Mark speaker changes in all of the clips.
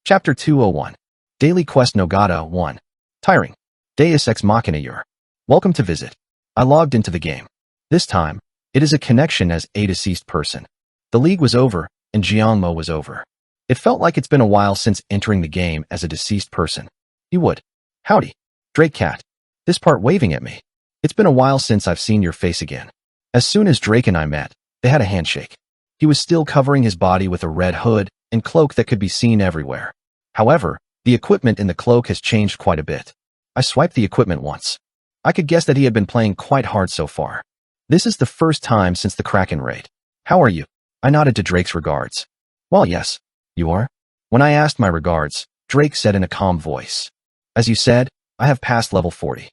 Speaker 1: Chapter 201. Daily Quest Nogata 1. Tiring. Deus Ex Machina Your. Welcome to visit. I logged into the game. This time, it is a connection as a deceased person. The league was over, and Jiangmo was over. It felt like it's been a while since entering the game as a deceased person. You would. Howdy. Drake Cat. This part waving at me. It's been a while since I've seen your face again. As soon as Drake and I met, they had a handshake. He was still covering his body with a red hood and cloak that could be seen everywhere. However, the equipment in the cloak has changed quite a bit. I swiped the equipment once. I could guess that he had been playing quite hard so far. This is the first time since the Kraken raid. How are you? I nodded to Drake's regards. Well, yes. You are? When I asked my regards, Drake said in a calm voice. As you said, I have passed level 40.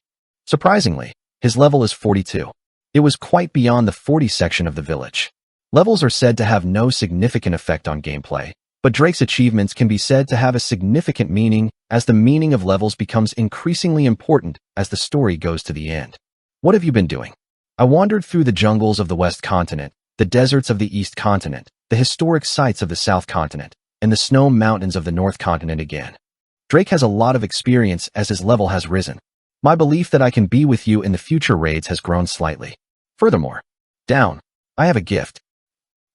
Speaker 1: Surprisingly, his level is 42. It was quite beyond the 40 section of the village. Levels are said to have no significant effect on gameplay, but Drake's achievements can be said to have a significant meaning as the meaning of levels becomes increasingly important as the story goes to the end. What have you been doing? I wandered through the jungles of the West Continent, the deserts of the East Continent, the historic sites of the South Continent, and the snow mountains of the North Continent again. Drake has a lot of experience as his level has risen. My belief that I can be with you in the future raids has grown slightly. Furthermore, down, I have a gift.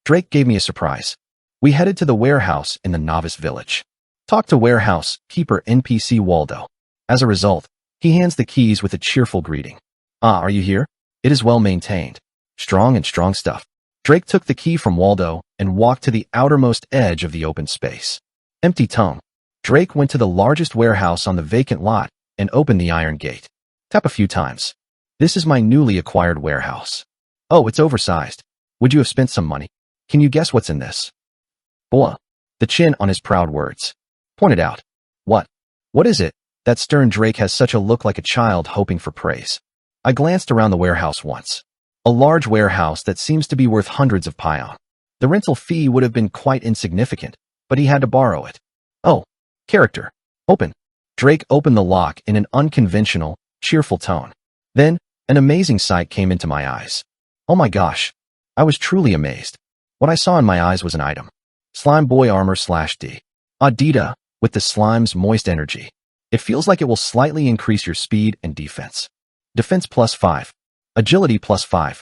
Speaker 1: Drake gave me a surprise. We headed to the warehouse in the novice village. Talked to warehouse keeper NPC Waldo. As a result, he hands the keys with a cheerful greeting. Ah, are you here? It is well maintained. Strong stuff. Drake took the key from Waldo and walked to the outermost edge of the open space. Empty tongue. Drake went to the largest warehouse on the vacant lot and opened the iron gate. Tap a few times. This is my newly acquired warehouse. Oh, it's oversized. Would you have spent some money? Can you guess what's in this? Boah. The chin on his proud words. Pointed out. What? What is it? That stern Drake has such a look like a child hoping for praise. I glanced around the warehouse once. A large warehouse that seems to be worth hundreds of pion. The rental fee would have been quite insignificant, but he had to borrow it. Oh. Character. Open. Drake opened the lock in an unconventional, cheerful tone. Then, an amazing sight came into my eyes. Oh my gosh. I was truly amazed. What I saw in my eyes was an item. Slime Boy Armor /D. Adida, with the slime's moist energy. It feels like it will slightly increase your speed and defense. Defense +5. Agility +5.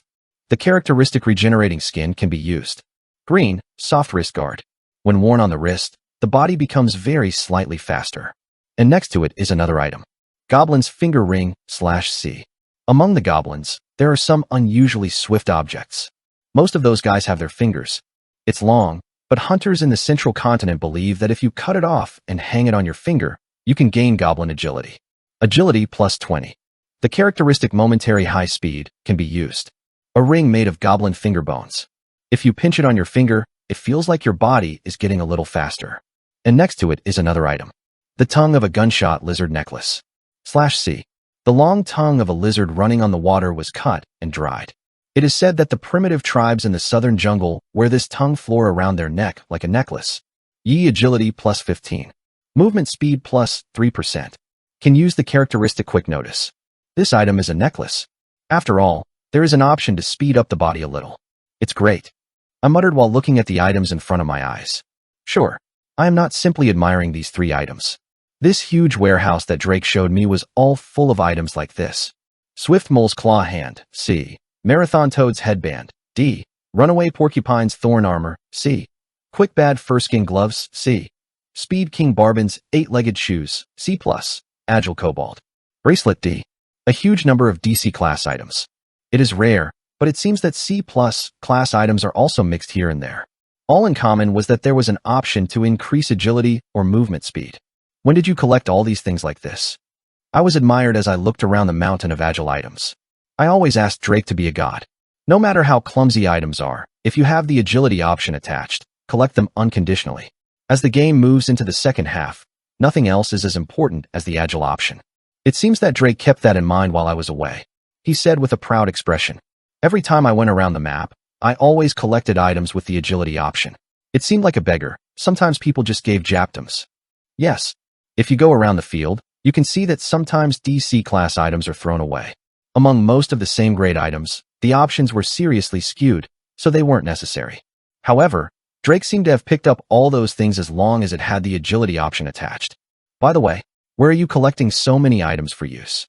Speaker 1: The characteristic regenerating skin can be used. Green, soft wrist guard. When worn on the wrist, the body becomes very slightly faster. And next to it is another item. Goblin's Finger Ring /C. Among the goblins, there are some unusually swift objects. Most of those guys have their fingers. It's long, but hunters in the central continent believe that if you cut it off and hang it on your finger, you can gain goblin agility. Agility +20. The characteristic momentary high speed can be used. A ring made of goblin finger bones. If you pinch it on your finger, it feels like your body is getting a little faster. And next to it is another item. The tongue of a gunshot lizard necklace /C. The long tongue of a lizard running on the water was cut and dried. It is said that the primitive tribes in the southern jungle wear this tongue floor around their neck like a necklace. Yi agility +15. Movement speed +3%. Can use the characteristic quick notice. This item is a necklace. After all, there is an option to speed up the body a little. It's great. I muttered while looking at the items in front of my eyes. Sure, I am not simply admiring these 3 items. This huge warehouse that Drake showed me was all full of items like this. Swift Mole's Claw Hand, C. Marathon Toad's Headband, D. Runaway Porcupine's Thorn Armor, C. Quick Bad Furskin Gloves, C. Speed King Barbin's 8-Legged Shoes, C+. Agile Cobalt. Bracelet, D. A huge number of DC class items. It is rare, but it seems that C+ class items are also mixed here and there. All in common was that there was an option to increase agility or movement speed. When did you collect all these things like this? I was admired as I looked around the mountain of agile items. I always asked Drake to be a god. No matter how clumsy items are, if you have the agility option attached, collect them unconditionally. As the game moves into the second half, nothing else is as important as the agile option. It seems that Drake kept that in mind while I was away. He said with a proud expression. Every time I went around the map, I always collected items with the agility option. It seemed like a beggar. Sometimes people just gave japtums. Yes. If you go around the field, you can see that sometimes DC class items are thrown away. Among most of the same grade items, the options were seriously skewed, so they weren't necessary. However, Drake seemed to have picked up all those things as long as it had the agility option attached. By the way, where are you collecting so many items for use?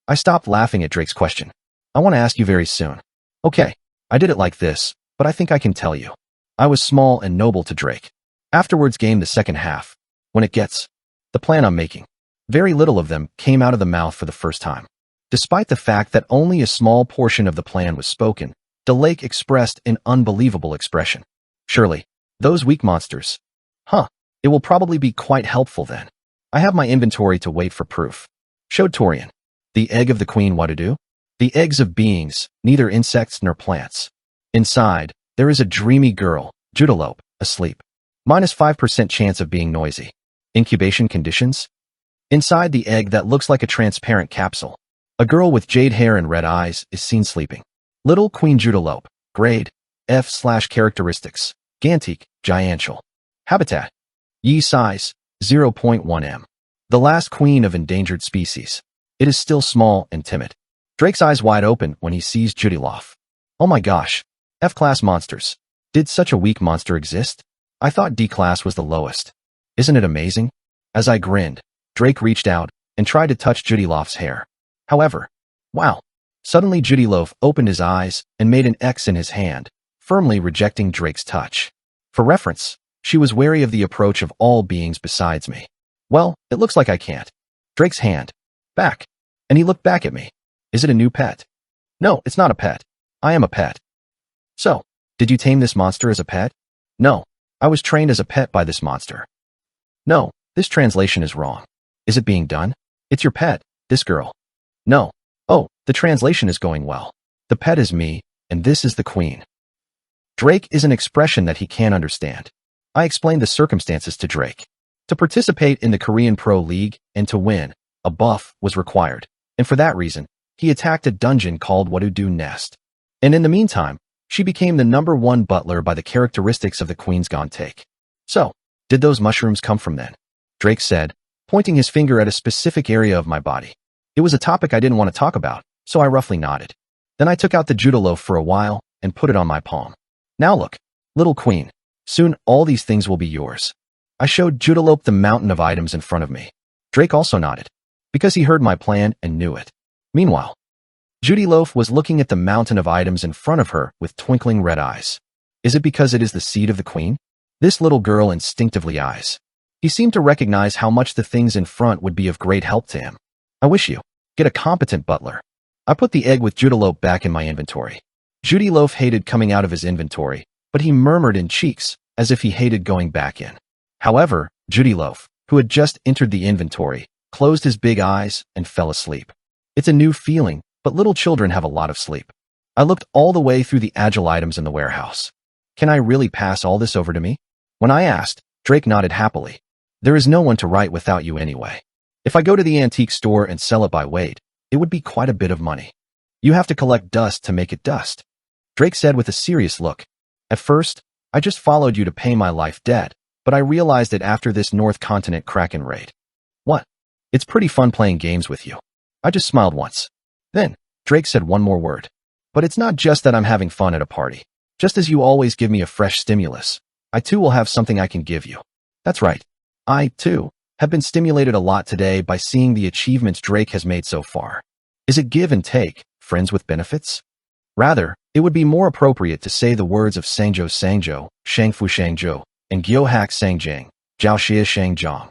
Speaker 1: I stopped laughing at Drake's question. I want to ask you very soon. Okay, I did it like this, but I think I can tell you. I was small and noble to Drake. Afterwards game the second half. When it gets the plan I'm making. Very little of them came out of the mouth for the first time. Despite the fact that only a small portion of the plan was spoken, Delake expressed an unbelievable expression. Surely, those weak monsters. Huh, it will probably be quite helpful then. I have my inventory to wait for proof. Showed Torian. The egg of the queen what to do? The eggs of beings, neither insects nor plants. Inside, there is a dreamy girl, Judalope, asleep. -5% chance of being noisy. Incubation conditions? Inside the egg that looks like a transparent capsule. A girl with jade hair and red eyes is seen sleeping. Little Queen Judalope, grade, F/characteristics, Gantique, Giantial. Habitat, Yi size, 0.1 m. The last queen of endangered species. It is still small and timid. Drake's eyes wide open when he sees Judalope. Oh my gosh, F-class monsters. Did such a weak monster exist? I thought D-class was the lowest. Isn't it amazing? As I grinned, Drake reached out and tried to touch Judalope's hair. However, wow. Suddenly Judalope opened his eyes and made an X in his hand, firmly rejecting Drake's touch. For reference, she was wary of the approach of all beings besides me. Well, it looks like I can't. Drake's hand. Back. And he looked back at me. Is it a new pet? No, it's not a pet. I am a pet. So, did you tame this monster as a pet? No, I was trained as a pet by this monster. No, this translation is wrong. Is it being done? It's your pet, this girl. No. Oh, the translation is going well. The pet is me, and this is the queen. Drake is an expression that he can't understand. I explained the circumstances to Drake. To participate in the Korean Pro League and to win, a buff was required, and for that reason, he attacked a dungeon called Wadudu Nest. And in the meantime, she became the #1 butler by the characteristics of the queen's Gantique. So, did those mushrooms come from then? Drake said, pointing his finger at a specific area of my body. It was a topic I didn't want to talk about, so I roughly nodded. Then I took out the Judalope for a while and put it on my palm. Now look, little queen, soon all these things will be yours. I showed Judalope the mountain of items in front of me. Drake also nodded, because he heard my plan and knew it. Meanwhile, Judalope was looking at the mountain of items in front of her with twinkling red eyes. Is it because it is the seed of the queen? This little girl instinctively eyes. He seemed to recognize how much the things in front would be of great help to him. I wish you get a competent butler. I put the egg with Judalope back in my inventory. Judalope hated coming out of his inventory, but he murmured in cheeks as if he hated going back in. However, Judalope, who had just entered the inventory, closed his big eyes and fell asleep. It's a new feeling, but little children have a lot of sleep. I looked all the way through the agile items in the warehouse. Can I really pass all this over to me? When I asked, Drake nodded happily. There is no one to write without you anyway. If I go to the antique store and sell it by weight, it would be quite a bit of money. You have to collect dust to make it dust. Drake said with a serious look. At first, I just followed you to pay my life debt, but I realized it after this North Continent Kraken raid. What? It's pretty fun playing games with you. I just smiled once. Then, Drake said one more word. But it's not just that I'm having fun at a party. Just as you always give me a fresh stimulus, I too will have something I can give you. That's right. I, too, have been stimulated a lot today by seeing the achievements Drake has made so far. Is it give and take, friends with benefits? Rather, it would be more appropriate to say the words of Sangzhou Sangzhou, Shangfu Shangzhou, and Gyohak Sangjiang, Jiaoxia Shangjiang.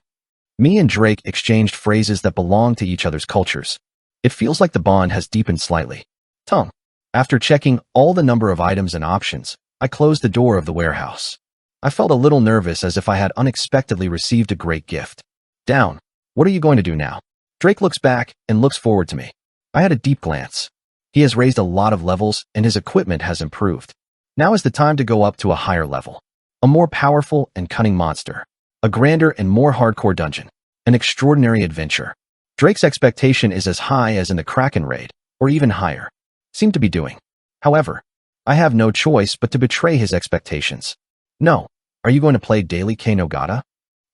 Speaker 1: Me and Drake exchanged phrases that belong to each other's cultures. It feels like the bond has deepened slightly. Tongue. After checking all the number of items and options, I closed the door of the warehouse. I felt a little nervous as if I had unexpectedly received a great gift. Down. What are you going to do now? Drake looks back and looks forward to me. I had a deep glance. He has raised a lot of levels and his equipment has improved. Now is the time to go up to a higher level. A more powerful and cunning monster. A grander and more hardcore dungeon. An extraordinary adventure. Drake's expectation is as high as in the Kraken raid, or even higher. Seem to be doing. However, I have no choice but to betray his expectations. No. Are you going to play Daily K Nogata?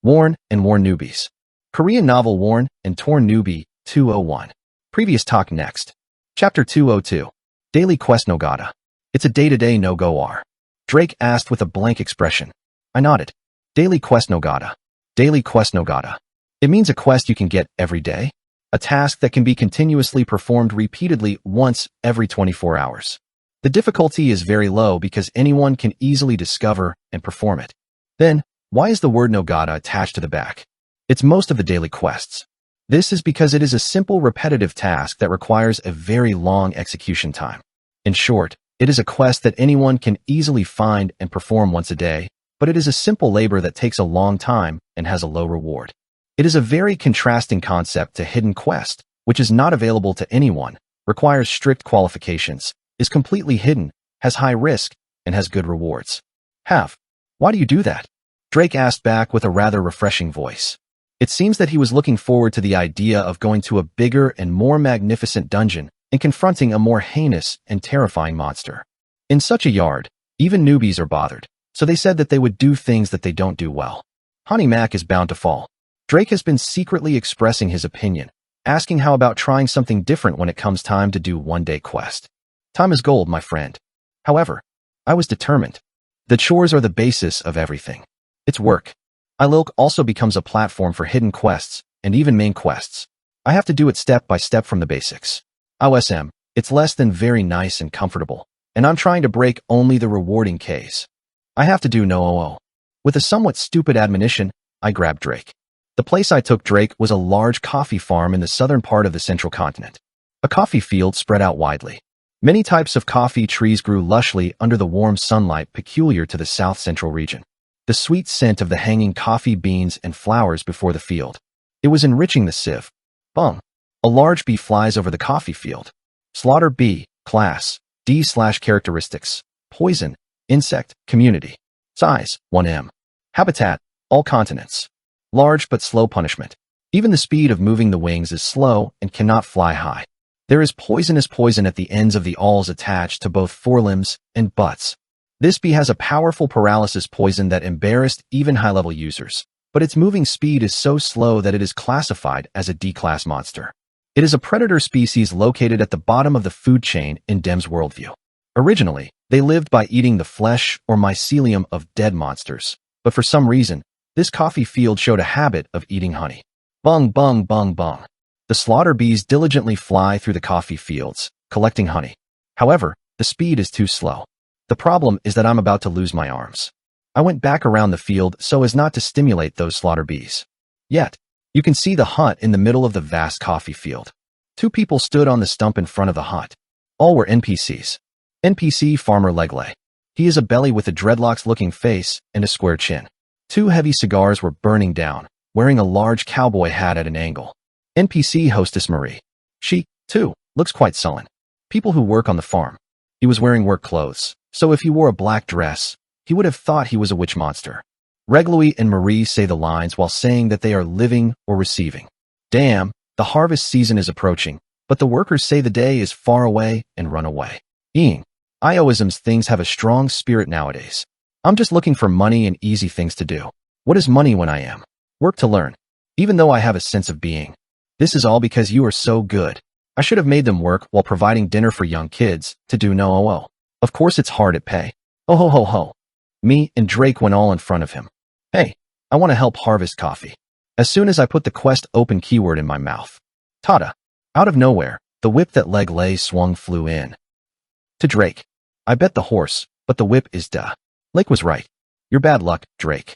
Speaker 1: Worn and Worn Newbies. Korean novel Worn and Torn Newbie 201. Previous talk next. Chapter 202. Daily Quest Nogata. It's a day-to-day no-go R. Drake asked with a blank expression. I nodded. Daily quest Nogata. Daily quest Nogata. It means a quest you can get every day. A task that can be continuously performed repeatedly once every 24 hours. The difficulty is very low because anyone can easily discover and perform it. Then, why is the word Nogata attached to the back? It's most of the daily quests. This is because it is a simple repetitive task that requires a very long execution time. In short, it is a quest that anyone can easily find and perform once a day, but it is a simple labor that takes a long time and has a low reward. It is a very contrasting concept to hidden quest, which is not available to anyone, requires strict qualifications, is completely hidden, has high risk, and has good rewards. Why do you do that? Drake asked back with a rather refreshing voice. It seems that he was looking forward to the idea of going to a bigger and more magnificent dungeon and confronting a more heinous and terrifying monster. In such a yard, even newbies are bothered, so they said that they would do things that they don't do well. Honey Mac is bound to fall. Drake has been secretly expressing his opinion, asking how about trying something different when it comes time to do one-day quest. Time is gold, my friend. However, I was determined. The chores are the basis of everything. It's work. iLilk also becomes a platform for hidden quests and even main quests. I have to do it step by step from the basics. OSM, it's less than very nice and comfortable, and I'm trying to break only the rewarding case. I have to do no. With a somewhat stupid admonition, I grabbed Drake. The place I took Drake was a large coffee farm in the southern part of the central continent. A coffee field spread out widely. Many types of coffee trees grew lushly under the warm sunlight peculiar to the south-central region. The sweet scent of the hanging coffee beans and flowers before the field. It was enriching the sieve. Bung. A large bee flies over the coffee field. Slaughter bee, class, D/characteristics, poison, insect, community. Size, 1M. Habitat, all continents. Large but slow punishment. Even the speed of moving the wings is slow and cannot fly high. There is poisonous poison at the ends of the awls attached to both forelimbs and butts. This bee has a powerful paralysis poison that embarrassed even high-level users, but its moving speed is so slow that it is classified as a D-class monster. It is a predator species located at the bottom of the food chain in Dem's worldview. Originally, they lived by eating the flesh or mycelium of dead monsters, but for some reason, this coffee field showed a habit of eating honey. Bung, bung, bung, bung. The slaughter bees diligently fly through the coffee fields, collecting honey. However, the speed is too slow. The problem is that I'm about to lose my arms. I went back around the field so as not to stimulate those slaughter bees. Yet, you can see the hut in the middle of the vast coffee field. 2 people stood on the stump in front of the hut. All were NPCs. NPC Farmer Legley. He is a belly with a dreadlocks-looking face and a square chin. 2 heavy cigars were burning down, wearing a large cowboy hat at an angle. NPC Hostess Marie. She, too, looks quite sullen. People who work on the farm. He was wearing work clothes, so if he wore a black dress, he would have thought he was a witch monster. Reglouis and Marie say the lines while saying that they are living or receiving. Damn, the harvest season is approaching, but the workers say the day is far away and run away. Ioisms things have a strong spirit nowadays. I'm just looking for money and easy things to do. What is money when I am? Work to learn. Even though I have a sense of being. This is all because you are so good. I should have made them work while providing dinner for young kids to do no. Of course it's hard at pay. Oh ho ho ho. Me and Drake went all in front of him. Hey, I want to help harvest coffee. As soon as I put the quest open keyword in my mouth. Tada. Out of nowhere, the whip that Legley swung flew in. To Drake. I bet the horse, but the whip is duh. Lake was right. Your bad luck, Drake.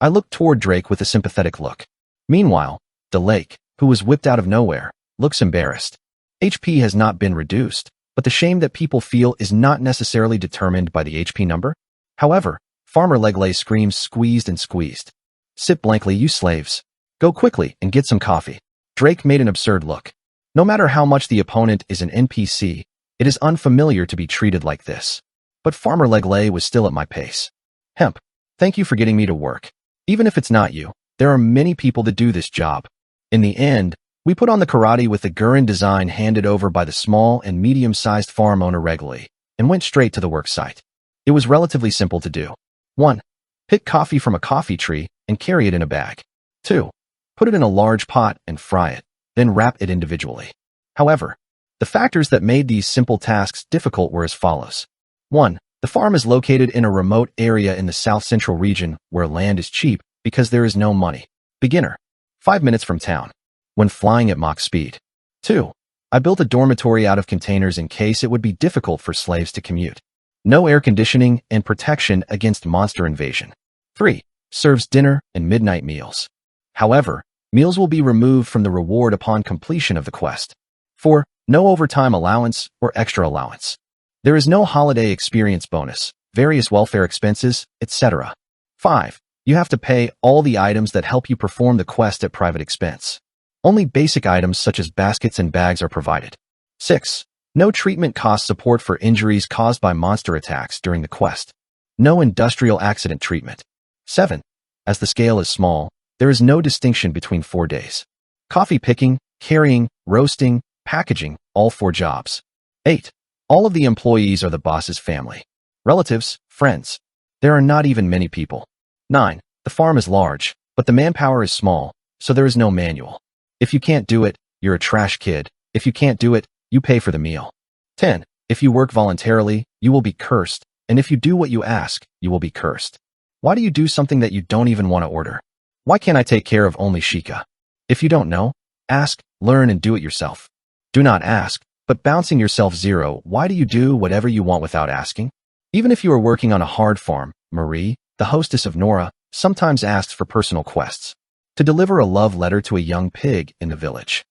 Speaker 1: I looked toward Drake with a sympathetic look. Meanwhile, the Lake, who was whipped out of nowhere, looks embarrassed. HP has not been reduced, but the shame that people feel is not necessarily determined by the HP number. However, Farmer Legley screams squeezed and squeezed. Sit blankly, you slaves. Go quickly and get some coffee. Drake made an absurd look. No matter how much the opponent is an NPC, it is unfamiliar to be treated like this. But Farmer Legley was still at my pace. Hemp, thank you for getting me to work. Even if it's not you, there are many people that do this job. In the end, we put on the karate with the Gurren design handed over by the small and medium-sized farm owner Reglouis, and went straight to the work site. It was relatively simple to do. 1. Pick coffee from a coffee tree and carry it in a bag. 2. Put it in a large pot and fry it, then wrap it individually. However, the factors that made these simple tasks difficult were as follows. 1. The farm is located in a remote area in the south-central region where land is cheap because there is no money. Beginner. 5 minutes from town. When flying at Mach speed. 2. I built a dormitory out of containers in case it would be difficult for slaves to commute. No air conditioning and protection against monster invasion. 3. Serves dinner and midnight meals. However, meals will be removed from the reward upon completion of the quest. 4. No overtime allowance or extra allowance. There is no holiday experience bonus, various welfare expenses, etc. 5. You have to pay all the items that help you perform the quest at private expense. Only basic items such as baskets and bags are provided. 6. No treatment cost support for injuries caused by monster attacks during the quest. No industrial accident treatment. 7. As the scale is small, there is no distinction between 4 days. Coffee picking, carrying, roasting, packaging, all 4 jobs. 8. All of the employees are the boss's family. Relatives, friends. There are not even many people. 9. The farm is large, but the manpower is small, so there is no manual. If you can't do it, you're a trash kid. If you can't do it, you pay for the meal. 10. If you work voluntarily, you will be cursed, and if you do what you ask, you will be cursed. Why do you do something that you don't even want to order? Why can't I take care of only Sheikah? If you don't know, ask, learn, and do it yourself. Do not ask, but bouncing yourself 0. Why do you do whatever you want without asking? Even if you are working on a hard farm, Marie, the hostess of Nora, sometimes asks for personal quests. To deliver a love letter to a young pig in the village.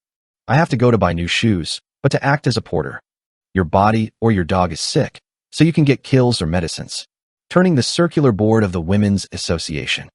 Speaker 1: I have to go to buy new shoes, but to act as a porter. Your body or your dog is sick, so you can get kills or medicines. Turning the circular board of the Women's Association.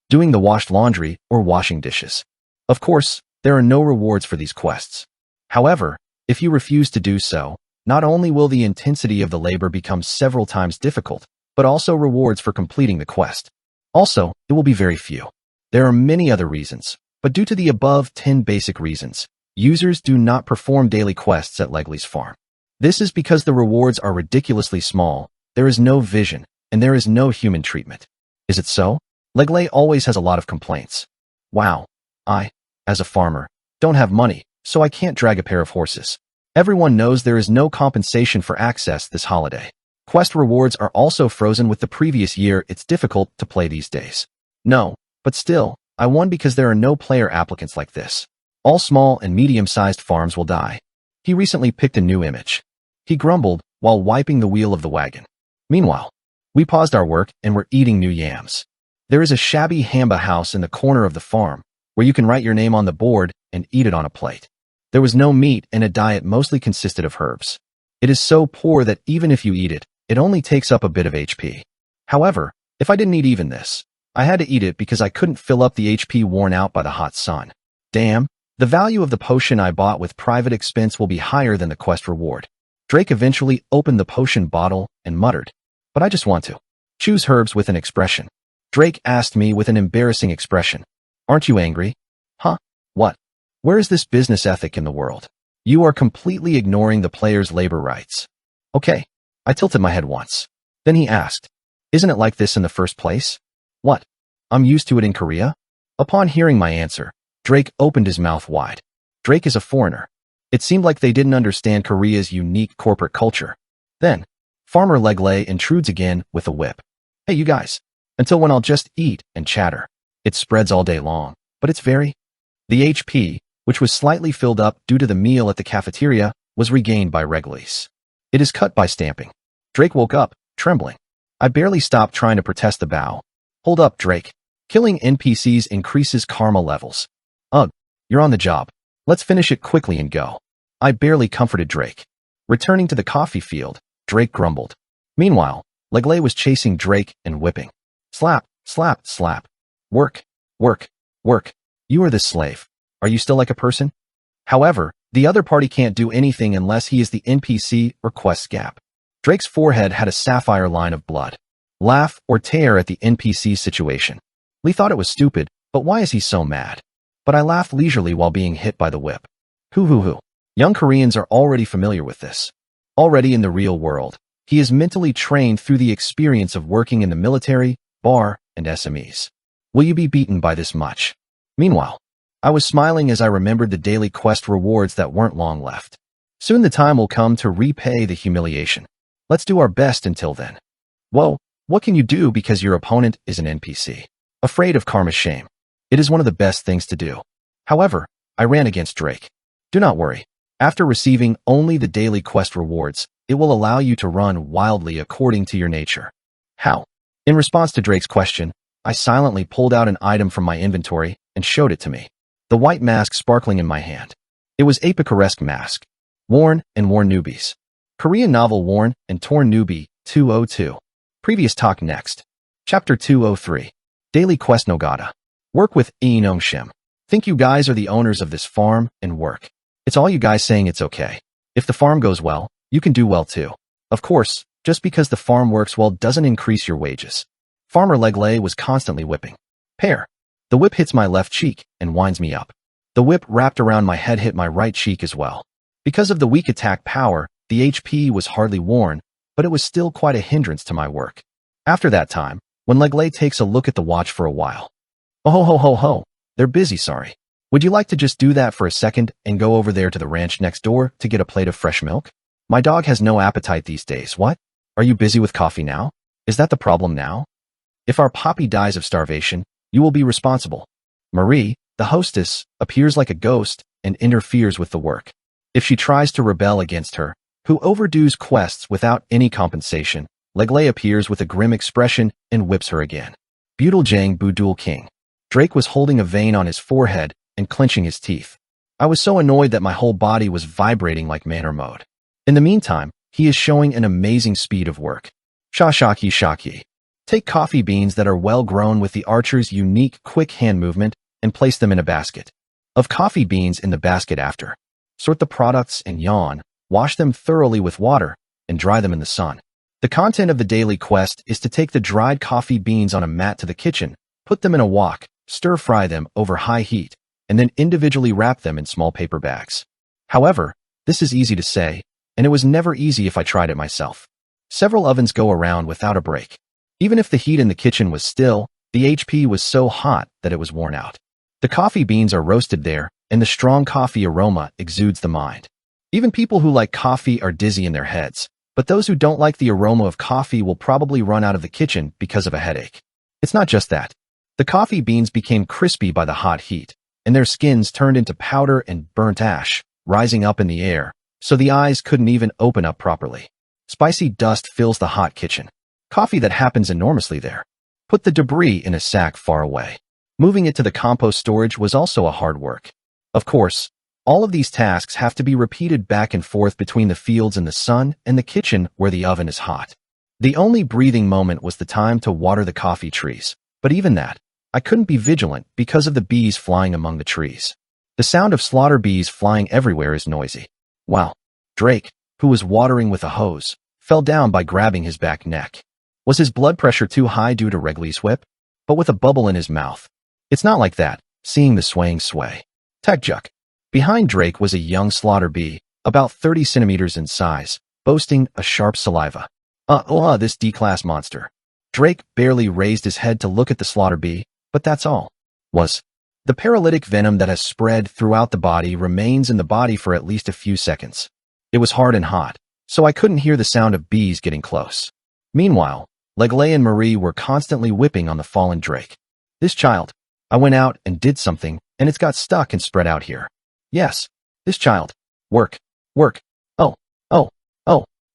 Speaker 1: Doing the washed laundry or washing dishes. Of course, there are no rewards for these quests. However, if you refuse to do so, not only will the intensity of the labor become several times difficult, but also rewards for completing the quest. Also, it will be very few. There are many other reasons, but due to the above 10 basic reasons, users do not perform daily quests at Legley's farm. This is because the rewards are ridiculously small, there is no vision, and there is no human treatment. Is it so? Legley always has a lot of complaints. Wow. I, as a farmer, don't have money, so I can't drag a pair of horses. Everyone knows there is no compensation for access this holiday. Quest rewards are also frozen with the previous year. It's difficult to play these days. No, but still, I won because there are no player applicants like this. All small and medium-sized farms will die. He recently picked a new image. He grumbled while wiping the wheel of the wagon. Meanwhile, we paused our work and were eating new yams. There is a shabby hamba house in the corner of the farm where you can write your name on the board and eat it on a plate. There was no meat and a diet mostly consisted of herbs. It is so poor that even if you eat it, it only takes up a bit of HP. However, if I didn't eat even this, I had to eat it because I couldn't fill up the HP worn out by the hot sun. Damn, the value of the potion I bought with private expense will be higher than the quest reward. Drake eventually opened the potion bottle and muttered, "But I just want to choose herbs with an expression." Drake asked me with an embarrassing expression, "Aren't you angry?" Huh? What? Where is this business ethic in the world? You are completely ignoring the player's labor rights. Okay. I tilted my head once. Then he asked, "Isn't it like this in the first place?" What? I'm used to it in Korea? Upon hearing my answer, Drake opened his mouth wide. Drake is a foreigner. It seemed like they didn't understand Korea's unique corporate culture. Then, Farmer Legley intrudes again with a whip. "Hey, you guys. Until when I'll just eat and chatter. It spreads all day long, but it's very..." The HP, which was slightly filled up due to the meal at the cafeteria, was regained by Legley's. It is cut by stamping. Drake woke up, trembling. I barely stopped trying to protest the bow. Hold up, Drake. Killing NPCs increases karma levels. Ugh, you're on the job. Let's finish it quickly and go. I barely comforted Drake. Returning to the coffee field, Drake grumbled. Meanwhile, Legley was chasing Drake and whipping. Slap, slap, slap. Work, work, work. You are the slave. Are you still like a person? However, the other party can't do anything unless he is the NPC or quest gap. Drake's forehead had a sapphire line of blood. Laugh or tear at the NPC situation. Lee thought it was stupid, but why is he so mad? But I laughed leisurely while being hit by the whip. Hoo. Young Koreans are already familiar with this. Already in the real world, he is mentally trained through the experience of working in the military, bar, and SMEs. Will you be beaten by this much? Meanwhile, I was smiling as I remembered the daily quest rewards that weren't long left. Soon the time will come to repay the humiliation. Let's do our best until then. Whoa, what can you do because your opponent is an NPC? Afraid of karma's shame. It is one of the best things to do. However, I ran against Drake. Do not worry. After receiving only the daily quest rewards, it will allow you to run wildly according to your nature. How? In response to Drake's question, I silently pulled out an item from my inventory and showed it to me. The white mask sparkling in my hand. It was a picaresque mask. Worn and Worn Newbies. Korean novel Worn and Torn Newbie 202. Previous talk next. Chapter 203. Daily Quest Nogata. Work with Inong Shim. Think you guys are the owners of this farm and work. It's all you guys saying it's okay. If the farm goes well, you can do well too. Of course, just because the farm works well doesn't increase your wages. Farmer Legley was constantly whipping. Pear. The whip hits my left cheek and winds me up. The whip wrapped around my head hit my right cheek as well. Because of the weak attack power, the HP was hardly worn, but it was still quite a hindrance to my work. After that time, when Legley takes a look at the watch for a while. Oh ho ho ho ho, they're busy, sorry. Would you like to just do that for a second and go over there to the ranch next door to get a plate of fresh milk? My dog has no appetite these days. What? Are you busy with coffee now? Is that the problem now? If our Poppy dies of starvation, you will be responsible. Marie, the hostess, appears like a ghost and interferes with the work. If she tries to rebel against her, who overdoes quests without any compensation, Legley appears with a grim expression and whips her again. Budul Jang Budul King. Drake was holding a vein on his forehead and clenching his teeth. I was so annoyed that my whole body was vibrating like Manor mode. In the meantime, he is showing an amazing speed of work. Shashaki Shaki. Take coffee beans that are well grown with the archer's unique quick hand movement and place them in a basket. Of coffee beans in the basket after. Sort the products and yawn, wash them thoroughly with water, and dry them in the sun. The content of the daily quest is to take the dried coffee beans on a mat to the kitchen, put them in a wok, stir-fry them over high heat, and then individually wrap them in small paper bags. However, this is easy to say, and it was never easy if I tried it myself. Several ovens go around without a break. Even if the heat in the kitchen was still, the HP was so hot that it was worn out. The coffee beans are roasted there, and the strong coffee aroma exudes the mind. Even people who like coffee are dizzy in their heads, but those who don't like the aroma of coffee will probably run out of the kitchen because of a headache. It's not just that. The coffee beans became crispy by the hot heat, and their skins turned into powder and burnt ash, rising up in the air, so the eyes couldn't even open up properly. Spicy dust fills the hot kitchen. Coffee that happens enormously there. Put the debris in a sack far away. Moving it to the compost storage was also a hard work. Of course, all of these tasks have to be repeated back and forth between the fields in the sun and the kitchen where the oven is hot. The only breathing moment was the time to water the coffee trees, but even that, I couldn't be vigilant because of the bees flying among the trees. The sound of slaughter bees flying everywhere is noisy. Wow. Drake, who was watering with a hose, fell down by grabbing his back neck. Was his blood pressure too high due to Regley's whip? But with a bubble in his mouth. It's not like that, seeing the swaying sway. Tekjuk. Behind Drake was a young slaughter bee, about 30 centimeters in size, boasting a sharp saliva. This D-class monster. Drake barely raised his head to look at the slaughter bee, but that's all. The paralytic venom that has spread throughout the body remains in the body for at least a few seconds. It was hard and hot, so I couldn't hear the sound of bees getting close. Meanwhile, Legley and Marie were constantly whipping on the fallen Drake. This child. I went out and did something, and it's got stuck and spread out here. Yes, this child. Work. Oh,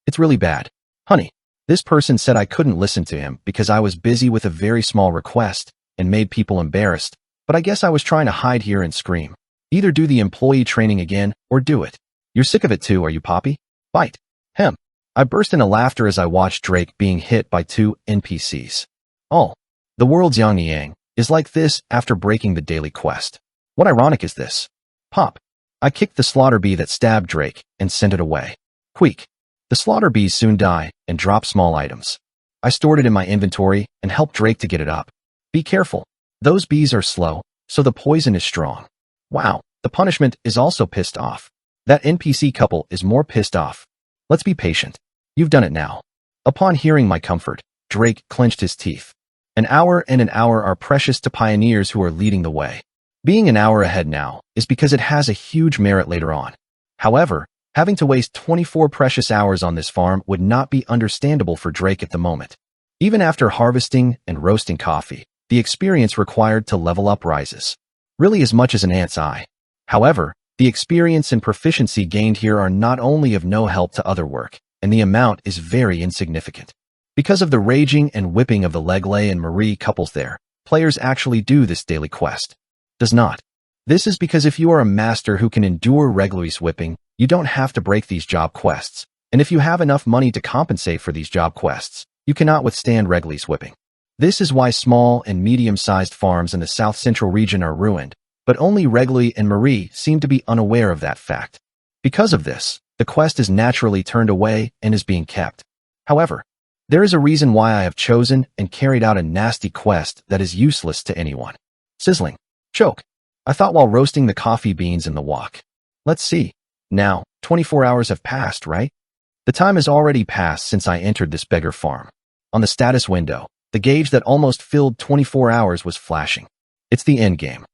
Speaker 1: it's really bad. Honey, this person said I couldn't listen to him because I was busy with a very small request and made people embarrassed, but I guess I was trying to hide here and scream. Either do the employee training again or do it. You're sick of it too, are you, Poppy? Bite. Hem. I burst into laughter as I watched Drake being hit by two NPCs. Oh, the world's yang yang is like this after breaking the daily quest. What ironic is this? Pop. I kicked the slaughter bee that stabbed Drake and sent it away. Queek. The slaughter bees soon die and drop small items. I stored it in my inventory and helped Drake to get it up. Be careful. Those bees are slow, so the poison is strong. Wow, the punishment is also pissed off. That NPC couple is more pissed off. Let's be patient. You've done it now. Upon hearing my comfort, Drake clenched his teeth. An hour and an hour are precious to pioneers who are leading the way. Being an hour ahead now is because it has a huge merit later on. However, having to waste 24 precious hours on this farm would not be understandable for Drake at the moment. Even after harvesting and roasting coffee, the experience required to level up rises. Really as much as an ant's eye. However, the experience and proficiency gained here are not only of no help to other work, and the amount is very insignificant. Because of the raging and whipping of the Legley and Marie couples there, players actually do this daily quest. Does not. This is because if you are a master who can endure Legley's whipping, you don't have to break these job quests, and if you have enough money to compensate for these job quests, you cannot withstand Legley's whipping. This is why small and medium-sized farms in the South Central region are ruined, but only Legley and Marie seem to be unaware of that fact. Because of this, the quest is naturally turned away and is being kept. However, there is a reason why I have chosen and carried out a nasty quest that is useless to anyone. Sizzling. Choke. I thought while roasting the coffee beans in the wok. Let's see. Now, 24 hours have passed, right? The time has already passed since I entered this beggar farm. On the status window, the gauge that almost filled 24 hours was flashing. It's the end game.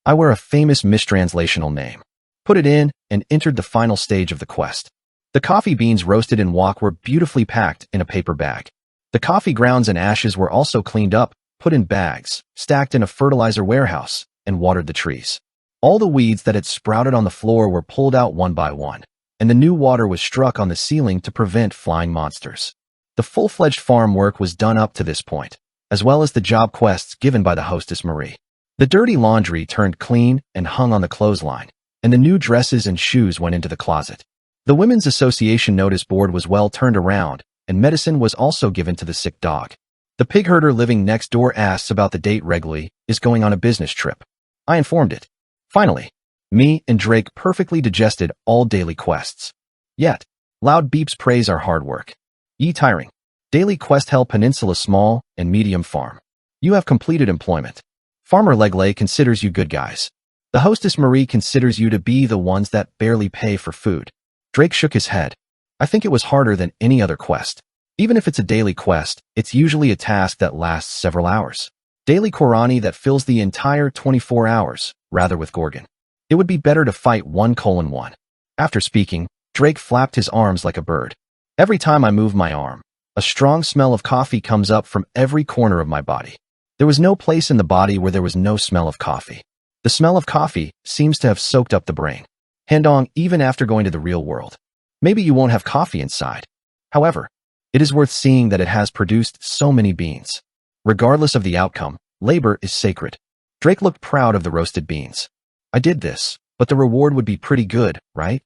Speaker 1: I wear a famous mistranslational name. Put it in and entered the final stage of the quest. The coffee beans roasted in wok were beautifully packed in a paper bag. The coffee grounds and ashes were also cleaned up, put in bags, stacked in a fertilizer warehouse, and watered the trees. All the weeds that had sprouted on the floor were pulled out one by one, and the new water was struck on the ceiling to prevent flying monsters. The full-fledged farm work was done up to this point, as well as the job quests given by the hostess Marie. The dirty laundry turned clean and hung on the clothesline, and the new dresses and shoes went into the closet. The Women's Association notice board was well turned around, and medicine was also given to the sick dog. The pig herder living next door asks about the date Legley is going on a business trip. I informed it. Finally, me and Drake perfectly digested all daily quests. Yet, loud beeps praise our hard work. Ye tiring. Daily quest Hell Peninsula Small and Medium Farm. You have completed employment. Farmer Legley considers you good guys. The hostess Marie considers you to be the ones that barely pay for food. Drake shook his head. I think it was harder than any other quest. Even if it's a daily quest, it's usually a task that lasts several hours. Daily Korani that fills the entire 24 hours, rather with Gorgon. It would be better to fight 1:1. After speaking, Drake flapped his arms like a bird. Every time I move my arm, a strong smell of coffee comes up from every corner of my body. There was no place in the body where there was no smell of coffee. The smell of coffee seems to have soaked up the brain. Handong even after going to the real world. Maybe you won't have coffee inside. However, it is worth seeing that it has produced so many beans. Regardless of the outcome, labor is sacred. Drake looked proud of the roasted beans. I did this, but the reward would be pretty good, right?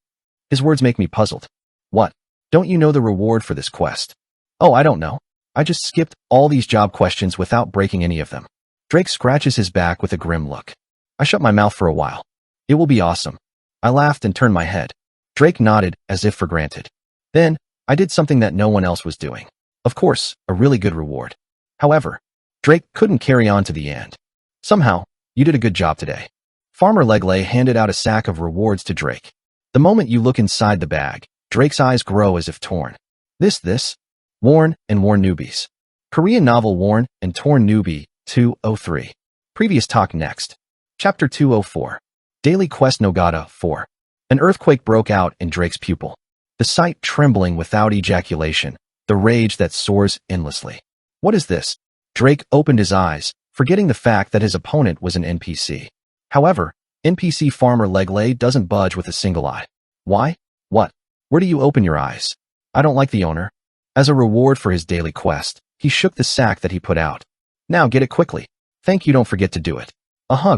Speaker 1: His words make me puzzled. What? Don't you know the reward for this quest? Oh, I don't know. I just skipped all these job questions without breaking any of them. Drake scratches his back with a grim look. I shut my mouth for a while. It will be awesome. I laughed and turned my head. Drake nodded as if for granted. Then, I did something that no one else was doing. Of course, a really good reward. However, Drake couldn't carry on to the end. Somehow, you did a good job today. Farmer Legley handed out a sack of rewards to Drake. The moment you look inside the bag, Drake's eyes grow as if torn. This. Worn and Worn Newbies. Korean novel Worn and Torn Newbie, 203. Previous talk next. Chapter 204. Daily Quest Nogata 4. An earthquake broke out in Drake's pupil. The sight trembling without ejaculation, the rage that soars endlessly. What is this? Drake opened his eyes, forgetting the fact that his opponent was an NPC. However, NPC Farmer Legley doesn't budge with a single eye. Why? What? Where do you open your eyes? I don't like the owner. As a reward for his daily quest, he shook the sack that he put out. Now get it quickly. Thank you, don't forget to do it.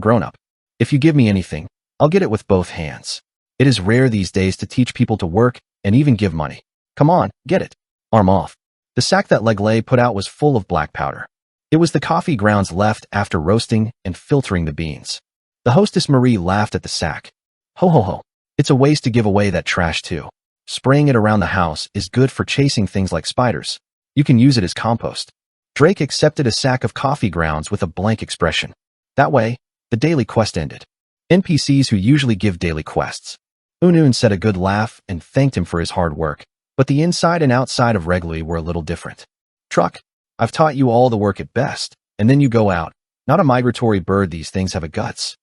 Speaker 1: Grown up. If you give me anything, I'll get it with both hands. It is rare these days to teach people to work and even give money. Come on, get it. Arm off. The sack that Legley put out was full of black powder. It was the coffee grounds left after roasting and filtering the beans. The hostess Marie laughed at the sack. Ho. It's a waste to give away that trash too. Spraying it around the house is good for chasing things like spiders. You can use it as compost. Drake accepted a sack of coffee grounds with a blank expression. That way, the daily quest ended. NPCs who usually give daily quests. Unun said a good laugh and thanked him for his hard work, but the inside and outside of Legley were a little different. Truck, I've taught you all the work at best, and then you go out. Not a migratory bird, these things have a guts.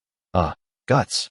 Speaker 1: Guts.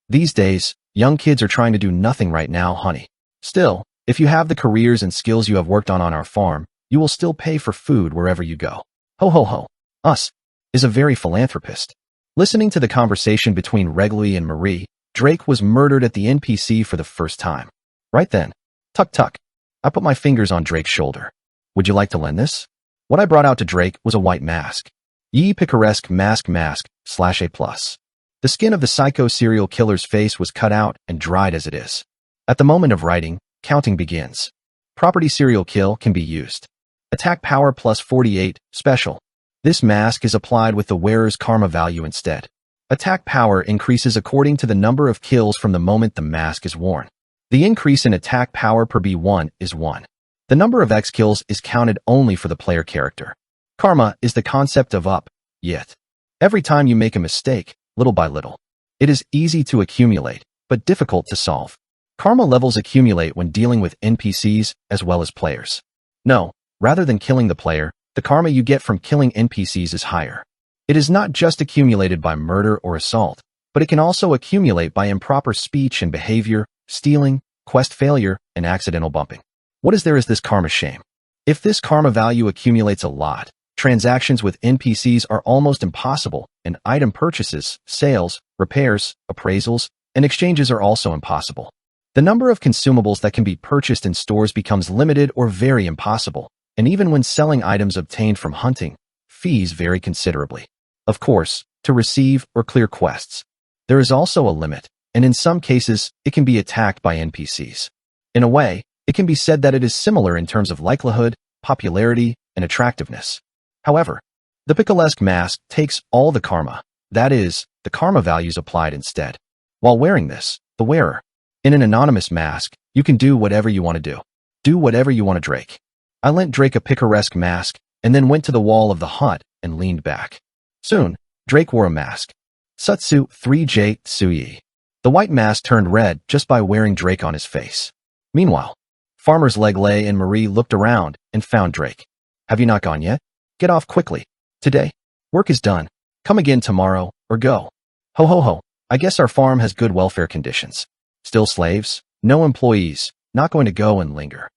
Speaker 1: These days, young kids are trying to do nothing right now, honey. Still, if you have the careers and skills you have worked on our farm, you will still pay for food wherever you go. Ho ho ho. Us is a very philanthropist. Listening to the conversation between Regli and Marie, Drake was murdered at the NPC for the first time. Right then. Tuck tuck. I put my fingers on Drake's shoulder. Would you like to lend this? What I brought out to Drake was a white mask. Ye picaresque mask /A+. The skin of the psycho serial killer's face was cut out and dried as it is. At the moment of writing, counting begins. Property serial kill can be used. Attack power plus 48, special. This mask is applied with the wearer's karma value instead. Attack power increases according to the number of kills from the moment the mask is worn. The increase in attack power per B1 is 1. The number of X kills is counted only for the player character. Karma is the concept of up, yet. Every time you make a mistake, little by little, it is easy to accumulate, but difficult to solve. Karma levels accumulate when dealing with NPCs as well as players. No, rather than killing the player, the karma you get from killing NPCs is higher. It is not just accumulated by murder or assault, but it can also accumulate by improper speech and behavior, stealing, quest failure, and accidental bumping. What is this karma shame? If this karma value accumulates a lot, transactions with NPCs are almost impossible, and item purchases, sales, repairs, appraisals, and exchanges are also impossible. The number of consumables that can be purchased in stores becomes limited or very impossible, and even when selling items obtained from hunting, fees vary considerably. Of course, to receive or clear quests, there is also a limit, and in some cases, it can be attacked by NPCs. In a way, it can be said that it is similar in terms of likelihood, popularity, and attractiveness. However, the picaresque mask takes all the karma, that is, the karma values applied instead. While wearing this, the wearer, in an anonymous mask, you can do whatever you want to do. Do whatever you want to Drake. I lent Drake a picaresque mask, and then went to the wall of the hut and leaned back. Soon, Drake wore a mask. Sutsu 3J Tsuyi. The white mask turned red just by wearing Drake on his face. Meanwhile, Farmers Legley and Marie looked around and found Drake. Have you not gone yet? Get off quickly. Today. Work is done. Come again tomorrow, or go. Ho ho ho. I guess our farm has good welfare conditions. Still slaves? No employees. Not going to go and linger.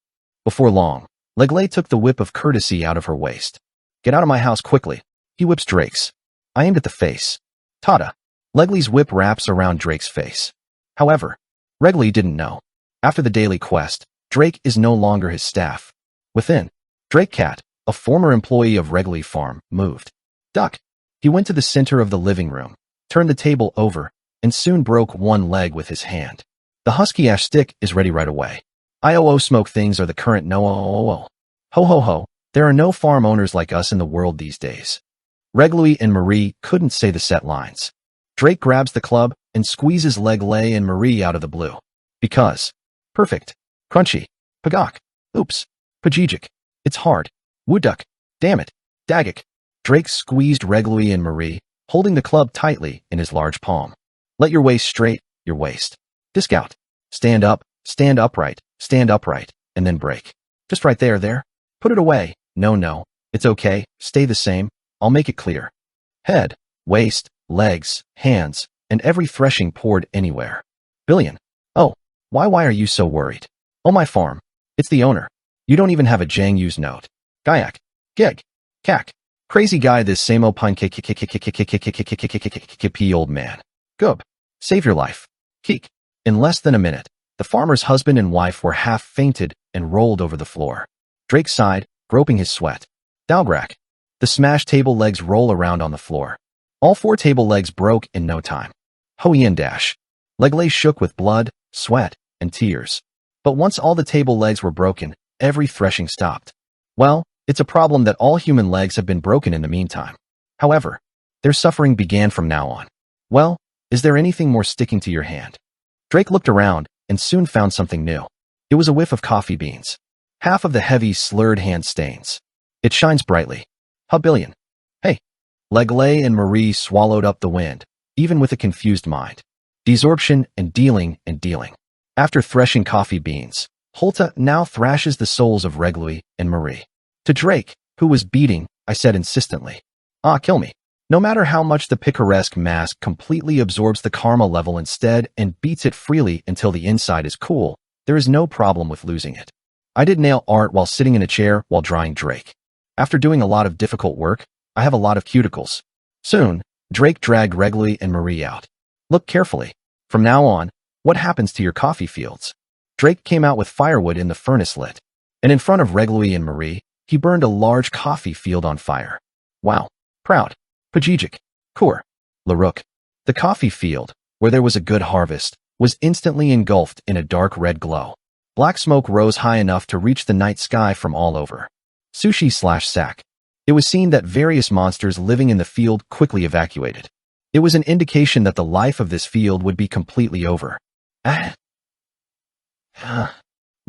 Speaker 1: Before long, Legley took the whip of courtesy out of her waist. Get out of my house quickly. He whips Drake's. I aimed at the face. Tada. Legley's whip wraps around Drake's face. However, Regli didn't know. After the daily quest, Drake is no longer his staff. Within, Drake Cat, a former employee of Regli Farm, moved. Duck. He went to the center of the living room, turned the table over, and soon broke one leg with his hand. The husky ash stick is ready right away. IOO smoke things are the current no. Ho ho ho, there are no farm owners like us in the world these days. Regli and Marie couldn't say the set lines. Drake grabs the club and squeezes Legley and Marie out of the blue. Because. Perfect. Crunchy. Pagok. Oops. Pajijic. It's hard. Woodduck. Damn it. Daggik. Drake squeezed Regli and Marie, holding the club tightly in his large palm. Let your waist straight, your waist. Disc out. Stand up, stand upright, and then break. Just right there. Put it away. No. It's okay. Stay the same. I'll make it clear. Head, waist, legs, hands, and every threshing poured anywhere. Billion. Oh, why are you so worried? Oh, my farm. It's the owner. You don't even have a Jang use note. Gyak. Geg. Kak. Crazy guy this same opine old man. Goob. Save your life. Keek. In less than a minute, the farmer's husband and wife were half fainted and rolled over the floor. Drake sighed, groping his sweat. Dalgrak. The smashed table legs roll around on the floor. All 4 table legs broke in no time. Hoian dash. Legley shook with blood, sweat, and tears. But once all the table legs were broken, every threshing stopped. Well, it's a problem that all human legs have been broken in the meantime. However, their suffering began from now on. Well, is there anything more sticking to your hand? Drake looked around and soon found something new. It was a whiff of coffee beans. Half of the heavy, slurred hand stains. It shines brightly. Billion. Hey. Legley and Marie swallowed up the wind, even with a confused mind. Desorption and dealing. After threshing coffee beans, Holta now thrashes the souls of Regli and Marie. To Drake, who was beating, I said insistently. Kill me. No matter how much the picaresque mask completely absorbs the karma level instead and beats it freely until the inside is cool, there is no problem with losing it. I did nail art while sitting in a chair while drawing Drake. After doing a lot of difficult work, I have a lot of cuticles. Soon, Drake dragged Reglie and Marie out. Look carefully. From now on, what happens to your coffee fields? Drake came out with firewood in the furnace lit, and in front of Reglie and Marie, he burned a large coffee field on fire. Wow. Proud. Pajijic. Kur. Laruk. The coffee field, where there was a good harvest, was instantly engulfed in a dark red glow. Black smoke rose high enough to reach the night sky from all over. Sushi/sack. It was seen that various monsters living in the field quickly evacuated. It was an indication that the life of this field would be completely over.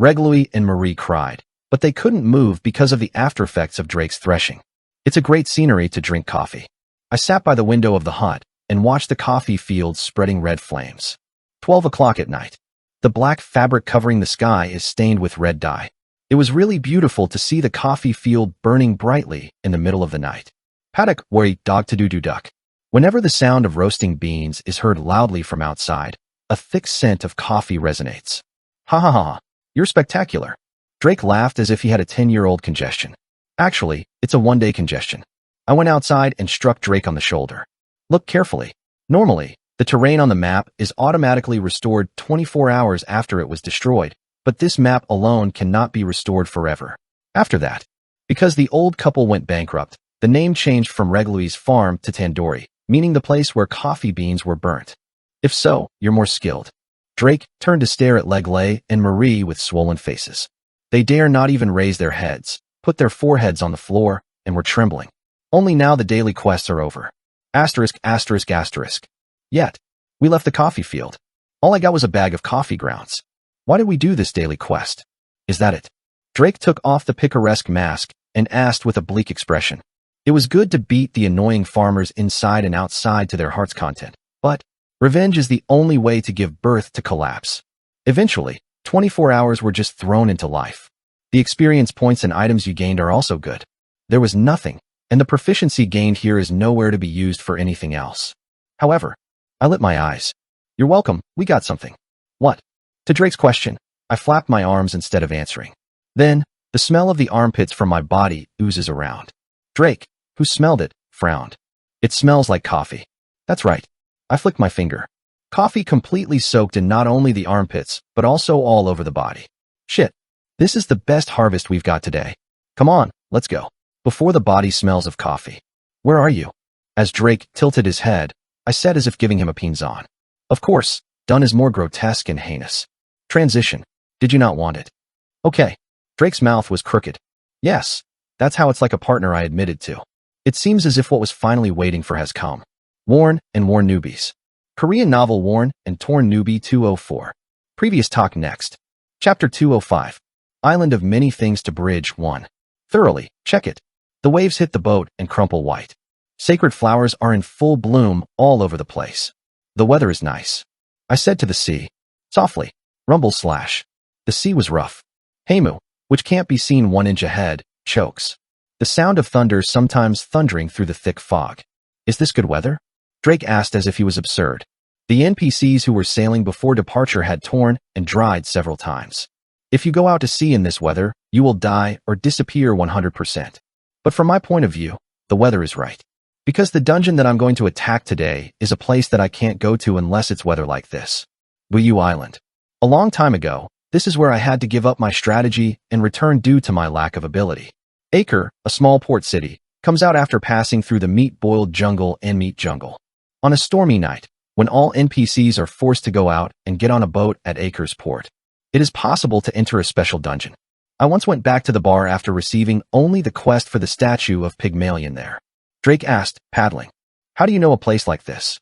Speaker 1: Reglie and Marie cried, but they couldn't move because of the aftereffects of Drake's threshing. It's a great scenery to drink coffee. I sat by the window of the hut and watched the coffee fields spreading red flames. 12 o'clock at night. The black fabric covering the sky is stained with red dye. It was really beautiful to see the coffee field burning brightly in the middle of the night. Paddock worry dog to do duck. Whenever the sound of roasting beans is heard loudly from outside, a thick scent of coffee resonates. Ha ha ha, you're spectacular. Drake laughed as if he had a 10-year-old congestion. Actually, it's a one-day congestion. I went outside and struck Drake on the shoulder. Look carefully. Normally, the terrain on the map is automatically restored 24 hours after it was destroyed, but this map alone cannot be restored forever. After that, because the old couple went bankrupt, the name changed from Reglie's farm to Tandoori, meaning the place where coffee beans were burnt. If so, you're more skilled. Drake turned to stare at Reglie and Marie with swollen faces. They dare not even raise their heads, put their foreheads on the floor, and were trembling. Only now the daily quests are over. Asterisk, asterisk, asterisk. Yet, we left the coffee field. All I got was a bag of coffee grounds. Why did we do this daily quest? Is that it? Drake took off the picaresque mask and asked with a bleak expression. It was good to beat the annoying farmers inside and outside to their heart's content, but revenge is the only way to give birth to collapse. Eventually, 24 hours were just thrown into life. The experience points and items you gained are also good. There was nothing, and the proficiency gained here is nowhere to be used for anything else. However, I lit my eyes. You're welcome, we got something. What? To Drake's question, I flapped my arms instead of answering. Then, the smell of the armpits from my body oozes around. Drake, who smelled it, frowned. It smells like coffee. That's right. I flicked my finger. Coffee completely soaked in not only the armpits, but also all over the body. Shit. This is the best harvest we've got today. Come on, let's go. Before the body smells of coffee. Where are you? As Drake tilted his head, I said as if giving him a pinzon. Of course, done is more grotesque and heinous. Transition. Did you not want it? Okay. Drake's mouth was crooked. Yes, that's how it's like a partner I admitted to. It seems as if what was finally waiting for has come. Worn and Worn Newbies. Korean novel Worn and Torn Newbie 204. Previous talk next. Chapter 205. Island of Many Things to Bridge 1. Thoroughly, check it. The waves hit the boat and crumple white. Sacred flowers are in full bloom all over the place. The weather is nice. I said to the sea. Softly. Rumble slash. The sea was rough. Heimu, which can't be seen 1 inch ahead, chokes. The sound of thunder sometimes thundering through the thick fog. Is this good weather? Drake asked as if he was absurd. The NPCs who were sailing before departure had torn and dried several times. If you go out to sea in this weather, you will die or disappear 100%. But from my point of view, the weather is right. Because the dungeon that I'm going to attack today is a place that I can't go to unless it's weather like this. Buyu Island. A long time ago, this is where I had to give up my strategy and return due to my lack of ability. Acre, a small port city, comes out after passing through the meat-boiled jungle and meat jungle. On a stormy night, when all NPCs are forced to go out and get on a boat at Acre's port, it is possible to enter a special dungeon. I once went back to the bar after receiving only the quest for the statue of Pygmalion there. Drake asked, paddling. How do you know a place like this?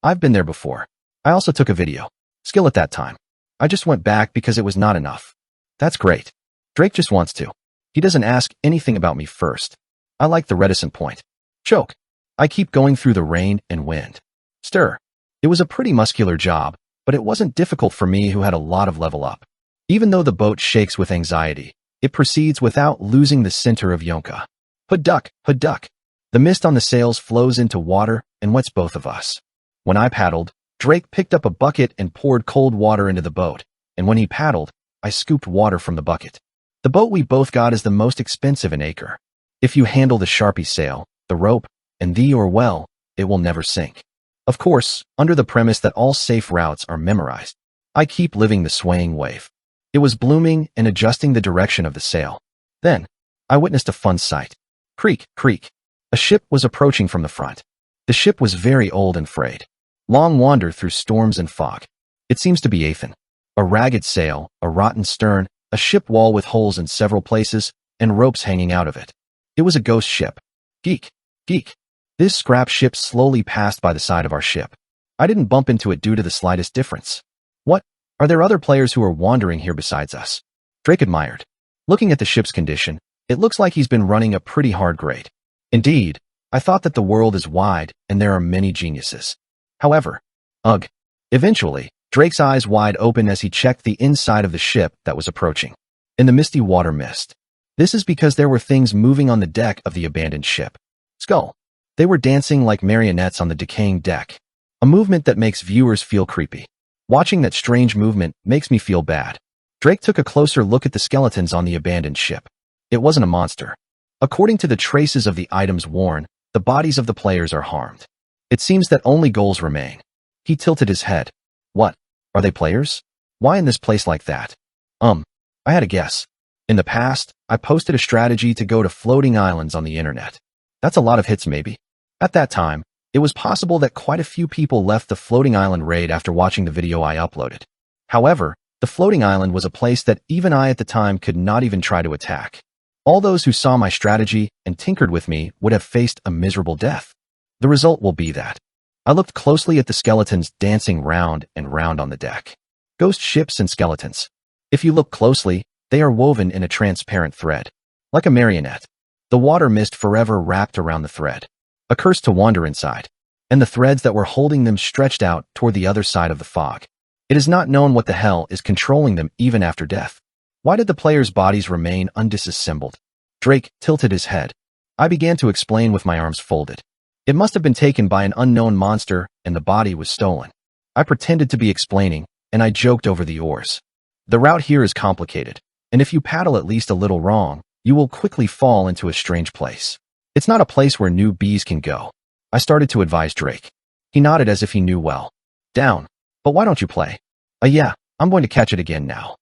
Speaker 1: I've been there before. I also took a video. Skill at that time. I just went back because it was not enough. That's great. Drake just wants to. He doesn't ask anything about me first. I like the reticent point. Choke. I keep going through the rain and wind. Stir. It was a pretty muscular job, but it wasn't difficult for me who had a lot of level up. Even though the boat shakes with anxiety, it proceeds without losing the center of Yonka. Hood duck, hood duck. The mist on the sails flows into water and wets both of us. When I paddled, Drake picked up a bucket and poured cold water into the boat, and when he paddled, I scooped water from the bucket. The boat we both got is the most expensive in Acre. If you handle the Sharpie sail, the rope, and it will never sink. Of course, under the premise that all safe routes are memorized. I keep living the swaying wave. It was blooming and adjusting the direction of the sail. Then, I witnessed a fun sight. Creak, creak. A ship was approaching from the front. The ship was very old and frayed. Long wander through storms and fog. It seems to be Athen. A ragged sail, a rotten stern, a ship wall with holes in several places, and ropes hanging out of it. It was a ghost ship. Geek, geek. This scrap ship slowly passed by the side of our ship. I didn't bump into it due to the slightest difference. What? Are there other players who are wandering here besides us? Drake admired. Looking at the ship's condition, it looks like he's been running a pretty hard grade. Indeed, I thought that the world is wide and there are many geniuses. However, ugh. Eventually, Drake's eyes wide open as he checked the inside of the ship that was approaching. In the misty water mist. This is because there were things moving on the deck of the abandoned ship. Skull. They were dancing like marionettes on the decaying deck. A movement that makes viewers feel creepy. Watching that strange movement makes me feel bad. Drake took a closer look at the skeletons on the abandoned ship. It wasn't a monster. According to the traces of the items worn, the bodies of the players are harmed. It seems that only goals remain. He tilted his head. What? Are they players? Why in this place like that? I had a guess. In the past, I posted a strategy to go to floating islands on the internet. That's a lot of hits maybe. At that time, it was possible that quite a few people left the floating island raid after watching the video I uploaded. However, the floating island was a place that even I at the time could not even try to attack. All those who saw my strategy and tinkered with me would have faced a miserable death. The result will be that. I looked closely at the skeletons dancing round and round on the deck. Ghost ships and skeletons. If you look closely, they are woven in a transparent thread. Like a marionette. The water mist forever wrapped around the thread. A curse to wander inside. And the threads that were holding them stretched out toward the other side of the fog. It is not known what the hell is controlling them even after death. Why did the players' bodies remain undisassembled? Drake tilted his head. I began to explain with my arms folded. It must have been taken by an unknown monster and the body was stolen. I pretended to be explaining, and I joked over the oars. The route here is complicated, and if you paddle at least a little wrong, you will quickly fall into a strange place. It's not a place where newbies can go. I started to advise Drake. He nodded as if he knew well. Down. But why don't you play? Yeah, I'm going to catch it again now.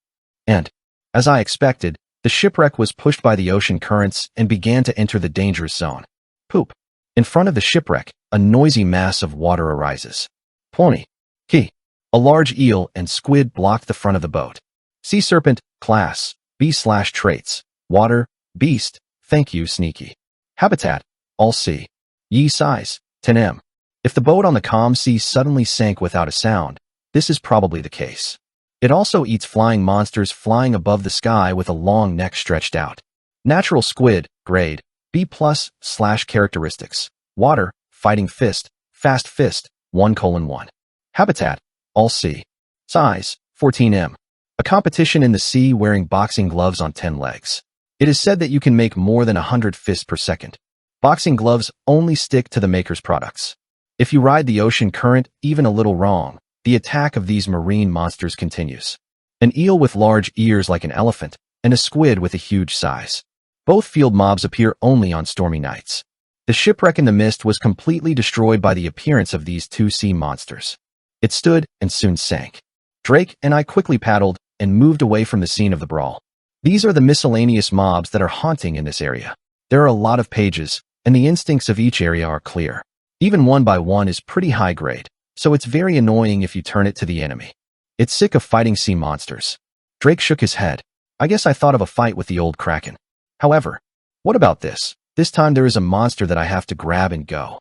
Speaker 1: And, as I expected, the shipwreck was pushed by the ocean currents and began to enter the dangerous zone. Poop. In front of the shipwreck, a noisy mass of water arises. Pony. Key. A large eel and squid blocked the front of the boat. Sea serpent, class, B/traits. Water, beast, thank you, sneaky. Habitat, all sea. Ye size, 10m. If the boat on the calm sea suddenly sank without a sound, this is probably the case. It also eats flying monsters flying above the sky with a long neck stretched out. Natural squid, grade, B+/characteristics. Water, fighting fist, fast fist, 1:1. Habitat, all sea. Size, 14m. A competition in the sea wearing boxing gloves on 10 legs. It is said that you can make more than 100 fists per second. Boxing gloves only stick to the maker's products. If you ride the ocean current even a little wrong, the attack of these marine monsters continues. An eel with large ears like an elephant, and a squid with a huge size. Both field mobs appear only on stormy nights. The shipwreck in the mist was completely destroyed by the appearance of these two sea monsters. It stood and soon sank. Drake and I quickly paddled and moved away from the scene of the brawl. These are the miscellaneous mobs that are haunting in this area. There are a lot of pages, and the instincts of each area are clear. Even one by one is pretty high grade, so it's very annoying if you turn it to the enemy. It's sick of fighting sea monsters. Drake shook his head. I guess I thought of a fight with the old Kraken. However, what about this? This time there is a monster that I have to grab and go.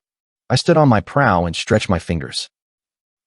Speaker 1: I stood on my prow and stretched my fingers.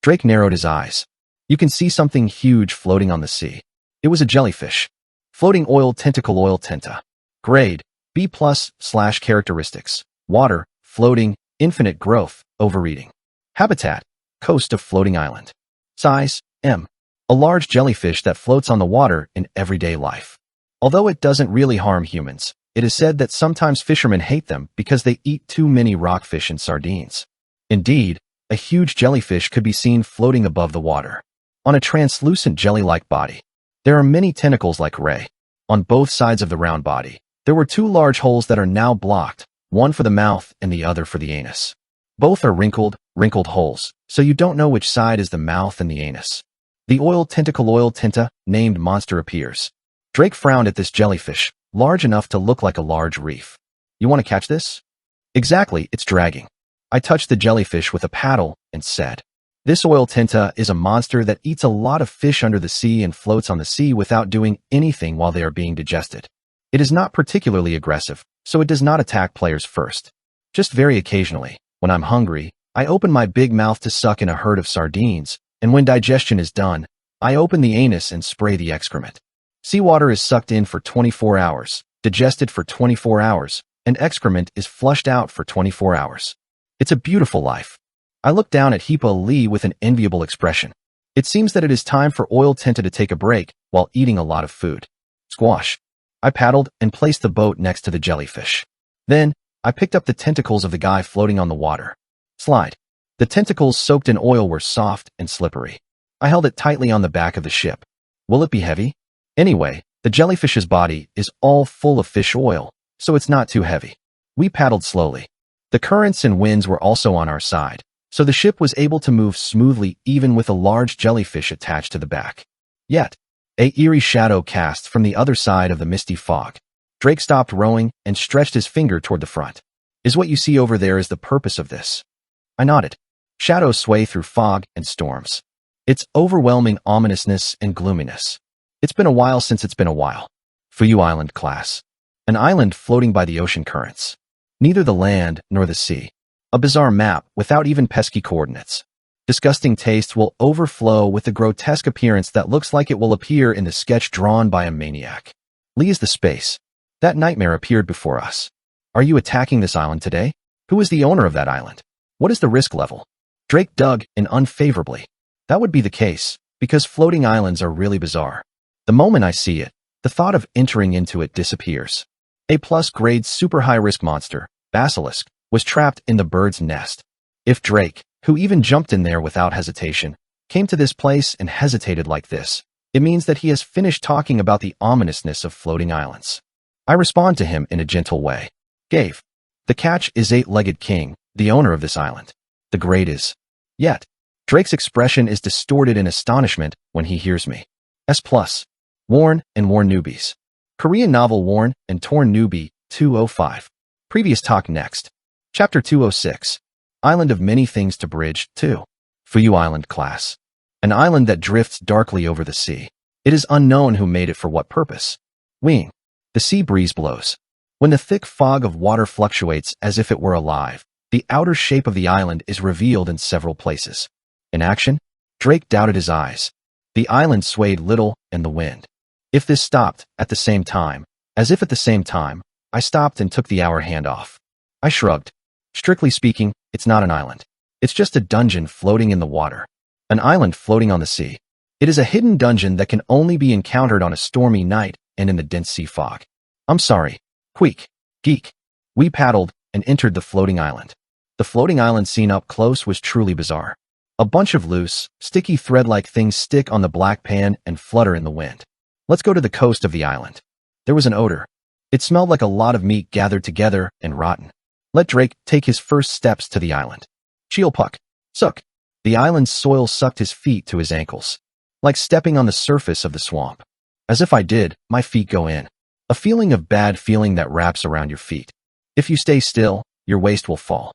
Speaker 1: Drake narrowed his eyes. You can see something huge floating on the sea. It was a jellyfish. Floating oil tentacle oil tenta. Grade, B+/characteristics. Water, floating, infinite growth, overeating. Habitat, coast of floating island. Size, M. A large jellyfish that floats on the water in everyday life. Although it doesn't really harm humans, it is said that sometimes fishermen hate them because they eat too many rockfish and sardines. Indeed, a huge jellyfish could be seen floating above the water. On a translucent jelly-like body. There are many tentacles like ray. On both sides of the round body, there were two large holes that are now blocked, one for the mouth and the other for the anus. Both are wrinkled holes, so you don't know which side is the mouth and the anus. The oil tinta named monster appears. Drake frowned at this jellyfish, large enough to look like a large reef. You want to catch this? Exactly, it's dragging. I touched the jellyfish with a paddle and said, this oil tinta is a monster that eats a lot of fish under the sea and floats on the sea without doing anything while they are being digested. It is not particularly aggressive, so it does not attack players first. Just very occasionally, when I'm hungry, I open my big mouth to suck in a herd of sardines, and when digestion is done, I open the anus and spray the excrement. Seawater is sucked in for 24 hours, digested for 24 hours, and excrement is flushed out for 24 hours. It's a beautiful life. I look down at Heepa Lee with an enviable expression. It seems that it is time for oil tinta to take a break while eating a lot of food. Squash. I paddled and placed the boat next to the jellyfish. Then, I picked up the tentacles of the guy floating on the water. Slide. The tentacles soaked in oil were soft and slippery. I held it tightly on the back of the ship. Will it be heavy? Anyway, the jellyfish's body is all full of fish oil, so it's not too heavy. We paddled slowly. The currents and winds were also on our side, so the ship was able to move smoothly even with a large jellyfish attached to the back. Yet, an eerie shadow cast from the other side of the misty fog. Drake stopped rowing and stretched his finger toward the front. Is what you see over there is the purpose of this? I nodded. Shadows sway through fog and storms. It's overwhelming ominousness and gloominess. It's been a while since it's been a while. Fuyu Island class. An island floating by the ocean currents. Neither the land nor the sea. A bizarre map without even pesky coordinates. Disgusting taste will overflow with the grotesque appearance that looks like it will appear in the sketch drawn by a maniac. Lee is the space. That nightmare appeared before us. Are you attacking this island today? Who is the owner of that island? What is the risk level? Drake dug in unfavorably. That would be the case, because floating islands are really bizarre. The moment I see it, the thought of entering into it disappears. A+ grade super high-risk monster, Basilisk, was trapped in the bird's nest. If Drake, who even jumped in there without hesitation, came to this place and hesitated like this, it means that he has finished talking about the ominousness of floating islands. I respond to him in a gentle way. Gave. The catch is eight-legged king, the owner of this island. The grade is. Yet. Drake's expression is distorted in astonishment when he hears me. S+. Worn and Worn Newbies. Korean novel Worn and Torn Newbie, 205. Previous talk next. Chapter 206. Island of Many Things to Bridge, 2. Fuyu Island class. An island that drifts darkly over the sea. It is unknown who made it for what purpose. Wing. The sea breeze blows. When the thick fog of water fluctuates as if it were alive, the outer shape of the island is revealed in several places. In action, Drake doubted his eyes. The island swayed little in the wind. If this stopped at the same time, as if at the same time, I stopped and took the hour hand off. I shrugged. Strictly speaking, it's not an island. It's just a dungeon floating in the water. An island floating on the sea. It is a hidden dungeon that can only be encountered on a stormy night and in the dense sea fog. I'm sorry. Queek. Geek. We paddled and entered the floating island. The floating island seen up close was truly bizarre. A bunch of loose, sticky thread-like things stick on the black pan and flutter in the wind. Let's go to the coast of the island. There was an odor. It smelled like a lot of meat gathered together and rotten. Let Drake take his first steps to the island. Cheelpuck. Suck. The island's soil sucked his feet to his ankles. Like stepping on the surface of the swamp. As if I did, my feet go in. A feeling of bad feeling that wraps around your feet. If you stay still, your waist will fall.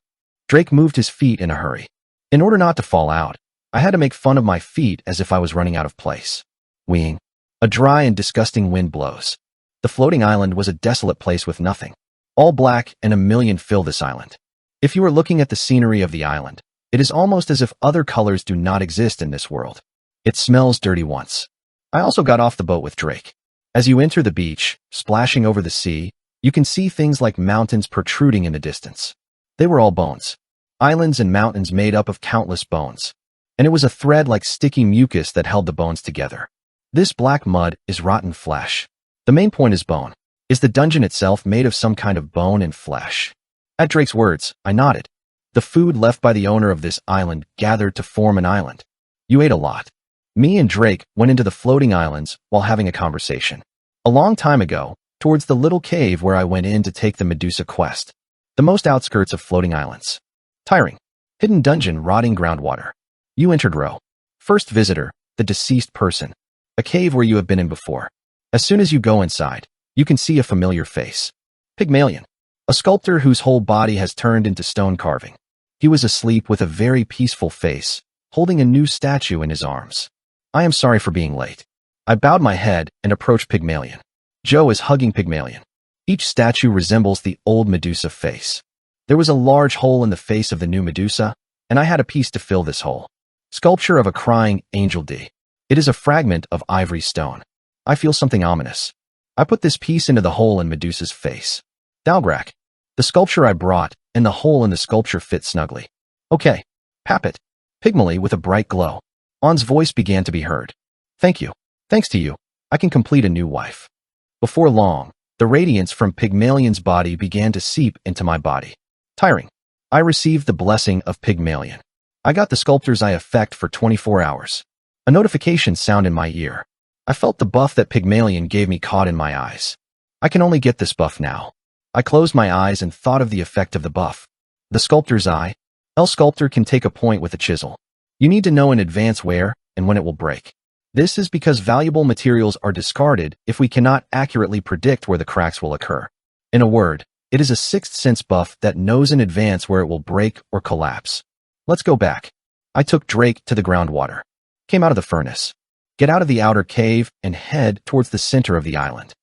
Speaker 1: Drake moved his feet in a hurry. In order not to fall out, I had to make fun of my feet as if I was running out of place. Weeing. A dry and disgusting wind blows. The floating island was a desolate place with nothing. All black and a million fill this island. If you are looking at the scenery of the island, it is almost as if other colors do not exist in this world. It smells dirty once. I also got off the boat with Drake. As you enter the beach, splashing over the sea, you can see things like mountains protruding in the distance. They were all bones. Islands and mountains made up of countless bones. And it was a thread like sticky mucus that held the bones together. This black mud is rotten flesh. The main point is bone. Is the dungeon itself made of some kind of bone and flesh? At Drake's words, I nodded. The food left by the owner of this island gathered to form an island. You ate a lot. Me and Drake went into the floating islands while having a conversation. A long time ago, towards the little cave where I went in to take the Medusa quest. The most outskirts of floating islands. Tiring. Hidden dungeon, rotting groundwater. You entered row. First visitor, the deceased person. A cave where you have been in before. As soon as you go inside, you can see a familiar face. Pygmalion. A sculptor whose whole body has turned into stone carving. He was asleep with a very peaceful face, holding a new statue in his arms. I am sorry for being late. I bowed my head and approached Pygmalion. Joe is hugging Pygmalion. Each statue resembles the old Medusa face. There was a large hole in the face of the new Medusa, and I had a piece to fill this hole. Sculpture of a crying angel D. It is a fragment of ivory stone. I feel something ominous. I put this piece into the hole in Medusa's face. Dalgrak. The sculpture I brought, and the hole in the sculpture fit snugly. Okay. Pappet. Pygmally with a bright glow. On's voice began to be heard. Thank you. Thanks to you, I can complete a new wife. Before long, the radiance from Pygmalion's body began to seep into my body. Tiring. I received the blessing of Pygmalion. I got the sculptor's eye effect for 24 hours. A notification sound in my ear. I felt the buff that Pygmalion gave me caught in my eyes. I can only get this buff now. I closed my eyes and thought of the effect of the buff. The sculptor's eye. El sculptor can take a point with a chisel. You need to know in advance where and when it will break. This is because valuable materials are discarded if we cannot accurately predict where the cracks will occur. In a word, it is a sixth sense buff that knows in advance where it will break or collapse. Let's go back. I took Drake to the groundwater. Came out of the furnace. Get out of the outer cave and head towards the center of the island.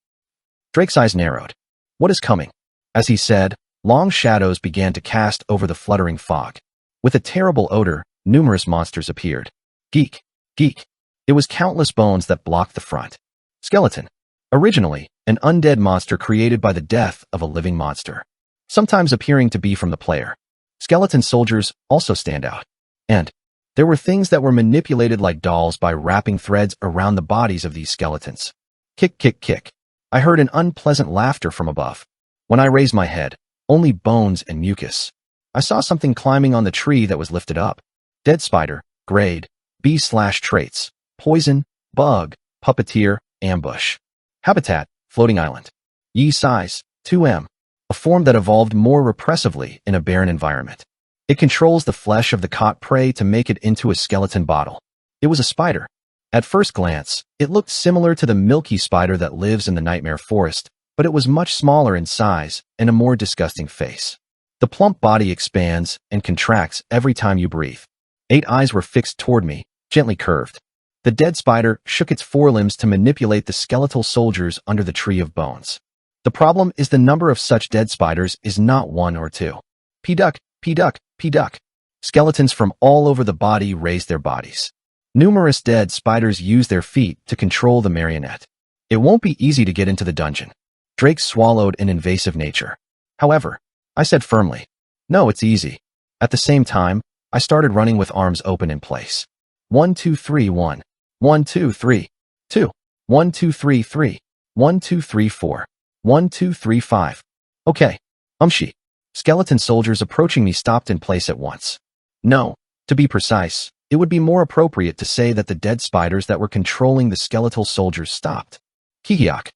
Speaker 1: Drake's eyes narrowed. What is coming? As he said, long shadows began to cast over the fluttering fog. With a terrible odor, numerous monsters appeared. Geek. Geek. It was countless bones that blocked the front. Skeleton. Originally, an undead monster created by the death of a living monster. Sometimes appearing to be from the player. Skeleton soldiers also stand out. And there were things that were manipulated like dolls by wrapping threads around the bodies of these skeletons. Kick, kick, kick. I heard an unpleasant laughter from above. When I raised my head, only bones and mucus. I saw something climbing on the tree that was lifted up. Dead spider, grade, B/traits. Poison, bug, puppeteer, ambush. Habitat, floating island. Yi size, 2M. A form that evolved more repressively in a barren environment. It controls the flesh of the caught prey to make it into a skeleton bottle. It was a spider. At first glance, it looked similar to the milky spider that lives in the nightmare forest, but it was much smaller in size and a more disgusting face. The plump body expands and contracts every time you breathe. 8 eyes were fixed toward me, gently curved. The dead spider shook its forelimbs to manipulate the skeletal soldiers under the tree of bones. The problem is the number of such dead spiders is not 1 or 2. P-duck, P-duck, P-duck. Skeletons from all over the body raise their bodies. Numerous dead spiders use their feet to control the marionette. It won't be easy to get into the dungeon. Drake swallowed an invasive nature. However, I said firmly, no, it's easy. At the same time, I started running with arms open in place. 1, 2, 3, 1. 1, 2, 3, 2. 1, 2, 3, 3. 1, 2, 3, 4. 1, 2, 3, 5. Okay. She. Skeleton soldiers approaching me stopped in place at once. No, to be precise, it would be more appropriate to say that the dead spiders that were controlling the skeletal soldiers stopped. Kikiak.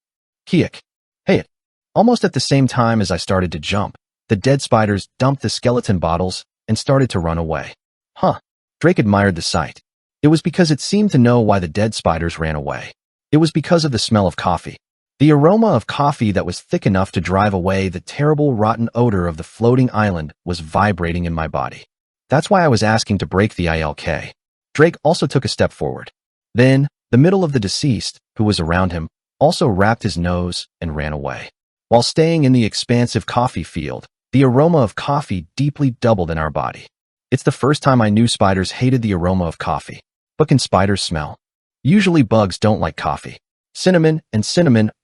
Speaker 1: Kiak. Hey it. Almost at the same time as I started to jump, the dead spiders dumped the skeleton bottles and started to run away. Huh. Drake admired the sight. It was because it seemed to know why the dead spiders ran away. It was because of the smell of coffee. The aroma of coffee that was thick enough to drive away the terrible rotten odor of the floating island was vibrating in my body. That's why I was asking to break the ILK. Drake also took a step forward. Then, the middle of the deceased, who was around him, also wrapped his nose and ran away. While staying in the expansive coffee field, the aroma of coffee deeply doubled in our body. It's the first time I knew spiders hated the aroma of coffee. But can spiders smell? Usually bugs don't like coffee. Cinnamon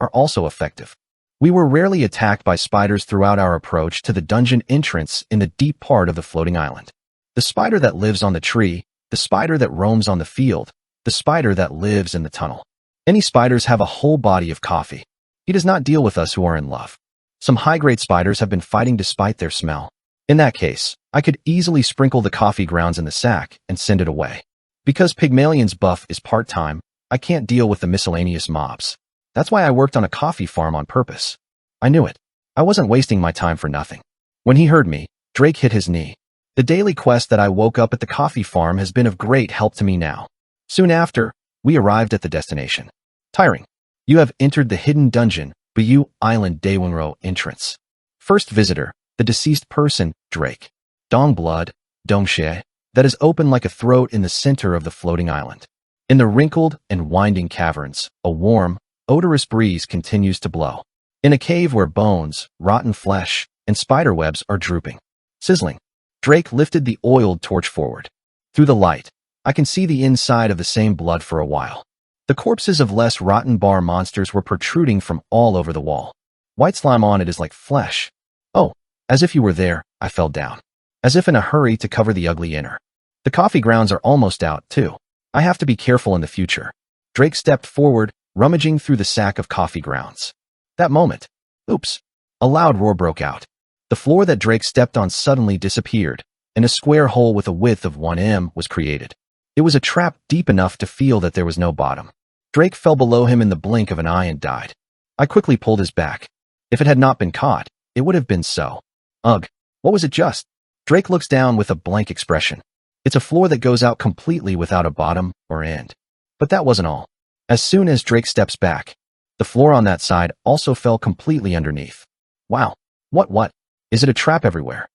Speaker 1: are also effective. We were rarely attacked by spiders throughout our approach to the dungeon entrance in the deep part of the floating island. The spider that lives on the tree, the spider that roams on the field, the spider that lives in the tunnel. Any spiders have a whole body of coffee. He does not deal with us who are in love. Some high-grade spiders have been fighting despite their smell. In that case, I could easily sprinkle the coffee grounds in the sack and send it away. Because Pygmalion's buff is part-time, I can't deal with the miscellaneous mobs. That's why I worked on a coffee farm on purpose. I knew it. I wasn't wasting my time for nothing. When he heard me, Drake hit his knee. The daily quest that I woke up at the coffee farm has been of great help to me now. Soon after, we arrived at the destination. Tiring. You have entered the hidden dungeon, Bayou Island Daewonro entrance. First visitor, the deceased person, Drake. Dong blood, Dongxie, that is open like a throat in the center of the floating island. In the wrinkled and winding caverns, a warm, odorous breeze continues to blow. In a cave where bones, rotten flesh, and spider webs are drooping. Sizzling. Drake lifted the oiled torch forward. Through the light, I can see the inside of the same blood for a while. The corpses of less rotten bar monsters were protruding from all over the wall. White slime on it is like flesh. Oh, as if you were there, I fell down. As if in a hurry to cover the ugly inner. The coffee grounds are almost out, too. I have to be careful in the future. Drake stepped forward, rummaging through the sack of coffee grounds. That moment. Oops. A loud roar broke out. The floor that Drake stepped on suddenly disappeared, and a square hole with a width of 1 m was created. It was a trap deep enough to feel that there was no bottom. Drake fell below him in the blink of an eye and died. I quickly pulled his back. If it had not been caught, it would have been so. Ugh, what was it just? Drake looks down with a blank expression. It's a floor that goes out completely without a bottom or end. But that wasn't all. As soon as Drake steps back, the floor on that side also fell completely underneath. Wow. What? Is it a trap everywhere?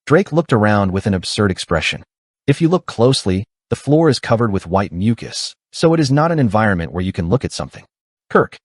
Speaker 1: Drake looked around with an absurd expression. If you look closely, the floor is covered with white mucus, so it is not an environment where you can look at something. Kirk.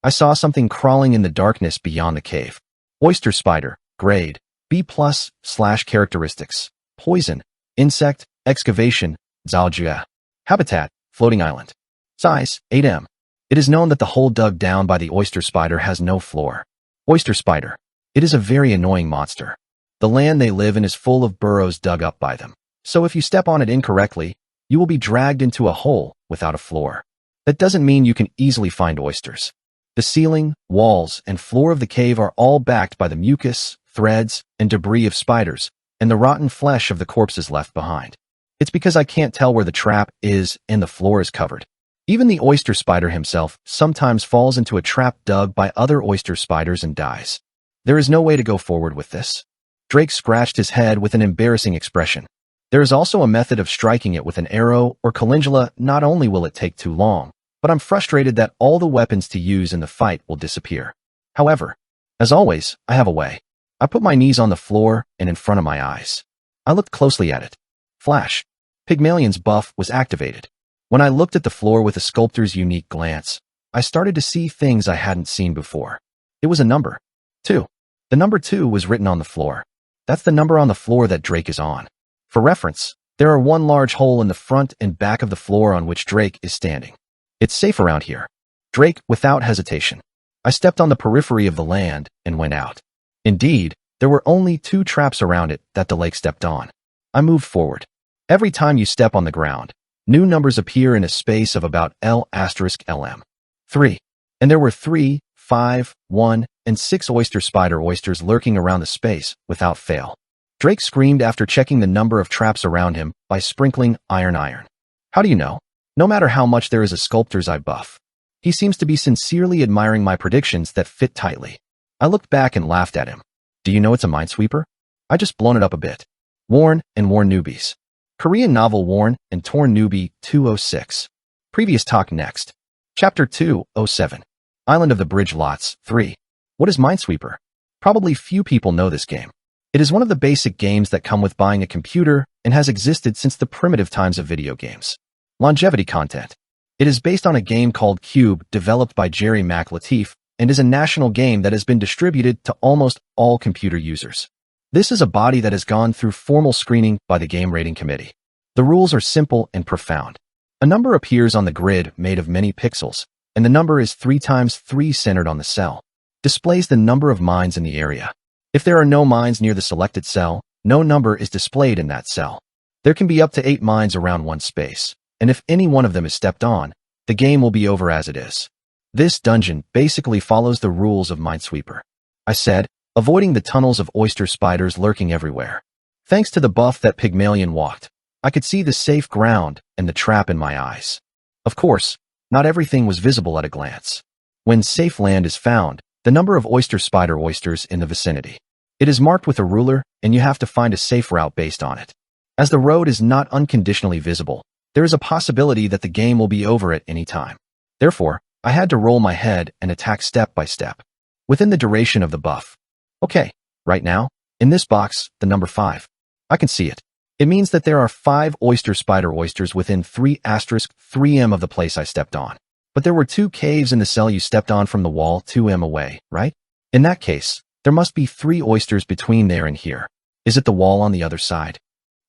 Speaker 1: I saw something crawling in the darkness beyond the cave. Oyster spider, grade, B+, / characteristics, poison, insect, excavation, Zhaojia. Habitat, floating island. Size, 8 m. It is known that the hole dug down by the oyster spider has no floor. Oyster spider. It is a very annoying monster. The land they live in is full of burrows dug up by them. So if you step on it incorrectly, you will be dragged into a hole without a floor. That doesn't mean you can easily find oysters. The ceiling, walls, and floor of the cave are all backed by the mucus, threads, and debris of spiders, and the rotten flesh of the corpses left behind. It's because I can't tell where the trap is and the floor is covered. Even the oyster spider himself sometimes falls into a trap dug by other oyster spiders and dies. There is no way to go forward with this. Drake scratched his head with an embarrassing expression. There is also a method of striking it with an arrow or calendula. Not only will it take too long, but I'm frustrated that all the weapons to use in the fight will disappear. However, as always, I have a way. I put my knees on the floor and in front of my eyes. I looked closely at it. Flash. Pygmalion's buff was activated. When I looked at the floor with a sculptor's unique glance, I started to see things I hadn't seen before. It was a number. 2. The number 2 was written on the floor. That's the number on the floor that Drake is on. For reference, there are one large hole in the front and back of the floor on which Drake is standing. It's safe around here. Drake, without hesitation. I stepped on the periphery of the land and went out. Indeed, there were only 2 traps around it that the lake stepped on. I moved forward. Every time you step on the ground, new numbers appear in a space of about L*LM. 3. And there were 3, 5, 1, and 6 oyster spider oysters lurking around the space, without fail. Drake screamed after checking the number of traps around him by sprinkling iron. How do you know? No matter how much there is a sculptor's eye buff. He seems to be sincerely admiring my predictions that fit tightly. I looked back and laughed at him. Do you know it's a minesweeper? I just blown it up a bit. Worn and Worn Newbies. Korean novel Worn and Torn Newbie 206. Previous talk next. Chapter 207. Island of the Bridge Lots 3. What is Minesweeper? Probably few people know this game. It is one of the basic games that come with buying a computer and has existed since the primitive times of video games. Longevity content. It is based on a game called Cube developed by Jerry McLateef and is a national game that has been distributed to almost all computer users. This is a body that has gone through formal screening by the Game Rating Committee. The rules are simple and profound. A number appears on the grid made of many pixels, and the number is 3 times 3 centered on the cell. Displays the number of mines in the area. If there are no mines near the selected cell, no number is displayed in that cell. There can be up to 8 mines around one space, and if any one of them is stepped on, the game will be over as it is. This dungeon basically follows the rules of Minesweeper. I said, avoiding the tunnels of oyster spiders lurking everywhere. Thanks to the buff that Pygmalion walked, I could see the safe ground and the trap in my eyes. Of course, Not everything was visible at a glance. When safe land is found, the number of oyster spider oysters in the vicinity. It is marked with a ruler, and you have to find a safe route based on it. As the road is not unconditionally visible, there is a possibility that the game will be over at any time. Therefore, I had to roll my head and attack step by step, within the duration of the buff. Okay, right now, in this box, the number 5. I can see it. It means that there are 5 oyster spider oysters within 3*3m of the place I stepped on. But there were 2 caves in the cell you stepped on from the wall 2m away, right? In that case, there must be 3 oysters between there and here. Is it the wall on the other side?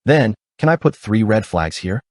Speaker 1: Then, can I put 3 red flags here?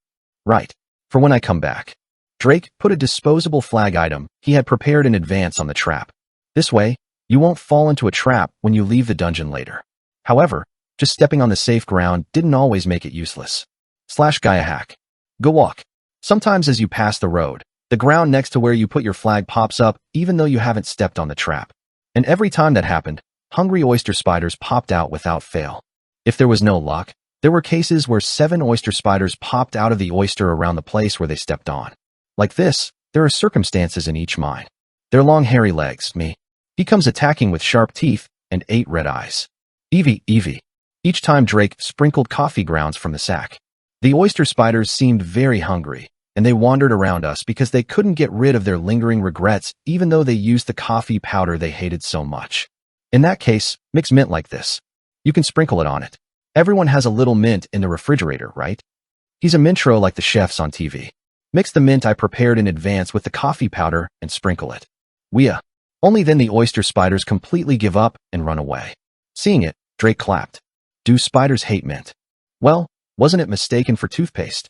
Speaker 1: Right, for when I come back. Drake put a disposable flag item he had prepared in advance on the trap. This way, you won't fall into a trap when you leave the dungeon later. However, just stepping on the safe ground didn't always make it useless. /Gaia hack. Go walk. Sometimes as you pass the road, the ground next to where you put your flag pops up even though you haven't stepped on the trap. And every time that happened, hungry oyster spiders popped out without fail. If there was no luck, there were cases where 7 oyster spiders popped out of the oyster around the place where they stepped on. Like this, there are circumstances in each mine. Their long hairy legs, he comes attacking with sharp teeth and 8 red eyes. Evie. Each time Drake sprinkled coffee grounds from the sack. The oyster spiders seemed very hungry, and they wandered around us because they couldn't get rid of their lingering regrets even though they used the coffee powder they hated so much. In that case, mix mint like this. You can sprinkle it on it. Everyone has a little mint in the refrigerator, right? He's a mintro like the chefs on TV. Mix the mint I prepared in advance with the coffee powder and sprinkle it. Only then the oyster spiders completely give up and run away. Seeing it, Drake clapped. Do spiders hate mint? Well, wasn't it mistaken for toothpaste?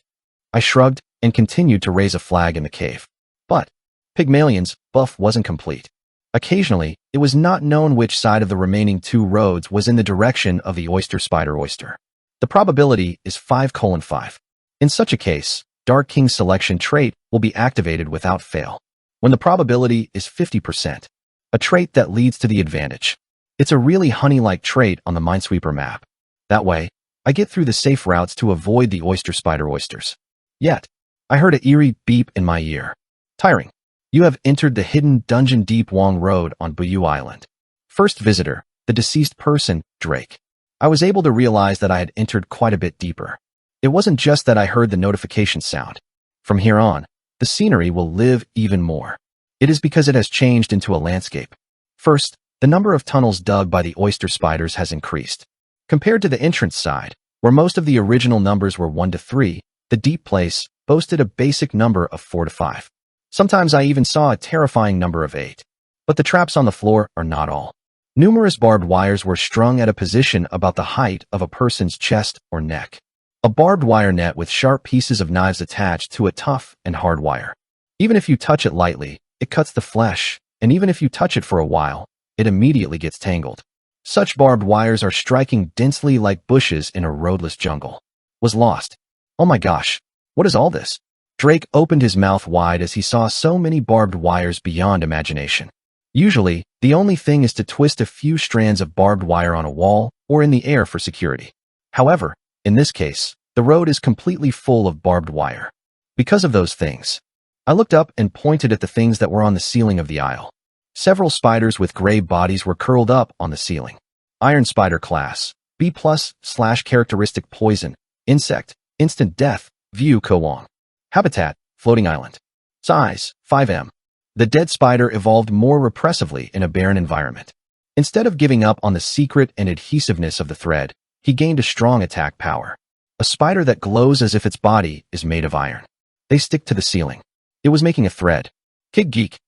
Speaker 1: I shrugged and continued to raise a flag in the cave. But Pygmalion's buff wasn't complete. Occasionally, it was not known which side of the remaining 2 roads was in the direction of the oyster spider oyster. The probability is 5:5. In such a case, Dark King's selection trait will be activated without fail. When the probability is 50%, a trait that leads to the advantage. It's a really honey-like trait on the Minesweeper map. That way, I get through the safe routes to avoid the oyster spider oysters. Yet, I heard an eerie beep in my ear. Tiring. You have entered the hidden dungeon Deep Wong Road on Buyu Island. First visitor, the deceased person, Drake. I was able to realize that I had entered quite a bit deeper. It wasn't just that I heard the notification sound. From here on, the scenery will live even more. It is because it has changed into a landscape. First, the number of tunnels dug by the oyster spiders has increased. Compared to the entrance side, where most of the original numbers were 1 to 3, the deep place boasted a basic number of 4 to 5. Sometimes I even saw a terrifying number of 8. But the traps on the floor are not all. Numerous barbed wires were strung at a position about the height of a person's chest or neck. A barbed wire net with sharp pieces of knives attached to a tough and hard wire. Even if you touch it lightly, it cuts the flesh, and even if you touch it for a while, it immediately gets tangled. Such barbed wires are striking densely like bushes in a roadless jungle. Was lost. Oh my gosh, what is all this? Drake opened his mouth wide as he saw so many barbed wires beyond imagination. Usually, the only thing is to twist a few strands of barbed wire on a wall or in the air for security. However, in this case, the road is completely full of barbed wire. Because of those things, I looked up and pointed at the things that were on the ceiling of the aisle. Several spiders with gray bodies were curled up on the ceiling. Iron spider class, B+/characteristic poison, insect, instant death, view Kowong. Habitat, floating island. Size, 5m. The dead spider evolved more repressively in a barren environment. Instead of giving up on the secret and adhesiveness of the thread, he gained a strong attack power. A spider that glows as if its body is made of iron. They stick to the ceiling. It was making a thread. Kig geek.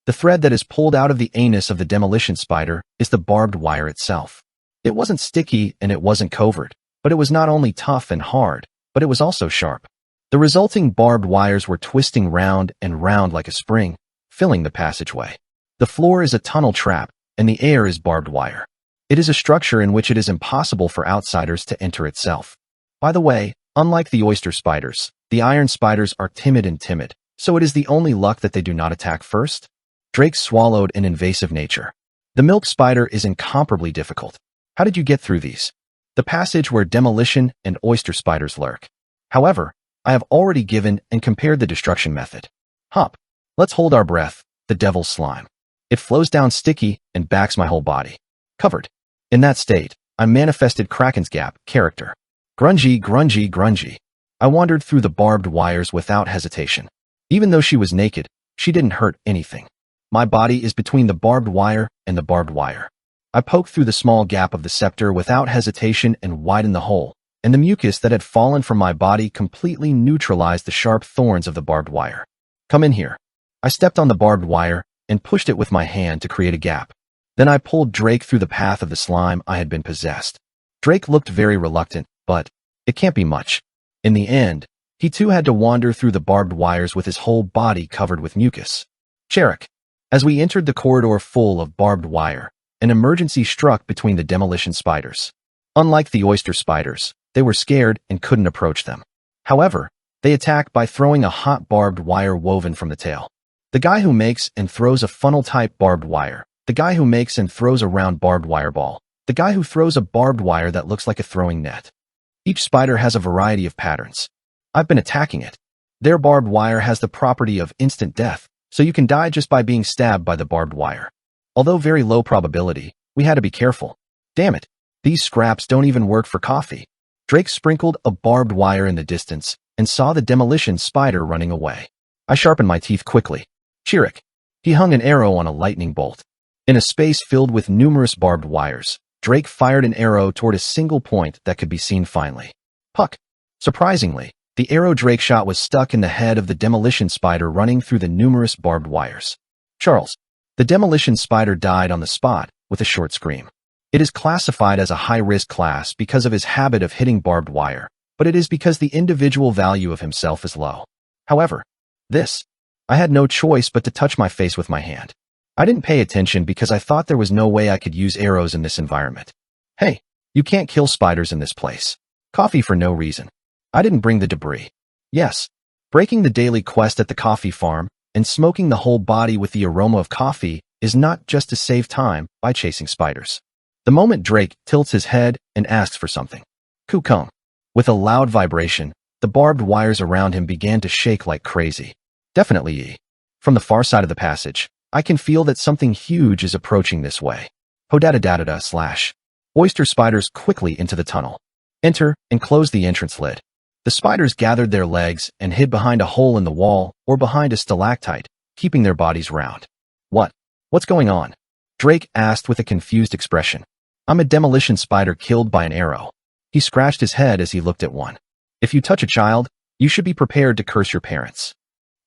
Speaker 1: The thread that is pulled out of the anus of the demolition spider is the barbed wire itself. It wasn't sticky and it wasn't covert, but it was not only tough and hard, but it was also sharp. The resulting barbed wires were twisting round and round like a spring, filling the passageway. The floor is a tunnel trap, and the air is barbed wire. It is a structure in which it is impossible for outsiders to enter itself. By the way, unlike the oyster spiders, the iron spiders are timid, so it is the only luck that they do not attack first. Drake swallowed an invasive nature. The milk spider is incomparably difficult. How did you get through these? The passage where demolition and oyster spiders lurk. However, I have already given and compared the destruction method. Hop. Let's hold our breath, the devil's slime. It flows down sticky and backs my whole body. Covered. In that state, I manifested Kraken's Gap character. Grungy, grungy, grungy. I wandered through the barbed wires without hesitation. Even though she was naked, she didn't hurt anything. My body is between the barbed wire and the barbed wire. I poked through the small gap of the scepter without hesitation and widened the hole, and the mucus that had fallen from my body completely neutralized the sharp thorns of the barbed wire. Come in here. I stepped on the barbed wire and pushed it with my hand to create a gap. Then I pulled Drake through the path of the slime I had been possessed. Drake looked very reluctant, but it can't be much. In the end, he too had to wander through the barbed wires with his whole body covered with mucus. Cherik. As we entered the corridor full of barbed wire, an emergency struck between the demolition spiders. Unlike the oyster spiders, they were scared and couldn't approach them. However, they attacked by throwing a hot barbed wire woven from the tail. The guy who makes and throws a funnel-type barbed wire. The guy who makes and throws a round barbed wire ball. The guy who throws a barbed wire that looks like a throwing net. Each spider has a variety of patterns. I've been attacking it. Their barbed wire has the property of instant death, so you can die just by being stabbed by the barbed wire. Although very low probability, we had to be careful. Damn it, these scraps don't even work for coffee. Drake sprinkled a barbed wire in the distance and saw the demolition spider running away. I sharpened my teeth quickly. Cherik. He hung an arrow on a lightning bolt. In a space filled with numerous barbed wires, Drake fired an arrow toward a single point that could be seen finely. Puck. Surprisingly, the arrow Drake shot was stuck in the head of the demolition spider running through the numerous barbed wires. Charles. The demolition spider died on the spot with a short scream. It is classified as a high-risk class because of his habit of hitting barbed wire, but it is because the individual value of himself is low. However, I had no choice but to touch my face with my hand. I didn't pay attention because I thought there was no way I could use arrows in this environment. Hey, you can't kill spiders in this place. Coffee for no reason. I didn't bring the debris. Yes, breaking the daily quest at the coffee farm and smoking the whole body with the aroma of coffee is not just to save time by chasing spiders. The moment Drake tilts his head and asks for something. Kukung. With a loud vibration, the barbed wires around him began to shake like crazy. Definitely E. From the far side of the passage, I can feel that something huge is approaching this way. Ho-da-da-da-da-da/. Oyster spiders quickly into the tunnel. Enter and close the entrance lid. The spiders gathered their legs and hid behind a hole in the wall or behind a stalactite, keeping their bodies round. What's going on? Drake asked with a confused expression. I'm a demolition spider killed by an arrow. He scratched his head as he looked at one. If you touch a child, you should be prepared to curse your parents.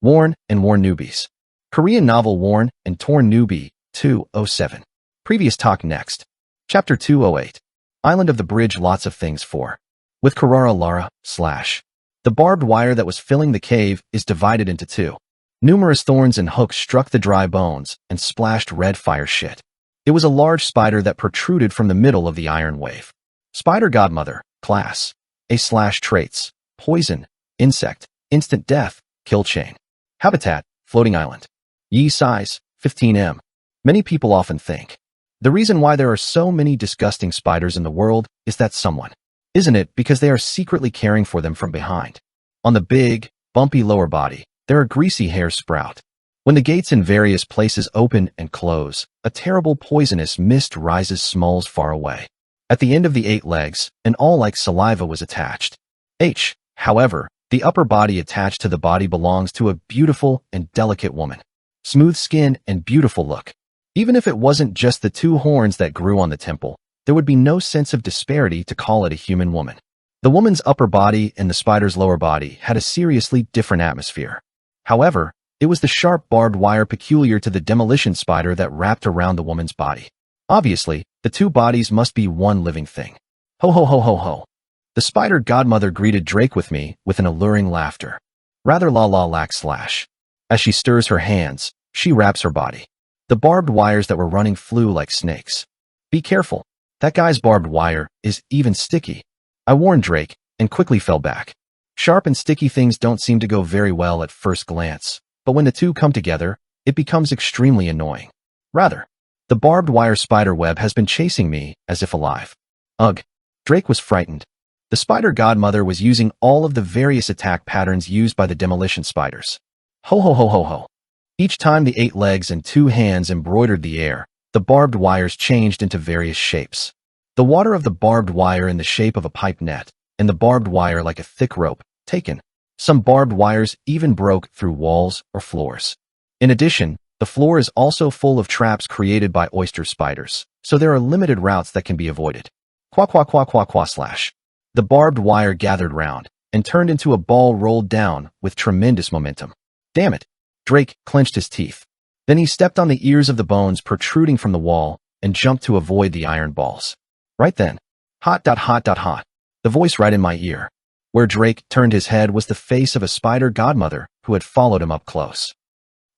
Speaker 1: Worn and Worn Newbies. Korean novel Worn and Torn Newbie, 207. Previous talk next. Chapter 208. Island of the Bridge. Lots of things for. With Karara Lara, / The barbed wire that was filling the cave is divided into two. Numerous thorns and hooks struck the dry bones and splashed red fire shit. It was a large spider that protruded from the middle of the iron wave. Spider Godmother, class. A/traits. Poison. Insect. Instant death. Kill chain. Habitat. Floating island. Yi size. 15 m. Many people often think the reason why there are so many disgusting spiders in the world is that someone, isn't it, because they are secretly caring for them from behind. On the big, bumpy lower body, there are greasy hairs sprout. When the gates in various places open and close, a terrible poisonous mist rises smells far away. At the end of the 8 legs, an awl-like saliva was attached. However, the upper body attached to the body belongs to a beautiful and delicate woman. Smooth skin and beautiful look. Even if it wasn't just the 2 horns that grew on the temple, there would be no sense of disparity to call it a human woman. The woman's upper body and the spider's lower body had a seriously different atmosphere. However, it was the sharp barbed wire peculiar to the demolition spider that wrapped around the woman's body. Obviously, the 2 bodies must be one living thing. Ho ho ho ho ho. The spider godmother greeted Drake with me with an alluring laughter. Rather la/. As she stirs her hands, she wraps her body. The barbed wires that were running flew like snakes. Be careful. That guy's barbed wire is even sticky. I warned Drake and quickly fell back. Sharp and sticky things don't seem to go very well at first glance, but when the 2 come together, it becomes extremely annoying. Rather, the barbed wire spider web has been chasing me as if alive. Ugh. Drake was frightened. The spider godmother was using all of the various attack patterns used by the demolition spiders. Ho ho ho ho ho. Each time the 8 legs and 2 hands embroidered the air, the barbed wires changed into various shapes. The water of the barbed wire in the shape of a pipe net, and the barbed wire like a thick rope, taken. Some barbed wires even broke through walls or floors. In addition, the floor is also full of traps created by oyster spiders, so there are limited routes that can be avoided. Qua qua qua qua qua slash. The barbed wire gathered round and turned into a ball rolled down with tremendous momentum. Damn it! Drake clenched his teeth. Then he stepped on the ears of the bones protruding from the wall and jumped to avoid the iron balls. Right then. Hot. The voice right in my ear. Where Drake turned his head was the face of a spider godmother who had followed him up close.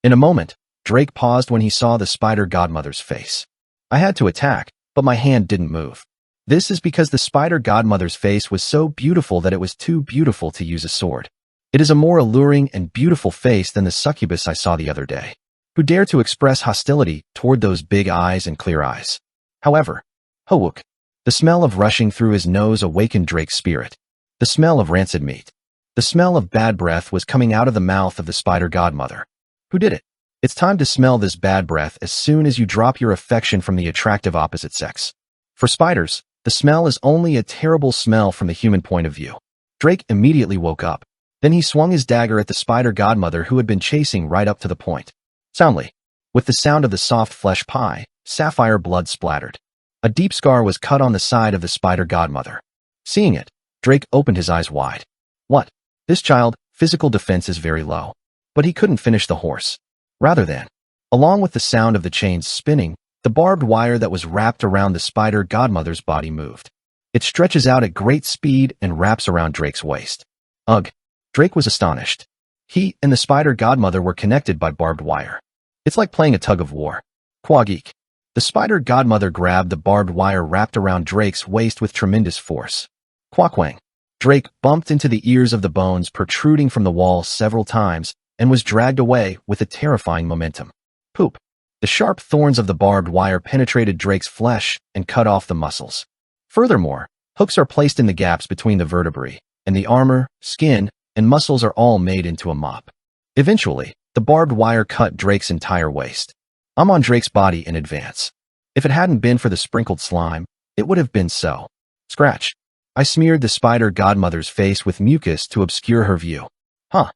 Speaker 1: In a moment, Drake paused when he saw the spider godmother's face. I had to attack, but my hand didn't move. This is because the spider godmother's face was so beautiful that it was too beautiful to use a sword. It is a more alluring and beautiful face than the succubus I saw the other day, who dared to express hostility toward those big eyes and clear eyes. However, Howook. The smell of rushing through his nose awakened Drake's spirit. The smell of rancid meat. The smell of bad breath was coming out of the mouth of the spider godmother. Who did it? It's time to smell this bad breath as soon as you drop your affection from the attractive opposite sex. For spiders, the smell is only a terrible smell from the human point of view. Drake immediately woke up. Then he swung his dagger at the spider godmother who had been chasing right up to the point. Soundly. With the sound of the soft flesh pie, sapphire blood splattered. A deep scar was cut on the side of the spider godmother. Seeing it, Drake opened his eyes wide. What? This child, physical defense is very low. But he couldn't finish the horse. Rather than. Along with the sound of the chains spinning, the barbed wire that was wrapped around the spider godmother's body moved. It stretches out at great speed and wraps around Drake's waist. Ugh. Drake was astonished. He and the spider godmother were connected by barbed wire. It's like playing a tug of war. Quageek. The spider godmother grabbed the barbed wire wrapped around Drake's waist with tremendous force. Quackwang. Drake bumped into the ears of the bones protruding from the wall several times and was dragged away with a terrifying momentum. Poop. The sharp thorns of the barbed wire penetrated Drake's flesh and cut off the muscles. Furthermore, hooks are placed in the gaps between the vertebrae, and the armor, skin, and muscles are all made into a mop. Eventually, the barbed wire cut Drake's entire waist. I'm on Drake's body in advance. If it hadn't been for the sprinkled slime, it would have been so. Scratch. I smeared the spider godmother's face with mucus to obscure her view. Huh.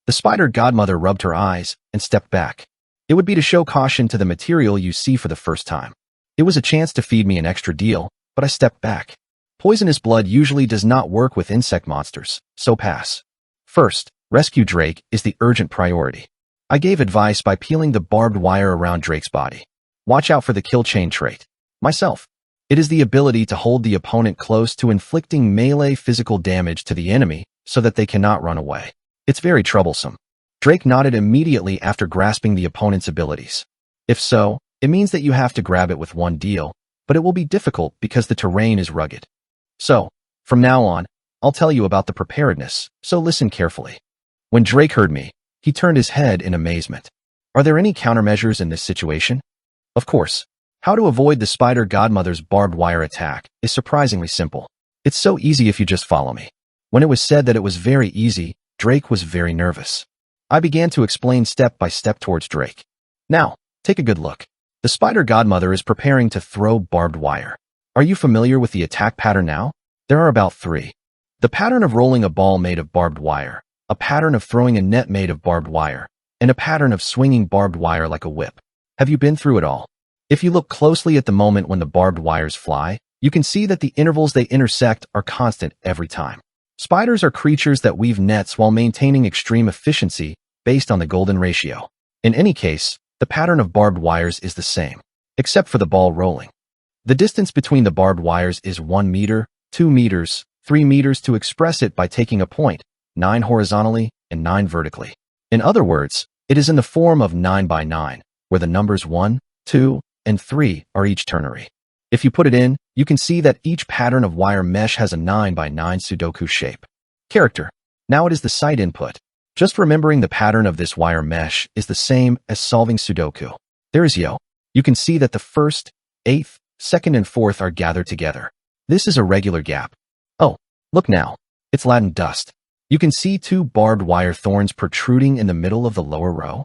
Speaker 1: The spider godmother rubbed her eyes and stepped back. It would be to show caution to the material you see for the first time. It was a chance to feed me an extra deal, but I stepped back. Poisonous blood usually does not work with insect monsters, so pass. First, rescue Drake is the urgent priority. I gave advice by peeling the barbed wire around Drake's body. Watch out for the kill chain trait. Myself. It is the ability to hold the opponent close to inflicting melee physical damage to the enemy so that they cannot run away. It's very troublesome. Drake nodded immediately after grasping the opponent's abilities. If so, it means that you have to grab it with one deal, but it will be difficult because the terrain is rugged. So, from now on, I'll tell you about the preparedness, so listen carefully. When Drake heard me, he turned his head in amazement. Are there any countermeasures in this situation? Of course. How to avoid the spider godmother's barbed wire attack is surprisingly simple. It's so easy if you just follow me. When it was said that it was very easy, Drake was very nervous. I began to explain step by step towards Drake. Now, take a good look. The spider godmother is preparing to throw barbed wire. Are you familiar with the attack pattern now? There are about 3. The pattern of rolling a ball made of barbed wire, a pattern of throwing a net made of barbed wire, and a pattern of swinging barbed wire like a whip. Have you been through it all? If you look closely at the moment when the barbed wires fly, you can see that the intervals they intersect are constant every time. Spiders are creatures that weave nets while maintaining extreme efficiency based on the golden ratio. In any case, the pattern of barbed wires is the same, except for the ball rolling. The distance between the barbed wires is 1 meter, 2 meters, 3 meters to express it by taking a point, 9 horizontally and 9 vertically. In other words, it is in the form of 9 by 9, where the numbers 1, 2, and 3 are each ternary. If you put it in, you can see that each pattern of wire mesh has a 9 by 9 Sudoku shape. Character. Now it is the site input. Just remembering the pattern of this wire mesh is the same as solving Sudoku. There is Yo. You can see that the first, 8th, 2nd, and 4th are gathered together. This is a regular gap. Oh, look now. It's Latin dust. You can see two barbed wire thorns protruding in the middle of the lower row.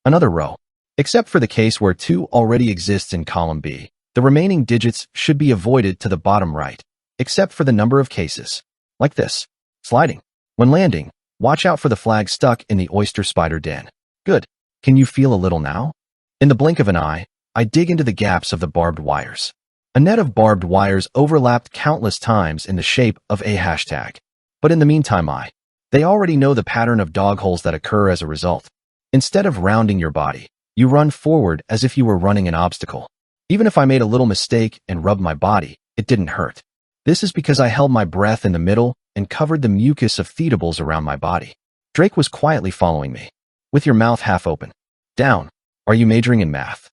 Speaker 1: Another row. Except for the case where 2 already exists in column B, the remaining digits should be avoided to the bottom right, except for the number of cases. Like this. Sliding. When landing, watch out for the flag stuck in the oyster spider den. Good. Can you feel a little now? In the blink of an eye, I dig into the gaps of the barbed wires. A net of barbed wires overlapped countless times in the shape of a hashtag. But in the meantime, they already know the pattern of dog holes that occur as a result. Instead of rounding your body, you run forward as if you were running an obstacle. Even if I made a little mistake and rubbed my body, it didn't hurt. This is because I held my breath in the middle and covered the mucus of feedables around my body. Drake was quietly following me. With your mouth half open. Down. Are you majoring in math?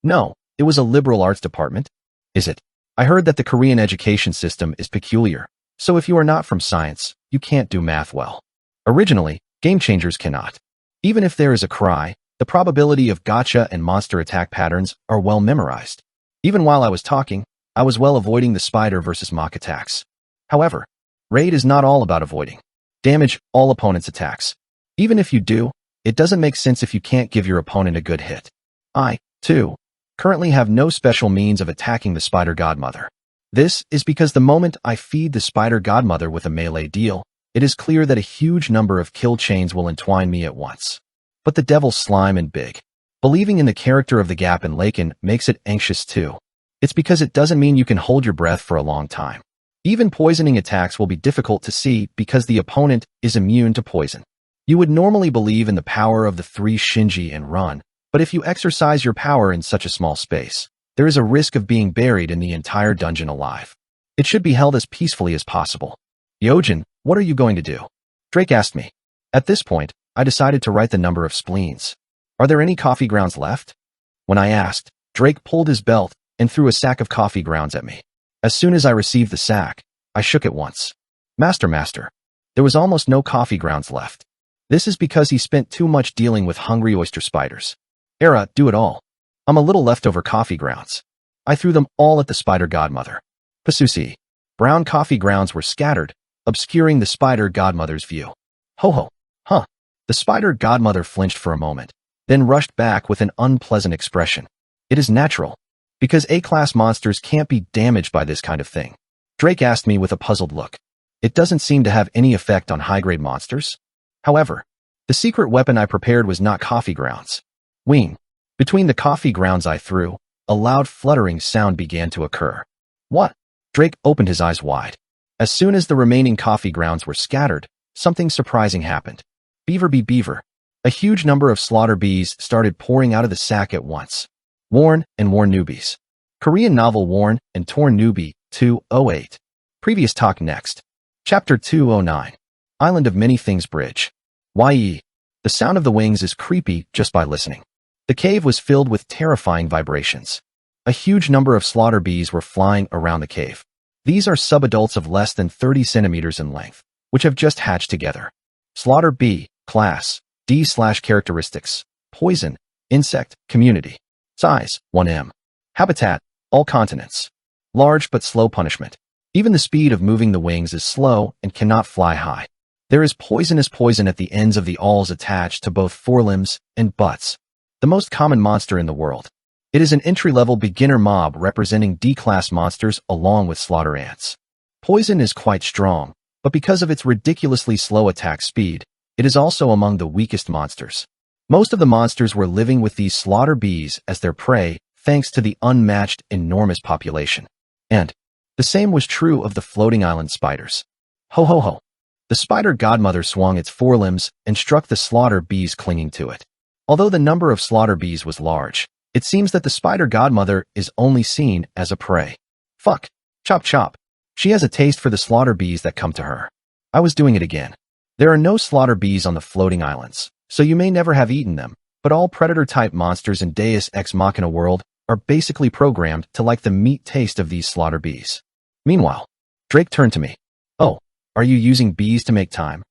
Speaker 1: No, it was a liberal arts department. Is it? I heard that the Korean education system is peculiar, so if you are not from science, you can't do math well. Originally, game changers cannot. Even if there is a cry, the probability of gotcha and monster attack patterns are well memorized. Even while I was talking, I was well avoiding the spider versus mock attacks. However, raid is not all about avoiding. Damage all opponents' attacks. Even if you do, it doesn't make sense if you can't give your opponent a good hit. I, too, currently have no special means of attacking the spider godmother. This is because the moment I feed the spider godmother with a melee deal, it is clear that a huge number of kill chains will entwine me at once. But the devil's slime and big. Believing in the character of the gap in Laken makes it anxious too. It's because it doesn't mean you can hold your breath for a long time. Even poisoning attacks will be difficult to see because the opponent is immune to poison. You would normally believe in the power of the 3 Shinji and run, but if you exercise your power in such a small space, there is a risk of being buried in the entire dungeon alive. It should be held as peacefully as possible. Yojin, what are you going to do? Drake asked me. At this point, I decided to write the number of spleens. Are there any coffee grounds left? When I asked, Drake pulled his belt and threw a sack of coffee grounds at me. As soon as I received the sack, I shook it once. Master, there was almost no coffee grounds left. This is because he spent too much dealing with hungry oyster spiders. Era, do it all. I'm a little leftover coffee grounds. I threw them all at the spider godmother. Pasusi. Brown coffee grounds were scattered, obscuring the spider godmother's view. Ho ho. Huh. The spider godmother flinched for a moment, then rushed back with an unpleasant expression. It is natural, because A-class monsters can't be damaged by this kind of thing. Drake asked me with a puzzled look. It doesn't seem to have any effect on high-grade monsters. However, the secret weapon I prepared was not coffee grounds. Wing. Between the coffee grounds I threw, a loud fluttering sound began to occur. What? Drake opened his eyes wide. As soon as the remaining coffee grounds were scattered, something surprising happened. Beaver be beaver. A huge number of slaughter bees started pouring out of the sack at once. Worn and Worn Newbies. Korean novel Worn and Torn Newbie, 208. Previous talk next. Chapter 209. Island of Many Things Bridge. YE. The sound of the wings is creepy just by listening. The cave was filled with terrifying vibrations. A huge number of slaughter bees were flying around the cave. These are subadults of less than 30 centimeters in length, which have just hatched together. Slaughter bee. Class, D/characteristics, poison, insect, community. Size, 1m. Habitat, all continents. Large but slow punishment. Even the speed of moving the wings is slow and cannot fly high. There is poisonous poison at the ends of the awls attached to both forelimbs and butts. The most common monster in the world. It is an entry-level beginner mob representing D-class monsters along with slaughter ants. Poison is quite strong, but because of its ridiculously slow attack speed, it is also among the weakest monsters. Most of the monsters were living with these slaughter bees as their prey, thanks to the unmatched enormous population. And the same was true of the floating island spiders. Ho ho ho. The spider godmother swung its forelimbs and struck the slaughter bees clinging to it. Although the number of slaughter bees was large, it seems that the spider godmother is only seen as a prey. Fuck. Chop chop. She has a taste for the slaughter bees that come to her. I was doing it again. There are no slaughter bees on the floating islands, so you may never have eaten them, but all predator-type monsters in Deus Ex Machina world are basically programmed to like the meat taste of these slaughter bees. Meanwhile, Drake turned to me. Oh, are you using bees to make time?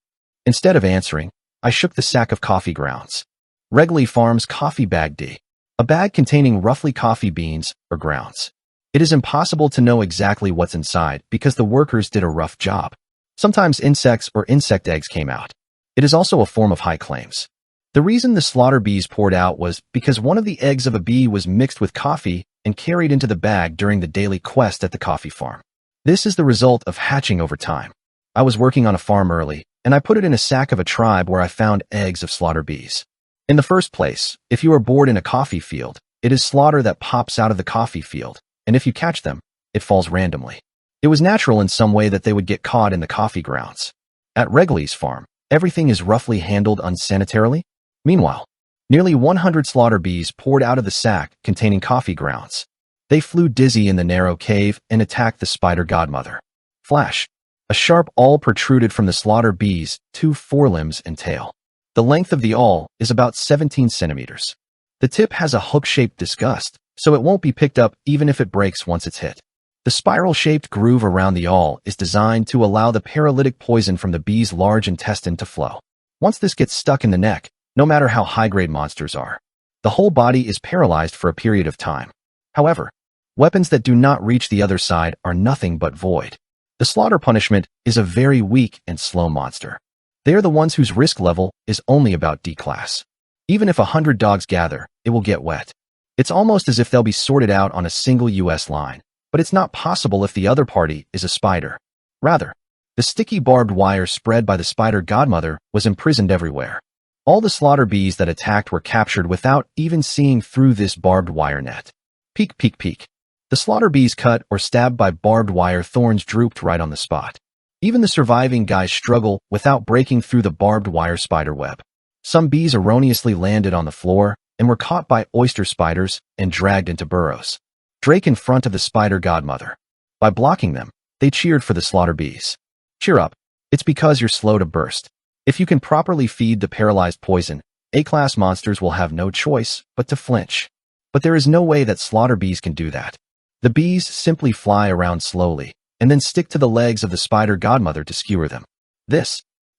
Speaker 1: Instead of answering, I shook the sack of coffee grounds. Wrigley Farms Coffee Bag D. A bag containing roughly coffee beans or grounds. It is impossible to know exactly what's inside because the workers did a rough job. Sometimes insects or insect eggs came out. It is also a form of high claims. The reason the slaughter bees poured out was because one of the eggs of a bee was mixed with coffee and carried into the bag during the daily quest at the coffee farm. This is the result of hatching over time. I was working on a farm early, and I put it in a sack of a tribe where I found eggs of slaughter bees. In the first place, if you are bored in a coffee field, it is slaughter that pops out of the coffee field, and if you catch them, it falls randomly. It was natural in some way that they would get caught in the coffee grounds. At Wrigley's farm, everything is roughly handled unsanitarily. Meanwhile, nearly 100 slaughter bees poured out of the sack containing coffee grounds. They flew dizzy in the narrow cave and attacked the spider godmother. Flash! A sharp awl protruded from the slaughter bee's 2 forelimbs and tail. The length of the awl is about 17 centimeters. The tip has a hook-shaped disgust, so it won't be picked up even if it breaks once it's hit. The spiral-shaped groove around the awl is designed to allow the paralytic poison from the bee's large intestine to flow. Once this gets stuck in the neck, no matter how high-grade monsters are, the whole body is paralyzed for a period of time. However, weapons that do not reach the other side are nothing but void. The slaughter punishment is a very weak and slow monster. They are the ones whose risk level is only about D class. Even if 100 dogs gather, it will get wet. It's almost as if they'll be sorted out on a single US line, but it's not possible if the other party is a spider. Rather, the sticky barbed wire spread by the spider godmother was imprisoned everywhere. All the slaughter bees that attacked were captured without even seeing through this barbed wire net. Peek, peek, peek. The slaughter bees cut or stabbed by barbed wire thorns drooped right on the spot. Even the surviving guys struggle without breaking through the barbed wire spider web. Some bees erroneously landed on the floor and were caught by oyster spiders and dragged into burrows. Drake in front of the spider godmother. By blocking them, they cheered for the slaughter bees. Cheer up. It's because you're slow to burst. If you can properly feed the paralyzed poison, A-class monsters will have no choice but to flinch. But there is no way that slaughter bees can do that. The bees simply fly around slowly, and then stick to the legs of the spider godmother to skewer them.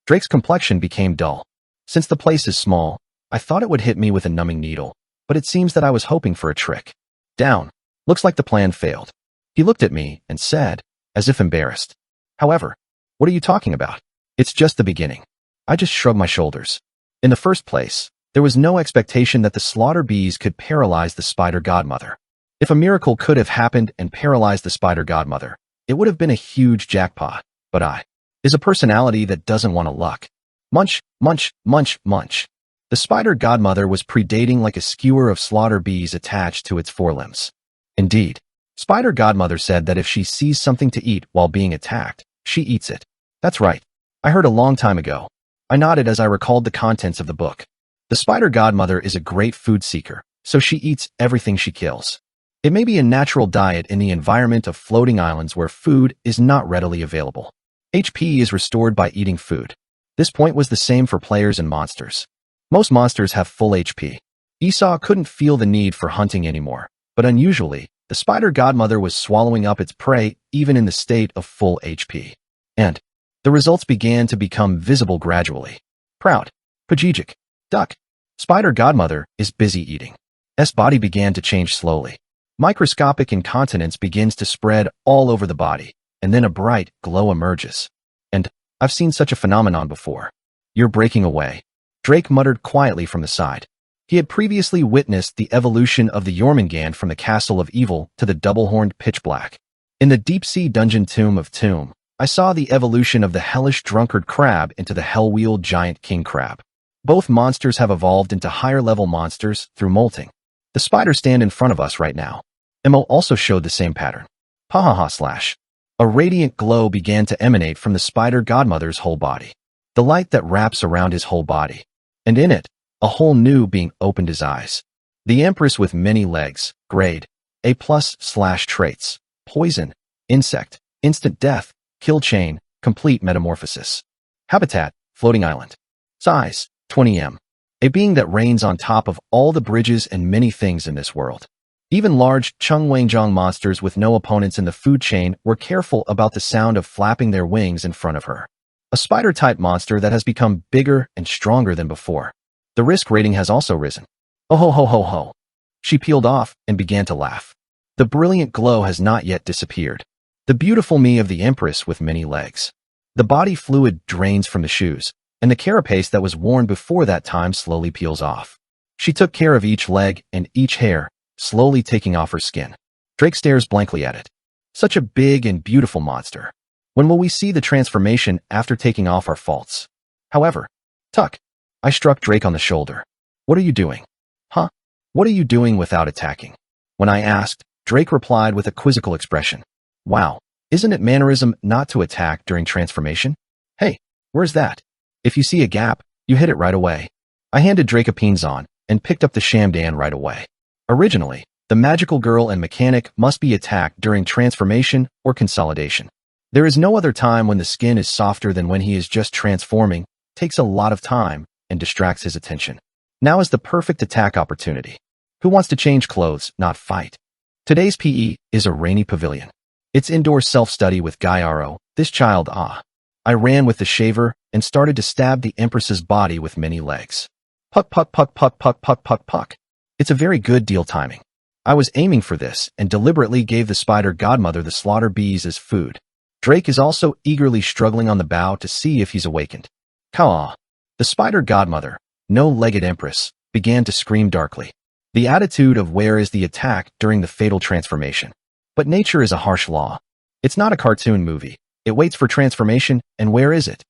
Speaker 1: Drake's complexion became dull. Since the place is small, I thought it would hit me with a numbing needle, but it seems that I was hoping for a trick. Down. Looks like the plan failed. He looked at me and said, as if embarrassed. However, what are you talking about? It's just the beginning. I just shrugged my shoulders. In the first place, there was no expectation that the slaughter bees could paralyze the spider godmother. If a miracle could have happened and paralyzed the spider godmother, it would have been a huge jackpot, but I is a personality that doesn't want to luck. Munch, munch, munch, munch. The spider godmother was predating like a skewer of slaughter bees attached to its forelimbs. Indeed, spider godmother said that if she sees something to eat while being attacked, she eats it. That's right. I heard a long time ago. I nodded as I recalled the contents of the book. The spider godmother is a great food seeker, so she eats everything she kills. It may be a natural diet in the environment of floating islands where food is not readily available. HP is restored by eating food. This point was the same for players and monsters. Most monsters have full HP. Esau couldn't feel the need for hunting anymore, but unusually, the spider godmother was swallowing up its prey even in the state of full HP. And the results began to become visible gradually. Proud. Pajijic. Duck. Spider godmother is busy eating. S body began to change slowly. Microscopic incontinence begins to spread all over the body, and then a bright glow emerges. And I've seen such a phenomenon before. You're breaking away. Drake muttered quietly from the side. He had previously witnessed the evolution of the Jormungand from the Castle of Evil to the double-horned Pitchblack. In the deep-sea dungeon Tomb of Tomb, I saw the evolution of the hellish drunkard crab into the hell-wheeled giant king crab. Both monsters have evolved into higher-level monsters through molting. The spiders stand in front of us right now. Emo also showed the same pattern. Pahaha/. A radiant glow began to emanate from the spider godmother's whole body. The light that wraps around his whole body. And in it, a whole new being opened his eyes. The Empress with many legs, grade, A+/ traits, poison, insect, instant death, kill chain, complete metamorphosis. Habitat, floating island. Size, 20 m. A being that reigns on top of all the bridges and many things in this world. Even large Chungwangjiang monsters with no opponents in the food chain were careful about the sound of flapping their wings in front of her. A spider-type monster that has become bigger and stronger than before. The risk rating has also risen. Oh ho ho ho ho. She peeled off and began to laugh. The brilliant glow has not yet disappeared. The beautiful me of the Empress with many legs. The body fluid drains from the shoes, and the carapace that was worn before that time slowly peels off. She took care of each leg and each hair, slowly taking off her skin. Drake stares blankly at it. Such a big and beautiful monster. When will we see the transformation after taking off our faults? However, Tuck. I struck Drake on the shoulder. What are you doing? Huh? What are you doing without attacking? When I asked, Drake replied with a quizzical expression. Wow, isn't it mannerism not to attack during transformation? Hey, where's that? If you see a gap, you hit it right away. I handed Drake a pinzon and picked up the Shamdan right away. Originally, the magical girl and mechanic must be attacked during transformation or consolidation. There is no other time when the skin is softer than when he is just transforming, takes a lot of time, and distracts his attention. Now is the perfect attack opportunity. Who wants to change clothes, not fight? Today's PE is a rainy pavilion. It's indoor self-study with Gyaro, this child I ran with the shaver and started to stab the Empress's body with many legs. Puck, puck, puck, puck, puck, puck, puck, puck. It's a very good deal timing. I was aiming for this and deliberately gave the spider godmother the slaughter bees as food. Drake is also eagerly struggling on the bough to see if he's awakened. Caw. The spider godmother, no-legged empress, began to scream darkly. The attitude of where is the attack during the fatal transformation. But nature is a harsh law. It's not a cartoon movie. It waits for transformation, and where is it?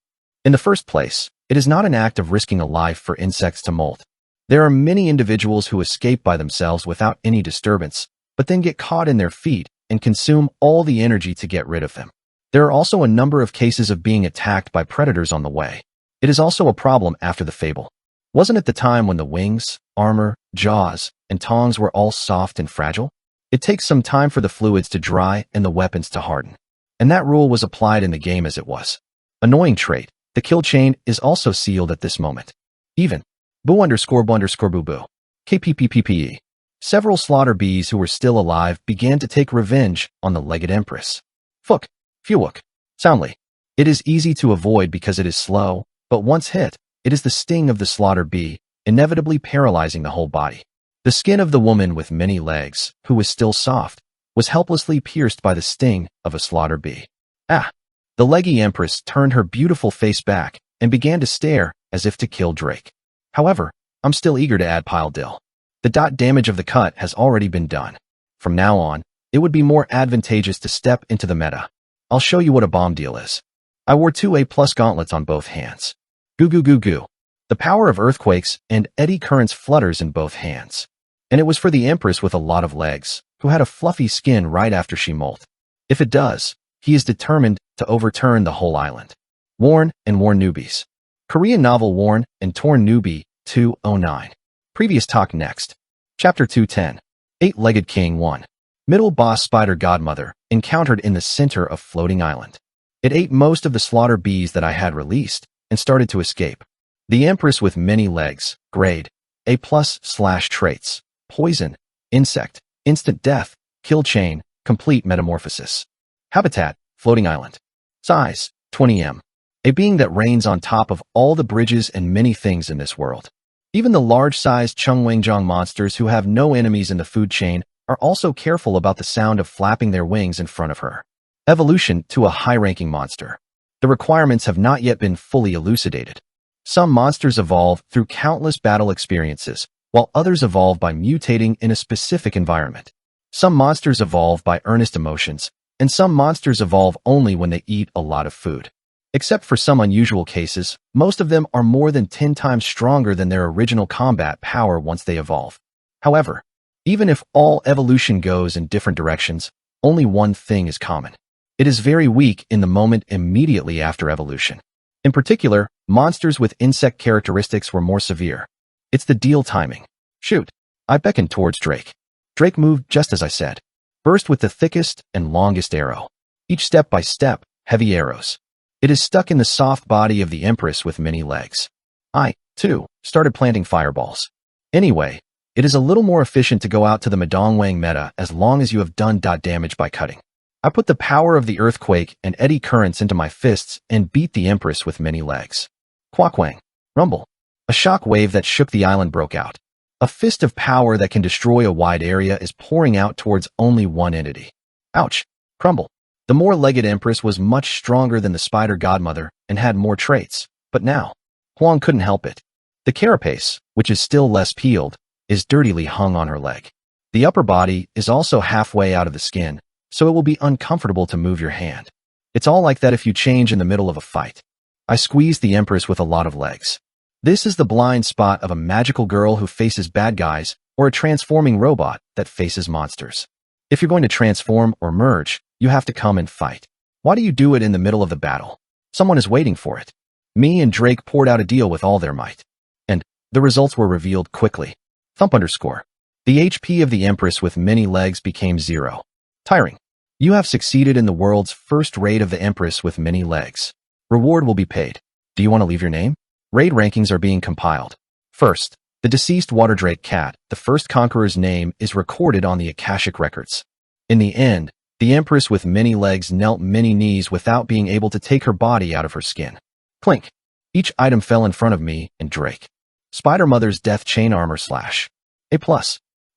Speaker 1: In the first place, it is not an act of risking a life for insects to molt. There are many individuals who escape by themselves without any disturbance, but then get caught in their feet and consume all the energy to get rid of them. There are also a number of cases of being attacked by predators on the way. It is also a problem after the fable. Wasn't it the time when the wings, armor, jaws, and tongs were all soft and fragile? It takes some time for the fluids to dry and the weapons to harden. And that rule was applied in the game as it was. Annoying trait, the kill chain is also sealed at this moment. Even. Boo underscore boo underscore boo boo. KPPPPE. Several slaughter bees who were still alive began to take revenge on the legged empress. Fook. Fewuk. Soundly. It is easy to avoid because it is slow, but once hit, it is the sting of the slaughter bee, inevitably paralyzing the whole body. The skin of the woman with many legs, who was still soft, was helplessly pierced by the sting of a slaughter bee. Ah! The leggy empress turned her beautiful face back and began to stare as if to kill Drake. However, I'm still eager to add pile dill. The damage of the cut has already been done. From now on, it would be more advantageous to step into the meta. I'll show you what a bomb deal is. I wore 2 A+ gauntlets on both hands. Goo goo goo goo. The power of earthquakes and eddy currents flutters in both hands. And it was for the empress with a lot of legs, who had a fluffy skin right after she molt. If it does, he is determined to overturn the whole island. Worn and Worn Newbies. Korean novel Worn and Torn Newbie 209. Previous talk next. Chapter 210. Eight-Legged King 1. Middle boss spider godmother encountered in the center of floating island. It ate most of the slaughter bees that I had released and started to escape. The empress with many legs, grade A+ / traits, poison, insect, instant death, kill chain, complete metamorphosis. Habitat, floating island. Size, 20 m. A being that reigns on top of all the bridges and many things in this world. Even the large-sized Chungwangjiang monsters who have no enemies in the food chain are also careful about the sound of flapping their wings in front of her. Evolution to a high-ranking monster. The requirements have not yet been fully elucidated. Some monsters evolve through countless battle experiences, while others evolve by mutating in a specific environment. Some monsters evolve by earnest emotions, and some monsters evolve only when they eat a lot of food. Except for some unusual cases, most of them are more than 10 times stronger than their original combat power once they evolve. However, even if all evolution goes in different directions, only one thing is common. It is very weak in the moment immediately after evolution. In particular, monsters with insect characteristics were more severe. It's the deal timing. Shoot. I beckoned towards Drake. Drake moved just as I said. Burst with the thickest and longest arrow. Each step by step, heavy arrows. It is stuck in the soft body of the empress with many legs. I, too, started planting fireballs. Anyway, it is a little more efficient to go out to the Madongwang meta as long as you have done damage by cutting. I put the power of the earthquake and eddy currents into my fists and beat the empress with many legs. Quackwang. Rumble. A shock wave that shook the island broke out. A fist of power that can destroy a wide area is pouring out towards only one entity. Ouch. Crumble. The more-legged Empress was much stronger than the spider godmother and had more traits, but now, Huang couldn't help it. The carapace, which is still less peeled, is dirtily hung on her leg. The upper body is also halfway out of the skin, so it will be uncomfortable to move your hand. It's all like that if you change in the middle of a fight. I squeezed the Empress with a lot of legs. This is the blind spot of a magical girl who faces bad guys or a transforming robot that faces monsters. If you're going to transform or merge, you have to come and fight. Why do you do it in the middle of the battle? Someone is waiting for it. Me and Drake poured out a deal with all their might. And the results were revealed quickly. Thump underscore. The HP of the Empress with many legs became 0. Tiring. You have succeeded in the world's first raid of the Empress with many legs. Reward will be paid. Do you want to leave your name? Raid rankings are being compiled. First, the deceased water drake cat, the first conqueror's name, is recorded on the Akashic records. In the end, the Empress with many legs knelt many knees without being able to take her body out of her skin. Clink. Each item fell in front of me and Drake. Spider Mother's death chain armor / A+.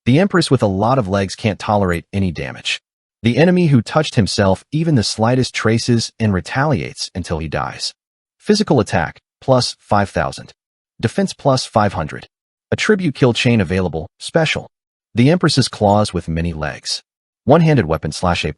Speaker 1: The Empress with a lot of legs can't tolerate any damage. The enemy who touched himself even the slightest traces and retaliates until he dies. Physical attack, plus 5,000. Defense plus 500. Attribute kill chain available, special. The Empress's claws with many legs. One-handed weapon / A+.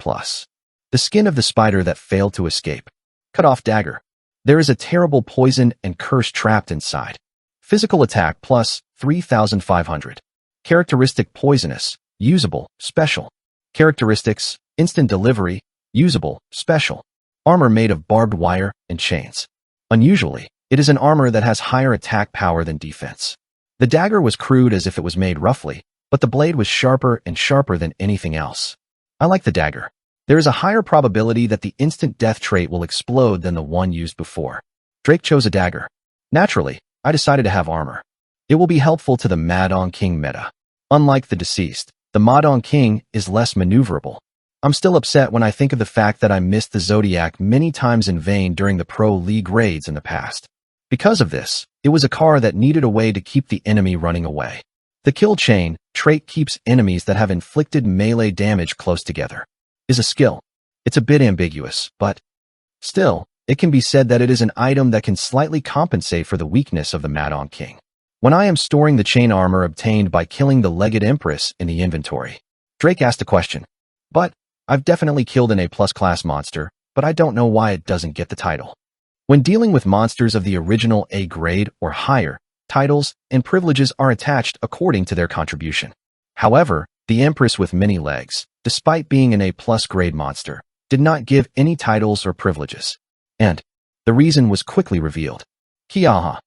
Speaker 1: The skin of the spider that failed to escape. Cut off dagger. There is a terrible poison and curse trapped inside. Physical attack plus 3,500. Characteristic poisonous, usable, special. Characteristics, instant delivery, usable, special. Armor made of barbed wire and chains. Unusually, it is an armor that has higher attack power than defense. The dagger was crude as if it was made roughly, but the blade was sharper and sharper than anything else. I like the dagger. There is a higher probability that the instant death trait will explode than the one used before. Drake chose a dagger. Naturally, I decided to have armor. It will be helpful to the Madong King meta. Unlike the deceased, the Madong King is less maneuverable. I'm still upset when I think of the fact that I missed the Zodiac many times in vain during the Pro League raids in the past. Because of this, it was a car that needed a way to keep the enemy running away. The kill chain trait keeps enemies that have inflicted melee damage close together. Is a skill. It's a bit ambiguous, but still, it can be said that it is an item that can slightly compensate for the weakness of the Madong King. When I am storing the chain armor obtained by killing the legged Empress in the inventory, Drake asked a question. But I've definitely killed an A+ class monster, but I don't know why it doesn't get the title. When dealing with monsters of the original A grade or higher, titles and privileges are attached according to their contribution. However, the Empress with many legs, despite being an A+ grade monster, did not give any titles or privileges. And the reason was quickly revealed. Kiaha.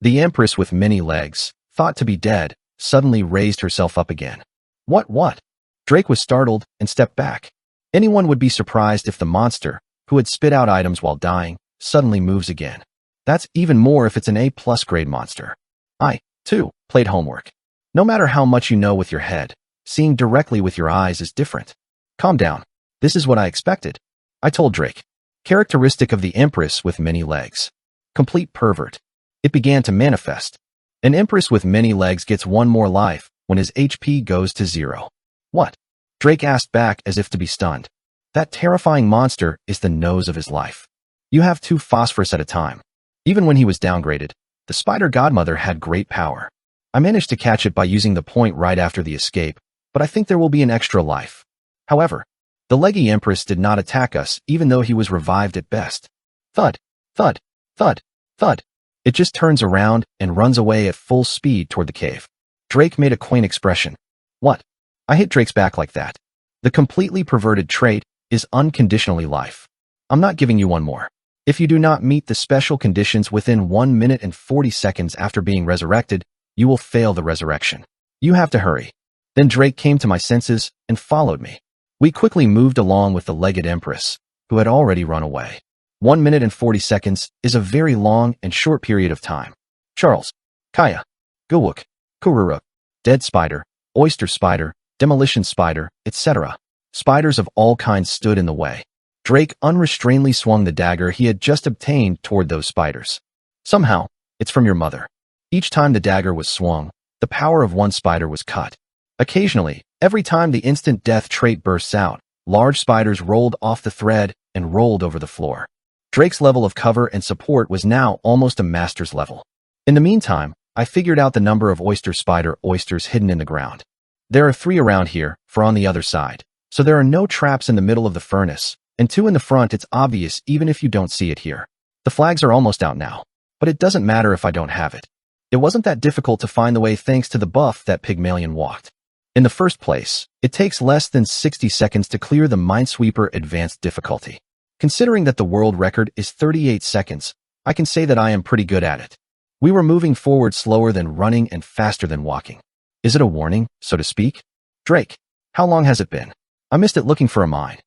Speaker 1: The Empress with many legs, thought to be dead, suddenly raised herself up again. What? Drake was startled and stepped back. Anyone would be surprised if the monster, who had spit out items while dying, suddenly moves again. That's even more if it's an A+ grade monster. I, too, played homework. No matter how much you know with your head, seeing directly with your eyes is different. Calm down. This is what I expected. I told Drake. Characteristic of the Empress with many legs. Complete pervert. It began to manifest. An Empress with many legs gets one more life when his HP goes to 0. What? Drake asked back as if to be stunned. That terrifying monster is the nose of his life. You have 2 phosphorus at a time. Even when he was downgraded, the spider godmother had great power. I managed to catch it by using the point right after the escape, but I think there will be an extra life. However, the leggy Empress did not attack us even though he was revived at best. Thud, thud, thud, thud. It just turns around and runs away at full speed toward the cave. Drake made a quaint expression. What? I hit Drake's back like that. The completely perverted trait is unconditionally life. I'm not giving you one more. If you do not meet the special conditions within 1 minute and 40 seconds after being resurrected, you will fail the resurrection. You have to hurry. Then Drake came to my senses and followed me. We quickly moved along with the legged Empress, who had already run away. 1 minute and 40 seconds is a very long and short period of time. Charles, Kaya, Gulwook, Kururuk, Dead Spider, Oyster Spider, Demolition Spider, etc. Spiders of all kinds stood in the way. Drake unrestrainedly swung the dagger he had just obtained toward those spiders. Somehow, it's from your mother. Each time the dagger was swung, the power of one spider was cut. Occasionally, every time the instant death trait bursts out, Large spiders rolled off the thread and rolled over the floor. Drake's level of cover and support was now almost a master's level. In the meantime, I figured out the number of oyster spider oysters hidden in the ground. There are 3 around here, 4 on the other side. So there are no traps in the middle of the furnace, and 2 in the front. It's obvious even if you don't see it here. The flags are almost out now, but it doesn't matter if I don't have it. It wasn't that difficult to find the way thanks to the buff that Pygmalion walked. In the first place, it takes less than 60 seconds to clear the Minesweeper Advanced difficulty. Considering that the world record is 38 seconds, I can say that I am pretty good at it. We were moving forward slower than running and faster than walking. Is it a warning, so to speak? Drake, how long has it been? I missed it looking for a mine.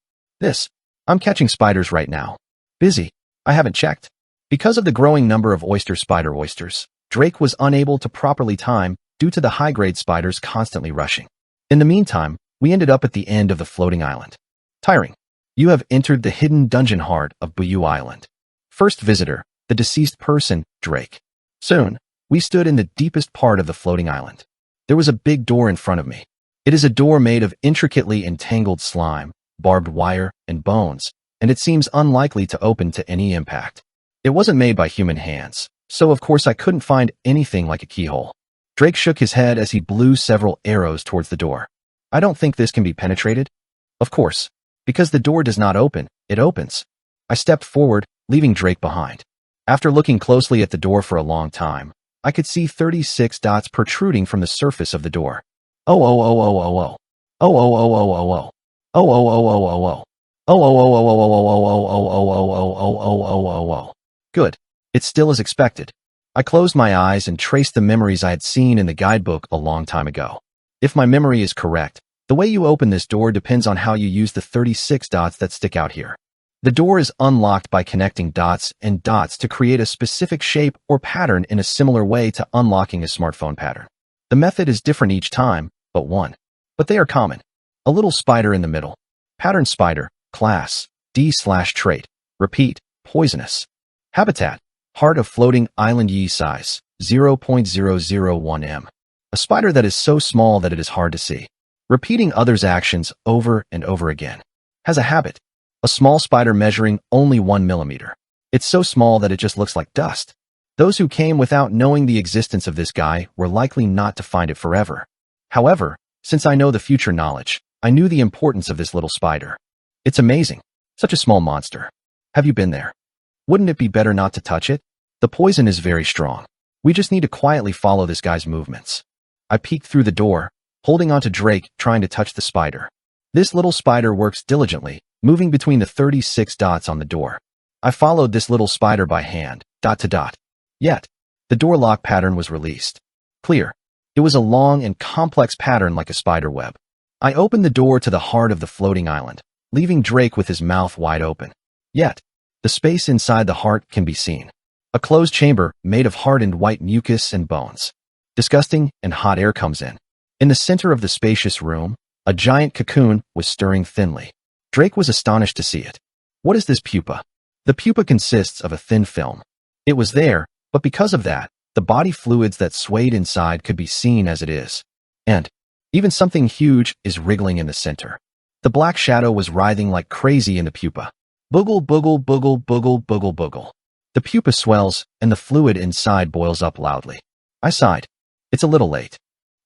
Speaker 1: I'm catching spiders right now. Busy. I haven't checked. Because of the growing number of oyster spider oysters, Drake was unable to properly time due to the high-grade spiders constantly rushing. In the meantime, we ended up at the end of the floating island. Tiring. You have entered the hidden dungeon heart of Bayou Island. First visitor, the deceased person, Drake. Soon, we stood in the deepest part of the floating island. There was a big door in front of me. It is a door made of intricately entangled slime, barbed wire, and bones, and it seems unlikely to open to any impact. It wasn't made by human hands, so of course I couldn't find anything like a keyhole. Drake shook his head as he blew several arrows towards the door. I don't think this can be penetrated. Of course, because the door does not open, it opens. I stepped forward, leaving Drake behind. After looking closely at the door for a long time, I could see 36 dots protruding from the surface of the door. Oh oh oh oh oh oh. Oh oh oh oh oh oh. Oh oh oh oh oh oh. Oh oh oh oh oh oh oh oh oh oh oh oh oh oh oh. Good. It's still as expected. I closed my eyes and traced the memories I had seen in the guidebook a long time ago. If my memory is correct, the way you open this door depends on how you use the 36 dots that stick out here. The door is unlocked by connecting dots and dots to create a specific shape or pattern in a similar way to unlocking a smartphone pattern. The method is different each time, but they are common. A little spider in the middle. Pattern spider, class, D/trait, repeat, poisonous. Habitat, heart of floating island Yi size, 0.001 m. A spider that is so small that it is hard to see. Repeating others' actions over and over again. Has a habit. A small spider measuring only 1 millimeter. It's so small that it just looks like dust. Those who came without knowing the existence of this guy were likely not to find it forever. However, since I know the future knowledge, I knew the importance of this little spider. It's amazing. Such a small monster. Have you been there? Wouldn't it be better not to touch it? The poison is very strong. We just need to quietly follow this guy's movements. I peeked through the door, holding onto Drake, trying to touch the spider. This little spider works diligently, moving between the 36 dots on the door. I followed this little spider by hand, dot to dot. Yet, the door lock pattern was released. Clear. It was a long and complex pattern like a spider web. I opened the door to the heart of the floating island, leaving Drake with his mouth wide open. Yet, the space inside the heart can be seen. A closed chamber made of hardened white mucus and bones. Disgusting and hot air comes in. In the center of the spacious room, a giant cocoon was stirring thinly. Drake was astonished to see it. What is this pupa? The pupa consists of a thin film. It was there, but because of that, the body fluids that swayed inside could be seen as it is. And even something huge is wriggling in the center. The black shadow was writhing like crazy in the pupa. Boogle, boogle, boogle, boogle, boogle, boogle. The pupa swells, and the fluid inside boils up loudly. I sighed. It's a little late.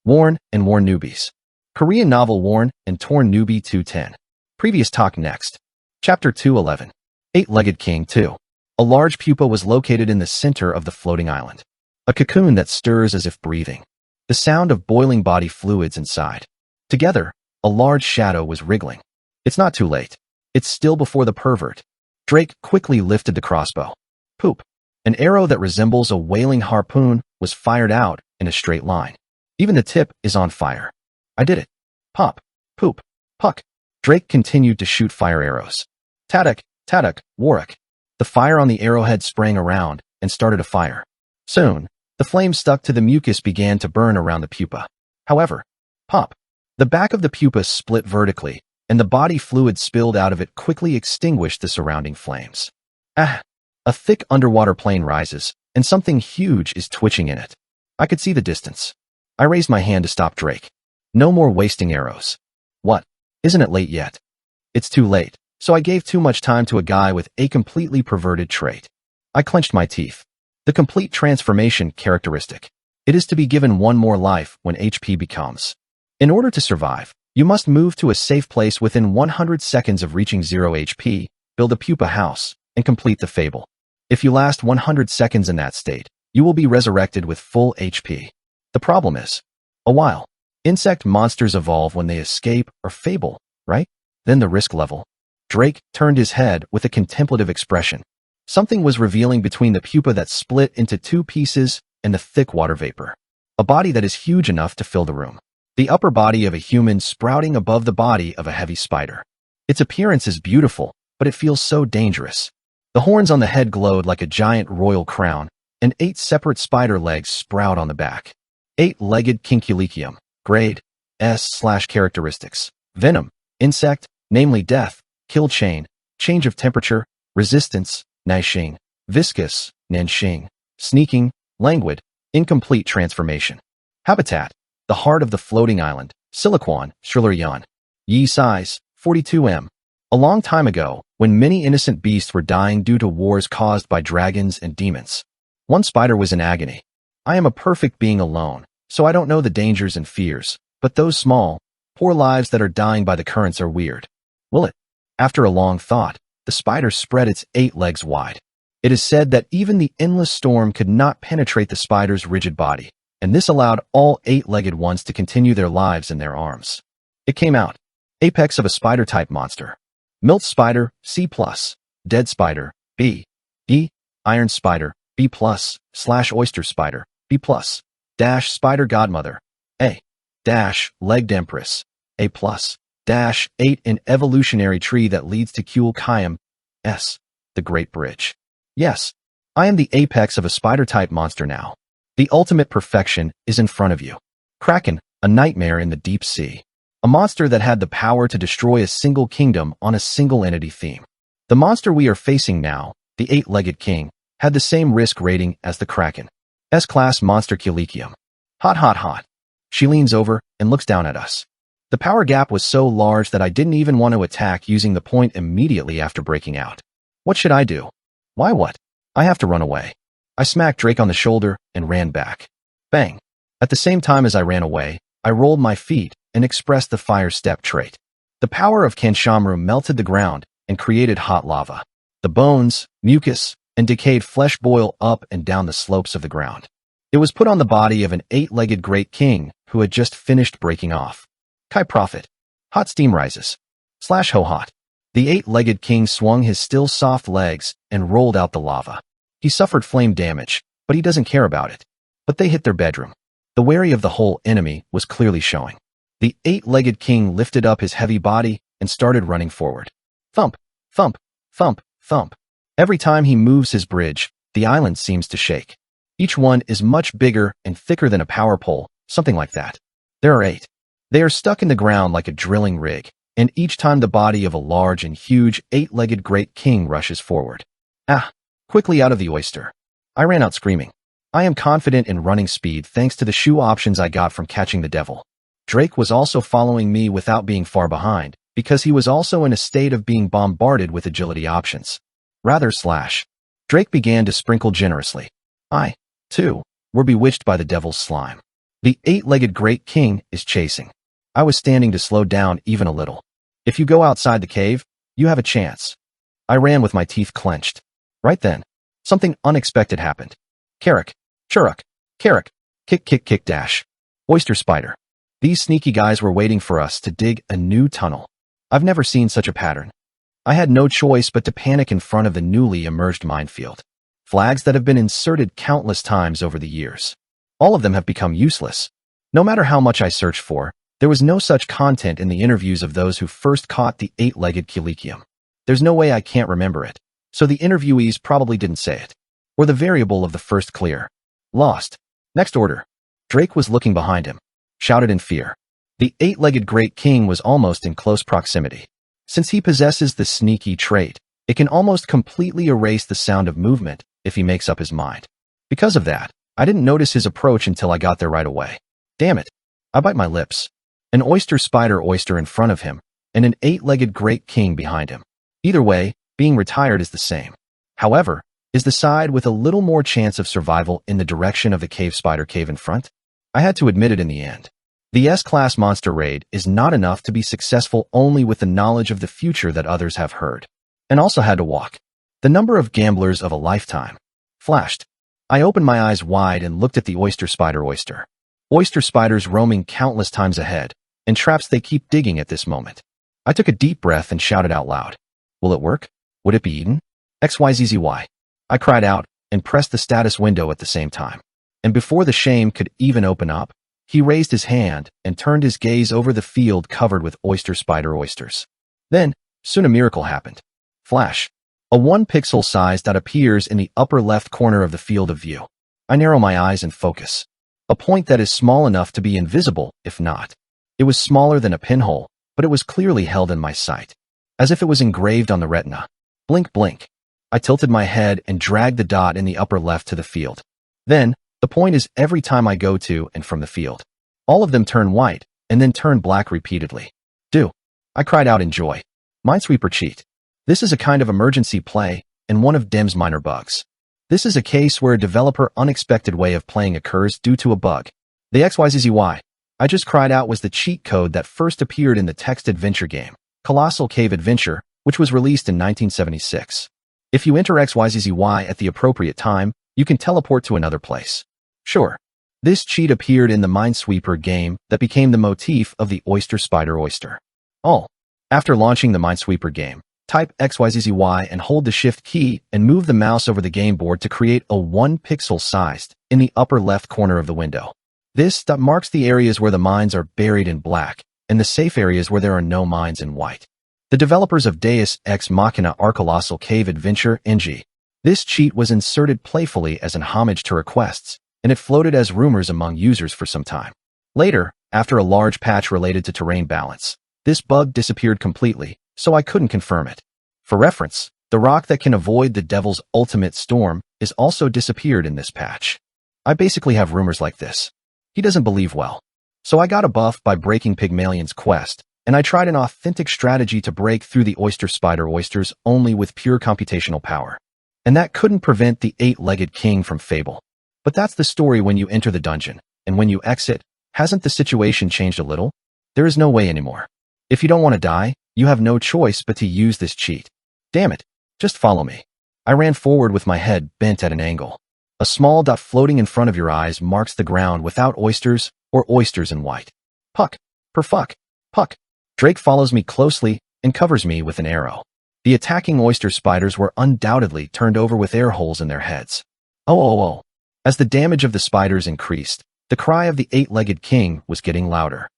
Speaker 1: Worn and Worn Newbies. Korean novel Worn and Torn Newbie 210. Previous talk next. Chapter 211. Eight-Legged King 2. A large pupa was located in the center of the floating island. A cocoon that stirs as if breathing. The sound of boiling body fluids inside. Together, a large shadow was wriggling. It's not too late. It's still before the pervert. Drake quickly lifted the crossbow. Poop. An arrow that resembles a whaling harpoon was fired out in a straight line. Even the tip is on fire. I did it. Pop. Poop. Puck. Drake continued to shoot fire arrows. Tadak, Tadak, Warwick. The fire on the arrowhead sprang around and started a fire. Soon, the flame stuck to the mucus began to burn around the pupa. However, pop. The back of the pupa split vertically, and the body fluid spilled out of it quickly extinguished the surrounding flames. Ah! A thick underwater plane rises, and something huge is twitching in it. I could see the distance. I raised my hand to stop Drake. No more wasting arrows. What? Isn't it late yet? It's too late, so I gave too much time to a guy with a completely perverted trait. I clenched my teeth. The complete transformation characteristic. It is to be given one more life when HP becomes. In order to survive, you must move to a safe place within 100 seconds of reaching 0 HP, build a pupa house, and complete the fable. If you last 100 seconds in that state, you will be resurrected with full HP. The problem is, a while. Insect monsters evolve when they escape or fable, right? Then the risk level. Drake turned his head with a contemplative expression. Something was revealing between the pupa that split into 2 pieces and the thick water vapor. A body that is huge enough to fill the room. The upper body of a human sprouting above the body of a heavy spider. Its appearance is beautiful, but it feels so dangerous. The horns on the head glowed like a giant royal crown, and 8 separate spider legs sprout on the back. 8-legged Kinkulicium. Grade S/characteristics. Venom. Insect, namely death. Kill chain. Change of temperature. Resistance. Naixing. Viscous. Nanxing. Sneaking. Languid. Incomplete transformation. Habitat. The heart of the floating island. Siliquan. Shrilleryan. Yi size. 42 m. A long time ago, when many innocent beasts were dying due to wars caused by dragons and demons. One spider was in agony. I am a perfect being alone, so I don't know the dangers and fears, but those small, poor lives that are dying by the currents are weird. Will it? After a long thought, the spider spread its 8 legs wide. It is said that even the endless storm could not penetrate the spider's rigid body, and this allowed all 8-legged ones to continue their lives in their arms. It came out. Apex of a spider-type monster. Milt spider, C+. Dead spider, B. D. Iron spider, B+. / oyster spider, B+. Dash spider godmother, A. Dash legged empress, A+. Dash 8 an evolutionary tree that leads to Kul Kayam, S. The Great Bridge. Yes, I am the apex of a spider-type monster now. The ultimate perfection is in front of you. Kraken, a nightmare in the deep sea. A monster that had the power to destroy a single kingdom on a single entity theme. The monster we are facing now, the 8-legged king, had the same risk rating as the Kraken. S-class monster Kilicium. Hot, hot, hot. She leans over and looks down at us. The power gap was so large that I didn't even want to attack using the point immediately after breaking out. What should I do? Why what? I have to run away. I smacked Drake on the shoulder and ran back. Bang. At the same time as I ran away, I rolled my feet and expressed the fire step trait. The power of Kanshamru melted the ground and created hot lava. The bones, mucus, and decayed flesh boil up and down the slopes of the ground. It was put on the body of an 8-legged great king who had just finished breaking off. Kai Prophet. Hot steam rises. / ho hot. The 8-legged king swung his still soft legs and rolled out the lava. He suffered flame damage, but he doesn't care about it. But they hit their bedroom. The wary of the whole enemy was clearly showing. The 8-legged king lifted up his heavy body and started running forward. Thump, thump, thump, thump. Every time he moves his bridge, the island seems to shake. Each one is much bigger and thicker than a power pole, something like that. There are 8. They are stuck in the ground like a drilling rig, and each time the body of a large and huge 8-legged great king rushes forward. Ah! Quickly out of the oyster. I ran out screaming. I am confident in running speed thanks to the shoe options I got from catching the devil. Drake was also following me without being far behind, because he was also in a state of being bombarded with agility options. / Drake began to sprinkle generously. I, too, were bewitched by the devil's slime. The 8-legged great king is chasing. I was standing to slow down even a little. If you go outside the cave, you have a chance. I ran with my teeth clenched. Right then, something unexpected happened. Carrick, churruck, carrick, kick, kick, kick, dash. Oyster spider. These sneaky guys were waiting for us to dig a new tunnel. I've never seen such a pattern. I had no choice but to panic in front of the newly emerged minefield. Flags that have been inserted countless times over the years. All of them have become useless. No matter how much I searched for, there was no such content in the interviews of those who first caught the 8-legged Kilicium. There's no way I can't remember it, so the interviewees probably didn't say it. Or the variable of the first clear. Lost. Next order. Drake was looking behind him. Shouted in fear. The 8-legged great king was almost in close proximity. Since he possesses the sneaky trait, it can almost completely erase the sound of movement if he makes up his mind. Because of that, I didn't notice his approach until I got there right away. Damn it. I bite my lips. An oyster spider oyster in front of him, and an 8-legged great king behind him. Either way, being retired is the same. However, is the side with a little more chance of survival in the direction of the cave spider cave in front? I had to admit it in the end. The S-class monster raid is not enough to be successful only with the knowledge of the future that others have heard. And also had to walk. The number of gamblers of a lifetime flashed. I opened my eyes wide and looked at the oyster spider oyster. Oyster spiders roaming countless times ahead, and traps they keep digging at this moment. I took a deep breath and shouted out loud. Will it work? Would it be eaten? XYZZY. I cried out and pressed the status window at the same time. And before the shame could even open up, he raised his hand and turned his gaze over the field covered with oyster spider oysters. Then, soon a miracle happened. Flash. A 1-pixel size that appears in the upper left corner of the field of view. I narrow my eyes and focus. A point that is small enough to be invisible, if not. It was smaller than a pinhole, but it was clearly held in my sight. As if it was engraved on the retina. Blink, blink. I tilted my head and dragged the dot in the upper left to the field. Then, the point is every time I go to and from the field. All of them turn white, and then turn black repeatedly. I cried out in joy. Minesweeper cheat. This is a kind of emergency play, and one of DEM's minor bugs. This is a case where a developer unexpected way of playing occurs due to a bug. The XYZZY I just cried out was the cheat code that first appeared in the text adventure game, Colossal Cave Adventure, which was released in 1976. If you enter XYZZY at the appropriate time, you can teleport to another place. Sure. This cheat appeared in the Minesweeper game that became the motif of the oyster spider oyster. After launching the Minesweeper game, type XYZZY and hold the Shift key and move the mouse over the game board to create a 1-pixel sized in the upper left corner of the window. This dot marks the areas where the mines are buried in black and the safe areas where there are no mines in white. The developers of Deus Ex Machina are Colossal Cave Adventure NG. This cheat was inserted playfully as an homage to requests, and it floated as rumors among users for some time. Later, after a large patch related to terrain balance, this bug disappeared completely, so I couldn't confirm it. For reference, the rock that can avoid the devil's ultimate storm is also disappeared in this patch. I basically have rumors like this. He doesn't believe well. So I got a buff by breaking Pygmalion's quest, and I tried an authentic strategy to break through the oyster spider oysters only with pure computational power. And that couldn't prevent the 8-legged king from Fable. But that's the story when you enter the dungeon, and when you exit, hasn't the situation changed a little? There is no way anymore. If you don't want to die, you have no choice but to use this cheat. Damn it, just follow me. I ran forward with my head bent at an angle. A small dot floating in front of your eyes marks the ground without oysters or oysters in white. Puck. Per fuck. Puck. Drake follows me closely and covers me with an arrow. The attacking oyster spiders were undoubtedly turned over with air holes in their heads. Oh. As the damage of the spiders increased, the cry of the 8-legged king was getting louder.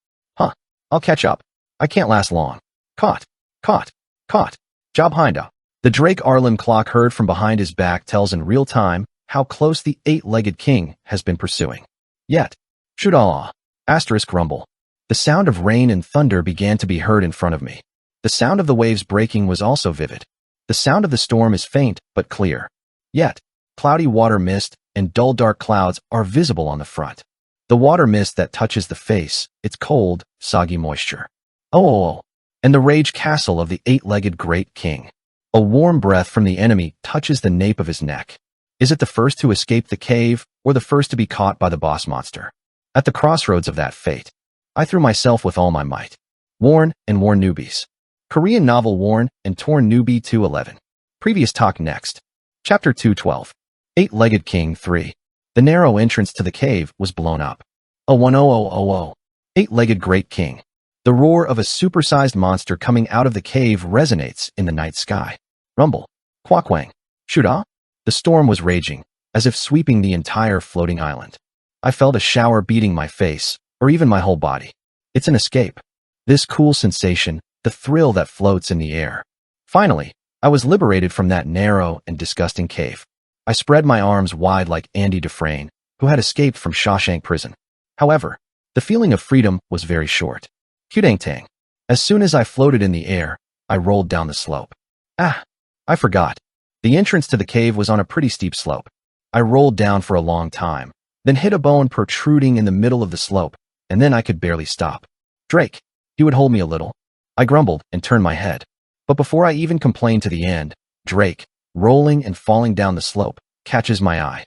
Speaker 1: I'll catch up. I can't last long. Caught. Job hinda. The Drake Arlim clock heard from behind his back tells in real time how close the 8-legged king has been pursuing. Yet. Shoot all. Asterisk rumble. The sound of rain and thunder began to be heard in front of me. The sound of the waves breaking was also vivid. The sound of the storm is faint but clear. Yet, cloudy water mist and dull dark clouds are visible on the front. The water mist that touches the face, it's cold, soggy moisture. And the rage castle of the 8-legged great king. A warm breath from the enemy touches the nape of his neck. Is it the first to escape the cave or the first to be caught by the boss monster? At the crossroads of that fate, I threw myself with all my might. Worn and Worn Newbies. Korean novel Worn and Torn Newbie 211. Previous talk next. Chapter 212. 8-legged king 3. The narrow entrance to the cave was blown up. 8-legged great king. The roar of a supersized monster coming out of the cave resonates in the night sky. Rumble. Quackwang. Shoot-ah? The storm was raging, as if sweeping the entire floating island. I felt a shower beating my face, or even my whole body. It's an escape. This cool sensation, the thrill that floats in the air. Finally, I was liberated from that narrow and disgusting cave. I spread my arms wide like Andy Dufresne, who had escaped from Shawshank prison. However, the feeling of freedom was very short. Qdang-tang. As soon as I floated in the air, I rolled down the slope. I forgot. The entrance to the cave was on a pretty steep slope. I rolled down for a long time, then hit a bone protruding in the middle of the slope, and then I could barely stop. Drake, he would hold me a little. I grumbled and turned my head. But before I even complained to the end, Drake, rolling and falling down the slope, catches my eye.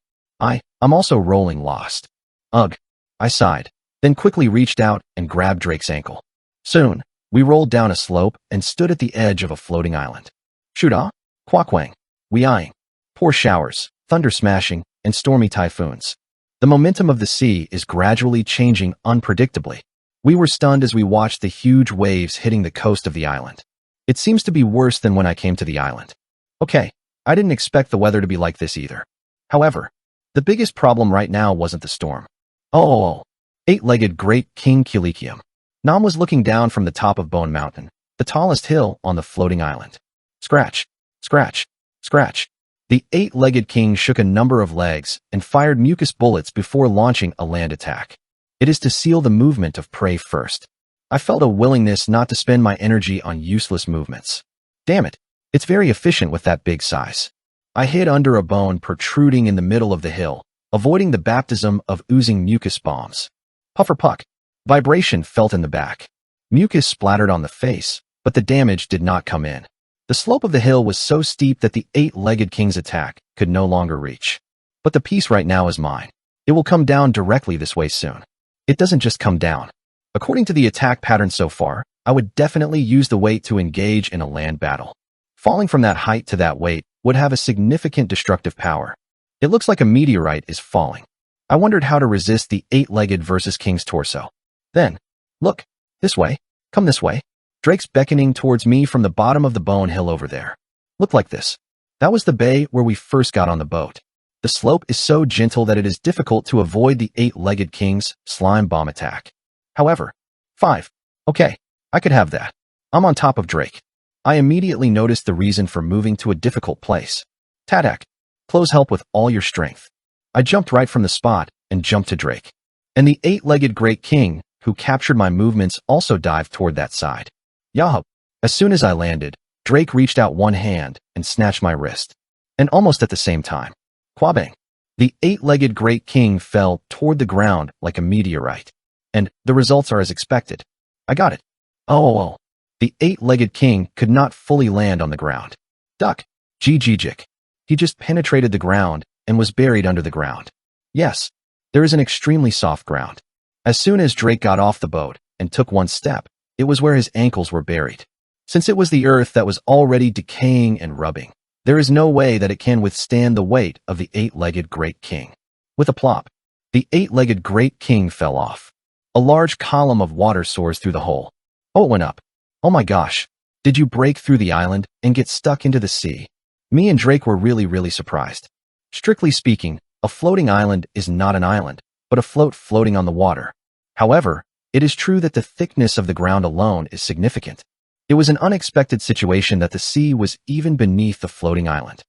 Speaker 1: I'm also rolling lost. Ugh, I sighed, then quickly reached out and grabbed Drake's ankle. Soon, we rolled down a slope and stood at the edge of a floating island. Shuda, Kwakwang, Weeing, pour showers, thunder smashing, and stormy typhoons. The momentum of the sea is gradually changing unpredictably. We were stunned as we watched the huge waves hitting the coast of the island. It seems to be worse than when I came to the island. Okay, I didn't expect the weather to be like this either. However, the biggest problem right now wasn't the storm. Oh, eight-legged great King Kulikium. Nam was looking down from the top of Bone Mountain, the tallest hill on the floating island. Scratch, scratch, scratch. The eight-legged king shook a number of legs and fired mucus bullets before launching a land attack. It is to seal the movement of prey first. I felt a willingness not to spend my energy on useless movements. Damn it, it's very efficient with that big size. I hid under a bone protruding in the middle of the hill, avoiding the baptism of oozing mucus bombs. Puffer puck. Vibration felt in the back. Mucus splattered on the face, but the damage did not come in. The slope of the hill was so steep that the eight-legged king's attack could no longer reach. But the piece right now is mine. It will come down directly this way soon. It doesn't just come down. According to the attack pattern so far, I would definitely use the weight to engage in a land battle. Falling from that height to that weight would have a significant destructive power. It looks like a meteorite is falling. I wondered how to resist the eight-legged versus king's torso. Then, look, this way, come this way. Drake's beckoning towards me from the bottom of the bone hill over there. Look like this. That was the bay where we first got on the boat. The slope is so gentle that it is difficult to avoid the eight-legged king's slime bomb attack. However, 5. Okay, I could have that. I'm on top of Drake. I immediately noticed the reason for moving to a difficult place. Tadak, close help with all your strength. I jumped right from the spot and jumped to Drake. And the eight-legged great king, who captured my movements, also dived toward that side. Yahoo! As soon as I landed, Drake reached out one hand and snatched my wrist. And almost at the same time, Kwabang! The eight-legged great king fell toward the ground like a meteorite. And the results are as expected. I got it. Oh. The eight-legged king could not fully land on the ground. Duck. Jik. He just penetrated the ground and was buried under the ground. Yes, there is an extremely soft ground. As soon as Drake got off the boat and took one step, it was where his ankles were buried. Since it was the earth that was already decaying and rubbing, there is no way that it can withstand the weight of the eight-legged great king. With a plop, the eight-legged great king fell off. A large column of water soars through the hole. Oh, it went up. Oh my gosh, did you break through the island and get stuck into the sea? Me and Drake were really surprised. Strictly speaking, a floating island is not an island, but a float floating on the water. However, it is true that the thickness of the ground alone is significant. It was an unexpected situation that the sea was even beneath the floating island.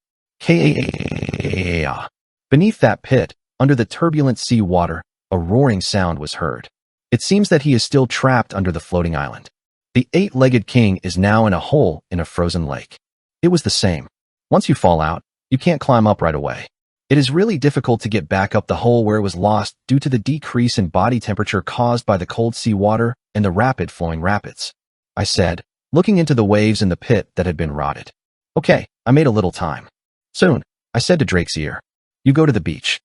Speaker 1: Beneath that pit, under the turbulent sea water, a roaring sound was heard. It seems that he is still trapped under the floating island. The eight-legged king is now in a hole in a frozen lake. It was the same. Once you fall out, you can't climb up right away. It is really difficult to get back up the hole where it was lost due to the decrease in body temperature caused by the cold sea water and the rapid flowing rapids. I said, looking into the waves in the pit that had been rotted. Okay, I made a little time. Soon, I said to Drake's ear, you go to the beach.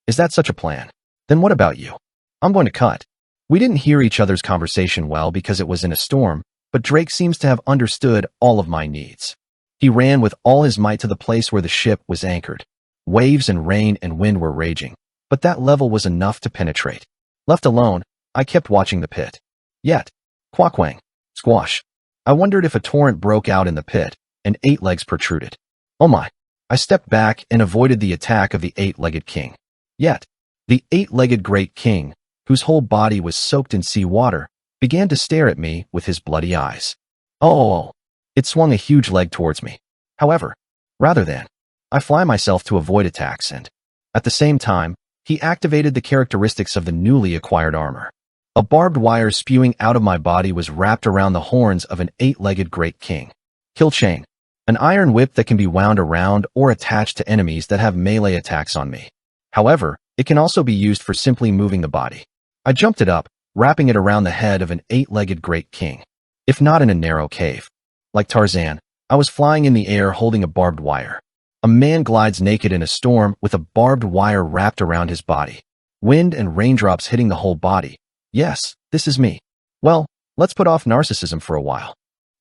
Speaker 1: Is that such a plan? Then what about you? I'm going to cut. We didn't hear each other's conversation well because it was in a storm, but Drake seems to have understood all of my needs. He ran with all his might to the place where the ship was anchored. Waves and rain and wind were raging, but that level was enough to penetrate. Left alone, I kept watching the pit. Yet, Kwakwang, squash. I wondered if a torrent broke out in the pit, and 8 legs protruded. Oh my. I stepped back and avoided the attack of the eight-legged king. Yet, the eight-legged great king, whose whole body was soaked in sea water, began to stare at me with his bloody eyes. Oh! It swung a huge leg towards me. However, rather than, I fly myself to avoid attacks and, at the same time, he activated the characteristics of the newly acquired armor. A barbed wire spewing out of my body was wrapped around the horns of an eight-legged great king. Kill chain. An iron whip that can be wound around or attached to enemies that have melee attacks on me. However, it can also be used for simply moving the body. I jumped it up, wrapping it around the head of an eight-legged great king. if not in a narrow cave. Like Tarzan, I was flying in the air holding a barbed wire. A man glides naked in a storm with a barbed wire wrapped around his body. Wind and raindrops hitting the whole body. Yes, this is me. Well, let's put off narcissism for a while.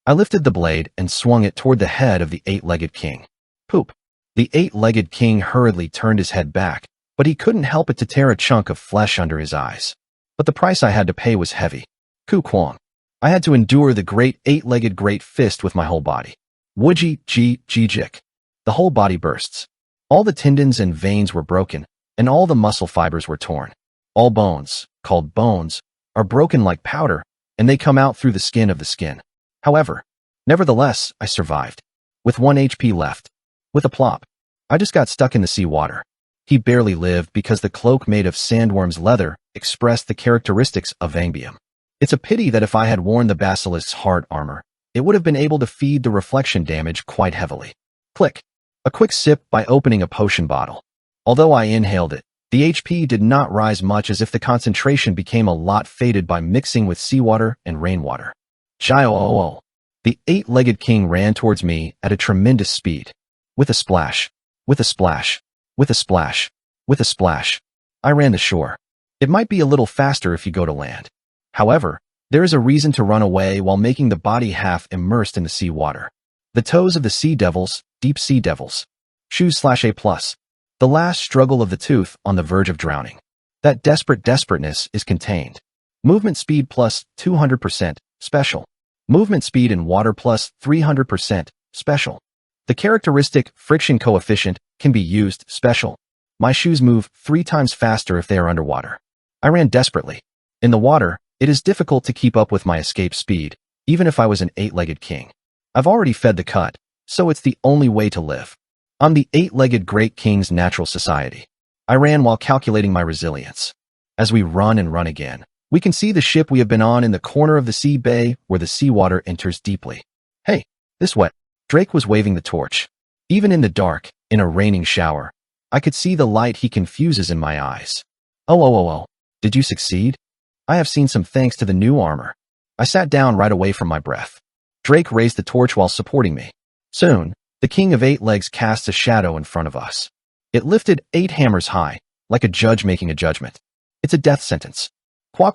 Speaker 1: I lifted the blade and swung it toward the head of the eight-legged king. Poop. The eight-legged king hurriedly turned his head back, but he couldn't help it to tear a chunk of flesh under his eyes. But the price I had to pay was heavy. Ku Kwang. I had to endure the great eight-legged great fist with my whole body. Woodji, jik. The whole body bursts. All the tendons and veins were broken, and all the muscle fibers were torn. All bones, called bones, are broken like powder, and they come out through the skin of the skin. However, nevertheless, I survived. With 1 HP left. With a plop. I just got stuck in the seawater. He barely lived because the cloak made of sandworm's leather expressed the characteristics of Vangbium. It's a pity that if I had worn the basilisk's heart armor, it would have been able to feed the reflection damage quite heavily. Click. A quick sip by opening a potion bottle. Although I inhaled it, the HP did not rise much as if the concentration became a lot faded by mixing with seawater and rainwater. Chio. The eight-legged king ran towards me at a tremendous speed. With a splash. With a splash. With a splash. With a splash. I ran to shore. It might be a little faster if you go to land. However, there is a reason to run away while making the body half immersed in the seawater. The toes of the sea devils, deep sea devils. Shoes/A+. The last struggle of the tooth on the verge of drowning. That desperateness is contained. Movement speed plus 200%, special. Movement speed in water plus 300%, special. The characteristic friction coefficient can be used, special. My shoes move 3 times faster if they are underwater. I ran desperately. In the water, it is difficult to keep up with my escape speed, even if I was an eight-legged king. I've already fed the cut, so it's the only way to live. I'm the eight-legged great king's natural society. I ran while calculating my resilience. As we run and run again, we can see the ship we have been on in the corner of the sea bay where the seawater enters deeply. Hey, this way. Drake was waving the torch. Even in the dark, in a raining shower, I could see the light he confuses in my eyes. Oh. Did you succeed? I have seen some thanks to the new armor. I sat down right away from my breath. Drake raised the torch while supporting me. Soon, the king of eight legs casts a shadow in front of us. It lifted 8 hammers high, like a judge making a judgment. It's a death sentence. Quang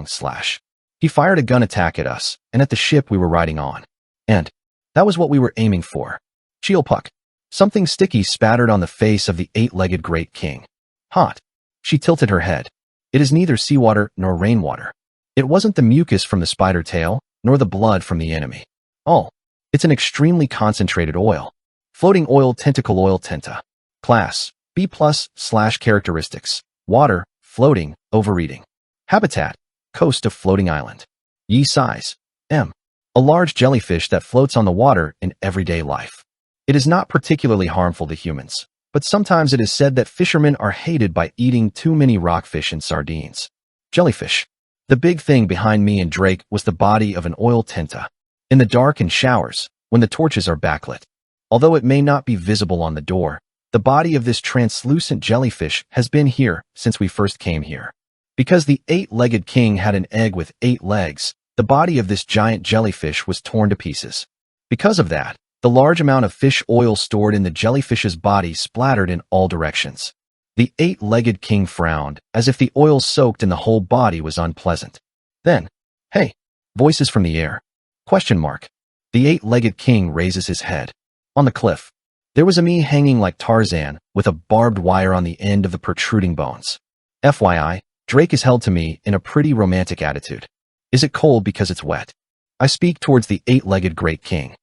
Speaker 1: slash. He fired a gun attack at us, and at the ship we were riding on. And that was what we were aiming for. Chielpuck. Something sticky spattered on the face of the eight-legged great king. Hot. She tilted her head. It is neither seawater nor rainwater. It wasn't the mucus from the spider tail, nor the blood from the enemy. Oh, it's an extremely concentrated oil. Floating oil tentacle oil tenta. Class, B+, / characteristics. Water, floating, overeating. Habitat, coast of floating island. Yi size, M. A large jellyfish that floats on the water in everyday life. It is not particularly harmful to humans, but sometimes it is said that fishermen are hated by eating too many rockfish and sardines. Jellyfish. The big thing behind me and Drake was the body of an oil tenta. In the dark and showers, when the torches are backlit. Although it may not be visible on the door, the body of this translucent jellyfish has been here since we first came here. Because the eight-legged king had an egg with 8 legs, the body of this giant jellyfish was torn to pieces. Because of that, the large amount of fish oil stored in the jellyfish's body splattered in all directions. The eight-legged king frowned, as if the oil soaked in the whole body was unpleasant. Then, hey, voices from the air. Question mark. The eight-legged king raises his head. On the cliff, there was a me hanging like Tarzan, with a barbed wire on the end of the protruding bones. FYI, Drake is held to me in a pretty romantic attitude. Is it cold because it's wet? I speak towards the eight-legged great king.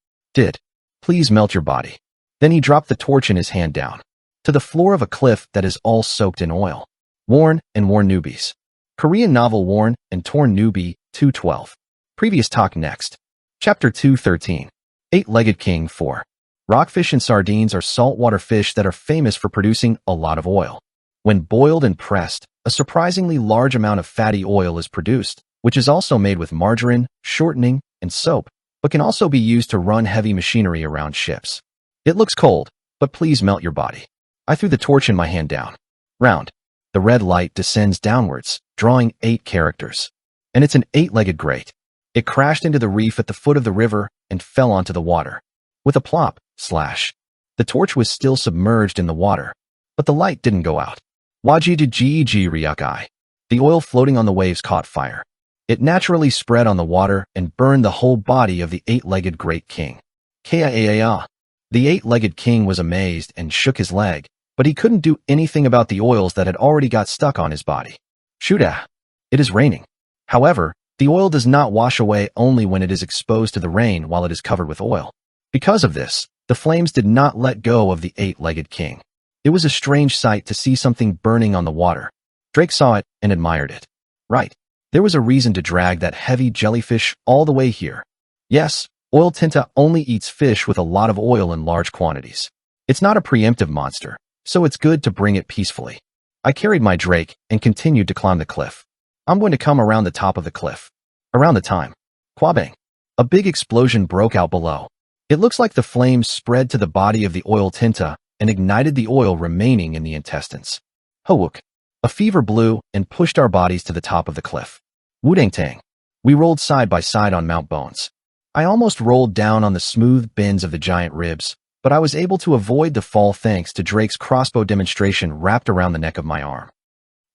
Speaker 1: Please melt your body. Then he dropped the torch in his hand down. To the floor of a cliff that is all soaked in oil. Worn and Worn Newbies. Korean novel Worn and Torn Newbie, 212. Previous talk next. Chapter 213. Eight-legged king 4. Rockfish and sardines are saltwater fish that are famous for producing a lot of oil. When boiled and pressed, a surprisingly large amount of fatty oil is produced, which is also made with margarine, shortening, and soap, but can also be used to run heavy machinery around ships. It looks cold, but please melt your body. I threw the torch in my hand down. Round. The red light descends downwards, drawing 8 characters. And it's an eight-legged great. It crashed into the reef at the foot of the river and fell onto the water. With a plop, slash. The torch was still submerged in the water, but the light didn't go out. Wajidji ryukai. The oil floating on the waves caught fire. It naturally spread on the water and burned the whole body of the eight-legged great king. Kia. The eight-legged king was amazed and shook his leg, but he couldn't do anything about the oils that had already got stuck on his body. Shuda. It is raining. However, the oil does not wash away only when it is exposed to the rain while it is covered with oil. Because of this, the flames did not let go of the eight-legged king. It was a strange sight to see something burning on the water. Drake saw it and admired it. Right. There was a reason to drag that heavy jellyfish all the way here. Yes, oil tinta only eats fish with a lot of oil in large quantities. It's not a preemptive monster, so it's good to bring it peacefully. I carried my Drake and continued to climb the cliff. I'm going to come around the top of the cliff. Around the time. Quabang. A big explosion broke out below. It looks like the flames spread to the body of the oil tinta and ignited the oil remaining in the intestines. Howook. A fever blew and pushed our bodies to the top of the cliff. Wudang-tang. We rolled side by side on Mount Bones. I almost rolled down on the smooth bends of the giant ribs, but I was able to avoid the fall thanks to Drake's crossbow demonstration wrapped around the neck of my arm.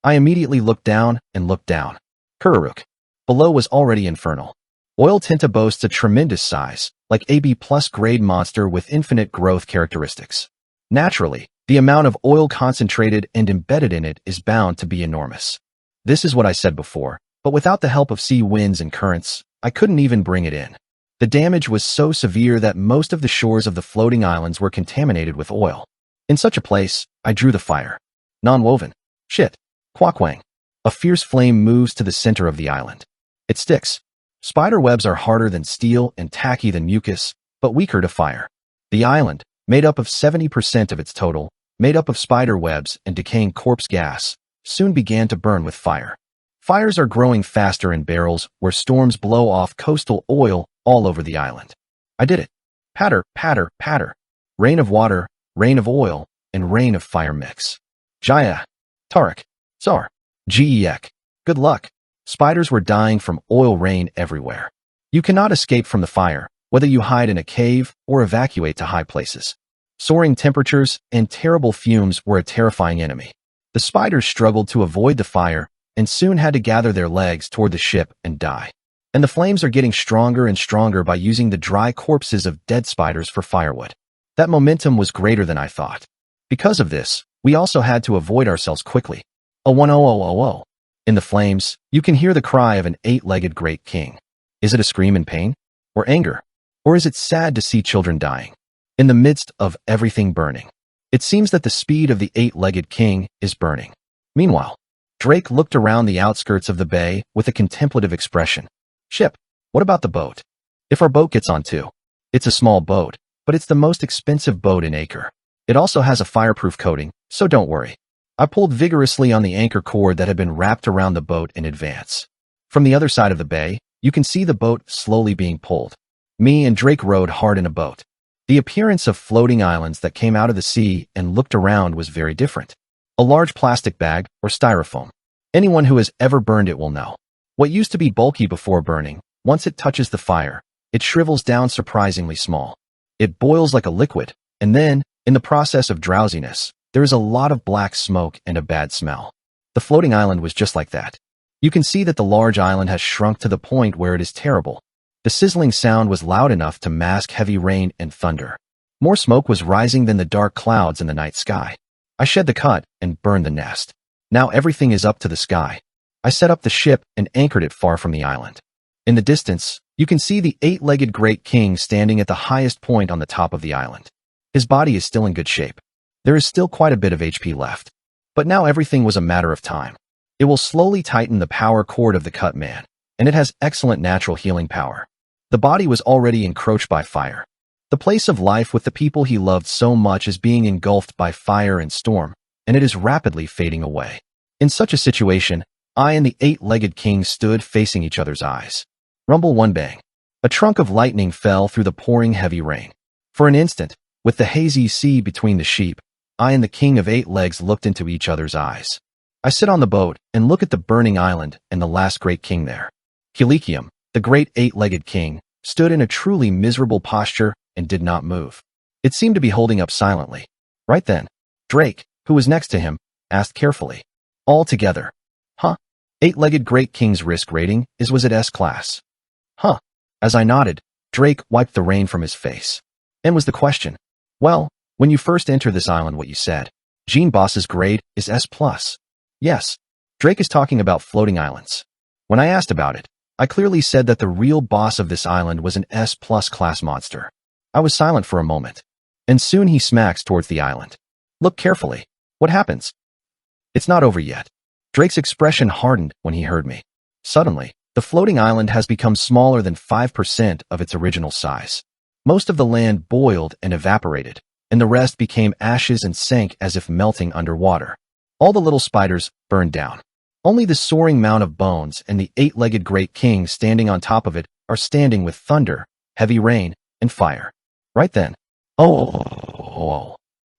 Speaker 1: I immediately looked down and looked down. Kururuk. Below was already infernal. Oil tinta boasts a tremendous size, like a B+ grade monster with infinite growth characteristics. Naturally, the amount of oil concentrated and embedded in it is bound to be enormous. This is what I said before, but without the help of sea winds and currents, I couldn't even bring it in. The damage was so severe that most of the shores of the floating islands were contaminated with oil. In such a place, I drew the fire. Non-woven. Shit. Quakwang. A fierce flame moves to the center of the island. It sticks. Spider webs are harder than steel and tacky than mucus, but weaker to fire. The island, made up of 70% of its total, made up of spider webs and decaying corpse gas, soon began to burn with fire. Fires are growing faster in barrels where storms blow off coastal oil all over the island. I did it. Patter, patter, patter. Rain of water, rain of oil, and rain of fire mix. Jaya. Tarek. Tsar. Geek. Good luck. Spiders were dying from oil rain everywhere. You cannot escape from the fire, whether you hide in a cave or evacuate to high places. Soaring temperatures and terrible fumes were a terrifying enemy. The spiders struggled to avoid the fire and soon had to gather their legs toward the ship and die. And the flames are getting stronger and stronger by using the dry corpses of dead spiders for firewood. That momentum was greater than I thought. Because of this, we also had to avoid ourselves quickly. Oh. In the flames, you can hear the cry of an eight-legged great king. Is it a scream in pain? Or anger? Or is it sad to see children dying? In the midst of everything burning, it seems that the speed of the eight-legged king is burning. Meanwhile, Drake looked around the outskirts of the bay with a contemplative expression. Ship, what about the boat? If our boat gets on too. It's a small boat, but it's the most expensive boat in Acre. It also has a fireproof coating, so don't worry. I pulled vigorously on the anchor cord that had been wrapped around the boat in advance. From the other side of the bay, you can see the boat slowly being pulled. Me and Drake rowed hard in a boat. The appearance of floating islands that came out of the sea and looked around was very different. A large plastic bag or styrofoam. Anyone who has ever burned it will know. What used to be bulky before burning, once it touches the fire, it shrivels down surprisingly small. It boils like a liquid, and then, in the process of drowsiness, there is a lot of black smoke and a bad smell. The floating island was just like that. You can see that the large island has shrunk to the point where it is terrible. The sizzling sound was loud enough to mask heavy rain and thunder. More smoke was rising than the dark clouds in the night sky. I shed the cut and burned the nest. Now everything is up to the sky. I set up the ship and anchored it far from the island. In the distance, you can see the eight-legged great king standing at the highest point on the top of the island. His body is still in good shape. There is still quite a bit of HP left. But now everything was a matter of time. It will slowly tighten the power cord of the cut man, and it has excellent natural healing power. The body was already encroached by fire. The place of life with the people he loved so much is being engulfed by fire and storm, and it is rapidly fading away. In such a situation, I and the eight-legged king stood facing each other's eyes. Rumble one bang. A trunk of lightning fell through the pouring heavy rain. For an instant, with the hazy sea between the sheep, I and the king of eight legs looked into each other's eyes. I sit on the boat and look at the burning island and the last great king there. Kilikium, The great eight-legged king stood in a truly miserable posture and did not move. It seemed to be holding up silently. Right then, Drake, who was next to him, asked carefully, "All together, huh? Eight-legged great king's risk rating was it S class?" Huh. As I nodded, Drake wiped the rain from his face. And was the question? Well, when you first enter this island, what you said, Gene Boss's grade is S+. Yes, Drake is talking about floating islands. When I asked about it, I clearly said that the real boss of this island was an S+ class monster. I was silent for a moment. And soon he smacks towards the island. Look carefully. What happens? It's not over yet. Drake's expression hardened when he heard me. Suddenly, the floating island has become smaller than 5% of its original size. Most of the land boiled and evaporated, and the rest became ashes and sank as if melting underwater. All the little spiders burned down. Only the soaring mound of bones and the eight-legged great king standing on top of it are standing with thunder, heavy rain, and fire. Right then, oh!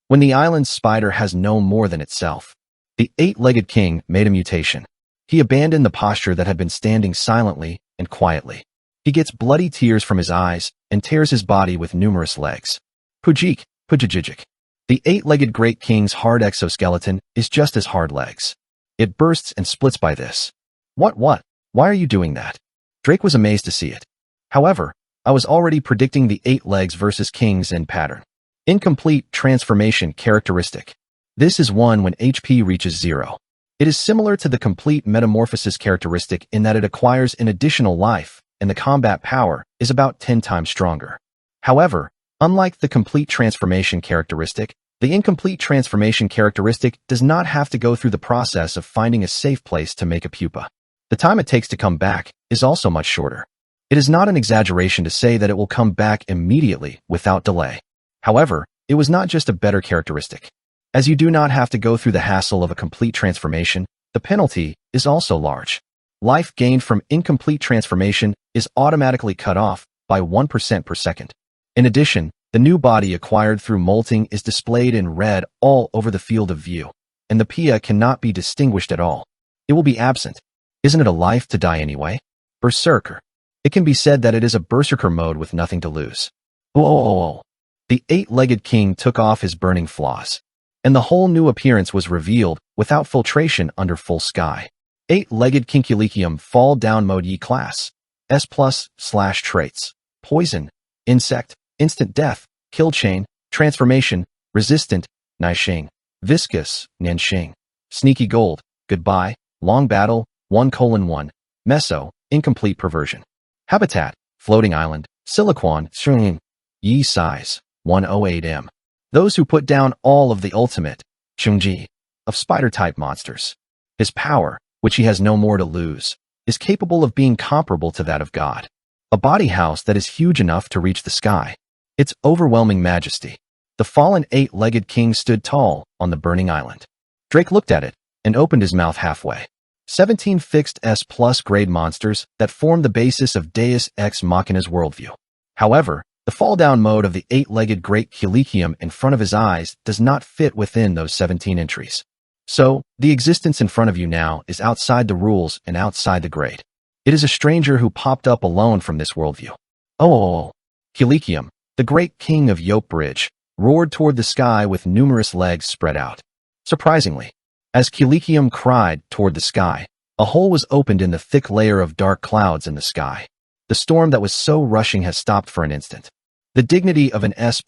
Speaker 1: When the island's spider has no more than itself, the eight-legged king made a mutation. He abandoned the posture that had been standing silently and quietly. He gets bloody tears from his eyes and tears his body with numerous legs. Pujik, pujajijik. The eight-legged great king's hard exoskeleton is just as hard legs. It bursts and splits by this. What? Why are you doing that? Drake was amazed to see it. However, I was already predicting the 8 legs versus kings in pattern. Incomplete transformation characteristic. This is one when HP reaches 0. It is similar to the complete metamorphosis characteristic in that it acquires an additional life, and the combat power is about 10 times stronger. However, unlike the complete transformation characteristic, the incomplete transformation characteristic does not have to go through the process of finding a safe place to make a pupa. The time it takes to come back is also much shorter. It is not an exaggeration to say that it will come back immediately without delay. However, it was not just a better characteristic. As you do not have to go through the hassle of a complete transformation, the penalty is also large. Life gained from incomplete transformation is automatically cut off by 1% per second. In addition, the new body acquired through molting is displayed in red all over the field of view, and the Pia cannot be distinguished at all. It will be absent. Isn't it a life to die anyway? Berserker. It can be said that it is a berserker mode with nothing to lose. Oh! The 8-legged king took off his burning flaws, and the whole new appearance was revealed without filtration under full sky. 8-legged Kinkulicium fall down mode E class. S+/traits. Poison. Insect. Instant death, kill chain, transformation, resistant, Naixing, viscous, Nanxing, sneaky gold, goodbye, long battle, 1:1, meso, incomplete perversion. Habitat, floating island, siliquan, Shring, Yi size, 108m. Those who put down all of the ultimate, Chungji, of spider-type monsters. His power, which he has no more to lose, is capable of being comparable to that of God. A body house that is huge enough to reach the sky. Its overwhelming majesty. The fallen 8-legged king stood tall on the burning island. Drake looked at it and opened his mouth halfway. 17 fixed S+ grade monsters that form the basis of Deus Ex Machina's worldview. However, the fall-down mode of the 8-legged great Kilicium in front of his eyes does not fit within those 17 entries. So, the existence in front of you now is outside the rules and outside the grade. It is a stranger who popped up alone from this worldview. Oh! Kilicium, the great king of Yoke Bridge, roared toward the sky with numerous legs spread out. Surprisingly, as Kilicium cried toward the sky, a hole was opened in the thick layer of dark clouds in the sky. The storm that was so rushing has stopped for an instant. The dignity of an S+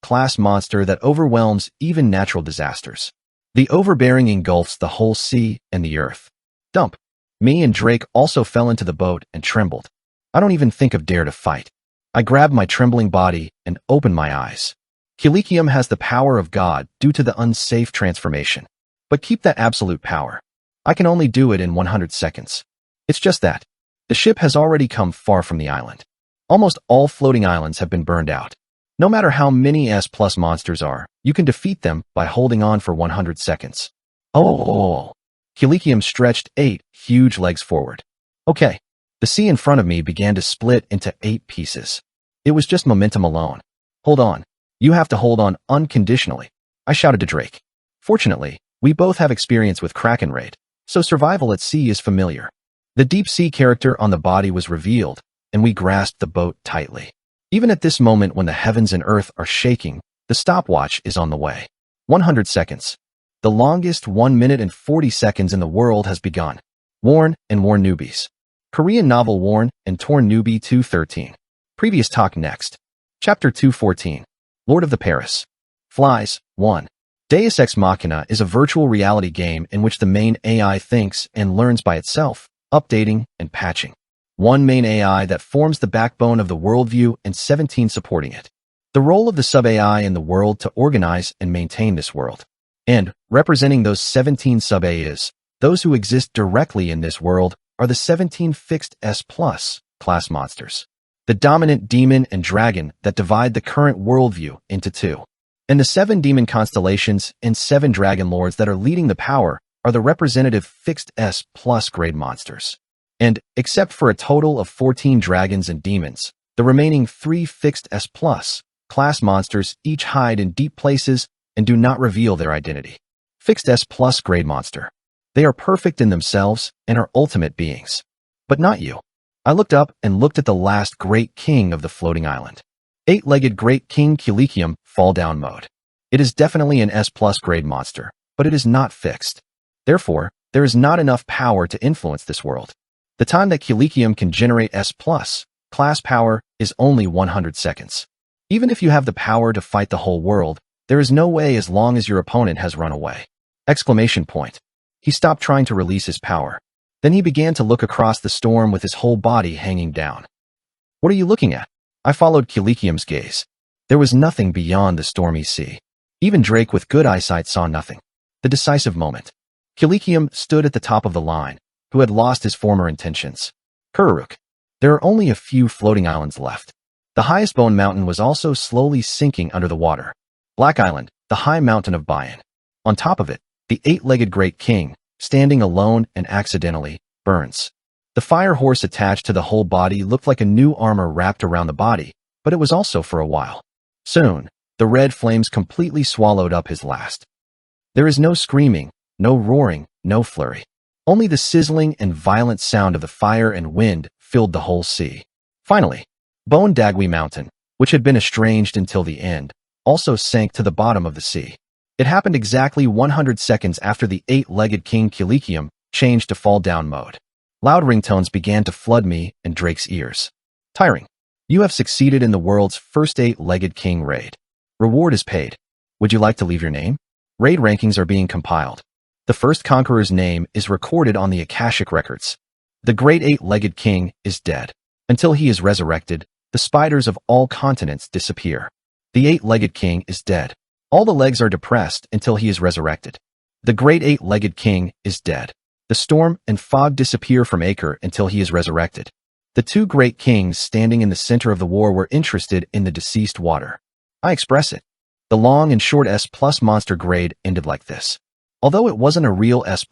Speaker 1: class monster that overwhelms even natural disasters. The overbearing engulfs the whole sea and the earth. Dump. Me and Drake also fell into the boat and trembled. I don't even think of dare to fight. I grabbed my trembling body and opened my eyes. Kilicium has the power of God due to the unsafe transformation. But keep that absolute power. I can only do it in 100 seconds. It's just that. The ship has already come far from the island. Almost all floating islands have been burned out. No matter how many S+ monsters are, you can defeat them by holding on for 100 seconds. Oh! Kilicium stretched 8 huge legs forward. Okay. The sea in front of me began to split into 8 pieces. It was just momentum alone. Hold on. You have to hold on unconditionally, I shouted to Drake. Fortunately, we both have experience with Kraken Raid, so survival at sea is familiar. The deep-sea character on the body was revealed, and we grasped the boat tightly. Even at this moment when the heavens and earth are shaking, the stopwatch is on the way. 100 seconds. The longest 1 minute and 40 seconds in the world has begun. Worn and Worn Newbies. Korean novel Worn and Torn Newbie 213. Previous talk next. Chapter 214. Lord of the Paris. Flies. 1. Deus Ex Machina is a virtual reality game in which the main AI thinks and learns by itself, updating and patching. One main AI that forms the backbone of the worldview and 17 supporting it. The role of the sub-AI in the world to organize and maintain this world. And, representing those 17 sub-AIs, those who exist directly in this world are the 17 fixed S+ class monsters. The dominant demon and dragon that divide the current worldview into two. And the 7 demon constellations and 7 dragon lords that are leading the power are the representative fixed S+ grade monsters. And, except for a total of 14 dragons and demons, the remaining 3 fixed S+ class monsters each hide in deep places and do not reveal their identity. Fixed S+ grade monster. They are perfect in themselves and are ultimate beings. But not you. I looked up and looked at the last great king of the floating island. 8-legged great king Culichium fall down mode. It is definitely an S+ grade monster, but it is not fixed. Therefore, there is not enough power to influence this world. The time that Culichium can generate S+ class power is only 100 seconds. Even if you have the power to fight the whole world, there is no way as long as your opponent has run away. Exclamation point. He stopped trying to release his power. Then he began to look across the storm with his whole body hanging down. What are you looking at? I followed Culichium's gaze. There was nothing beyond the stormy sea. Even Drake with good eyesight saw nothing. The decisive moment. Culichium stood at the top of the line, who had lost his former intentions. Kururuk. There are only a few floating islands left. The highest bone mountain was also slowly sinking under the water. Black Island, the high mountain of Bayan. On top of it, the 8-legged great king, standing alone and accidentally, burns. The fire horse attached to the whole body looked like a new armor wrapped around the body, but it was also for a while. Soon, the red flames completely swallowed up his last. There is no screaming, no roaring, no flurry. Only the sizzling and violent sound of the fire and wind filled the whole sea. Finally, Bone Dagui Mountain, which had been estranged until the end, also sank to the bottom of the sea. It happened exactly 100 seconds after the 8-legged king Culichium changed to fall down mode. Loud ringtones began to flood me and Drake's ears. Tiring. You have succeeded in the world's first 8-legged king raid. Reward is paid. Would you like to leave your name? Raid rankings are being compiled. The first conqueror's name is recorded on the Akashic records. The great 8-legged king is dead. Until he is resurrected, the spiders of all continents disappear. The 8-legged king is dead. All the legs are depressed until he is resurrected. The great 8-legged king is dead. The storm and fog disappear from Acre until he is resurrected. The 2 great kings standing in the center of the war were interested in the deceased water. I express it. The long and short S+ monster grade ended like this. Although it wasn't a real S+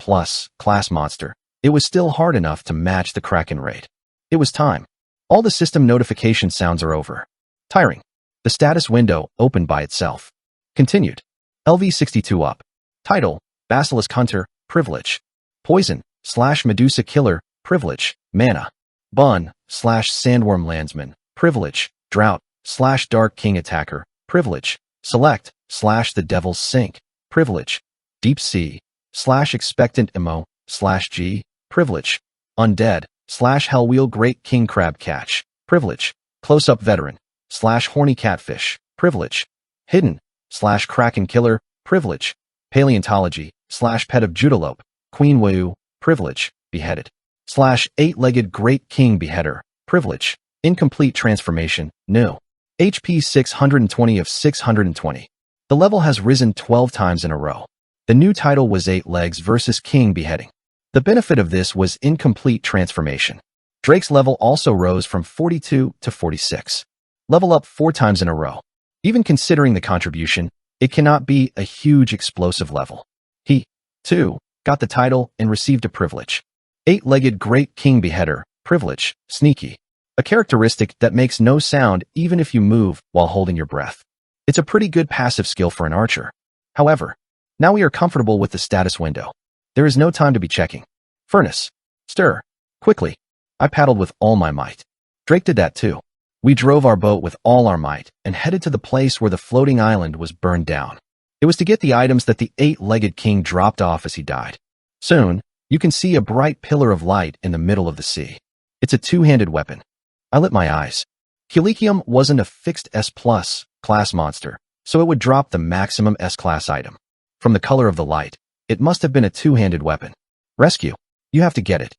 Speaker 1: class monster, it was still hard enough to match the Kraken raid. It was time. All the system notification sounds are over. Tiring. The status window opened by itself. Continued. LV62 up. Title, Basilisk Hunter, Privilege. Poison, /Medusa Killer, Privilege. Mana. Bun, /Sandworm Landsman, Privilege. Drought, /Dark King Attacker, Privilege. Select, /The Devil's Sink, Privilege. Deep Sea, /Expectant Emo, /G, Privilege. Undead, /Hellwheel Great King Crab Catch, Privilege. Close-Up Veteran, /Horny Catfish, Privilege. Hidden, /Kraken Killer, Privilege. Paleontology, /Pet of Judalope, Queen Wau, Privilege. Beheaded, /8-legged Great King Beheader, Privilege. Incomplete Transformation, New. HP 620 of 620. The level has risen 12 times in a row. The new title was 8 Legs versus King Beheading. The benefit of this was incomplete transformation. Drake's level also rose from 42 to 46. Level up 4 times in a row. Even considering the contribution, it cannot be a huge explosive level. He, too, got the title and received a privilege. 8-legged Great King Beheader, Privilege, Sneaky. A characteristic that makes no sound even if you move while holding your breath. It's a pretty good passive skill for an archer. However, now we are comfortable with the status window. There is no time to be checking. Furnace. Stir. Quickly, I paddled with all my might. Drake did that too. We drove our boat with all our might and headed to the place where the floating island was burned down. It was to get the items that the eight-legged king dropped off as he died. Soon, you can see a bright pillar of light in the middle of the sea. It's a two-handed weapon. I lit my eyes. Kilikium wasn't a fixed S+ class monster, so it would drop the maximum S-class item. From the color of the light, it must have been a two-handed weapon. Rescue. You have to get it.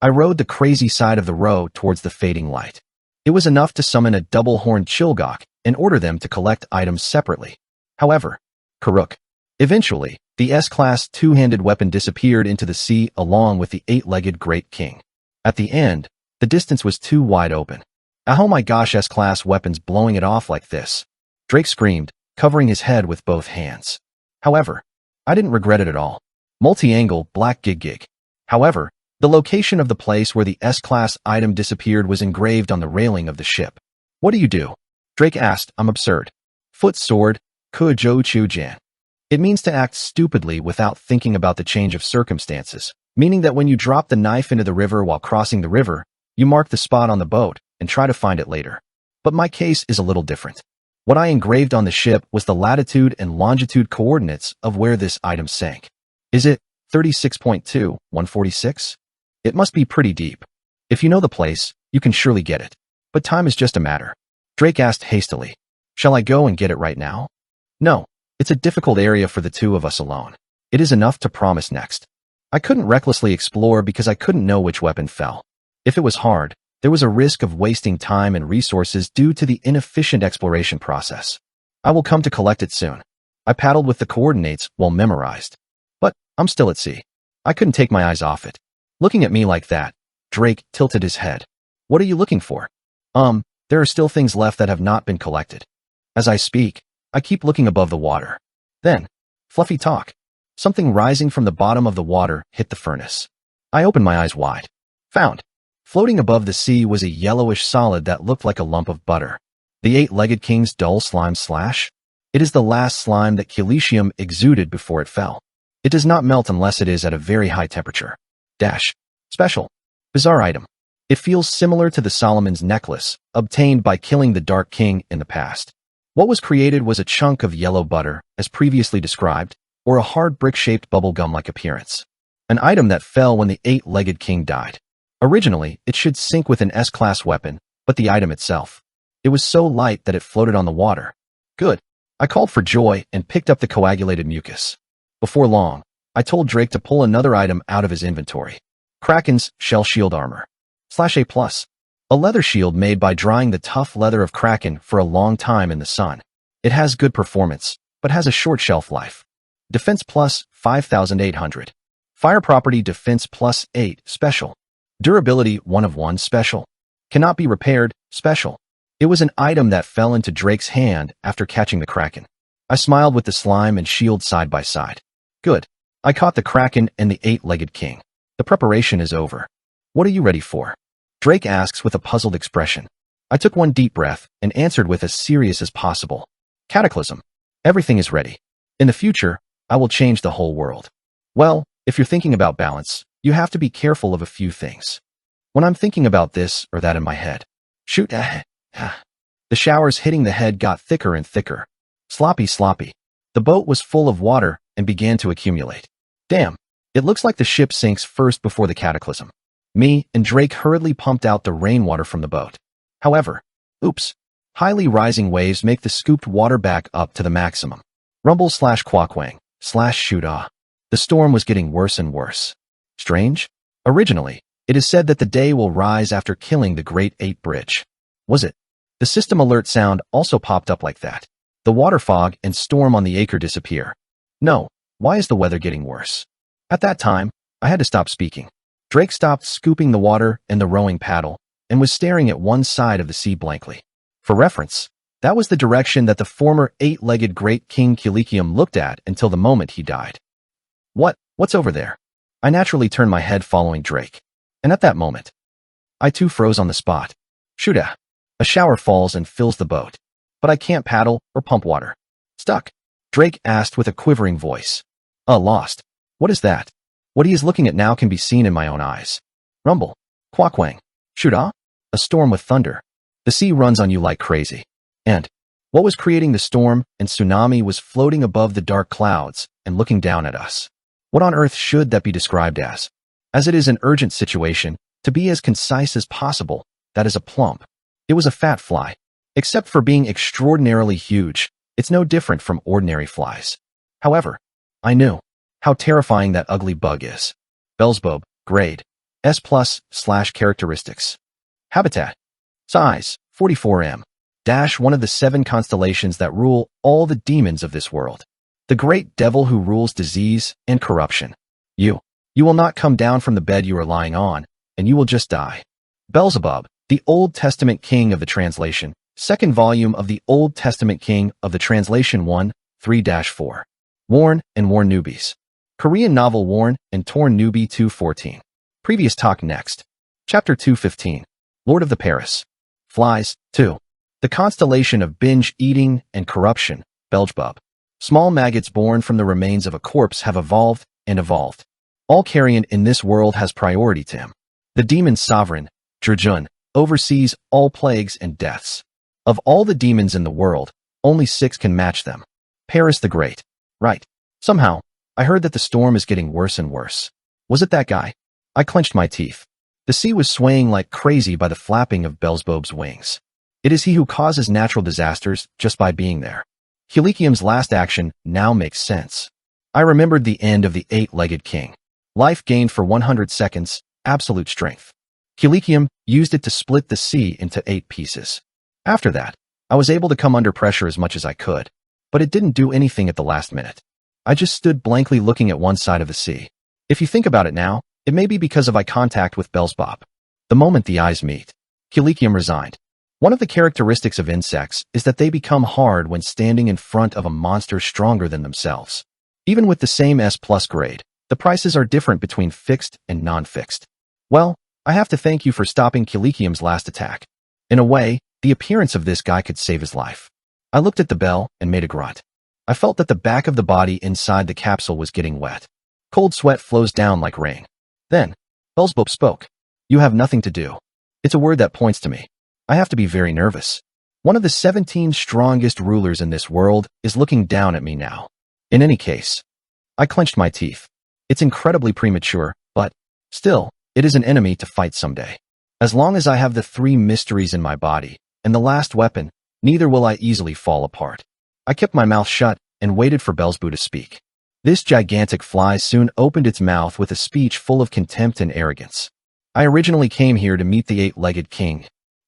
Speaker 1: I rode the crazy side of the row towards the fading light. It was enough to summon a double-horned Chilgok and order them to collect items separately. However, Karuk. Eventually, the S-class two-handed weapon disappeared into the sea along with the eight-legged Great King. At the end, the distance was too wide open. Oh my gosh, S-class weapons blowing it off like this. Drake screamed, covering his head with both hands. However, I didn't regret it at all. Multi-angle, black gig. However, the location of the place where the S-class item disappeared was engraved on the railing of the ship. What do you do? Drake asked. I'm absurd. Foot sword, Kujo Chujan. It means to act stupidly without thinking about the change of circumstances, meaning that when you drop the knife into the river while crossing the river, you mark the spot on the boat and try to find it later. But my case is a little different. What I engraved on the ship was the latitude and longitude coordinates of where this item sank. Is it 36.2, 146? It must be pretty deep. If you know the place, you can surely get it. But time is just a matter. Drake asked hastily. Shall I go and get it right now? No, it's a difficult area for the two of us alone. It is enough to promise next. I couldn't recklessly explore because I couldn't know which weapon fell. If it was hard, there was a risk of wasting time and resources due to the inefficient exploration process. I will come to collect it soon. I paddled with the coordinates while memorized. But I'm still at sea. I couldn't take my eyes off it. Looking at me like that, Drake tilted his head. What are you looking for? There are still things left that have not been collected. As I speak, I keep looking above the water. Then, fluffy talk. Something rising from the bottom of the water hit the furnace. I opened my eyes wide. Found. Floating above the sea was a yellowish solid that looked like a lump of butter. The eight-legged king's dull slime slash? It is the last slime that Kilicium exuded before it fell. It does not melt unless it is at a very high temperature. Special. Bizarre item. It feels similar to the Solomon's necklace, obtained by killing the Dark King in the past. What was created was a chunk of yellow butter, as previously described, or a hard brick-shaped bubblegum-like appearance. An item that fell when the eight-legged king died. Originally, it should sync with an S-class weapon, but the item itself. It was so light that it floated on the water. Good. I called for joy and picked up the coagulated mucus. Before long, I told Drake to pull another item out of his inventory. Kraken's shell shield armor. /A+. A leather shield made by drying the tough leather of Kraken for a long time in the sun. It has good performance, but has a short shelf life. Defense plus 5,800. Fire property defense plus 8 special. Durability 1 of 1 special. Cannot be repaired special. It was an item that fell into Drake's hand after catching the Kraken. I smiled with the slime and shield side by side. Good. I caught the Kraken and the eight-legged king. The preparation is over. What are you ready for? Drake asks with a puzzled expression. I took one deep breath and answered with as serious as possible. Cataclysm. Everything is ready. In the future, I will change the whole world. Well, if you're thinking about balance, you have to be careful of a few things. When I'm thinking about this or that in my head, shoot, the showers hitting the head got thicker and thicker. Sloppy. The boat was full of water and began to accumulate. Damn, it looks like the ship sinks first before the cataclysm. Me and Drake hurriedly pumped out the rainwater from the boat. However, oops, highly rising waves make the scooped water back up to the maximum. Rumble/quackwang/shoot-ah. The storm was getting worse and worse. Strange? Originally, it is said that the day will rise after killing the Great Eight Bridge. Was it? The system alert sound also popped up like that. The water fog and storm on the acre disappear. No, why is the weather getting worse? At that time, I had to stop speaking. Drake stopped scooping the water and the rowing paddle and was staring at one side of the sea blankly. For reference, that was the direction that the former eight-legged Great King Kilikium looked at until the moment he died. What's over there? I naturally turned my head following Drake. And at that moment, I too froze on the spot. Shoot-ah. A shower falls and fills the boat. But I can't paddle or pump water. Stuck. Drake asked with a quivering voice. Lost. What is that? What he is looking at now can be seen in my own eyes. Rumble. Quakwang. Shuda? A storm with thunder. The sea runs on you like crazy. And what was creating the storm and tsunami was floating above the dark clouds and looking down at us. What on earth should that be described as? As it is an urgent situation, to be as concise as possible, that is a plump. It was a fat fly. Except for being extraordinarily huge, it's no different from ordinary flies. However, I knew how terrifying that ugly bug is. Beelzebub, grade, S+/characteristics. Habitat, size, 44m. One of the 7 constellations that rule all the demons of this world. The great devil who rules disease and corruption. You will not come down from the bed you are lying on, and you will just die. Beelzebub, the Old Testament king of the translation, 2nd volume of the Old Testament king of the translation 1, 3-4. Worn and Worn Newbies. Korean novel Worn and Torn Newbie 214. Previous talk next. Chapter 215. Lord of the Paris. Flies, 2. The constellation of binge eating and corruption, Beelzebub. Small maggots born from the remains of a corpse have evolved and evolved. All carrion in this world has priority to him. The demon sovereign, Drjun, oversees all plagues and deaths. Of all the demons in the world, only 6 can match them. Paris the Great. Right. Somehow, I heard that the storm is getting worse and worse. Was it that guy? I clenched my teeth. The sea was swaying like crazy by the flapping of Beelzebub's wings. It is he who causes natural disasters just by being there. Helikium's last action now makes sense. I remembered the end of the 8-legged king. Life gained for 100 seconds, absolute strength. Helikium used it to split the sea into 8 pieces. After that, I was able to come under pressure as much as I could, but it didn't do anything at the last minute. I just stood blankly looking at one side of the sea. If you think about it now, it may be because of eye contact with Beelzebub. The moment the eyes meet, Helikium resigned. One of the characteristics of insects is that they become hard when standing in front of a monster stronger than themselves. Even with the same S+ grade, the prices are different between fixed and non-fixed. Well, I have to thank you for stopping Helikium's last attack. In a way, the appearance of this guy could save his life. I looked at the bell and made a grunt. I felt that the back of the body inside the capsule was getting wet. Cold sweat flows down like rain. Then, Beelzebub spoke. You have nothing to do. It's a word that points to me. I have to be very nervous. One of the 17 strongest rulers in this world is looking down at me now. In any case, I clenched my teeth. It's incredibly premature, but still, it is an enemy to fight someday. As long as I have the 3 mysteries in my body, and the last weapon, neither will I easily fall apart. I kept my mouth shut and waited for Beelzebub to speak. This gigantic fly soon opened its mouth with a speech full of contempt and arrogance. I originally came here to meet the 8-legged king,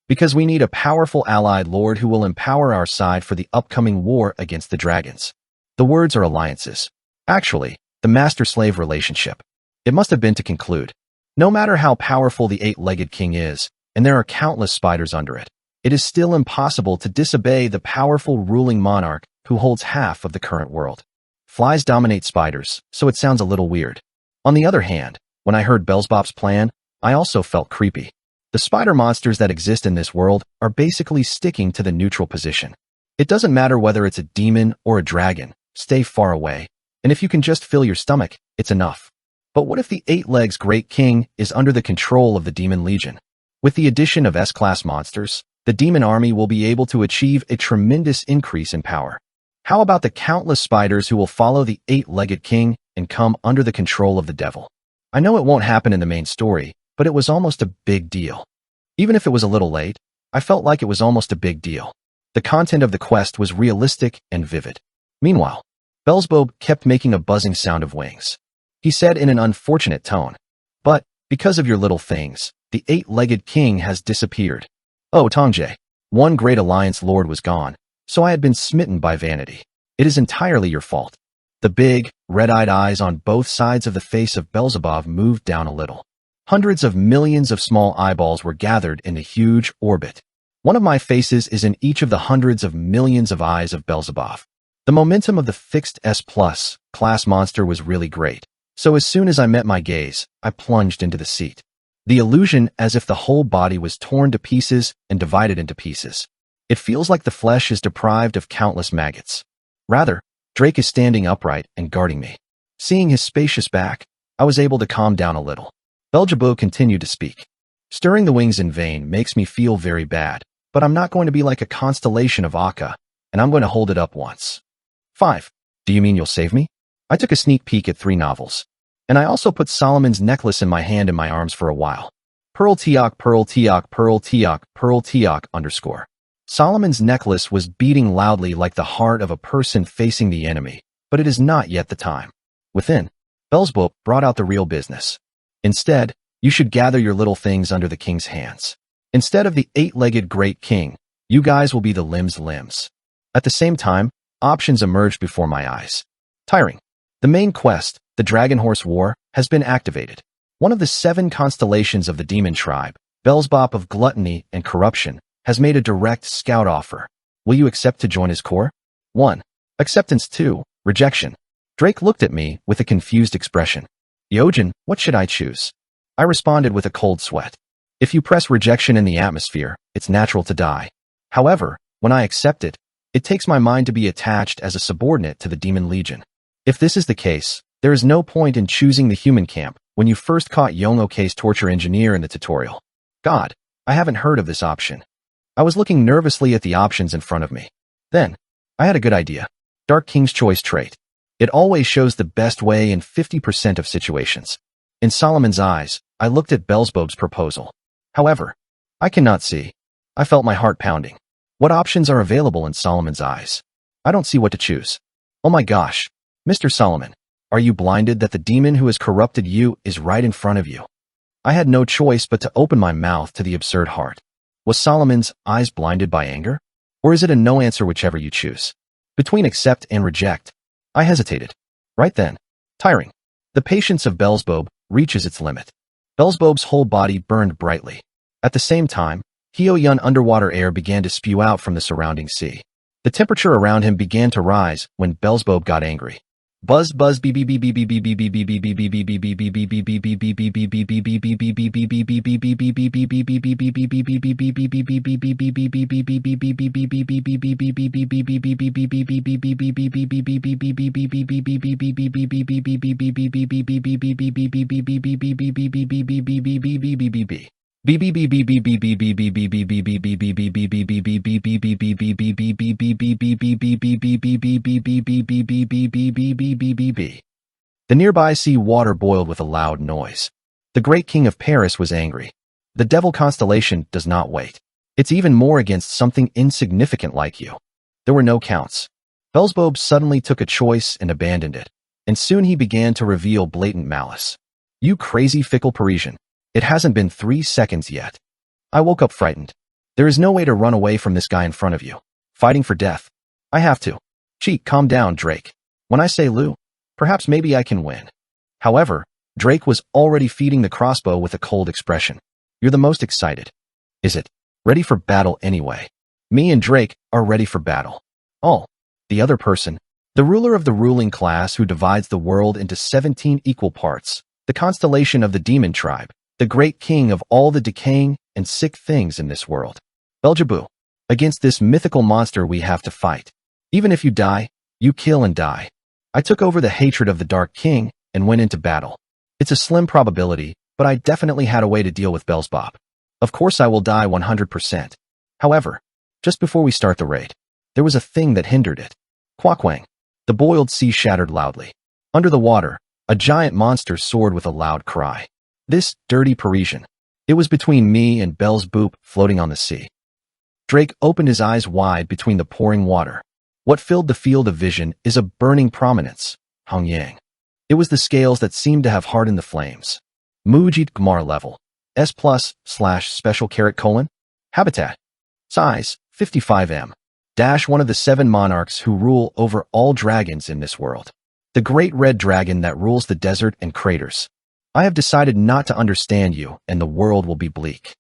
Speaker 1: because we need a powerful allied lord who will empower our side for the upcoming war against the dragons. The words are alliances. Actually, the master-slave relationship. It must have been to conclude. No matter how powerful the 8-legged king is, and there are countless spiders under it, it is still impossible to disobey the powerful ruling monarch who holds half of the current world. Flies dominate spiders, so it sounds a little weird. On the other hand, when I heard Beelzebub's plan, I also felt creepy. The spider monsters that exist in this world are basically sticking to the neutral position. It doesn't matter whether it's a demon or a dragon, stay far away, and if you can just fill your stomach, it's enough. But what if the 8-legs great king is under the control of the demon legion? With the addition of S-class monsters, the demon army will be able to achieve a tremendous increase in power. How about the countless spiders who will follow the 8-legged king and come under the control of the devil? I know it won't happen in the main story, but it was almost a big deal. Even if it was a little late, I felt like it was almost a big deal. The content of the quest was realistic and vivid. Meanwhile, Beelzebub kept making a buzzing sound of wings. He said in an unfortunate tone, "But, because of your little things, the 8-legged king has disappeared. Oh, Tongjae, one great alliance lord was gone, so I had been smitten by vanity. It is entirely your fault." The big, red-eyed eyes on both sides of the face of Beelzebub moved down a little. Hundreds of millions of small eyeballs were gathered in a huge orbit. One of my faces is in each of the hundreds of millions of eyes of Beelzebub. The momentum of the fixed S+ class monster was really great, so as soon as I met my gaze, I plunged into the seat. The illusion as if the whole body was torn to pieces and divided into pieces. It feels like the flesh is deprived of countless maggots. Rather, Drake is standing upright and guarding me. Seeing his spacious back, I was able to calm down a little. Beelzebub continued to speak. Stirring the wings in vain makes me feel very bad, but I'm not going to be like a constellation of Akka, and I'm going to hold it up once. 5. Do you mean you'll save me? I took a sneak peek at 3 novels. And I also put Solomon's necklace in my hand and my arms for a while. Pearl Teok, Pearl Teok, Pearl Teok, Pearl Teok _ Solomon's necklace was beating loudly like the heart of a person facing the enemy, but it is not yet the time. Within, Beelzebub brought out the real business. Instead, you should gather your little things under the king's hands. Instead of the 8-legged great king, you guys will be the limbs. At the same time, options emerged before my eyes. Tiring. The main quest, the Dragon Horse War, has been activated. One of the 7 constellations of the demon tribe, Beelzebub of gluttony and corruption, has made a direct scout offer. Will you accept to join his corps? 1. Acceptance. 2. Rejection. Drake looked at me with a confused expression. Yojin, what should I choose? I responded with a cold sweat. If you press rejection in the atmosphere, it's natural to die. However, when I accept it, it takes my mind to be attached as a subordinate to the Demon Legion. If this is the case, there is no point in choosing the human camp when you first caught Yongokei's torture engineer in the tutorial. God, I haven't heard of this option. I was looking nervously at the options in front of me. Then, I had a good idea. Dark King's choice trait. It always shows the best way in 50% of situations. In Solomon's eyes, I looked at Beelzebub's proposal. However, I cannot see. I felt my heart pounding. What options are available in Solomon's eyes? I don't see what to choose. Oh my gosh. Mr. Solomon, are you blinded that the demon who has corrupted you is right in front of you? I had no choice but to open my mouth to the absurd heart. Was Solomon's eyes blinded by anger? Or is it a no answer whichever you choose? Between accept and reject, I hesitated. Right then, tiring. The patience of Beelzebub reaches its limit. Beelzebub's whole body burned brightly. At the same time, Hyo-yun underwater air began to spew out from the surrounding sea. The temperature around him began to rise when Beelzebub got angry. Buzz buzz beep beep beep beep beep beep beep beep beep beep beep beep beep beep beep beep beep The nearby sea water boiled with a loud noise. The great king of Paris was angry. The devil constellation does not wait. It's even more against something insignificant like you. There were no counts. Beelzebub suddenly took a choice and abandoned it, and soon he began to reveal blatant malice. You crazy fickle Parisian. It hasn't been 3 seconds yet. I woke up frightened. There is no way to run away from this guy in front of you. Fighting for death. I have to. Gee, calm down, Drake. When I say Lou, perhaps maybe I can win. However, Drake was already feeding the crossbow with a cold expression. You're the most excited. Is it? Ready for battle anyway. Me and Drake are ready for battle. Oh, the other person, the ruler of the ruling class who divides the world into 17 equal parts, the constellation of the demon tribe, the great king of all the decaying and sick things in this world. Beelzebub. Against this mythical monster we have to fight. Even if you die, you kill and die. I took over the hatred of the Dark King and went into battle. It's a slim probability, but I definitely had a way to deal with Beelzebub. Of course I will die 100%. However, just before we start the raid, there was a thing that hindered it. Quackwang. The boiled sea shattered loudly. Under the water, a giant monster soared with a loud cry. This dirty Parisian. It was between me and Beelzebub floating on the sea. Drake opened his eyes wide between the pouring water. What filled the field of vision is a burning prominence. Hong Yang. It was the scales that seemed to have hardened the flames. Mujit Gmar level. S+/special ; Habitat. Size, 55M. One of the 7 monarchs who rule over all dragons in this world. The great red dragon that rules the desert and craters. I have decided not to understand you, and the world will be bleak.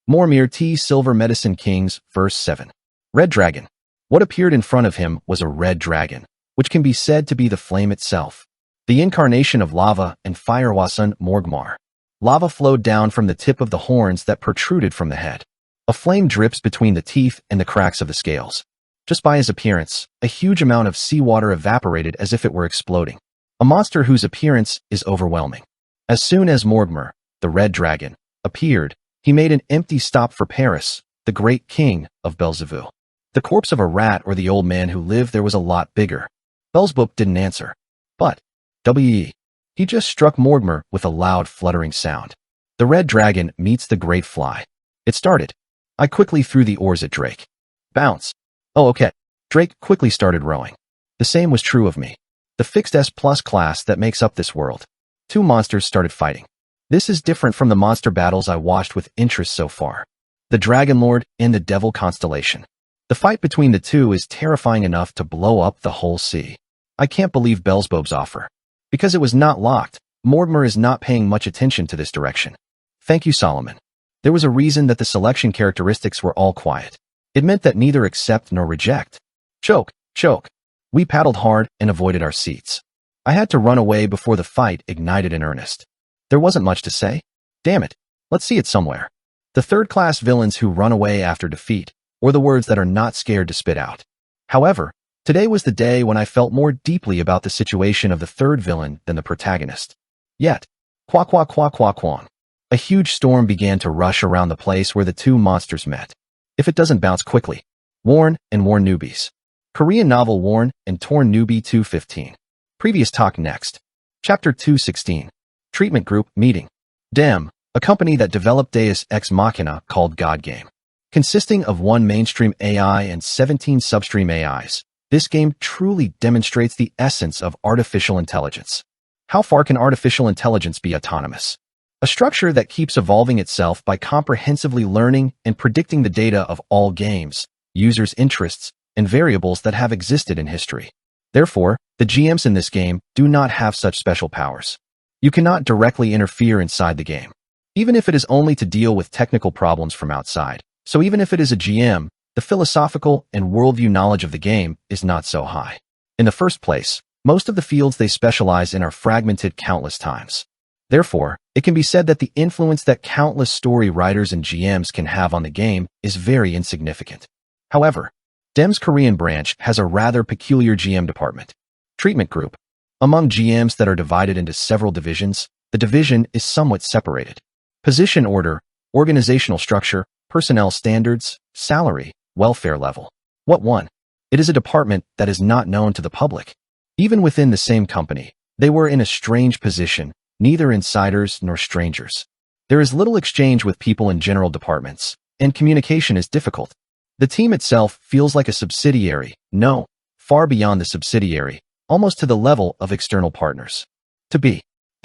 Speaker 1: Mormir T. Silver Medicine Kings, verse 7. Red Dragon. What appeared in front of him was a red dragon, which can be said to be the flame itself. The incarnation of lava and fire. Wasun Morgmar. Lava flowed down from the tip of the horns that protruded from the head. A flame drips between the teeth and the cracks of the scales. Just by his appearance, a huge amount of seawater evaporated as if it were exploding. A monster whose appearance is overwhelming. As soon as Morgmar, the red dragon, appeared, He made an empty stop for Paris, the great king of Belzevue. The corpse of a rat or the old man who lived there was a lot bigger. Belzebub didn't answer. But, W.E. He just struck Mortimer with a loud fluttering sound. The red dragon meets the great fly. It started. I quickly threw the oars at Drake. Bounce. Oh, okay. Drake quickly started rowing. The same was true of me. The fixed S+ class that makes up this world. Two monsters started fighting. This is different from the monster battles I watched with interest so far. The Dragon Lord and the Devil Constellation. The fight between the two is terrifying enough to blow up the whole sea. I can't believe Belzebub's offer. Because it was not locked, Mortimer is not paying much attention to this direction. Thank you, Solomon. There was a reason that the selection characteristics were all quiet. It meant that neither accept nor reject. Choke, choke. We paddled hard and avoided our seats. I had to run away before the fight ignited in earnest. There wasn't much to say. Damn it. Let's see it somewhere. The third-class villains who run away after defeat, or the words that are not scared to spit out. However, today was the day when I felt more deeply about the situation of the third villain than the protagonist. Yet, quack quack quack quack quack. A huge storm began to rush around the place where the two monsters met. If it doesn't bounce quickly. Worn and Worn Newbies. Korean novel Worn and Torn Newbie 215. Previous talk next. Chapter 216. Treatment Group Meeting. Dem, a company that developed Deus Ex Machina called God Game. Consisting of one mainstream AI and 17 substream AIs, this game truly demonstrates the essence of artificial intelligence. How far can artificial intelligence be autonomous? A structure that keeps evolving itself by comprehensively learning and predicting the data of all games, users' interests, and variables that have existed in history. Therefore, the GMs in this game do not have such special powers. You cannot directly interfere inside the game, even if it is only to deal with technical problems from outside. So even if it is a GM, the philosophical and worldview knowledge of the game is not so high. In the first place, most of the fields they specialize in are fragmented countless times. Therefore, it can be said that the influence that countless story writers and GMs can have on the game is very insignificant. However, Dem's Korean branch has a rather peculiar GM department. Treatment Group. Among GMs that are divided into several divisions, the division is somewhat separated. Position order, organizational structure, personnel standards, salary, welfare level. What one? It is a department that is not known to the public. Even within the same company, they were in a strange position, neither insiders nor strangers. There is little exchange with people in general departments, and communication is difficult. The team itself feels like a subsidiary, no, far beyond the subsidiary, almost to the level of external partners. They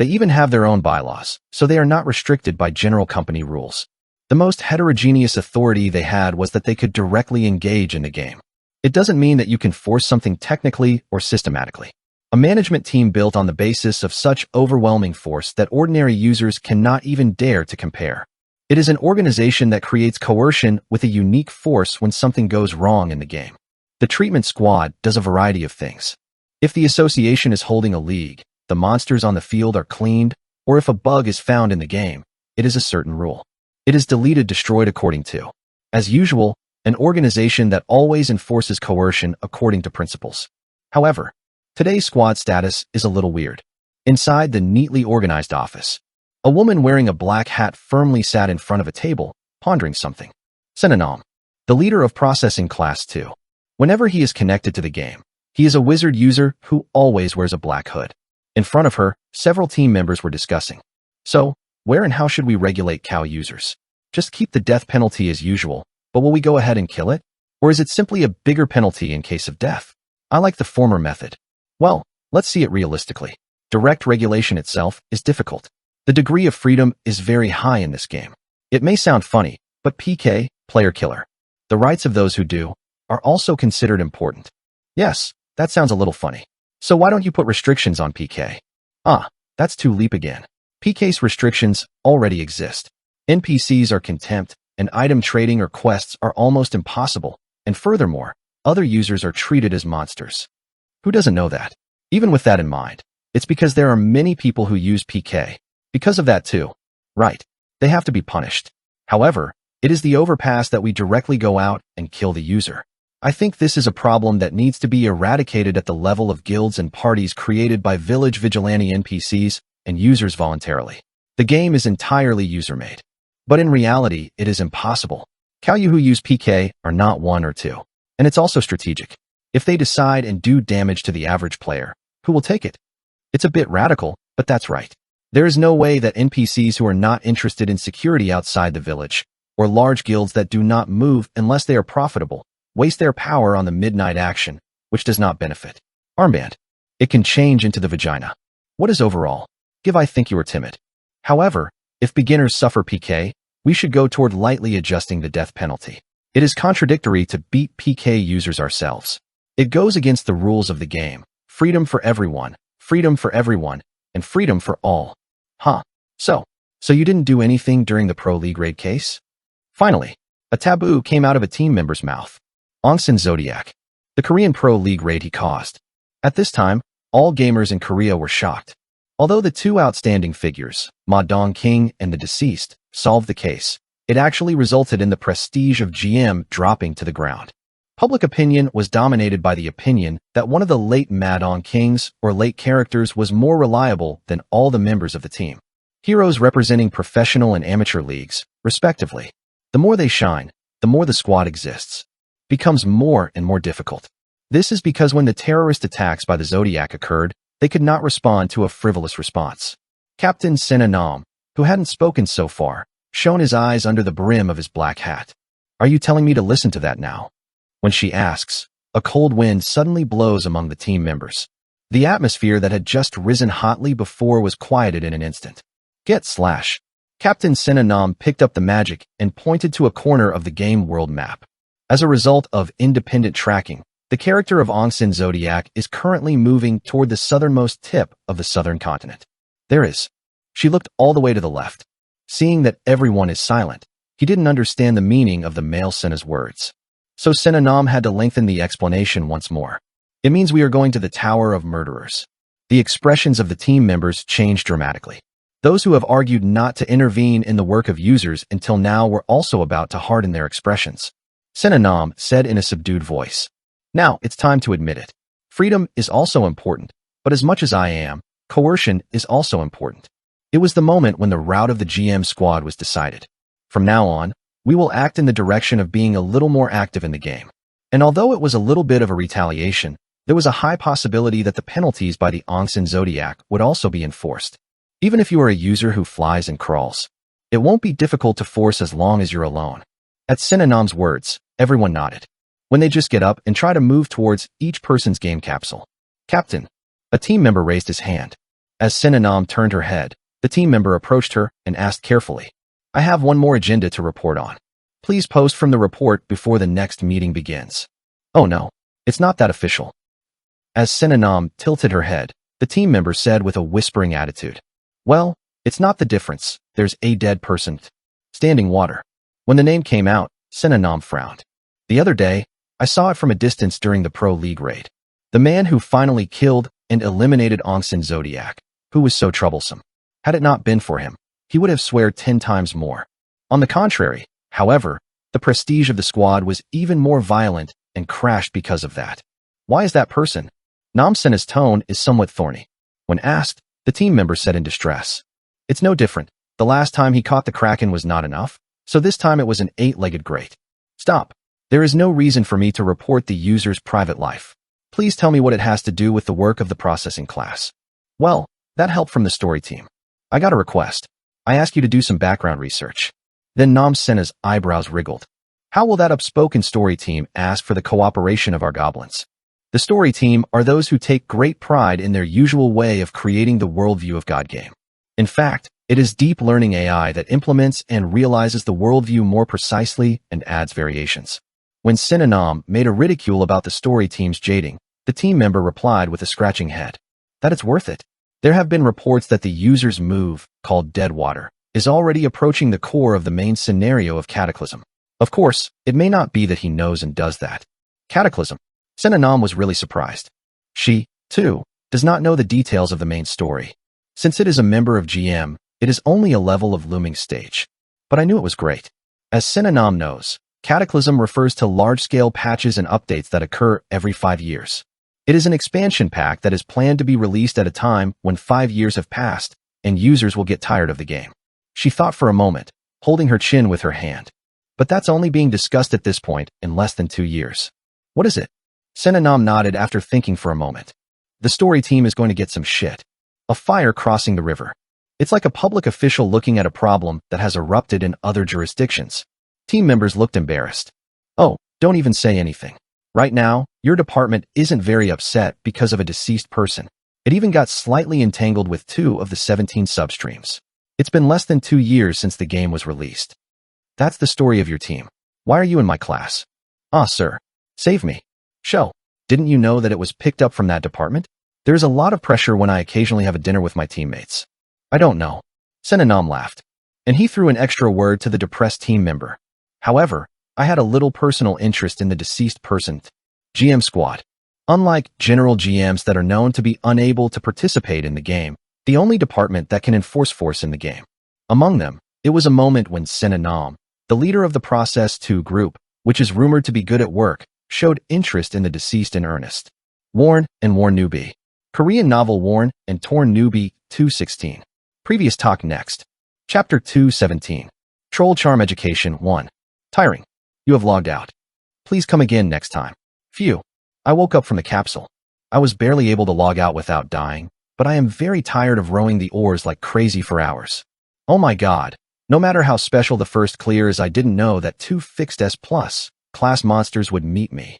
Speaker 1: even have their own bylaws, so they are not restricted by general company rules. The most heterogeneous authority they had was that they could directly engage in the game. It doesn't mean that you can force something technically or systematically. A management team built on the basis of such overwhelming force that ordinary users cannot even dare to compare. It is an organization that creates coercion with a unique force when something goes wrong in the game. The treatment squad does a variety of things. If the association is holding a league, the monsters on the field are cleaned, or if a bug is found in the game, it is a certain rule. It is deleted, destroyed according to. As usual, an organization that always enforces coercion according to principles. However, today's squad status is a little weird. Inside the neatly organized office, a woman wearing a black hat firmly sat in front of a table, pondering something. Synonym. The leader of Processing Class 2. Whenever he is connected to the game, he is a wizard user who always wears a black hood. In front of her, several team members were discussing. So, where and how should we regulate cow users? Just keep the death penalty as usual, but will we go ahead and kill it? Or is it simply a bigger penalty in case of death? I like the former method. Well, let's see it realistically. Direct regulation itself is difficult. The degree of freedom is very high in this game. It may sound funny, but PK, player killer. The rights of those who do, are also considered important. Yes, that sounds a little funny. So why don't you put restrictions on PK? That's too leap again. PK's restrictions already exist. NPCs are contempt, and item trading or quests are almost impossible, and furthermore, other users are treated as monsters. Who doesn't know that? Even with that in mind, it's because there are many people who use PK. Because of that too. Right. They have to be punished. However, it is the overpass that we directly go out and kill the user. I think this is a problem that needs to be eradicated at the level of guilds and parties created by village vigilante NPCs and users voluntarily. The game is entirely user-made. But in reality, it is impossible. Kalyu who use PK are not one or two. And it's also strategic. If they decide and do damage to the average player, who will take it? It's a bit radical, but that's right. There is no way that NPCs who are not interested in security outside the village, or large guilds that do not move unless they are profitable, waste their power on the midnight action, which does not benefit. Armband. It can change into the vagina. What is overall? I think you are timid. However, if beginners suffer PK, we should go toward lightly adjusting the death penalty. It is contradictory to beat PK users ourselves. It goes against the rules of the game. Freedom for everyone, and freedom for all. Huh. So you didn't do anything during the Pro League raid case? Finally, a taboo came out of a team member's mouth. Ongsin Zodiac. The Korean Pro League raid he caused. At this time, all gamers in Korea were shocked. Although the two outstanding figures, Ma Dong King and the deceased, solved the case, it actually resulted in the prestige of GM dropping to the ground. Public opinion was dominated by the opinion that one of the late Ma Dong Kings or late characters was more reliable than all the members of the team. Heroes representing professional and amateur leagues, respectively. The more they shine, the more the squad exists. Becomes more and more difficult. This is because when the terrorist attacks by the Zodiac occurred, they could not respond to a frivolous response. Captain Sena Nam, who hadn't spoken so far, shone his eyes under the brim of his black hat. Are you telling me to listen to that now? When she asks, a cold wind suddenly blows among the team members. The atmosphere that had just risen hotly before was quieted in an instant. Captain Sena Nam picked up the magic and pointed to a corner of the game world map. As a result of independent tracking, the character of Ongsin Zodiac is currently moving toward the southernmost tip of the southern continent. There is. She looked all the way to the left. Seeing that everyone is silent, he didn't understand the meaning of the male Sena's words. So Sena Nam had to lengthen the explanation once more. It means we are going to the Tower of Murderers. The expressions of the team members changed dramatically. Those who have argued not to intervene in the work of users until now were also about to harden their expressions. Sena Nam said in a subdued voice. Now, it's time to admit it. Freedom is also important, but as much as I am, coercion is also important. It was the moment when the route of the GM squad was decided. From now on, we will act in the direction of being a little more active in the game. And although it was a little bit of a retaliation, there was a high possibility that the penalties by the Ongsin Zodiac would also be enforced. Even if you are a user who flies and crawls, it won't be difficult to force as long as you're alone. At Sena Nam's words, everyone nodded. When they just get up and try to move towards each person's game capsule. Captain, a team member raised his hand. As Sena Nam turned her head, the team member approached her and asked carefully, I have one more agenda to report on. Please post from the report before the next meeting begins. Oh no, it's not that official. As Sena Nam tilted her head, the team member said with a whispering attitude, well, it's not the difference, there's a dead person. Standing water. When the name came out, Sena Nam frowned. The other day, I saw it from a distance during the Pro League raid. The man who finally killed and eliminated Ongsin Zodiac, who was so troublesome. Had it not been for him, he would have swear 10 times more. On the contrary, however, the prestige of the squad was even more violent and crashed because of that. Why is that person? Nam Sena's tone is somewhat thorny. When asked, the team member said in distress. It's no different. The last time he caught the Kraken was not enough, so this time it was an 8-legged great. Stop. There is no reason for me to report the user's private life. Please tell me what it has to do with the work of the processing class. Well, that help from the story team. I got a request. I ask you to do some background research. Then Nam Sena's eyebrows wriggled. How will that upspoken story team ask for the cooperation of our goblins? The story team are those who take great pride in their usual way of creating the worldview of God game. In fact, it is deep learning AI that implements and realizes the worldview more precisely and adds variations. When Sena Nam made a ridicule about the story team's jading, the team member replied with a scratching head. That it's worth it. There have been reports that the user's move, called Dead Water, is already approaching the core of the main scenario of Cataclysm. Of course, it may not be that he knows and does that. Cataclysm. Sena Nam was really surprised. She, too, does not know the details of the main story. Since it is a member of GM, it is only a level of looming stage. But I knew it was great. As Sena Nam knows, Cataclysm refers to large-scale patches and updates that occur every 5 years. It is an expansion pack that is planned to be released at a time when 5 years have passed, and users will get tired of the game. She thought for a moment, holding her chin with her hand. But that's only being discussed at this point in less than 2 years. What is it? Senanam nodded after thinking for a moment. The story team is going to get some shit. A fire crossing the river. It's like a public official looking at a problem that has erupted in other jurisdictions. Team members looked embarrassed. Oh, don't even say anything. Right now, your department isn't very upset because of a deceased person. It even got slightly entangled with 2 of the 17 substreams. It's been less than 2 years since the game was released. That's the story of your team. Why are you in my class? Ah, sir. Save me. Show. Didn't you know that it was picked up from that department? There is a lot of pressure when I occasionally have a dinner with my teammates. I don't know. Senanam laughed. And he threw an extra word to the depressed team member. However, I had a little personal interest in the deceased person. GM squad. Unlike general GMs that are known to be unable to participate in the game, the only department that can enforce force in the game. Among them, it was a moment when Senanam, the leader of the Process 2 group, which is rumored to be good at work, showed interest in the deceased in earnest. Torn Newbie. Korean novel Torn and Torn Newbie 216. Previous talk next. Chapter 217. Troll Charm Education 1. Tiring. You have logged out. Please come again next time. Phew. I woke up from the capsule. I was barely able to log out without dying, but I am very tired of rowing the oars like crazy for hours. Oh my god. No matter how special the first clear is, I didn't know that 2 fixed S+ class monsters would meet me.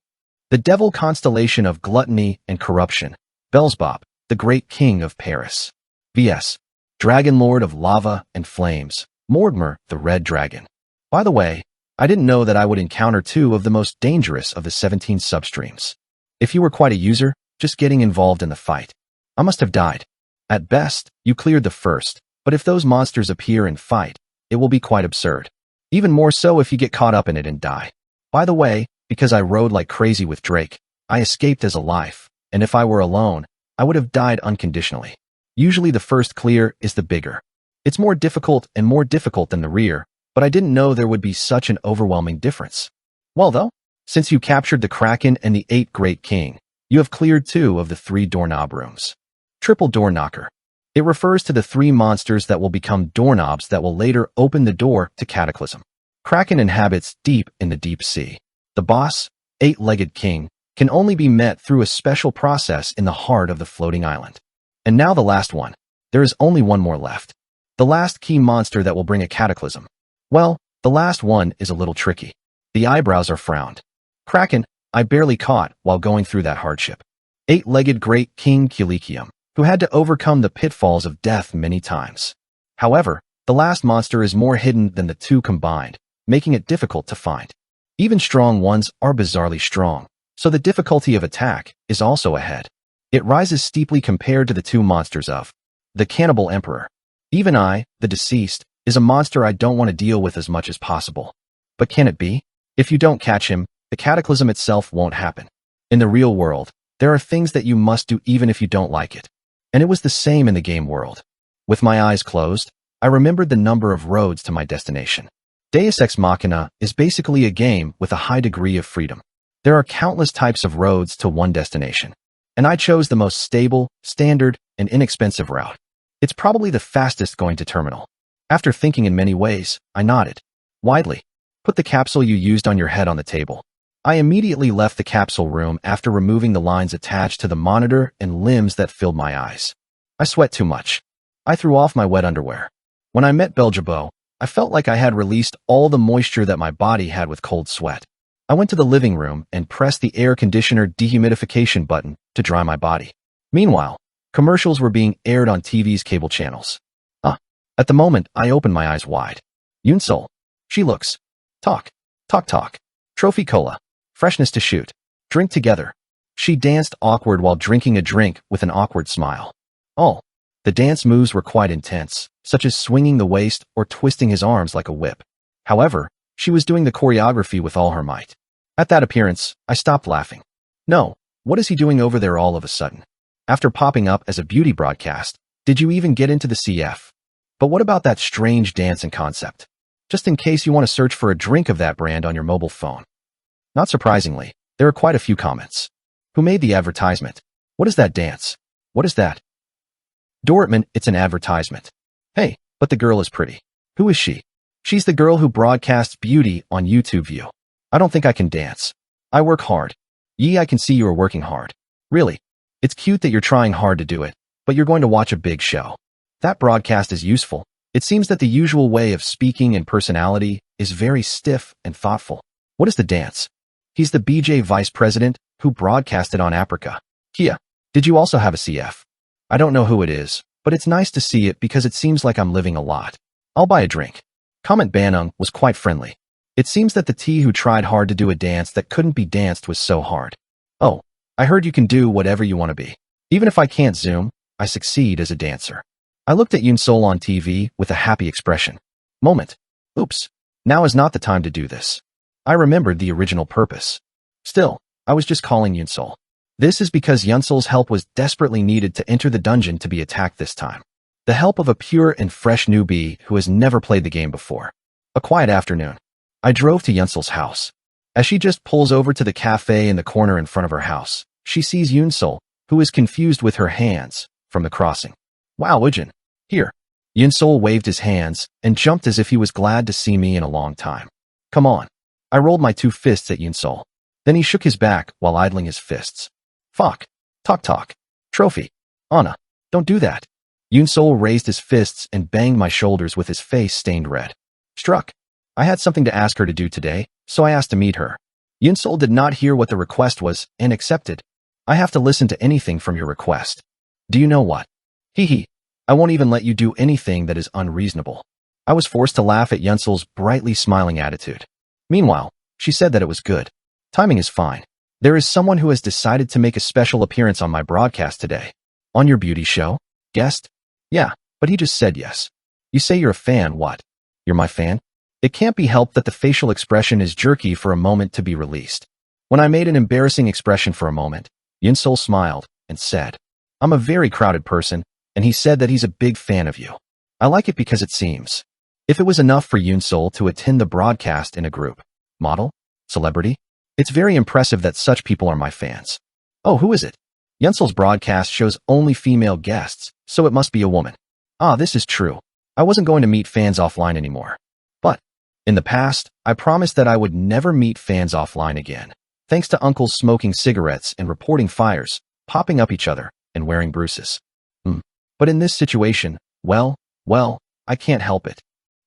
Speaker 1: The devil constellation of gluttony and corruption. Beelzebub, the great king of Paris. vs. Dragon Lord of lava and flames. Mordmer, the red dragon. By the way, I didn't know that I would encounter 2 of the most dangerous of the 17 substreams. If you were quite a user, just getting involved in the fight. I must have died. At best, you cleared the first, but if those monsters appear and fight, it will be quite absurd. Even more so if you get caught up in it and die. By the way, because I rode like crazy with Drake, I escaped as alive, and if I were alone, I would have died unconditionally. Usually the first clear is the bigger. It's more difficult than the rear, but I didn't know there would be such an overwhelming difference. Well though, since you captured the Kraken and the 8 Great King, you have cleared 2 of the 3 doorknob rooms. Triple Door Knocker. It refers to the 3 monsters that will become doorknobs that will later open the door to Cataclysm. Kraken inhabits deep in the deep sea. The boss, 8-legged king, can only be met through a special process in the heart of the floating island. And now the last one. There is only one more left. The last key monster that will bring a cataclysm. Well, the last one is a little tricky. The eyebrows are frowned. Kraken, I barely caught while going through that hardship. 8-legged great king Kulikium, who had to overcome the pitfalls of death many times. However, the last monster is more hidden than the 2 combined, making it difficult to find. Even strong ones are bizarrely strong, so the difficulty of attack is also ahead. It rises steeply compared to the 2 monsters of the Cannibal Emperor. Even I, the deceased, is a monster I don't want to deal with as much as possible. But can it be? If you don't catch him, the cataclysm itself won't happen. In the real world, there are things that you must do even if you don't like it. And it was the same in the game world. With my eyes closed, I remembered the number of roads to my destination. Deus Ex Machina is basically a game with a high degree of freedom. There are countless types of roads to one destination. And I chose the most stable, standard, and inexpensive route. It's probably the fastest going to terminal. After thinking in many ways, I nodded. Widely. Put the capsule you used on your head on the table. I immediately left the capsule room after removing the lines attached to the monitor and limbs that filled my eyes. I sweat too much. I threw off my wet underwear. When I met Beelzebub, I felt like I had released all the moisture that my body had with cold sweat. I went to the living room and pressed the air conditioner dehumidification button to dry my body. Meanwhile, commercials were being aired on TV's cable channels. At the moment, I opened my eyes wide. Yunsol. She looks. Talk. Talk. Trophy cola. Freshness to shoot. Drink together. She danced awkward while drinking a drink with an awkward smile. Oh. The dance moves were quite intense, such as swinging the waist or twisting his arms like a whip. However, she was doing the choreography with all her might. At that appearance, I stopped laughing. No, what is he doing over there all of a sudden? After popping up as a beauty broadcast, did you even get into the CF? But what about that strange dance and concept? Just in case you want to search for a drink of that brand on your mobile phone. Not surprisingly, there are quite a few comments. Who made the advertisement? What is that dance? What is that? Dortmund, it's an advertisement. Hey, but the girl is pretty. Who is she? She's the girl who broadcasts beauty on YouTube View. I don't think I can dance. I work hard. Yi, I can see you are working hard. Really? It's cute that you're trying hard to do it, but you're going to watch a big show. That broadcast is useful. It seems that the usual way of speaking and personality is very stiff and thoughtful. What is the dance? He's the BJ vice president who broadcasted on Africa. Kia, did you also have a CF? I don't know who it is, but it's nice to see it because it seems like I'm living a lot. I'll buy a drink. Comment Banung was quite friendly. It seems that the T who tried hard to do a dance that couldn't be danced was so hard. Oh, I heard you can do whatever you want to be. Even if I can't zoom, I succeed as a dancer. I looked at Yoon Sol on TV with a happy expression. Moment. Oops. Now is not the time to do this. I remembered the original purpose. Still, I was just calling Yoon Sol. This is because Yoon Sol's help was desperately needed to enter the dungeon to be attacked this time. The help of a pure and fresh newbie who has never played the game before. A quiet afternoon. I drove to Yoon Sol's house. As she just pulls over to the cafe in the corner in front of her house, she sees Yoon Sol, who is confused with her hands, from the crossing. Wow, Ujin. Here. Yoon Sol waved his hands and jumped as if he was glad to see me in a long time. Come on. I rolled my 2 fists at Yoon Sol. Then he shook his back while idling his fists. Fuck. Talk. Trophy. Anna. Don't do that. Yoon Sol raised his fists and banged my shoulders with his face stained red. Struck. I had something to ask her to do today, so I asked to meet her. Yoon Sol did not hear what the request was and accepted. I have to listen to anything from your request. Do you know what? Hee. I won't even let you do anything that is unreasonable. I was forced to laugh at Yoon Sol's brightly smiling attitude. Meanwhile, she said that it was good. Timing is fine. There is someone who has decided to make a special appearance on my broadcast today. On your beauty show? Guest? Yeah, but he just said yes. You say you're a fan, what? You're my fan? It can't be helped that the facial expression is jerky for a moment to be released. When I made an embarrassing expression for a moment, Yoon Sol smiled and said, I'm a very crowded person, and he said that he's a big fan of you. I like it because it seems. If it was enough for Yoon Sol to attend the broadcast in a group, model, celebrity, it's very impressive that such people are my fans. Oh, who is it? Yoon Sol's broadcast shows only female guests, so it must be a woman. Ah, this is true. I wasn't going to meet fans offline anymore. But, in the past, I promised that I would never meet fans offline again, thanks to uncles smoking cigarettes and reporting fires, popping up each other, and wearing bruises. But in this situation, well, I can't help it.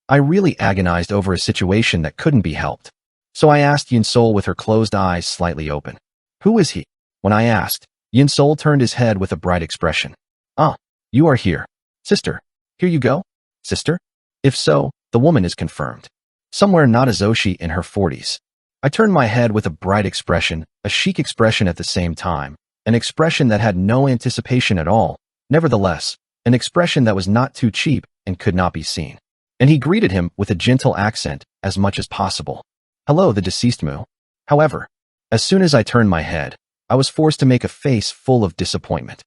Speaker 1: I really agonized over a situation that couldn't be helped. So I asked Yoon Sol with her closed eyes slightly open. Who is he? When I asked, Yoon Sol turned his head with a bright expression. Ah, you are here. Sister. Here you go? Sister? If so, the woman is confirmed. Somewhere not a Zoshi in her 40s. I turned my head with a bright expression, a chic expression at the same time, an expression that had no anticipation at all, nevertheless, an expression that was not too cheap and could not be seen. And he greeted him with a gentle accent as much as possible. Hello, the deceased Mu. However, as soon as I turned my head, I was forced to make a face full of disappointment.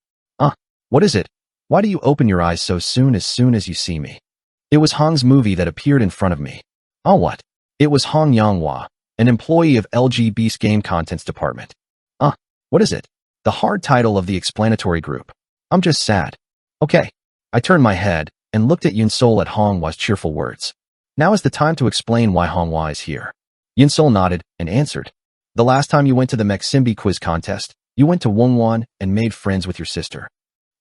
Speaker 1: What is it? Why do you open your eyes so soon as you see me? It was Hong's movie that appeared in front of me. Oh, what? It was Hong Yanghua, an employee of LG Beast Game Contents Department. What is it? The hard title of the explanatory group. I'm just sad. Okay. I turned my head and looked at Yoon Sol at Honghua's cheerful words. Now is the time to explain why Honghua is here. Yoon Sol nodded and answered. The last time you went to the Meximbi quiz contest, you went to Wongwon and made friends with your sister.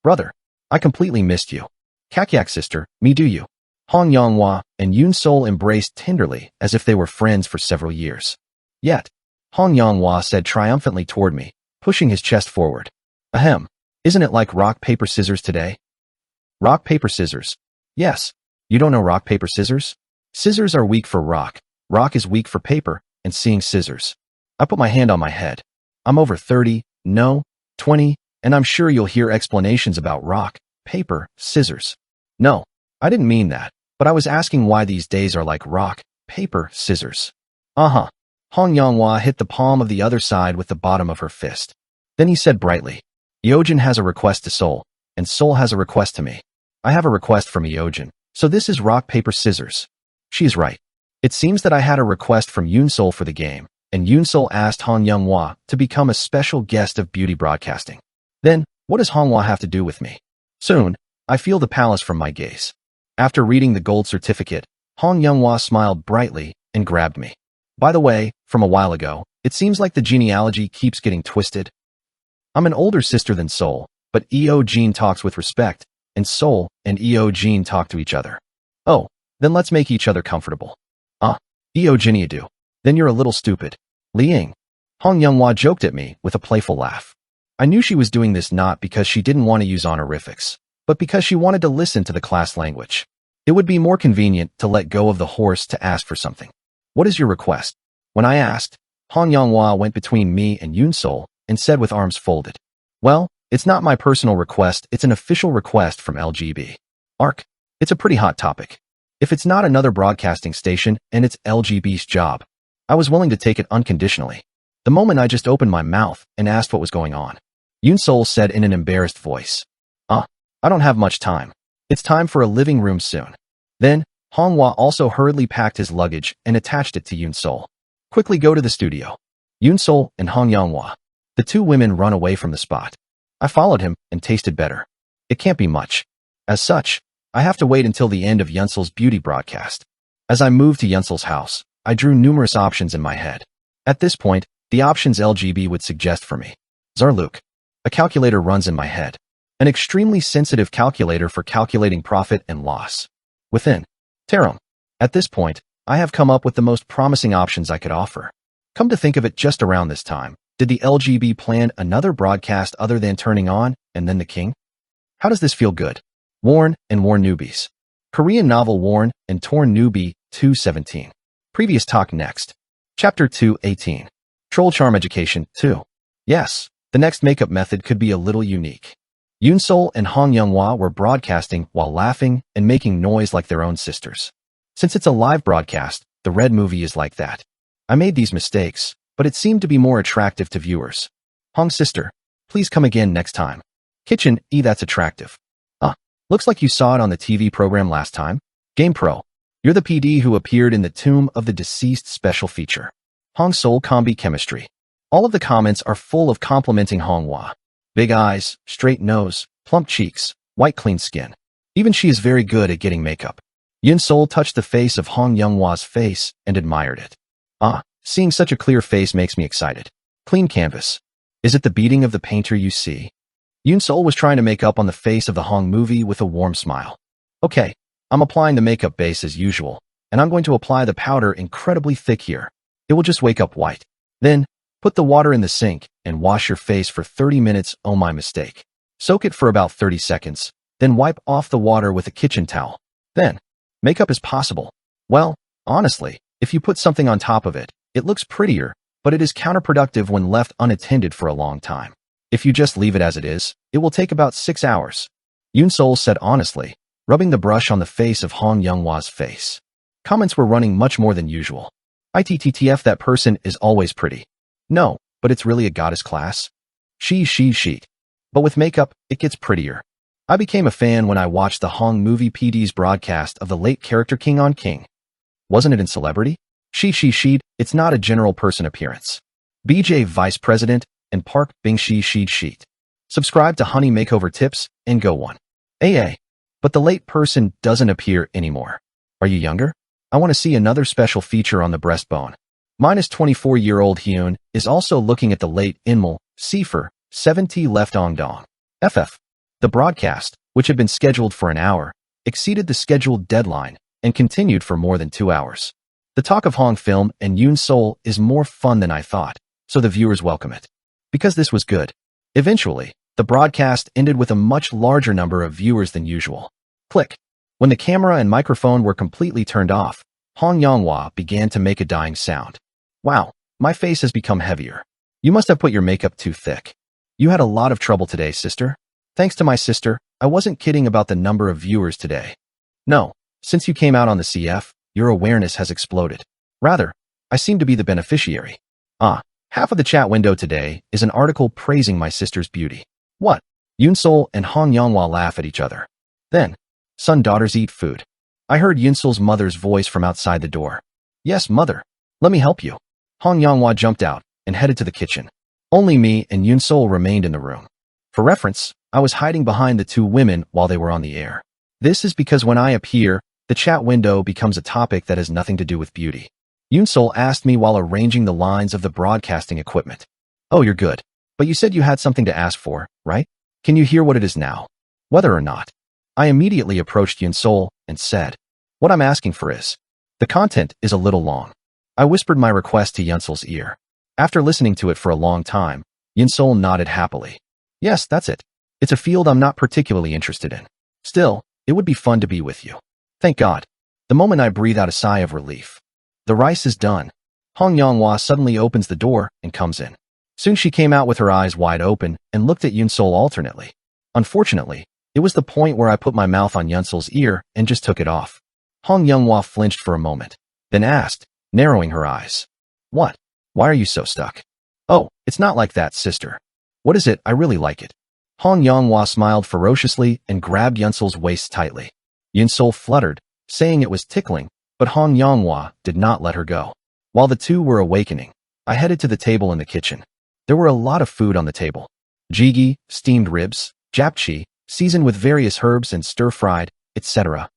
Speaker 1: Brother, I completely missed you. Kakyak sister, me do you. Hong Yanghua and Yoon Sol embraced tenderly as if they were friends for several years. Yet, Hong Yanghua said triumphantly toward me, pushing his chest forward. Ahem, isn't it like rock, paper, scissors today? Rock, paper, scissors. Yes. You don't know rock, paper, scissors? Scissors are weak for rock is weak for paper, and seeing scissors. I put my hand on my head. I'm over 30, no, 20, and I'm sure you'll hear explanations about rock, paper, scissors. No, I didn't mean that, but I was asking why these days are like rock, paper, scissors. Hong Yanghua hit the palm of the other side with the bottom of her fist. Then he said brightly, Yeojin has a request to Sol, and Sol has a request to me. I have a request from Yeojin, so this is rock, paper, scissors. She is right. It seems that I had a request from Yoon Sol for the game, and Yoon Sol asked Hong Yanghua to become a special guest of beauty broadcasting. Then, what does Honghua have to do with me? Soon, I feel the palace from my gaze. After reading the gold certificate, Hong Younghwa smiled brightly and grabbed me. By the way, from a while ago, it seems like the genealogy keeps getting twisted. I'm an older sister than Sol, but EO Jean talks with respect, and Sol and EO Jean talk to each other. Oh, then let's make each other comfortable. EO Jean do. Then you're a little stupid. Liang. Hong Younghwa joked at me with a playful laugh. I knew she was doing this not because she didn't want to use honorifics, but because she wanted to listen to the class language. It would be more convenient to let go of the horse to ask for something. What is your request? When I asked, Hong Younghwa went between me and Yoon Sol and said with arms folded, well, it's not my personal request, it's an official request from LGB. ARC. It's a pretty hot topic. If it's not another broadcasting station and it's LGB's job, I was willing to take it unconditionally. The moment I just opened my mouth and asked what was going on, Yoon Sol said in an embarrassed voice, I don't have much time. It's time for a living room soon. Then, Honghwa also hurriedly packed his luggage and attached it to Yoon Sol. Quickly go to the studio. Yoon Sol and Hong Younghwa. The two women run away from the spot. I followed him and tasted better. It can't be much. As such, I have to wait until the end of Yunsol's beauty broadcast. As I moved to Yunsol's house, I drew numerous options in my head. At this point, the options LGB would suggest for me. Zarluk. A calculator runs in my head. An extremely sensitive calculator for calculating profit and loss. Within. Tarum. At this point, I have come up with the most promising options I could offer. Come to think of it, just around this time, did the LGB plan another broadcast other than Turning On and Then the King? How does this feel good? Worn and Worn Newbies. Korean novel Worn and Torn Newbie 217. Previous talk next. Chapter 218. Troll Charm Education 2. Yes, the next makeup method could be a little unique. Yoon Sol and Hong Younghwa were broadcasting while laughing and making noise like their own sisters. Since it's a live broadcast, the red movie is like that. I made these mistakes, but it seemed to be more attractive to viewers. Hong sister, please come again next time. Kitchen, that's attractive. Looks like you saw it on the TV program last time. Game Pro, you're the PD who appeared in the Tomb of the Deceased special feature. Hong Sol Combi Chemistry. All of the comments are full of complimenting Honghwa. Big eyes, straight nose, plump cheeks, white clean skin. Even she is very good at getting makeup. Yoon Sol touched the face of Hong Younghwa's face and admired it. Seeing such a clear face makes me excited. Clean canvas. Is it the beating of the painter you see? Yoon Sol was trying to make up on the face of the Hong movie with a warm smile. Okay, I'm applying the makeup base as usual, and I'm going to apply the powder incredibly thick here. It will just wake up white. Then, put the water in the sink and wash your face for 30 minutes. Oh, my mistake. Soak it for about 30 seconds, then wipe off the water with a kitchen towel. Then, makeup is possible. Well, honestly, if you put something on top of it, it looks prettier, but it is counterproductive when left unattended for a long time. If you just leave it as it is, it will take about 6 hours. Yoon Sol said honestly, rubbing the brush on the face of Hong Younghwa's face. Comments were running much more than usual. ITTTF, that person is always pretty. No, but it's really a goddess class. She. But with makeup, it gets prettier. I became a fan when I watched the Hong movie PD's broadcast of the late character King on King. Wasn't it in Celebrity? She. It's not a general person appearance. BJ Vice President and Park Bing Sheet. Subscribe to Honey Makeover Tips and go one. But the late person doesn't appear anymore. Are you younger? I want to see another special feature on the breastbone. Minus 24-year-old Hyun is also looking at the late Inmal, Seifer, 70 left on dong. FF. The broadcast, which had been scheduled for an hour, exceeded the scheduled deadline and continued for more than 2 hours. The talk of Hong film and Yoon Sol is more fun than I thought, so the viewers welcome it. Because this was good. Eventually, the broadcast ended with a much larger number of viewers than usual. Click. When the camera and microphone were completely turned off, Hong Younghwa began to make a dying sound. Wow, my face has become heavier. You must have put your makeup too thick. You had a lot of trouble today, sister. Thanks to my sister, I wasn't kidding about the number of viewers today. No, since you came out on the CF, your awareness has exploded. Rather, I seem to be the beneficiary. Half of the chat window today is an article praising my sister's beauty. What? Yoon Sol and Hong Younghwa laugh at each other. Then, son-daughters eat food. I heard Yoon Sol's mother's voice from outside the door. Yes, mother. Let me help you. Hong Younghwa jumped out and headed to the kitchen. Only me and Yoon Sol remained in the room. For reference, I was hiding behind the two women while they were on the air. This is because when I appear, the chat window becomes a topic that has nothing to do with beauty. Yunsol asked me while arranging the lines of the broadcasting equipment. Oh, you're good. But you said you had something to ask for, right? Can you hear what it is now? Whether or not. I immediately approached Yunsol and said, what I'm asking for is, the content is a little long. I whispered my request to Yunsol's ear. After listening to it for a long time, Yunsol nodded happily. Yes, that's it. It's a field I'm not particularly interested in. Still, it would be fun to be with you. Thank God. The moment I breathe out a sigh of relief. The rice is done. Hong Yanghua suddenly opens the door and comes in. Soon she came out with her eyes wide open and looked at Yunsol alternately. Unfortunately, it was the point where I put my mouth on Yunsol's ear and just took it off. Hong Yanghua flinched for a moment, then asked, narrowing her eyes. What? Why are you so stuck? Oh, it's not like that, sister. What is it? I really like it. Hong Yanghua smiled ferociously and grabbed Yunsol's waist tightly. Yunsol fluttered, saying it was tickling, but Hong Yanghua did not let her go. While the two were awakening, I headed to the table in the kitchen. There were a lot of food on the table. Jjigae, steamed ribs, japchae, seasoned with various herbs and stir-fried, etc.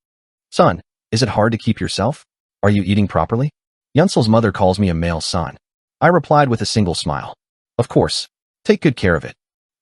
Speaker 1: Son, is it hard to keep yourself? Are you eating properly? Yunsol's mother calls me a male son. I replied with a single smile. Of course. Take good care of it.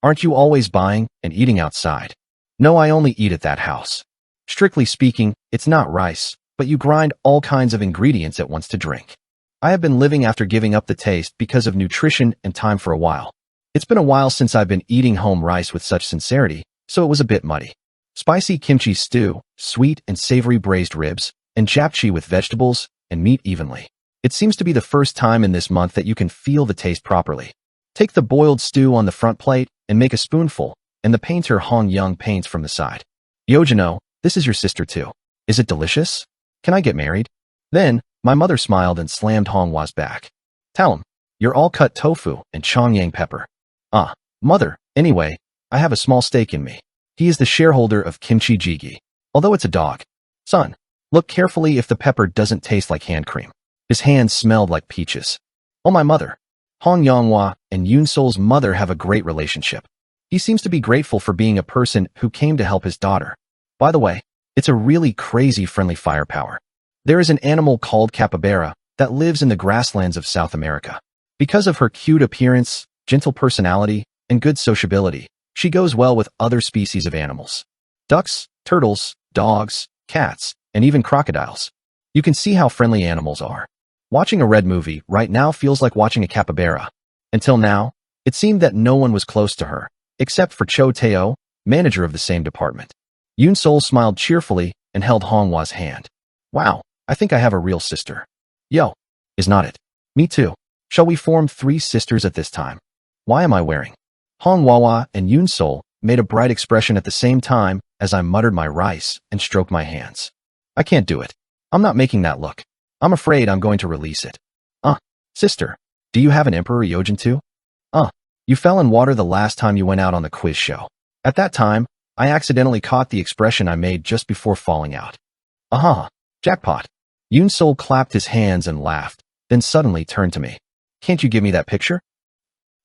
Speaker 1: Aren't you always buying and eating outside? No, I only eat at that house. Strictly speaking, it's not rice, but you grind all kinds of ingredients at once to drink. I have been living after giving up the taste because of nutrition and time for a while. It's been a while since I've been eating home rice with such sincerity, so it was a bit muddy. Spicy kimchi stew, sweet and savory braised ribs, and japchae with vegetables and meat evenly. It seems to be the first time in this month that you can feel the taste properly. Take the boiled stew on the front plate and make a spoonful, and the painter Hong Young paints from the side. Yojino, this is your sister too. Is it delicious? Can I get married? Then, my mother smiled and slammed Honghua's back. Tell him, you're all cut tofu and Chongyang pepper. Mother, anyway, I have a small stake in me. He is the shareholder of Kimchi Jjigae, although it's a dog. Son, look carefully if the pepper doesn't taste like hand cream. His hands smelled like peaches. Oh, my mother. Hong Yanghua and Yunsol's mother have a great relationship. He seems to be grateful for being a person who came to help his daughter. By the way, it's a really crazy friendly firepower. There is an animal called capybara that lives in the grasslands of South America. Because of her cute appearance, gentle personality, and good sociability, she goes well with other species of animals. Ducks, turtles, dogs, cats, and even crocodiles. You can see how friendly animals are. Watching a red movie right now feels like watching a capybara. Until now, it seemed that no one was close to her, except for Cho Teo, manager of the same department. Yunsol smiled cheerfully and held Honghua's hand. Wow, I think I have a real sister. Yo, is not it? Me too. Shall we form 3 sisters at this time? Why am I wearing? Honghua and Yunsol made a bright expression at the same time as I muttered my rice and stroked my hands. I can't do it. I'm not making that look. I'm afraid I'm going to release it. Sister, do you have an Emperor Yojin too? You fell in water the last time you went out on the quiz show. At that time, I accidentally caught the expression I made just before falling out. Jackpot. Yunsol clapped his hands and laughed, then suddenly turned to me. Can't you give me that picture?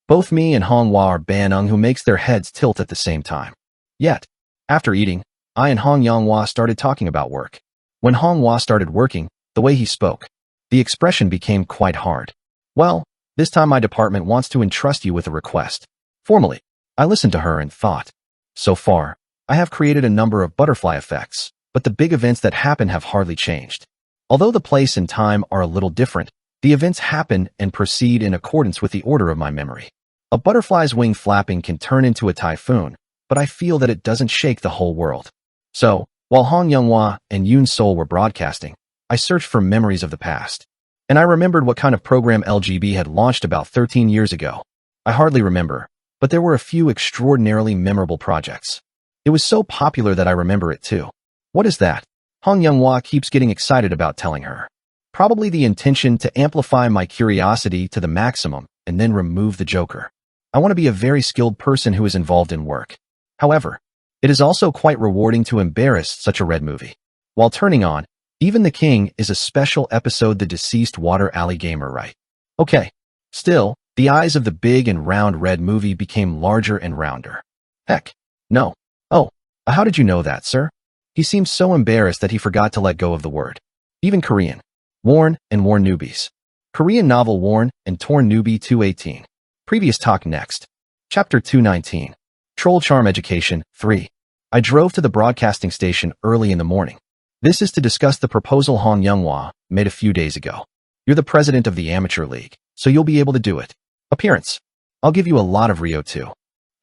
Speaker 1: Both me and Honghua are Banung who makes their heads tilt at the same time. Yet, after eating, I and Hong Yanghua started talking about work. When Honghua started working, the way he spoke, the expression became quite hard. Well, this time my department wants to entrust you with a request. Formally, I listened to her and thought. So far, I have created a number of butterfly effects, but the big events that happen have hardly changed. Although the place and time are a little different, the events happen and proceed in accordance with the order of my memory. A butterfly's wing flapping can turn into a typhoon, but I feel that it doesn't shake the whole world. So, while Hong Yanghua and Yunsol were broadcasting, I searched for memories of the past. And I remembered what kind of program LGB had launched about 13 years ago. I hardly remember, but there were a few extraordinarily memorable projects. It was so popular that I remember it too. What is that? Hong Yanghua keeps getting excited about telling her. Probably the intention to amplify my curiosity to the maximum and then remove the joker. I want to be a very skilled person who is involved in work. However, it is also quite rewarding to embarrass such a red movie. While turning on, Even the King is a special episode the deceased Water Alley Gamer, right? Okay. Still, the eyes of the big and round red movie became larger and rounder. Heck. No. Oh, how did you know that, sir? He seemed so embarrassed that he forgot to let go of the word. Even Korean. Worn and Worn Newbies. Korean novel Worn and Torn Newbie 218. Previous talk next. Chapter 219. Troll Charm Education 3. I drove to the broadcasting station early in the morning. This is to discuss the proposal Hong Younghwa made a few days ago. You're the president of the amateur league, so you'll be able to do it. Appearance. I'll give you a lot of Rio too.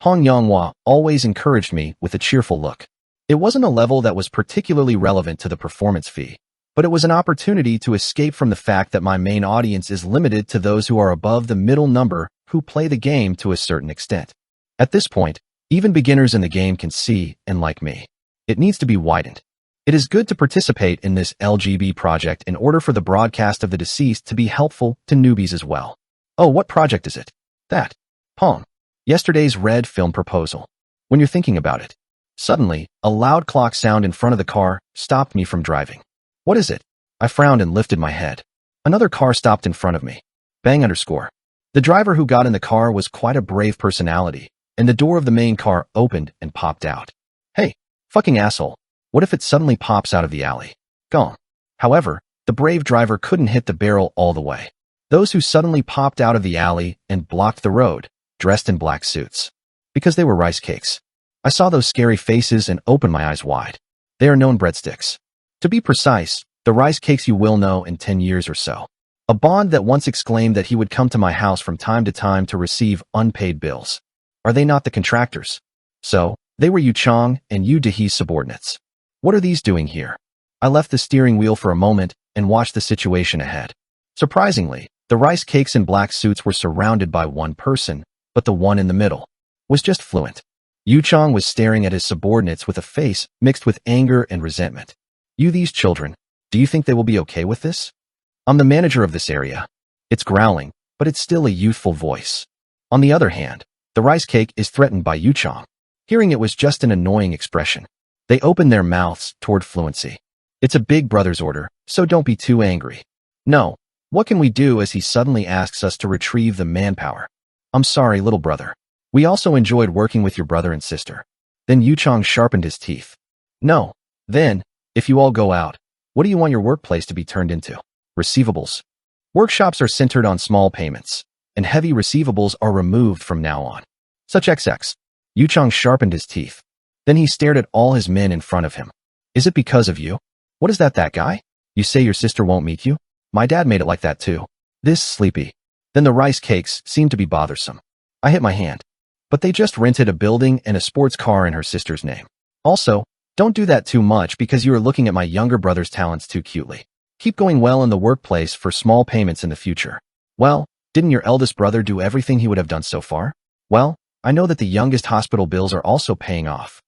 Speaker 1: Hong Younghwa always encouraged me with a cheerful look. It wasn't a level that was particularly relevant to the performance fee, but it was an opportunity to escape from the fact that my main audience is limited to those who are above the middle number who play the game to a certain extent. At this point, even beginners in the game can see and like me. It needs to be widened. It is good to participate in this LGB project in order for the broadcast of the deceased to be helpful to newbies as well. Oh, what project is it? That. Pong. Yesterday's red film proposal. When you're thinking about it. Suddenly, a loud clock sound in front of the car stopped me from driving. What is it? I frowned and lifted my head. Another car stopped in front of me. Bang underscore. The driver who got in the car was quite a brave personality, and the door of the main car opened and popped out. Hey, fucking asshole. What if it suddenly pops out of the alley? Gone. However, the brave driver couldn't hit the barrel all the way. Those who suddenly popped out of the alley and blocked the road, dressed in black suits. Because they were rice cakes. I saw those scary faces and opened my eyes wide. They are known breadsticks. To be precise, the rice cakes you will know in 10 years or so. A Bond that once exclaimed that he would come to my house from time to time to receive unpaid bills. Are they not the contractors? So, they were Yu Chong and Yu Dehee's subordinates. What are these doing here? I left the steering wheel for a moment and watched the situation ahead. Surprisingly, the rice cakes in black suits were surrounded by one person, but the one in the middle was just fluent. Yu Chong was staring at his subordinates with a face mixed with anger and resentment. You these children, do you think they will be okay with this? I'm the manager of this area. It's growling, but it's still a youthful voice. On the other hand, the rice cake is threatened by Yu Chong. Hearing it was just an annoying expression. They opened their mouths toward fluency. It's a big brother's order, so don't be too angry. No, what can we do as he suddenly asks us to retrieve the manpower? I'm sorry, little brother. We also enjoyed working with your brother and sister. Then Yu Chong sharpened his teeth. No. Then, if you all go out, what do you want your workplace to be turned into? Receivables. Workshops are centered on small payments, and heavy receivables are removed from now on. Such XX. Yu Chong sharpened his teeth. Then he stared at all his men in front of him. Is it because of you? What is that guy? You say your sister won't meet you? My dad made it like that too. This sleepy. Then the rice cakes seemed to be bothersome. I hit my hand. But they just rented a building and a sports car in her sister's name. Also, don't do that too much because you are looking at my younger brother's talents too cutely. Keep going well in the workplace for small payments in the future. Well, didn't your eldest brother do everything he would have done so far? Well, I know that the youngest hospital bills are also paying off.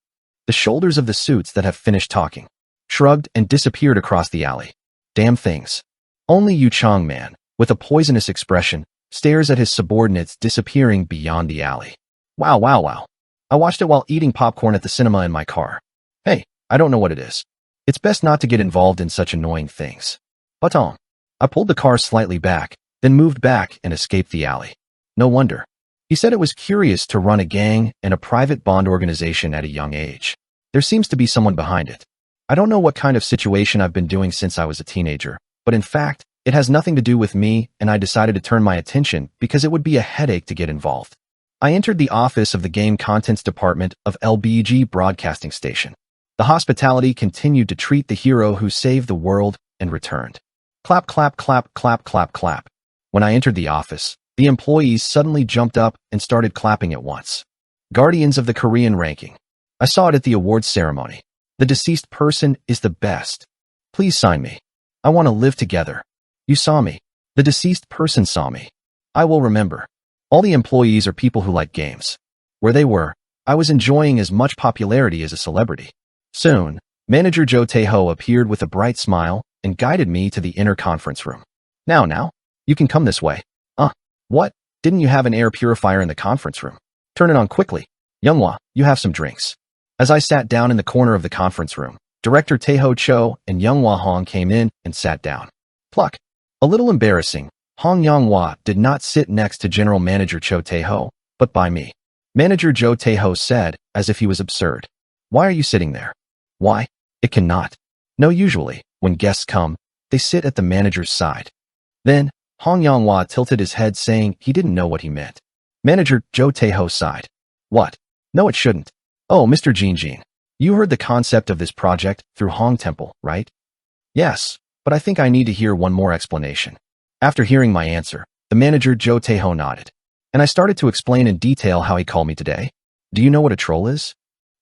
Speaker 1: The shoulders of the suits that have finished talking shrugged and disappeared across the alley. Damn things. Only Yu Chong man, with a poisonous expression, stares at his subordinates disappearing beyond the alley. Wow, wow, wow. I watched it while eating popcorn at the cinema in my car. Hey, I don't know what it is. It's best not to get involved in such annoying things. But I pulled the car slightly back, then moved back and escaped the alley. No wonder. He said it was curious to run a gang and a private bond organization at a young age. There seems to be someone behind it. I don't know what kind of situation I've been doing since I was a teenager, but in fact, it has nothing to do with me, and I decided to turn my attention because it would be a headache to get involved. I entered the office of the Game Contents Department of LBG Broadcasting Station. The hospitality continued to treat the hero who saved the world and returned. Clap, clap, clap, clap, clap, clap. When I entered the office, the employees suddenly jumped up and started clapping at once. Guardians of the Korean ranking. I saw it at the awards ceremony. The deceased person is the best. Please sign me. I want to live together. You saw me. The deceased person saw me. I will remember. All the employees are people who like games. Where they were, I was enjoying as much popularity as a celebrity. Soon, Manager Joe Taeho appeared with a bright smile and guided me to the inner conference room. Now, you can come this way. What? Didn't you have an air purifier in the conference room? Turn it on quickly. Younghwa, you have some drinks. As I sat down in the corner of the conference room, Director Taeho Cho and Younghwa Hong came in and sat down. Pluck. A little embarrassing, Hong Younghwa did not sit next to General Manager Cho Taeho, but by me. Manager Joe Taeho said, as if he was absurd. Why are you sitting there? Why? It cannot. No, usually, when guests come, they sit at the manager's side. Then, Hong Yanghua tilted his head saying he didn't know what he meant. Manager Zhou Teiho sighed. What? No, it shouldn't. Oh, Mr. Jin, you heard the concept of this project through Hong Temple, right? Yes, but I think I need to hear one more explanation. After hearing my answer, the manager Zhou Teiho nodded, and I started to explain in detail how he called me today. Do you know what a troll is?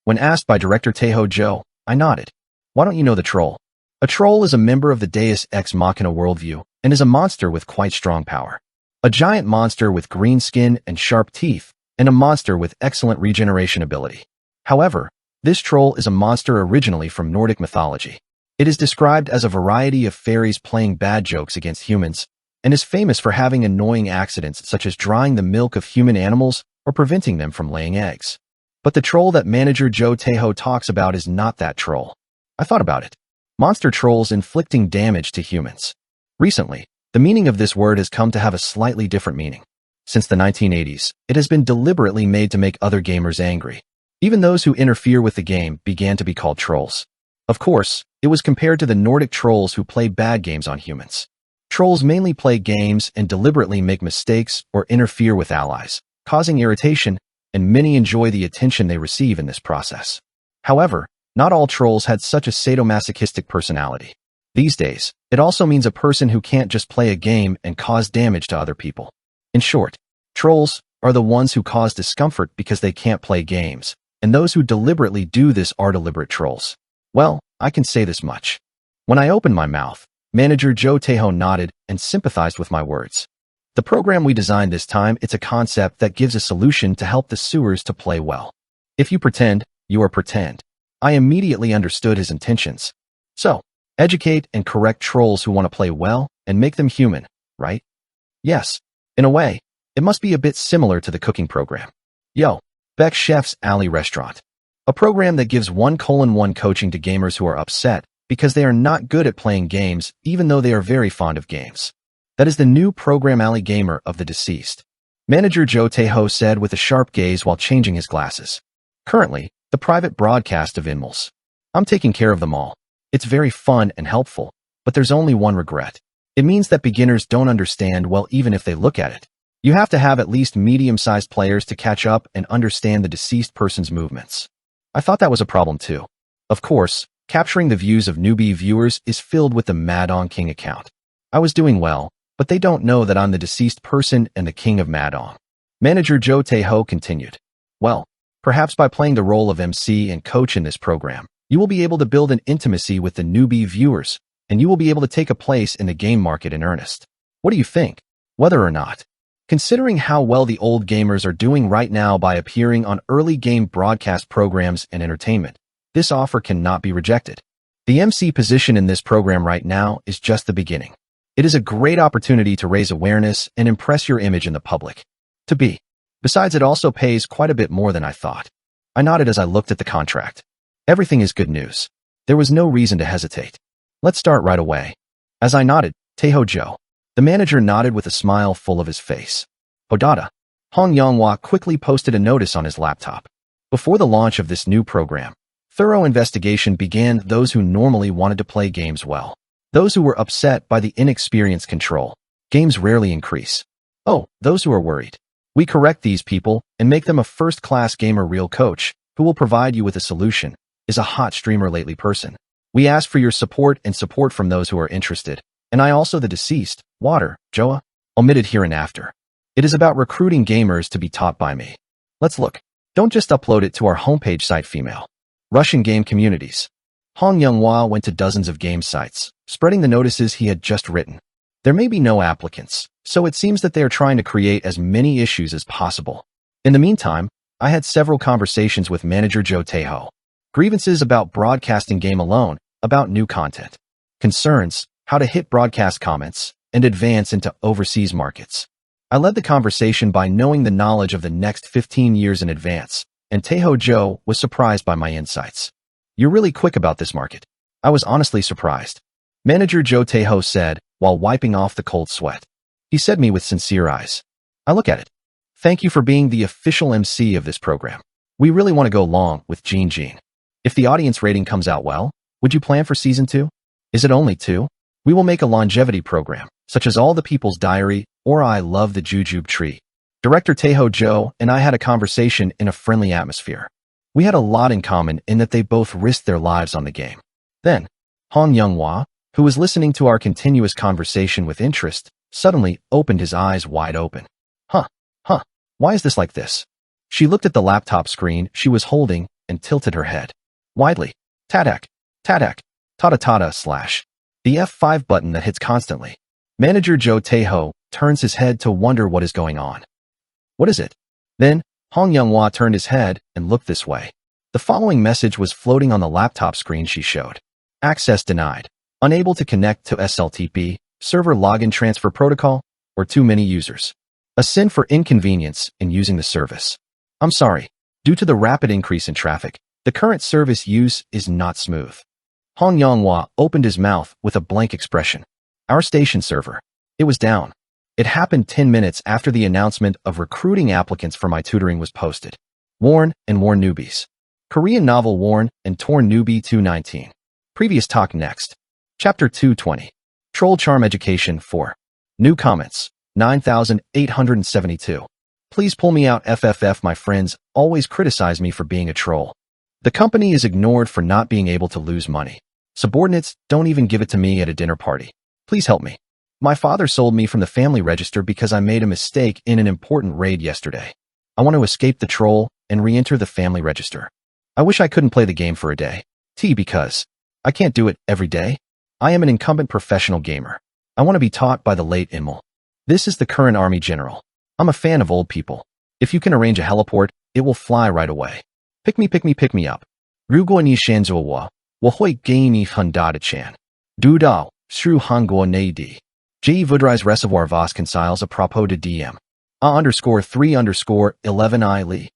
Speaker 1: When asked by Director Teiho Zhou, I nodded. Why don't you know the troll? A troll is a member of the Deus Ex Machina worldview and is a monster with quite strong power. A giant monster with green skin and sharp teeth, and a monster with excellent regeneration ability. However, this troll is a monster originally from Nordic mythology. It is described as a variety of fairies playing bad jokes against humans, and is famous for having annoying accidents such as drying the milk of human animals or preventing them from laying eggs. But the troll that manager Zhou Teiho talks about is not that troll. I thought about it. Monster trolls inflicting damage to humans. Recently, the meaning of this word has come to have a slightly different meaning. Since the 1980s, it has been deliberately made to make other gamers angry. Even those who interfere with the game began to be called trolls. Of course, it was compared to the Nordic trolls who play bad games on humans. Trolls mainly play games and deliberately make mistakes or interfere with allies, causing irritation, and many enjoy the attention they receive in this process. However, not all trolls had such a sadomasochistic personality. These days, it also means a person who can't just play a game and cause damage to other people. In short, trolls are the ones who cause discomfort because they can't play games, and those who deliberately do this are deliberate trolls. Well, I can say this much. When I opened my mouth, manager Zhou Teiho nodded and sympathized with my words. The program we designed this time, it's a concept that gives a solution to help the sewers to play well. If you pretend, you are pretend. I immediately understood his intentions. So, educate and correct trolls who want to play well and make them human, right? Yes. In a way, it must be a bit similar to the cooking program. Yo, Beck Chef's Alley Restaurant. A program that gives 1:1 coaching to gamers who are upset because they are not good at playing games even though they are very fond of games. That is the new program Alley Gamer of the deceased. Manager Zhou Teiho said with a sharp gaze while changing his glasses. Currently, the private broadcast of Inmals. I'm taking care of them all. It's very fun and helpful, but there's only one regret. It means that beginners don't understand well even if they look at it. You have to have at least medium-sized players to catch up and understand the deceased person's movements. I thought that was a problem too. Of course, capturing the views of newbie viewers is filled with the Mad On King account. I was doing well, but they don't know that I'm the deceased person and the king of Mad On. Manager Zhou Teiho continued. Well, perhaps by playing the role of MC and coach in this program, you will be able to build an intimacy with the newbie viewers, and you will be able to take a place in the game market in earnest. What do you think? Whether or not? Considering how well the old gamers are doing right now by appearing on early game broadcast programs and entertainment, this offer cannot be rejected. The MC position in this program right now is just the beginning. It is a great opportunity to raise awareness and impress your image in the public. Besides, it also pays quite a bit more than I thought. I nodded as I looked at the contract. Everything is good news. There was no reason to hesitate. Let's start right away. As I nodded, Teiho Zhou, the manager, nodded with a smile full of his face. Hodada. Hong Yanghua quickly posted a notice on his laptop. Before the launch of this new program, thorough investigation began those who normally wanted to play games well. Those who were upset by the inexperienced control. Games rarely increase. Oh, those who are worried. We correct these people and make them a first-class gamer. Real coach, who will provide you with a solution, is a hot streamer lately person. We ask for your support and support from those who are interested. And I also the deceased, Water, Joa, omitted here and after. It is about recruiting gamers to be taught by me. Let's look. Don't just upload it to our homepage site. Female Russian game communities. Hong Yanghua went to dozens of game sites, spreading the notices he had just written. There may be no applicants, so it seems that they are trying to create as many issues as possible. In the meantime, I had several conversations with manager Zhou Teiho. Grievances about broadcasting game alone, about new content. Concerns, how to hit broadcast comments, and advance into overseas markets. I led the conversation by knowing the knowledge of the next 15 years in advance, and Teiho Zhou was surprised by my insights. You're really quick about this market. I was honestly surprised. Manager Zhou Teiho said, while wiping off the cold sweat. He said me with sincere eyes. I look at it. Thank you for being the official MC of this program. We really want to go long with Jin. If the audience rating comes out well, Would you plan for season 2? Is it only 2? We will make a longevity program, such as All the People's Diary or I Love the Jujube Tree. Director Taeho Jo and I had a conversation in a friendly atmosphere. We had a lot in common in that they both risked their lives on the game. Then, Hong Young-hwa, who was listening to our continuous conversation with interest, suddenly opened his eyes wide open. Why is this like this? She looked at the laptop screen she was holding and tilted her head. Widely. Tatak. Tata/. The F5 button that hits constantly. Manager Jo Taeho turns his head to wonder what is going on. What is it? Then, Hong Young-hwa turned his head and looked this way. The following message was floating on the laptop screen she showed. Access denied. Unable to connect to SLTP, server login transfer protocol, or too many users. A sin for inconvenience in using the service. I'm sorry. Due to the rapid increase in traffic, the current service use is not smooth. Hong Young-hwa opened his mouth with a blank expression. Our station server. It was down. It happened 10 minutes after the announcement of recruiting applicants for my tutoring was posted. Warn and Warn Newbies. Korean novel Warn and Torn Newbie 219. Previous talk next. Chapter 220. Troll Charm Education 4. New comments. 9,872. Please pull me out FFF. My friends always criticize me for being a troll. The company is ignored for not being able to lose money. Subordinates don't even give it to me at a dinner party. Please help me. My father sold me from the family register because I made a mistake in an important raid yesterday. I want to escape the troll and re-enter the family register. I wish I couldn't play the game for a day. Because I can't do it every day. I am an incumbent professional gamer. I want to be taught by the late Imul. This is the current army general. I'm a fan of old people. If you can arrange a heliport, it will fly right away. Pick me up. 如果你选择我，我会给你很大的钱。Du dao, shu hanguo nadi. Je voudrais recevoir vos conseils à propos de DM. A_3_11 I li.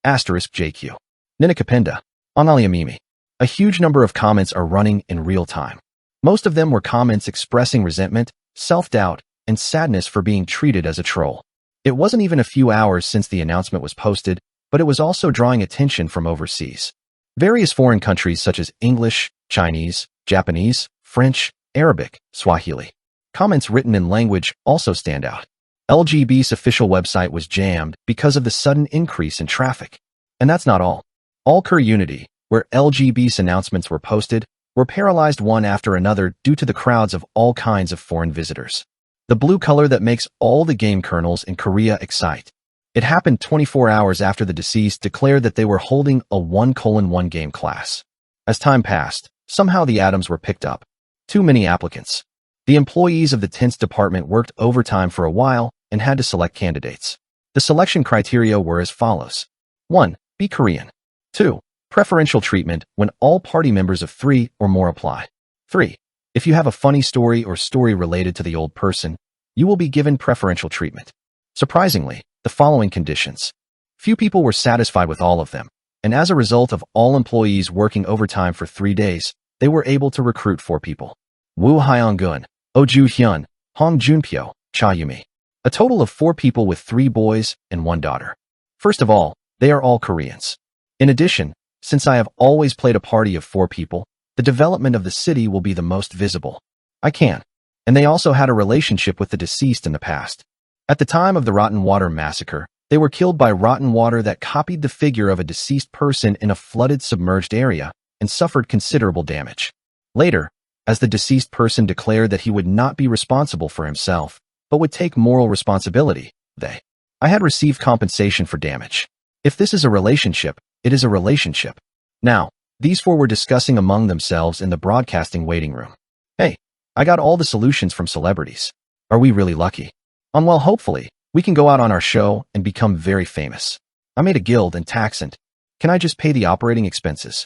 Speaker 1: Asterisk JQ. Ninakapenda. Analiamimi. A huge number of comments are running in real time. Most of them were comments expressing resentment, self-doubt, and sadness for being treated as a troll. It wasn't even a few hours since the announcement was posted, but it was also drawing attention from overseas. Various foreign countries such as English, Chinese, Japanese, French, Arabic, Swahili. Comments written in language also stand out. LGB's official website was jammed because of the sudden increase in traffic. And that's not all. All Unity, where LGB's announcements were posted, were paralyzed one after another due to the crowds of all kinds of foreign visitors. The blue color that makes all the game kernels in Korea excite. It happened 24 hours after the deceased declared that they were holding a 1:1 game class. As time passed, somehow the atoms were picked up. Too many applicants. The employees of the tense department worked overtime for a while and had to select candidates. The selection criteria were as follows. 1. Be Korean. 2. Preferential treatment when all party members of 3 or more apply. 3. If you have a funny story or story related to the old person, you will be given preferential treatment. Surprisingly, the following conditions. Few people were satisfied with all of them, and as a result of all employees working overtime for 3 days, they were able to recruit 4 people. Woo Hyung-gun, Oh Joo-hyun, Hong Junpyo, Cha Yumi. A total of 4 people with 3 boys and 1 daughter. First of all, they are all Koreans. In addition, since I have always played a party of 4 people, the development of the city will be the most visible. I can. And they also had a relationship with the deceased in the past. At the time of the Rotten Water massacre, they were killed by rotten water that copied the figure of a deceased person in a flooded submerged area and suffered considerable damage. Later, as the deceased person declared that he would not be responsible for himself, but would take moral responsibility, I had received compensation for damage. If this is a relationship, it is a relationship. Now, these 4 were discussing among themselves in the broadcasting waiting room. Hey, I got all the solutions from celebrities. Are we really lucky? Well, hopefully, we can go out on our show and become very famous. I made a guild and taxant. Can I just pay the operating expenses?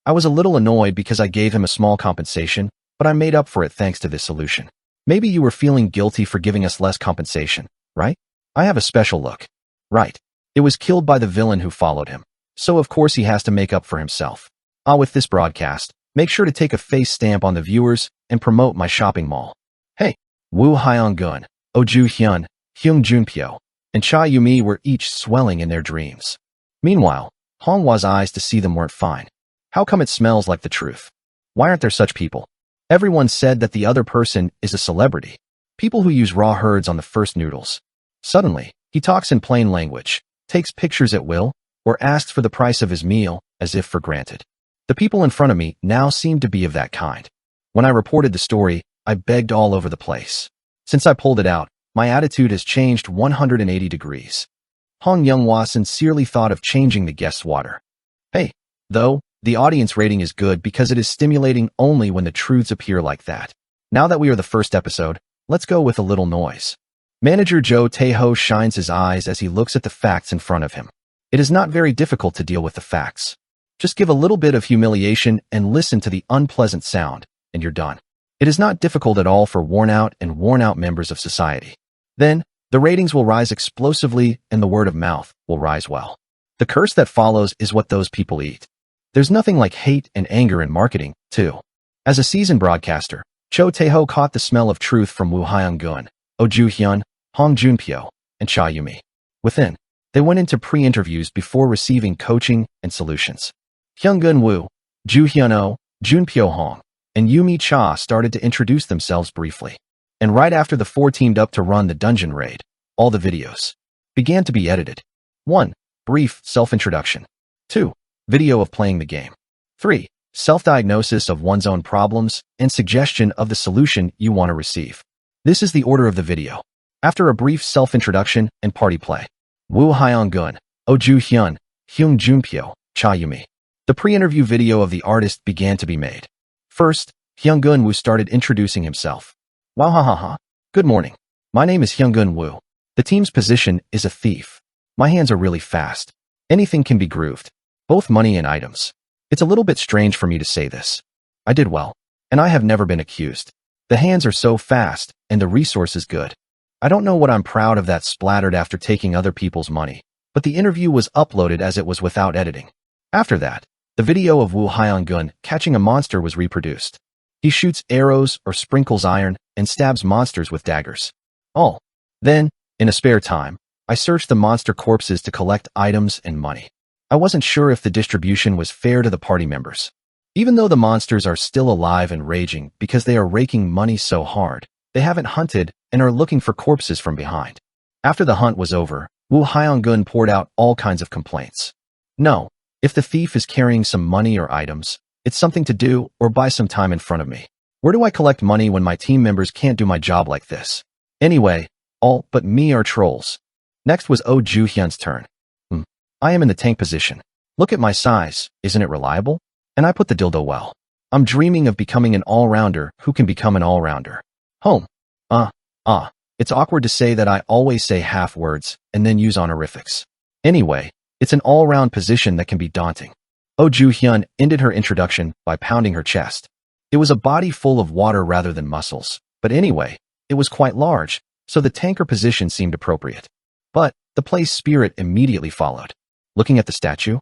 Speaker 1: I was a little annoyed because I gave him a small compensation, but I made up for it thanks to this solution. Maybe you were feeling guilty for giving us less compensation, right? I have a special look. Right. It was killed by the villain who followed him. So of course he has to make up for himself. With this broadcast, make sure to take a face stamp on the viewers and promote my shopping mall. Hey, Woo Hyung-gun, Oh Joo-hyun, Hyung Junpyo, and Cha Yumi were each swelling in their dreams. Meanwhile, Hongwa's eyes to see them weren't fine. How come it smells like the truth? Why aren't there such people? Everyone said that the other person is a celebrity. People who use raw herds on the first noodles. Suddenly, he talks in plain language, takes pictures at will, or asks for the price of his meal, as if for granted. The people in front of me now seemed to be of that kind. When I reported the story, I begged all over the place. Since I pulled it out, my attitude has changed 180 degrees. Hong Younghwa sincerely thought of changing the guest's water. Hey, though, the audience rating is good because it is stimulating only when the truths appear like that. Now that we are the first episode, let's go with a little noise. Manager Joe Taeho shines his eyes as he looks at the facts in front of him. It is not very difficult to deal with the facts. Just give a little bit of humiliation and listen to the unpleasant sound, and you're done. It is not difficult at all for worn-out members of society. Then, the ratings will rise explosively and the word of mouth will rise well. The curse that follows is what those people eat. There's nothing like hate and anger in marketing, too. As a seasoned broadcaster, Cho Taeho caught the smell of truth from Woo Hyung-gun, Oh Joo-hyun, Hong Joon-pyo, and Cha Yumi. Within, they went into pre-interviews before receiving coaching and solutions. Hyung-gun Woo, Joo-hyun-oh, Joon-pyo Hong, and Yumi Cha started to introduce themselves briefly. And right after the four teamed up to run the dungeon raid, all the videos began to be edited. 1. Brief self-introduction. 2. Video of playing the game. 3. Self-diagnosis of one's own problems and suggestion of the solution you want to receive. This is the order of the video. After a brief self-introduction and party play. Woo Hyung-gun, Oh Joo-hyun, Hyung Joon-pyo, Cha Yumi. The pre-interview video of the artist began to be made. First, Hyung-gun Woo started introducing himself. Wow ha ha ha. Good morning. My name is Hyung-gun Woo. The team's position is a thief. My hands are really fast. Anything can be grooved. Both money and items. It's a little bit strange for me to say this. I did well, and I have never been accused. The hands are so fast, and the resource is good. I don't know what I'm proud of that splattered after taking other people's money, but the interview was uploaded as it was without editing. After that, the video of Woo Hyung-gun catching a monster was reproduced. He shoots arrows or sprinkles iron and stabs monsters with daggers. All. Then, in a spare time, I searched the monster corpses to collect items and money. I wasn't sure if the distribution was fair to the party members. Even though the monsters are still alive and raging because they are raking money so hard, they haven't hunted and are looking for corpses from behind. After the hunt was over, Woo Hyung-gun poured out all kinds of complaints. No, if the thief is carrying some money or items, it's something to do or buy some time in front of me. Where do I collect money when my team members can't do my job like this? Anyway, all but me are trolls. Next was Oh Joo-hyun's turn. I am in the tank position. Look at my size, isn't it reliable? And I put the dildo well. I'm dreaming of becoming an all-rounder who can become an all-rounder. Home. It's awkward to say that I always say half words and then use honorifics. Anyway, it's an all-round position that can be daunting. Oh Joo-hyun ended her introduction by pounding her chest. It was a body full of water rather than muscles, but anyway, it was quite large, so the tanker position seemed appropriate. But the play's spirit immediately followed. Looking at the statue?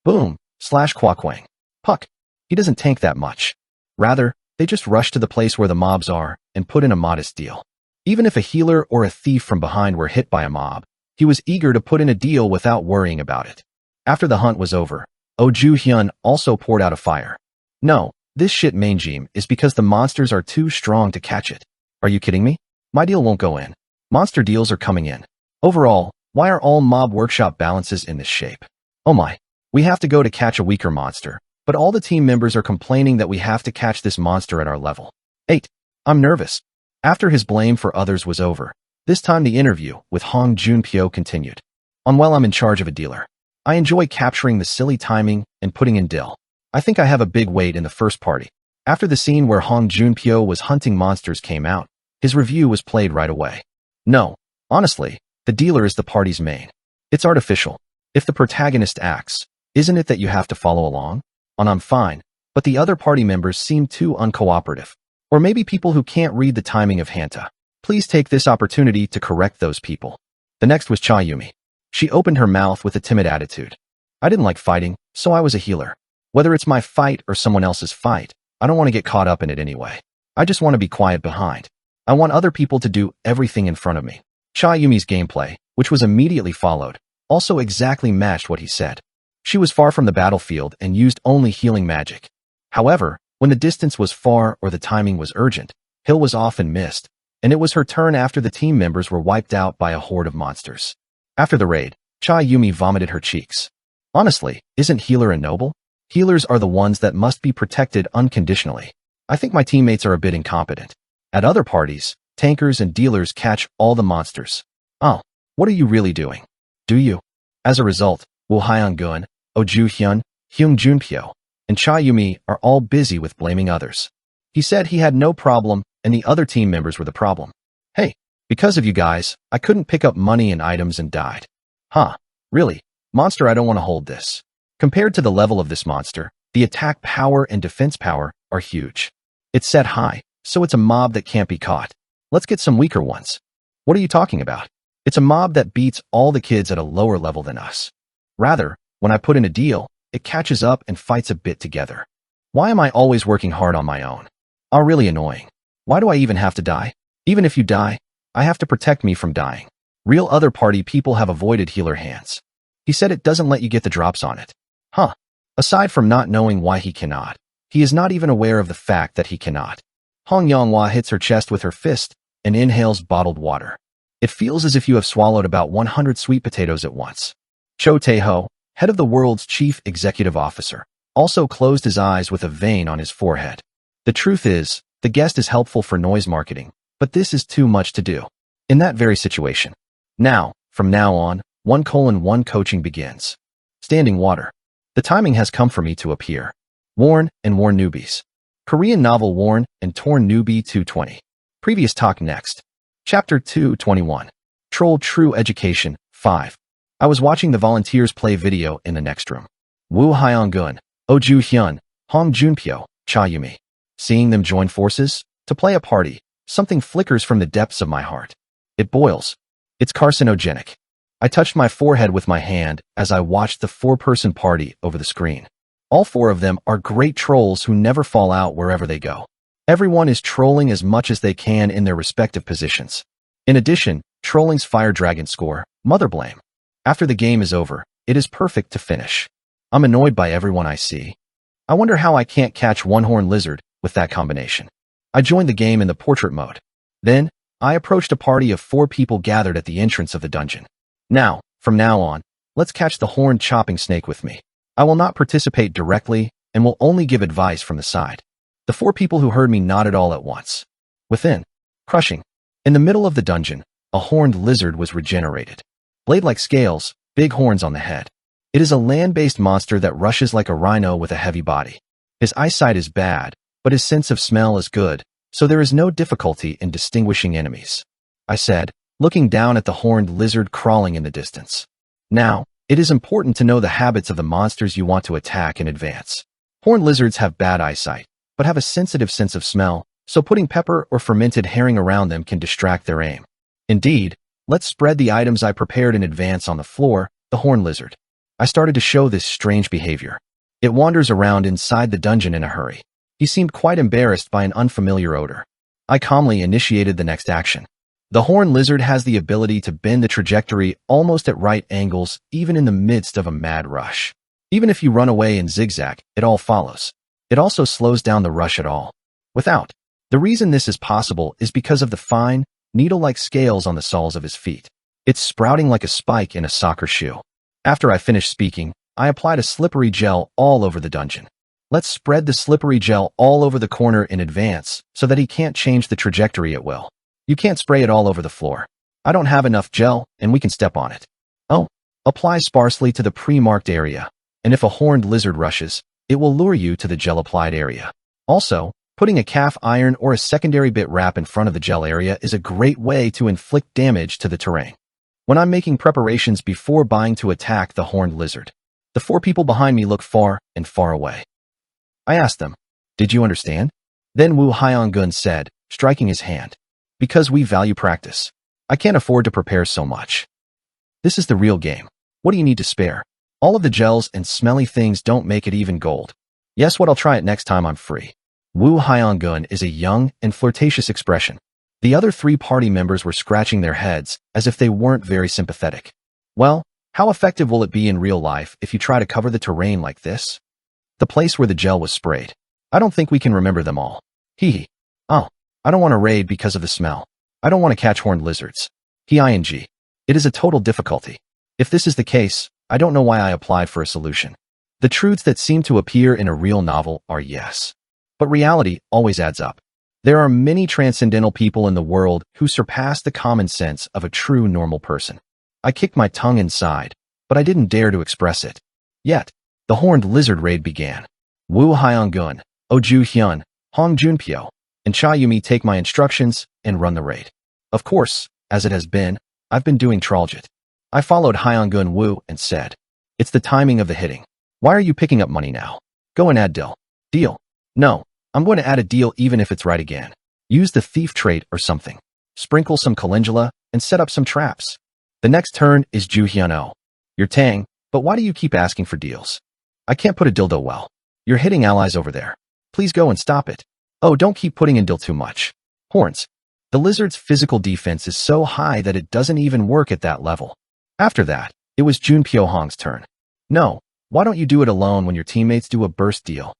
Speaker 1: Boom, /quakwang. Puck. He doesn't tank that much. Rather, they just rush to the place where the mobs are and put in a modest deal. Even if a healer or a thief from behind were hit by a mob, he was eager to put in a deal without worrying about it. After the hunt was over, Oh Joo-hyun also poured out a fire. No, this shit mangeme is because the monsters are too strong to catch it. Are you kidding me? My deal won't go in. Monster deals are coming in. Overall, why are all mob workshop balances in this shape? Oh my, we have to go to catch a weaker monster, but all the team members are complaining that we have to catch this monster at our level. 8. I'm nervous. After his blame for others was over, this time the interview with Hong Joon-pyo continued. I'm in charge of a dealer. I enjoy capturing the silly timing and putting in dill. I think I have a big weight in the first party. After the scene where Hong Joon-pyo was hunting monsters came out, his review was played right away. No, honestly, the dealer is the party's main. It's artificial. If the protagonist acts, isn't it that you have to follow along? I'm fine, but the other party members seem too uncooperative. Or maybe people who can't read the timing of Hanta. Please take this opportunity to correct those people. The next was Cha Yumi. She opened her mouth with a timid attitude. I didn't like fighting, so I was a healer. Whether it's my fight or someone else's fight, I don't want to get caught up in it anyway. I just want to be quiet behind. I want other people to do everything in front of me. Cha Yumi's gameplay, which was immediately followed, also exactly matched what he said. She was far from the battlefield and used only healing magic. However, When the distance was far or the timing was urgent, Hill was often missed, and it was her turn after the team members were wiped out by a horde of monsters. After the raid, Cha Yumi vomited her cheeks. Honestly, isn't healer a noble? Healers are the ones that must be protected unconditionally. I think my teammates are a bit incompetent. At other parties, tankers and dealers catch all the monsters. Oh, what are you really doing? Do you? As a result, Wu Hyeon-gun, Oh Ju-hyun, Hyung Junpyo, and Cha Yumi are all busy with blaming others. He said he had no problem and the other team members were the problem. Hey, because of you guys, I couldn't pick up money and items and died. Huh, really? Monster, I don't want to hold this. Compared to the level of this monster, the attack power and defense power are huge. It's set high, so it's a mob that can't be caught. Let's get some weaker ones. What are you talking about? It's a mob that beats all the kids at a lower level than us. Rather, when I put in a deal, it catches up and fights a bit together. Why am I always working hard on my own? Oh, really annoying. Why do I even have to die? Even if you die, I have to protect me from dying. Real other party people have avoided healer hands. He said it doesn't let you get the drops on it. Huh. Aside from not knowing why he cannot, he is not even aware of the fact that he cannot. Hong Yonghua hits her chest with her fist and inhales bottled water. It feels as if you have swallowed about 100 sweet potatoes at once. Cho Tae-ho, head of the world's chief executive officer, also closed his eyes with a vein on his forehead. The truth is, the guest is helpful for noise marketing, but this is too much to do. In that very situation. Now, from now on, 1:1 coaching begins. Standing water. The timing has come for me to appear. Worn and Worn Newbies. Korean novel Worn and Torn Newbie 220. Previous talk next. Chapter 221. Troll True Education 5. I was watching the volunteers play video in the next room. Wu Hyeon-gun, Oh Ju-hyun, Hong Junpyo, Cha Yumi. Seeing them join forces to play a party, something flickers from the depths of my heart. It boils. It's carcinogenic. I touched my forehead with my hand as I watched the four-person party over the screen. All four of them are great trolls who never fall out wherever they go. Everyone is trolling as much as they can in their respective positions. In addition, trolling's Fire Dragon score, Mother Blame. After the game is over, it is perfect to finish. I'm annoyed by everyone I see. I wonder how I can't catch one-horned lizard with that combination. I joined the game in the portrait mode. Then, I approached a party of 4 people gathered at the entrance of the dungeon. Now, from now on, let's catch the horned chopping snake with me. I will not participate directly and will only give advice from the side. The 4 people who heard me nodded all at once. Within, crushing. In the middle of the dungeon, a horned lizard was regenerated. Blade-like scales, big horns on the head. It is a land-based monster that rushes like a rhino with a heavy body. His eyesight is bad, but his sense of smell is good, so there is no difficulty in distinguishing enemies. I said, looking down at the horned lizard crawling in the distance. Now, it is important to know the habits of the monsters you want to attack in advance. Horned lizards have bad eyesight, but have a sensitive sense of smell, so putting pepper or fermented herring around them can distract their aim. Indeed, let's spread the items I prepared in advance on the floor, the horned lizard. I started to show this strange behavior. It wanders around inside the dungeon in a hurry. He seemed quite embarrassed by an unfamiliar odor. I calmly initiated the next action. The horned lizard has the ability to bend the trajectory almost at right angles, even in the midst of a mad rush. Even if you run away and zigzag, it all follows. It also slows down the rush at all. Without. The reason this is possible is because of the fine, needle-like scales on the soles of his feet. It's sprouting like a spike in a soccer shoe. After I finished speaking, I applied a slippery gel all over the dungeon. Let's spread the slippery gel all over the corner in advance so that he can't change the trajectory at will. You can't spray it all over the floor. I don't have enough gel, and we can step on it. Oh, apply sparsely to the pre-marked area, and if a horned lizard rushes, it will lure you to the gel-applied area. Also, putting a calf iron or a secondary bit wrap in front of the gel area is a great way to inflict damage to the terrain. When I'm making preparations before buying to attack the horned lizard, the 4 people behind me look far and far away. I asked them, "Did you understand?" Then Wu Hyeon-gun said, striking his hand, "Because we value practice. I can't afford to prepare so much. This is the real game. What do you need to spare? All of the gels and smelly things don't make it even gold. Yes, what I'll try it next time I'm free." Wu Hyeon-gun is a young and flirtatious expression. The other 3 party members were scratching their heads as if they weren't very sympathetic. Well, how effective will it be in real life if you try to cover the terrain like this? The place where the gel was sprayed. I don't think we can remember them all. Hee hee. Oh, I don't want to raid because of the smell. I don't want to catch horned lizards. Ing. It is a total difficulty. If this is the case, I don't know why I applied for a solution. The truths that seem to appear in a real novel are yes. But reality always adds up. There are many transcendental people in the world who surpass the common sense of a true normal person. I kicked my tongue inside, but I didn't dare to express it. Yet, the horned lizard raid began. Wu Hyung-gun, Oju Hyun, Hong Junpyo, and Cha Yumi take my instructions and run the raid. Of course, as it has been, I've been doing Traljit. I followed Hyung-gun Wu and said, "It's the timing of the hitting. Why are you picking up money now? Go and add deal." Deal? No, I'm going to add a deal even if it's right again. Use the thief trait or something. Sprinkle some calendula and set up some traps. The next turn is Ju Hyun-oh. You're Tang, but why do you keep asking for deals? I can't put a dildo well. You're hitting allies over there. Please go and stop it. Oh, don't keep putting in dill too much. Horns. The lizard's physical defense is so high that it doesn't even work at that level. After that, it was Junpyo Hong's turn. No, why don't you do it alone when your teammates do a burst deal?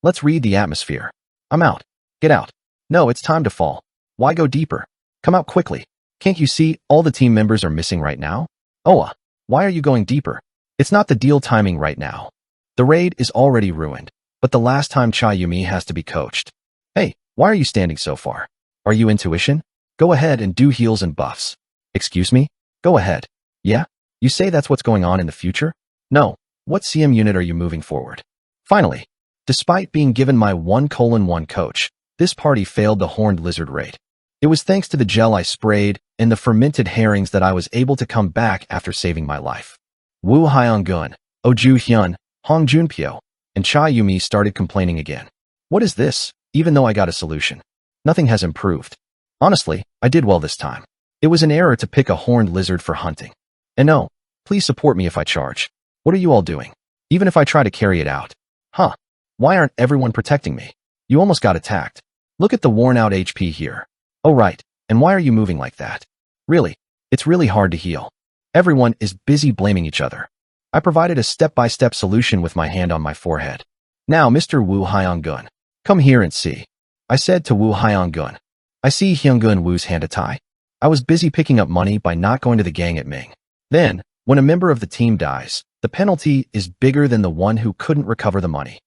Speaker 1: Let's read the atmosphere. I'm out. Get out. No, it's time to fall. Why go deeper? Come out quickly. Can't you see all the team members are missing right now? Oa, why are you going deeper? It's not the deal timing right now. The raid is already ruined, but the last time Cha Yumi has to be coached. Hey, why are you standing so far? Are you intuition? Go ahead and do heals and buffs. Excuse me? Go ahead. Yeah? You say that's what's going on in the future? No. What CM unit are you moving forward? Finally, despite being given my 1:1 coach, this party failed the horned lizard raid. It was thanks to the gel I sprayed and the fermented herrings that I was able to come back after saving my life. Wu Hyung-gun, Oju Hyun, Hong Junpyo, and Cha Yumi started complaining again. What is this? Even though I got a solution. Nothing has improved. Honestly, I did well this time. It was an error to pick a horned lizard for hunting. And no, please support me if I charge. What are you all doing? Even if I try to carry it out. Huh? Why aren't everyone protecting me? You almost got attacked. Look at the worn out HP here. Oh right, and why are you moving like that? Really, it's really hard to heal. Everyone is busy blaming each other. I provided a step-by-step solution with my hand on my forehead. Now, Mr. Wu Hyung-gun, come here and see. I said to Wu Hyung-gun. I see Hyung-gun Wu's hand a tie. I was busy picking up money by not going to the gang at Ming. Then, when a member of the team dies, the penalty is bigger than the one who couldn't recover the money.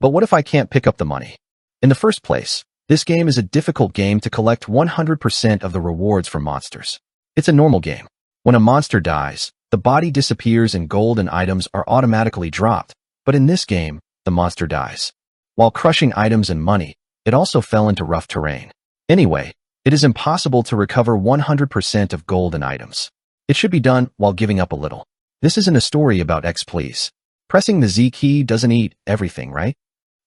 Speaker 1: But what if I can't pick up the money? In the first place, this game is a difficult game to collect 100% of the rewards from monsters. It's a normal game. When a monster dies, the body disappears and gold and items are automatically dropped, but in this game, the monster dies. While crushing items and money, it also fell into rough terrain. Anyway, it is impossible to recover 100% of gold and items. It should be done while giving up a little. This isn't a story about X, please. Pressing the Z key doesn't eat everything, right?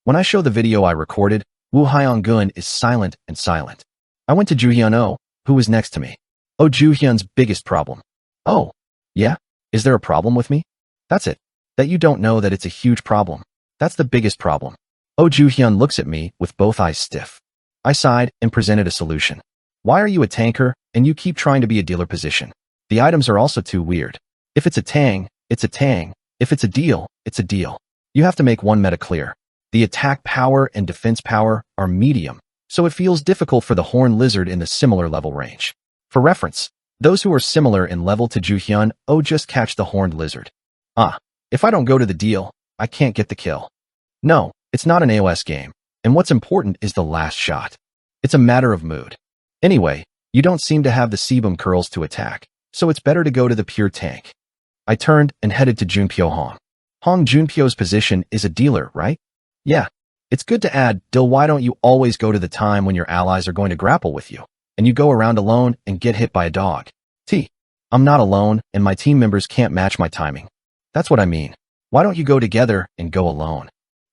Speaker 1: When I show the video I recorded, Wu Hyung-gun is silent and silent. I went to Ju Hyun-oh, who was next to me. Oh, Ju Hyun's biggest problem. Oh, yeah? Is there a problem with me? That's it. That you don't know that it's a huge problem. That's the biggest problem. Oh, Ju Hyun looks at me with both eyes stiff. I sighed and presented a solution. Why are you a tanker and you keep trying to be a dealer position? The items are also too weird. If it's a tang, it's a tang. If it's a deal, it's a deal. You have to make one meta clear. The attack power and defense power are medium, so it feels difficult for the horned lizard in the similar level range. For reference, those who are similar in level to Ju Hyun-oh just catch the horned lizard. If I don't go to the deal, I can't get the kill. No, it's not an AOS game, and what's important is the last shot. It's a matter of mood. Anyway, you don't seem to have the sebum curls to attack, so it's better to go to the pure tank. I turned and headed to Junpyo Hong. Hong Junpyo's position is a dealer, right? Yeah. It's good to add, Dill, why don't you always go to the time when your allies are going to grapple with you, and you go around alone and get hit by a dog? I'm not alone, and my team members can't match my timing. That's what I mean. Why don't you go together and go alone?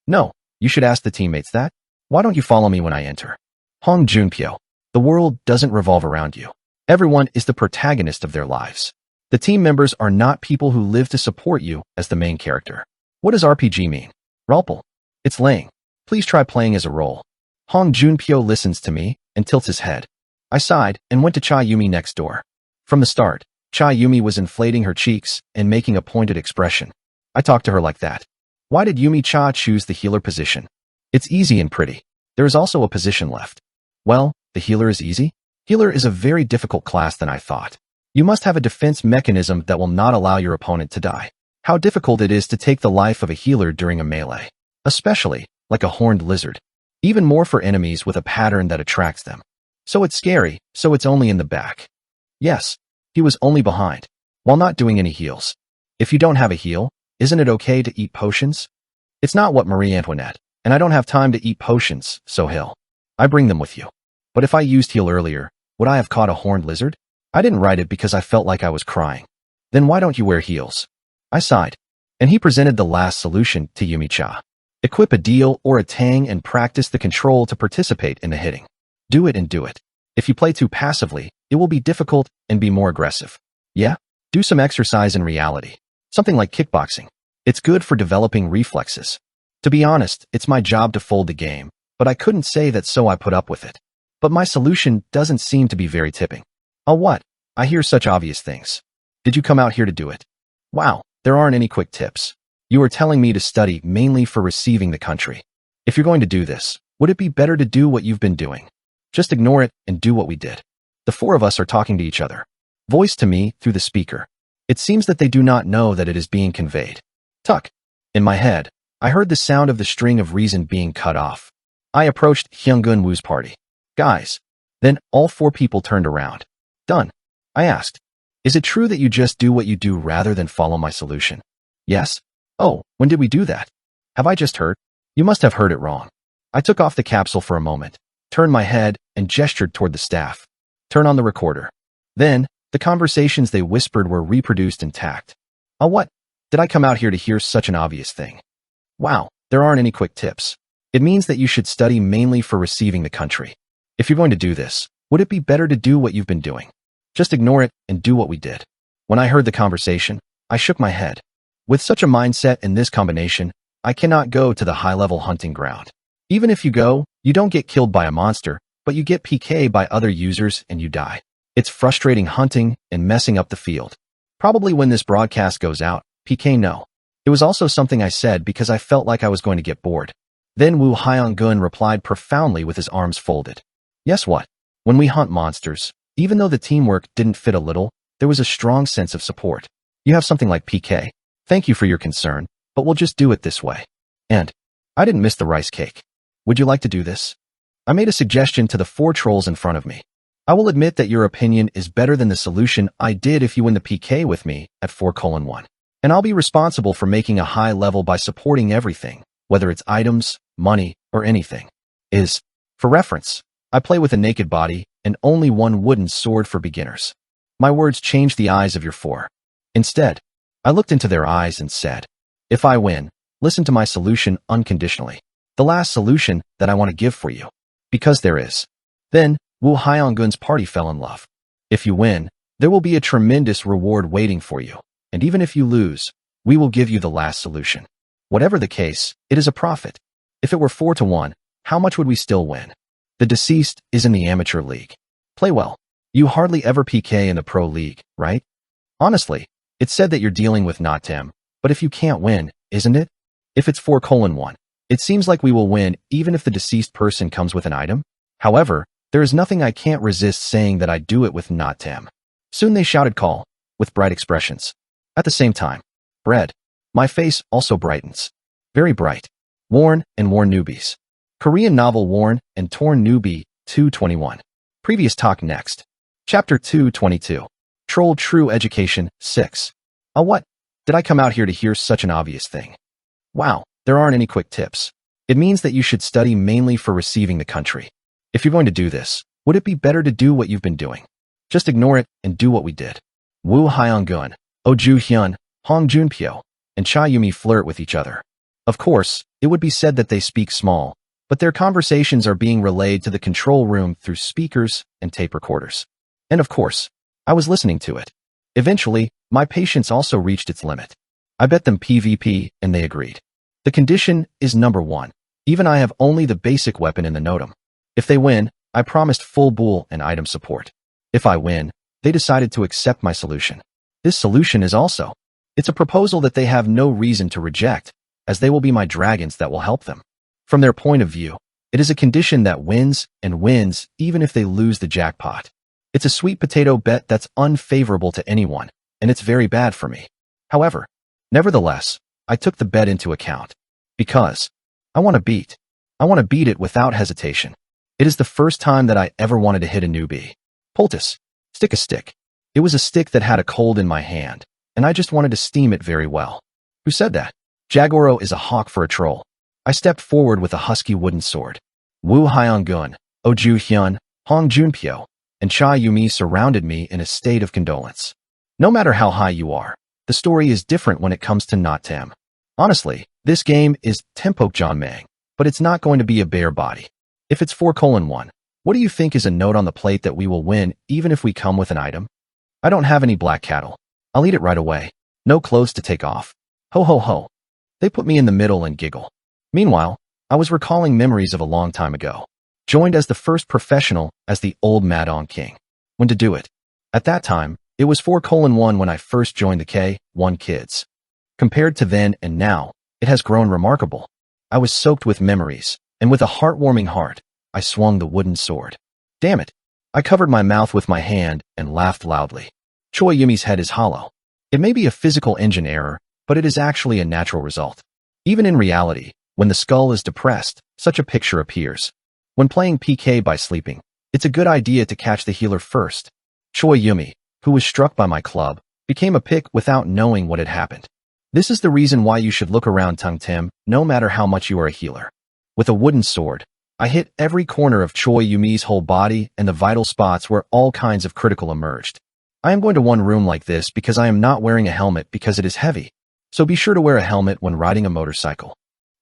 Speaker 1: No, you should ask the teammates that. Why don't you follow me when I enter? Hong Junpyo, the world doesn't revolve around you. Everyone is the protagonist of their lives. The team members are not people who live to support you as the main character. What does RPG mean? Ralpal. It's laying. Please try playing as a role. Hong Junpyo listens to me and tilts his head. I sighed and went to Cha Yumi next door. From the start, Cha Yumi was inflating her cheeks and making a pointed expression. I talked to her like that. Why did Yumi Cha choose the healer position? It's easy and pretty. There is also a position left. Well, the healer is easy? Healer is a very difficult class than I thought. You must have a defense mechanism that will not allow your opponent to die. How difficult it is to take the life of a healer during a melee. Especially, like a horned lizard. Even more for enemies with a pattern that attracts them. So it's scary, so it's only in the back. Yes, he was only behind, while not doing any heals. If you don't have a heal, isn't it okay to eat potions? It's not what Marie Antoinette, and I don't have time to eat potions, so heal. I bring them with you. But if I used heal earlier, would I have caught a horned lizard? I didn't write it because I felt like I was crying. Then why don't you wear heels? I sighed. And he presented the last solution to Yumi-cha. Equip a deal or a tang and practice the control to participate in the hitting. Do it and do it. If you play too passively, it will be difficult and be more aggressive. Yeah? Do some exercise in reality. Something like kickboxing. It's good for developing reflexes. To be honest, it's my job to fold the game, but I couldn't say that, so I put up with it. But my solution doesn't seem to be very tipping. Oh what? I hear such obvious things. Did you come out here to do it? Wow, there aren't any quick tips. You are telling me to study mainly for receiving the country. If you're going to do this, would it be better to do what you've been doing? Just ignore it and do what we did. The four of us are talking to each other. Voice to me through the speaker. It seems that they do not know that it is being conveyed. Tuck. In my head, I heard the sound of the string of reason being cut off. I approached Hyungun Woo's party. Guys. Then all four people turned around. Done. I asked. Is it true that you just do what you do rather than follow my solution? Yes. Oh, when did we do that? Have I just heard? You must have heard it wrong. I took off the capsule for a moment, turned my head, and gestured toward the staff. Turn on the recorder. Then, the conversations they whispered were reproduced intact. Oh what? Did I come out here to hear such an obvious thing? Wow, there aren't any quick tips. It means that you should study mainly for receiving the country. If you're going to do this, would it be better to do what you've been doing? Just ignore it and do what we did. When I heard the conversation, I shook my head. With such a mindset in this combination, I cannot go to the high-level hunting ground. Even if you go, you don't get killed by a monster, but you get PK by other users and you die. It's frustrating hunting and messing up the field. Probably when this broadcast goes out, PK no. It was also something I said because I felt like I was going to get bored. Then Woo Hyung-gun replied profoundly with his arms folded. Yes what? When we hunt monsters, even though the teamwork didn't fit a little, there was a strong sense of support. You have something like PK. Thank you for your concern, but we'll just do it this way. And I didn't miss the rice cake. Would you like to do this? I made a suggestion to the four trolls in front of me. I will admit that your opinion is better than the solution I did if you win the PK with me at 4:1. And I'll be responsible for making a high level by supporting everything, whether it's items, money, or anything. For reference, I play with a naked body and only one wooden sword for beginners. My words changed the eyes of your four. Instead, I looked into their eyes and said, if I win, listen to my solution unconditionally. The last solution that I want to give for you. Because there is. Then, Woo Hyung-gun's party fell in love. If you win, there will be a tremendous reward waiting for you. And even if you lose, we will give you the last solution. Whatever the case, it is a profit. If it were 4:1, how much would we still win? The deceased is in the amateur league. Play well. You hardly ever PK in the pro league, right? Honestly, it's said that you're dealing with not Tim, but if you can't win, isn't it? If it's 4:1, it seems like we will win even if the deceased person comes with an item. However, there is nothing I can't resist saying that I do it with not Tim. Soon they shouted call, with bright expressions. At the same time, bread. My face also brightens. Very bright. Worn and Worn Newbies. Korean novel Worn and Torn Newbie 221. Previous talk next. Chapter 222. Troll True Education 6. Oh what? Did I come out here to hear such an obvious thing? Wow, there aren't any quick tips. It means that you should study mainly for receiving the country. If you're going to do this, would it be better to do what you've been doing? Just ignore it and do what we did. Woo Hyung-gun, Oh Joo-hyun, Hong Junpyo, and Cha Yumi flirt with each other. Of course, it would be said that they speak small, but their conversations are being relayed to the control room through speakers and tape recorders. And of course, I was listening to it. Eventually, my patience also reached its limit. I bet them PvP, and they agreed. The condition is number 1. Even I have only the basic weapon in the Notum. If they win, I promised full bull and item support. If I win, they decided to accept my solution. This solution is also. It's a proposal that they have no reason to reject, as they will be my dragons that will help them. From their point of view, it is a condition that wins and wins even if they lose the jackpot. It's a sweet potato bet that's unfavorable to anyone, and it's very bad for me. However, nevertheless, I took the bet into account. Because I want to beat. I want to beat it without hesitation. It is the first time that I ever wanted to hit a newbie. Poultice. Stick a stick. It was a stick that had a cold in my hand, and I just wanted to steam it very well. Who said that? Jagoro is a hawk for a troll. I stepped forward with a husky wooden sword. Wu Hyun-gun, Oh Ju-hyun, Hong Junpyo, and Cha Yumi surrounded me in a state of condolence. No matter how high you are, the story is different when it comes to not Tem. Honestly, this game is Tempok Janmang, but it's not going to be a bare body. If it's 4:1, what do you think is a note on the plate that we will win even if we come with an item? I don't have any black cattle. I'll eat it right away. No clothes to take off. Ho ho ho. They put me in the middle and giggle. Meanwhile, I was recalling memories of a long time ago. Joined as the first professional as the old Madong King. When to do it? At that time, it was 4:1 when I first joined the K1 Kids. Compared to then and now, it has grown remarkable. I was soaked with memories, and with a heartwarming heart, I swung the wooden sword. Damn it. I covered my mouth with my hand and laughed loudly. Choi Yumi's head is hollow. It may be a physical engine error, but it is actually a natural result. Even in reality, when the skull is depressed, such a picture appears. When playing PK by sleeping, it's a good idea to catch the healer first. Choi Yumi, who was struck by my club, became a pick without knowing what had happened. This is the reason why you should look around Tung Tim, no matter how much you are a healer. With a wooden sword, I hit every corner of Choi Yumi's whole body and the vital spots where all kinds of critical emerged. I am going to one room like this because I am not wearing a helmet because it is heavy. So be sure to wear a helmet when riding a motorcycle.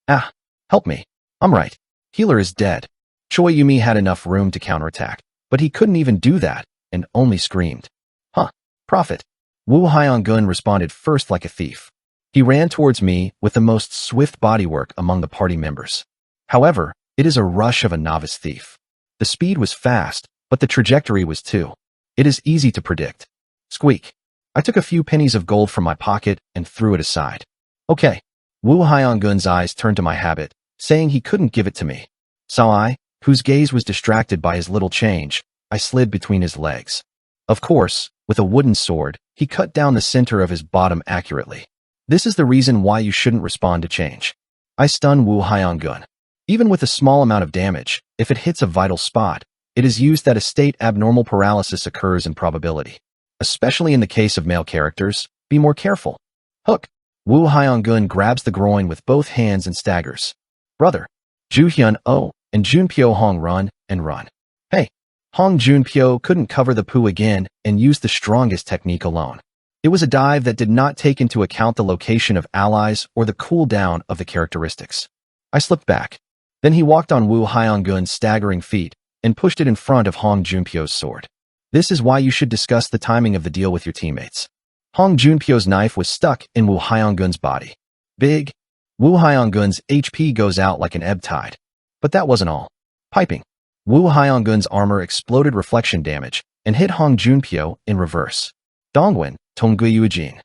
Speaker 1: Ah, help me. I'm right. Healer is dead. Choi Yumi had enough room to counterattack, but he couldn't even do that and only screamed. Huh, prophet. Wu Hyun-gun responded first like a thief. He ran towards me with the most swift bodywork among the party members. However, it is a rush of a novice thief. The speed was fast, but the trajectory was too. It is easy to predict. Squeak. I took a few pennies of gold from my pocket and threw it aside. Okay. Wu Hyun-gun's eyes turned to my habit, saying he couldn't give it to me. So I, whose gaze was distracted by his little change, I slid between his legs. Of course, with a wooden sword, he cut down the center of his bottom accurately. This is the reason why you shouldn't respond to change. I stun Wu Hyun-gun. Even with a small amount of damage, if it hits a vital spot, it is used that a state abnormal paralysis occurs in probability. Especially in the case of male characters, be more careful. Hook. Wu Hyun-gun grabs the groin with both hands and staggers. Brother. Ju-hyun-oh and Junpyo Hong run and run. Hey. Hong Junpyo couldn't cover the poo again and used the strongest technique alone. It was a dive that did not take into account the location of allies or the cooldown of the characteristics. I slipped back. Then he walked on Wu Hyun-gun's staggering feet and pushed it in front of Hong Junpyo's sword. This is why you should discuss the timing of the deal with your teammates. Hong Junpyo's knife was stuck in Wu Hyun-gun's body. Big. Wu Hyun-gun's HP goes out like an ebb tide. But that wasn't all. Piping. Wu Hyun-gun's armor exploded reflection damage and hit Hong Junpyo in reverse. Dongwon, Tongguyujin.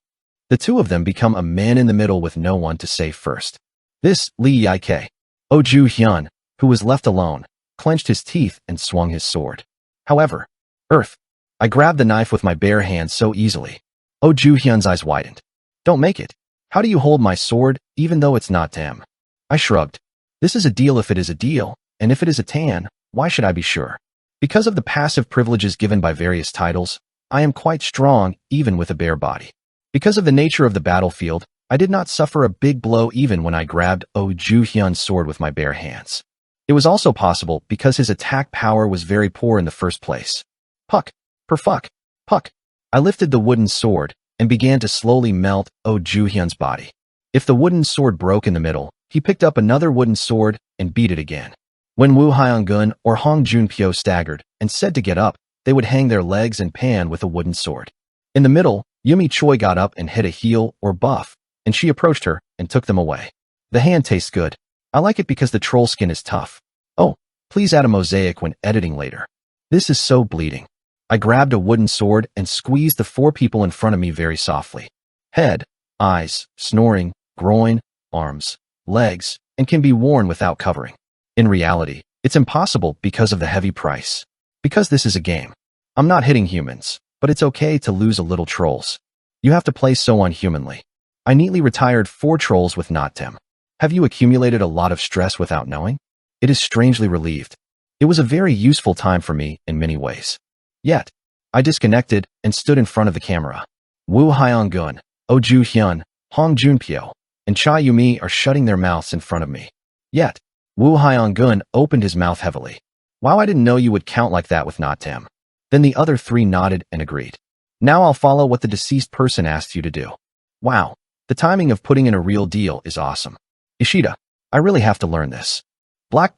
Speaker 1: The two of them become a man in the middle with no one to save first. This, Lee Yike. Oh Ju-hyun, who was left alone, clenched his teeth and swung his sword. However, Earth. I grabbed the knife with my bare hand so easily. Oh Ju-hyun's eyes widened. Don't make it. How do you hold my sword, even though it's not Tam? I shrugged. This is a deal if it is a deal, and if it is a tan, why should I be sure? Because of the passive privileges given by various titles, I am quite strong even with a bare body. Because of the nature of the battlefield, I did not suffer a big blow even when I grabbed Oh Ju-hyun's sword with my bare hands. It was also possible because his attack power was very poor in the first place. Puck. Perfuck. Puck. I lifted the wooden sword and began to slowly melt Oh Ju-hyun's body. If the wooden sword broke in the middle, he picked up another wooden sword and beat it again. When Wu Hyun-gun or Hong Junpyo staggered and said to get up, they would hang their legs and pan with a wooden sword. In the middle, Yumi Choi got up and hit a heal or buff, and she approached her and took them away. The hand tastes good. I like it because the troll skin is tough. Oh, please add a mosaic when editing later. This is so bleeding. I grabbed a wooden sword and squeezed the 4 people in front of me very softly. Head, eyes, snoring, groin, arms. legs, and can be worn without covering. In reality, it's impossible because of the heavy price. Because this is a game. I'm not hitting humans, but it's okay to lose a little trolls. You have to play so unhumanly. I neatly retired 4 trolls with not Tim. Have you accumulated a lot of stress without knowing? It is strangely relieved. It was a very useful time for me in many ways. Yet, I disconnected and stood in front of the camera. Woo Hyun-gun, Oh Ju-hyun, Hong Junpyo, and Cha Yumi are shutting their mouths in front of me. Yet, Woo Hyun-gun opened his mouth heavily. Wow, I didn't know you would count like that with not Tim. Then the other 3 nodded and agreed. Now I'll follow what the deceased person asked you to do. Wow, the timing of putting in a real deal is awesome. Ishida, I really have to learn this. Black.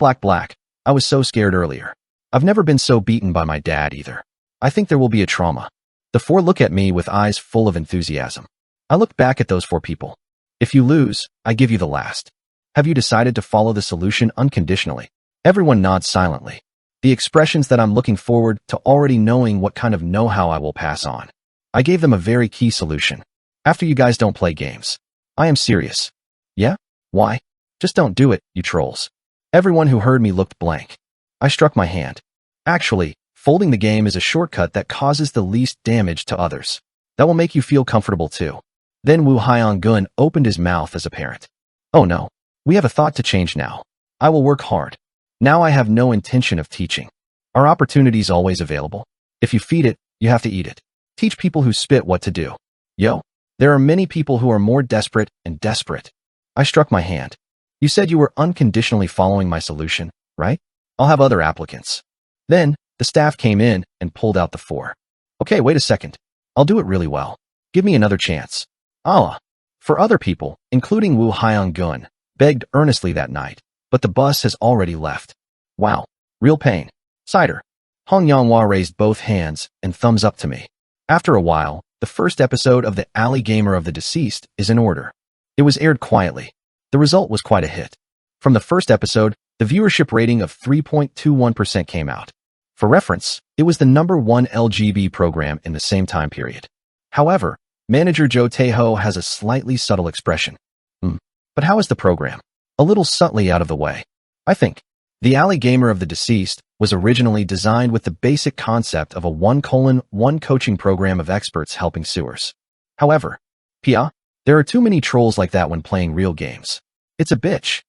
Speaker 1: I was so scared earlier. I've never been so beaten by my dad either. I think there will be a trauma. The 4 look at me with eyes full of enthusiasm. I looked back at those 4 people. If you lose, I give you the last. Have you decided to follow the solution unconditionally? Everyone nods silently. The expressions that I'm looking forward to already knowing what kind of know-how I will pass on. I gave them a very key solution. After you guys don't play games. I am serious. Yeah? Why? Just don't do it, you trolls. Everyone who heard me looked blank. I struck my hand. Actually, folding the game is a shortcut that causes the least damage to others. That will make you feel comfortable too. Then Woo Hyun-gun opened his mouth as a parent. Oh no. We have a thought to change now. I will work hard. Now I have no intention of teaching. Are opportunities always available? If you feed it, you have to eat it. Teach people who spit what to do. Yo, there are many people who are more desperate and desperate. I struck my hand. You said you were unconditionally following my solution, right? I'll have other applicants. Then, the staff came in and pulled out the 4. Okay, wait a second. I'll do it really well. Give me another chance. Allah. For other people, including Woo Hyun-gun, begged earnestly that night, but the bus has already left. Wow. Real pain. Cider. Hong Yanhua raised both hands and thumbs up to me. After a while, the first episode of The Alley Gamer of the Deceased is in order. It was aired quietly. The result was quite a hit. From the first episode, the viewership rating of 3.21% came out. For reference, it was the #1 LGB program in the same time period. However, manager Joe Taeho has a slightly subtle expression. But how is the program? A little subtly out of the way. I think. The Alley Gamer of the Deceased was originally designed with the basic concept of a 1:1 coaching program of experts helping sewers. However, Pia, there are too many trolls like that when playing real games. It's a bitch.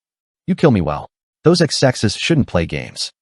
Speaker 1: You kill me well. Those ex-sexes shouldn't play games.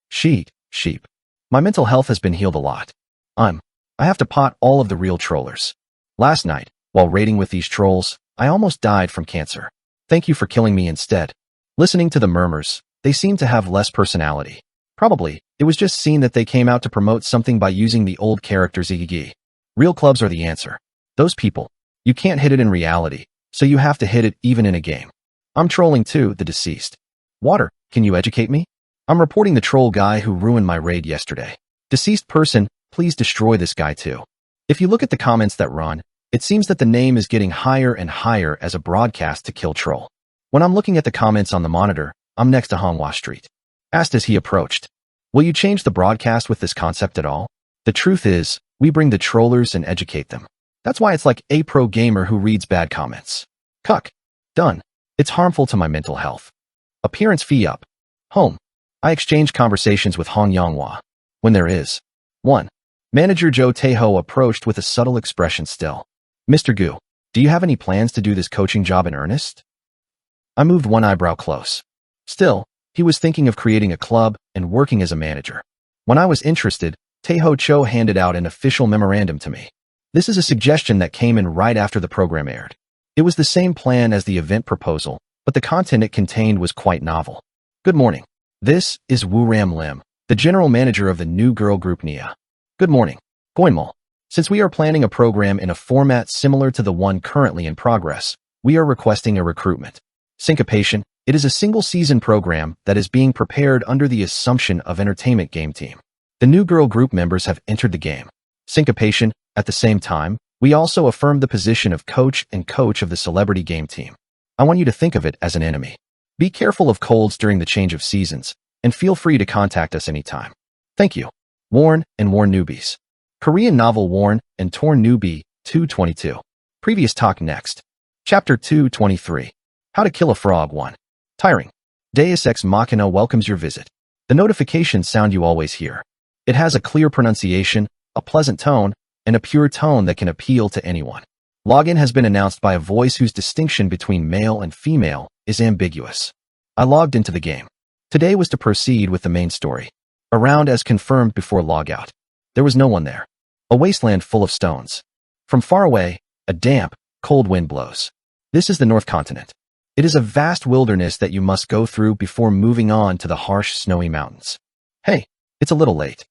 Speaker 1: Sheep. My mental health has been healed a lot. I have to pot all of the real trollers. Last night, while raiding with these trolls, I almost died from cancer. Thank you for killing me instead. Listening to the murmurs, they seem to have less personality. Probably, it was just seen that they came out to promote something by using the old characters Igigi. Real clubs are the answer. Those people. You can't hit it in reality, so you have to hit it even in a game. I'm trolling too, the deceased. Water, can you educate me? I'm reporting the troll guy who ruined my raid yesterday. Deceased person, please destroy this guy too. If you look at the comments that run, it seems that the name is getting higher and higher as a broadcast to kill troll. When I'm looking at the comments on the monitor, I'm next to Hanwha Street. Asked as he approached, will you change the broadcast with this concept at all? The truth is, we bring the trollers and educate them. That's why it's like a pro gamer who reads bad comments. Cuck. Done. It's harmful to my mental health. Appearance fee up. Home. I exchange conversations with Hong Yanhua. When there is. 1. Manager Joe Taeho approached with a subtle expression still. Mr. Gu, do you have any plans to do this coaching job in earnest? I moved one eyebrow close. Still, he was thinking of creating a club and working as a manager. When I was interested, Taeho Cho handed out an official memorandum to me. This is a suggestion that came in right after the program aired. It was the same plan as the event proposal, but the content it contained was quite novel. Good morning. This is Woo Ram Lim, the general manager of the new girl group Nia. Good morning. Goinmul. Since we are planning a program in a format similar to the one currently in progress, we are requesting a recruitment. Syncopation, it is a single-season program that is being prepared under the assumption of entertainment game team. The new girl group members have entered the game. Syncopation, at the same time, we also affirmed the position of coach and coach of the celebrity game team. I want you to think of it as an enemy. Be careful of colds during the change of seasons, and feel free to contact us anytime. Thank you. Worn and Worn Newbies. Korean novel Worn and Torn Newbie 222. Previous talk next. Chapter 223. How to Kill a Frog 1. Tiring. Deus Ex Machina welcomes your visit. The notification sound you always hear. It has a clear pronunciation, a pleasant tone, and a pure tone that can appeal to anyone. Login has been announced by a voice whose distinction between male and female is ambiguous. I logged into the game. Today was to proceed with the main story. Around as confirmed before logout. There was no one there. A wasteland full of stones. From far away, a damp, cold wind blows. This is the North Continent. It is a vast wilderness that you must go through before moving on to the harsh, snowy mountains. Hey, it's a little late.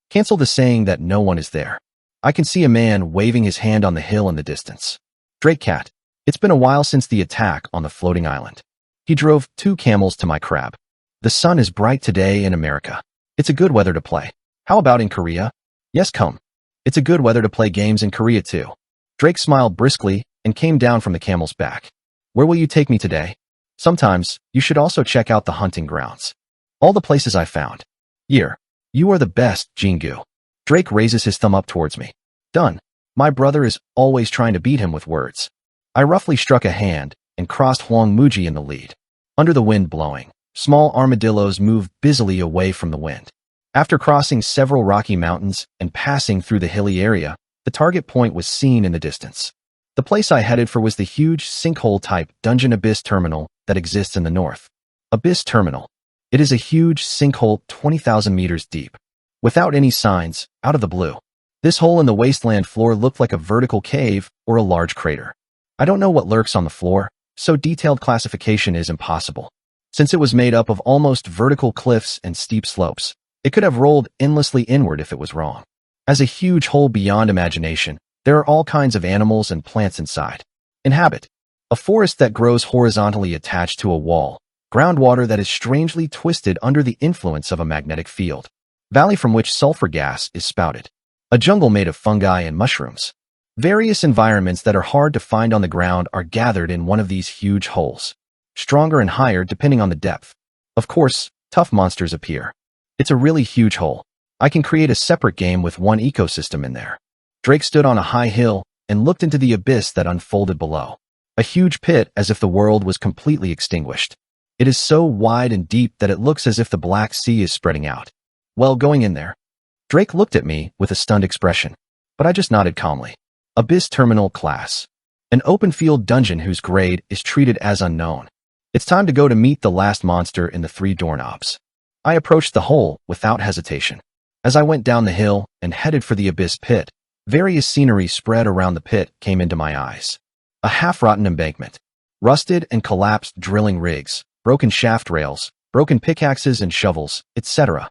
Speaker 1: Cancel the saying that no one is there. I can see a man waving his hand on the hill in the distance. Drake Cat. It's been a while since the attack on the floating island. He drove 2 camels to my crab. The sun is bright today in America. It's a good weather to play. How about in Korea? Yes, come. It's a good weather to play games in Korea too. Drake smiled briskly and came down from the camel's back. Where will you take me today? Sometimes, you should also check out the hunting grounds. All the places I found. You are the best, Jingu. Drake raises his thumb up towards me. Done. My brother is always trying to beat him with words. I roughly struck a hand and crossed Huang Muji in the lead. Under the wind blowing, small armadillos moved busily away from the wind. After crossing several rocky mountains and passing through the hilly area, the target point was seen in the distance. The place I headed for was the huge sinkhole-type Dungeon Abyss terminal that exists in the north. Abyss Terminal. It is a huge sinkhole 20,000 meters deep. Without any signs, out of the blue. This hole in the wasteland floor looked like a vertical cave or a large crater. I don't know what lurks on the floor, so detailed classification is impossible. Since it was made up of almost vertical cliffs and steep slopes, it could have rolled endlessly inward if it was wrong. As a huge hole beyond imagination, there are all kinds of animals and plants inside. Inhabit. A forest that grows horizontally attached to a wall. Groundwater that is strangely twisted under the influence of a magnetic field. Valley from which sulfur gas is spouted. A jungle made of fungi and mushrooms. Various environments that are hard to find on the ground are gathered in one of these huge holes. Stronger and higher depending on the depth. Of course, tough monsters appear. It's a really huge hole. I can create a separate game with one ecosystem in there. Drake stood on a high hill and looked into the abyss that unfolded below. A huge pit as if the world was completely extinguished. It is so wide and deep that it looks as if the Black Sea is spreading out. Well, going in there. Drake looked at me with a stunned expression, but I just nodded calmly. Abyss Terminal Class. An open-field dungeon whose grade is treated as unknown. It's time to go to meet the last monster in the 3 doorknobs. I approached the hole without hesitation. As I went down the hill and headed for the abyss pit, various scenery spread around the pit came into my eyes. A half-rotten embankment. Rusted and collapsed drilling rigs, broken shaft rails, broken pickaxes and shovels, etc.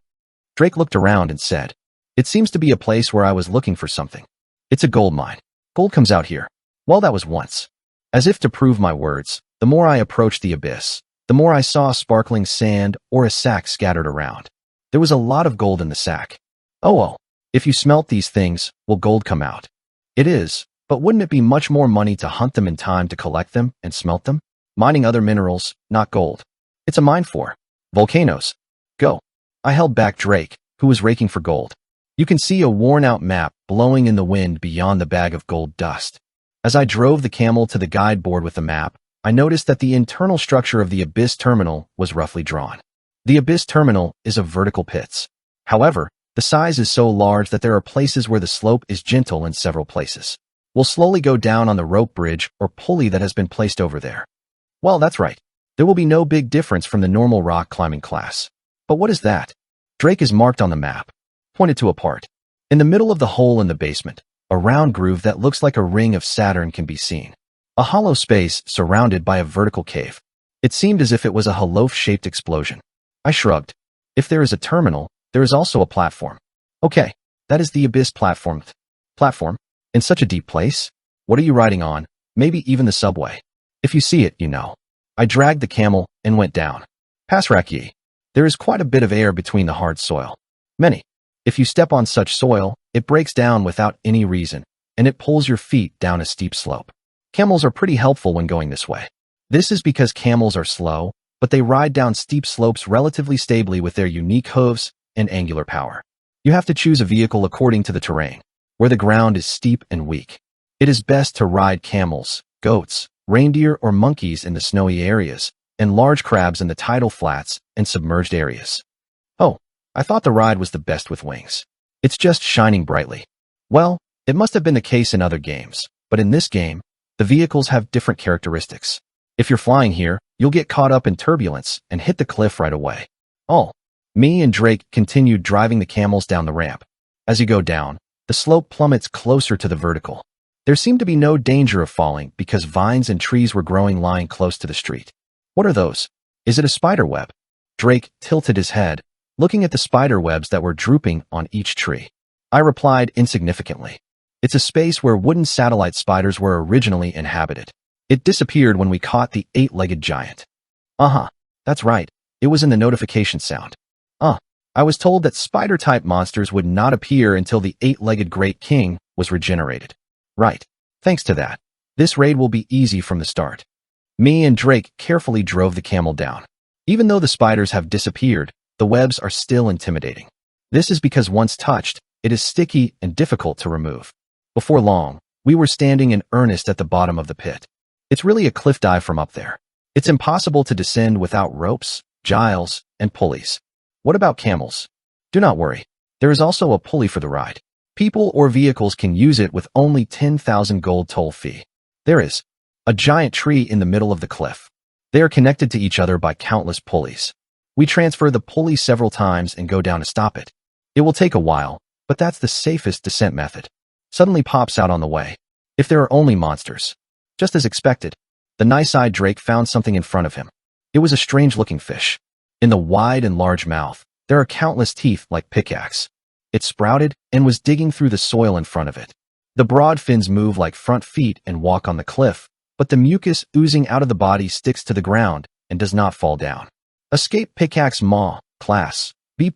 Speaker 1: Drake looked around and said, "It seems to be a place where I was looking for something. It's a gold mine. Gold comes out here." Well, that was once. As if to prove my words, the more I approached the abyss, the more I saw sparkling sand or a sack scattered around. There was a lot of gold in the sack. Oh, if you smelt these things, will gold come out? It is, but wouldn't it be much more money to hunt them in time to collect them and smelt them? Mining other minerals, not gold. It's a mine for volcanoes. Go. I held back Drake, who was raking for gold. You can see a worn-out map blowing in the wind beyond the bag of gold dust. As I drove the camel to the guide board with the map, I noticed that the internal structure of the Abyss Terminal was roughly drawn. The Abyss Terminal is of vertical pits. However, the size is so large that there are places where the slope is gentle in several places. We'll slowly go down on the rope bridge or pulley that has been placed over there. Well, that's right. There will be no big difference from the normal rock climbing class. But what is that? Drake is marked on the map, pointed to a part. In the middle of the hole in the basement, a round groove that looks like a ring of Saturn can be seen. A hollow space surrounded by a vertical cave. It seemed as if it was a loaf-shaped explosion. I shrugged. If there is a terminal, there is also a platform. Okay, that is the Abyss platform. Platform? In such a deep place? What are you riding on? Maybe even the subway. If you see it, you know. I dragged the camel and went down. Pass Raki. There is quite a bit of air between the hard soil. Many. If you step on such soil, it breaks down without any reason, and it pulls your feet down a steep slope. Camels are pretty helpful when going this way. This is because camels are slow, but they ride down steep slopes relatively stably with their unique hooves and angular power. You have to choose a vehicle according to the terrain. Where the ground is steep and weak, it is best to ride camels, goats, reindeer or monkeys in the snowy areas, and large crabs in the tidal flats and submerged areas. Oh, I thought the ride was the best with wings. It's just shining brightly. Well, it must have been the case in other games, but in this game, the vehicles have different characteristics. If you're flying here, you'll get caught up in turbulence and hit the cliff right away. Oh, me and Drake continued driving the camels down the ramp. As you go down, the slope plummets closer to the vertical. There seemed to be no danger of falling because vines and trees were growing lying close to the street. What are those? Is it a spider web? Drake tilted his head, looking at the spider webs that were drooping on each tree. I replied insignificantly. It's a space where wooden satellite spiders were originally inhabited. It disappeared when we caught the 8-legged giant. That's right. It was in the notification sound. I was told that spider-type monsters would not appear until the 8-legged Great King was regenerated. Right. Thanks to that, this raid will be easy from the start. Me and Drake carefully drove the camel down. Even though the spiders have disappeared, the webs are still intimidating. This is because once touched, it is sticky and difficult to remove. Before long, we were standing in earnest at the bottom of the pit. It's really a cliff dive from up there. It's impossible to descend without ropes, giles, and pulleys. What about camels? Do not worry. There is also a pulley for the ride. People or vehicles can use it with only 10,000 gold toll fee. There is a giant tree in the middle of the cliff. They are connected to each other by countless pulleys. We transfer the pulley several times and go down to stop it. It will take a while, but that's the safest descent method. Suddenly pops out on the way. If there are only monsters. Just as expected, the nice-eyed Drake found something in front of him. It was a strange-looking fish. In the wide and large mouth, there are countless teeth like pickaxe. It sprouted and was digging through the soil in front of it. The broad fins move like front feet and walk on the cliff, but the mucus oozing out of the body sticks to the ground and does not fall down. Escape pickaxe maw, class, B+/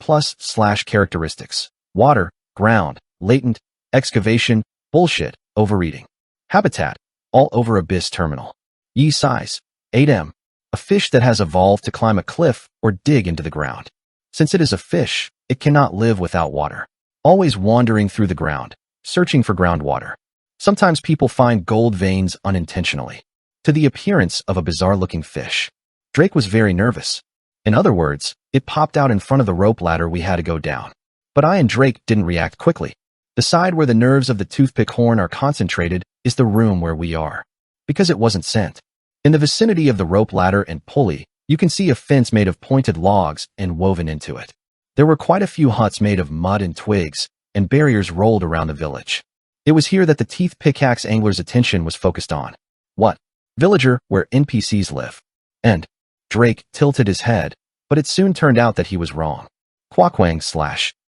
Speaker 1: characteristics, water, ground, latent, excavation, bullshit, overeating. Habitat, all over abyss terminal. Size, 8M. A fish that has evolved to climb a cliff or dig into the ground. Since it is a fish, it cannot live without water. Always wandering through the ground, searching for groundwater. Sometimes people find gold veins unintentionally. To the appearance of a bizarre-looking fish. Drake was very nervous. In other words, it popped out in front of the rope ladder we had to go down. But I and Drake didn't react quickly. The side where the nerves of the toothpick horn are concentrated is the room where we are. Because it wasn't sent. In the vicinity of the rope ladder and pulley, you can see a fence made of pointed logs and woven into it. There were quite a few huts made of mud and twigs, and barriers rolled around the village. It was here that the teeth pickaxe angler's attention was focused on. What? Villager, where NPCs live. And Drake tilted his head, but it soon turned out that he was wrong. Quackwang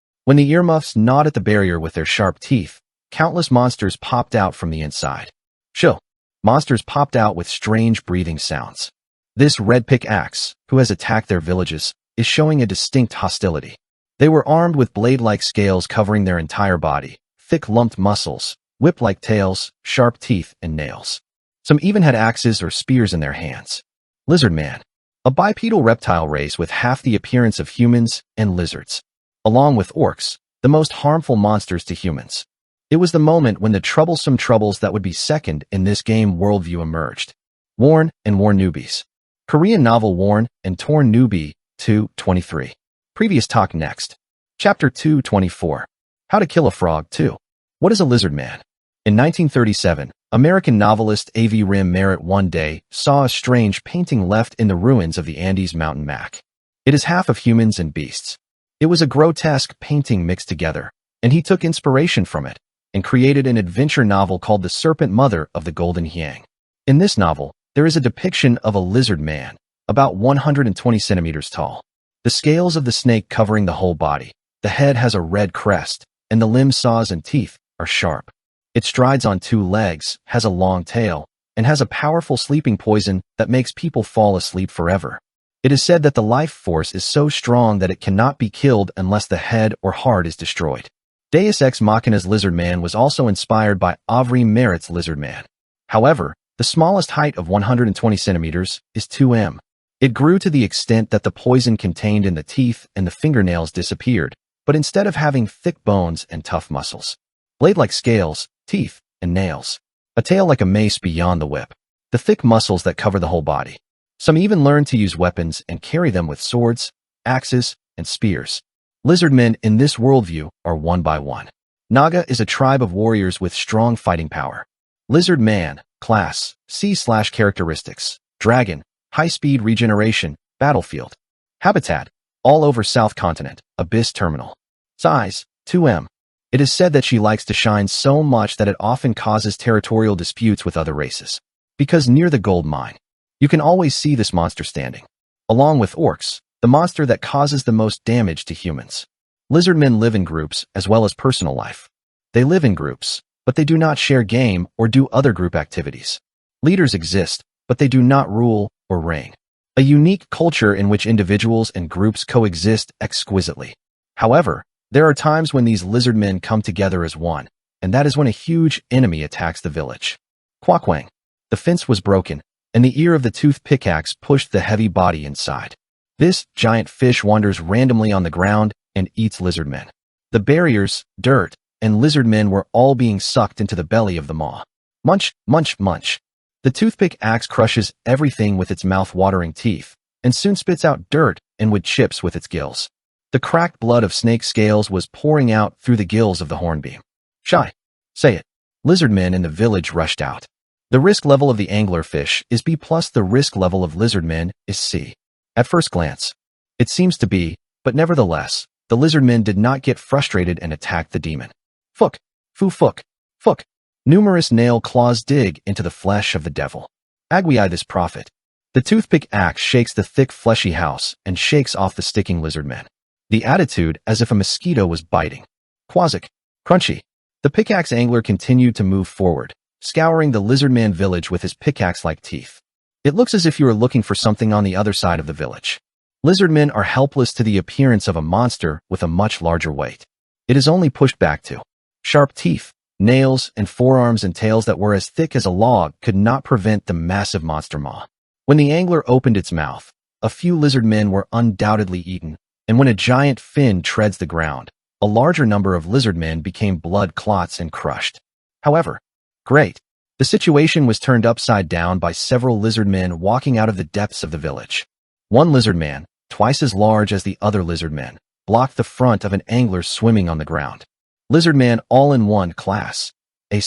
Speaker 1: / When the earmuffs gnawed at the barrier with their sharp teeth, countless monsters popped out from the inside. Chill. Monsters popped out with strange breathing sounds. This red pickaxe, who has attacked their villages, is showing a distinct hostility. They were armed with blade-like scales covering their entire body, thick lumped muscles, whip-like tails, sharp teeth, and nails. Some even had axes or spears in their hands. Lizard Man. A bipedal reptile race with half the appearance of humans and lizards. Along with orcs, the most harmful monsters to humans. It was the moment when the troublesome troubles that would be second in this game worldview emerged. Worn and Worn Newbies. Korean novel Worn and Torn Newbie 2:23. Previous talk next. Chapter 2:24. How to Kill a Frog 2. What is a lizard man? In 1937, American novelist A.V. Rim Merritt one day saw a strange painting left in the ruins of the Andes mountain Mac. It is half of humans and beasts. It was a grotesque painting mixed together, and he took inspiration from it and created an adventure novel called The Serpent Mother of the Golden Hyang. In this novel, there is a depiction of a lizard man, about 120 centimeters tall. The scales of the snake covering the whole body, the head has a red crest, and the limb saws and teeth are sharp. It strides on 2 legs, has a long tail, and has a powerful sleeping poison that makes people fall asleep forever. It is said that the life force is so strong that it cannot be killed unless the head or heart is destroyed. Deus Ex Machina's Lizard Man was also inspired by Avri Merritt's Lizard Man. However, the smallest height of 120 centimeters is 2 m. It grew to the extent that the poison contained in the teeth and the fingernails disappeared, but instead of having thick bones and tough muscles. Blade-like scales, teeth, and nails. A tail like a mace beyond the whip. the thick muscles that cover the whole body. Some even learn to use weapons and carry them with swords, axes, and spears. Lizard men in this worldview are one by one. Naga is a tribe of warriors with strong fighting power. Lizard man, class, C/characteristics, dragon, high-speed regeneration, battlefield. Habitat, all over South Continent, Abyss Terminal. Size, 2M. It is said that she likes to shine so much that it often causes territorial disputes with other races. Because near the gold mine, you can always see this monster standing. Along with orcs, the monster that causes the most damage to humans. Lizard men live in groups as well as personal life. They live in groups, but they do not share game or do other group activities. Leaders exist, but they do not rule or reign. A unique culture in which individuals and groups coexist exquisitely. However, there are times when these lizard men come together as one, and that is when a huge enemy attacks the village. Quakwang. The fence was broken, and the ear of the tooth pickaxe pushed the heavy body inside. This giant fish wanders randomly on the ground and eats lizard men. The barriers, dirt, and lizard men were all being sucked into the belly of the maw. Munch, munch, munch. The toothpick axe crushes everything with its mouth-watering teeth, and soon spits out dirt and wood chips with its gills. The cracked blood of snake scales was pouring out through the gills of the hornbeam. Shy. Say it. Lizard men in the village rushed out. The risk level of the anglerfish is B+, the risk level of lizard men is C. At first glance, it seems to be, but nevertheless, the lizard men did not get frustrated and attacked the demon. Fook, foo fook, fook. Numerous nail claws dig into the flesh of the devil. Agui this prophet. The toothpick axe shakes the thick fleshy house and shakes off the sticking lizard men. The attitude as if a mosquito was biting. Quazik, crunchy. The pickaxe angler continued to move forward, scouring the lizard man village with his pickaxe-like teeth. It looks as if you are looking for something on the other side of the village. Lizard men are helpless to the appearance of a monster with a much larger weight. It is only pushed back to. Sharp teeth, nails, and forearms and tails that were as thick as a log could not prevent the massive monster maw. When the angler opened its mouth, a few lizard men were undoubtedly eaten, and when a giant fin treads the ground, a larger number of lizard men became blood clots and crushed. However, great. The situation was turned upside down by several lizard men walking out of the depths of the village. One lizard man, twice as large as the other lizard men, blocked the front of an angler swimming on the ground. Lizard man all-in-one class. A/.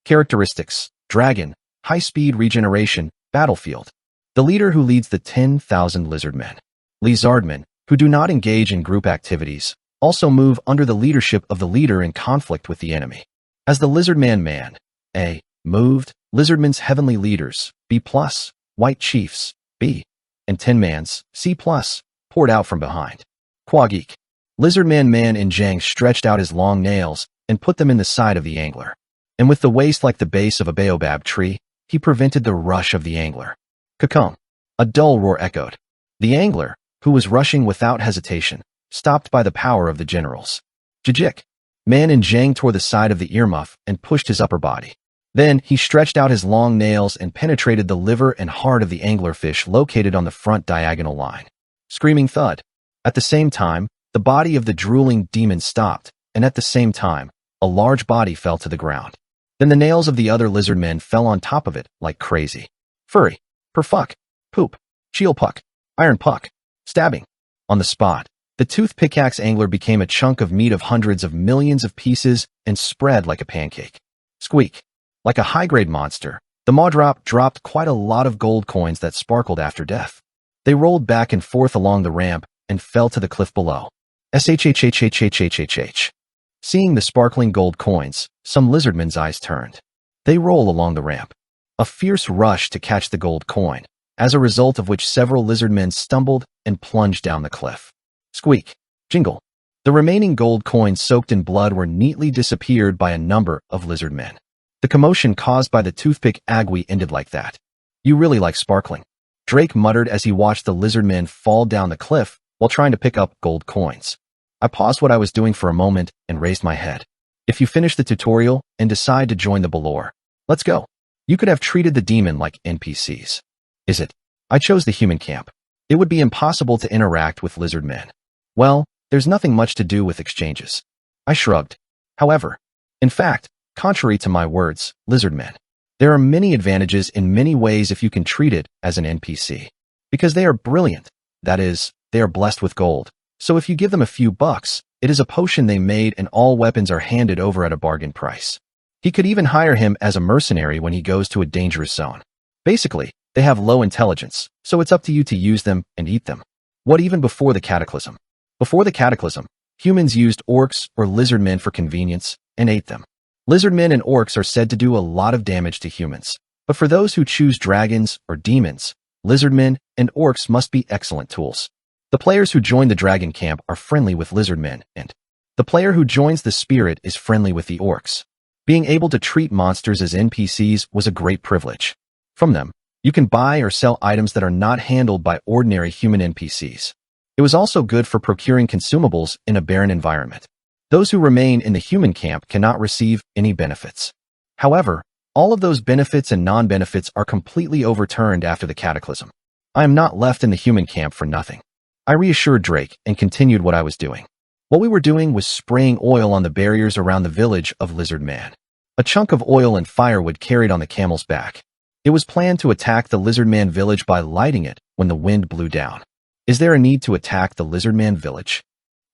Speaker 1: Characteristics, dragon, high-speed regeneration, battlefield. The leader who leads the 10,000 lizard men. Lizardmen, who do not engage in group activities, also move under the leadership of the leader in conflict with the enemy. As the lizard man A. moved, lizardmen's heavenly leaders, B+, white chiefs, B, and 10-mans, C+, poured out from behind. Quagik. Lizard man in Jang stretched out his long nails and put them in the side of the angler. And with the waist like the base of a baobab tree, he prevented the rush of the angler. Kakung. A dull roar echoed. The angler, who was rushing without hesitation, stopped by the power of the generals. Jajik. Man in Jang tore the side of the earmuff and pushed his upper body. Then he stretched out his long nails and penetrated the liver and heart of the anglerfish located on the front diagonal line. Screaming thud. At the same time, the body of the drooling demon stopped, and at the same time, a large body fell to the ground. Then the nails of the other lizard men fell on top of it like crazy. Furry. Perfuck. Poop. Shield puck. Iron puck. Stabbing. On the spot, the tooth pickaxe angler became a chunk of meat of hundreds of millions of pieces and spread like a pancake. Squeak. Like a high-grade monster, the maw dropped quite a lot of gold coins that sparkled after death. They rolled back and forth along the ramp and fell to the cliff below. Shhhhhhhhhh. Seeing the sparkling gold coins, some lizardmen's eyes turned. They roll along the ramp. A fierce rush to catch the gold coin, as a result of which several lizardmen stumbled and plunged down the cliff. Squeak. Jingle. The remaining gold coins soaked in blood were neatly disappeared by a number of lizardmen. The commotion caused by the toothpick agui ended like that. You really like sparkling. Drake muttered as he watched the lizardmen fall down the cliff while trying to pick up gold coins. I paused what I was doing for a moment and raised my head. If you finish the tutorial and decide to join the Balor, let's go. You could have treated the demon like NPCs. Is it? I chose the human camp. It would be impossible to interact with lizard men. Well, there's nothing much to do with exchanges. I shrugged. However, in fact, contrary to my words, lizard men. There are many advantages in many ways if you can treat it as an NPC. Because they are brilliant. That is, they are blessed with gold. So if you give them a few bucks, it is a potion they made and all weapons are handed over at a bargain price. He could even hire him as a mercenary when he goes to a dangerous zone. Basically, they have low intelligence, so it's up to you to use them and eat them. What even before the Cataclysm? Before the Cataclysm, humans used orcs or lizard men for convenience and ate them. Lizard men and orcs are said to do a lot of damage to humans, but for those who choose dragons or demons, lizard men and orcs must be excellent tools. The players who join the dragon camp are friendly with lizard men, and the player who joins the spirit is friendly with the orcs. Being able to treat monsters as NPCs was a great privilege. From them, you can buy or sell items that are not handled by ordinary human NPCs. It was also good for procuring consumables in a barren environment. Those who remain in the human camp cannot receive any benefits. However, all of those benefits and non-benefits are completely overturned after the Cataclysm. I am not left in the human camp for nothing. I reassured Drake and continued what I was doing. What we were doing was spraying oil on the barriers around the village of Lizard Man. A chunk of oil and firewood carried on the camel's back. It was planned to attack the Lizard Man village by lighting it when the wind blew down. Is there a need to attack the Lizard Man village?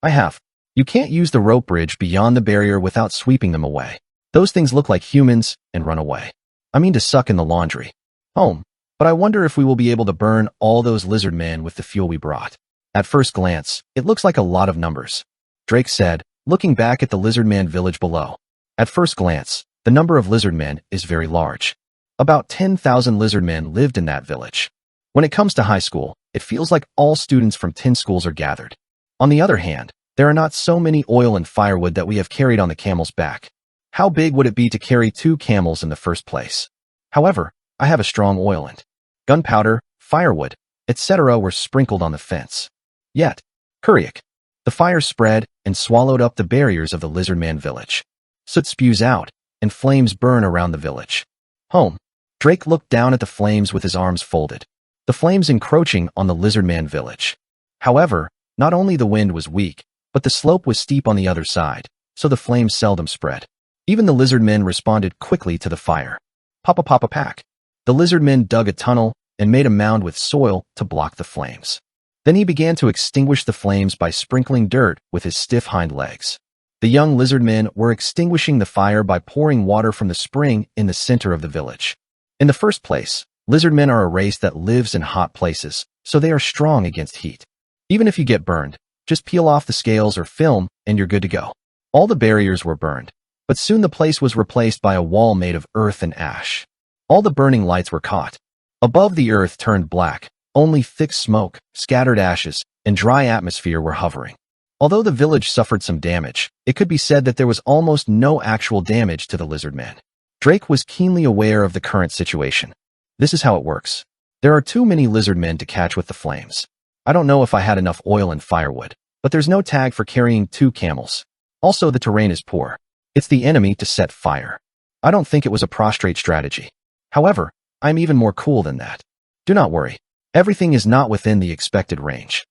Speaker 1: I have. You can't use the rope bridge beyond the barrier without sweeping them away. Those things look like humans and run away. I mean to suck in the laundry. Home. But I wonder if we will be able to burn all those lizard men with the fuel we brought. At first glance, it looks like a lot of numbers. Drake said, looking back at the lizard man village below. At first glance, the number of lizard men is very large. About 10,000 lizard men lived in that village. When it comes to high school, it feels like all students from 10 schools are gathered. On the other hand, there are not so many oil and firewood that we have carried on the camel's back. How big would it be to carry 2 camels in the first place? However, I have a strong oil and gunpowder, firewood, etc. were sprinkled on the fence. Yet, Kuriak. The fire spread and swallowed up the barriers of the lizard man village. Soot spews out, and flames burn around the village. Home. Drake looked down at the flames with his arms folded. The flames encroaching on the lizard man village. However, not only the wind was weak, but the slope was steep on the other side, so the flames seldom spread. Even the lizard men responded quickly to the fire. Papa papa pack. The lizard men dug a tunnel and made a mound with soil to block the flames. Then he began to extinguish the flames by sprinkling dirt with his stiff hind legs. The young lizard men were extinguishing the fire by pouring water from the spring in the center of the village. In the first place, lizard men are a race that lives in hot places, so they are strong against heat. Even if you get burned, just peel off the scales or film and you're good to go. All the barriers were burned, but soon the place was replaced by a wall made of earth and ash. All the burning lights were caught. Above the earth turned black, only thick smoke, scattered ashes, and dry atmosphere were hovering. Although the village suffered some damage, it could be said that there was almost no actual damage to the lizard men. Drake was keenly aware of the current situation. This is how it works. There are too many lizard men to catch with the flames. I don't know if I had enough oil and firewood, but there's no tag for carrying 2 camels. Also, the terrain is poor. It's the enemy to set fire. I don't think it was a prostrate strategy. However, I'm even more cool than that. Do not worry. Everything is not within the expected range.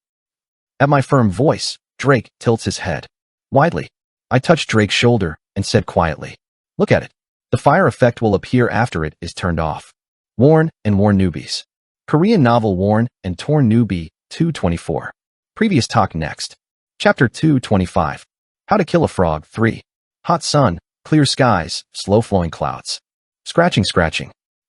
Speaker 1: At my firm voice, Drake tilts his head widely. I touched Drake's shoulder and said quietly, "Look at it. The fire effect will appear after it is turned off." Worn and Worn Newbies. Korean novel Worn and Torn Newbie 224. Previous talk next. Chapter 225. How to Kill a Frog 3. Hot sun, clear skies, slow-flowing clouds. Scratching.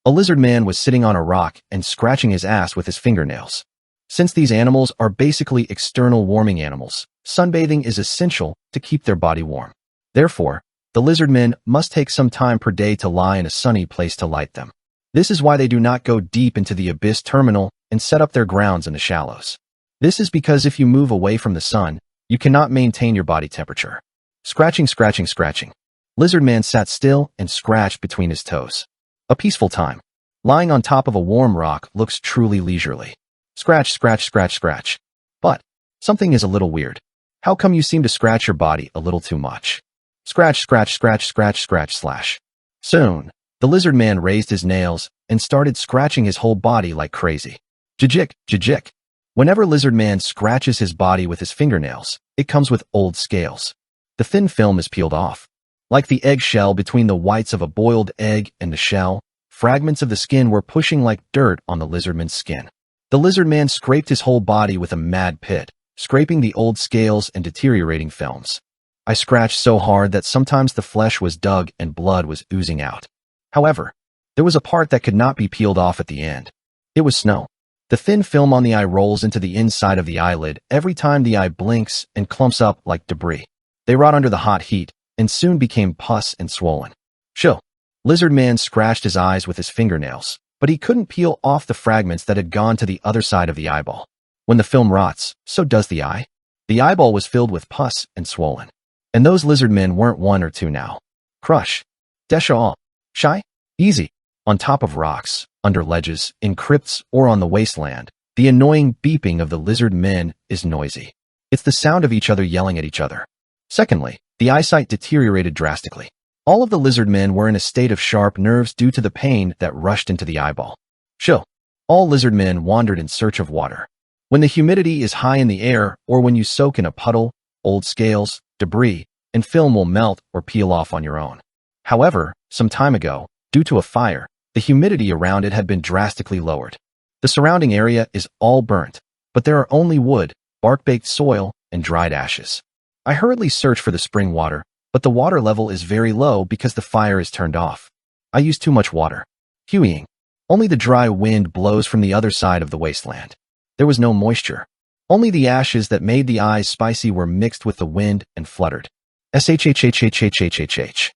Speaker 1: A lizard man was sitting on a rock and scratching his ass with his fingernails. Since these animals are basically external warming animals, sunbathing is essential to keep their body warm. Therefore, the lizard men must take some time per day to lie in a sunny place to light them. This is why they do not go deep into the abyss terminal and set up their grounds in the shallows. This is because if you move away from the sun, you cannot maintain your body temperature. Scratching. Lizard man sat still and scratched between his toes. A peaceful time. Lying on top of a warm rock looks truly leisurely. Scratch. But something is a little weird. How come you seem to scratch your body a little too much? Scratch. Soon, the lizard man raised his nails and started scratching his whole body like crazy. Jijik. Whenever lizard man scratches his body with his fingernails, it comes with old scales. The thin film is peeled off. Like the egg shell between the whites of a boiled egg and the shell, Fragments of the skin were pushing like dirt on the lizardman's skin. The lizardman scraped his whole body with a mad pit, scraping the old scales and deteriorating films. I scratched so hard that sometimes the flesh was dug and blood was oozing out. However, there was a part that could not be peeled off at the end. It was snow. The thin film on the eye rolls into the inside of the eyelid every time the eye blinks and clumps up like debris. They rot under the hot heat and soon became pus and swollen. Chill. Lizardman scratched his eyes with his fingernails, but he couldn't peel off the fragments that had gone to the other side of the eyeball. When the film rots, so does the eye. The eyeball was filled with pus and swollen. And those lizardmen weren't one or two now. Crush. Desha all. Shy? Easy. On top of rocks, under ledges, in crypts, or on the wasteland, the annoying beeping of the lizard men is noisy. It's the sound of each other yelling at each other. Secondly, the eyesight deteriorated drastically. All of the lizard men were in a state of sharp nerves due to the pain that rushed into the eyeball. Chill. All lizard men wandered in search of water. When the humidity is high in the air, or when you soak in a puddle, old scales, debris, and film will melt or peel off on your own. However, some time ago, due to a fire, the humidity around it had been drastically lowered. The surrounding area is all burnt, but there are only wood, bark-baked soil, and dried ashes. I hurriedly search for the spring water, but the water level is very low because the fire is turned off. I use too much water. Hewing. Only the dry wind blows from the other side of the wasteland. There was no moisture. Only the ashes that made the eyes spicy were mixed with the wind and fluttered. SHHHHHHHH.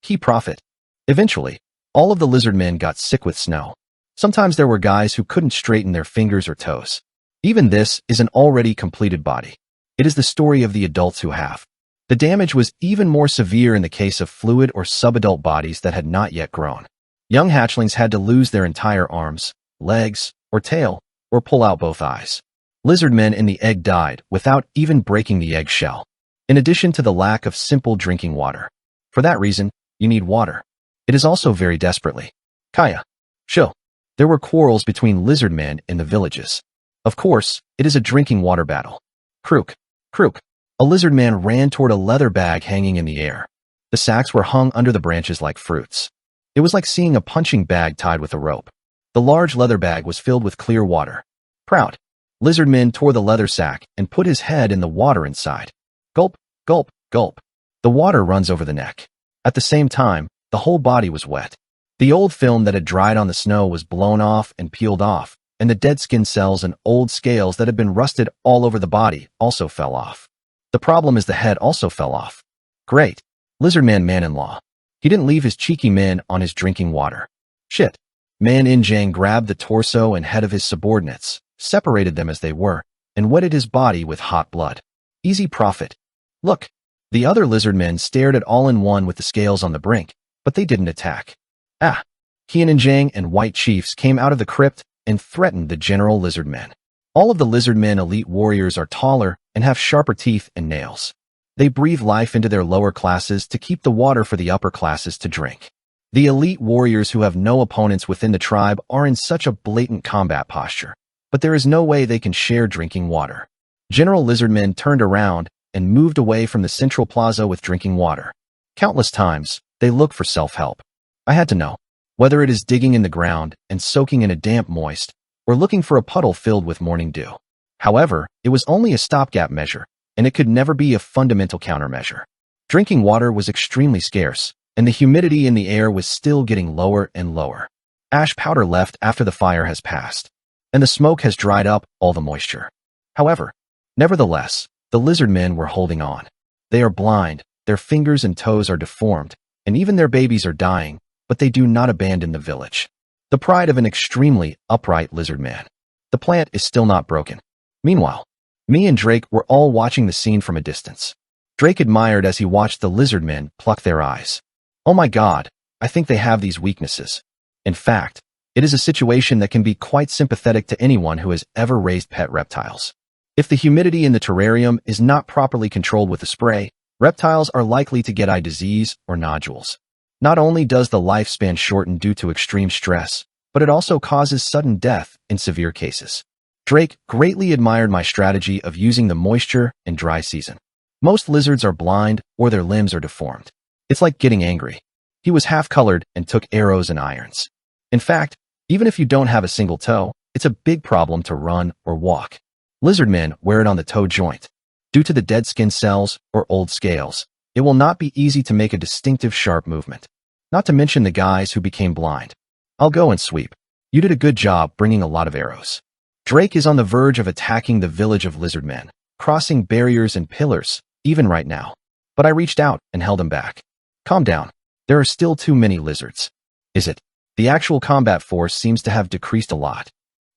Speaker 1: He profit. Eventually, all of the lizard men got sick with snow. Sometimes there were guys who couldn't straighten their fingers or toes. Even this is an already completed body. It is the story of the adults who have. The damage was even more severe in the case of fluid or subadult bodies that had not yet grown. Young hatchlings had to lose their entire arms, legs, or tail, or pull out both eyes. Lizard men in the egg died without even breaking the egg shell. In addition to the lack of simple drinking water. For that reason, you need water. It is also very desperately. Kaya. Chill. There were quarrels between lizard men in the villages. Of course, it is a drinking water battle. Krook. Krook. A lizard man ran toward a leather bag hanging in the air. The sacks were hung under the branches like fruits. It was like seeing a punching bag tied with a rope. The large leather bag was filled with clear water. Proud. Lizardman tore the leather sack and put his head in the water inside. Gulp, gulp, gulp. The water runs over the neck. At the same time, the whole body was wet. The old film that had dried on the snow was blown off and peeled off, and the dead skin cells and old scales that had been rusted all over the body also fell off. The problem is the head also fell off. Great. Lizardman man-in-law. He didn't leave his cheeky men on his drinking water. Shit. Man-in-Jang grabbed the torso and head of his subordinates, separated them as they were, and wetted his body with hot blood. Easy profit. Look. The other lizardmen stared at all-in-one with the scales on the brink, but they didn't attack. Ah. Qian-in-Jang and White Chiefs came out of the crypt and threatened the general lizardmen. All of the lizardmen elite warriors are taller and have sharper teeth and nails. They breathe life into their lower classes to keep the water for the upper classes to drink. The elite warriors who have no opponents within the tribe are in such a blatant combat posture, but there is no way they can share drinking water. General Lizardmen turned around and moved away from the central plaza with drinking water. Countless times, they look for self-help. I had to know, whether it is digging in the ground and soaking in a damp moist, or looking for a puddle filled with morning dew. However, it was only a stopgap measure, and it could never be a fundamental countermeasure. Drinking water was extremely scarce, and the humidity in the air was still getting lower and lower. Ash powder left after the fire has passed, and the smoke has dried up all the moisture. However, nevertheless, the lizard men were holding on. They are blind, their fingers and toes are deformed, and even their babies are dying, but they do not abandon the village. The pride of an extremely upright lizard man. The plant is still not broken. Meanwhile, me and Drake were all watching the scene from a distance. Drake admired as he watched the lizard men pluck their eyes. Oh my God, I think they have these weaknesses. In fact, it is a situation that can be quite sympathetic to anyone who has ever raised pet reptiles. If the humidity in the terrarium is not properly controlled with a spray, reptiles are likely to get eye disease or nodules. Not only does the lifespan shorten due to extreme stress, but it also causes sudden death in severe cases. Drake greatly admired my strategy of using the moisture and dry season. Most lizards are blind or their limbs are deformed. It's like getting angry. He was half-colored and took arrows and irons. In fact, even if you don't have a single toe, it's a big problem to run or walk. Lizardmen wear it on the toe joint. Due to the dead skin cells or old scales, it will not be easy to make a distinctive sharp movement. Not to mention the guys who became blind. I'll go and sweep. You did a good job bringing a lot of arrows. Drake is on the verge of attacking the village of lizardmen, crossing barriers and pillars, even right now. But I reached out and held him back. Calm down. There are still too many lizards. Is it? The actual combat force seems to have decreased a lot.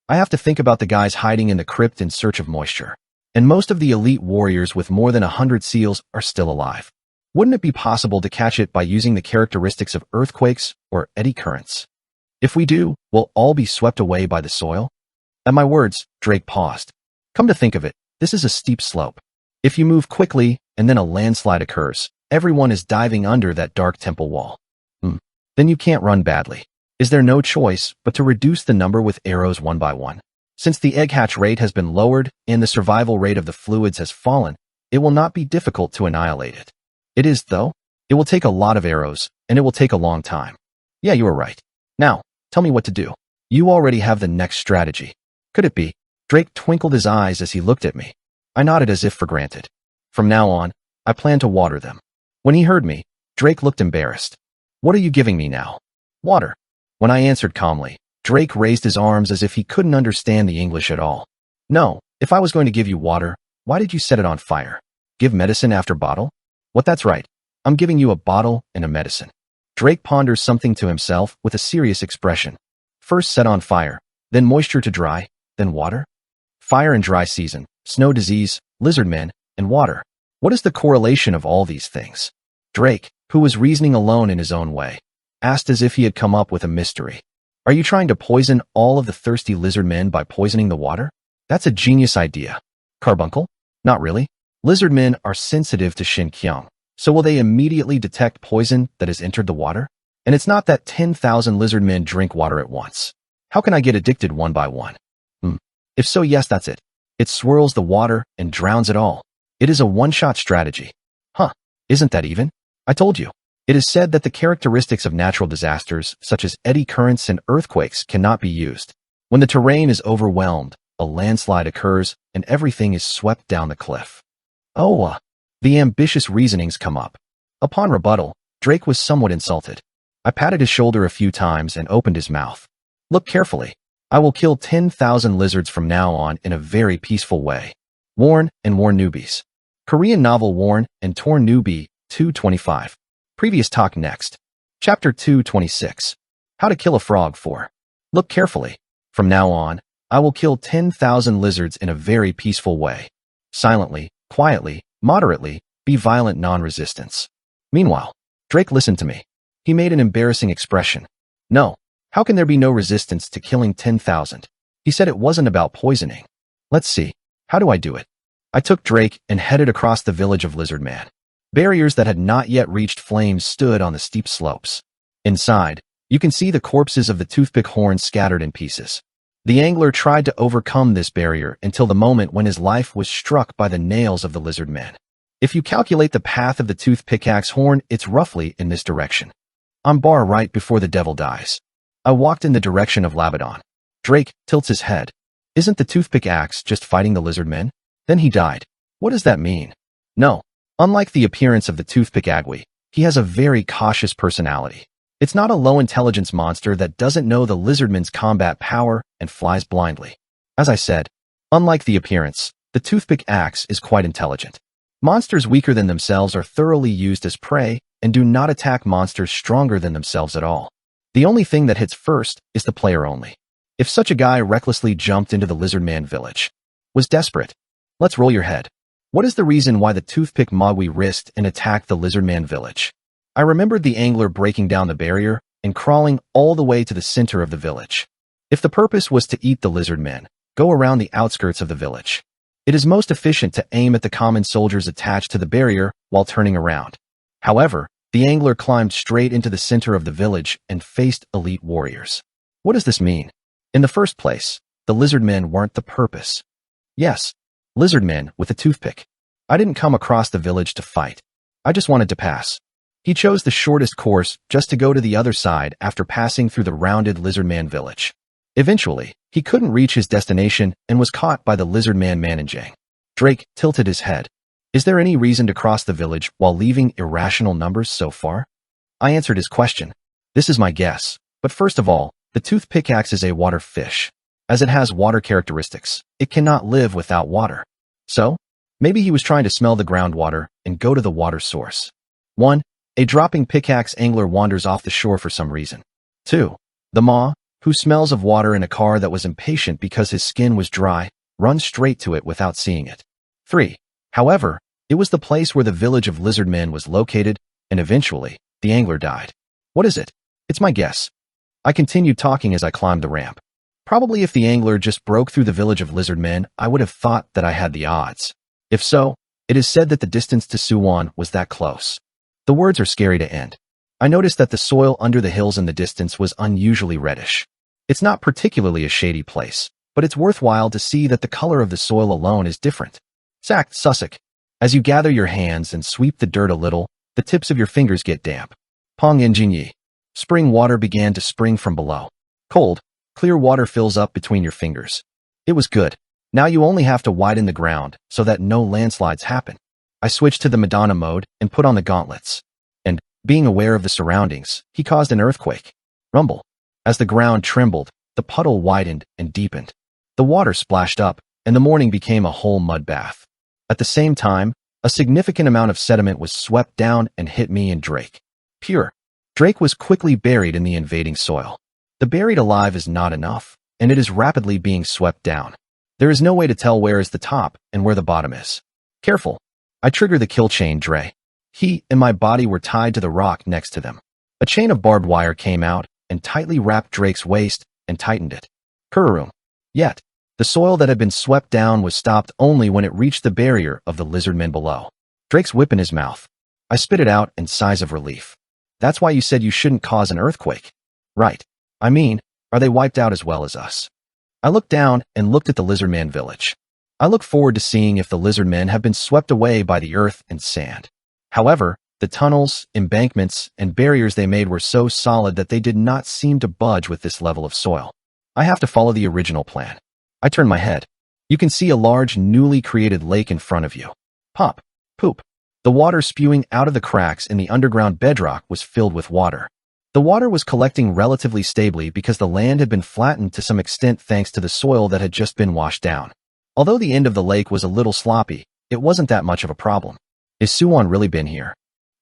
Speaker 1: I have to think about the guys hiding in the crypt in search of moisture. And most of the elite warriors with more than 100 seals are still alive. Wouldn't it be possible to catch it by using the characteristics of earthquakes or eddy currents? If we do, we'll all be swept away by the soil? At my words, Drake paused. Come to think of it, this is a steep slope. If you move quickly and then a landslide occurs, everyone is diving under that dark temple wall. Then you can't run badly. Is there no choice but to reduce the number with arrows one by one? Since the egg hatch rate has been lowered and the survival rate of the fluids has fallen, it will not be difficult to annihilate it. It is, though. It will take a lot of arrows, and it will take a long time. Yeah, you are right. Now, tell me what to do. You already have the next strategy. Could it be? Drake twinkled his eyes as he looked at me. I nodded as if for granted. From now on, I plan to water them. When he heard me, Drake looked embarrassed. What are you giving me now? Water. When I answered calmly, Drake raised his arms as if he couldn't understand the English at all. No, if I was going to give you water, why did you set it on fire? Give medicine after bottle? What, that's right. I'm giving you a bottle and a medicine. Drake ponders something to himself with a serious expression. First set on fire, then moisture to dry, then water? Fire and dry season, snow disease, lizardmen, and water. What is the correlation of all these things? Drake, who was reasoning alone in his own way, asked as if he had come up with a mystery. Are you trying to poison all of the thirsty lizardmen by poisoning the water? That's a genius idea. Carbuncle? Not really. Lizardmen are sensitive to Shinkyung, so will they immediately detect poison that has entered the water? And it's not that 10,000 lizardmen drink water at once. How can I get addicted one by one? If so, yes, that's it. It swirls the water and drowns it all. It is a one-shot strategy. Isn't that even? I told you. It is said that the characteristics of natural disasters, such as eddy currents and earthquakes, cannot be used. When the terrain is overwhelmed, a landslide occurs and everything is swept down the cliff. The ambitious reasonings come up. Upon rebuttal, Drake was somewhat insulted. I patted his shoulder a few times and opened his mouth. Look carefully. I will kill 10,000 lizards from now on in a very peaceful way. Worn and Worn Newbies. Korean novel Worn and Torn Newbie, 225. Previous talk next. Chapter 226. How to kill a frog for. Look carefully. From now on, I will kill 10,000 lizards in a very peaceful way. Silently, quietly, moderately, be violent non-resistance. Meanwhile, Drake listened to me. He made an embarrassing expression. No. How can there be no resistance to killing 10,000? He said it wasn't about poisoning. Let's see. How do I do it? I took Drake and headed across the village of Lizardman. Barriers that had not yet reached flames stood on the steep slopes. Inside, you can see the corpses of the toothpick horns scattered in pieces. The angler tried to overcome this barrier until the moment when his life was struck by the nails of the lizardmen. If you calculate the path of the tooth pickaxe horn, it's roughly in this direction. I'm bar right before the devil dies. I walked in the direction of Labadon. Drake tilts his head. Isn't the toothpick axe just fighting the lizardmen? Then he died. What does that mean? No. Unlike the appearance of the toothpick agui, he has a very cautious personality. It's not a low-intelligence monster that doesn't know the lizardman's combat power and flies blindly. As I said, unlike the appearance, the toothpick axe is quite intelligent. Monsters weaker than themselves are thoroughly used as prey and do not attack monsters stronger than themselves at all. The only thing that hits first is the player only. If such a guy recklessly jumped into the lizardman village, was desperate. Let's roll your head. What is the reason why the toothpick Mogwai risked and attacked the lizardman village? I remembered the angler breaking down the barrier and crawling all the way to the center of the village. If the purpose was to eat the lizardmen, go around the outskirts of the village. It is most efficient to aim at the common soldiers attached to the barrier while turning around. However, the angler climbed straight into the center of the village and faced elite warriors. What does this mean? In the first place, the lizardmen weren't the purpose. Yes, lizardmen with a toothpick. I didn't come across the village to fight. I just wanted to pass. He chose the shortest course just to go to the other side after passing through the rounded Lizardman village. Eventually, he couldn't reach his destination and was caught by the Lizardman managing. Drake tilted his head. Is there any reason to cross the village while leaving irrational numbers so far? I answered his question. This is my guess. But first of all, the tooth pickaxe is a water fish. As it has water characteristics, it cannot live without water. So, maybe he was trying to smell the groundwater and go to the water source. 1. A dropping pickaxe angler wanders off the shore for some reason. 2. The maw, who smells of water in a car that was impatient because his skin was dry, runs straight to it without seeing it. 3. However, it was the place where the village of Lizardmen was located, and eventually, the angler died. What is it? It's my guess. I continued talking as I climbed the ramp. Probably if the angler just broke through the village of Lizardmen, I would have thought that I had the odds. If so, it is said that the distance to Suwon was that close. The words are scary to end. I noticed that the soil under the hills in the distance was unusually reddish. It's not particularly a shady place, but it's worthwhile to see that the color of the soil alone is different. Sacked Sussex. As you gather your hands and sweep the dirt a little, the tips of your fingers get damp. Pong Injinyi. Spring water began to spring from below. Cold, clear water fills up between your fingers. It was good. Now you only have to widen the ground so that no landslides happen. I switched to the Madonna mode and put on the gauntlets. And, being aware of the surroundings, he caused an earthquake. Rumble. As the ground trembled, the puddle widened and deepened. The water splashed up, and the morning became a whole mud bath. At the same time, a significant amount of sediment was swept down and hit me and Drake. Pure. Drake was quickly buried in the invading soil. The buried alive is not enough, and it is rapidly being swept down. There is no way to tell where is the top and where the bottom is. Careful. I trigger the kill chain, Dre. He and my body were tied to the rock next to them. A chain of barbed wire came out and tightly wrapped Drake's waist and tightened it. Kururum. Yet, the soil that had been swept down was stopped only when it reached the barrier of the Lizardmen below. Drake's whip in his mouth. I spit it out in sighs of relief. That's why you said you shouldn't cause an earthquake. Right. I mean, are they wiped out as well as us? I looked down and looked at the Lizardman village. I look forward to seeing if the Lizardmen have been swept away by the earth and sand. However, the tunnels, embankments, and barriers they made were so solid that they did not seem to budge with this level of soil. I have to follow the original plan. I turn my head. You can see a large, newly created lake in front of you. Pop. Poop. The water spewing out of the cracks in the underground bedrock was filled with water. The water was collecting relatively stably because the land had been flattened to some extent thanks to the soil that had just been washed down. Although the end of the lake was a little sloppy, it wasn't that much of a problem. Is Suwon really been here?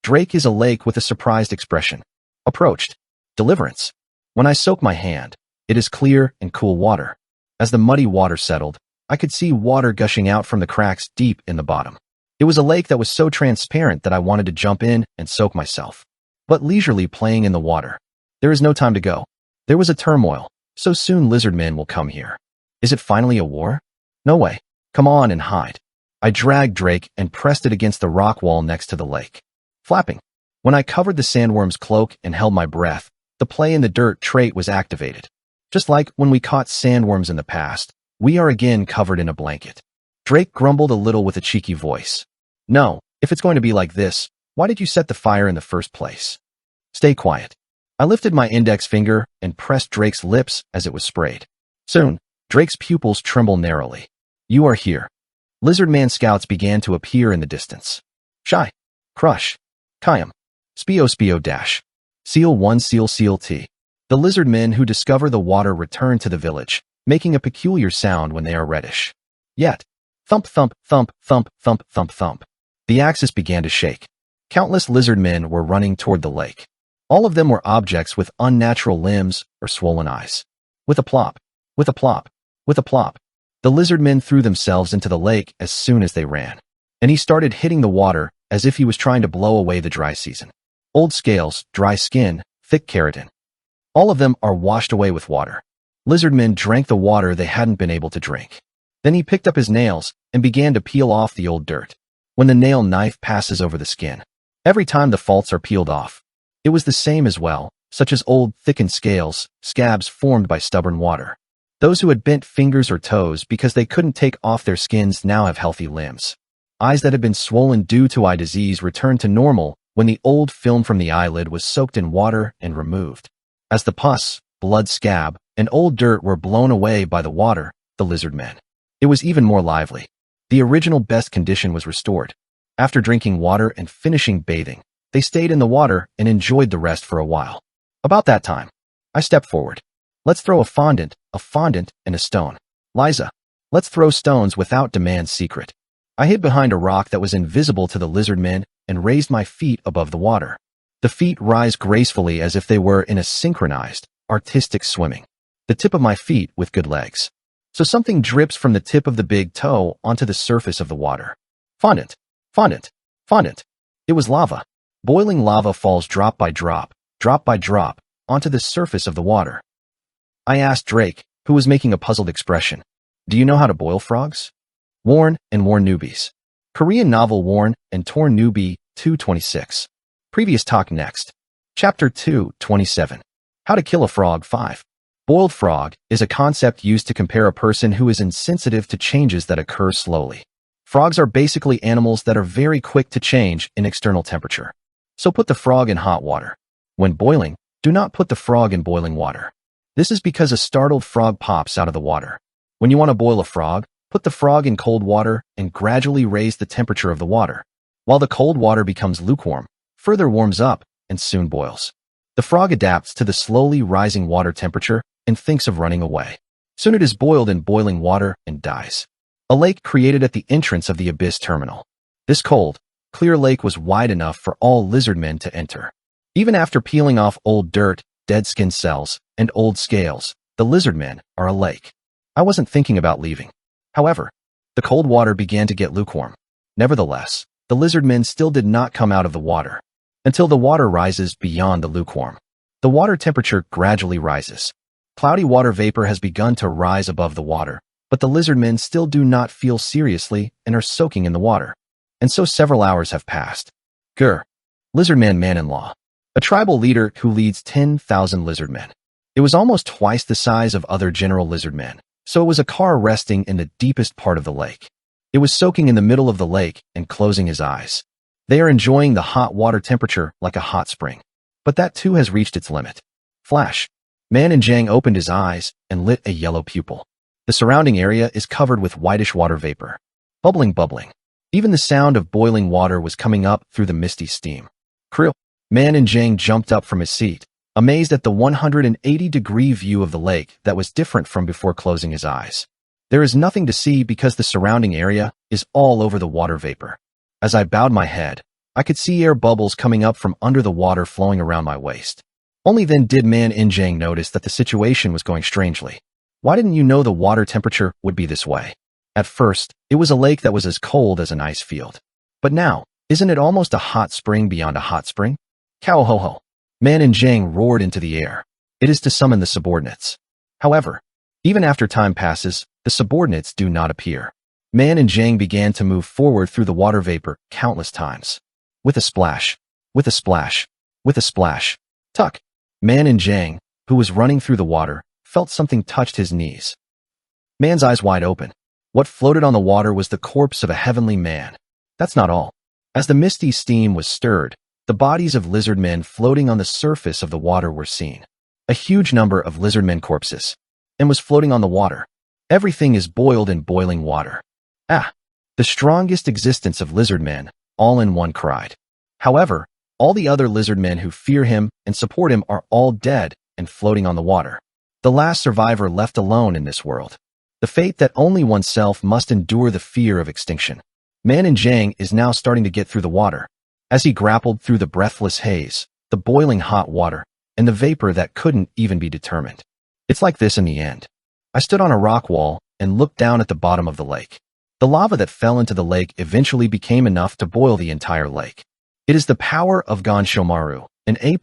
Speaker 1: Drake is a lake with a surprised expression. Approached. Deliverance. When I soak my hand, it is clear and cool water. As the muddy water settled, I could see water gushing out from the cracks deep in the bottom. It was a lake that was so transparent that I wanted to jump in and soak myself, but leisurely playing in the water. There is no time to go. There was a turmoil. So soon Lizardmen will come here. Is it finally a war? No way. Come on and hide. I dragged Drake and pressed it against the rock wall next to the lake. Flapping. When I covered the sandworm's cloak and held my breath, the play in the dirt trait was activated. Just like when we caught sandworms in the past, we are again covered in a blanket. Drake grumbled a little with a cheeky voice. No, if it's going to be like this, why did you set the fire in the first place? Stay quiet. I lifted my index finger and pressed Drake's lips as it was sprayed. Soon, Drake's pupils trembled narrowly. You are here. Lizardman scouts began to appear in the distance. Shy. Crush. Kayam. Spio dash. Seal 1 seal T. The Lizardmen who discover the water return to the village, making a peculiar sound when they are reddish. Yet, thump thump thump thump thump thump thump. The axis began to shake. Countless Lizardmen were running toward the lake. All of them were objects with unnatural limbs or swollen eyes. With a plop, with a plop, with a plop, the Lizardmen threw themselves into the lake as soon as they ran. And he started hitting the water as if he was trying to blow away the dry season. Old scales, dry skin, thick keratin. All of them are washed away with water. Lizardmen drank the water they hadn't been able to drink. Then he picked up his nails and began to peel off the old dirt. When the nail knife passes over the skin, every time the faults are peeled off. It was the same as well, such as old thickened scales, scabs formed by stubborn water. Those who had bent fingers or toes because they couldn't take off their skins now have healthy limbs. Eyes that had been swollen due to eye disease returned to normal when the old film from the eyelid was soaked in water and removed. As the pus, blood scab, and old dirt were blown away by the water, the lizard men. It was even more lively. The original best condition was restored. After drinking water and finishing bathing, they stayed in the water and enjoyed the rest for a while. About that time, I stepped forward. Let's throw a fondant, and a stone. Liza, let's throw stones without demand secret. I hid behind a rock that was invisible to the lizard men and raised my feet above the water. The feet rise gracefully as if they were in a synchronized, artistic swimming. The tip of my feet with good legs. So something drips from the tip of the big toe onto the surface of the water. Fondant, fondant, fondant. It was lava. Boiling lava falls drop by drop, onto the surface of the water. I asked Drake, who was making a puzzled expression, "Do you know how to boil frogs?" Torn Newbies. Korean novel Torn and Torn Newbie 226. Previous talk next. Chapter 227. How to kill a frog 5. Boiled frog is a concept used to compare a person who is insensitive to changes that occur slowly. Frogs are basically animals that are very quick to change in external temperature. So put the frog in hot water. When boiling, do not put the frog in boiling water. This is because a startled frog pops out of the water. When you want to boil a frog, put the frog in cold water and gradually raise the temperature of the water. While the cold water becomes lukewarm, further warms up and soon boils. The frog adapts to the slowly rising water temperature and thinks of running away. Soon it is boiled in boiling water and dies. A lake created at the entrance of the Abyss Terminal. This cold, clear lake was wide enough for all lizard men to enter. Even after peeling off old dirt, dead skin cells, and old scales, the lizard men are a lake. I wasn't thinking about leaving. However, the cold water began to get lukewarm. Nevertheless, the lizard men still did not come out of the water until the water rises beyond the lukewarm. The water temperature gradually rises. Cloudy water vapor has begun to rise above the water, but the lizard men still do not feel seriously and are soaking in the water. And so several hours have passed. Grr. Lizard man-in-law. A tribal leader who leads 10,000 lizard men. It was almost twice the size of other general lizard men, so it was a car resting in the deepest part of the lake. It was soaking in the middle of the lake and closing his eyes. They are enjoying the hot water temperature like a hot spring. But that too has reached its limit. Flash. Man in Jang opened his eyes and lit a yellow pupil. The surrounding area is covered with whitish water vapor. Bubbling. Even the sound of boiling water was coming up through the misty steam. Krill. Man in Jang jumped up from his seat, amazed at the 180-degree view of the lake that was different from before closing his eyes. There is nothing to see because the surrounding area is all over the water vapor. As I bowed my head, I could see air bubbles coming up from under the water flowing around my waist. Only then did Man in Jang notice that the situation was going strangely. Why didn't you know the water temperature would be this way? At first, it was a lake that was as cold as an ice field. But now, isn't it almost a hot spring beyond a hot spring? Cow ho ho. Man in Jang roared into the air. It is to summon the subordinates. However, even after time passes, the subordinates do not appear. Man in Jang began to move forward through the water vapor countless times. With a splash, with a splash, with a splash. Tuck. Man in Jang, who was running through the water, felt something touched his knees. Man's eyes wide open. What floated on the water was the corpse of a heavenly man. That's not all. As the misty steam was stirred, the bodies of lizard men floating on the surface of the water were seen. A huge number of lizard men corpses. And was floating on the water. Everything is boiled in boiling water. Ah! The strongest existence of lizard men, all in one cried. However, all the other lizard men who fear him and support him are all dead and floating on the water. The last survivor left alone in this world. The fate that only oneself must endure the fear of extinction. Man in Jang is now starting to get through the water. As he grappled through the breathless haze, the boiling hot water, and the vapor that couldn't even be determined. It's like this in the end. I stood on a rock wall and looked down at the bottom of the lake. The lava that fell into the lake eventually became enough to boil the entire lake. It is the power of Gonshomaru, an A+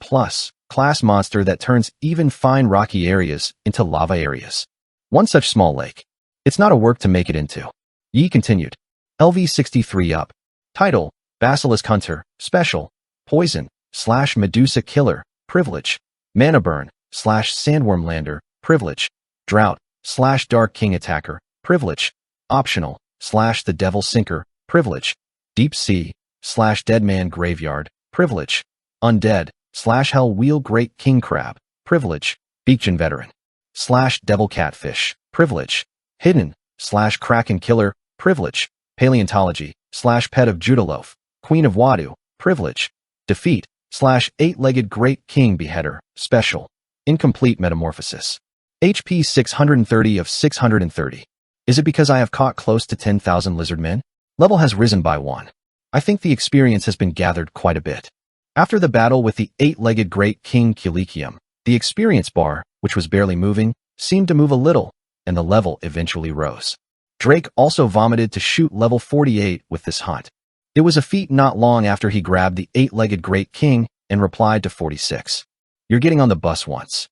Speaker 1: class monster that turns even fine rocky areas into lava areas. One such small lake. It's not a work to make it into. Yi continued. LV63 up. Title, Basilisk Hunter, Special, Poison, / Medusa Killer, Privilege, Mana Burn, / Sandworm Lander, Privilege, Drought, / Dark King Attacker, Privilege, Optional, / The Devil Sinker, Privilege, Deep Sea, / Dead Man Graveyard, Privilege. Undead, / Hell Wheel Great King Crab. Privilege. Beacon Veteran. / Devil Catfish. Privilege. Hidden, / Kraken Killer. Privilege. Paleontology, / Pet of Judaloaf. Queen of Wadu. Privilege. Defeat, / Eight-Legged Great King Beheader. Special. Incomplete Metamorphosis. HP 630 of 630. Is it because I have caught close to 10,000 lizard men? Level has risen by 1. I think the experience has been gathered quite a bit. After the battle with the eight-legged Great King Culikium, the experience bar, which was barely moving, seemed to move a little, and the level eventually rose. Drake also vomited to shoot level 48 with this hunt. It was a feat not long after he grabbed the eight-legged Great King and replied to 46. You're getting on the bus once.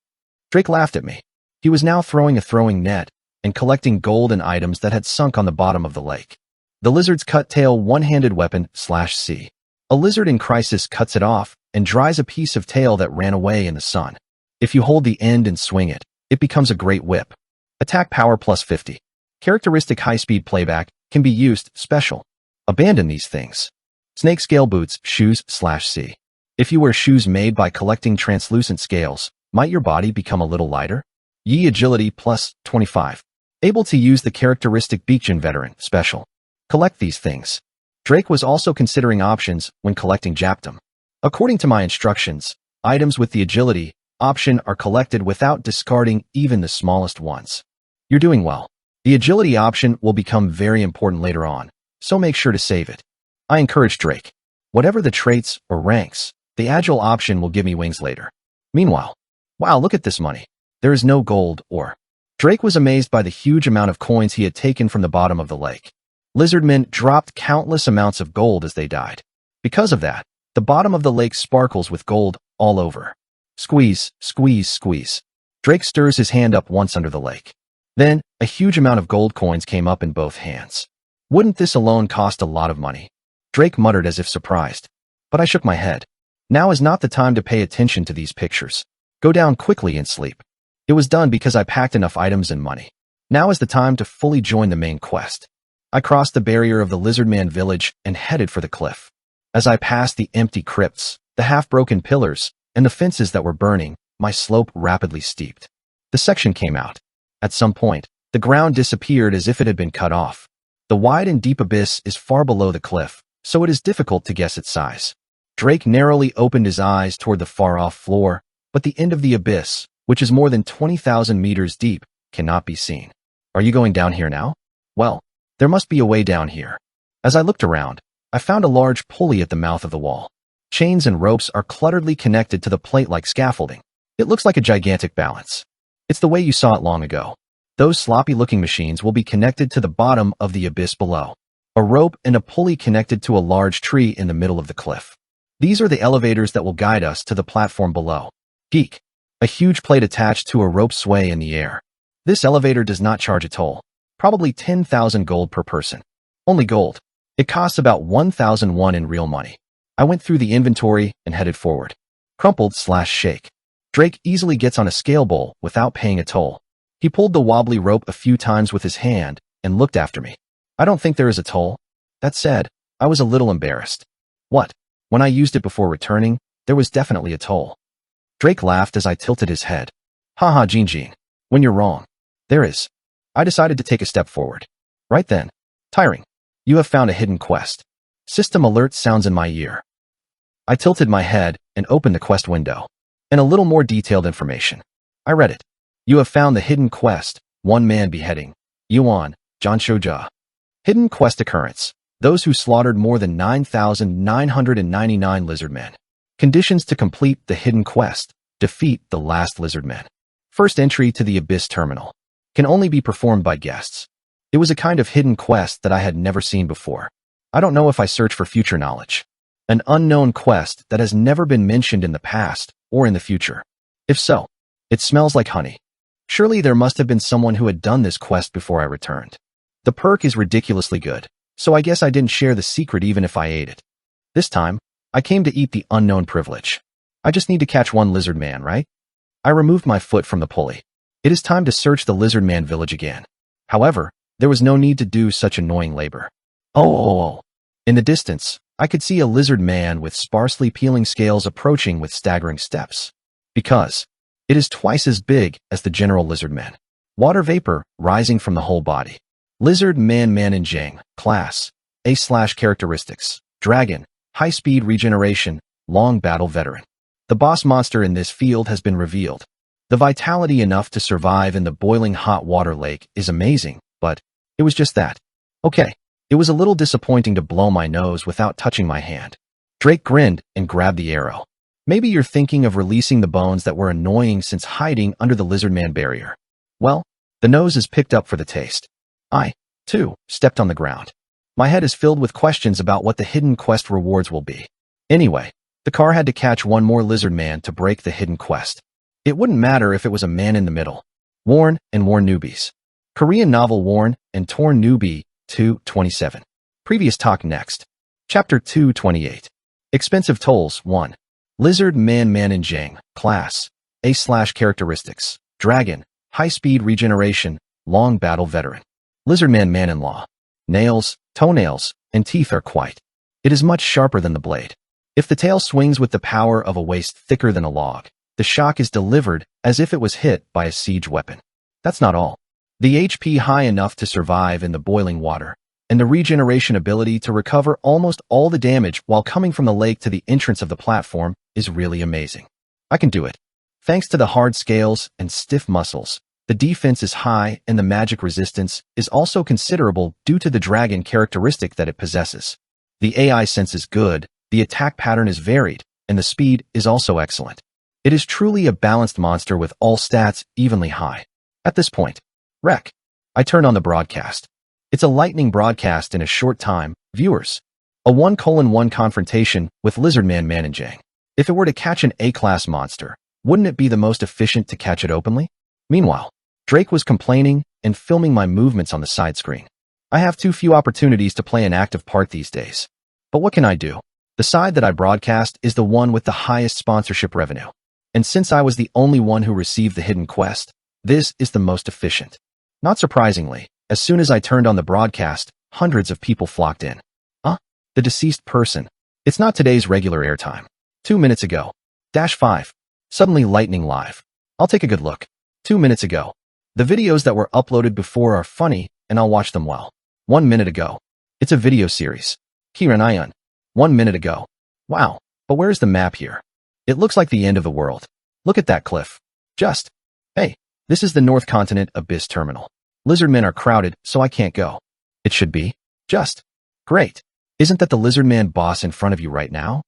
Speaker 1: Drake laughed at me. He was now throwing a throwing net and collecting gold and items that had sunk on the bottom of the lake. The lizard's cut-tail one-handed weapon /C. A lizard in crisis cuts it off and dries a piece of tail that ran away in the sun. If you hold the end and swing it, it becomes a great whip. Attack power +50. Characteristic high-speed playback can be used special. Abandon these things. Snake scale boots, shoes /C. If you wear shoes made by collecting translucent scales, might your body become a little lighter? Yi agility +25. Able to use the characteristic Beacon Veteran special. Collect these things. Drake was also considering options when collecting Japtum. According to my instructions, items with the agility option are collected without discarding even the smallest ones. You're doing well. The agility option will become very important later on, so make sure to save it. I encourage Drake. Whatever the traits or ranks, the agile option will give me wings later. Meanwhile, wow, look at this money. There is no gold or... Drake was amazed by the huge amount of coins he had taken from the bottom of the lake. Lizardmen dropped countless amounts of gold as they died. Because of that, the bottom of the lake sparkles with gold all over. Squeeze, squeeze, squeeze. Drake stirs his hand up once under the lake. Then, a huge amount of gold coins came up in both hands. Wouldn't this alone cost a lot of money? Drake muttered as if surprised. But I shook my head. Now is not the time to pay attention to these pictures. Go down quickly and sleep. It was done because I packed enough items and money. Now is the time to fully join the main quest. I crossed the barrier of the Lizardman village and headed for the cliff. As I passed the empty crypts, the half-broken pillars, and the fences that were burning, my slope rapidly steeped. The section came out. At some point, the ground disappeared as if it had been cut off. The wide and deep abyss is far below the cliff, so it is difficult to guess its size. Drake narrowly opened his eyes toward the far-off floor, but the end of the abyss, which is more than 20,000 meters deep, cannot be seen. Are you going down here now? Well, there must be a way down here. As I looked around, I found a large pulley at the mouth of the wall. Chains and ropes are clutteredly connected to the plate-like scaffolding. It looks like a gigantic balance. It's the way you saw it long ago. Those sloppy-looking machines will be connected to the bottom of the abyss below. A rope and a pulley connected to a large tree in the middle of the cliff. These are the elevators that will guide us to the platform below. Geek. A huge plate attached to a rope sway in the air. This elevator does not charge a toll. Probably 10,000 gold per person. Only gold. It costs about 1,001 in real money. I went through the inventory and headed forward. Crumpled/shake. Drake easily gets on a scale bowl without paying a toll. He pulled the wobbly rope a few times with his hand and looked after me. I don't think there is a toll. That said, I was a little embarrassed. What? When I used it before returning, there was definitely a toll. Drake laughed as I tilted his head. Haha, Jean. When you're wrong. There is. I decided to take a step forward. Right then. Tiring. You have found a hidden quest. System alert sounds in my ear. I tilted my head and opened the quest window. And a little more detailed information. I read it. You have found the hidden quest, one-man beheading. Yuan, Janshoja. Hidden quest occurrence. Those who slaughtered more than 9,999 lizardmen. Conditions to complete the hidden quest. Defeat the last lizardmen. First entry to the Abyss Terminal. Can only be performed by guests. It was a kind of hidden quest that I had never seen before. I don't know if I search for future knowledge. An unknown quest that has never been mentioned in the past or in the future. If so, it smells like honey. Surely there must have been someone who had done this quest before I returned. The perk is ridiculously good, so I guess I didn't share the secret even if I ate it. This time, I came to eat the unknown privilege. I just need to catch one lizard man, right? I removed my foot from the pulley. It is time to search the lizard man village again. However, there was no need to do such annoying labor. Oh. In the distance, I could see a lizard man with sparsely peeling scales approaching with staggering steps. Because it is twice as big as the general lizard man. Water vapor rising from the whole body. Lizard man Mananjiang, class, A/characteristics, dragon, high-speed regeneration, long battle veteran. The boss monster in this field has been revealed. The vitality enough to survive in the boiling hot water lake is amazing, but it was just that. Okay, it was a little disappointing to blow my nose without touching my hand. Drake grinned and grabbed the arrow. Maybe you're thinking of releasing the bones that were annoying since hiding under the lizard man barrier. Well, the nose is picked up for the taste. I, too, stepped on the ground. My head is filled with questions about what the hidden quest rewards will be. Anyway, the car had to catch one more lizard man to break the hidden quest. It wouldn't matter if it was a man in the middle. Worn and Worn Newbies. Korean novel Worn and Torn Newbie 227. Previous talk next. Chapter 228. Expensive tolls 1. Lizard man Mananjiang, class, A/characteristics, dragon, high-speed regeneration, long battle veteran. Lizard man-in-law. Nails, toenails, and teeth are quite. It is much sharper than the blade. If the tail swings with the power of a waist thicker than a log, the shock is delivered as if it was hit by a siege weapon. That's not all. The HP high enough to survive in the boiling water, and the regeneration ability to recover almost all the damage while coming from the lake to the entrance of the platform is really amazing. I can do it. Thanks to the hard scales and stiff muscles, the defense is high and the magic resistance is also considerable due to the dragon characteristic that it possesses. The AI sense is good, the attack pattern is varied, and the speed is also excellent. It is truly a balanced monster with all stats evenly high. At this point, Rec. I turn on the broadcast. It's a lightning broadcast in a short time, viewers. A 1:1 confrontation with Lizardman Mananjiang. If it were to catch an A-class monster, wouldn't it be the most efficient to catch it openly? Meanwhile, Drake was complaining and filming my movements on the side screen. I have too few opportunities to play an active part these days. But what can I do? The side that I broadcast is the one with the highest sponsorship revenue. And since I was the only one who received the hidden quest, this is the most efficient. Not surprisingly, as soon as I turned on the broadcast, hundreds of people flocked in. The deceased person. It's not today's regular airtime. 2 minutes ago. -5. Suddenly lightning live. I'll take a good look. 2 minutes ago. The videos that were uploaded before are funny, and I'll watch them well. 1 minute ago. It's a video series. Kiranayan. 1 minute ago. Wow, but where's the map here? It looks like the end of the world. Look at that cliff. Hey, this is the North Continent Abyss Terminal. Lizardmen are crowded, so I can't go. It should be. Great. Isn't that the Lizardman boss in front of you right now?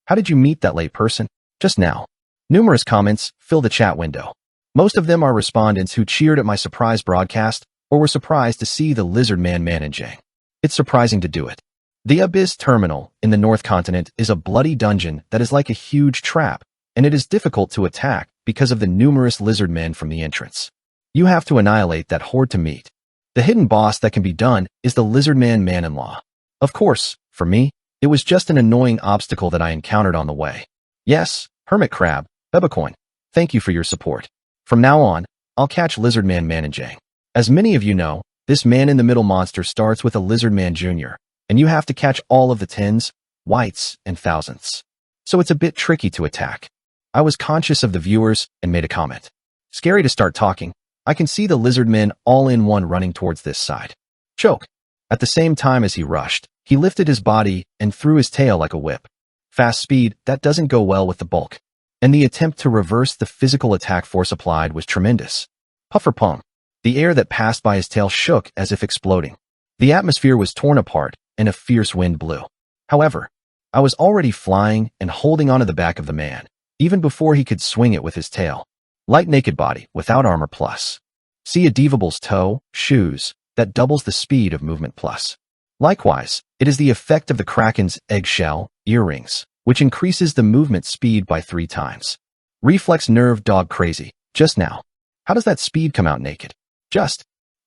Speaker 1: How did you meet that late person? Just now. Numerous comments fill the chat window. Most of them are respondents who cheered at my surprise broadcast or were surprised to see the Lizardman Mananjiang. It's surprising to do it. The Abyss Terminal in the North Continent is a bloody dungeon that is like a huge trap, and it is difficult to attack because of the numerous lizard men from the entrance. You have to annihilate that horde to meet. The hidden boss that can be done is the Lizardman Man-in-Law. Of course, for me, it was just an annoying obstacle that I encountered on the way. Yes, Hermit Crab, Bebacoin, thank you for your support. From now on, I'll catch Lizardman Mananjiang. As many of you know, this man-in-the-middle monster starts with a Lizardman Jr., and you have to catch all of the tens, whites, and thousandths. So it's a bit tricky to attack. I was conscious of the viewers and made a comment. Scary to start talking. I can see the lizard men all in one running towards this side. Choke. At the same time as he rushed, he lifted his body and threw his tail like a whip. Fast speed, that doesn't go well with the bulk. And the attempt to reverse the physical attack force applied was tremendous. Puffer pong. The air that passed by his tail shook as if exploding. The atmosphere was torn apart and a fierce wind blew. However, I was already flying and holding onto the back of the man, even before he could swing it with his tail. Light naked body, without armor plus. See Adivable's toe, shoes, that doubles the speed of movement plus. Likewise, it is the effect of the Kraken's eggshell, earrings, which increases the movement speed by 3 times. Reflex nerve dog crazy, just now. How does that speed come out naked?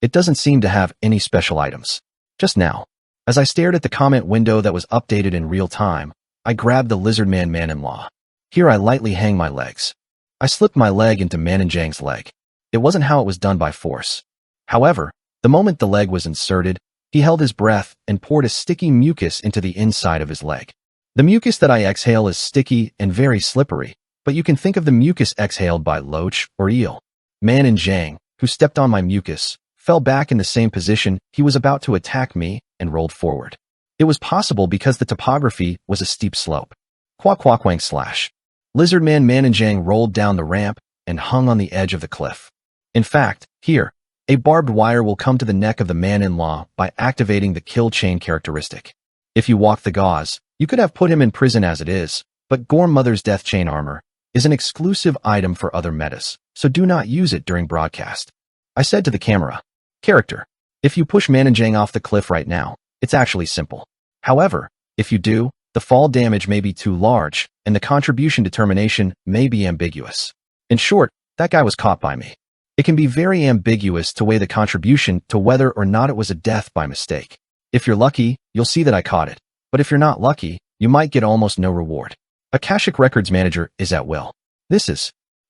Speaker 1: It doesn't seem to have any special items. Just now. As I stared at the comment window that was updated in real time, I grabbed the Lizardman Man-in-Law. Here I lightly hang my legs. I slipped my leg into Mananjiang's leg. It wasn't how it was done by force. However, the moment the leg was inserted, He held his breath and poured a sticky mucus into the inside of his leg. The mucus that I exhale is sticky and very slippery, but you can think of the mucus exhaled by loach or eel. Man in Zhang, who stepped on my mucus, fell back in the same position he was about to attack me and rolled forward. It was possible because the topography was a steep slope. Quack quack wank slash. Lizardman Man in Zhang rolled down the ramp and hung on the edge of the cliff. In fact, here, a barbed wire will come to the neck of the man-in-law by activating the kill chain characteristic. If you walk the gauze, you could have put him in prison as it is, but Gorm Mother's death chain armor is an exclusive item for other metas, so do not use it during broadcast. I said to the camera, character, if you push Man in Zhang off the cliff right now, it's actually simple. However, if you do, the fall damage may be too large, and the contribution determination may be ambiguous. In short, that guy was caught by me. It can be very ambiguous to weigh the contribution to whether or not it was a death by mistake. If you're lucky, you'll see that I caught it. But if you're not lucky, you might get almost no reward. Akashic Records manager is at will.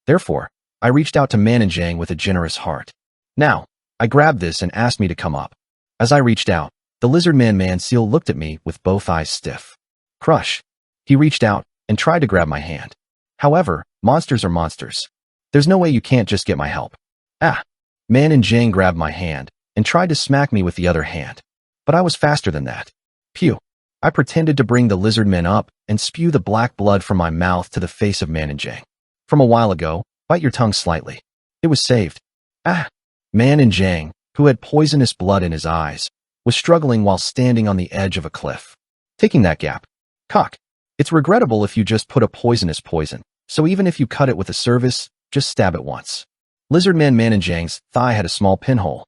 Speaker 1: Therefore, I reached out to Man in Zhang with a generous heart. Now, I grabbed this and asked me to come up. As I reached out, the Lizardman seal looked at me with both eyes stiff. Crush. He reached out and tried to grab my hand. However, monsters are monsters. There's no way you can't just get my help. Ah. Man in Zhang grabbed my hand and tried to smack me with the other hand. But I was faster than that. Pew. I pretended to bring the Lizardman up and spew the black blood from my mouth to the face of Man in Zhang. From a while ago, bite your tongue slightly. It was saved. Ah. Man in Zhang, who had poisonous blood in his eyes, was struggling while standing on the edge of a cliff. Taking that gap. Cock. It's regrettable if you just put a poisonous poison, so even if you cut it with a service, just stab it once. Lizardman Man in Zhang's thigh had a small pinhole.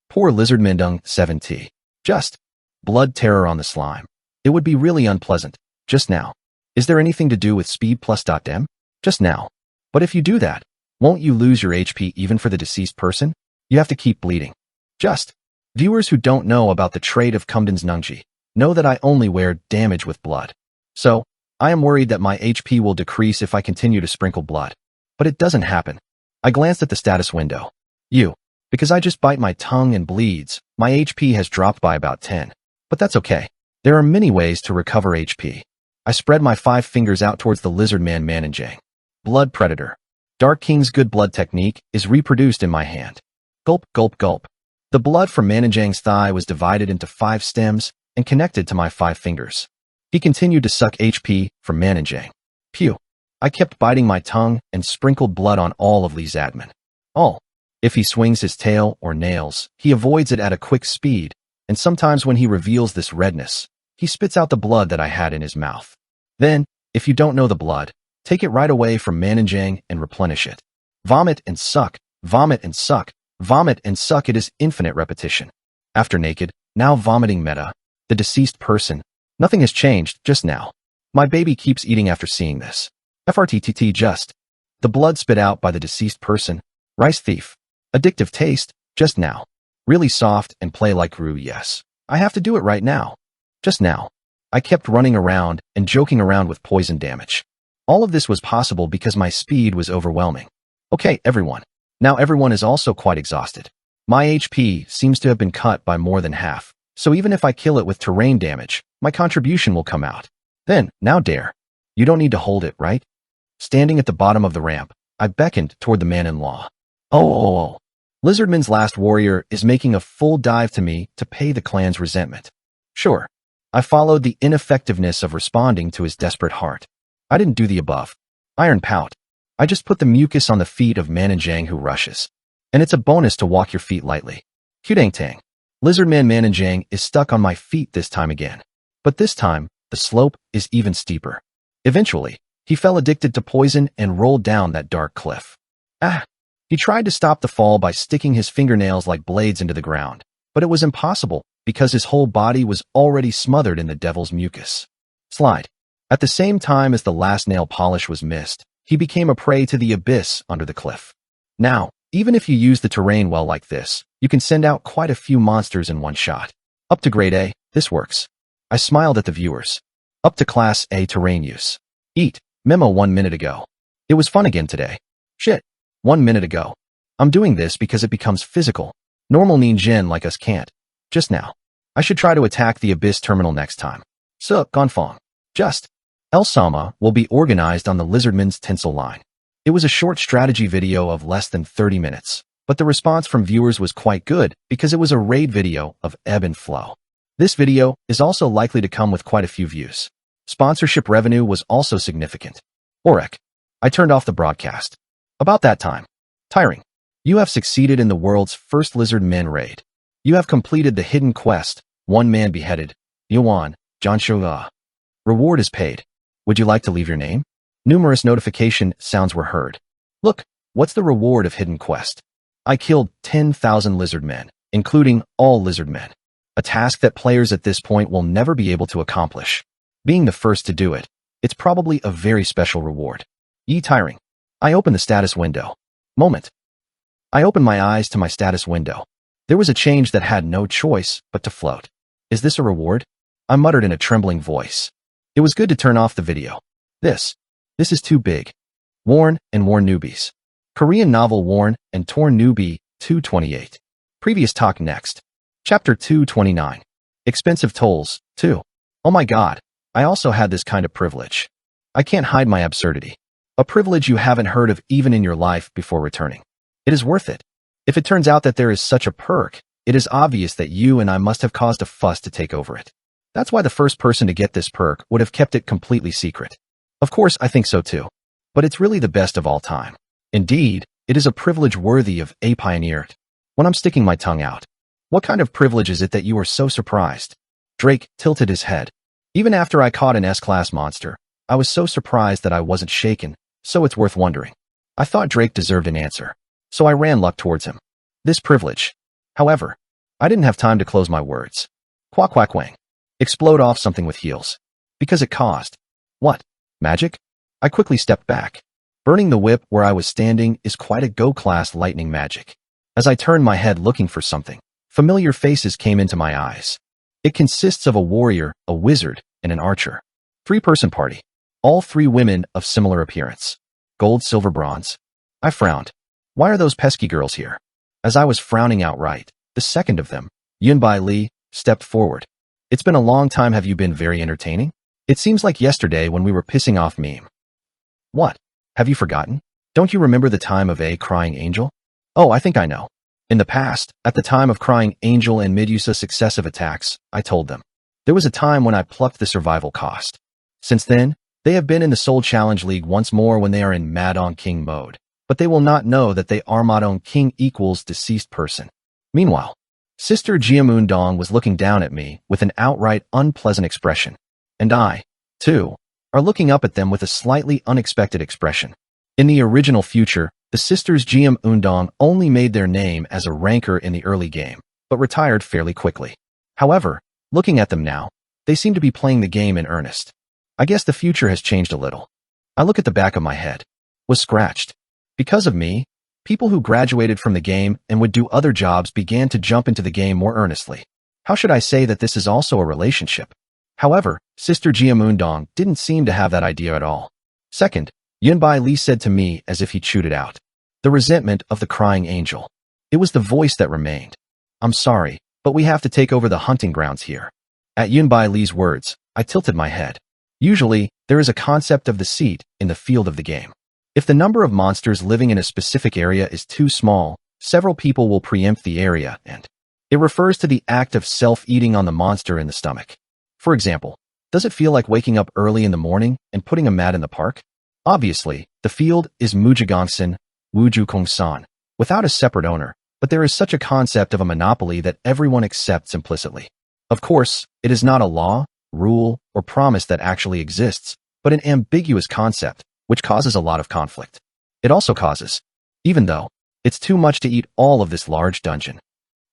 Speaker 1: Poor Lizardman Dung 7T. Just blood terror on the slime. It would be really unpleasant. Just now. Is there anything to do with speed plus .dem? Just now. But if you do that, won't you lose your HP even for the deceased person? You have to keep bleeding. Just. Viewers who don't know about the trait of Cumden's Nungji know that I only wear damage with blood. So, I am worried that my HP will decrease if I continue to sprinkle blood. But it doesn't happen. I glanced at the status window. Because I just bite my tongue and bleeds, my HP has dropped by about 10. But that's okay. There are many ways to recover HP. I spread my 5 fingers out towards the Lizardman Man in Zhang. Blood Predator. Dark King's good blood technique is reproduced in my hand. Gulp, gulp, gulp. The blood from Man in Zhang's thigh was divided into 5 stems and connected to my 5 fingers. He continued to suck HP from Man in Zhang. Pew. I kept biting my tongue and sprinkled blood on all of Li's admin. If he swings his tail or nails, he avoids it at a quick speed, and sometimes when he reveals this redness, he spits out the blood that I had in his mouth. Then, if you don't know the blood, take it right away from Man in Zhang and replenish it. Vomit and suck, vomit and suck, vomit and suck. It is infinite repetition. After naked, now vomiting meta, the deceased person. Nothing has changed, just now. My baby keeps eating after seeing this. FRTTT just. The blood spit out by the deceased person. Rice thief. Addictive taste, just now. Really soft and play like Gru. Yes. I have to do it right now. Just now. I kept running around and joking around with poison damage. All of this was possible because my speed was overwhelming. Okay, everyone. Now everyone is also quite exhausted. My HP seems to have been cut by more than half, so even if I kill it with terrain damage, my contribution will come out. Then, now dare. You don't need to hold it, right? Standing at the bottom of the ramp, I beckoned toward the man-in-law. Oh. Lizardman's last warrior is making a full dive to me to pay the clan's resentment. Sure. I followed the ineffectiveness of responding to his desperate heart. I didn't do the above. Iron pout. I just put the mucus on the feet of Man in Zhang who rushes. And it's a bonus to walk your feet lightly. Qdang tang. Lizardman Man in Zhang is stuck on my feet this time again. But this time, the slope is even steeper. Eventually, he fell addicted to poison and rolled down that dark cliff. He tried to stop the fall by sticking his fingernails like blades into the ground, but it was impossible because his whole body was already smothered in the devil's mucus. Slide. At the same time as the last nail polish was missed, he became a prey to the abyss under the cliff. Now, even if you use the terrain well like this, you can send out quite a few monsters in one shot. Up to grade A, this works. I smiled at the viewers. Up to class A terrain use. Eat. Memo 1 minute ago. It was fun again today. Shit. 1 minute ago. I'm doing this because it becomes physical. Normal ninjin like us can't. Just now. I should try to attack the Abyss Terminal next time. So, Gonfong. Just. El Sama will be organized on the Lizardman's tinsel line. It was a short strategy video of less than 30 minutes, but the response from viewers was quite good because it was a raid video of ebb and flow. This video is also likely to come with quite a few views. Sponsorship revenue was also significant. Orek. I turned off the broadcast. About that time. Tiring. You have succeeded in the world's first lizard men raid. You have completed the hidden quest, one man beheaded. Yuan, Janshuga. Reward is paid. Would you like to leave your name? Numerous notification sounds were heard. Look, what's the reward of hidden quest? I killed 10,000 lizard men, including all lizard men. A task that players at this point will never be able to accomplish. Being the first to do it, it's probably a very special reward. Tiring. I open the status window. Moment. I opened my eyes to my status window. There was a change that had no choice but to float. Is this a reward? I muttered in a trembling voice. It was good to turn off the video. This is too big. Worn and Worn Newbies. Korean novel Worn and Torn Newbie 228. Previous talk next. Chapter 229. Expensive tolls, 2. Oh my god, I also had this kind of privilege. I can't hide my absurdity. A privilege you haven't heard of even in your life before returning. It is worth it. If it turns out that there is such a perk, it is obvious that you and I must have caused a fuss to take over it. That's why the first person to get this perk would have kept it completely secret. Of course, I think so too. But it's really the best of all time. Indeed, it is a privilege worthy of a pioneer. When I'm sticking my tongue out. What kind of privilege is it that you are so surprised? Drake tilted his head. Even after I caught an S-class monster, I was so surprised that I wasn't shaken, so it's worth wondering. I thought Drake deserved an answer, so I ran luck towards him. This privilege. However, I didn't have time to close my words. Quack quack wang. Explode off something with heels. Because it caused. What? Magic? I quickly stepped back. Burning the whip where I was standing is quite a Go-class lightning magic. As I turned my head looking for something, familiar faces came into my eyes. It consists of a warrior, a wizard, and an archer. 3-person party. All 3 women of similar appearance. Gold, silver, bronze. I frowned. Why are those pesky girls here? As I was frowning outright, the second of them, Yunbai Li, stepped forward. It's been a long time. Have you been very entertaining? It seems like yesterday when we were pissing off meme. What? Have you forgotten? Don't you remember the time of a crying angel? Oh, I think I know. In the past, at the time of crying angel and Medusa successive attacks, I told them. There was a time when I plucked the survival cost. Since then, they have been in the Soul Challenge League once more when they are in Madong King mode, but they will not know that they are Madong King equals deceased person. Meanwhile, Sister Jiamundong was looking down at me with an outright unpleasant expression, and I, too, are looking up at them with a slightly unexpected expression. In the original future, the sisters Jiamundong only made their name as a ranker in the early game, but retired fairly quickly. However, looking at them now, they seem to be playing the game in earnest. I guess the future has changed a little. I look at the back of my head. Was scratched. Because of me, people who graduated from the game and would do other jobs began to jump into the game more earnestly. How should I say that this is also a relationship? However, Sister Jiamundong didn't seem to have that idea at all. Second, Yunbai Li said to me as if he chewed it out. The resentment of the crying angel. It was the voice that remained. I'm sorry, but we have to take over the hunting grounds here. At Yunbai Li's words, I tilted my head. Usually, there is a concept of the seat in the field of the game. If the number of monsters living in a specific area is too small, several people will preempt the area and it refers to the act of self-eating on the monster in the stomach. For example, does it feel like waking up early in the morning and putting a mat in the park? Obviously, the field is Mujigongsan, Wujukongsan, without a separate owner, but there is such a concept of a monopoly that everyone accepts implicitly. Of course, it is not a law, rule, or promise that actually exists, but an ambiguous concept, which causes a lot of conflict. It also causes, even though it's too much to eat all of this large dungeon.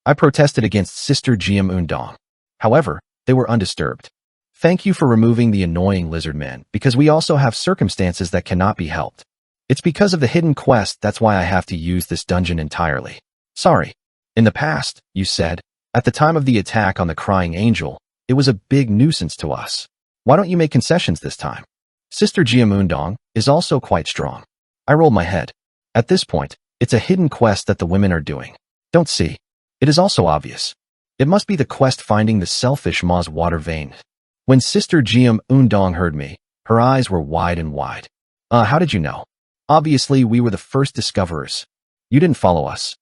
Speaker 1: I protested against Sister Jiamundong. However, they were undisturbed. Thank you for removing the annoying lizard men, because we also have circumstances that cannot be helped. It's because of the hidden quest that's why I have to use this dungeon entirely. Sorry. In the past, you said, at the time of the attack on the crying angel, it was a big nuisance to us. Why don't you make concessions this time? Sister Jiamundong is also quite strong. I rolled my head. At this point, it's a hidden quest that the women are doing. Don't see. It is also obvious. It must be the quest finding the selfish Ma's water vein. When Sister Jiam Undong heard me, her eyes were wide and wide. How did you know? Obviously, we were the first discoverers. You didn't follow us.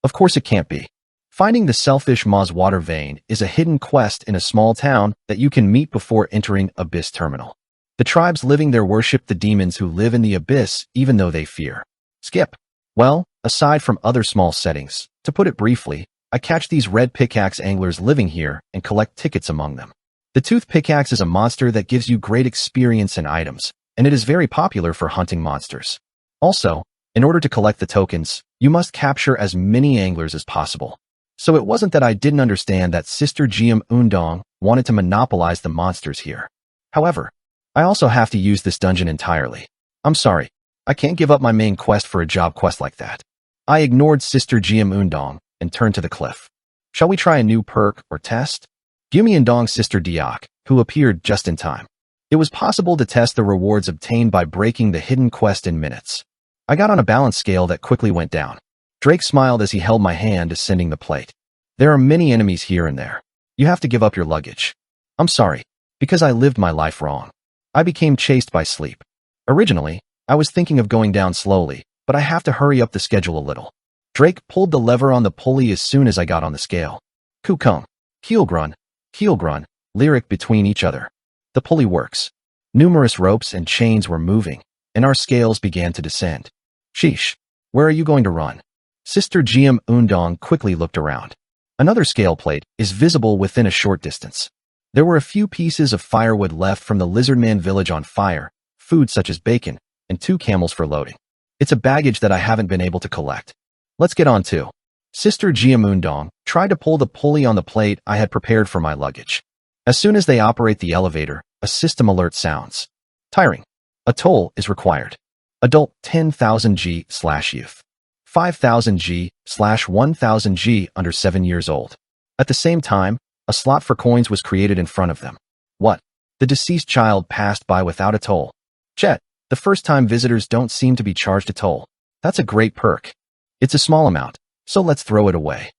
Speaker 1: Of course it can't be. Finding the selfish Ma's water vein is a hidden quest in a small town that you can meet before entering Abyss Terminal. The tribes living there worship the demons who live in the Abyss even though they fear. Skip. Well, aside from other small settings, to put it briefly, I catch these red pickaxe anglers living here and collect tickets among them. The tooth pickaxe is a monster that gives you great experience and items, and it is very popular for hunting monsters. Also, in order to collect the tokens, you must capture as many anglers as possible. So it wasn't that I didn't understand that Sister Jiam Undong wanted to monopolize the monsters here. However, I also have to use this dungeon entirely. I'm sorry, I can't give up my main quest for a job quest like that. I ignored Sister Jiam Undong and turned to the cliff. Shall we try a new perk or test? Gyumi Ndong's sister Diak, who appeared just in time. It was possible to test the rewards obtained by breaking the hidden quest in minutes. I got on a balance scale that quickly went down. Drake smiled as he held my hand ascending the plate. There are many enemies here and there. You have to give up your luggage. I'm sorry, because I lived my life wrong. I became chased by sleep. Originally, I was thinking of going down slowly, but I have to hurry up the schedule a little. Drake pulled the lever on the pulley as soon as I got on the scale. Kukung, Keelgrun, lyric between each other. The pulley works. Numerous ropes and chains were moving, and our scales began to descend. Sheesh, where are you going to run? Sister Jiam Undong quickly looked around. Another scale plate is visible within a short distance. There were a few pieces of firewood left from the Lizardman village on fire, food such as bacon, and 2 camels for loading. It's a baggage that I haven't been able to collect. Let's get on to. Sister Jiam Undong tried to pull the pulley on the plate I had prepared for my luggage. As soon as they operate the elevator, a system alert sounds. Tiring. A toll is required. Adult 10,000 G/youth. 5,000 G/1,000 G under 7 years old. At the same time, a slot for coins was created in front of them. What? The deceased child passed by without a toll. Chet, the first-time visitors don't seem to be charged a toll. That's a great perk. It's a small amount, so let's throw it away.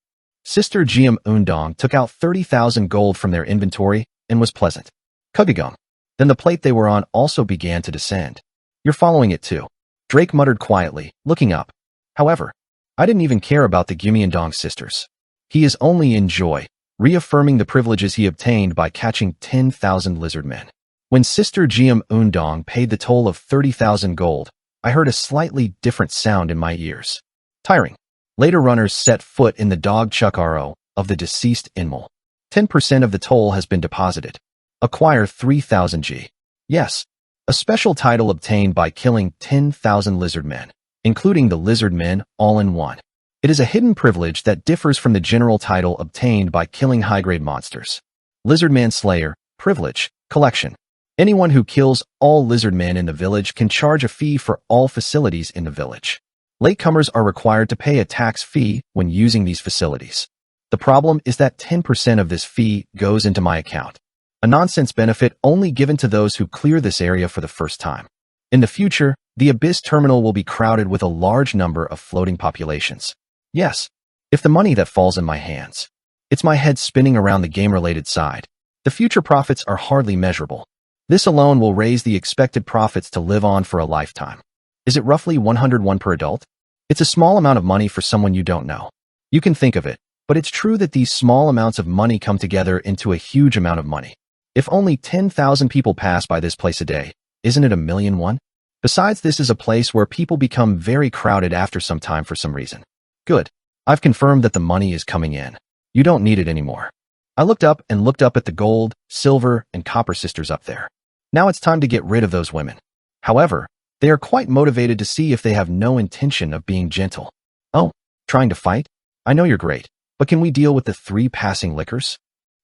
Speaker 1: Sister Jiam Undong took out 30,000 gold from their inventory and was pleasant. Kugagum. Then the plate they were on also began to descend. You're following it too. Drake muttered quietly, looking up. However, I didn't even care about the Gyumi Ndong sisters. He is only in joy, reaffirming the privileges he obtained by catching 10,000 lizardmen. When Sister Jiam Undong paid the toll of 30,000 gold, I heard a slightly different sound in my ears. Tiring. Later runners set foot in the dog Chukaro of the deceased Inmul. 10% of the toll has been deposited. Acquire 3,000 G. Yes, a special title obtained by killing 10,000 lizardmen, including the lizardmen all in one. It is a hidden privilege that differs from the general title obtained by killing high-grade monsters. Lizardman Slayer, Privilege, Collection. Anyone who kills all lizardmen in the village can charge a fee for all facilities in the village. Latecomers are required to pay a tax fee when using these facilities. The problem is that 10% of this fee goes into my account. A nonsense benefit only given to those who clear this area for the first time. In the future, the Abyss Terminal will be crowded with a large number of floating populations. Yes, if the money that falls in my hands. It's my head spinning around the game-related side. The future profits are hardly measurable. This alone will raise the expected profits to live on for a lifetime. Is it roughly 101 per adult? It's a small amount of money for someone you don't know. You can think of it, but it's true that these small amounts of money come together into a huge amount of money. If only 10,000 people pass by this place a day, isn't it 1,000,001? Besides, this is a place where people become very crowded after some time for some reason. Good. I've confirmed that the money is coming in. You don't need it anymore. I looked up at the gold, silver, and copper sisters up there. Now it's time to get rid of those women. However, they are quite motivated to see if they have no intention of being gentle. Oh, trying to fight? I know you're great, but can we deal with the 3 passing liquors?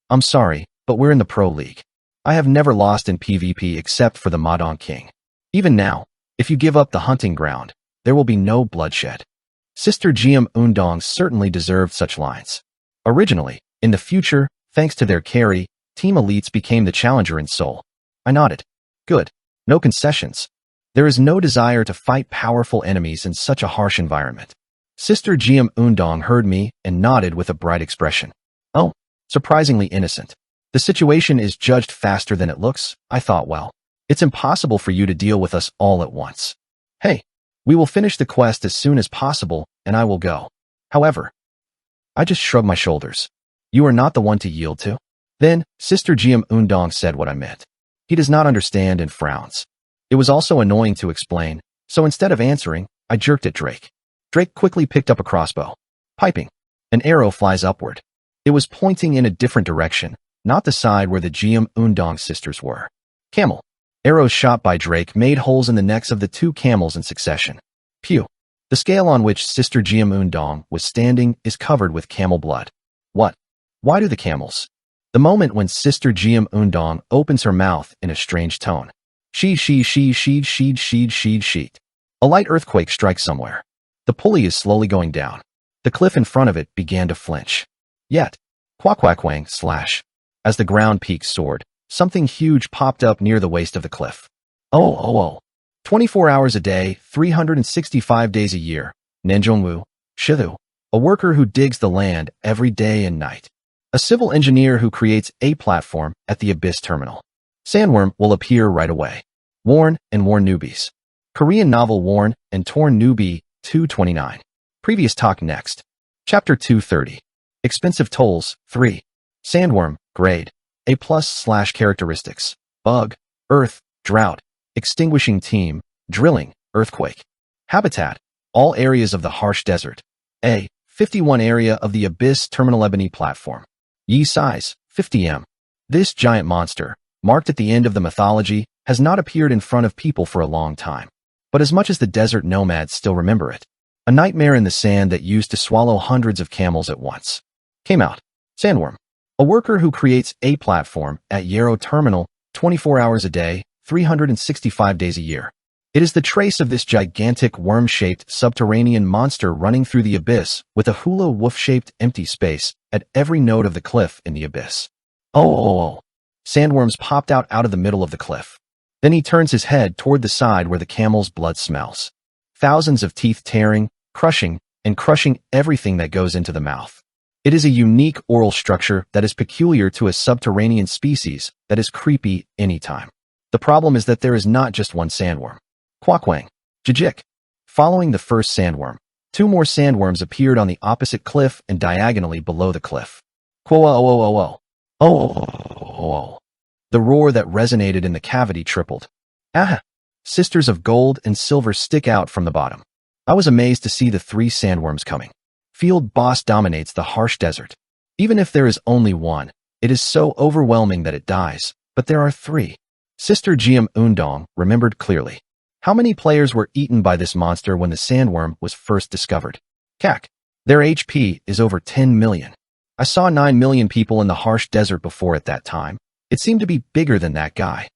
Speaker 1: I'm sorry, but we're in the Pro League. I have never lost in PvP except for the Madong King. Even now, if you give up the hunting ground, there will be no bloodshed. Sister Jiam Undong certainly deserved such lines. Originally, in the future, thanks to their carry, Team Elites became the challenger in Seoul. I nodded. Good. No concessions. There is no desire to fight powerful enemies in such a harsh environment. Sister Jiam Undong heard me and nodded with a bright expression. Oh, Surprisingly innocent. The situation is judged faster than it looks, I thought. Well, it's impossible for you to deal with us all at once. Hey, we will finish the quest as soon as possible, and I will go. However, I just shrugged my shoulders. You are not the one to yield to? Then, Sister Jiam Undong said what I meant. He does not understand and frowns. It was also annoying to explain, so instead of answering, I jerked at Drake. Drake quickly picked up a crossbow. Piping. An arrow flies upward. It was pointing in a different direction, not the side where the Jiam Undong sisters were. Camel. Arrows shot by Drake made holes in the necks of the two camels in succession. Pew. The scale on which Sister Jiam Undong was standing is covered with camel blood. What? Why do the camels? The moment when Sister Jiam Undong opens her mouth in a strange tone. Sheed. A light earthquake strikes somewhere. The pulley is slowly going down. The cliff in front of it began to flinch. Yet, quack slash. As the ground peak soared, something huge popped up near the waist of the cliff. 24 hours a day, 365 days a year. Nenjongwu, Shidu. A worker who digs the land every day and night. A civil engineer who creates a platform at the Abyss Terminal. Sandworm will appear right away. Worn and Worn Newbies. Korean novel Worn and Torn Newbie, 229. Previous talk next. Chapter 230. Expensive tolls, 3. Sandworm, grade, A+/ characteristics. Bug, earth, drought, extinguishing team, drilling, earthquake. Habitat, all areas of the harsh desert. A, 51 area of the Abyss Terminal Ebony platform. Yi size, 50 m. This giant monster, marked at the end of the mythology, has not appeared in front of people for a long time. But as much as the desert nomads still remember it, a nightmare in the sand that used to swallow hundreds of camels at once. Came out. Sandworm. A worker who creates a platform at Yarrow Terminal 24 hours a day, 365 days a year. It is the trace of this gigantic worm-shaped subterranean monster running through the abyss with a hula wolf-shaped empty space at every node of the cliff in the abyss. Sandworms popped out of the middle of the cliff. Then he turns his head toward the side where the camel's blood smells. Thousands of teeth tearing, crushing, and crushing everything that goes into the mouth. It is a unique oral structure that is peculiar to a subterranean species that is creepy anytime. The problem is that there is not just one sandworm. Quackwang. Jijik. Following the first sandworm, 2 more sandworms appeared on the opposite cliff and diagonally below the cliff. The roar that resonated in the cavity tripled. Ah! Sisters of gold and silver stick out from the bottom. I was amazed to see the 3 sandworms coming. Field boss dominates the harsh desert. Even if there is only one, it is so overwhelming that it dies, but there are 3. Sister Jiam Undong remembered clearly. How many players were eaten by this monster when the sandworm was first discovered? Cac. Their HP is over 10 million. I saw 9 million people in the harsh desert before at that time. It seemed to be bigger than that guy.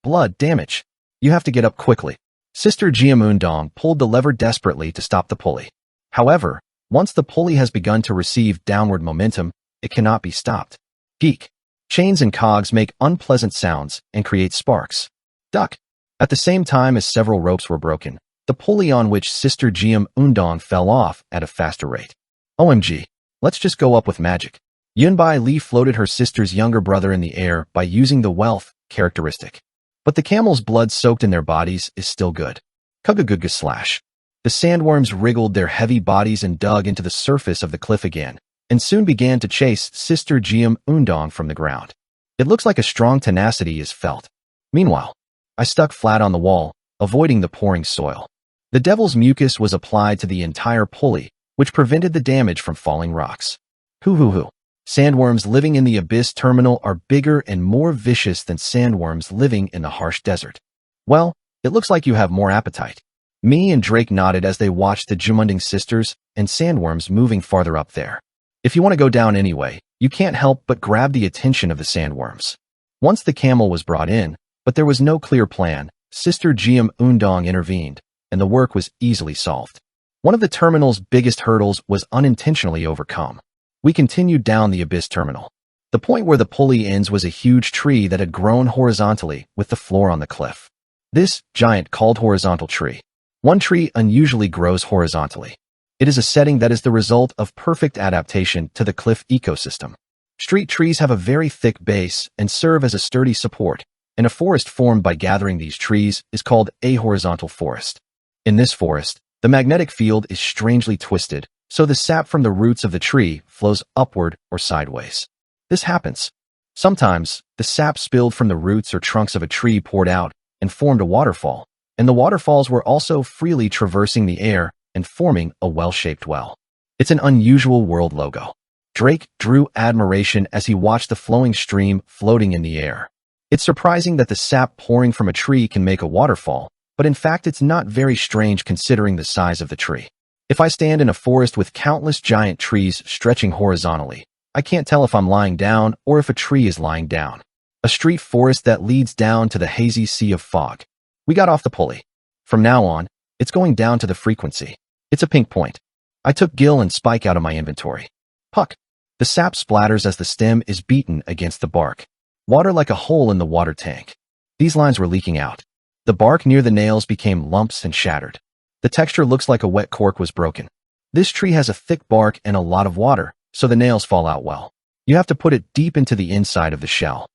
Speaker 1: Blood damage. You have to get up quickly. Sister Jiam Undong pulled the lever desperately to stop the pulley. However, once the pulley has begun to receive downward momentum, it cannot be stopped. Geek. Chains and cogs make unpleasant sounds and create sparks. Duck. At the same time as several ropes were broken, the pulley on which Sister Jiam Undong fell off at a faster rate. OMG. Let's just go up with magic. Yunbai Li floated her sister's younger brother in the air by using the wealth characteristic. But the camel's blood soaked in their bodies is still good. Kugagugga slash. The sandworms wriggled their heavy bodies and dug into the surface of the cliff again, and soon began to chase Sister Jiam Undong from the ground. It looks like a strong tenacity is felt. Meanwhile, I stuck flat on the wall, avoiding the pouring soil. The devil's mucus was applied to the entire pulley, which prevented the damage from falling rocks. Hoo. Sandworms living in the Abyss Terminal are bigger and more vicious than sandworms living in the harsh desert. Well, it looks like you have more appetite. Me and Drake nodded as they watched the Jumunding sisters and sandworms moving farther up there. If you want to go down anyway, you can't help but grab the attention of the sandworms. Once the camel was brought in, but there was no clear plan, Sister Jiam Undong intervened, and the work was easily solved. One of the terminal's biggest hurdles was unintentionally overcome. We continued down the Abyss Terminal. The point where the pulley ends was a huge tree that had grown horizontally with the floor on the cliff. This giant called horizontal tree. One tree unusually grows horizontally. It is a setting that is the result of perfect adaptation to the cliff ecosystem. Street trees have a very thick base and serve as a sturdy support, and a forest formed by gathering these trees is called a horizontal forest. In this forest, the magnetic field is strangely twisted, so the sap from the roots of the tree flows upward or sideways. This happens. Sometimes, the sap spilled from the roots or trunks of a tree poured out and formed a waterfall, and the waterfalls were also freely traversing the air and forming a well-shaped well. It's an unusual world logo. Drake drew admiration as he watched the flowing stream floating in the air. It's surprising that the sap pouring from a tree can make a waterfall, but in fact it's not very strange considering the size of the tree. If I stand in a forest with countless giant trees stretching horizontally, I can't tell if I'm lying down or if a tree is lying down. A street forest that leads down to the hazy sea of fog. We got off the pulley. From now on, it's going down to the frequency. It's a pink point. I took gill and spike out of my inventory. Puck. The sap splatters as the stem is beaten against the bark. Water like a hole in the water tank. These lines were leaking out. The bark near the nails became lumps and shattered. The texture looks like a wet cork was broken. This tree has a thick bark and a lot of water, so the nails fall out well. You have to put it deep into the inside of the shell.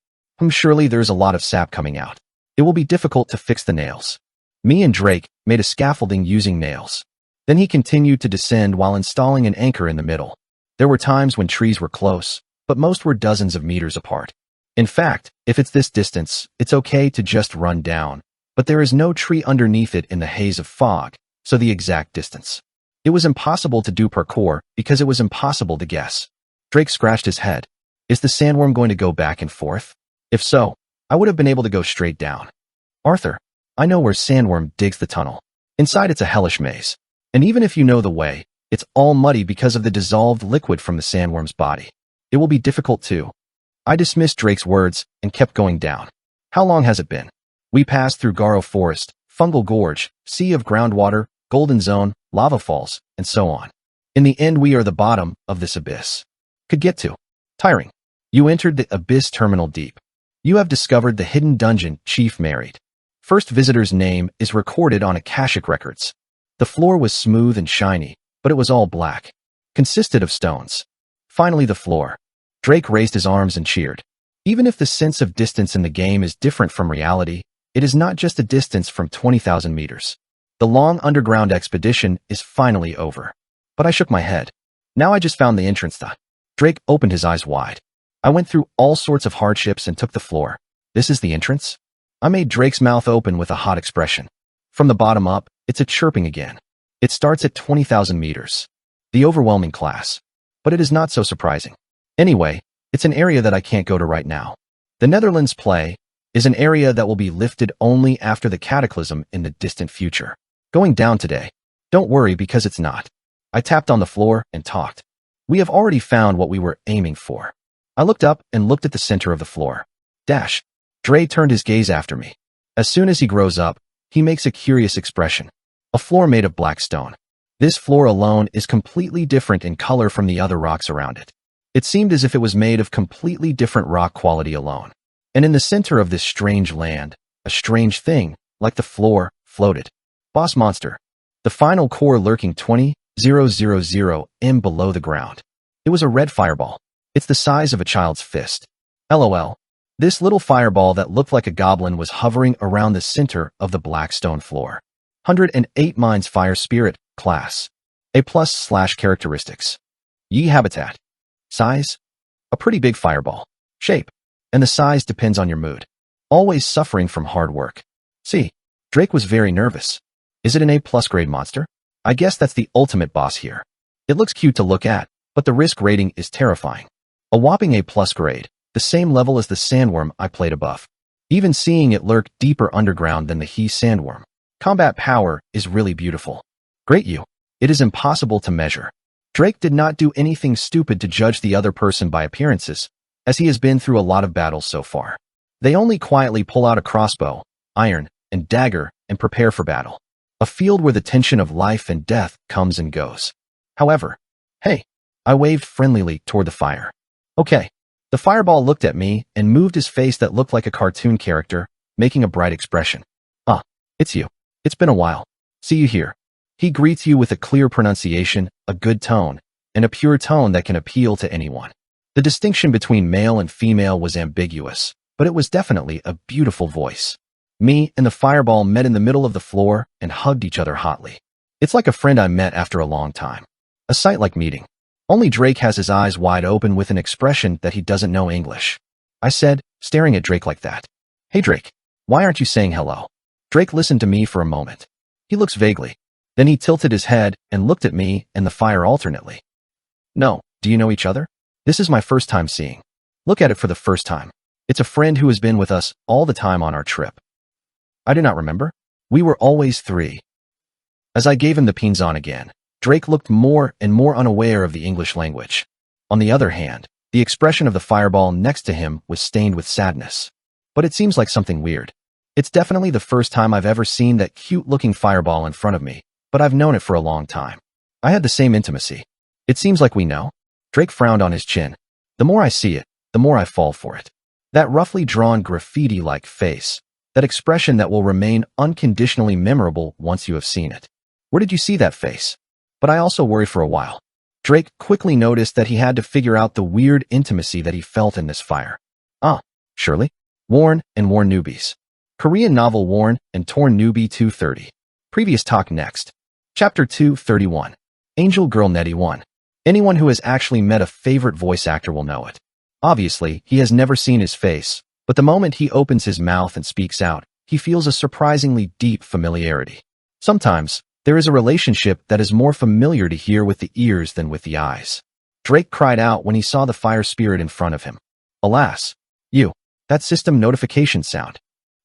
Speaker 1: Surely there's a lot of sap coming out. It will be difficult to fix the nails. Me and Drake made a scaffolding using nails. Then he continued to descend while installing an anchor in the middle. There were times when trees were close, but most were dozens of meters apart. In fact, if it's this distance, it's okay to just run down, but there is no tree underneath it in the haze of fog, so the exact distance. It was impossible to do parkour because it was impossible to guess. Drake scratched his head. Is the sandworm going to go back and forth? If so, I would have been able to go straight down. Arthur, I know where sandworm digs the tunnel. Inside it's a hellish maze. And even if you know the way, it's all muddy because of the dissolved liquid from the sandworm's body. It will be difficult too. I dismissed Drake's words and kept going down. How long has it been? We passed through Garo Forest, Fungal Gorge, Sea of Groundwater, Golden Zone, Lava Falls, and so on. In the end, we are the bottom of this abyss. Could get to. Tiring. You entered the abyss terminal deep. You have discovered the hidden dungeon Chief married. First visitor's name is recorded on Akashic records. The floor was smooth and shiny, but it was all black. Consisted of stones. Finally the floor. Drake raised his arms and cheered. Even if the sense of distance in the game is different from reality, it is not just a distance from 20,000 meters. The long underground expedition is finally over. But I shook my head. Now I just found the entrance. Drake opened his eyes wide. I went through all sorts of hardships and took the floor. This is the entrance? I made Drake's mouth open with a hot expression. From the bottom up, it's a chirping again. It starts at 20,000 meters. The overwhelming class. But it is not so surprising. Anyway, it's an area that I can't go to right now. The Netherlands play is an area that will be lifted only after the cataclysm in the distant future. Going down today. Don't worry because it's not. I tapped on the floor and talked. We have already found what we were aiming for. I looked up and looked at the center of the floor. Dash. Dre turned his gaze after me. As soon as he grows up, he makes a curious expression. A floor made of black stone. This floor alone is completely different in color from the other rocks around it. It seemed as if it was made of completely different rock quality alone. And in the center of this strange land, a strange thing, like the floor, floated. Boss monster. The final core lurking 20,000 m below the ground. It was a red fireball. It's the size of a child's fist. LOL. This little fireball that looked like a goblin was hovering around the center of the black stone floor. 108 Minds Fire Spirit, Class. A+/Characteristics. Yi Habitat. Size? A pretty big fireball. Shape. And the size depends on your mood. Always suffering from hard work. See, Drake was very nervous. Is it an A+ grade monster? I guess that's the ultimate boss here. It looks cute to look at, but the risk rating is terrifying. A whopping A+ grade, the same level as the sandworm I played above. Even seeing it lurk deeper underground than the he sandworm. Combat power is really beautiful. Great you. It is impossible to measure. Drake did not do anything stupid to judge the other person by appearances, as he has been through a lot of battles so far. They only quietly pull out a crossbow, iron, and dagger and prepare for battle. A field where the tension of life and death comes and goes. However, hey, I waved friendlily toward the fire. Okay. The fireball looked at me and moved his face that looked like a cartoon character, making a bright expression. Ah, it's you. It's been a while. See you here. He greets you with a clear pronunciation, a good tone, and a pure tone that can appeal to anyone. The distinction between male and female was ambiguous, but it was definitely a beautiful voice. Me and the fireball met in the middle of the floor and hugged each other hotly. It's like a friend I met after a long time. A sight like meeting. Only Drake has his eyes wide open with an expression that he doesn't know English. I said, staring at Drake like that. Hey Drake, why aren't you saying hello? Drake listened to me for a moment. He looks vaguely. Then he tilted his head and looked at me and the fire alternately. No, do you know each other? This is my first time seeing. Look at it for the first time. It's a friend who has been with us all the time on our trip. I do not remember. We were always three. As I gave him the pinzon again, Drake looked more and more unaware of the English language. On the other hand, the expression of the fireball next to him was stained with sadness. But it seems like something weird. It's definitely the first time I've ever seen that cute-looking fireball in front of me, but I've known it for a long time. I had the same intimacy. It seems like we know. Drake frowned on his chin. The more I see it, the more I fall for it. That roughly drawn graffiti-like face. That expression that will remain unconditionally memorable once you have seen it. Where did you see that face? But I also worry for a while. Drake quickly noticed that he had to figure out the weird intimacy that he felt in this fire. Ah, surely. Worn and Worn Newbies. Korean novel Worn and Torn Newbie 230. Previous talk next. Chapter 231. Angel Girl Nettie 1. Anyone who has actually met a favorite voice actor will know it. Obviously, he has never seen his face, but the moment he opens his mouth and speaks out, he feels a surprisingly deep familiarity. Sometimes, there is a relationship that is more familiar to hear with the ears than with the eyes. Drake cried out when he saw the fire spirit in front of him. Alas, that system notification sound.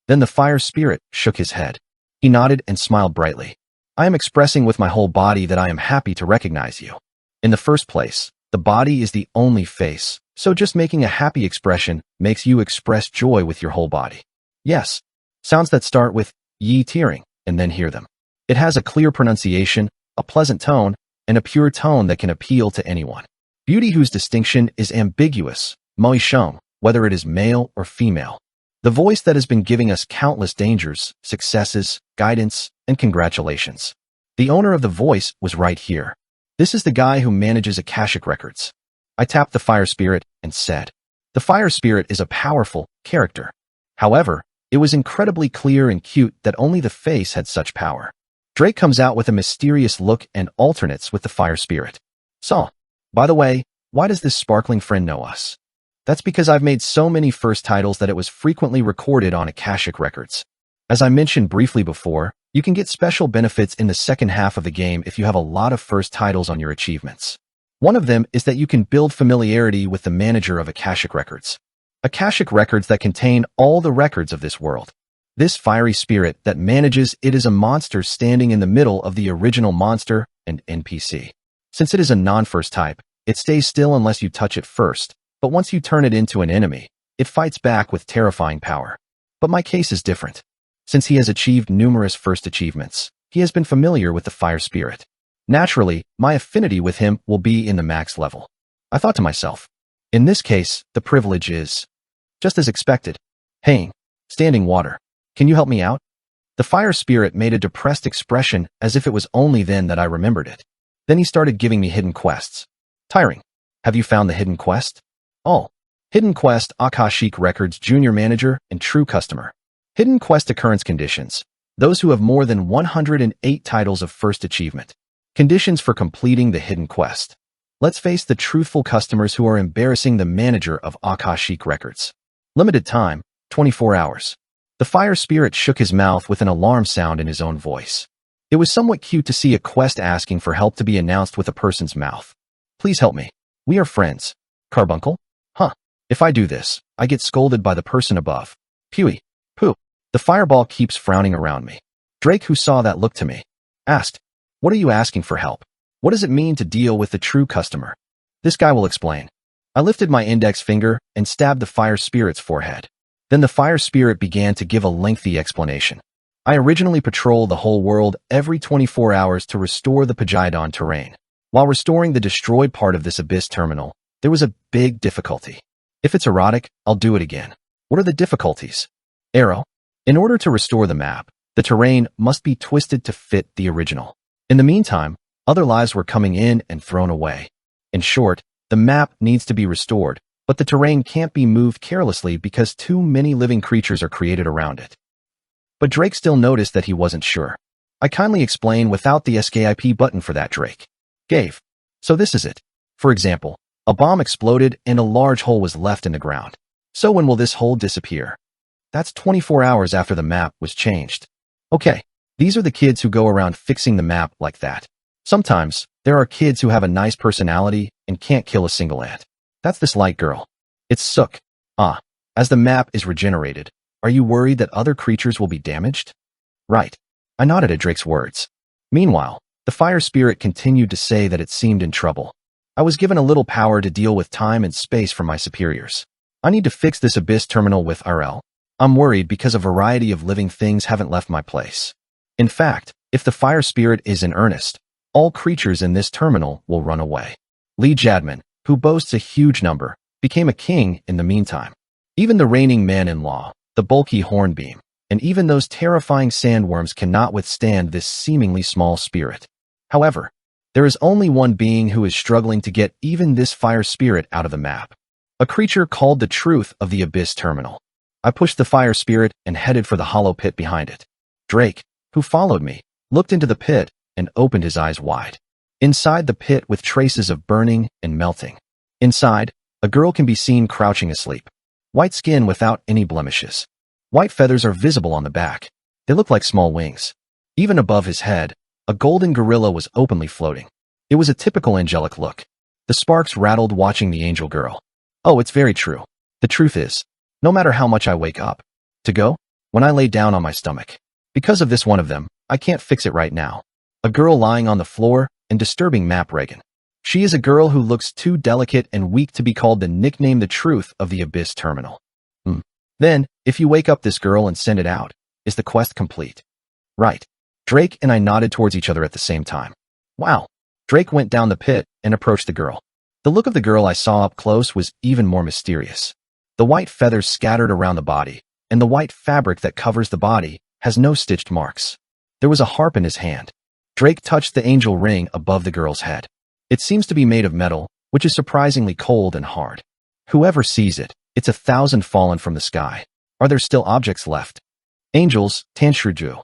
Speaker 1: Then the fire spirit shook his head. He nodded and smiled brightly. I am expressing with my whole body that I am happy to recognize you. In the first place, the body is the only face, so just making a happy expression makes you express joy with your whole body. Yes, sounds that start with ye tearing and then hear them. It has a clear pronunciation, a pleasant tone, and a pure tone that can appeal to anyone. Beauty whose distinction is ambiguous, moi shong, whether it is male or female. The voice that has been giving us countless dangers, successes, guidance, and congratulations. The owner of the voice was right here. This is the guy who manages Akashic Records. I tapped the fire spirit and said, the fire spirit is a powerful character. However, it was incredibly clear and cute that only the face had such power. Drake comes out with a mysterious look and alternates with the fire spirit. So, by the way, why does this sparkling friend know us? That's because I've made so many first titles that it was frequently recorded on Akashic Records. As I mentioned briefly before, you can get special benefits in the second half of the game if you have a lot of first titles on your achievements. One of them is that you can build familiarity with the manager of Akashic Records. Akashic Records that contain all the records of this world. This fiery spirit that manages it is a monster standing in the middle of the original monster and NPC. Since it is a non-first type, it stays still unless you touch it first, but once you turn it into an enemy, it fights back with terrifying power. But my case is different. Since he has achieved numerous first achievements, he has been familiar with the fire spirit. Naturally, my affinity with him will be in the max level. I thought to myself, in this case, the privilege is just as expected. Paying. Standing water. Can you help me out? The fire spirit made a depressed expression as if it was only then that I remembered it. Then he started giving me hidden quests. Tiring. Have you found the hidden quest? Oh. Hidden quest Akashic Records Junior Manager and True Customer. Hidden quest occurrence conditions. Those who have more than 108 titles of first achievement. Conditions for completing the hidden quest. Let's face the truthful customers who are embarrassing the manager of Akashic Records. Limited time, 24 hours. The fire spirit shook his mouth with an alarm sound in his own voice. It was somewhat cute to see a quest asking for help to be announced with a person's mouth. Please help me. We are friends. Carbuncle? Huh. If I do this, I get scolded by the person above. Pewee. Pooh. The fireball keeps frowning around me. Drake, who saw that look to me, asked, what are you asking for help? What does it mean to deal with the true customer? This guy will explain. I lifted my index finger and stabbed the fire spirit's forehead. Then the fire spirit began to give a lengthy explanation. I originally patrolled the whole world every 24 hours to restore the Poseidon terrain. While restoring the destroyed part of this abyss terminal, there was a big difficulty. If it's erotic, I'll do it again. What are the difficulties? Arrow. In order to restore the map, the terrain must be twisted to fit the original. In the meantime, other lives were coming in and thrown away. In short, The map needs to be restored, but the terrain can't be moved carelessly because too many living creatures are created around it. But Drake still noticed that he wasn't sure. I kindly explained without the SKIP button for that Drake gave. So this is it. For example, a bomb exploded and a large hole was left in the ground. So when will this hole disappear? That's 24 hours after the map was changed. Okay, these are the kids who go around fixing the map like that. Sometimes, there are kids who have a nice personality and can't kill a single ant. That's this light girl. It's Sook. As the map is regenerated, are you worried that other creatures will be damaged? Right. I nodded at Drake's words. Meanwhile, the fire spirit continued to say that it seemed in trouble. I was given a little power to deal with time and space from my superiors. I need to fix this abyss terminal with RL. I'm worried because a variety of living things haven't left my place. In fact, if the fire spirit is in earnest, all creatures in this terminal will run away. Lee Jadman, who boasts a huge number, became a king in the meantime. Even the reigning man-in-law, the bulky hornbeam, and even those terrifying sandworms cannot withstand this seemingly small spirit. However, there is only one being who is struggling to get even this fire spirit out of the map. A creature called the Truth of the Abyss Terminal. I pushed the fire spirit and headed for the hollow pit behind it. Drake, who followed me, looked into the pit and opened his eyes wide. Inside the pit with traces of burning and melting. Inside, a girl can be seen crouching asleep. White skin without any blemishes. White feathers are visible on the back. They look like small wings. Even above his head, a golden gorilla was openly floating. It was a typical angelic look. The sparks rattled watching the angel girl. Oh, it's very true. The truth is, no matter how much I wake up, to go, when I lay down on my stomach. Because of this one of them, I can't fix it right now. A girl lying on the floor and disturbing map Reagan. She is a girl who looks too delicate and weak to be called the nickname the Truth of the Abyss Terminal. Then, if you wake up this girl and send it out, is the quest complete? Right. Drake and I nodded towards each other at the same time. Wow. Drake went down the pit and approached the girl. The look of the girl I saw up close was even more mysterious. The white feathers scattered around the body, and the white fabric that covers the body has no stitched marks. There was a harp in his hand. Drake touched the angel ring above the girl's head. It seems to be made of metal, which is surprisingly cold and hard. Whoever sees it, it's 1,000 fallen from the sky. Are there still objects left? Angels, Tanshuju.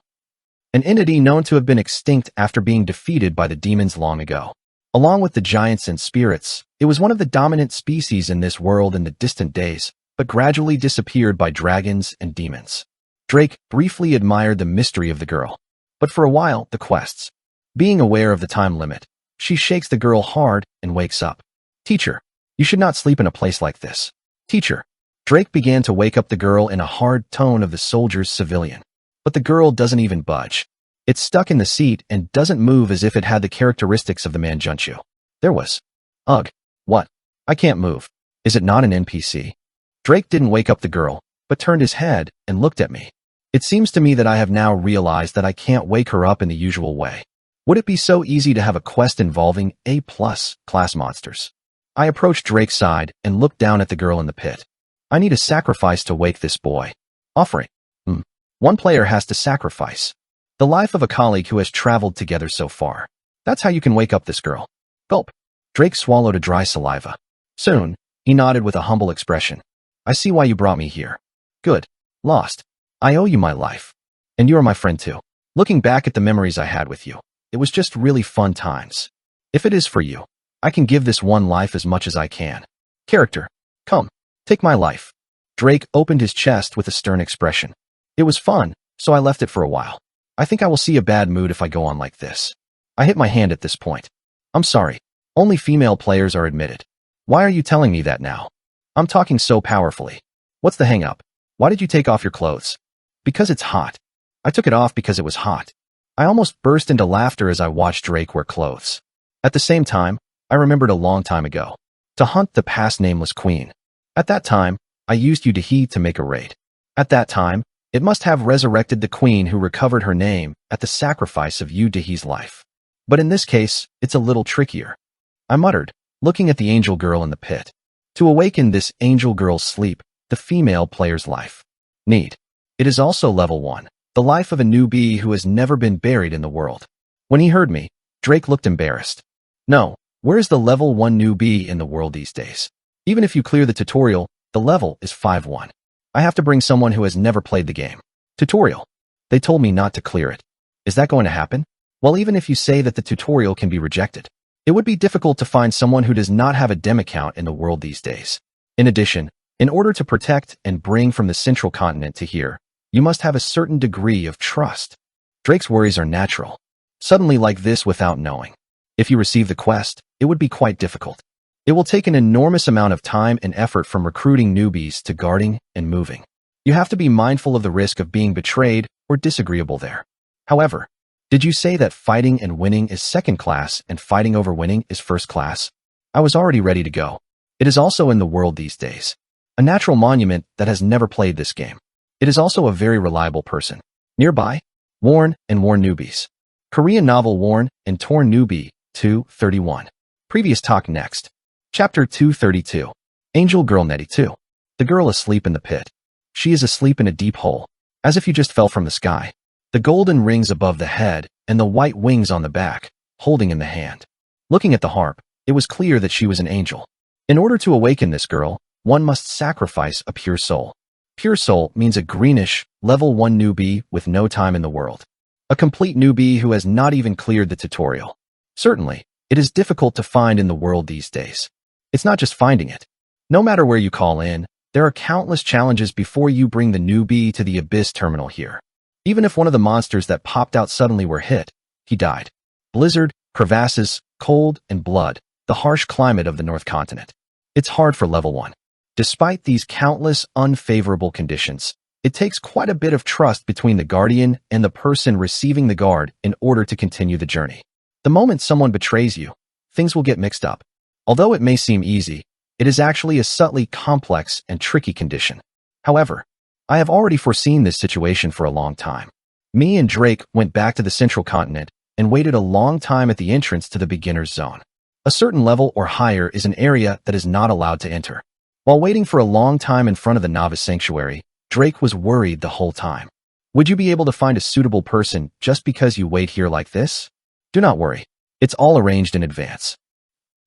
Speaker 1: An entity known to have been extinct after being defeated by the demons long ago. Along with the giants and spirits, it was one of the dominant species in this world in the distant days, but gradually disappeared by dragons and demons. Drake briefly admired the mystery of the girl. But for a while, the quests. Being aware of the time limit, she shakes the girl hard and wakes up. Teacher, you should not sleep in a place like this. Teacher. Drake began to wake up the girl in a hard tone of the soldier's civilian. But the girl doesn't even budge. It's stuck in the seat and doesn't move as if it had the characteristics of the man Junchu. There was. Ugh. What? I can't move. Is it not an NPC? Drake didn't wake up the girl, but turned his head and looked at me. It seems to me that I have now realized that I can't wake her up in the usual way. Would it be so easy to have a quest involving A+ class monsters? I approached Drake's side and looked down at the girl in the pit. I need a sacrifice to wake this boy. Offering. One player has to sacrifice the life of a colleague who has traveled together so far. That's how you can wake up this girl. Gulp. Drake swallowed a dry saliva. Soon, he nodded with a humble expression. I see why you brought me here. Good. Lost. I owe you my life. And you are my friend too. Looking back at the memories I had with you, it was just really fun times. If it is for you, I can give this one life as much as I can. Character. Come. Take my life. Drake opened his chest with a stern expression. It was fun, so I left it for a while. I think I will see a bad mood if I go on like this. I hit my hand at this point. I'm sorry. Only female players are admitted. Why are you telling me that now? I'm talking so powerfully. What's the hang-up? Why did you take off your clothes? Because it's hot. I took it off because it was hot. I almost burst into laughter as I watched Drake wear clothes. At the same time, I remembered a long time ago. To hunt the past nameless queen. At that time, I used Udahi to make a raid. At that time, it must have resurrected the queen who recovered her name at the sacrifice of Udahi's life. But in this case, it's a little trickier. I muttered, looking at the angel girl in the pit. To awaken this angel girl's sleep, the female player's life. Need. It is also level 1, the life of a newbie who has never been buried in the world. When he heard me, Drake looked embarrassed. No, Where is the level 1 newbie in the world these days? Even if you clear the tutorial, the level is 5-1. I have to bring someone who has never played the game. Tutorial. They told me not to clear it. Is that going to happen? Well, even if you say that the tutorial can be rejected, it would be difficult to find someone who does not have a dem account in the world these days. In addition, in order to protect and bring from the central continent to here, you must have a certain degree of trust. Drake's worries are natural. Suddenly like this without knowing. If you receive the quest, it would be quite difficult. It will take an enormous amount of time and effort from recruiting newbies to guarding and moving. You have to be mindful of the risk of being betrayed or disagreeable there. However, did you say that fighting and winning is second class and fighting over winning is first class? I was already ready to go. It is also in the world these days. A natural monument that has never played this game. It is also a very reliable person. Nearby, Worn and Worn Newbies. Korean novel Worn and Torn Newbie, 231. Previous talk next. Chapter 232. Angel Girl Nettie 2. The girl asleep in the pit. She is asleep in a deep hole, as if you just fell from the sky. The golden rings above the head and the white wings on the back, holding in the hand. Looking at the harp, it was clear that she was an angel. In order to awaken this girl, one must sacrifice a pure soul. Pure soul means a greenish, level 1 newbie with no time in the world. A complete newbie who has not even cleared the tutorial. Certainly, it is difficult to find in the world these days. It's not just finding it. No matter where you call in, there are countless challenges before you bring the newbie to the Abyss terminal here. Even if one of the monsters that popped out suddenly were hit, he died. Blizzard, crevasses, cold, and blood, the harsh climate of the North Continent. It's hard for level 1. Despite these countless unfavorable conditions, it takes quite a bit of trust between the guardian and the person receiving the guard in order to continue the journey. The moment someone betrays you, things will get mixed up. Although it may seem easy, it is actually a subtly complex and tricky condition. However, I have already foreseen this situation for a long time. Me and Drake went back to the central continent and waited a long time at the entrance to the beginner's zone. A certain level or higher is an area that is not allowed to enter. While waiting for a long time in front of the novice sanctuary, Drake was worried the whole time. Would you be able to find a suitable person just because you wait here like this? Do not worry. It's all arranged in advance.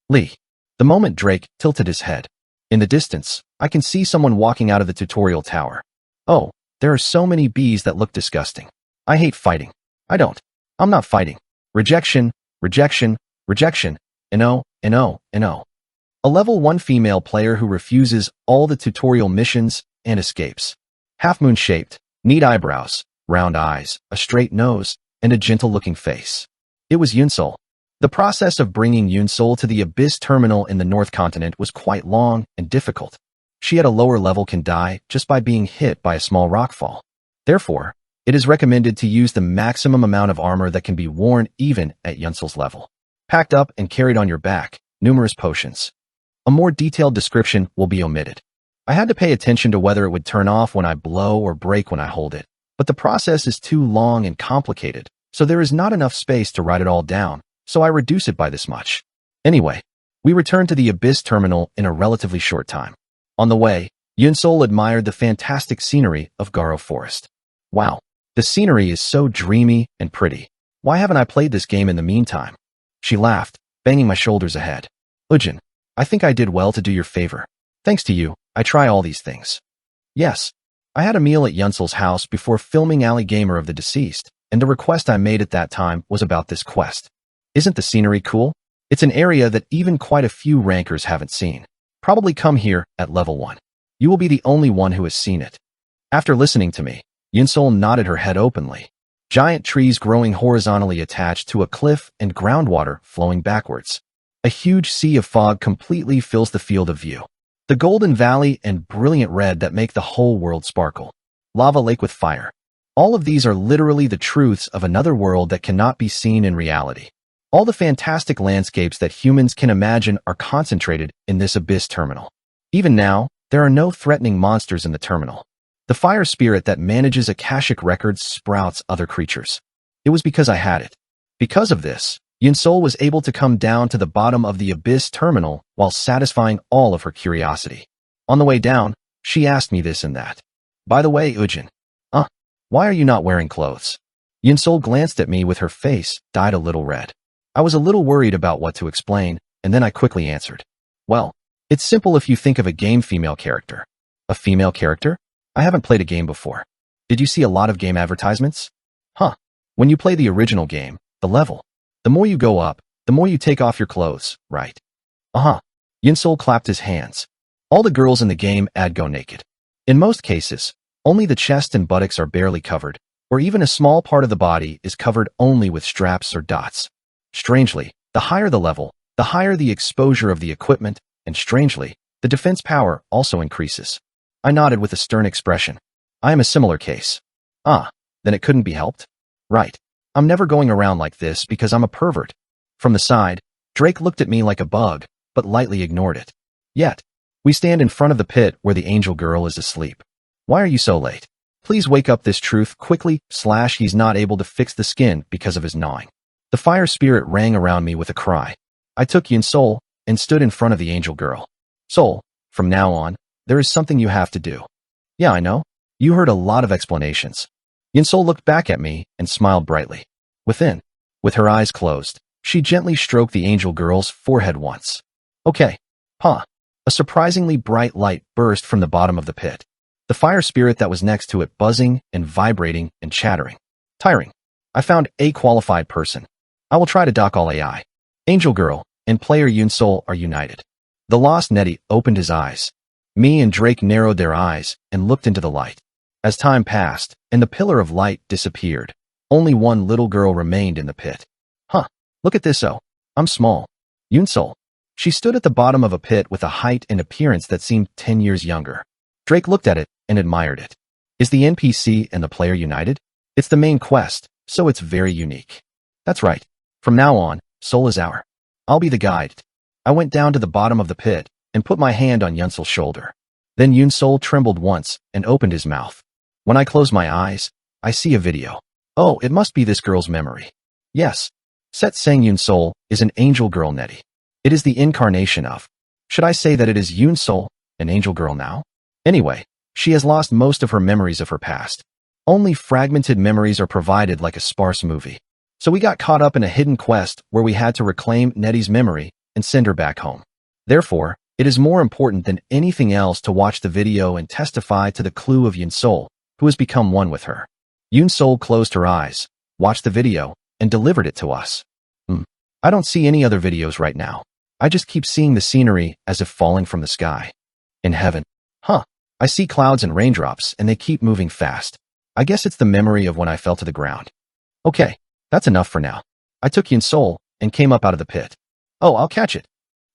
Speaker 1: Lee. The moment Drake tilted his head. In the distance, I can see someone walking out of the tutorial tower. Oh, there are so many bees that look disgusting. I hate fighting. I'm not fighting. Rejection, rejection, rejection. No. A level 1 female player who refuses all the tutorial missions and escapes. Half-moon shaped, neat eyebrows, round eyes, a straight nose, and a gentle-looking face. It was Yunsol. The process of bringing Yunsol to the Abyss terminal in the North Continent was quite long and difficult. She at a lower level can die just by being hit by a small rockfall. Therefore, it is recommended to use the maximum amount of armor that can be worn even at Yunsol's level. Packed up and carried on your back, numerous potions. A more detailed description will be omitted. I had to pay attention to whether it would turn off when I blow or break when I hold it, but the process is too long and complicated, so there is not enough space to write it all down, so I reduce it by this much. Anyway, we returned to the Abyss terminal in a relatively short time. On the way, Yunsol admired the fantastic scenery of Garo Forest. Wow, the scenery is so dreamy and pretty. Why haven't I played this game in the meantime? She laughed, banging my shoulders ahead. Ujin, I think I did well to do your favor. Thanks to you, I try all these things. Yes, I had a meal at Yunsol's house before filming Alley Gamer of the Deceased, and the request I made at that time was about this quest. Isn't the scenery cool? It's an area that even quite a few rankers haven't seen. Probably come here at level 1. You will be the only one who has seen it. After listening to me, Yunsol nodded her head openly. Giant trees growing horizontally attached to a cliff and groundwater flowing backwards. A huge sea of fog completely fills the field of view. The golden valley and brilliant red that make the whole world sparkle. Lava lake with fire. All of these are literally the truths of another world that cannot be seen in reality. All the fantastic landscapes that humans can imagine are concentrated in this Abyss terminal. Even now, there are no threatening monsters in the terminal. The fire spirit that manages Akashic records sprouts other creatures. It was because I had it. Because of this, Yunsol was able to come down to the bottom of the Abyss terminal while satisfying all of her curiosity. On the way down, she asked me this and that. By the way, Ujin, why are you not wearing clothes? Yunsol glanced at me with her face dyed a little red. I was a little worried about what to explain, and then I quickly answered. Well, it's simple if you think of a game female character. A female character? I haven't played a game before. Did you see a lot of game advertisements? Huh. When you play the original game, the level, the more you go up, the more you take off your clothes, right? Uh-huh. Yinsol clapped his hands. All the girls in the game ad go naked. In most cases, only the chest and buttocks are barely covered, or even a small part of the body is covered only with straps or dots. Strangely, the higher the level, the higher the exposure of the equipment, and strangely, the defense power also increases. I nodded with a stern expression. I am a similar case. Ah, then it couldn't be helped? Right. I'm never going around like this because I'm a pervert. From the side, Drake looked at me like a bug, but lightly ignored it. Yet, we stand in front of the pit where the angel girl is asleep. Why are you so late? Please wake up this truth quickly, / he's not able to fix the skin because of his gnawing. The fire spirit rang around me with a cry. I took Yinsol and stood in front of the angel girl. Sol, from now on, there is something you have to do. Yeah, I know. You heard a lot of explanations. Yinsol looked back at me and smiled brightly. Within, with her eyes closed, she gently stroked the angel girl's forehead once. Okay. Huh. A surprisingly bright light burst from the bottom of the pit. The fire spirit that was next to it buzzing and vibrating and chattering. Tiring. I found a qualified person. I will try to dock all AI. Angel girl and player Yinsol are united. The lost Nettie opened his eyes. Me and Drake narrowed their eyes and looked into the light. As time passed and the pillar of light disappeared, only one little girl remained in the pit. Huh. Look at this. Oh, I'm small. Yinsol. She stood at the bottom of a pit with a height and appearance that seemed 10 years younger. Drake looked at it and admired it. Is the NPC and the player united? It's the main quest, so it's very unique. That's right. From now on, Sol is our. I'll be the guide. I went down to the bottom of the pit and put my hand on Yunsol's shoulder. Then Yinsol trembled once and opened his mouth. When I close my eyes, I see a video. Oh, it must be this girl's memory. Yes. Set saying Yinsol is an angel girl Nettie. It is the incarnation of. Should I say that it is Yinsol, an angel girl now? Anyway, she has lost most of her memories of her past. Only fragmented memories are provided like a sparse movie. So we got caught up in a hidden quest where we had to reclaim Nettie's memory and send her back home. Therefore, it is more important than anything else to watch the video and testify to the clue of Yinsol, who has become one with her. Yinsol closed her eyes, watched the video, and delivered it to us. I don't see any other videos right now. I just keep seeing the scenery as if falling from the sky. In heaven. Huh. I see clouds and raindrops and they keep moving fast. I guess it's the memory of when I fell to the ground. Okay, that's enough for now. I took Yinsol and came up out of the pit. Oh, I'll catch it.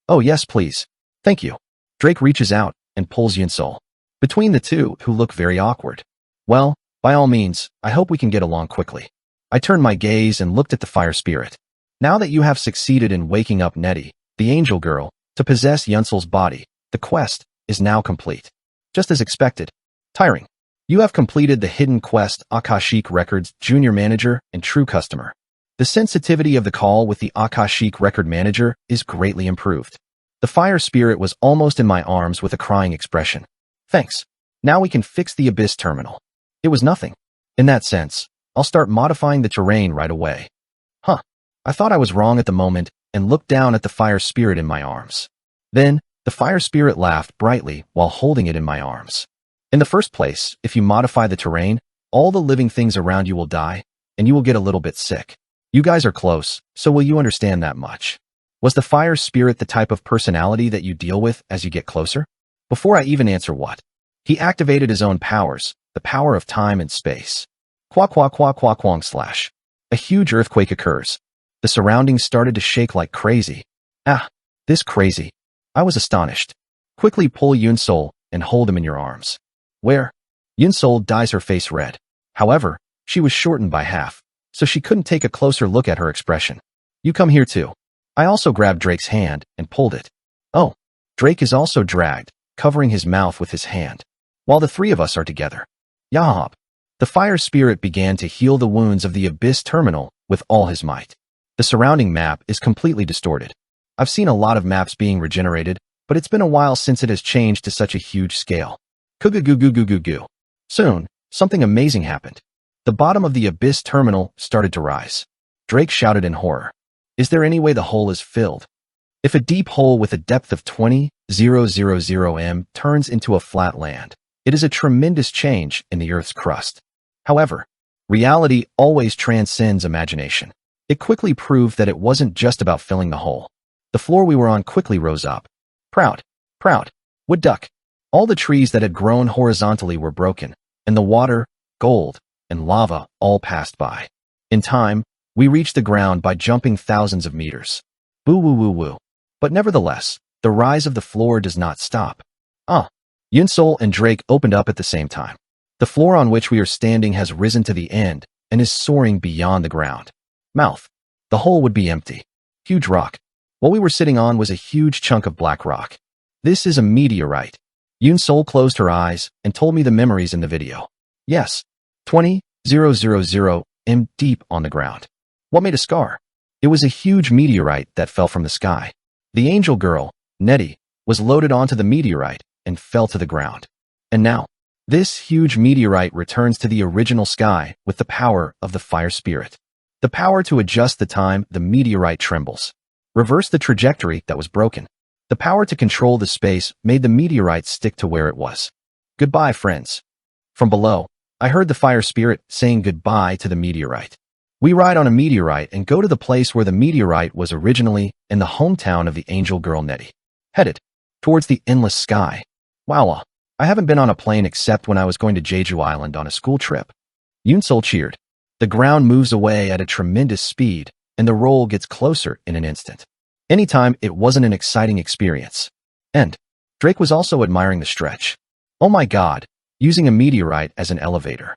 Speaker 1: Oh, yes, please. Thank you. Drake reaches out and pulls Yinsol. Between the two, who look very awkward. Well, by all means, I hope we can get along quickly. I turned my gaze and looked at the fire spirit. Now that you have succeeded in waking up Nettie, the angel girl, to possess Yunsol's body, the quest is now complete. Just as expected. Tiring. You have completed the hidden quest Akashic Records Junior Manager and True Customer. The sensitivity of the call with the Akashic Record Manager is greatly improved. The fire spirit was almost in my arms with a crying expression. Thanks. Now we can fix the Abyss terminal. It was nothing. In that sense, I'll start modifying the terrain right away. Huh. I thought I was wrong at the moment and looked down at the fire spirit in my arms. Then, the fire spirit laughed brightly while holding it in my arms. In the first place, if you modify the terrain, all the living things around you will die, and you will get a little bit sick. You guys are close, so will you understand that much? Was the fire spirit the type of personality that you deal with as you get closer? Before I even answer what, he activated his own powers, the power of time and space. Quack quack quack quack quang slash. A huge earthquake occurs. The surroundings started to shake like crazy. Ah, this crazy. I was astonished. Quickly pull Yinsol and hold him in your arms. Where? Yinsol dyes her face red. However, she was shortened by half, so she couldn't take a closer look at her expression. You come here too. I also grabbed Drake's hand and pulled it. Oh, Drake is also dragged, covering his mouth with his hand. While the three of us are together. Yahop. The fire spirit began to heal the wounds of the Abyss terminal with all his might. The surrounding map is completely distorted. I've seen a lot of maps being regenerated, but it's been a while since it has changed to such a huge scale. Goo. Soon, something amazing happened. The bottom of the Abyss terminal started to rise. Drake shouted in horror. Is there any way the hole is filled? If a deep hole with a depth of 20,000 m turns into a flat land, it is a tremendous change in the Earth's crust. However, reality always transcends imagination. It quickly proved that it wasn't just about filling the hole. The floor we were on quickly rose up. Proud, proud, wood duck. All the trees that had grown horizontally were broken, and the water, gold, and lava all passed by. In time, we reached the ground by jumping thousands of meters. Woo woo woo woo. But nevertheless, the rise of the floor does not stop. Yunsol and Drake opened up at the same time. The floor on which we are standing has risen to the end and is soaring beyond the ground. Mouth. The hole would be empty. Huge rock. What we were sitting on was a huge chunk of black rock. This is a meteorite. Yunsol closed her eyes and told me the memories in the video. Yes, 20,000 m deep on the ground. What made a scar? It was a huge meteorite that fell from the sky. The angel girl, Nettie, was loaded onto the meteorite and fell to the ground. And now, this huge meteorite returns to the original sky with the power of the fire spirit. The power to adjust the time the meteorite trembles. Reverse the trajectory that was broken. The power to control the space made the meteorite stick to where it was. Goodbye, friends. From below, I heard the fire spirit saying goodbye to the meteorite. We ride on a meteorite and go to the place where the meteorite was originally in the hometown of the angel girl Nettie. Headed towards the endless sky. Wow, I haven't been on a plane except when I was going to Jeju Island on a school trip. Yunsol cheered. The ground moves away at a tremendous speed, and the roll gets closer in an instant. Anytime it wasn't an exciting experience. And Drake was also admiring the stretch. Oh my God, using a meteorite as an elevator.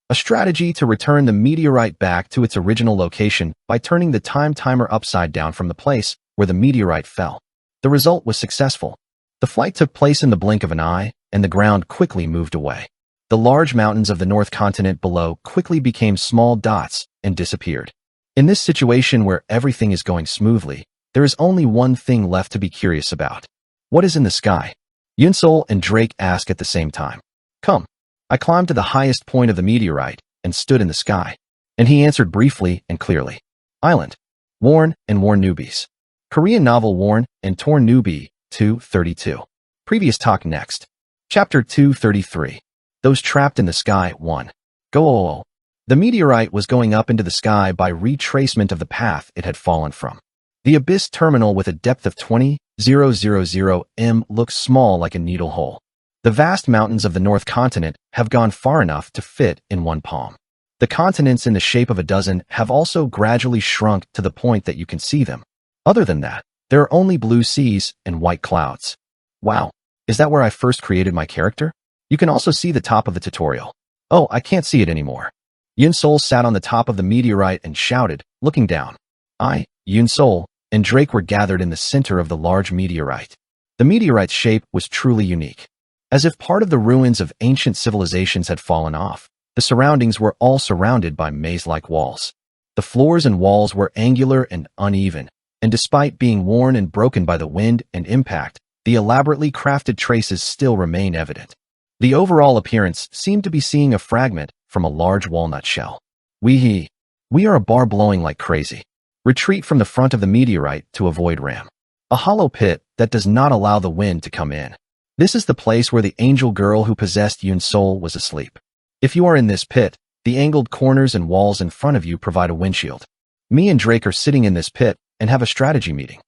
Speaker 1: A strategy to return the meteorite back to its original location by turning the time timer upside down from the place where the meteorite fell. The result was successful. The flight took place in the blink of an eye, and the ground quickly moved away. The large mountains of the North Continent below quickly became small dots and disappeared. In this situation where everything is going smoothly, there is only one thing left to be curious about. What is in the sky? Yunsol and Drake asked at the same time. Come. I climbed to the highest point of the meteorite and stood in the sky. And he answered briefly and clearly. Island. Worn and Worn Newbies. Korean novel Worn and Torn Newbie, 232. Previous talk next. Chapter 233. Those trapped in the sky, 1. Go. The meteorite was going up into the sky by retracement of the path it had fallen from. The abyss terminal with a depth of 20,000 m looks small like a needle hole. The vast mountains of the North Continent have gone far enough to fit in one palm. The continents in the shape of a dozen have also gradually shrunk to the point that you can see them. Other than that, there are only blue seas and white clouds. Wow, is that where I first created my character? You can also see the top of the tutorial. Oh, I can't see it anymore. Yunsol sat on the top of the meteorite and shouted, looking down. I, Yunsol, and Drake were gathered in the center of the large meteorite. The meteorite's shape was truly unique. As if part of the ruins of ancient civilizations had fallen off, the surroundings were all surrounded by maze-like walls. The floors and walls were angular and uneven, and despite being worn and broken by the wind and impact, the elaborately crafted traces still remain evident. The overall appearance seemed to be seeing a fragment from a large walnut shell. We are a bar blowing like crazy. Retreat from the front of the meteorite to avoid ram. A hollow pit that does not allow the wind to come in. This is the place where the angel girl who possessed Yunsol was asleep. If you are in this pit, the angled corners and walls in front of you provide a windshield. Me and Drake are sitting in this pit and have a strategy meeting.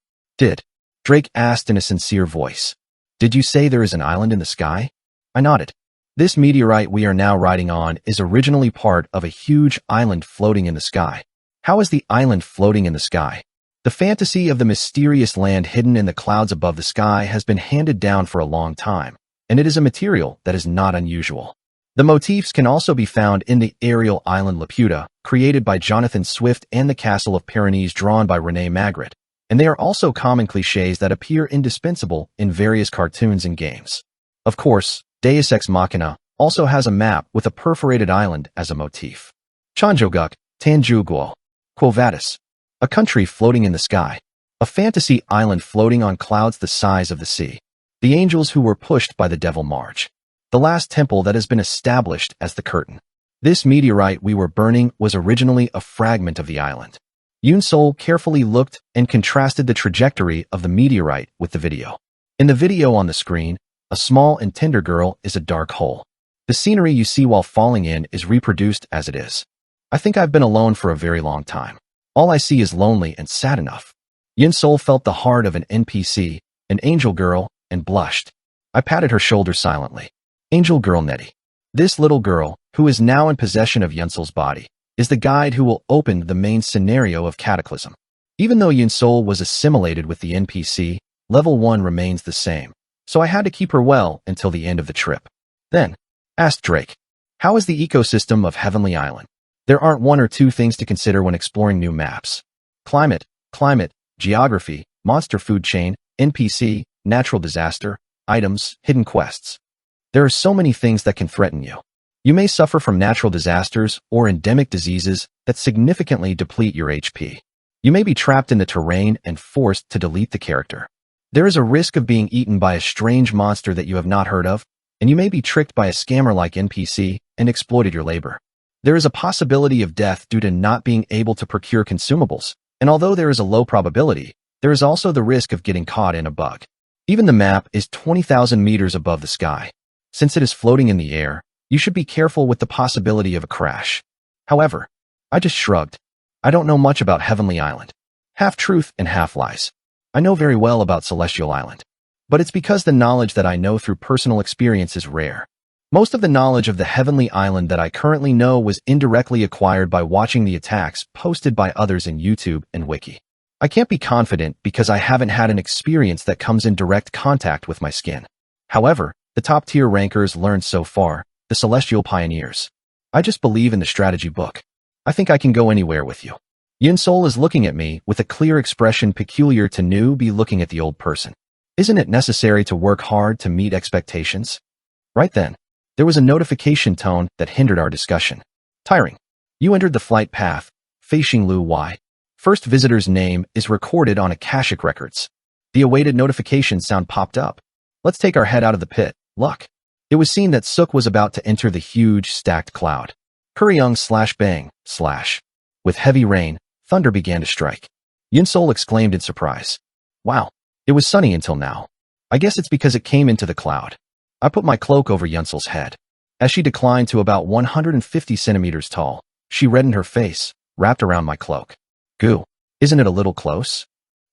Speaker 1: Drake asked in a sincere voice. Did you say there is an island in the sky? I nodded. This meteorite we are now riding on is originally part of a huge island floating in the sky. How is the island floating in the sky? The fantasy of the mysterious land hidden in the clouds above the sky has been handed down for a long time, and it is a material that is not unusual. The motifs can also be found in the aerial island Laputa, created by Jonathan Swift, and the castle of Pyrenees drawn by René Magritte, and they are also common clichés that appear indispensable in various cartoons and games. Of course, Deus Ex Machina also has a map with a perforated island as a motif. Chanjoguk, Tanjuguo, Quo Vadis. A country floating in the sky. A fantasy island floating on clouds the size of the sea. The angels who were pushed by the devil Marge. The last temple that has been established as the curtain. This meteorite we were burning was originally a fragment of the island. Yoon-sol carefully looked and contrasted the trajectory of the meteorite with the video. In the video on the screen, a small and tender girl is a dark hole. The scenery you see while falling in is reproduced as it is. I think I've been alone for a very long time. All I see is lonely and sad enough. Yoon-sol felt the heart of an NPC, an angel girl, and blushed. I patted her shoulder silently. Angel girl Nettie. This little girl, who is now in possession of Yoon-sol's body, is the guide who will open the main scenario of Cataclysm. Even though Yoon-sol was assimilated with the NPC, level 1 remains the same, so I had to keep her well until the end of the trip. Then, asked Drake, how is the ecosystem of Heavenly Island? There aren't one or two things to consider when exploring new maps. Climate, geography, monster food chain, NPC, natural disaster, items, hidden quests. There are so many things that can threaten you. You may suffer from natural disasters or endemic diseases that significantly deplete your HP. You may be trapped in the terrain and forced to delete the character. There is a risk of being eaten by a strange monster that you have not heard of, and you may be tricked by a scammer like NPC and exploited your labor. There is a possibility of death due to not being able to procure consumables, and although there is a low probability, there is also the risk of getting caught in a bug. Even the map is 20,000 meters above the sky. Since it is floating in the air, you should be careful with the possibility of a crash. However, I just shrugged. I don't know much about Heavenly Island. Half truth and half lies. I know very well about Celestial Island. But it's because the knowledge that I know through personal experience is rare. Most of the knowledge of the Heavenly Island that I currently know was indirectly acquired by watching the attacks posted by others in YouTube and Wiki. I can't be confident because I haven't had an experience that comes in direct contact with my skin. However, the top-tier rankers learned so far, the Celestial Pioneers. I just believe in the strategy book. I think I can go anywhere with you. Yoon-sol is looking at me with a clear expression peculiar to newbie looking at the old person. Isn't it necessary to work hard to meet expectations? Right then, there was a notification tone that hindered our discussion. Tiring. You entered the flight path, Feixing Lu Y. First visitor's name is recorded on Akashic Records. The awaited notification sound popped up. Let's take our head out of the pit. Luck. It was seen that Suk was about to enter the huge stacked cloud. Kuryung /bang/. With heavy rain, thunder began to strike. Yoon-sol exclaimed in surprise. Wow, it was sunny until now. I guess it's because it came into the cloud. I put my cloak over Yoon-sol's head. As she declined to about 150 centimeters tall, she reddened her face, wrapped around my cloak. Goo, isn't it a little close?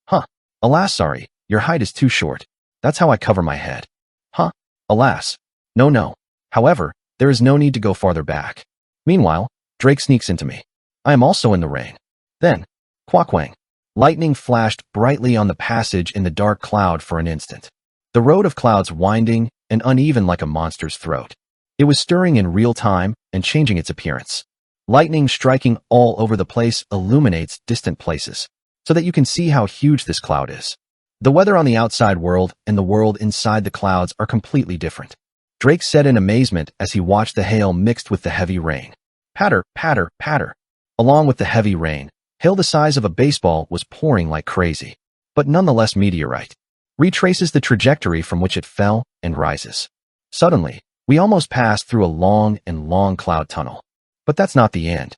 Speaker 1: Huh. Alas, sorry, your height is too short. That's how I cover my head. Huh. Alas. No. However, there is no need to go farther back. Meanwhile, Drake sneaks into me. I am also in the rain. Then, quackwang. Lightning flashed brightly on the passage in the dark cloud for an instant. The road of clouds winding and uneven like a monster's throat. It was stirring in real time and changing its appearance. Lightning striking all over the place illuminates distant places, so that you can see how huge this cloud is. The weather on the outside world and the world inside the clouds are completely different. Drake said in amazement as he watched the hail mixed with the heavy rain. Patter, patter, patter. Along with the heavy rain, hail the size of a baseball was pouring like crazy. But nonetheless meteorite. Retraces the trajectory from which it fell and rises. Suddenly, we almost passed through a long cloud tunnel. But that's not the end.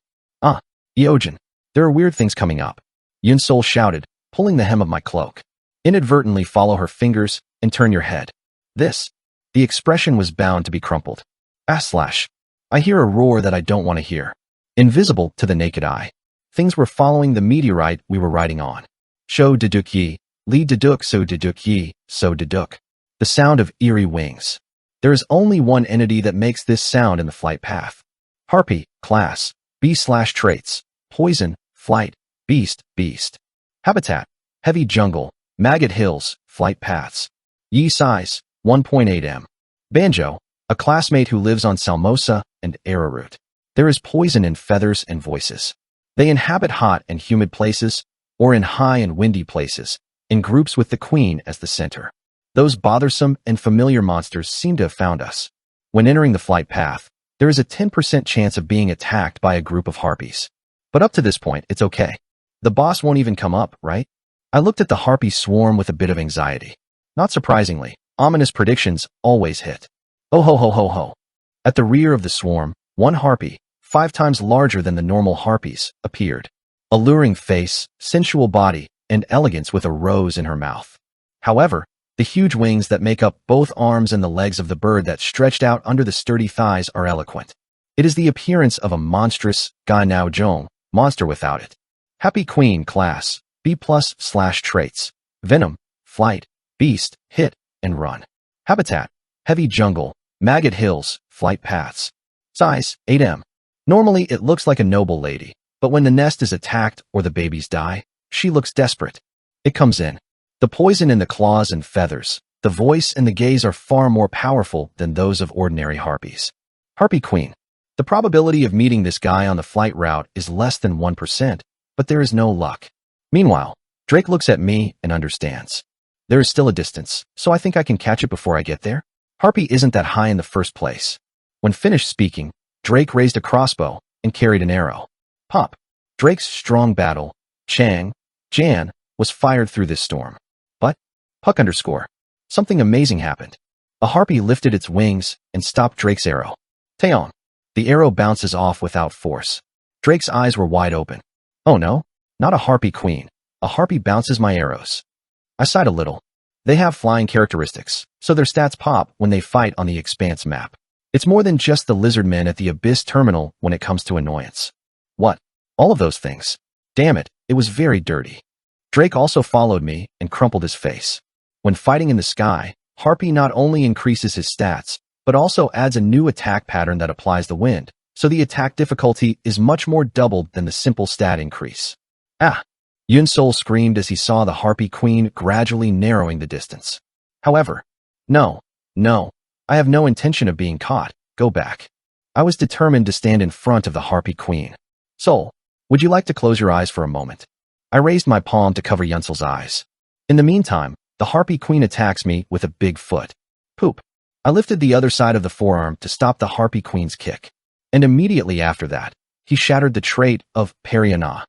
Speaker 1: Eojin, there are weird things coming up. Yoon-sol shouted, pulling the hem of my cloak. Inadvertently follow her fingers and turn your head. The expression was bound to be crumpled. I hear a roar that I don't want to hear. Invisible to the naked eye. Things were following the meteorite we were riding on. Sho deduk yi, li deduk so deduk yi, so deduk. The sound of eerie wings. There is only one entity that makes this sound in the flight path. Harpy, class, B/traits, poison, flight, beast. Habitat, heavy jungle, maggot hills, flight paths. Yi size, 1.8 m. Banjo, a classmate who lives on Salmosa and arrowroot. There is poison in feathers and voices. They inhabit hot and humid places, or in high and windy places, in groups with the queen as the center. Those bothersome and familiar monsters seem to have found us. When entering the flight path, there is a 10% chance of being attacked by a group of harpies. But up to this point, it's okay. The boss won't even come up, right? I looked at the harpy swarm with a bit of anxiety. Not surprisingly, ominous predictions always hit. Oh ho ho ho ho. At the rear of the swarm, one harpy, 5 times larger than the normal harpies, appeared. Alluring face, sensual body, and elegance with a rose in her mouth. However, the huge wings that make up both arms and the legs of the bird that stretched out under the sturdy thighs are eloquent. It is the appearance of a monstrous, Ga Nao Zhong, monster without it. Happy Queen class, B+/traits. Venom, flight, beast, hit, and run. Habitat, heavy jungle, maggot hills, flight paths. Size, 8M. Normally it looks like a noble lady, but when the nest is attacked or the babies die, she looks desperate. It comes in. The poison in the claws and feathers, the voice and the gaze are far more powerful than those of ordinary harpies. Harpy Queen. The probability of meeting this guy on the flight route is less than 1%, but there is no luck. Meanwhile, Drake looks at me and understands. There is still a distance, so I think I can catch it before I get there. Harpy isn't that high in the first place. When finished speaking, Drake raised a crossbow and carried an arrow. Pop. Drake's strong battle, Chang, Jan, was fired through this storm. But, Puck_. Something amazing happened. A harpy lifted its wings and stopped Drake's arrow. Taeon. The arrow bounces off without force. Drake's eyes were wide open. Oh no, not a harpy queen. A harpy bounces my arrows. I sighed a little. They have flying characteristics, so their stats pop when they fight on the Expanse map. It's more than just the lizard men at the Abyss terminal when it comes to annoyance. What? All of those things. Damn it, it was very dirty. Drake also followed me and crumpled his face. When fighting in the sky, Harpy not only increases his stats, but also adds a new attack pattern that applies the wind, so the attack difficulty is much more doubled than the simple stat increase. Ah! Yun Sol screamed as he saw the Harpy Queen gradually narrowing the distance. However, no, I have no intention of being caught, go back. I was determined to stand in front of the Harpy Queen. Sol, would you like to close your eyes for a moment? I raised my palm to cover Yunsel's eyes. In the meantime, the Harpy Queen attacks me with a big foot. Poop. I lifted the other side of the forearm to stop the Harpy Queen's kick. And immediately after that, he shattered the trait of Periana.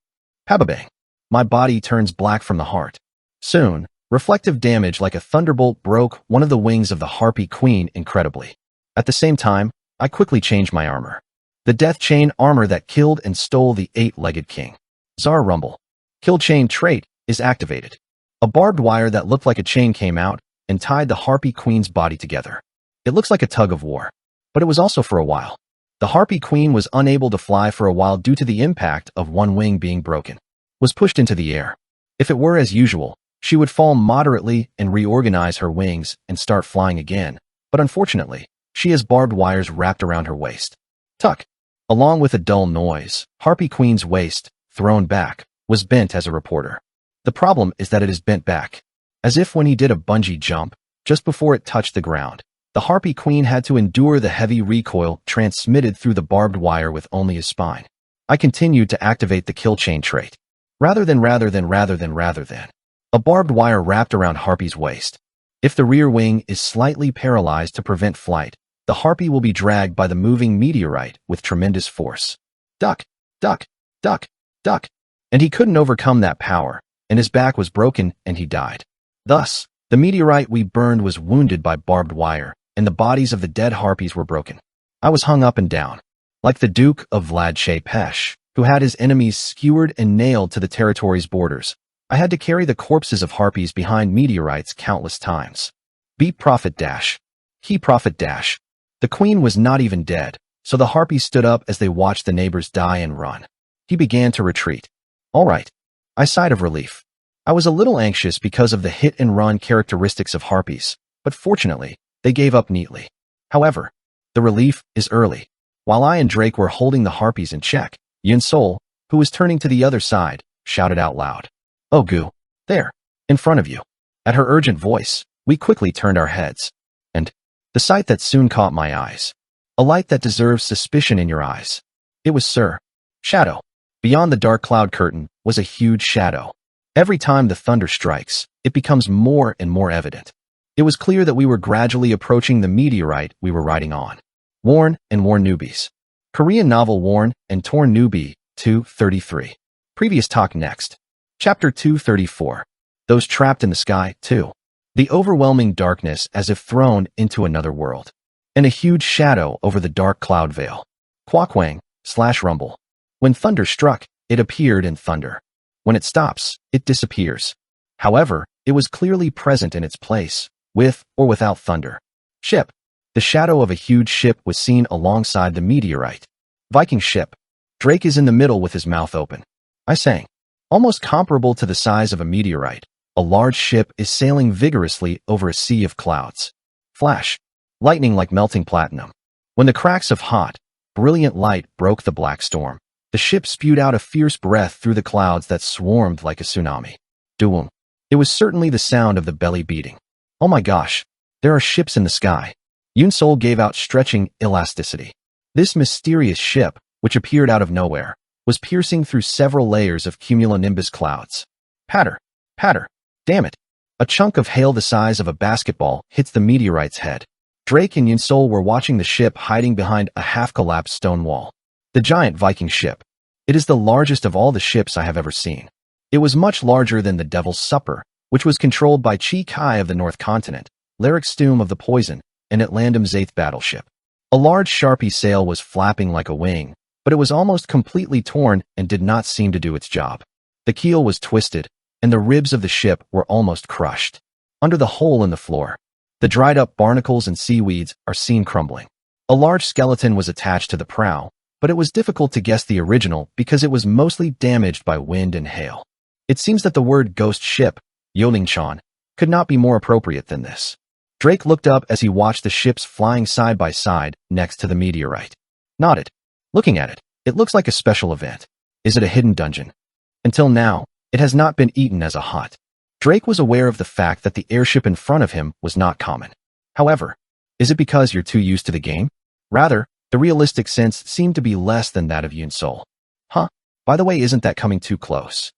Speaker 1: Pababang. My body turns black from the heart. Soon, reflective damage like a thunderbolt broke one of the wings of the Harpy Queen incredibly. At the same time, I quickly changed my armor. The death chain armor that killed and stole the 8-legged king. Zar Rumble. Kill chain trait is activated. A barbed wire that looked like a chain came out and tied the Harpy Queen's body together. It looks like a tug of war, but it was also for a while. The Harpy Queen was unable to fly for a while due to the impact of one wing being broken. Was pushed into the air. If it were as usual, she would fall moderately and reorganize her wings and start flying again, but unfortunately, she has barbed wires wrapped around her waist. Tuck. Along with a dull noise, Harpy Queen's waist, thrown back, was bent as a reporter. The problem is that it is bent back. As if when he did a bungee jump, just before it touched the ground, the Harpy Queen had to endure the heavy recoil transmitted through the barbed wire with only his spine. I continued to activate the kill chain trait. Rather than. A barbed wire wrapped around Harpy's waist. If the rear wing is slightly paralyzed to prevent flight, the Harpy will be dragged by the moving meteorite with tremendous force. Duck, duck, duck, duck. And he couldn't overcome that power, and his back was broken and he died. Thus, the meteorite we burned was wounded by barbed wire, and the bodies of the dead Harpies were broken. I was hung up and down. Like the Duke of Vlad Pesh, who had his enemies skewered and nailed to the territory's borders, I had to carry the corpses of Harpies behind meteorites countless times. Beat Prophet Dash. He Prophet Dash. The queen was not even dead, so the Harpies stood up as they watched the neighbors die and run. He began to retreat. All right. I sighed of relief. I was a little anxious because of the hit-and-run characteristics of Harpies, but fortunately, they gave up neatly. However, the relief is early. While I and Drake were holding the Harpies in check, Yun Sol, who was turning to the other side, shouted out loud. Oh Gu, there, in front of you. At her urgent voice, we quickly turned our heads. And the sight that soon caught my eyes. A light that deserves suspicion in your eyes. It was Sir Shadow. Beyond the dark cloud curtain was a huge shadow. Every time the thunder strikes, it becomes more and more evident. It was clear that we were gradually approaching the meteorite we were riding on. Worn and Worn Newbies. Korean novel Worn and Torn Newbie, 233. Previous talk next. Chapter 234. Those trapped in the sky, 2. The overwhelming darkness as if thrown into another world. And a huge shadow over the dark cloud veil. Quackwang / rumble. When thunder struck, It appeared in thunder. When it stops, it disappears. However, it was clearly present in its place, with or without thunder. Ship. The shadow of a huge ship was seen alongside the meteorite. Viking ship. Drake is in the middle with his mouth open. I sang. Almost comparable to the size of a meteorite, a large ship is sailing vigorously over a sea of clouds. Flash. Lightning like melting platinum. When the cracks of hot, brilliant light broke the black storm, the ship spewed out a fierce breath through the clouds that swarmed like a tsunami. Doom. It was certainly the sound of the belly beating. Oh my gosh, there are ships in the sky. Yunsol gave out stretching elasticity. This mysterious ship, which appeared out of nowhere, was piercing through several layers of cumulonimbus clouds. Patter, patter, damn it. A chunk of hail the size of a basketball hits the meteorite's head. Drake and Yunsol were watching the ship hiding behind a half-collapsed stone wall. The giant Viking ship. It is the largest of all the ships I have ever seen. It was much larger than the Devil's Supper, which was controlled by Chi Kai of the North Continent, Lyric Stoom of the Poison, and Atlandum's 8th battleship. A large Sharpie sail was flapping like a wing, but it was almost completely torn and did not seem to do its job. The keel was twisted, and the ribs of the ship were almost crushed. Under the hole in the floor, the dried-up barnacles and seaweeds are seen crumbling. A large skeleton was attached to the prow, but it was difficult to guess the original because it was mostly damaged by wind and hail. It seems that the word ghost ship, Yolingshan, could not be more appropriate than this. Drake looked up as he watched the ships flying side by side next to the meteorite. Nodded. Looking at it, it looks like a special event. Is it a hidden dungeon? Until now, it has not been eaten as a hut. Drake was aware of the fact that the airship in front of him was not common. However, is it because you're too used to the game? Rather, the realistic sense seemed to be less than that of Yunsol. Huh? By the way, isn't that coming too close?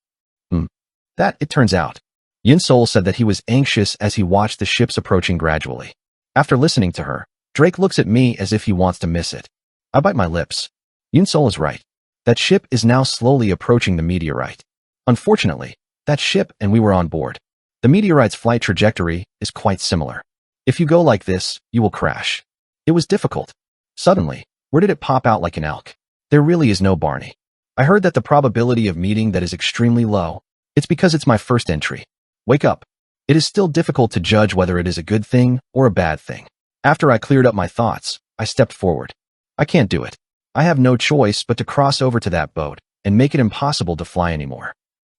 Speaker 1: That, it turns out. Yunsol said that he was anxious as he watched the ships approaching gradually. After listening to her, Drake looks at me as if he wants to miss it. I bite my lips. Yunsol is right. That ship is now slowly approaching the meteorite. Unfortunately, that ship and we were on board. The meteorite's flight trajectory is quite similar. If you go like this, you will crash. It was difficult. Suddenly, where did it pop out like an elk? There really is no Barney. I heard that the probability of meeting that is extremely low. It's because it's my first entry. Wake up. It is still difficult to judge whether it is a good thing or a bad thing. After I cleared up my thoughts, I stepped forward. I can't do it. I have no choice but to cross over to that boat and make it impossible to fly anymore.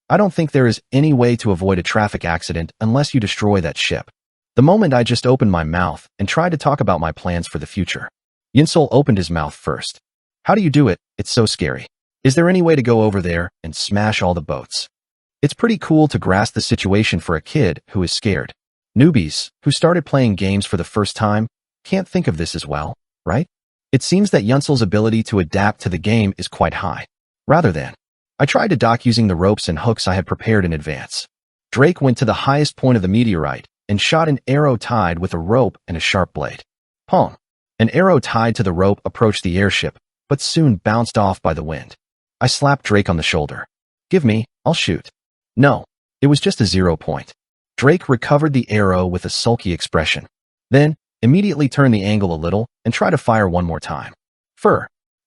Speaker 1: I don't think there is any way to avoid a traffic accident unless you destroy that ship. The moment I just opened my mouth and tried to talk about my plans for the future. Yunsol opened his mouth first. How do you do it? It's so scary. Is there any way to go over there and smash all the boats? It's pretty cool to grasp the situation for a kid who is scared. Newbies, who started playing games for the first time, can't think of this as well, right? It seems that Yunsol's ability to adapt to the game is quite high. Rather than, I tried to dock using the ropes and hooks I had prepared in advance. Drake went to the highest point of the meteorite and shot an arrow tied with a rope and a sharp blade. Pong. An arrow tied to the rope approached the airship, but soon bounced off by the wind. I slapped Drake on the shoulder. Give me, I'll shoot. No, it was just a 0 point. Drake recovered the arrow with a sulky expression. Then, immediately turned the angle a little and tried to fire one more time.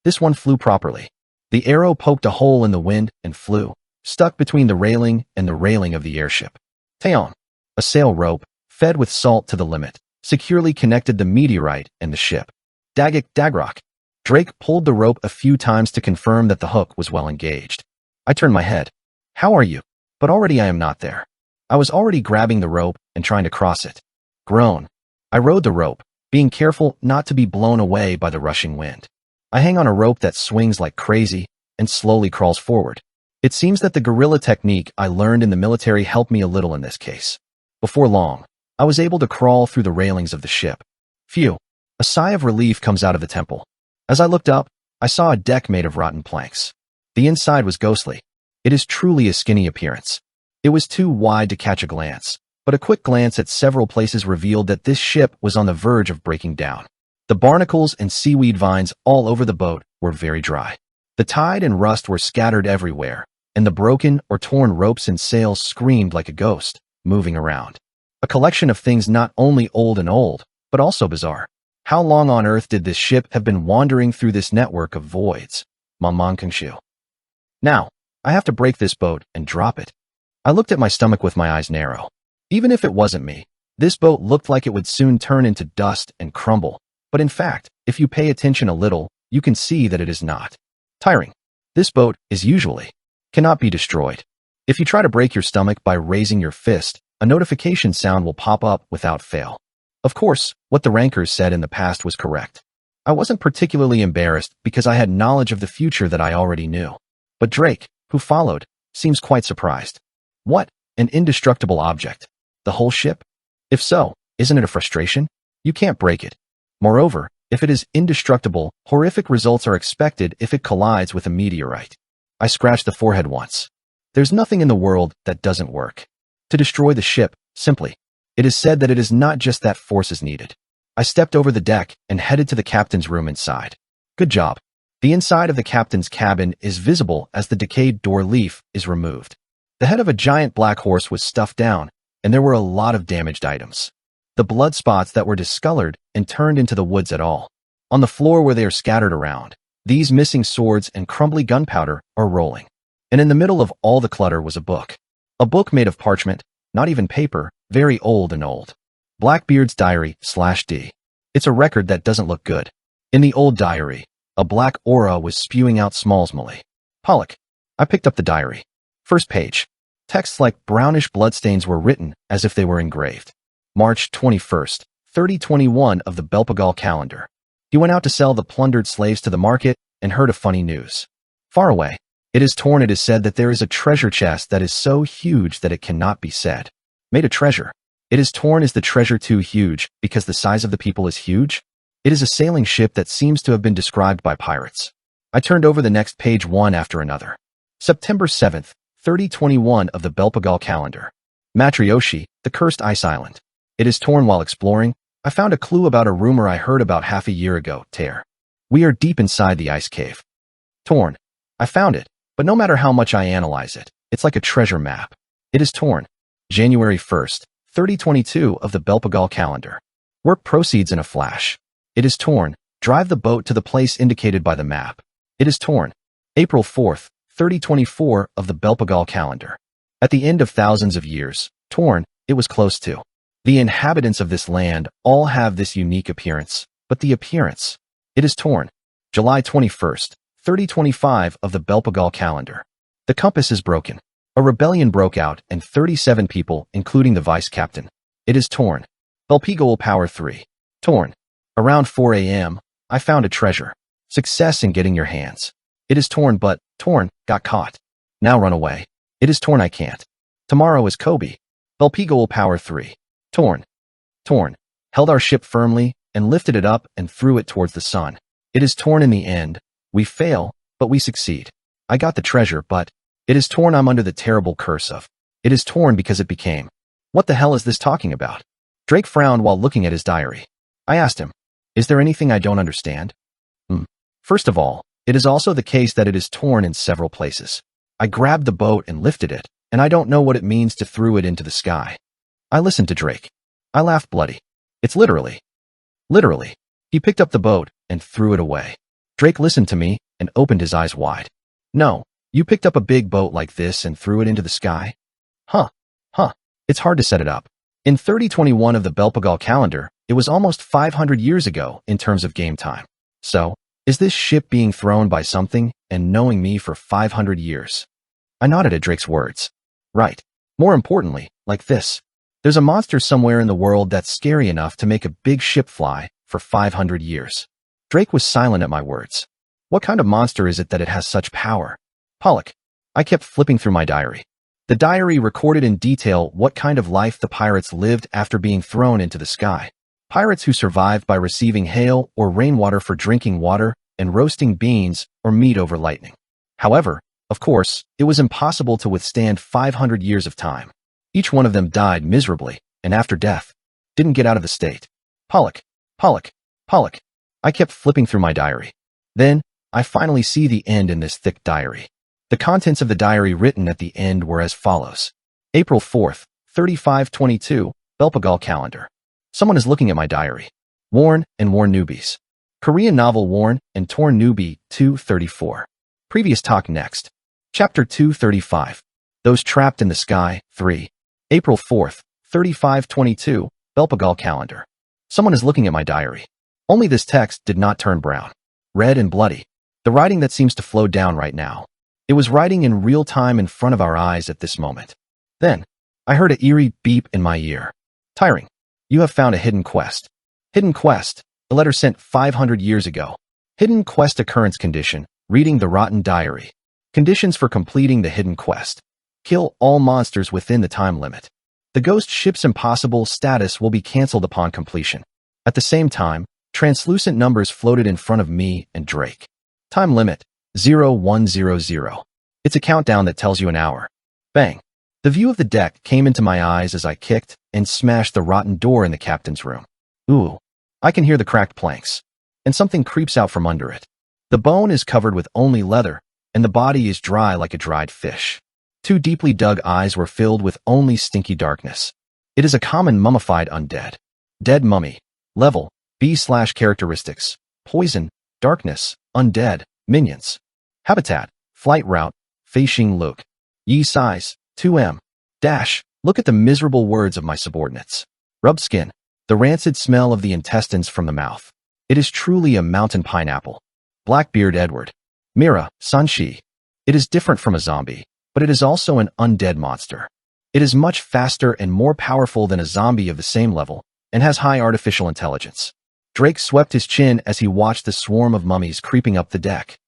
Speaker 1: This one flew properly. The arrow poked a hole in the wind and flew, stuck between the railing and the railing of the airship. Taon. A sail rope, fed with salt to the limit, securely connected the meteorite and the ship. Dagik Dagrok. Drake pulled the rope a few times to confirm that the hook was well engaged. I turned my head. How are you? But already I am not there. I was already grabbing the rope and trying to cross it. Groan. I rode the rope, being careful not to be blown away by the rushing wind. I hang on a rope that swings like crazy and slowly crawls forward. It seems that the guerrilla technique I learned in the military helped me a little in this case. Before long, I was able to crawl through the railings of the ship. Phew. A sigh of relief comes out of the temple. As I looked up, I saw a deck made of rotten planks. The inside was ghostly. It is truly a skinny appearance. It was too wide to catch a glance, but a quick glance at several places revealed that this ship was on the verge of breaking down. The barnacles and seaweed vines all over the boat were very dry. The tide and rust were scattered everywhere, and the broken or torn ropes and sails screamed like a ghost, moving around. A collection of things not only old, but also bizarre. How long on earth did this ship have been wandering through this network of voids? Mamangkangshu. Now, I have to break this boat and drop it. I looked at my stomach with my eyes narrow. Even if it wasn't me, this boat looked like it would soon turn into dust and crumble. But in fact, if you pay attention a little, you can see that it is not tiring. This boat is usually cannot be destroyed. If you try to break your stomach by raising your fist, a notification sound will pop up without fail. Of course, what the rankers said in the past was correct. I wasn't particularly embarrassed because I had knowledge of the future that I already knew. But Drake, who followed, seems quite surprised. What? An indestructible object? The whole ship? If so, isn't it a frustration? You can't break it. Moreover, if it is indestructible, horrific results are expected if it collides with a meteorite. I scratched the forehead once. There's nothing in the world that doesn't work. To destroy the ship, simply. It is said that it is not just that force is needed. I stepped over the deck and headed to the captain's room inside. Good job. The inside of the captain's cabin is visible as the decayed door leaf is removed. The head of a giant black horse was stuffed down, and there were a lot of damaged items. The blood spots that were discolored and turned into the woods at all. On the floor where they are scattered around, these missing swords and crumbly gunpowder are rolling. And in the middle of all the clutter was a book. A book made of parchment, not even paper, very old and old. Blackbeard's Diary/D. It's a record that doesn't look good. In the old diary, a black aura was spewing out smallsmally. Pollock. I picked up the diary. First page. Texts like brownish bloodstains were written as if they were engraved. March 21st, 3021 of the Belpagal calendar. He went out to sell the plundered slaves to the market and heard a funny news. Far away, it is torn. It is said that there is a treasure chest that is so huge that it cannot be said. Made a treasure. It is torn. Is the treasure too huge because the size of the people is huge? It is a sailing ship that seems to have been described by pirates. I turned over the next page one after another. September 7th, 3021 of the Belpagal calendar. Matryoshi, the cursed ice island. It is torn. While exploring, I found a clue about a rumor I heard about half a year ago. Tear. We are deep inside the ice cave. Torn. I found it, but no matter how much I analyze it, it's like a treasure map. It is torn. January 1st, 3022 of the Belpagal calendar. Work proceeds in a flash. It is torn. Drive the boat to the place indicated by the map. It is torn. April 4th, 3024 of the Belpagal calendar. At the end of thousands of years, torn, it was close to. The inhabitants of this land all have this unique appearance, but the appearance. It is torn. July 21st, 3025 of the Belpagal calendar. The compass is broken. A rebellion broke out and 37 people, including the vice captain. It is torn. Belpagal Power 3. Torn. Around 4 a.m., I found a treasure. Success in getting your hands. It is torn, but torn, got caught. Now run away. It is torn. I can't. Tomorrow is Kobe. Belpagal Power 3. Torn. Torn. Held our ship firmly and lifted it up and threw it towards the sun. It is torn. In the end, we fail, but we succeed. I got the treasure, but it is torn. I'm under the terrible curse of. It is torn because it became. What the hell is this talking about? Drake frowned while looking at his diary. I asked him, is there anything I don't understand? First of all, it is also the case that it is torn in several places. I grabbed the boat and lifted it, and I don't know what it means to throw it into the sky. I listened to Drake. I laughed bloody. It's literally. He picked up the boat and threw it away. Drake listened to me and opened his eyes wide. No, you picked up a big boat like this and threw it into the sky? Huh. It's hard to set it up. In 3021 of the Belpagal calendar, it was almost 500 years ago in terms of game time. So, is this ship being thrown by something and knowing me for 500 years? I nodded at Drake's words. Right. More importantly, like this. There's a monster somewhere in the world that's scary enough to make a big ship fly for 500 years. Drake was silent at my words. What kind of monster is it that it has such power? Pollock. I kept flipping through my diary. The diary recorded in detail what kind of life the pirates lived after being thrown into the sky. Pirates who survived by receiving hail or rainwater for drinking water and roasting beans or meat over lightning. However, of course, it was impossible to withstand 500 years of time. Each one of them died miserably, and after death, didn't get out of the state. Pollock. I kept flipping through my diary. Then, I finally see the end in this thick diary. The contents of the diary written at the end were as follows. April 4th, 3522, Belpagal calendar. Someone is looking at my diary. Worn and Worn Newbies. Korean novel Worn and Torn Newbie 234. Previous talk next. Chapter 235. Those Trapped in the Sky, 3. April 4th, 3522, Belpagal Calendar. Someone is looking at my diary. Only this text did not turn brown. Red and bloody. The writing that seems to flow down right now. It was writing in real time in front of our eyes at this moment. Then, I heard an eerie beep in my ear. Tiring. You have found a hidden quest. Hidden quest. A letter sent 500 years ago. Hidden quest occurrence condition. Reading the rotten diary. Conditions for completing the hidden quest. Kill all monsters within the time limit. The ghost ship's impossible status will be cancelled upon completion. At the same time, translucent numbers floated in front of me and Drake. Time limit, 0100. It's a countdown that tells you an hour. Bang. The view of the deck came into my eyes as I kicked and smashed the rotten door in the captain's room. Ooh. I can hear the cracked planks. And something creeps out from under it. The bone is covered with only leather, and the body is dry like a dried fish. Two deeply dug eyes were filled with only stinky darkness. It is a common mummified undead. Dead mummy. Level, B/characteristics. Poison, darkness, undead, minions. Habitat, flight route, Fei-Xing Luke. Yi size, 2M. Dash, look at the miserable words of my subordinates. Rubbed skin, the rancid smell of the intestines from the mouth. It is truly a mountain pineapple. Blackbeard Edward. Mira, Sanshi. It is different from a zombie, but it is also an undead monster. It is much faster and more powerful than a zombie of the same level, and has high artificial intelligence. Drake swept his chin as he watched the swarm of mummies creeping up the deck.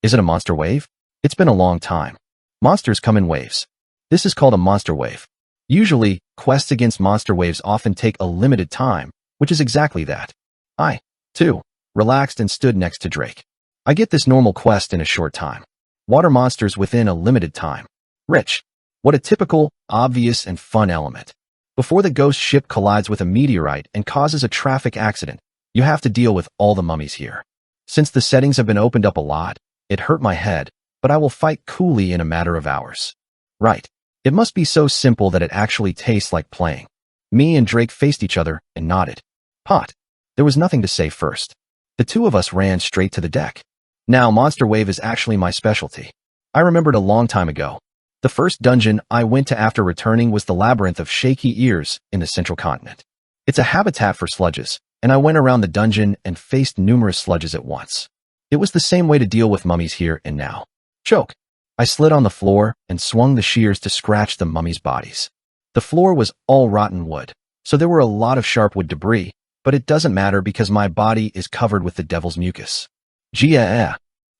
Speaker 1: Is it a monster wave? It's been a long time. Monsters come in waves. This is called a monster wave. Usually, quests against monster waves often take a limited time, which is exactly that. I, too, relaxed and stood next to Drake. I get this normal quest in a short time. Water monsters within a limited time. Rich. What a typical, obvious, and fun element. Before the ghost ship collides with a meteorite and causes a traffic accident, you have to deal with all the mummies here. Since the settings have been opened up a lot, it hurt my head, but I will fight coolly in a matter of hours. Right. It must be so simple that it actually tastes like playing. Me and Drake faced each other and nodded. Pot. There was nothing to say first. The two of us ran straight to the deck. Now, Monster Wave is actually my specialty. I remembered a long time ago. The first dungeon I went to after returning was the Labyrinth of Shaky Ears in the Central Continent. It's a habitat for sludges, and I went around the dungeon and faced numerous sludges at once. It was the same way to deal with mummies here and now. Choke. I slid on the floor and swung the shears to scratch the mummies' bodies. The floor was all rotten wood, so there were a lot of sharp wood debris, but it doesn't matter because my body is covered with the devil's mucus.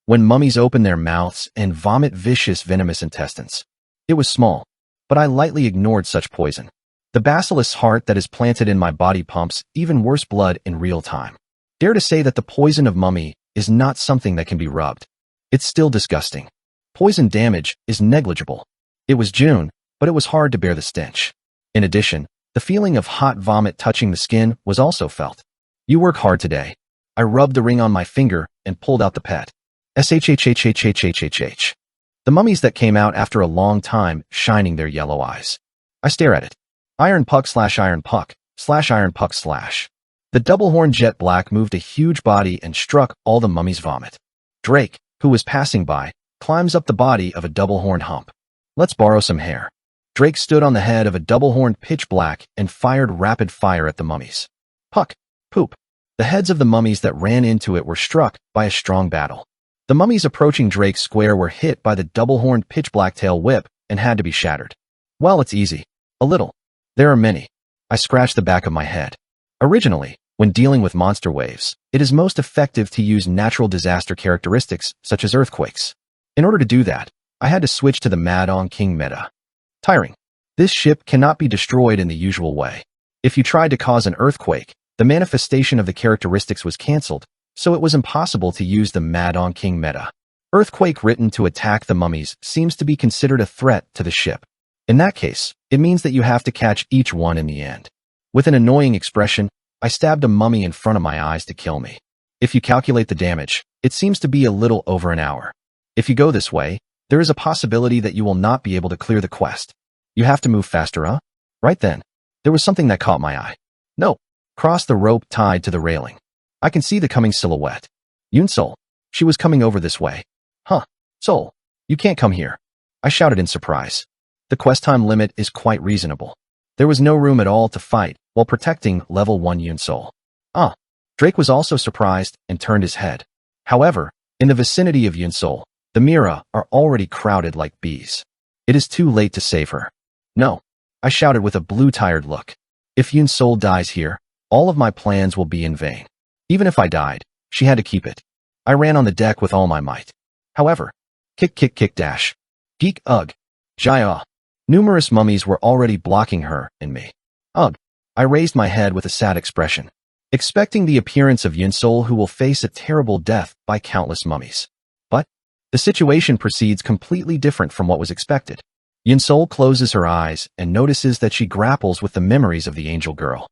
Speaker 1: When mummies open their mouths and vomit vicious venomous intestines. It was small, but I lightly ignored such poison. The basilisk's heart that is planted in my body pumps even worse blood in real time. Dare to say that the poison of mummy is not something that can be rubbed. It's still disgusting. Poison damage is negligible. It was June, but it was hard to bear the stench. In addition, the feeling of hot vomit touching the skin was also felt. You work hard today. I rubbed the ring on my finger and pulled out the pet. SHHHHHHHHH. The mummies that came out after a long time shining their yellow eyes. I stare at it. Iron puck/iron puck/iron puck/. The double-horned jet black moved a huge body and struck all the mummies' vomit. Drake, who was passing by, climbs up the body of a double-horned hump. Let's borrow some hair. Drake stood on the head of a double-horned pitch black and fired rapid fire at the mummies. Puck. Poop. The heads of the mummies that ran into it were struck by a strong battle. The mummies approaching Drake's square were hit by the double-horned pitch black tail whip and had to be shattered. Well, it's easy. A little. There are many. I scratched the back of my head. Originally, when dealing with monster waves, it is most effective to use natural disaster characteristics such as earthquakes. In order to do that, I had to switch to the Mad-On King meta. Tiring. This ship cannot be destroyed in the usual way. If you tried to cause an earthquake, the manifestation of the characteristics was cancelled, so it was impossible to use the Mad-On King meta. Earthquake written to attack the mummies seems to be considered a threat to the ship. In that case, it means that you have to catch each one in the end. With an annoying expression, I stabbed a mummy in front of my eyes to kill me. If you calculate the damage, it seems to be a little over an hour. If you go this way, there is a possibility that you will not be able to clear the quest. You have to move faster, huh? Right then, there was something that caught my eye. No. Cross the rope tied to the railing. I can see the coming silhouette. Yunsol. She was coming over this way. Huh. Sol. You can't come here. I shouted in surprise. The quest time limit is quite reasonable. There was no room at all to fight while protecting level 1 Yunsol. Ah. Drake was also surprised and turned his head. However, in the vicinity of Yunsol, the Mira are already crowded like bees. It is too late to save her. No. I shouted with a blue-tired look. If Yunsol dies here, all of my plans will be in vain. Even if I died, she had to keep it. I ran on the deck with all my might. However, kick dash. Geek ugh. Jia. Numerous mummies were already blocking her and me. Ugh. I raised my head with a sad expression, expecting the appearance of Yunsol, who will face a terrible death by countless mummies. But the situation proceeds completely different from what was expected. Yunsol closes her eyes and notices that she grapples with the memories of the angel girl.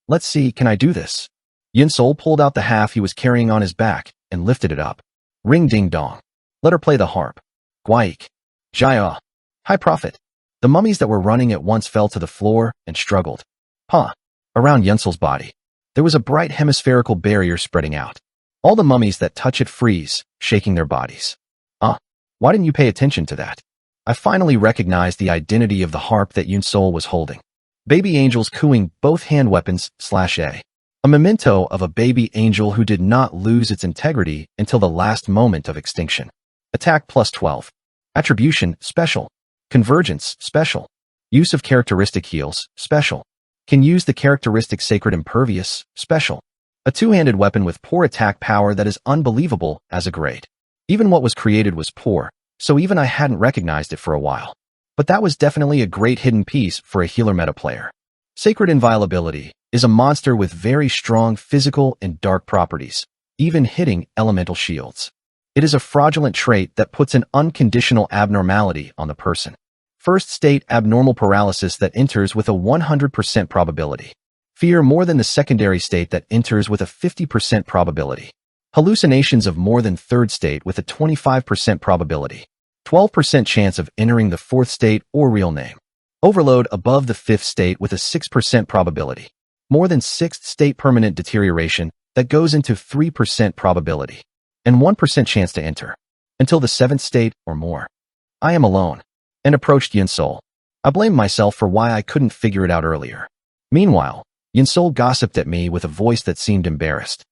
Speaker 1: Let's see, can I do this? Yunsol pulled out the half he was carrying on his back and lifted it up. Ring ding dong. Let her play the harp. Guaik. Jia. High prophet. The mummies that were running at once fell to the floor and struggled. Around Yunsol's body, there was a bright hemispherical barrier spreading out. All the mummies that touch it freeze, shaking their bodies. Why didn't you pay attention to that? I finally recognized the identity of the harp that Yunsol was holding. Baby angels cooing both hand weapons /A. A memento of a baby angel who did not lose its integrity until the last moment of extinction. Attack +12. Attribution, special. Convergence, special. Use of characteristic heals, special. Can use the characteristic Sacred Impervious, special. A two-handed weapon with poor attack power that is unbelievable as a grade. Even what was created was poor, so even I hadn't recognized it for a while. But that was definitely a great hidden piece for a healer meta player. Sacred Inviolability is a monster with very strong physical and dark properties, even hitting elemental shields. It is a fraudulent trait that puts an unconditional abnormality on the person. First state abnormal paralysis that enters with a 100% probability. Fear more than the secondary state that enters with a 50% probability. Hallucinations of more than third state with a 25% probability. 12% chance of entering the fourth state or real name. Overload above the fifth state with a 6% probability. More than sixth state permanent deterioration that goes into 3% probability. And 1% chance to enter. Until the seventh state or more. I am alone. And approached Yunsol. I blamed myself for why I couldn't figure it out earlier. Meanwhile, Yunsol gossiped at me with a voice that seemed embarrassed.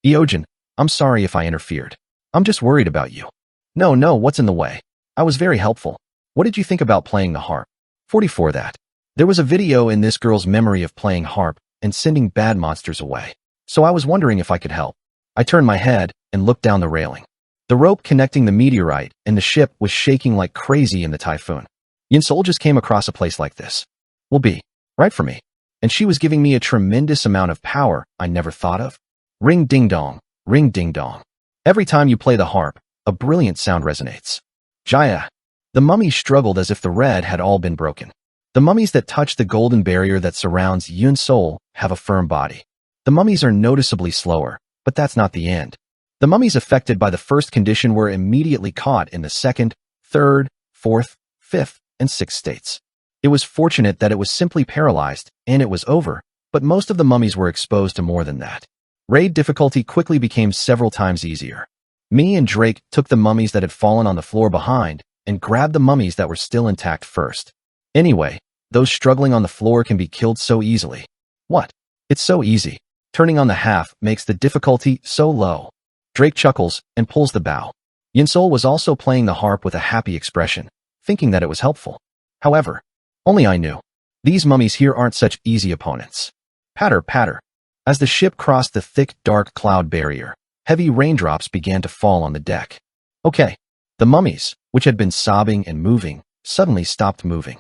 Speaker 1: Eogen, I'm sorry if I interfered. I'm just worried about you. No, what's in the way? I was very helpful. What did you think about playing the harp? 44 that. There was a video in this girl's memory of playing harp and sending bad monsters away. So I was wondering if I could help. I turned my head and looked down the railing. The rope connecting the meteorite and the ship was shaking like crazy in the typhoon. Yunsol just came across a place like this. Will be right for me. And she was giving me a tremendous amount of power I never thought of. Ring ding dong, ring ding dong. Every time you play the harp, a brilliant sound resonates. Jia. The mummies struggled as if the red had all been broken. The mummies that touch the golden barrier that surrounds Yunsol have a firm body. The mummies are noticeably slower, but that's not the end. The mummies affected by the first condition were immediately caught in the second, third, fourth, fifth, and sixth states. It was fortunate that it was simply paralyzed, and it was over, but most of the mummies were exposed to more than that. Raid difficulty quickly became several times easier. Me and Drake took the mummies that had fallen on the floor behind and grabbed the mummies that were still intact first. Anyway, those struggling on the floor can be killed so easily. What? It's so easy. Turning on the half makes the difficulty so low. Drake chuckles and pulls the bow. Yunsol was also playing the harp with a happy expression, thinking that it was helpful. However, only I knew. These mummies here aren't such easy opponents. Patter, patter. As the ship crossed the thick, dark cloud barrier, heavy raindrops began to fall on the deck. Okay. The mummies, which had been sobbing and moving, suddenly stopped moving.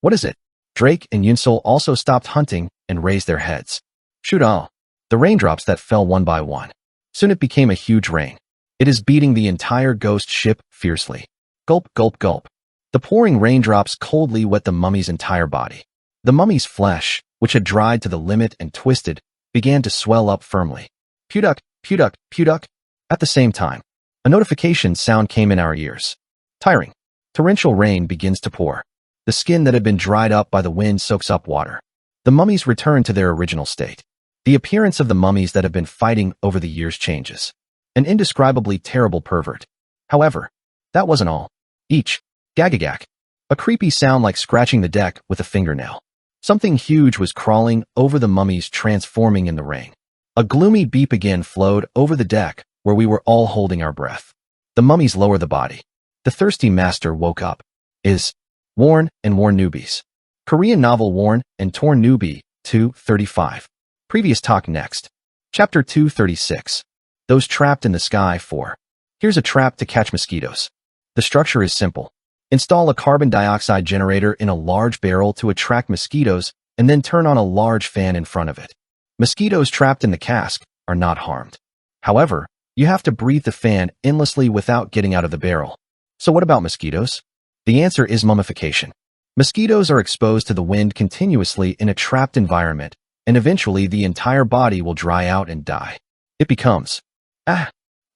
Speaker 1: What is it? Drake and Yunsol also stopped hunting and raised their heads. Shoot all. The raindrops that fell one by one. Soon it became a huge rain. It is beating the entire ghost ship fiercely. Gulp, gulp, gulp. The pouring raindrops coldly wet the mummy's entire body. The mummy's flesh, which had dried to the limit and twisted, began to swell up firmly. Puduk, puduk, puduk. At the same time, a notification sound came in our ears. Tiring. Torrential rain begins to pour. The skin that had been dried up by the wind soaks up water. The mummies return to their original state. The appearance of the mummies that have been fighting over the years changes. An indescribably terrible pervert. However, that wasn't all. Each, gagagag, a creepy sound like scratching the deck with a fingernail. Something huge was crawling over the mummies, transforming in the rain. A gloomy beep again flowed over the deck, where we were all holding our breath. The mummies lower the body. The thirsty master woke up. Is Worn and Worn Newbies. Korean novel Worn and Torn Newbie, 235. Previous talk next. Chapter 236. Those trapped in the sky 4. Here's a trap to catch mosquitoes. The structure is simple. Install a carbon dioxide generator in a large barrel to attract mosquitoes and then turn on a large fan in front of it. Mosquitoes trapped in the cask are not harmed. However, you have to breathe the fan endlessly without getting out of the barrel. So what about mosquitoes? The answer is mummification. Mosquitoes are exposed to the wind continuously in a trapped environment, and eventually the entire body will dry out and die. It becomes,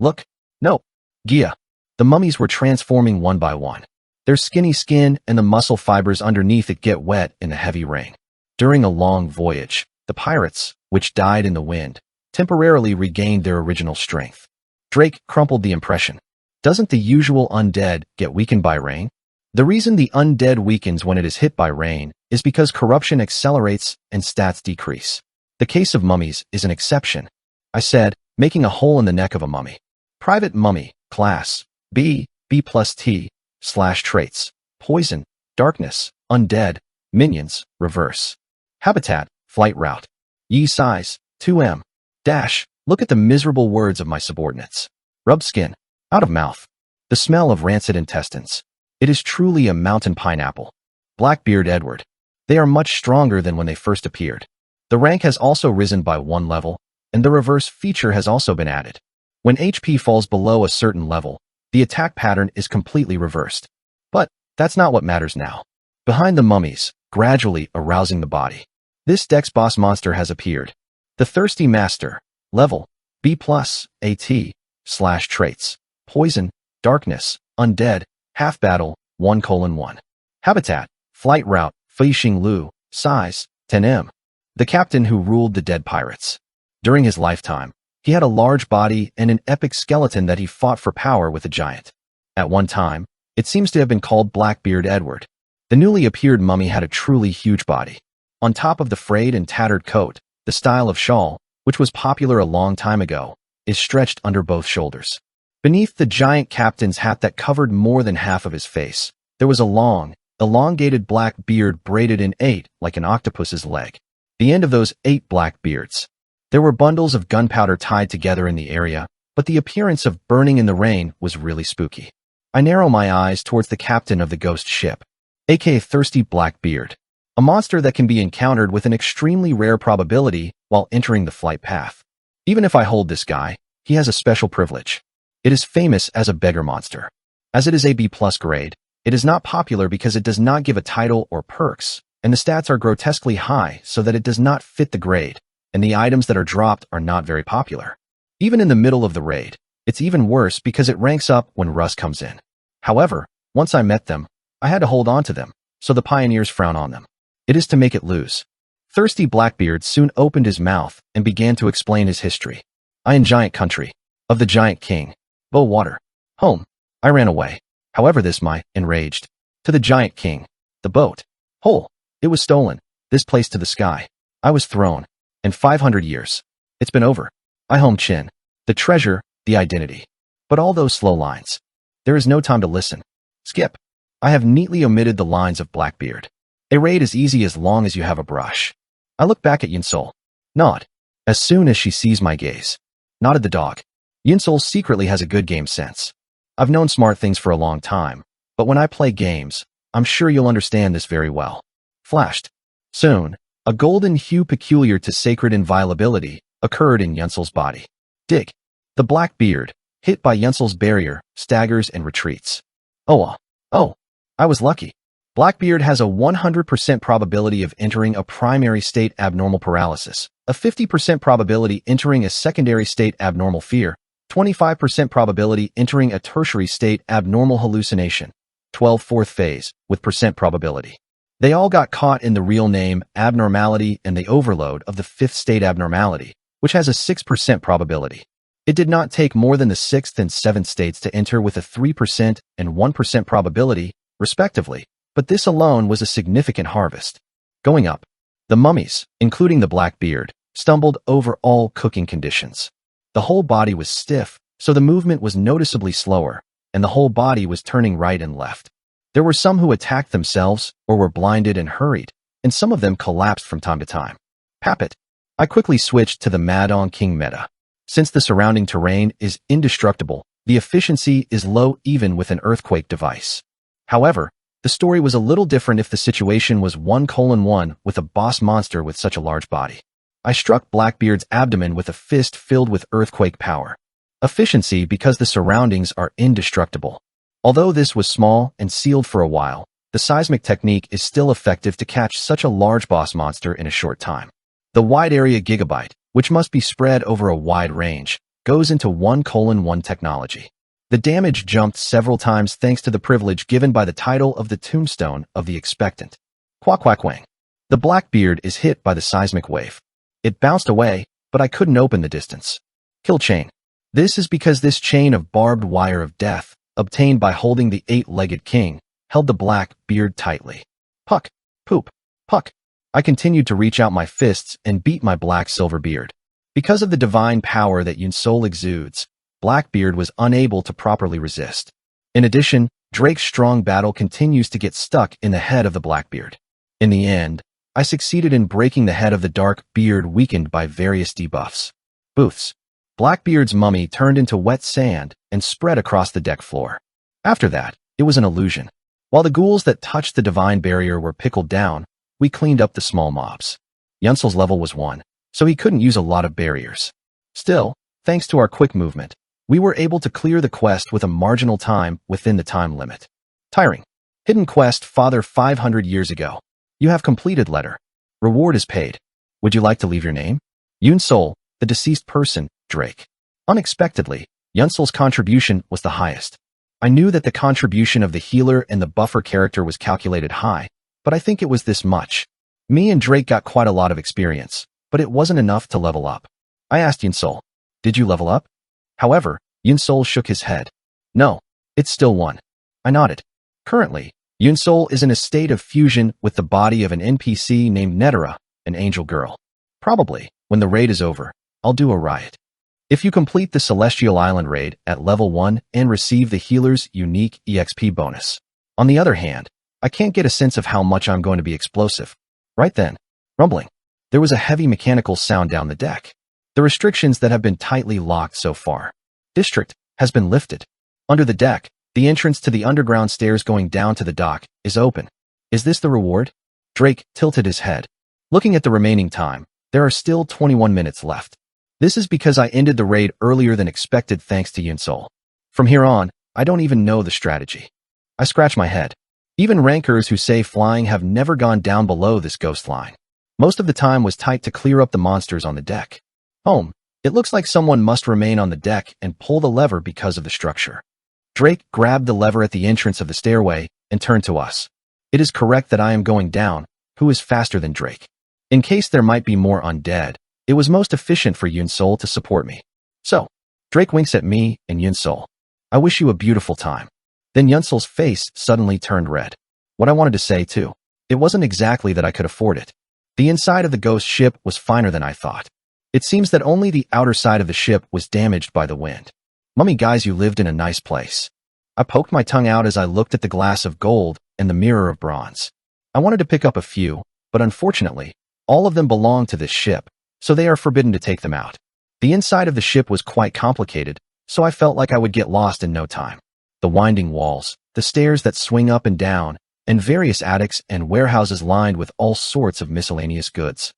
Speaker 1: look, no, Gia. The mummies were transforming one by one. Their skinny skin and the muscle fibers underneath it get wet in the heavy rain. During a long voyage, the pirates, which died in the wind, temporarily regained their original strength. Drake crumpled the impression. Doesn't the usual undead get weakened by rain? The reason the undead weakens when it is hit by rain is because corruption accelerates and stats decrease. The case of mummies is an exception. I said, making a hole in the neck of a mummy. Private mummy, class, B, B+T, /traits, poison, darkness, undead, minions, reverse. Habitat, flight route. Yi size, 2M. Dash, look at the miserable words of my subordinates. Rub skin, out of mouth. The smell of rancid intestines. It is truly a mountain pineapple. Blackbeard Edward. They are much stronger than when they first appeared. The rank has also risen by 1 level, and the reverse feature has also been added. When HP falls below a certain level, the attack pattern is completely reversed. But that's not what matters now. Behind the mummies, gradually arousing the body. This Dex boss monster has appeared. The Thirsty Master, level, B+, AT, /traits, poison, darkness, undead, half battle, 1:1. Habitat, flight route, Fei-Xing Lu, size, 10M. The captain who ruled the dead pirates. During his lifetime, he had a large body and an epic skeleton that he fought for power with a giant. At one time, it seems to have been called Blackbeard Edward. The newly appeared mummy had a truly huge body. On top of the frayed and tattered coat, the style of shawl, which was popular a long time ago, is stretched under both shoulders. Beneath the giant captain's hat that covered more than half of his face, there was a long, elongated black beard braided in 8 like an octopus's leg. The end of those 8 black beards. There were bundles of gunpowder tied together in the area, but the appearance of burning in the rain was really spooky. I narrow my eyes towards the captain of the ghost ship, aka Thirsty Blackbeard, a monster that can be encountered with an extremely rare probability while entering the flight path. Even if I hold this guy, he has a special privilege. It is famous as a beggar monster. As it is a B+ grade, it is not popular because it does not give a title or perks, and the stats are grotesquely high so that it does not fit the grade, and the items that are dropped are not very popular. Even in the middle of the raid, it's even worse because it ranks up when Russ comes in. However, once I met them, I had to hold on to them, so the pioneers frown on them. It is to make it lose. Thirsty Blackbeard soon opened his mouth and began to explain his history. I in giant country, of the giant king, Bow Water, home. I ran away. However, this my enraged. To the giant king, the boat, hole. It was stolen, this place to the sky. I was thrown. And 500 years. It's been over. I home chin. The treasure, the identity. But all those slow lines. There is no time to listen. Skip. I have neatly omitted the lines of Blackbeard. A raid is easy as long as you have a brush. I look back at Yinsol. Nod. As soon as she sees my gaze. Nodded the dog. Yinsol secretly has a good game sense. I've known smart things for a long time, but when I play games, I'm sure you'll understand this very well. Flashed. Soon, a golden hue peculiar to sacred inviolability occurred in Yunsel's body. Dig. The black beard, hit by Yunsel's barrier, staggers and retreats. Oh, I was lucky. Blackbeard has a 100% probability of entering a primary state abnormal paralysis, a 50% probability entering a secondary state abnormal fear, 25% probability entering a tertiary state abnormal hallucination, 12 fourth phase with percent probability. They all got caught in the real name abnormality and the overload of the 5th state abnormality, which has a 6% probability. It did not take more than the 6th and 7th states to enter with a 3% and 1% probability, respectively, but this alone was a significant harvest. Going up, the mummies, including the Blackbeard, stumbled over all cooking conditions. The whole body was stiff, so the movement was noticeably slower, and the whole body was turning right and left. There were some who attacked themselves or were blinded and hurried, and some of them collapsed from time to time. Pappet. I quickly switched to the Mad on King meta. Since the surrounding terrain is indestructible, the efficiency is low even with an earthquake device. However, the story was a little different if the situation was 1:1 with a boss monster with such a large body. I struck Blackbeard's abdomen with a fist filled with earthquake power. Efficiency because the surroundings are indestructible. Although this was small and sealed for a while, the seismic technique is still effective to catch such a large boss monster in a short time. The wide area gigabyte, which must be spread over a wide range, goes into 1:1 technology. The damage jumped several times thanks to the privilege given by the title of the Tombstone of the Expectant. Quack quack wang. The Blackbeard is hit by the seismic wave. It bounced away, but I couldn't open the distance. Kill chain. This is because this chain of barbed wire of death, obtained by holding the 8-legged king, held the Blackbeard tightly. Puck. Poop. Puck. I continued to reach out my fists and beat my black silver beard. Because of the divine power that Yunsol exudes, Blackbeard was unable to properly resist. In addition, Drake's strong battle continues to get stuck in the head of the Blackbeard. In the end, I succeeded in breaking the head of the dark beard weakened by various debuffs. Booths. Blackbeard's mummy turned into wet sand and spread across the deck floor. After that, it was an illusion. While the ghouls that touched the divine barrier were pickled down, we cleaned up the small mobs. Yunsol's level was 1, so he couldn't use a lot of barriers. Still, thanks to our quick movement, we were able to clear the quest with a marginal time within the time limit. Tiring. Hidden quest Father 500 years ago. You have completed letter. Reward is paid. Would you like to leave your name? Yunsol, the deceased person, Drake. Unexpectedly, Yunsol's contribution was the highest. I knew that the contribution of the healer and the buffer character was calculated high, but I think it was this much. Me and Drake got quite a lot of experience, but it wasn't enough to level up. I asked Yunsol, did you level up? However, Yunsol shook his head. No, it's still 1. I nodded. Currently, Yunsol is in a state of fusion with the body of an NPC named Netera, an angel girl. Probably, when the raid is over, I'll do a riot. If you complete the Celestial Island raid at level 1 and receive the healer's unique EXP bonus. On the other hand, I can't get a sense of how much I'm going to be explosive. Right then, rumbling. There was a heavy mechanical sound down the deck. The restrictions that have been tightly locked so far. District has been lifted. Under the deck, the entrance to the underground stairs going down to the dock is open. Is this the reward? Drake tilted his head. Looking at the remaining time, there are still 21 minutes left. This is because I ended the raid earlier than expected thanks to Yunsol. From here on, I don't even know the strategy. I scratch my head. Even rankers who say flying have never gone down below this ghost line. Most of the time was tight to clear up the monsters on the deck. It looks like someone must remain on the deck and pull the lever because of the structure. Drake grabbed the lever at the entrance of the stairway and turned to us. It is correct that I am going down. Who is faster than Drake? In case there might be more undead, it was most efficient for Yunsol to support me. So, Drake winks at me and Yunsol. I wish you a beautiful time. Then Yunsol's face suddenly turned red. What I wanted to say too. It wasn't exactly that I could afford it. The inside of the ghost ship was finer than I thought. It seems that only the outer side of the ship was damaged by the wind. Mummy guys, you lived in a nice place. I poked my tongue out as I looked at the glass of gold and the mirror of bronze. I wanted to pick up a few, but unfortunately, all of them belong to this ship, so they are forbidden to take them out. The inside of the ship was quite complicated, so I felt like I would get lost in no time. The winding walls, the stairs that swing up and down, and various attics and warehouses lined with all sorts of miscellaneous goods.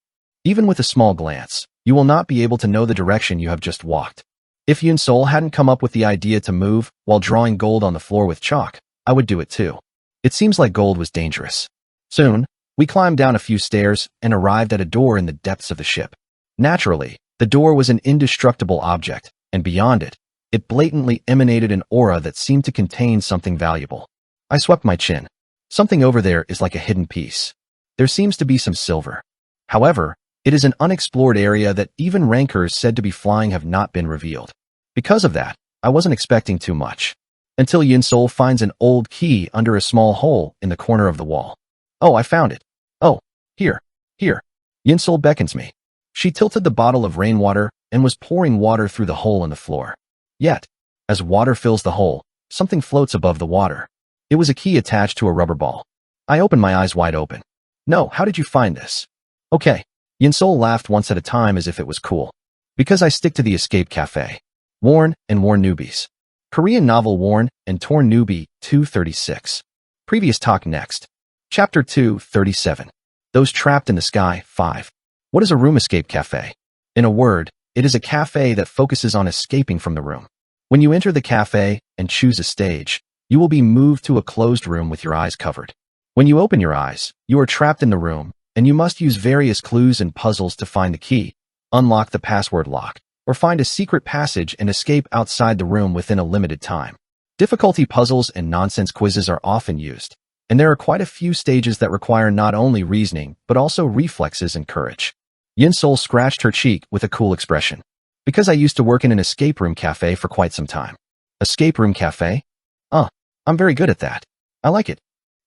Speaker 1: Even with a small glance, you will not be able to know the direction you have just walked. If Yunsol hadn't come up with the idea to move while drawing gold on the floor with chalk, I would do it too. It seems like gold was dangerous. Soon, we climbed down a few stairs and arrived at a door in the depths of the ship. Naturally, the door was an indestructible object, and beyond it, it blatantly emanated an aura that seemed to contain something valuable. I swept my chin. Something over there is like a hidden piece. There seems to be some silver. However, it is an unexplored area that even rankers said to be flying have not been revealed. Because of that, I wasn't expecting too much. Until Yinsol finds an old key under a small hole in the corner of the wall. Oh, I found it. Oh, here, here. Yinsol beckons me. She tilted the bottle of rainwater and was pouring water through the hole in the floor. Yet, as water fills the hole, something floats above the water. It was a key attached to a rubber ball. I opened my eyes wide open. No, how did you find this? Okay. Yinsol laughed once at a time as if it was cool. Because I stick to the escape cafe. Worn and Worn Newbies. Korean novel Worn and Torn Newbie 236. Previous talk next. Chapter 237. Those Trapped in the Sky 5. What is a room escape cafe? In a word, it is a cafe that focuses on escaping from the room. When you enter the cafe and choose a stage, you will be moved to a closed room with your eyes covered. When you open your eyes, you are trapped in the room, and you must use various clues and puzzles to find the key, unlock the password lock, or find a secret passage and escape outside the room within a limited time. Difficulty puzzles and nonsense quizzes are often used, and there are quite a few stages that require not only reasoning, but also reflexes and courage. Yinsol scratched her cheek with a cool expression. Because I used to work in an escape room cafe for quite some time. Escape room cafe? I'm very good at that. I like it.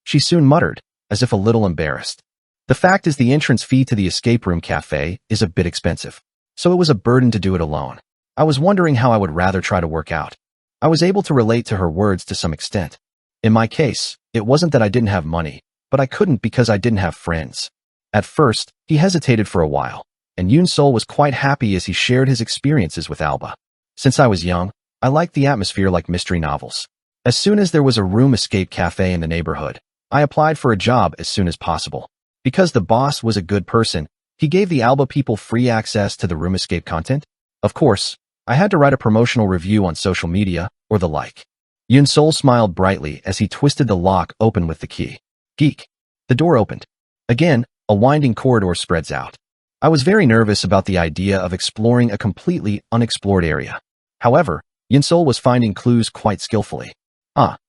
Speaker 1: She soon muttered, as if a little embarrassed. The fact is the entrance fee to the escape room cafe is a bit expensive, so it was a burden to do it alone. I was wondering how I would rather try to work out. I was able to relate to her words to some extent. In my case, it wasn't that I didn't have money, but I couldn't because I didn't have friends. At first, he hesitated for a while, and Yinsol was quite happy as he shared his experiences with Alba. Since I was young, I liked the atmosphere like mystery novels. As soon as there was a room escape cafe in the neighborhood, I applied for a job as soon as possible. Because the boss was a good person, he gave the Alba people free access to the room escape content. Of course, I had to write a promotional review on social media, or the like. Yinsol smiled brightly as he twisted the lock open with the key. Geek. The door opened. Again, a winding corridor spreads out. I was very nervous about the idea of exploring a completely unexplored area. However, Yinsol was finding clues quite skillfully.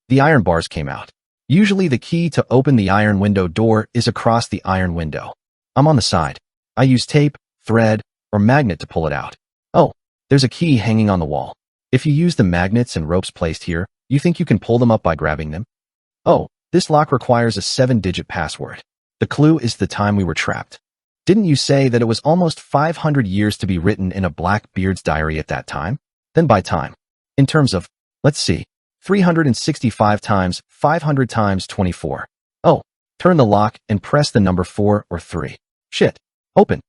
Speaker 1: The iron bars came out. Usually the key to open the iron window door is across the iron window. I'm on the side. I use tape, thread, or magnet to pull it out. Oh, there's a key hanging on the wall. If you use the magnets and ropes placed here, you think you can pull them up by grabbing them? Oh, this lock requires a 7-digit password. The clue is the time we were trapped. Didn't you say that it was almost 500 years to be written in a Blackbeard's diary at that time? Then by time. In terms of, let's see, 365 times 500 times 24. Oh, turn the lock and press the number 4 or 3. Shit. Open.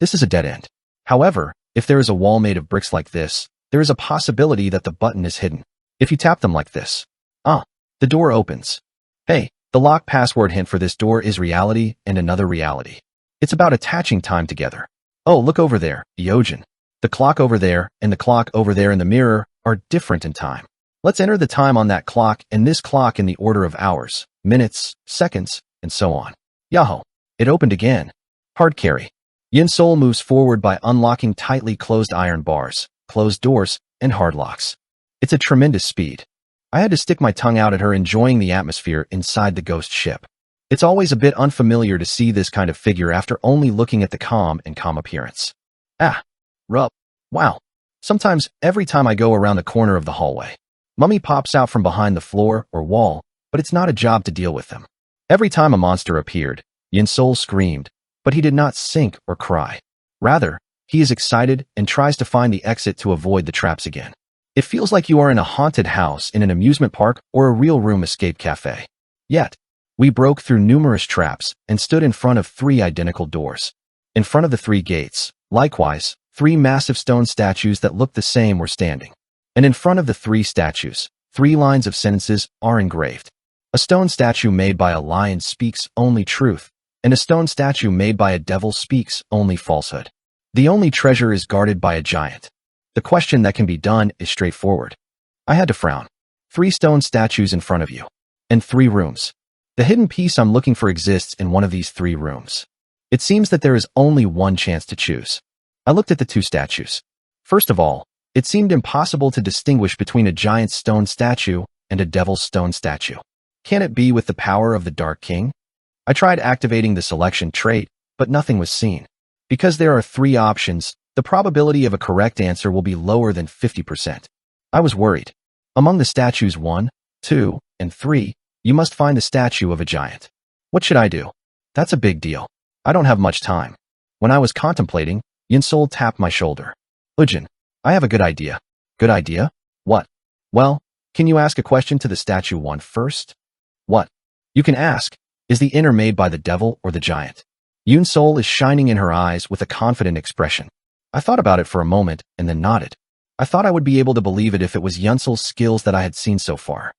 Speaker 1: This is a dead end. However, if there is a wall made of bricks like this, there is a possibility that the button is hidden. If you tap them like this. The door opens. Hey, the lock password hint for this door is reality and another reality. It's about attaching time together. Oh, look over there, Eogen. The clock over there and the clock over there in the mirror are different in time. Let's enter the time on that clock and this clock in the order of hours, minutes, seconds, and so on. Yahoo! It opened again. Hard carry. Yinsol moves forward by unlocking tightly closed iron bars, closed doors, and hard locks. It's a tremendous speed. I had to stick my tongue out at her enjoying the atmosphere inside the ghost ship. It's always a bit unfamiliar to see this kind of figure after only looking at the calm appearance. Rub. Wow. Sometimes, every time I go around the corner of the hallway, Mummy pops out from behind the floor or wall, but it's not a job to deal with them. Every time a monster appeared, Yinsol screamed, but he did not sink or cry. Rather, he is excited and tries to find the exit to avoid the traps again. It feels like you are in a haunted house in an amusement park or a real room escape cafe. Yet, we broke through numerous traps and stood in front of 3 identical doors. In front of the 3 gates, likewise, 3 massive stone statues that looked the same were standing. And in front of the 3 statues, 3 lines of sentences are engraved. A stone statue made by a lion speaks only truth, and a stone statue made by a devil speaks only falsehood. The only treasure is guarded by a giant. The question that can be done is straightforward. I had to frown. 3 stone statues in front of you. And 3 rooms. The hidden piece I'm looking for exists in one of these 3 rooms. It seems that there is only one chance to choose. I looked at the 2 statues. First of all, it seemed impossible to distinguish between a giant stone statue and a devil's stone statue. Can it be with the power of the Dark King? I tried activating the selection trait, but nothing was seen. Because there are 3 options, the probability of a correct answer will be lower than 50%. I was worried. Among the statues 1, 2, and 3, you must find the statue of a giant. What should I do? That's a big deal. I don't have much time. When I was contemplating, Yinsol tapped my shoulder. Ujin, I have a good idea. Good idea? What? Well, can you ask a question to the statue 1 first? What? You can ask, is the inner made by the devil or the giant? Yinsol is shining in her eyes with a confident expression. I thought about it for a moment and then nodded. I thought I would be able to believe it if it was Yunsol's skills that I had seen so far.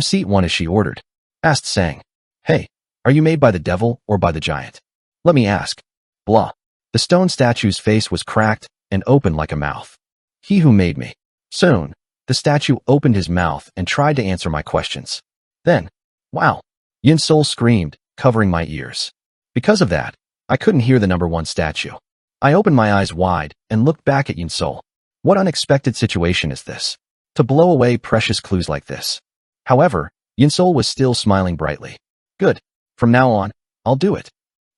Speaker 1: Seat 1 as she ordered. Asked Sang. Hey, are you made by the devil or by the giant? Let me ask. Blah. The stone statue's face was cracked and open like a mouth. He who made me. Soon, the statue opened his mouth and tried to answer my questions. Then, wow, Yinsol screamed, covering my ears. Because of that, I couldn't hear the number 1 statue. I opened my eyes wide and looked back at Yinsol. What unexpected situation is this? To blow away precious clues like this. However, Yinsol was still smiling brightly. Good. From now on, I'll do it.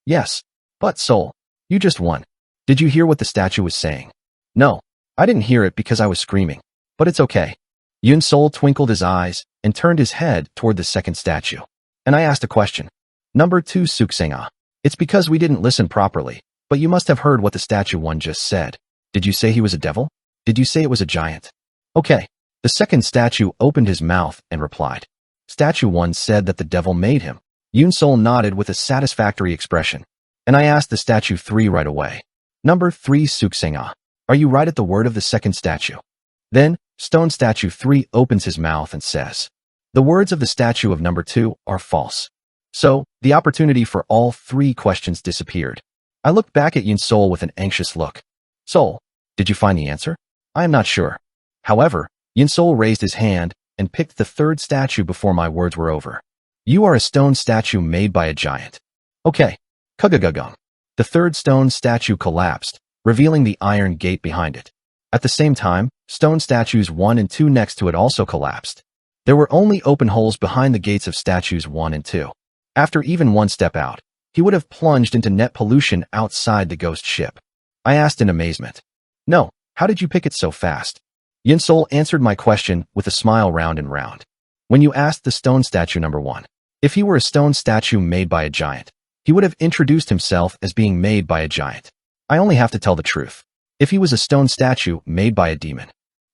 Speaker 1: Yes. But Sol, you just won. Did you hear what the statue was saying? No, I didn't hear it because I was screaming. But it's okay. Yinsol twinkled his eyes and turned his head toward the second statue. And I asked a question. Number 2 Suksanga. It's because we didn't listen properly, but you must have heard what the statue 1 just said. Did you say he was a devil? Did you say it was a giant? Okay. The second statue opened his mouth and replied. Statue 1 said that the devil made him. Yinsol nodded with a satisfactory expression. And I asked the statue 3 right away. Number 3 Suksanga. Are you right at the word of the second statue? Then, stone statue 3 opens his mouth and says. The words of the statue of number 2 are false. So, the opportunity for all 3 questions disappeared. I looked back at Yinsol with an anxious look. Sol, did you find the answer? I am not sure. However, Yinsol raised his hand and picked the third statue before my words were over. You are a stone statue made by a giant. Okay. Kugagugum. The third stone statue collapsed, revealing the iron gate behind it. At the same time, stone statues 1 and 2 next to it also collapsed. There were only open holes behind the gates of statues 1 and 2. After even 1 step out, he would have plunged into net pollution outside the ghost ship. I asked in amazement. No, how did you pick it so fast? Yinsol answered my question with a smile round and round. When you asked the stone statue number 1, if he were a stone statue made by a giant, he would have introduced himself as being made by a giant. I only have to tell the truth. If he was a stone statue made by a demon,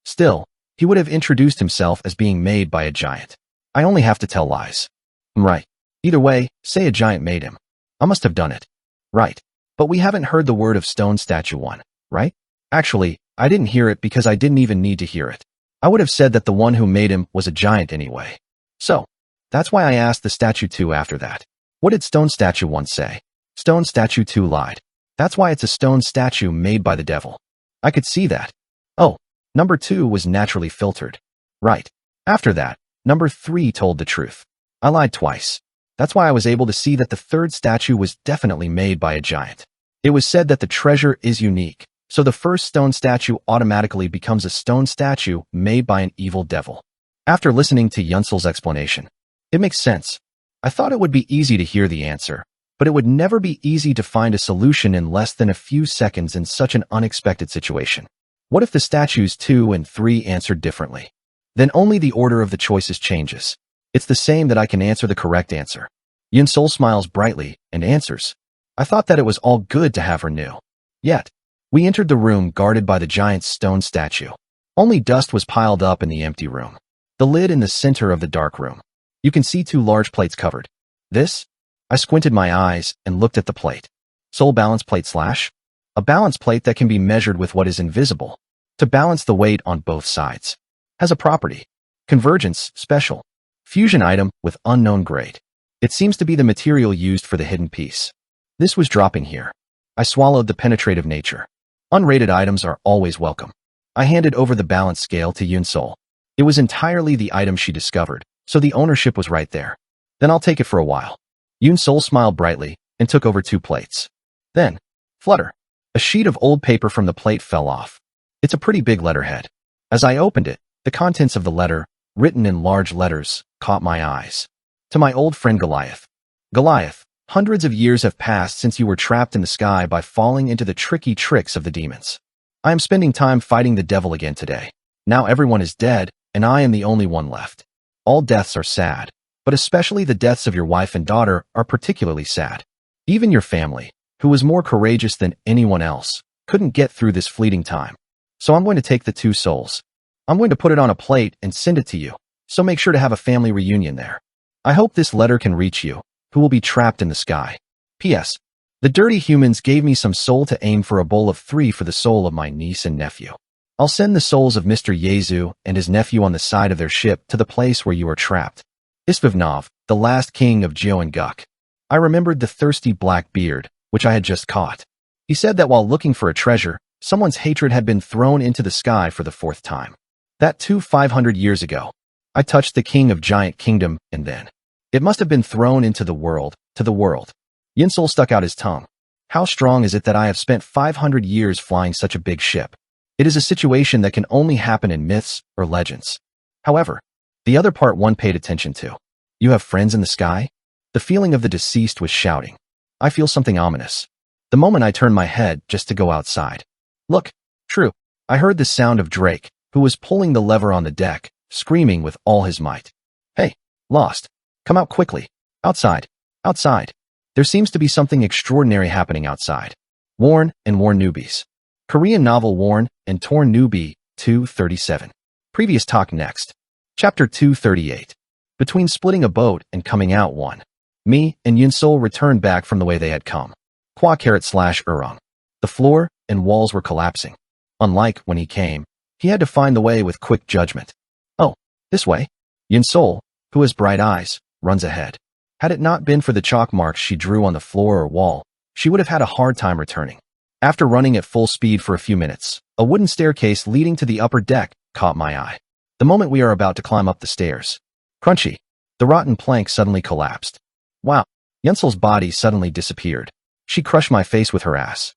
Speaker 1: still, he would have introduced himself as being made by a giant. I only have to tell lies. Right. Either way, say a giant made him. I must have done it. Right. But we haven't heard the word of stone statue 1, right? Actually, I didn't hear it because I didn't even need to hear it. I would have said that the one who made him was a giant anyway. So, that's why I asked the statue 2 after that. What did stone statue 1 say? Stone statue 2 lied. That's why it's a stone statue made by the devil. I could see that. Oh, number 2 was naturally filtered. Right. After that, number 3 told the truth. I lied twice. That's why I was able to see that the third statue was definitely made by a giant. It was said that the treasure is unique, so the first stone statue automatically becomes a stone statue made by an evil devil. After listening to Yunsol's explanation, it makes sense. I thought it would be easy to hear the answer, but it would never be easy to find a solution in less than a few seconds in such an unexpected situation. What if the statues 2 and 3 answered differently? Then only the order of the choices changes. It's the same that I can answer the correct answer. Yinsol smiles brightly and answers. I thought that it was all good to have her new. Yet, we entered the room guarded by the giant stone statue. Only dust was piled up in the empty room. The lid in the center of the dark room. You can see 2 large plates covered. This? I squinted my eyes and looked at the plate. Soul balance plate / a balance plate that can be measured with what is invisible, to balance the weight on both sides. Has a property. Convergence, special. Fusion item with unknown grade. It seems to be the material used for the hidden piece. This was dropping here. I swallowed the penetrative nature. Unrated items are always welcome. I handed over the balance scale to Yinsol. It was entirely the item she discovered, so the ownership was right there. Then I'll take it for a while. Yinsol smiled brightly and took over 2 plates. Then, flutter. A sheet of old paper from the plate fell off. It's a pretty big letterhead. As I opened it, the contents of the letter, written in large letters, caught my eyes. To my old friend Goliath. Goliath, hundreds of years have passed since you were trapped in the sky by falling into the tricky tricks of the demons. I am spending time fighting the devil again today. Now everyone is dead, and I am the only one left. All deaths are sad, but especially the deaths of your wife and daughter are particularly sad. Even your family, who was more courageous than anyone else, couldn't get through this fleeting time. So I'm going to take the 2 souls. I'm going to put it on a plate and send it to you, so make sure to have a family reunion there. I hope this letter can reach you, who will be trapped in the sky. P.S. The dirty humans gave me some soul to aim for a bowl of 3 for the soul of my niece and nephew. I'll send the souls of Mr. Yezu and his nephew on the side of their ship to the place where you are trapped. Istvivnov, the last king of Geo and Guk. I remembered the thirsty black beard, which I had just caught. He said that while looking for a treasure, someone's hatred had been thrown into the sky for the 4th time. That too 500 years ago. I touched the king of Giant Kingdom, and then it must have been thrown into the world, to the world. Yinsol stuck out his tongue. How strong is it that I have spent 500 years flying such a big ship? It is a situation that can only happen in myths or legends. However, the other part one paid attention to. You have friends in the sky? The feeling of the deceased was shouting. I feel something ominous. The moment I turned my head just to go outside. Look, true. I heard the sound of Drake, who was pulling the lever on the deck, screaming with all his might. Hey, Lost. Come out quickly. Outside. Outside. There seems to be something extraordinary happening outside. Worn and Worn Newbies. Korean novel Worn and Torn Newbie, 237. Previous talk next. Chapter 238. Between splitting a boat and coming out one. Me and Yunsol returned back from the way they had come. Kwa/Urong. The floor and walls were collapsing. Unlike when he came, he had to find the way with quick judgment. Oh, this way. Yunsol, who has bright eyes, runs ahead. Had it not been for the chalk marks she drew on the floor or wall, she would have had a hard time returning. After running at full speed for a few minutes, a wooden staircase leading to the upper deck caught my eye. The moment we are about to climb up the stairs. Crunchy. The rotten plank suddenly collapsed. Wow. Yensel's body suddenly disappeared. She crushed my face with her ass.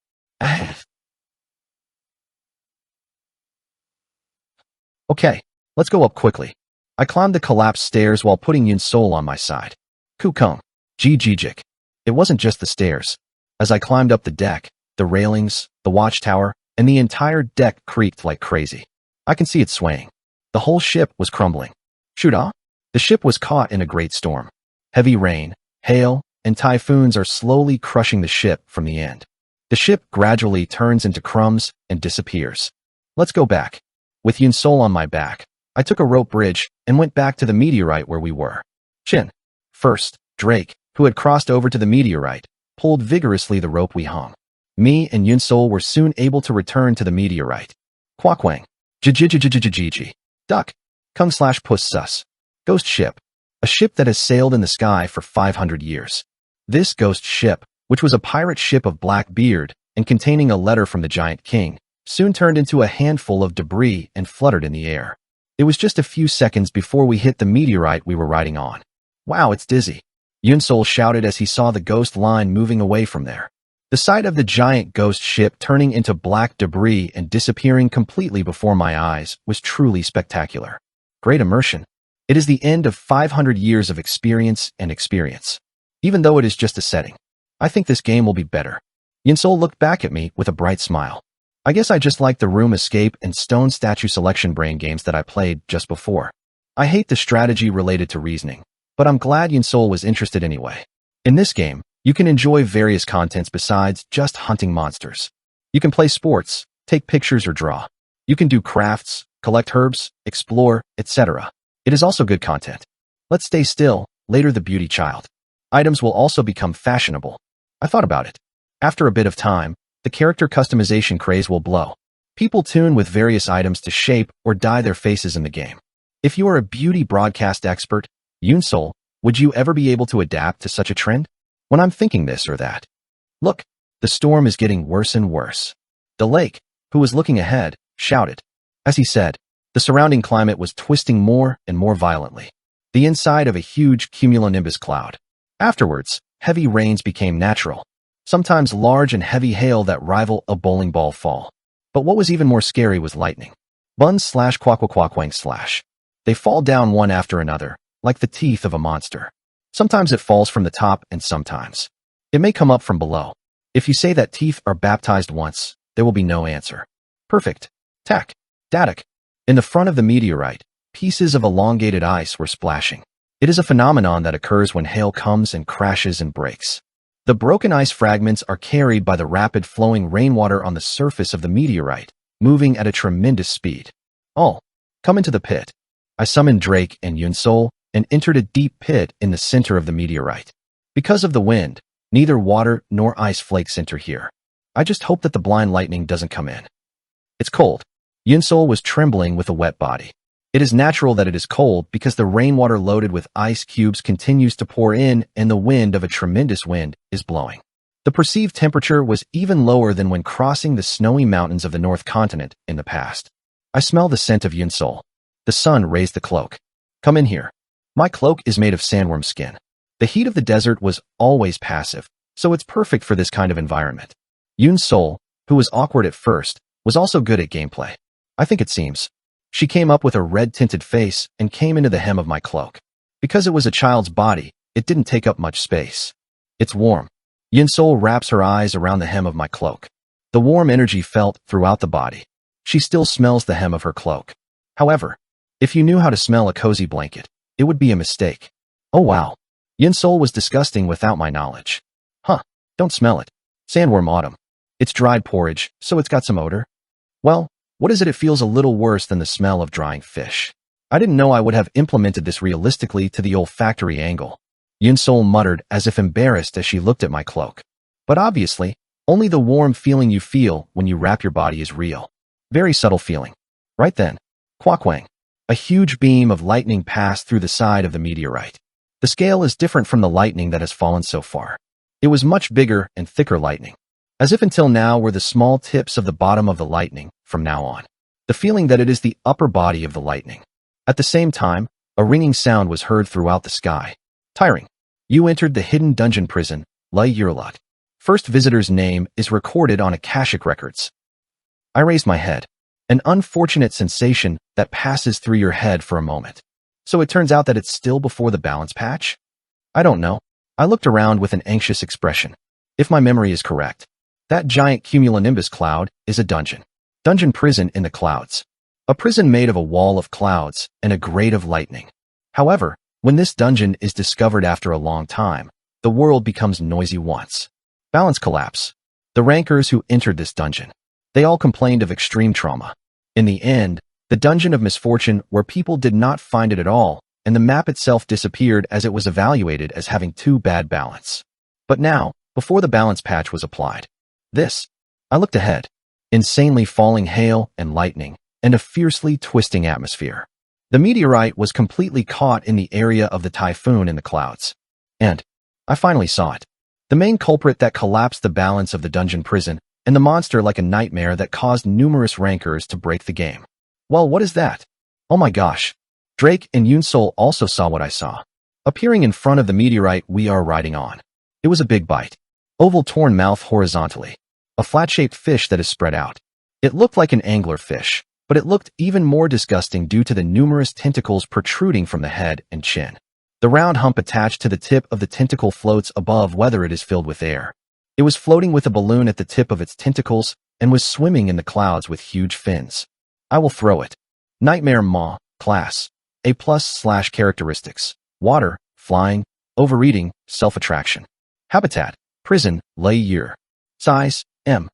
Speaker 1: Okay, let's go up quickly. I climbed the collapsed stairs while putting Yunsol on my side. Kukung. Jijik. It wasn't just the stairs. As I climbed up the deck, the railings, the watchtower, and the entire deck creaked like crazy. I can see it swaying. The whole ship was crumbling. Shuda? The ship was caught in a great storm. Heavy rain, hail, and typhoons are slowly crushing the ship from the end. The ship gradually turns into crumbs and disappears. Let's go back. With Yunsol on my back, I took a rope bridge and went back to the meteorite where we were. Chin. First, Drake, who had crossed over to the meteorite, pulled vigorously the rope we hung. Me and Yunsol were soon able to return to the meteorite. Kwakwang. Jijijijijijiji. Duck. Kung/Puss sus. Ghost ship. A ship that has sailed in the sky for 500 years. This ghost ship, which was a pirate ship of black beard and containing a letter from the Giant King, soon turned into a handful of debris and fluttered in the air. It was just a few seconds before we hit the meteorite we were riding on. Wow, it's dizzy. Yunsol shouted as he saw the ghost line moving away from there. The sight of the giant ghost ship turning into black debris and disappearing completely before my eyes was truly spectacular. Great immersion. It is the end of 500 years of experience. Even though it is just a setting, I think this game will be better. Yunsol looked back at me with a bright smile. I guess I just like the room escape and stone statue selection brain games that I played just before. I hate the strategy related to reasoning, but I'm glad Yunsol was interested anyway. In this game, you can enjoy various contents besides just hunting monsters. You can play sports, take pictures or draw. You can do crafts, collect herbs, explore, etc. It is also good content. Let's stay still, later the beauty child. Items will also become fashionable. I thought about it. After a bit of time, the character customization craze will blow. People tune with various items to shape or dye their faces in the game. If you are a beauty broadcast expert, Yunsol, would you ever be able to adapt to such a trend? When I'm thinking this or that. Look, the storm is getting worse and worse. The lake, who was looking ahead, shouted. As he said, the surrounding climate was twisting more and more violently. The inside of a huge cumulonimbus cloud. Afterwards, heavy rains became natural. Sometimes large and heavy hail that rival a bowling ball fall. But what was even more scary was lightning. Buns/quaquaquaquang/. They fall down one after another, like the teeth of a monster. Sometimes it falls from the top and sometimes it may come up from below. If you say that teeth are baptized once, there will be no answer. Perfect. Tack. Dadak. In the front of the meteorite, pieces of elongated ice were splashing. It is a phenomenon that occurs when hail comes and crashes and breaks. The broken ice fragments are carried by the rapid flowing rainwater on the surface of the meteorite, moving at a tremendous speed. All, come into the pit. I summoned Drake and Yunsol and entered a deep pit in the center of the meteorite. Because of the wind, neither water nor ice flakes enter here. I just hope that the blind lightning doesn't come in. It's cold. Yunsol was trembling with a wet body. It is natural that it is cold because the rainwater loaded with ice cubes continues to pour in and the wind of a tremendous wind is blowing. The perceived temperature was even lower than when crossing the snowy mountains of the North Continent in the past. I smell the scent of Yunsol. The sun raised the cloak. Come in here. My cloak is made of sandworm skin. The heat of the desert was always passive, so it's perfect for this kind of environment. Yunsol, who was awkward at first, was also good at gameplay. I think it seems. She came up with a red-tinted face and came into the hem of my cloak. Because it was a child's body, it didn't take up much space. It's warm. Yunsol wraps her eyes around the hem of my cloak. The warm energy felt throughout the body. She still smells the hem of her cloak. However, if you knew how to smell a cozy blanket, it would be a mistake. Oh wow. Yunsol was disgusting without my knowledge. Huh, don't smell it. Sandworm autumn. It's dried porridge, so it's got some odor. Well, what is it? It feels a little worse than the smell of drying fish. I didn't know I would have implemented this realistically to the olfactory angle. Yunsol muttered as if embarrassed as she looked at my cloak. But obviously, only the warm feeling you feel when you wrap your body is real. Very subtle feeling. Right then, quackwang. A huge beam of lightning passed through the side of the meteorite. The scale is different from the lightning that has fallen so far. It was much bigger and thicker lightning. As if until now were the small tips of the bottom of the lightning, from now on. The feeling that it is the upper body of the lightning. At the same time, a ringing sound was heard throughout the sky. Tiring. You entered the hidden dungeon prison, Lay Yurlut. First visitor's name is recorded on Akashic records. I raised my head. An unfortunate sensation that passes through your head for a moment. So it turns out that it's still before the balance patch? I don't know. I looked around with an anxious expression. If my memory is correct, that giant cumulonimbus cloud is a dungeon. Dungeon prison in the clouds. A prison made of a wall of clouds and a grate of lightning. However, when this dungeon is discovered after a long time, the world becomes noisy once. Balance collapse. The rankers who entered this dungeon, they all complained of extreme trauma. In the end, the dungeon of misfortune where people did not find it at all, and the map itself disappeared as it was evaluated as having too bad balance. But now, before the balance patch was applied, I looked ahead. Insanely falling hail and lightning, and a fiercely twisting atmosphere. The meteorite was completely caught in the area of the typhoon in the clouds. And I finally saw it. The main culprit that collapsed the balance of the dungeon prison, and the monster like a nightmare that caused numerous rankers to break the game. Well, what is that? Oh my gosh. Drake and Yunsol also saw what I saw. Appearing in front of the meteorite we are riding on. It was a big bite. Oval torn mouth horizontally. A flat-shaped fish that is spread out. It looked like an angler fish, but it looked even more disgusting due to the numerous tentacles protruding from the head and chin. The round hump attached to the tip of the tentacle floats above whether it is filled with air. It was floating with a balloon at the tip of its tentacles and was swimming in the clouds with huge fins. I will throw it. Nightmare Maw, Class, A+/ Characteristics, Water, Flying, Overeating, Self-Attraction. Habitat, Prison, Lay Year. Size, M.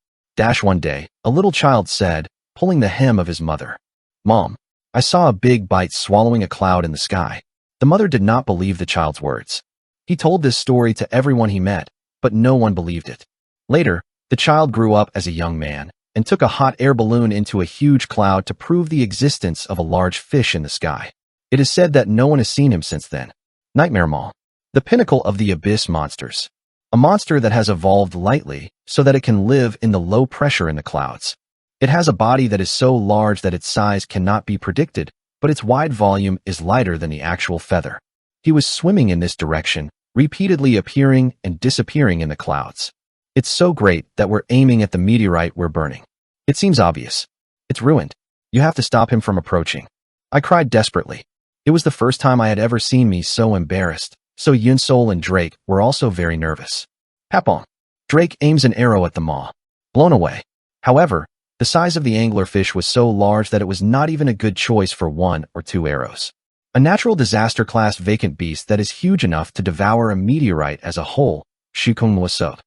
Speaker 1: One day, a little child said, pulling the hem of his mother. Mom, I saw a big bite swallowing a cloud in the sky. The mother did not believe the child's words. He told this story to everyone he met, but no one believed it. Later, the child grew up as a young man and took a hot air balloon into a huge cloud to prove the existence of a large fish in the sky. It is said that no one has seen him since then. Nightmare Maw, the pinnacle of the abyss monsters. A monster that has evolved lightly so that it can live in the low pressure in the clouds. It has a body that is so large that its size cannot be predicted, but its wide volume is lighter than the actual feather. He was swimming in this direction, repeatedly appearing and disappearing in the clouds. It's so great that we're aiming at the meteorite we're burning. It seems obvious. It's ruined. You have to stop him from approaching. I cried desperately. It was the first time I had ever seen me so embarrassed, so Yunsol and Drake were also very nervous. Hapon. Drake aims an arrow at the maw. Blown away. However, the The size of the anglerfish was so large that it was not even a good choice for 1 or 2 arrows. A natural disaster class vacant beast that is huge enough to devour a meteorite as a whole, Shikung Wasot.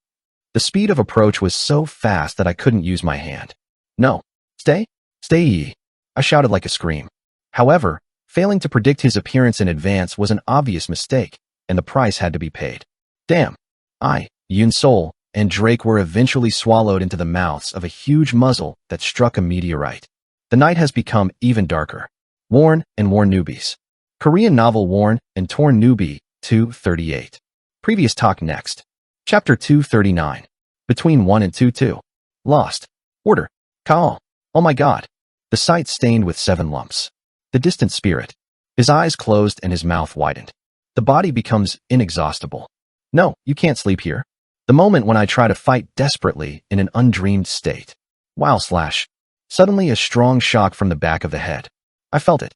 Speaker 1: The speed of approach was so fast that I couldn't use my hand. No. Stay? Stay ye. I shouted like a scream. However, failing to predict his appearance in advance was an obvious mistake, and the price had to be paid. Damn. Yun Sol, and Drake were eventually swallowed into the mouths of a huge muzzle that struck a meteorite. The night has become even darker. Worn and Worn Newbies. Korean novel Worn and Torn Newbie, 238. Previous talk next. Chapter 239. Between 1 and 2-2. Lost. Order. Kaal. Oh my god. The sight stained with 7 lumps. The distant spirit. His eyes closed and his mouth widened. The body becomes inexhaustible. No, you can't sleep here. The moment when I try to fight desperately in an undreamed state. Wow slash. Suddenly a strong shock from the back of the head. I felt it.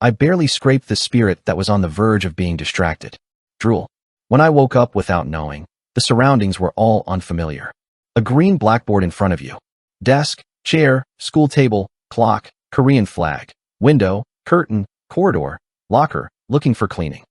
Speaker 1: I barely scraped the spirit that was on the verge of being distracted. Drool. When I woke up without knowing, the surroundings were all unfamiliar. A green blackboard in front of you. Desk, chair, school table, clock, Korean flag, window, curtain, corridor, locker, looking for cleaning.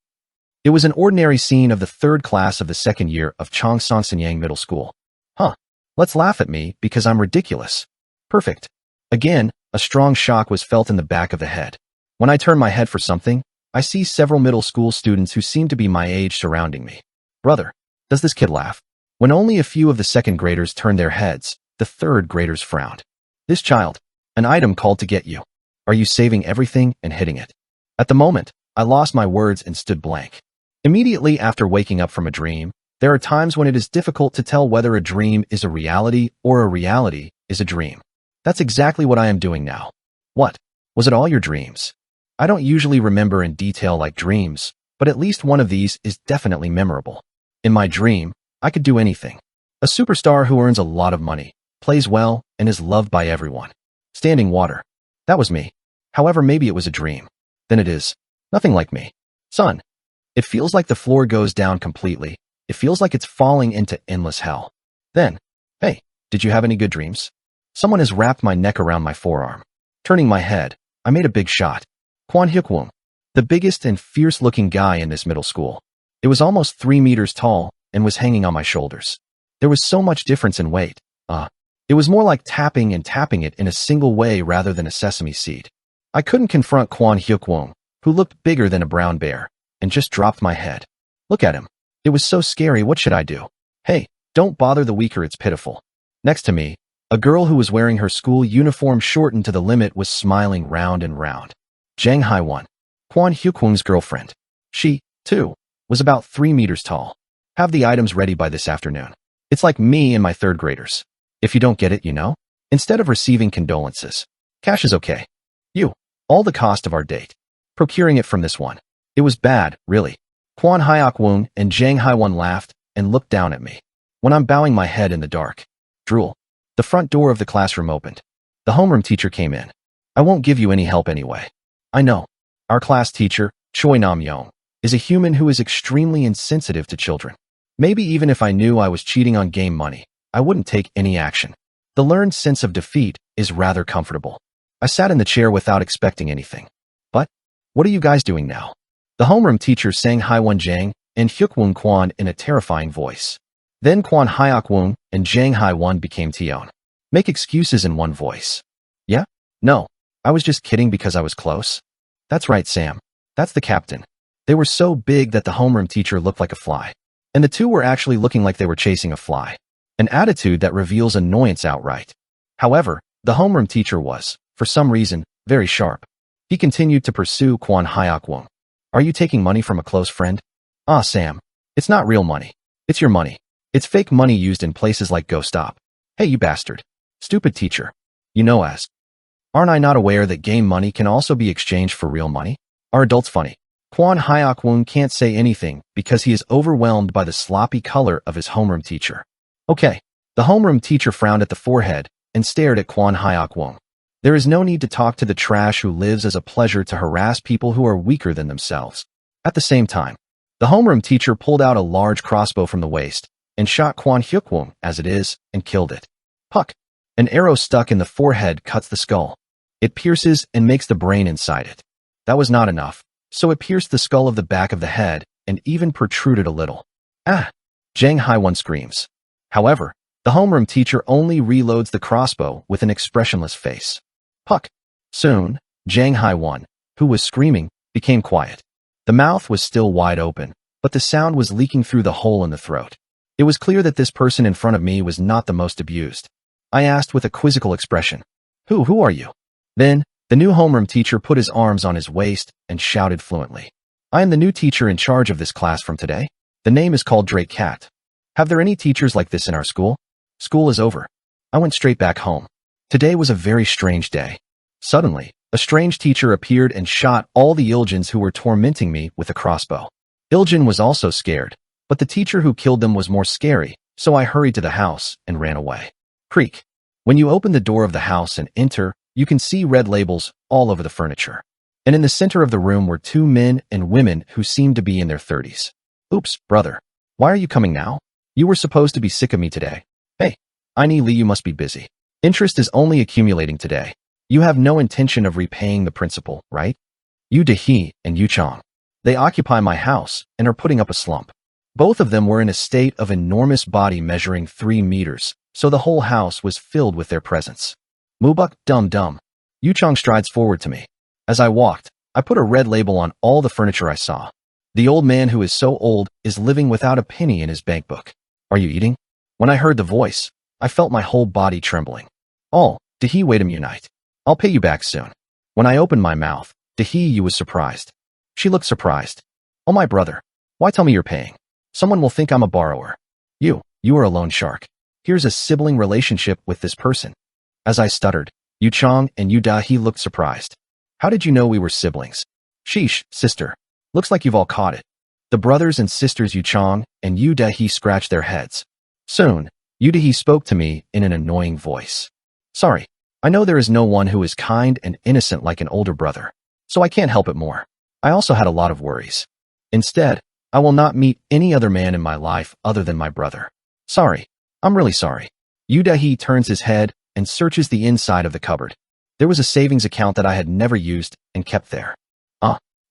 Speaker 1: It was an ordinary scene of the 3rd class of the 2nd year of Chongsansenyang Middle School. Huh. Let's laugh at me because I'm ridiculous. Perfect. Again, a strong shock was felt in the back of the head. When I turn my head for something, I see several middle school students who seem to be my age surrounding me. Brother, does this kid laugh? When only a few of the 2nd graders turned their heads, the 3rd graders frowned. This child, an item called to get you. Are you saving everything and hitting it? At the moment, I lost my words and stood blank. Immediately after waking up from a dream, there are times when it is difficult to tell whether a dream is a reality or a reality is a dream. That's exactly what I am doing now. What? Was it all your dreams? I don't usually remember in detail like dreams, but at least one of these is definitely memorable. In my dream, I could do anything. A superstar who earns a lot of money, plays well, and is loved by everyone. Standing water. That was me. However, maybe it was a dream. Then it is. Nothing like me. Sun. It feels like the floor goes down completely. It feels like it's falling into endless hell. Then, hey, did you have any good dreams? Someone has wrapped my neck around my forearm. Turning my head, I made a big shot. Kwon Hyuk-woong, the biggest and fierce-looking guy in this middle school. It was almost 3 meters tall and was hanging on my shoulders. There was so much difference in weight. It was more like tapping it in a single way rather than a sesame seed. I couldn't confront Kwon Hyuk-woong, who looked bigger than a brown bear, and just dropped my head. Look at him. It was so scary. What should I do? Hey, don't bother the weaker. It's pitiful. Next to me, a girl who was wearing her school uniform shortened to the limit was smiling round and round. Jang Hae-won, Kwon Hyuk-woong's girlfriend. She, too, was about 3 meters tall. Have the items ready by this afternoon. It's like me and my 3rd graders. If you don't get it, you know? Instead of receiving condolences. Cash is okay. All the cost of our date. Procuring it from this one. It was bad, really. Kwon Hyuk-woong and Jang Hae-won laughed and looked down at me. When I'm bowing my head in the dark. Drool. The front door of the classroom opened. The homeroom teacher came in. I won't give you any help anyway. I know. Our class teacher, Choi Nam-young, is a human who is extremely insensitive to children. Maybe even if I knew I was cheating on game money, I wouldn't take any action. The learned sense of defeat is rather comfortable. I sat in the chair without expecting anything. But, what are you guys doing now? The homeroom teacher sang Hae-won Jang and Hyuk-woong Kwon in a terrifying voice. Then Kwon Hyuk-woong and Jang Hae-won became Tion. Make excuses in one voice. Yeah? No. I was just kidding because I was close. That's right, Sam. That's the captain. They were so big that the homeroom teacher looked like a fly. And the two were actually looking like they were chasing a fly. An attitude that reveals annoyance outright. However, the homeroom teacher was, for some reason, very sharp. He continued to pursue Kwon Hyuk-woong. Are you taking money from a close friend? Sam. It's not real money. It's your money. It's fake money used in places like Go Stop. Hey, you bastard. Stupid teacher. You know as. Aren't I not aware that game money can also be exchanged for real money? Are adults funny? Kwon Hyuk-woong can't say anything because he is overwhelmed by the sloppy color of his homeroom teacher. Okay. The homeroom teacher frowned at the forehead and stared at Kwon Hyuk-woong. There is no need to talk to the trash who lives as a pleasure to harass people who are weaker than themselves. At the same time, the homeroom teacher pulled out a large crossbow from the waist and shot Kwon Hyuk-woong as it is and killed it. Puck. An arrow stuck in the forehead cuts the skull. It pierces and makes the brain inside it. That was not enough, so it pierced the skull of the back of the head and even protruded a little. Ah! Zhang Haiwan screams. However, the homeroom teacher only reloads the crossbow with an expressionless face. Puck. Soon, Zhang Haiwan, who was screaming, became quiet. The mouth was still wide open, but the sound was leaking through the hole in the throat. It was clear that this person in front of me was not the most abused. I asked with a quizzical expression, Who are you? Then, the new homeroom teacher put his arms on his waist and shouted fluently. I am the new teacher in charge of this class from today. The name is called Drake Cat. Have there any teachers like this in our school? School is over. I went straight back home. Today was a very strange day. Suddenly, a strange teacher appeared and shot all the Iljins who were tormenting me with a crossbow. Iljin was also scared, but the teacher who killed them was more scary, so I hurried to the house and ran away. Creak. When you open the door of the house and enter, you can see red labels all over the furniture. And in the center of the room were two men and women who seemed to be in their 30s. Oops, brother. Why are you coming now? You were supposed to be sick of me today. Hey, Aini Li, you must be busy. Interest is only accumulating today. You have no intention of repaying the principal, right? Yu Dehe and Yu Chong. They occupy my house and are putting up a slump. Both of them were in a state of enormous body measuring 3 meters, so the whole house was filled with their presence. Mubuk, dumb. Yu Chong strides forward to me. As I walked, I put a red label on all the furniture I saw. The old man who is so old is living without a penny in his bank book. Are you eating? When I heard the voice, I felt my whole body trembling. Oh, Dehe, wait a minute. I'll pay you back soon. When I opened my mouth, Dehe was surprised. She looked surprised. Oh, my brother. Why tell me you're paying? Someone will think I'm a borrower. You are a loan shark. Here's a sibling relationship with this person. As I stuttered, Yu Chong and Yu Dehe looked surprised. How did you know we were siblings? Sheesh, sister. Looks like you've all caught it. The brothers and sisters Yu Chong and Yu Dehe scratched their heads. Soon, Yu Dehe spoke to me in an annoying voice. Sorry, I know there is no one who is kind and innocent like an older brother, so I can't help it more. I also had a lot of worries. Instead, I will not meet any other man in my life other than my brother. Sorry, I'm really sorry. Yu Dehe turns his head and searches the inside of the cupboard. There was a savings account that I had never used and kept there.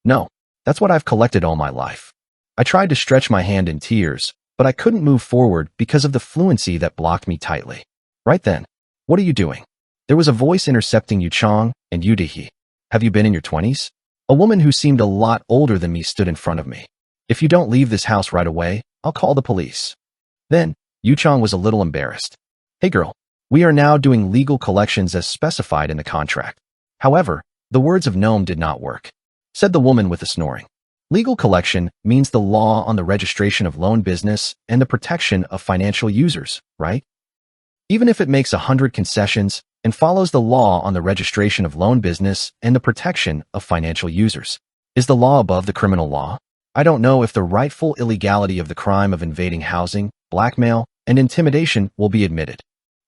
Speaker 1: No, that's what I've collected all my life. I tried to stretch my hand in tears, but I couldn't move forward because of the fluency that blocked me tightly. Right then, what are you doing? There was a voice intercepting Yu Chong and Yu Dehe. Have you been in your 20s? A woman who seemed a lot older than me stood in front of me. If you don't leave this house right away, I'll call the police. Then, Yu Chong was a little embarrassed. Hey girl, we are now doing legal collections as specified in the contract. However, the words of Gnome did not work. Said the woman with a snoring. Legal collection means the law on the registration of loan business and the protection of financial users, right? Even if it makes 100 concessions and follows the law on the registration of loan business and the protection of financial users. Is the law above the criminal law? I don't know if the rightful illegality of the crime of invading housing, blackmail, and intimidation will be admitted.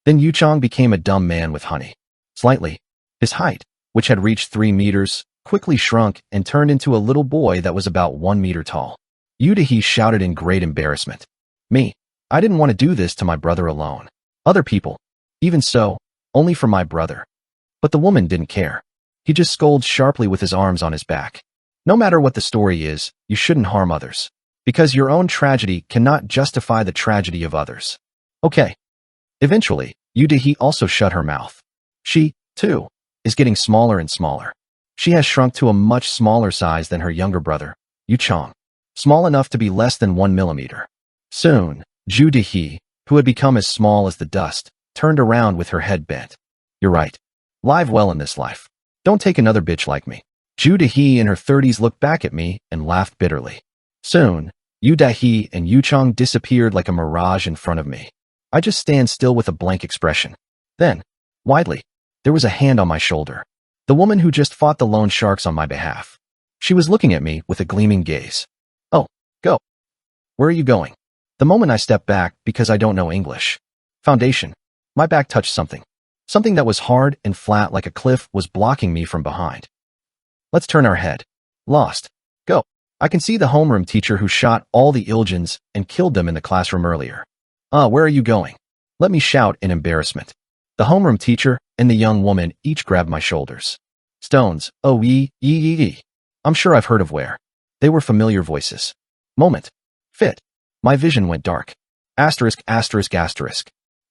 Speaker 1: Then Yu Chong became a dumb man with honey. Slightly, his height, which had reached 3 meters, quickly shrunk and turned into a little boy that was about 1 meter tall. Yu Dehe shouted in great embarrassment. Me, I didn't want to do this to my brother alone. Other people, even so, only for my brother. But the woman didn't care. He just scolded sharply with his arms on his back. No matter what the story is, you shouldn't harm others, because your own tragedy cannot justify the tragedy of others. Okay. Eventually, Yu Dehe also shut her mouth. She, too, is getting smaller and smaller. She has shrunk to a much smaller size than her younger brother, Yu Chong, small enough to be less than 1 millimeter. Soon, Yu Dehe, who had become as small as the dust, turned around with her head bent. You're right. Live well in this life. Don't take another bitch like me. Yu Dehe in her 30s looked back at me and laughed bitterly. Soon, Yu Dehe and Yu Chong disappeared like a mirage in front of me. I just stand still with a blank expression. Then, widely, there was a hand on my shoulder. The woman who just fought the loan sharks on my behalf. She was looking at me with a gleaming gaze. Oh, go. Where are you going? The moment I stepped back because I don't know English. Foundation. My back touched something. Something that was hard and flat like a cliff was blocking me from behind. Let's turn our head. Lost. Go. I can see the homeroom teacher who shot all the Iljins and killed them in the classroom earlier. Where are you going? Let me shout in embarrassment. The homeroom teacher and the young woman each grabbed my shoulders. Stones, oh ee. I'm sure I've heard of where. They were familiar voices. Moment. Fit. My vision went dark. Asterisk.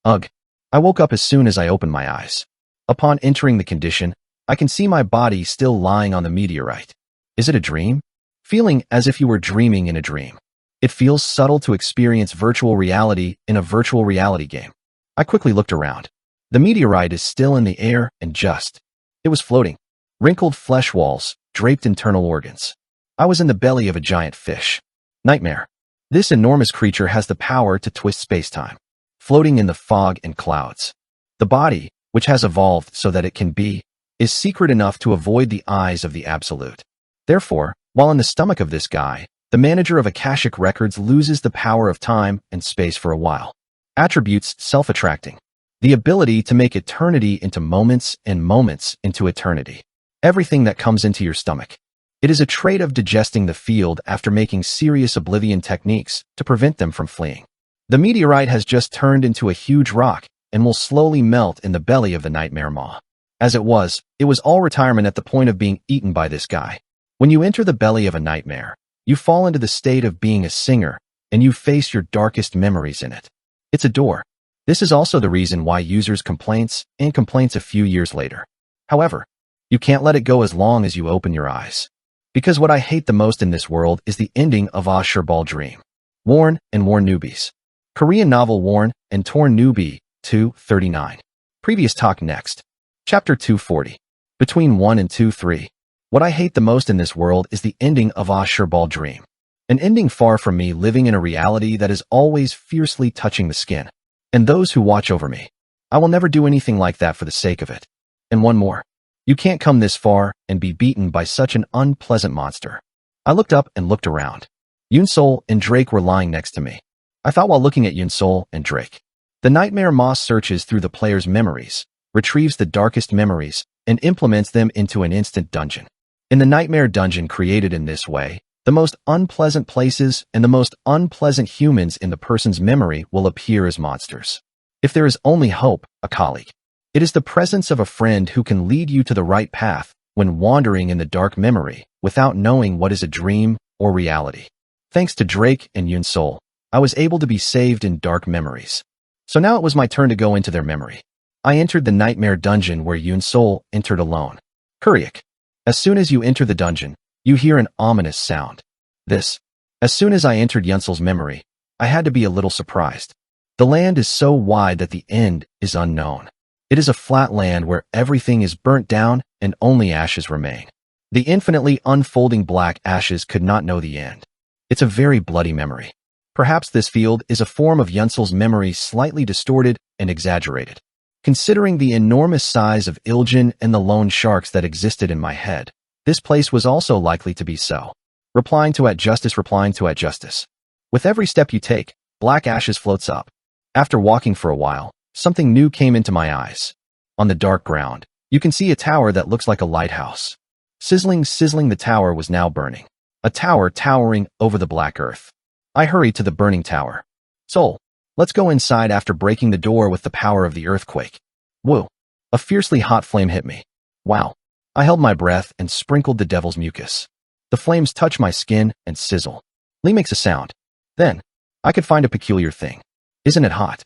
Speaker 1: Ugh. I woke up as soon as I opened my eyes. Upon entering the condition, I can see my body still lying on the meteorite. Is it a dream? Feeling as if you were dreaming in a dream. It feels subtle to experience virtual reality in a virtual reality game. I quickly looked around. The meteorite is still in the air and it was floating. Wrinkled flesh walls, draped internal organs. I was in the belly of a giant fish. Nightmare. This enormous creature has the power to twist space-time, floating in the fog and clouds. The body, which has evolved so that it can be, is secret enough to avoid the eyes of the absolute. Therefore, while in the stomach of this guy, the manager of Akashic Records loses the power of time and space for a while. Attributes: self-attracting. The ability to make eternity into moments and moments into eternity. Everything that comes into your stomach. It is a trait of digesting the field after making serious oblivion techniques to prevent them from fleeing. The meteorite has just turned into a huge rock and will slowly melt in the belly of the nightmare maw. As it was all retirement at the point of being eaten by this guy. When you enter the belly of a nightmare, you fall into the state of being a singer, and you face your darkest memories in it. It's a door. This is also the reason why users complaints a few years later. However, you can't let it go as long as you open your eyes. Because what I hate the most in this world is the ending of Ah Sherbal Dream. Worn and Worn Newbies. Korean novel Worn and Torn Newbie, 239. Previous talk next. Chapter 240. Between 1 and 2-3. What I hate the most in this world is the ending of Ah Sherbal Dream. An ending far from me living in a reality that is always fiercely touching the skin. And those who watch over me. I will never do anything like that for the sake of it. And one more. You can't come this far and be beaten by such an unpleasant monster. I looked up and looked around. Yoon-Sol and Drake were lying next to me. I thought while looking at Yoon-Sol and Drake. The nightmare maw searches through the player's memories, retrieves the darkest memories, and implements them into an instant dungeon. In the nightmare dungeon created in this way, the most unpleasant places and the most unpleasant humans in the person's memory will appear as monsters. If there is only hope, a colleague. It is the presence of a friend who can lead you to the right path when wandering in the dark memory without knowing what is a dream or reality. Thanks to Drake and Yoon-Sol, I was able to be saved in dark memories. So now it was my turn to go into their memory. I entered the nightmare dungeon where Yoon-Sol entered alone. Kuriak. As soon as you enter the dungeon, you hear an ominous sound. As soon as I entered Yoon-Sol's memory, I had to be a little surprised. The land is so wide that the end is unknown. It is a flat land where everything is burnt down and only ashes remain. The infinitely unfolding black ashes could not know the end. It's a very bloody memory. Perhaps this field is a form of Yoon-Sol's memory slightly distorted and exaggerated. Considering the enormous size of Iljan and the lone sharks that existed in my head, this place was also likely to be so. Replying to at justice. With every step you take, black ashes floats up. After walking for a while, something new came into my eyes. On the dark ground, you can see a tower that looks like a lighthouse. Sizzling, the tower was now burning. A tower towering over the black earth. I hurried to the burning tower. Soul, let's go inside after breaking the door with the power of the earthquake. Whoa! A fiercely hot flame hit me. Wow! I held my breath and sprinkled the devil's mucus. The flames touch my skin and sizzle. Lee makes a sound. Then, I could find a peculiar thing. Isn't it hot?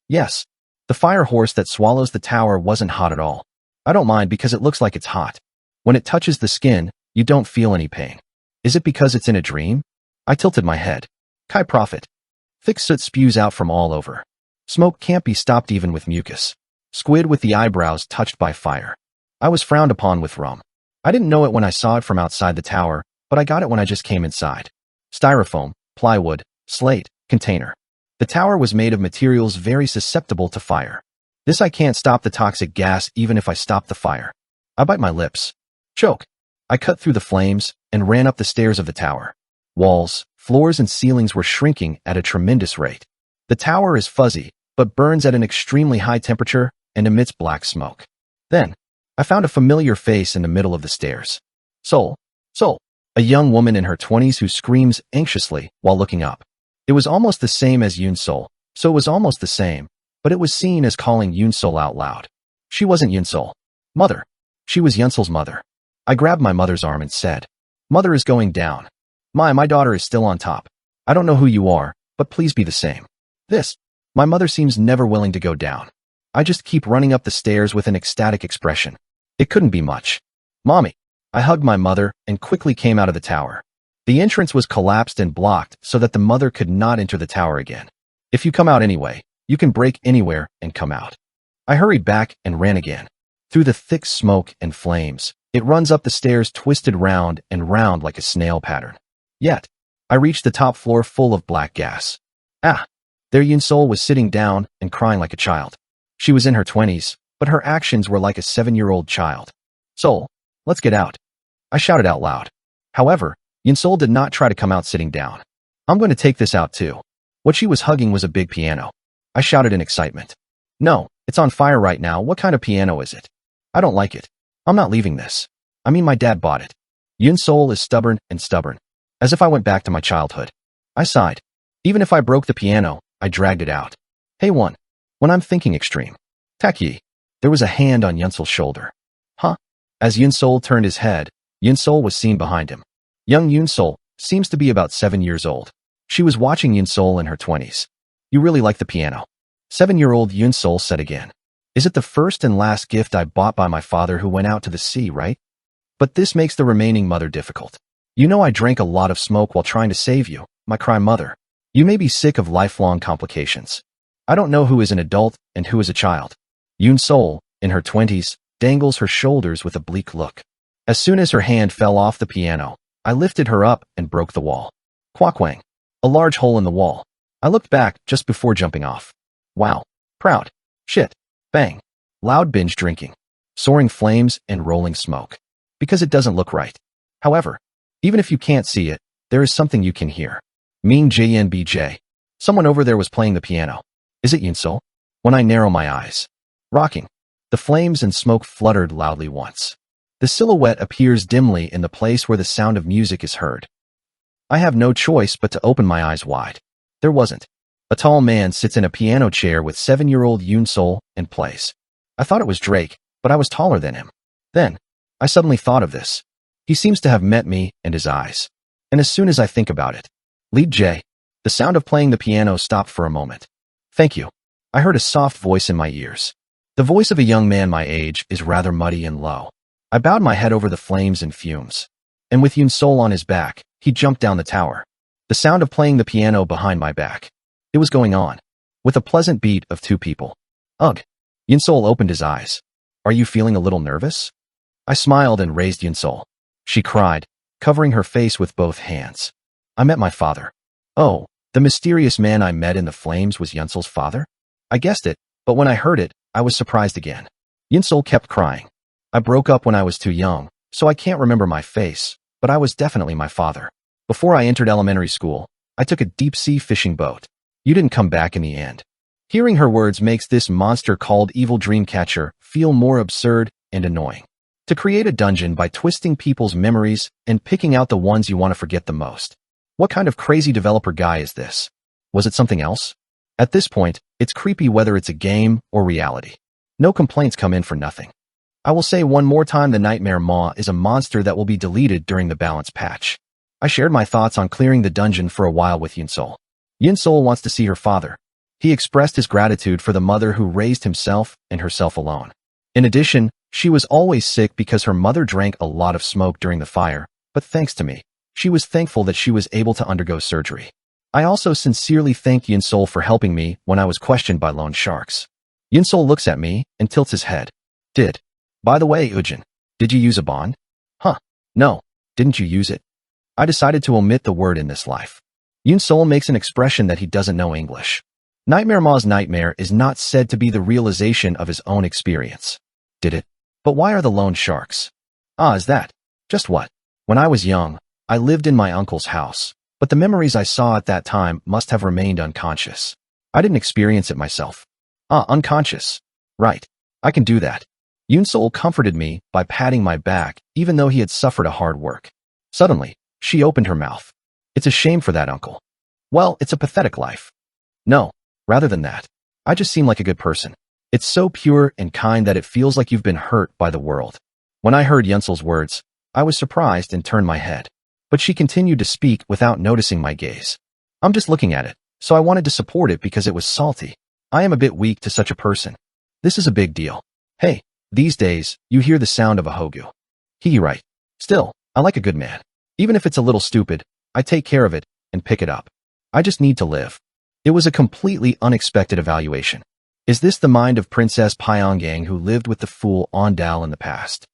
Speaker 1: Yes. The fire horse that swallows the tower wasn't hot at all. I don't mind because it looks like it's hot. When it touches the skin, you don't feel any pain. Is it because it's in a dream? I tilted my head. Kai Prophet. Thick soot spews out from all over. Smoke can't be stopped even with mucus. Squid with the eyebrows touched by fire. I was frowned upon with rum. I didn't know it when I saw it from outside the tower, but I got it when I just came inside. Styrofoam, plywood, slate, container. The tower was made of materials very susceptible to fire. I can't stop the toxic gas even if I stop the fire. I bite my lips. Choke. I cut through the flames and ran up the stairs of the tower. Walls, floors, and ceilings were shrinking at a tremendous rate. The tower is fuzzy, but burns at an extremely high temperature and emits black smoke. Then, I found a familiar face in the middle of the stairs. Soul. A young woman in her 20s who screams anxiously while looking up. It was almost the same as Yoon-Sol, so it was almost the same, but it was seen as calling Yoon-Sol out loud. She wasn't Yunsol. Mother. She was Yunsol's mother. I grabbed my mother's arm and said, Mother is going down. My daughter is still on top. I don't know who you are, but please be the same. This. My mother seems never willing to go down. I just keep running up the stairs with an ecstatic expression. It couldn't be much. Mommy. I hugged my mother and quickly came out of the tower. The entrance was collapsed and blocked so that the mother could not enter the tower again. If you come out anyway, you can break anywhere and come out. I hurried back and ran again. Through the thick smoke and flames, it runs up the stairs twisted round and round like a snail pattern. Yet, I reached the top floor full of black gas. Ah! There Yunsol was sitting down and crying like a child. She was in her 20s, but her actions were like a 7-year-old child. Sol, let's get out. I shouted out loud. However, Yunsol did not try to come out sitting down. I'm going to take this out too. What she was hugging was a big piano. I shouted in excitement. No, it's on fire right now. What kind of piano is it? I don't like it. I'm not leaving this. I mean, my dad bought it. Yunsol is stubborn and stubborn. As if I went back to my childhood. I sighed. Even if I broke the piano, I dragged it out. Hey one. When I'm thinking extreme. Taki. There was a hand on Yunsol's shoulder. Huh? As Yunsol turned his head, Yunsol was seen behind him. Young Yunsol seems to be about 7 years old. She was watching Yunsol in her 20s. You really like the piano. 7-year-old Yunsol said again. Is it the first and last gift I bought by my father who went out to the sea, right? But this makes the remaining mother difficult. You know I drank a lot of smoke while trying to save you, my crime mother. You may be sick of lifelong complications. I don't know who is an adult and who is a child. Yunsol, in her 20s, dangles her shoulders with a bleak look. As soon as her hand fell off the piano, I lifted her up and broke the wall. Quackwang. A large hole in the wall. I looked back just before jumping off. Wow. Proud. Shit. Bang. Loud binge drinking. Soaring flames and rolling smoke. Because it doesn't look right. However, even if you can't see it, there is something you can hear. Mean JNBJ. Someone over there was playing the piano. Is it Yunsol? When I narrow my eyes. Rocking. The flames and smoke fluttered loudly once. The silhouette appears dimly in the place where the sound of music is heard. I have no choice but to open my eyes wide. There wasn't. A tall man sits in a piano chair with 7-year-old Yunsol and plays. I thought it was Drake, but I was taller than him. Then, I suddenly thought of this. He seems to have met me and his eyes. And as soon as I think about it, Lead J. The sound of playing the piano stopped for a moment. Thank you. I heard a soft voice in my ears. The voice of a young man my age is rather muddy and low. I bowed my head over the flames and fumes. And with Yunsol on his back, he jumped down the tower. The sound of playing the piano behind my back. It was going on. With a pleasant beat of 2 people. Ugh. Yunsol opened his eyes. Are you feeling a little nervous? I smiled and raised Yunsol. She cried, covering her face with both hands. I met my father. Oh, the mysterious man I met in the flames was Yunsol's father? I guessed it, but when I heard it, I was surprised again. Yunsol kept crying. I broke up when I was too young, so I can't remember my face, but I was definitely my father. Before I entered elementary school, I took a deep-sea fishing boat. You didn't come back in the end. Hearing her words makes this monster called Evil Dreamcatcher feel more absurd and annoying. To create a dungeon by twisting people's memories and picking out the ones you want to forget the most. What kind of crazy developer guy is this? Was it something else? At this point, it's creepy whether it's a game or reality. No complaints come in for nothing. I will say one more time the Nightmare Maw is a monster that will be deleted during the balance patch. I shared my thoughts on clearing the dungeon for a while with Yunsol. Yunsol wants to see her father. He expressed his gratitude for the mother who raised himself and herself alone. In addition, she was always sick because her mother drank a lot of smoke during the fire, but thanks to me, she was thankful that she was able to undergo surgery. I also sincerely thanked Yunsol for helping me when I was questioned by loan sharks. Yunsol looks at me and tilts his head. By the way, Ujin, did you use a bond? Huh. No, didn't you use it? I decided to omit the word in this life. Yunsol makes an expression that he doesn't know English. Nightmare Maw's nightmare is not said to be the realization of his own experience. Did it? But why are the loan sharks? Ah, is that? Just what? When I was young, I lived in my uncle's house, but the memories I saw at that time must have remained unconscious. I didn't experience it myself. Ah, unconscious. Right. I can do that. Yunsol comforted me by patting my back, even though he had suffered a hard work. Suddenly, she opened her mouth. It's a shame for that uncle. Well, it's a pathetic life. No, rather than that. I just seem like a good person. It's so pure and kind that it feels like you've been hurt by the world. When I heard Yunsel's words, I was surprised and turned my head. But she continued to speak without noticing my gaze. I'm just looking at it, so I wanted to support it because it was salty. I am a bit weak to such a person. This is a big deal. Hey, these days, you hear the sound of a hogu. He right. Still, I like a good man. Even if it's a little stupid, I take care of it and pick it up. I just need to live. It was a completely unexpected evaluation. Is this the mind of Princess Pyongyang who lived with the fool Ondal in the past?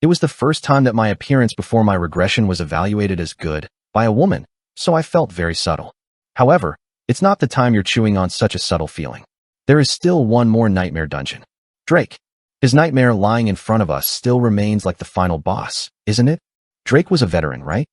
Speaker 1: It was the first time that my appearance before my regression was evaluated as good by a woman, so I felt very subtle. However, it's not the time you're chewing on such a subtle feeling. There is still one more nightmare dungeon. Drake. His nightmare lying in front of us still remains like the final boss, isn't it? Drake was a veteran, right?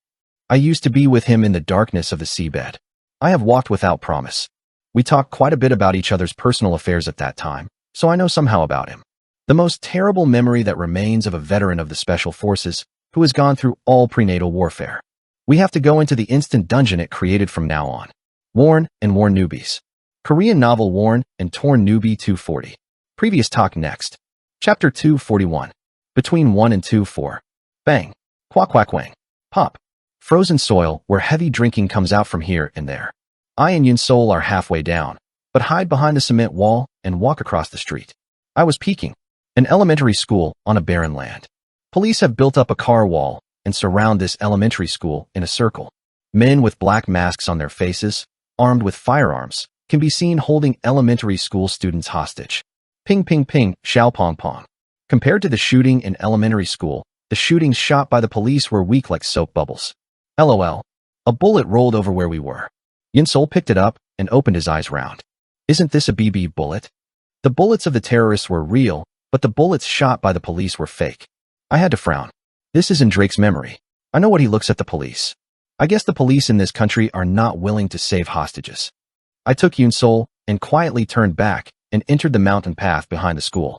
Speaker 1: I used to be with him in the darkness of the seabed. I have walked without promise. We talked quite a bit about each other's personal affairs at that time, so I know somehow about him. The most terrible memory that remains of a veteran of the Special Forces who has gone through all prenatal warfare. We have to go into the instant dungeon it created from now on. Worn and Worn Newbies. Korean novel Worn and Torn Newbie 240. Previous talk next. Chapter 241. Between 1 and 2-4. Bang. Quack quack wang. Pop. Frozen soil where heavy drinking comes out from here and there. I and Yunsol are halfway down, but hide behind the cement wall and walk across the street. I was peeking. An elementary school on a barren land. Police have built up a car wall and surround this elementary school in a circle. Men with black masks on their faces, armed with firearms, can be seen holding elementary school students hostage. Ping ping ping, xiao pong pong. Compared to the shooting in elementary school, the shootings shot by the police were weak like soap bubbles. LOL. A bullet rolled over where we were. Yunsol picked it up and opened his eyes round. Isn't this a BB bullet? The bullets of the terrorists were real, but the bullets shot by the police were fake. I had to frown. This is in Drake's memory. I know what he looks at the police. I guess the police in this country are not willing to save hostages. I took Yunsol and quietly turned back and entered the mountain path behind the school.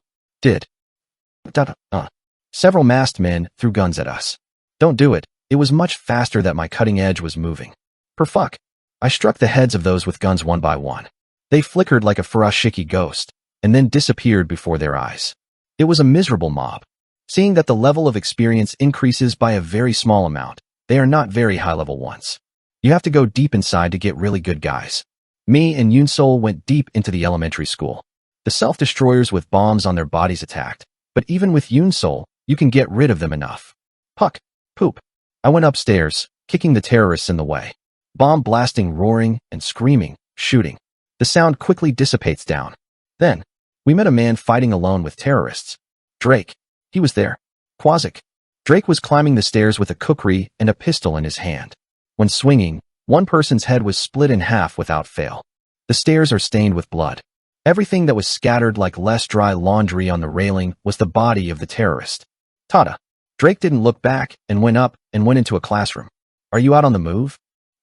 Speaker 1: Several masked men threw guns at us. Don't do it. It was much faster that my cutting edge was moving. Per fuck. I struck the heads of those with guns one by one. They flickered like a furoshiki ghost and then disappeared before their eyes. It was a miserable mob. Seeing that the level of experience increases by a very small amount, they are not very high-level ones. You have to go deep inside to get really good guys. Me and Yunsol went deep into the elementary school. The self-destroyers with bombs on their bodies attacked, but even with Yunsol, you can get rid of them enough. Puck. Poop. I went upstairs, kicking the terrorists in the way. Bomb blasting, roaring, and screaming, shooting. The sound quickly dissipates down. Then, we met a man fighting alone with terrorists. Drake. He was there. Quazik. Drake was climbing the stairs with a kukri and a pistol in his hand. When swinging, one person's head was split in half without fail. The stairs are stained with blood. Everything that was scattered like less dry laundry on the railing was the body of the terrorist. Tada. Drake didn't look back and went up and went into a classroom. Are you out on the move?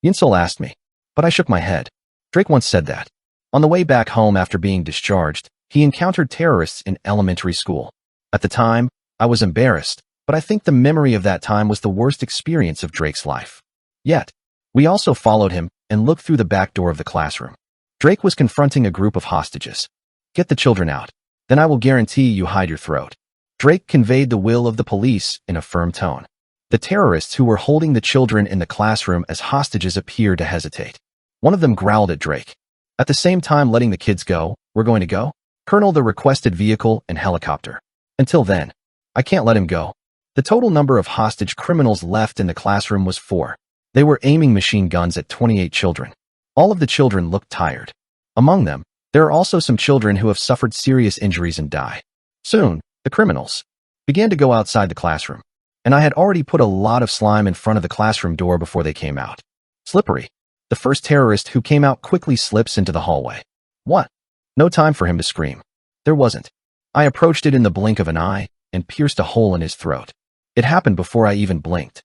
Speaker 1: Yunsol asked me, but I shook my head. Drake once said that. On the way back home after being discharged, he encountered terrorists in elementary school. At the time, I was embarrassed, but I think the memory of that time was the worst experience of Drake's life. Yet, we also followed him and looked through the back door of the classroom. Drake was confronting a group of hostages. Get the children out. Then I will guarantee you hide your throat. Drake conveyed the will of the police in a firm tone. The terrorists who were holding the children in the classroom as hostages appeared to hesitate. One of them growled at Drake. At the same time letting the kids go, we're going to go? Colonel the requested vehicle and helicopter. Until then, I can't let him go. The total number of hostage criminals left in the classroom was 4. They were aiming machine guns at 28 children. All of the children looked tired. Among them, there are also some children who have suffered serious injuries and die. Soon, the criminals began to go outside the classroom, and I had already put a lot of slime in front of the classroom door before they came out. Slippery. The first terrorist who came out quickly slips into the hallway. What? No time for him to scream. There wasn't. I approached it in the blink of an eye and pierced a hole in his throat. It happened before I even blinked.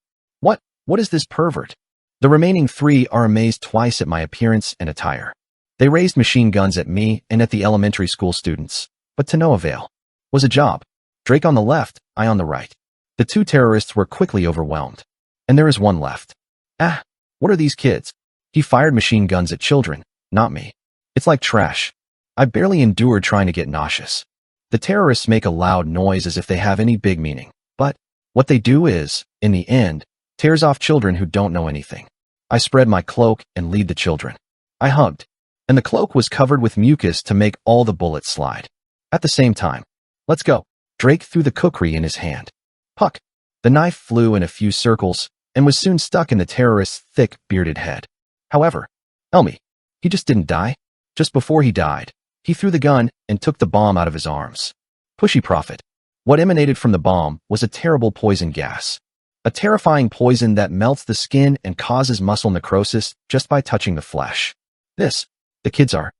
Speaker 1: What is this pervert? The remaining 3 are amazed twice at my appearance and attire. They raised machine guns at me and at the elementary school students, but to no avail. Was a job. Drake on the left, I on the right. The 2 terrorists were quickly overwhelmed. And there is one left. Ah, what are these kids? He fired machine guns at children, not me. It's like trash. I barely endured trying to get nauseous. The terrorists make a loud noise as if they have any big meaning, but what they do is, in the end, tears off children who don't know anything. I spread my cloak and lead the children. I hugged, and the cloak was covered with mucus to make all the bullets slide. At the same time, let's go. Drake threw the kukri in his hand. Puck. The knife flew in a few circles and was soon stuck in the terrorist's thick, bearded head. However, Elmi, he just didn't die. Just before he died, he threw the gun and took the bomb out of his arms. Pushy prophet. What emanated from the bomb was a terrible poison gas. A terrifying poison that melts the skin and causes muscle necrosis just by touching the flesh. The kids are.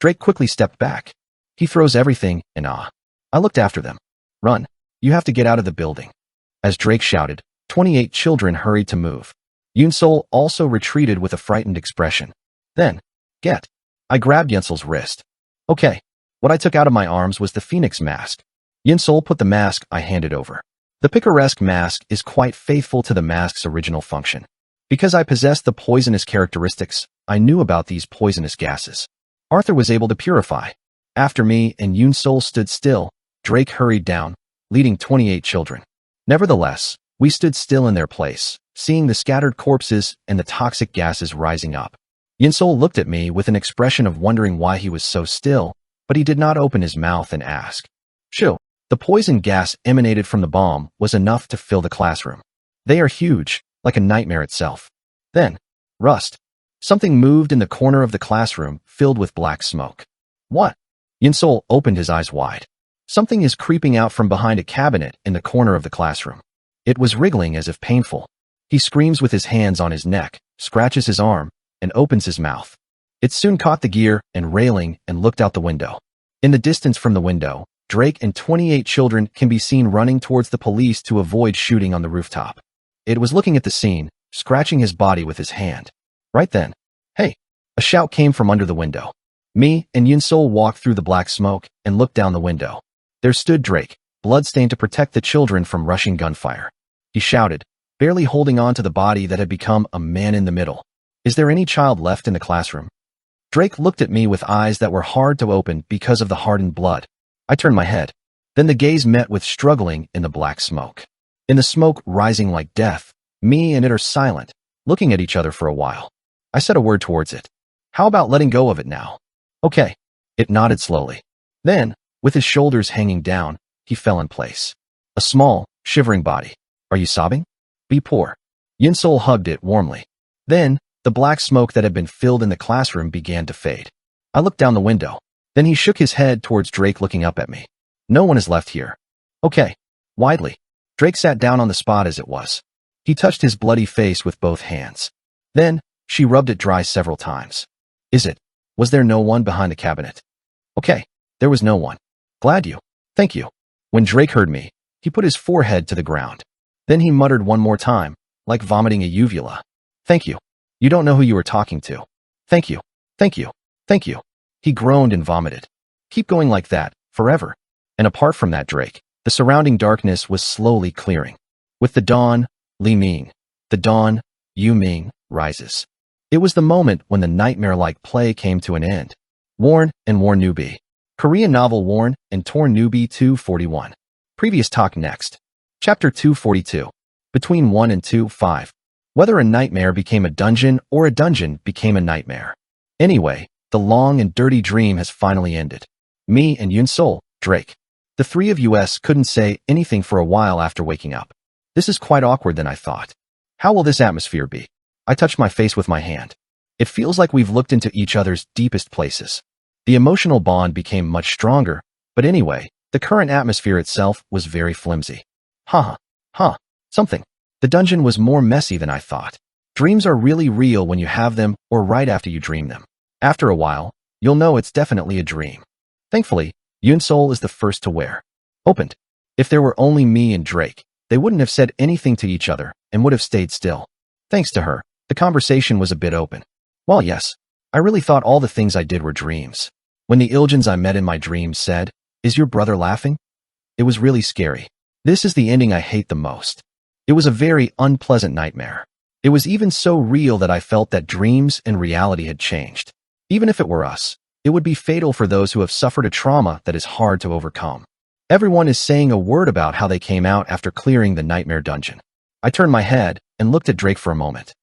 Speaker 1: Drake quickly stepped back. He throws everything in awe. I looked after them. Run. You have to get out of the building. As Drake shouted, 28 children hurried to move. Yunsol also retreated with a frightened expression. Then, get. I grabbed Yunsol's wrist. Okay. What I took out of my arms was the Phoenix mask. Yunsol put the mask I handed over. The picaresque mask is quite faithful to the mask's original function. Because I possessed the poisonous characteristics, I knew about these poisonous gases. Arthur was able to purify. After me and Yunsol stood still, Drake hurried down, leading 28 children. Nevertheless, we stood still in their place, seeing the scattered corpses and the toxic gases rising up. Yunsol looked at me with an expression of wondering why he was so still, but he did not open his mouth and ask. Shoo. The poison gas emanated from the bomb was enough to fill the classroom. They are huge, like a nightmare itself. Then, rust. Something moved in the corner of the classroom, filled with black smoke. What? Yunsol opened his eyes wide. Something is creeping out from behind a cabinet in the corner of the classroom. It was wriggling as if painful. He screams with his hands on his neck, scratches his arm, and opens his mouth. It soon caught the gear and railing and looked out the window. In the distance from the window, Drake and 28 children can be seen running towards the police to avoid shooting on the rooftop. It was looking at the scene, scratching his body with his hand. Right then, hey! A shout came from under the window. Me and Yunsol walked through the black smoke and looked down the window. There stood Drake, bloodstained to protect the children from rushing gunfire. He shouted, barely holding on to the body that had become a man in the middle. Is there any child left in the classroom? Drake looked at me with eyes that were hard to open because of the hardened blood. I turned my head. Then the gaze met with struggling in the black smoke. In the smoke rising like death, me and it are silent, looking at each other for a while. I said a word towards it. How about letting go of it now? Okay. It nodded slowly. Then, with his shoulders hanging down, he fell in place. A small, shivering body. Are you sobbing? Be poor. Yunsol hugged it warmly. Then, the black smoke that had been filled in the classroom began to fade. I looked down the window. Then he shook his head towards Drake, looking up at me. No one is left here. Okay. Widely. Drake sat down on the spot as it was. He touched his bloody face with both hands. Then, she rubbed it dry several times. Was there no one behind the cabinet? Okay. There was no one. Glad you. Thank you. When Drake heard me, he put his forehead to the ground. Then he muttered one more time, like vomiting a uvula. Thank you. You don't know who you were talking to. Thank you. Thank you. Thank you. He groaned and vomited. Keep going like that, forever. And apart from that, Drake, the surrounding darkness was slowly clearing. With the dawn, Li Ming, the dawn, Yu Ming, rises. It was the moment when the nightmare-like play came to an end. Worn and Torn Newbie. Korean novel Worn and Torn Newbie 241. Previous talk next. Chapter 242. Between 1 and 2, 5. Whether a nightmare became a dungeon or a dungeon became a nightmare. Anyway, the long and dirty dream has finally ended. Me and Yunsol, Drake. The three of us couldn't say anything for a while after waking up. This is quite awkward than I thought. How will this atmosphere be? I touched my face with my hand. It feels like we've looked into each other's deepest places. The emotional bond became much stronger, but anyway, the current atmosphere itself was very flimsy. Something. The dungeon was more messy than I thought. Dreams are really real when you have them or right after you dream them. After a while, you'll know it's definitely a dream. Thankfully, Yunsol is the first to wear. Opened. If there were only me and Drake, they wouldn't have said anything to each other and would have stayed still. Thanks to her, the conversation was a bit open. Well, yes, I really thought all the things I did were dreams. When the Ilgins I met in my dreams said, "Is your brother laughing?" It was really scary. This is the ending I hate the most. It was a very unpleasant nightmare. It was even so real that I felt that dreams and reality had changed. Even if it were us, it would be fatal for those who have suffered a trauma that is hard to overcome. Everyone is saying a word about how they came out after clearing the nightmare dungeon. I turned my head and looked at Drake for a moment.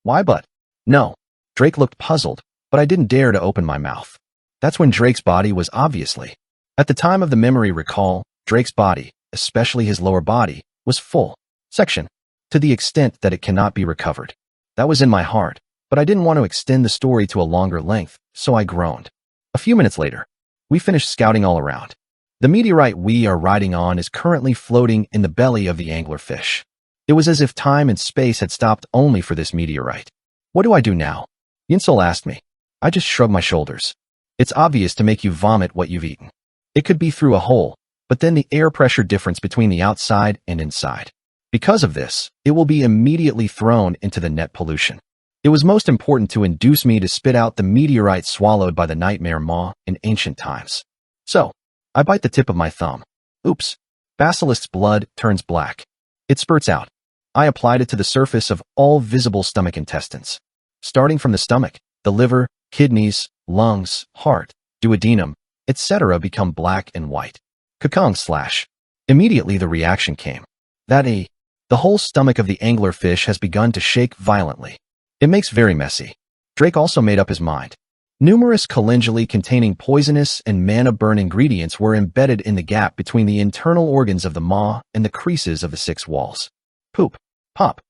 Speaker 1: Why but? No. Drake looked puzzled, but I didn't dare to open my mouth. That's when Drake's body was obviously. At the time of the memory recall, Drake's body, especially his lower body, was full. Section. To the extent that it cannot be recovered. That was in my heart, but I didn't want to extend the story to a longer length, so I groaned. A few minutes later, we finished scouting all around. The meteorite we are riding on is currently floating in the belly of the anglerfish. It was as if time and space had stopped only for this meteorite. What do I do now? Yinsol asked me. I just shrugged my shoulders. It's obvious to make you vomit what you've eaten. It could be through a hole, but then the air pressure difference between the outside and inside. Because of this, it will be immediately thrown into the net pollution. It was most important to induce me to spit out the meteorite swallowed by the nightmare maw in ancient times. So, I bite the tip of my thumb. Oops. Basilisk's blood turns black. It spurts out. I applied it to the surface of all visible stomach intestines. Starting from the stomach, the liver, kidneys, lungs, heart, duodenum, etc. become black and white. Kakung/. Immediately the reaction came. The whole stomach of the anglerfish has begun to shake violently. It makes very messy. Drake also made up his mind. Numerous calendulae containing poisonous and mana-burn ingredients were embedded in the gap between the internal organs of the maw and the creases of the 6 walls. Poop. Pop.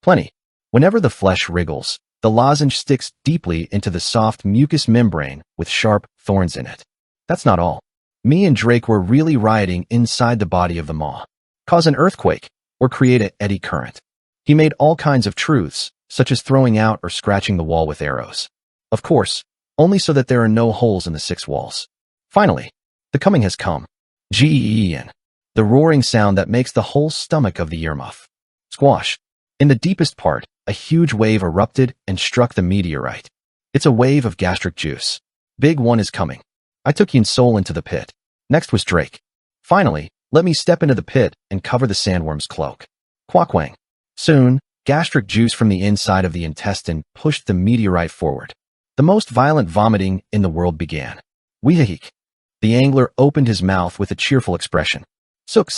Speaker 1: Plenty. Whenever the flesh wriggles, the lozenge sticks deeply into the soft mucous membrane with sharp thorns in it. That's not all. Me and Drake were really rioting inside the body of the maw. Cause an earthquake, or create an eddy current. He made all kinds of truths, such as throwing out or scratching the wall with arrows. Of course, only so that there are no holes in the 6 walls. Finally, the coming has come. Gen. The roaring sound that makes the whole stomach of the earmuff. Squash. In the deepest part, a huge wave erupted and struck the meteorite. It's a wave of gastric juice. Big one is coming. I took Yinsol into the pit. Next was Drake. Finally, let me step into the pit and cover the sandworm's cloak. Quackwang. Soon, gastric juice from the inside of the intestine pushed the meteorite forward. The most violent vomiting in the world began. Weehahik. The angler opened his mouth with a cheerful expression. Sook/.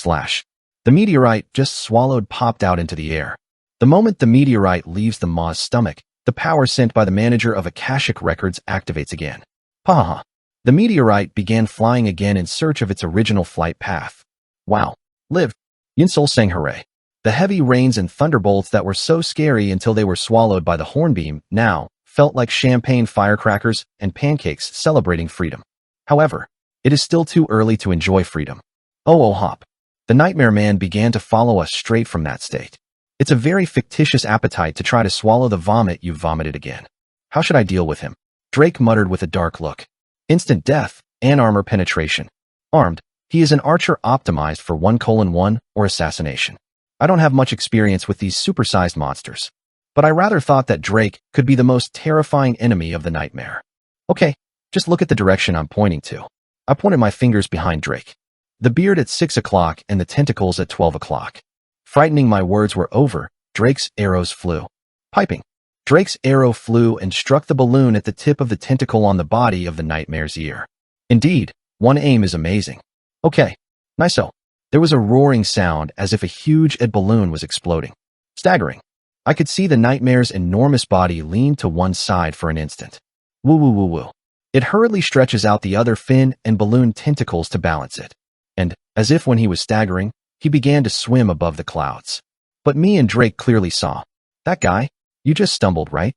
Speaker 1: The meteorite just swallowed popped out into the air. The moment the meteorite leaves the maw's stomach, the power sent by the manager of Akashic Records activates again. Pahaha. The meteorite began flying again in search of its original flight path. Wow. Lived. Yinsol sang hooray. The heavy rains and thunderbolts that were so scary until they were swallowed by the hornbeam now felt like champagne firecrackers and pancakes celebrating freedom. However, it is still too early to enjoy freedom. Oh hop. The nightmare man began to follow us straight from that state. It's a very fictitious appetite to try to swallow the vomit you've vomited again. How should I deal with him? Drake muttered with a dark look. Instant death, and armor penetration. Armed, he is an archer optimized for 1:1 or assassination. I don't have much experience with these supersized monsters, but I rather thought that Drake could be the most terrifying enemy of the nightmare. Okay, just look at the direction I'm pointing to. I pointed my fingers behind Drake. The beard at 6 o'clock and the tentacles at 12 o'clock. Frightening my words were over, Drake's arrows flew. Piping. Drake's arrow flew and struck the balloon at the tip of the tentacle on the body of the nightmare's ear. Indeed, one aim is amazing. Okay, nice-o. There was a roaring sound as if a huge balloon was exploding. Staggering. I could see the nightmare's enormous body lean to one side for an instant. Woo-woo-woo-woo. It hurriedly stretches out the other fin and balloon tentacles to balance it. And, as if when he was staggering, he began to swim above the clouds. But me and Drake clearly saw. That guy? You just stumbled, right?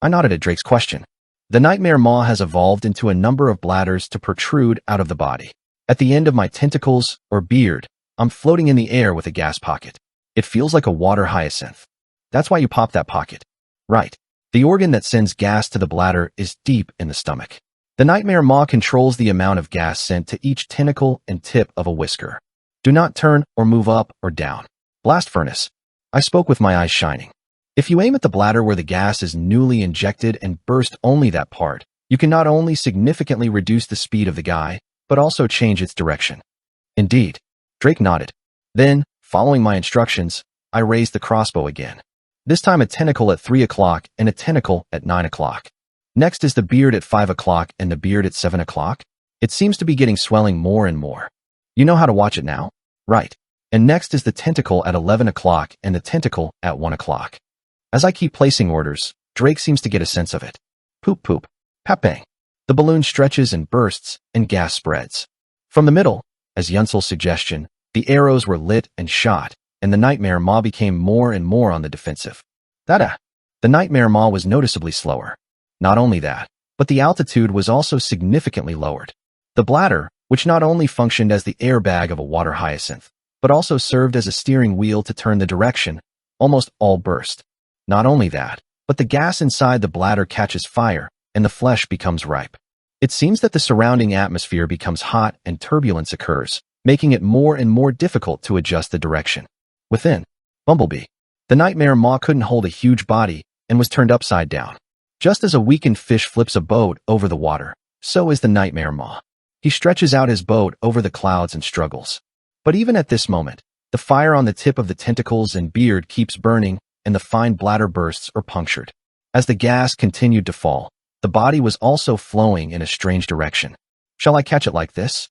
Speaker 1: I nodded at Drake's question. The nightmare maw has evolved into a number of bladders to protrude out of the body. At the end of my tentacles, or beard, I'm floating in the air with a gas pocket. It feels like a water hyacinth. That's why you pop that pocket. Right. The organ that sends gas to the bladder is deep in the stomach. The nightmare maw controls the amount of gas sent to each tentacle and tip of a whisker. Do not turn or move up or down. Blast furnace. I spoke with my eyes shining. If you aim at the bladder where the gas is newly injected and burst only that part, you can not only significantly reduce the speed of the guy, but also change its direction. Indeed. Drake nodded. Then, following my instructions, I raised the crossbow again. This time a tentacle at 3 o'clock and a tentacle at 9 o'clock. Next is the beard at 5 o'clock and the beard at 7 o'clock. It seems to be getting swelling more and more. You know how to watch it now? Right. And next is the tentacle at 11 o'clock and the tentacle at 1 o'clock. As I keep placing orders, Drake seems to get a sense of it. Poop poop. Pap bang. The balloon stretches and bursts, and gas spreads. From the middle, as Yunsel's suggestion, the arrows were lit and shot, and the Nightmare Maw became more and more on the defensive. The Nightmare Maw was noticeably slower. Not only that, but the altitude was also significantly lowered. The bladder, which not only functioned as the airbag of a water hyacinth, but also served as a steering wheel to turn the direction, almost all burst. Not only that, but the gas inside the bladder catches fire, and the flesh becomes ripe. It seems that the surrounding atmosphere becomes hot and turbulence occurs, making it more and more difficult to adjust the direction. Within, Bumblebee. The Nightmare Maw couldn't hold a huge body and was turned upside down. Just as a weakened fish flips a boat over the water, so is the Nightmare Maw. He stretches out his boat over the clouds and struggles. But even at this moment, the fire on the tip of the tentacles and beard keeps burning, and the fine bladder bursts or punctured. As the gas continued to fall, the body was also flowing in a strange direction. Shall I catch it like this?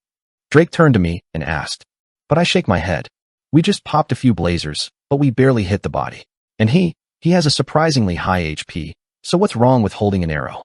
Speaker 1: Drake turned to me and asked. But I shake my head. We just popped a few blazers, but we barely hit the body. And he has a surprisingly high HP, so what's wrong with holding an arrow?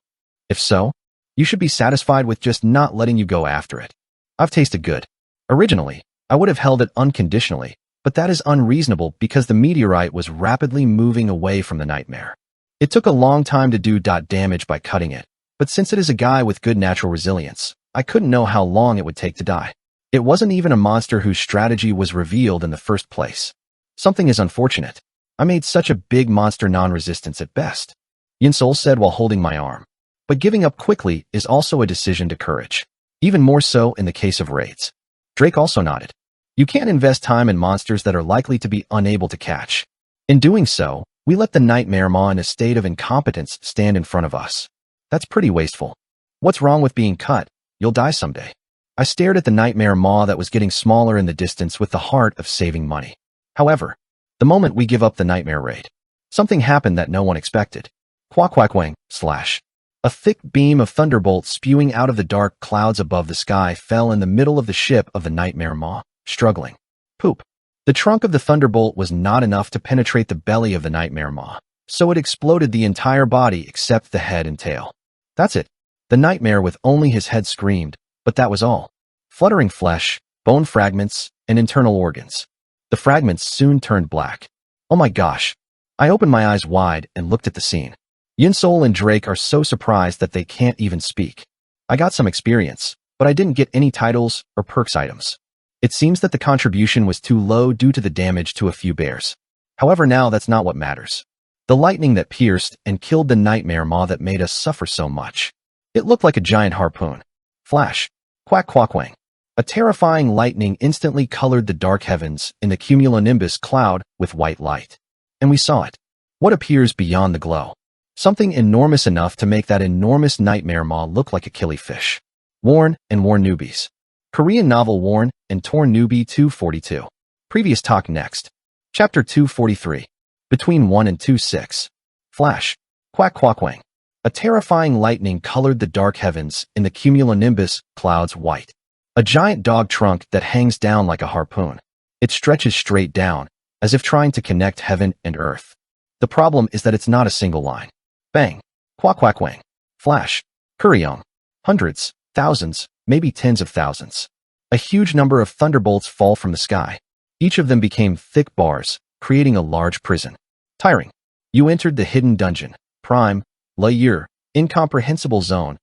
Speaker 1: If so, you should be satisfied with just not letting you go after it. I've tasted good. Originally, I would have held it unconditionally, but that is unreasonable because the meteorite was rapidly moving away from the nightmare. It took a long time to do damage by cutting it, but since it is a guy with good natural resilience, I couldn't know how long it would take to die. It wasn't even a monster whose strategy was revealed in the first place. Something is unfortunate. I made such a big monster non-resistance at best, Yinsol said while holding my arm. But giving up quickly is also a decision to courage. Even more so in the case of raids. Drake also nodded. You can't invest time in monsters that are likely to be unable to catch. In doing so, we let the Nightmare Maw in a state of incompetence stand in front of us. That's pretty wasteful. What's wrong with being cut? You'll die someday. I stared at the Nightmare Maw that was getting smaller in the distance with the heart of saving money. However, the moment we give up the Nightmare raid, something happened that no one expected. Quack quack wang, slash. A thick beam of thunderbolt spewing out of the dark clouds above the sky fell in the middle of the ship of the Nightmare Maw, struggling. Poop. The trunk of the thunderbolt was not enough to penetrate the belly of the Nightmare Maw, so it exploded the entire body except the head and tail. That's it. The Nightmare with only his head screamed, but that was all. Fluttering flesh, bone fragments, and internal organs. The fragments soon turned black. Oh my gosh. I opened my eyes wide and looked at the scene. Yinsol and Drake are so surprised that they can't even speak. I got some experience, but I didn't get any titles or perks items. It seems that the contribution was too low due to the damage to a few bears. However, now that's not what matters. The lightning that pierced and killed the Nightmare Maw that made us suffer so much. It looked like a giant harpoon. Flash. Quack quack wang. A terrifying lightning instantly colored the dark heavens in the cumulonimbus cloud with white light. And we saw it. What appears beyond the glow? Something enormous enough to make that enormous Nightmare Maw look like a killifish. Worn and Worn Newbies. Korean novel Worn and Torn Newbie 242. Previous talk next. Chapter 243. Between 1 and 2:6. Flash. Quack quack wang. A terrifying lightning colored the dark heavens in the cumulonimbus clouds white. A giant dog trunk that hangs down like a harpoon. It stretches straight down, as if trying to connect heaven and earth. The problem is that it's not a single line. Bang. Quack quack wang. Flash. Kuryong. Hundreds, thousands, maybe tens of thousands. A huge number of thunderbolts fall from the sky. Each of them became thick bars, creating a large prison. Tiring. You entered the hidden dungeon. Prime. Layer. Incomprehensible zone.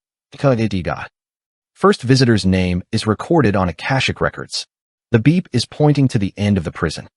Speaker 1: First visitor's name is recorded on Akashic records. The beep is pointing to the end of the prison.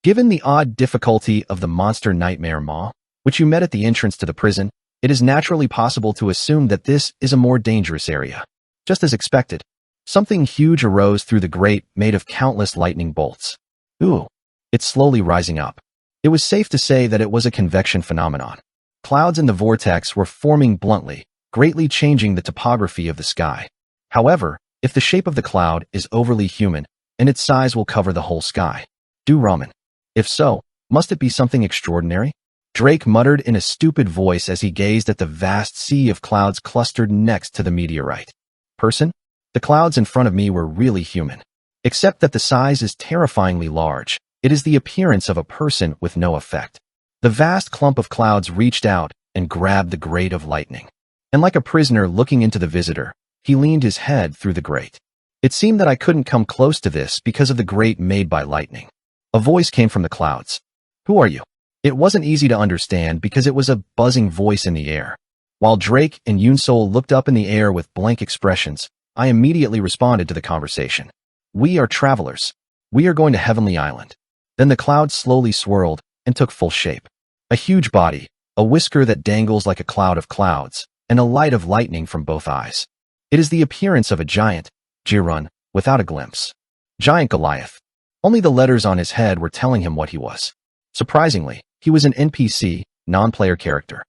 Speaker 1: Given the odd difficulty of the monster Nightmare Maw, which you met at the entrance to the prison, it is naturally possible to assume that this is a more dangerous area. Just as expected, something huge arose through the grate made of countless lightning bolts. Ooh, it's slowly rising up. It was safe to say that it was a convection phenomenon. Clouds in the vortex were forming bluntly, greatly changing the topography of the sky. However, if the shape of the cloud is overly human, and its size will cover the whole sky. Do ramen. If so, must it be something extraordinary? Drake muttered in a stupid voice as he gazed at the vast sea of clouds clustered next to the meteorite. Person? The clouds in front of me were really human. Except that the size is terrifyingly large. It is the appearance of a person with no effect. The vast clump of clouds reached out and grabbed the grate of lightning. And like a prisoner looking into the visitor, he leaned his head through the grate. It seemed that I couldn't come close to this because of the grate made by lightning. A voice came from the clouds. "Who are you?" It wasn't easy to understand because it was a buzzing voice in the air. While Drake and Yunsol looked up in the air with blank expressions, I immediately responded to the conversation. "We are travelers. We are going to Heavenly Island." Then the clouds slowly swirled and took full shape. A huge body, a whisker that dangles like a cloud of clouds, and a light of lightning from both eyes. It is the appearance of a giant, Jirun, without a glimpse. Giant Goliath. Only the letters on his head were telling him what he was. Surprisingly, he was an NPC, non-player character.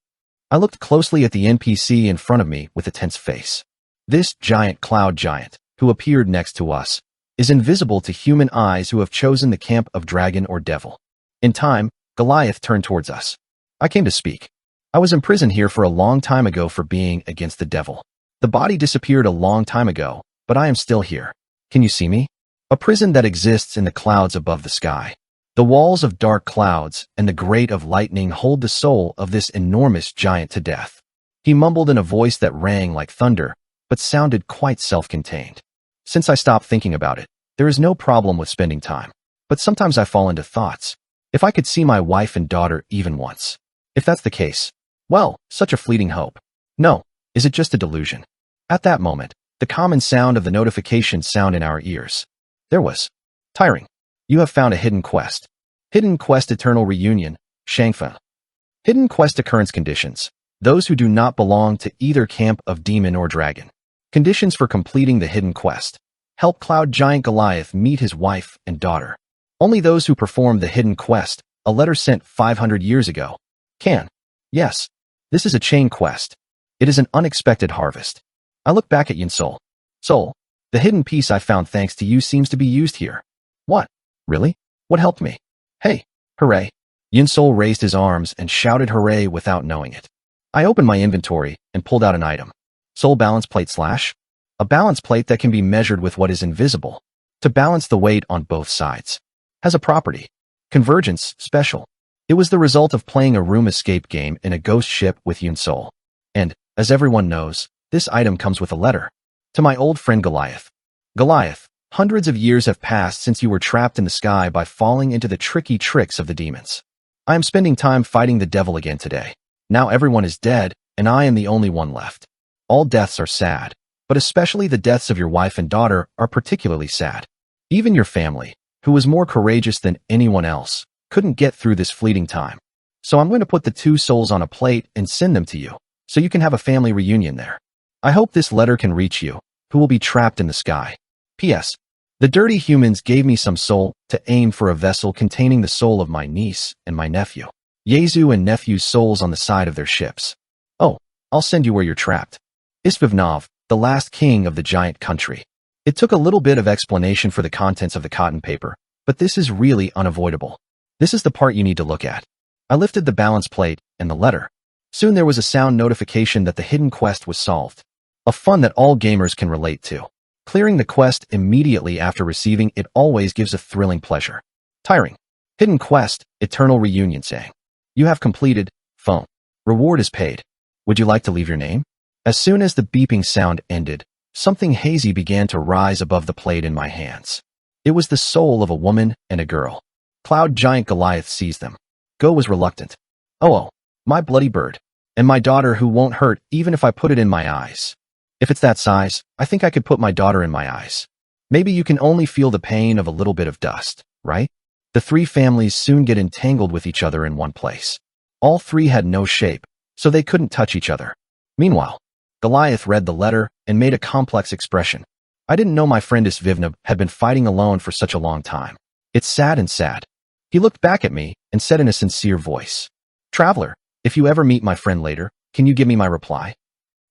Speaker 1: I looked closely at the NPC in front of me with a tense face. This giant cloud giant, who appeared next to us, is invisible to human eyes who have chosen the camp of dragon or devil. In time, Goliath turned towards us. "I came to speak. I was imprisoned here for a long time ago for being against the devil. The body disappeared a long time ago, but I am still here. Can you see me? A prison that exists in the clouds above the sky. The walls of dark clouds and the grate of lightning hold the soul of this enormous giant to death." He mumbled in a voice that rang like thunder, but sounded quite self-contained. Since I stopped thinking about it, there is no problem with spending time. But sometimes I fall into thoughts. If I could see my wife and daughter even once. If that's the case, well, such a fleeting hope. No, is it just a delusion? At that moment, the common sound of the notification sound in our ears. There was. Tiring. You have found a hidden quest. Hidden quest eternal reunion, Shangfa. Hidden quest occurrence conditions. Those who do not belong to either camp of demon or dragon. Conditions for completing the hidden quest. Help Cloud Giant Goliath meet his wife and daughter. Only those who perform the hidden quest, a letter sent 500 years ago, can. Yes, this is a chain quest. It is an unexpected harvest. I look back at Yunsol. "Sol, the hidden piece I found thanks to you seems to be used here." "What? Really? What helped me?" "Hey, hooray." Yunsol raised his arms and shouted hooray without knowing it. I opened my inventory and pulled out an item. Soul balance plate slash. A balance plate that can be measured with what is invisible. To balance the weight on both sides. Has a property. Convergence, special. It was the result of playing a room escape game in a ghost ship with Yunsol. And, as everyone knows, this item comes with a letter. To my old friend Goliath. Goliath, hundreds of years have passed since you were trapped in the sky by falling into the tricky tricks of the demons. I am spending time fighting the devil again today. Now everyone is dead, and I am the only one left. All deaths are sad, but especially the deaths of your wife and daughter are particularly sad. Even your family, who was more courageous than anyone else, couldn't get through this fleeting time. So I'm going to put the two souls on a plate and send them to you, so you can have a family reunion there. I hope this letter can reach you, who will be trapped in the sky. P.S. The dirty humans gave me some soul to aim for a vessel containing the soul of my niece and my nephew. Yezu and nephew's souls on the side of their ships. Oh, I'll send you where you're trapped. Isvivnov, the last king of the giant country. It took a little bit of explanation for the contents of the cotton paper, but this is really unavoidable. This is the part you need to look at. I lifted the balance plate and the letter. Soon there was a sound notification that the hidden quest was solved. A fun that all gamers can relate to. Clearing the quest immediately after receiving it always gives a thrilling pleasure. Tiring. Hidden quest, eternal reunion saying. You have completed, phone. Reward is paid. Would you like to leave your name? As soon as the beeping sound ended, something hazy began to rise above the plate in my hands. It was the soul of a woman and a girl. Cloud Giant Goliath seized them. Go was reluctant. Oh, my bloody bird. And my daughter who won't hurt even if I put it in my eyes. If it's that size, I think I could put my daughter in my eyes. Maybe you can only feel the pain of a little bit of dust, right? The three families soon get entangled with each other in one place. All three had no shape, so they couldn't touch each other. Meanwhile, Goliath read the letter and made a complex expression. I didn't know my friend Isvivnov had been fighting alone for such a long time. It's sad and sad. He looked back at me and said in a sincere voice, Traveler, if you ever meet my friend later, can you give me my reply?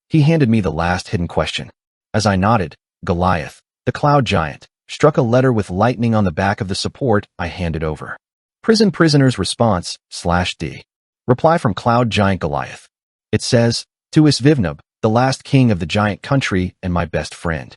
Speaker 1: He handed me the last hidden question. As I nodded, Goliath, the cloud giant, struck a letter with lightning on the back of the support I handed over. Prison prisoner's response, /D. Reply from Cloud Giant Goliath. It says, to Isvivnov, the last king of the giant country and my best friend.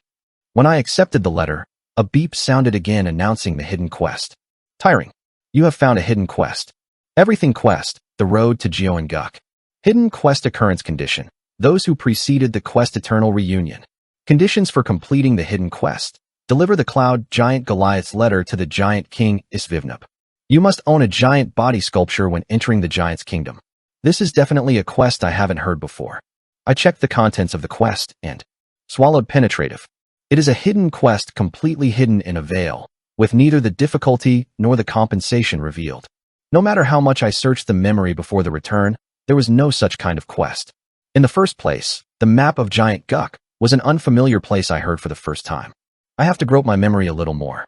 Speaker 1: When I accepted the letter, A beep sounded again announcing the hidden quest. Tiring. You have found a hidden quest. Everything quest, the road to Gyeonguk. Hidden quest occurrence condition. Those who preceded the quest eternal reunion. Conditions for completing the hidden quest. Deliver the cloud giant Goliath's letter to the giant king Isvivnup. You must own a giant body sculpture when entering the giant's kingdom. This is definitely a quest I haven't heard before. I checked the contents of the quest and swallowed penetrative. It is a hidden quest completely hidden in a veil, with neither the difficulty nor the compensation revealed. No matter how much I searched the memory before the return, there was no such kind of quest. In the first place, the map of Giant Guk was an unfamiliar place I heard for the first time. I have to grope my memory a little more.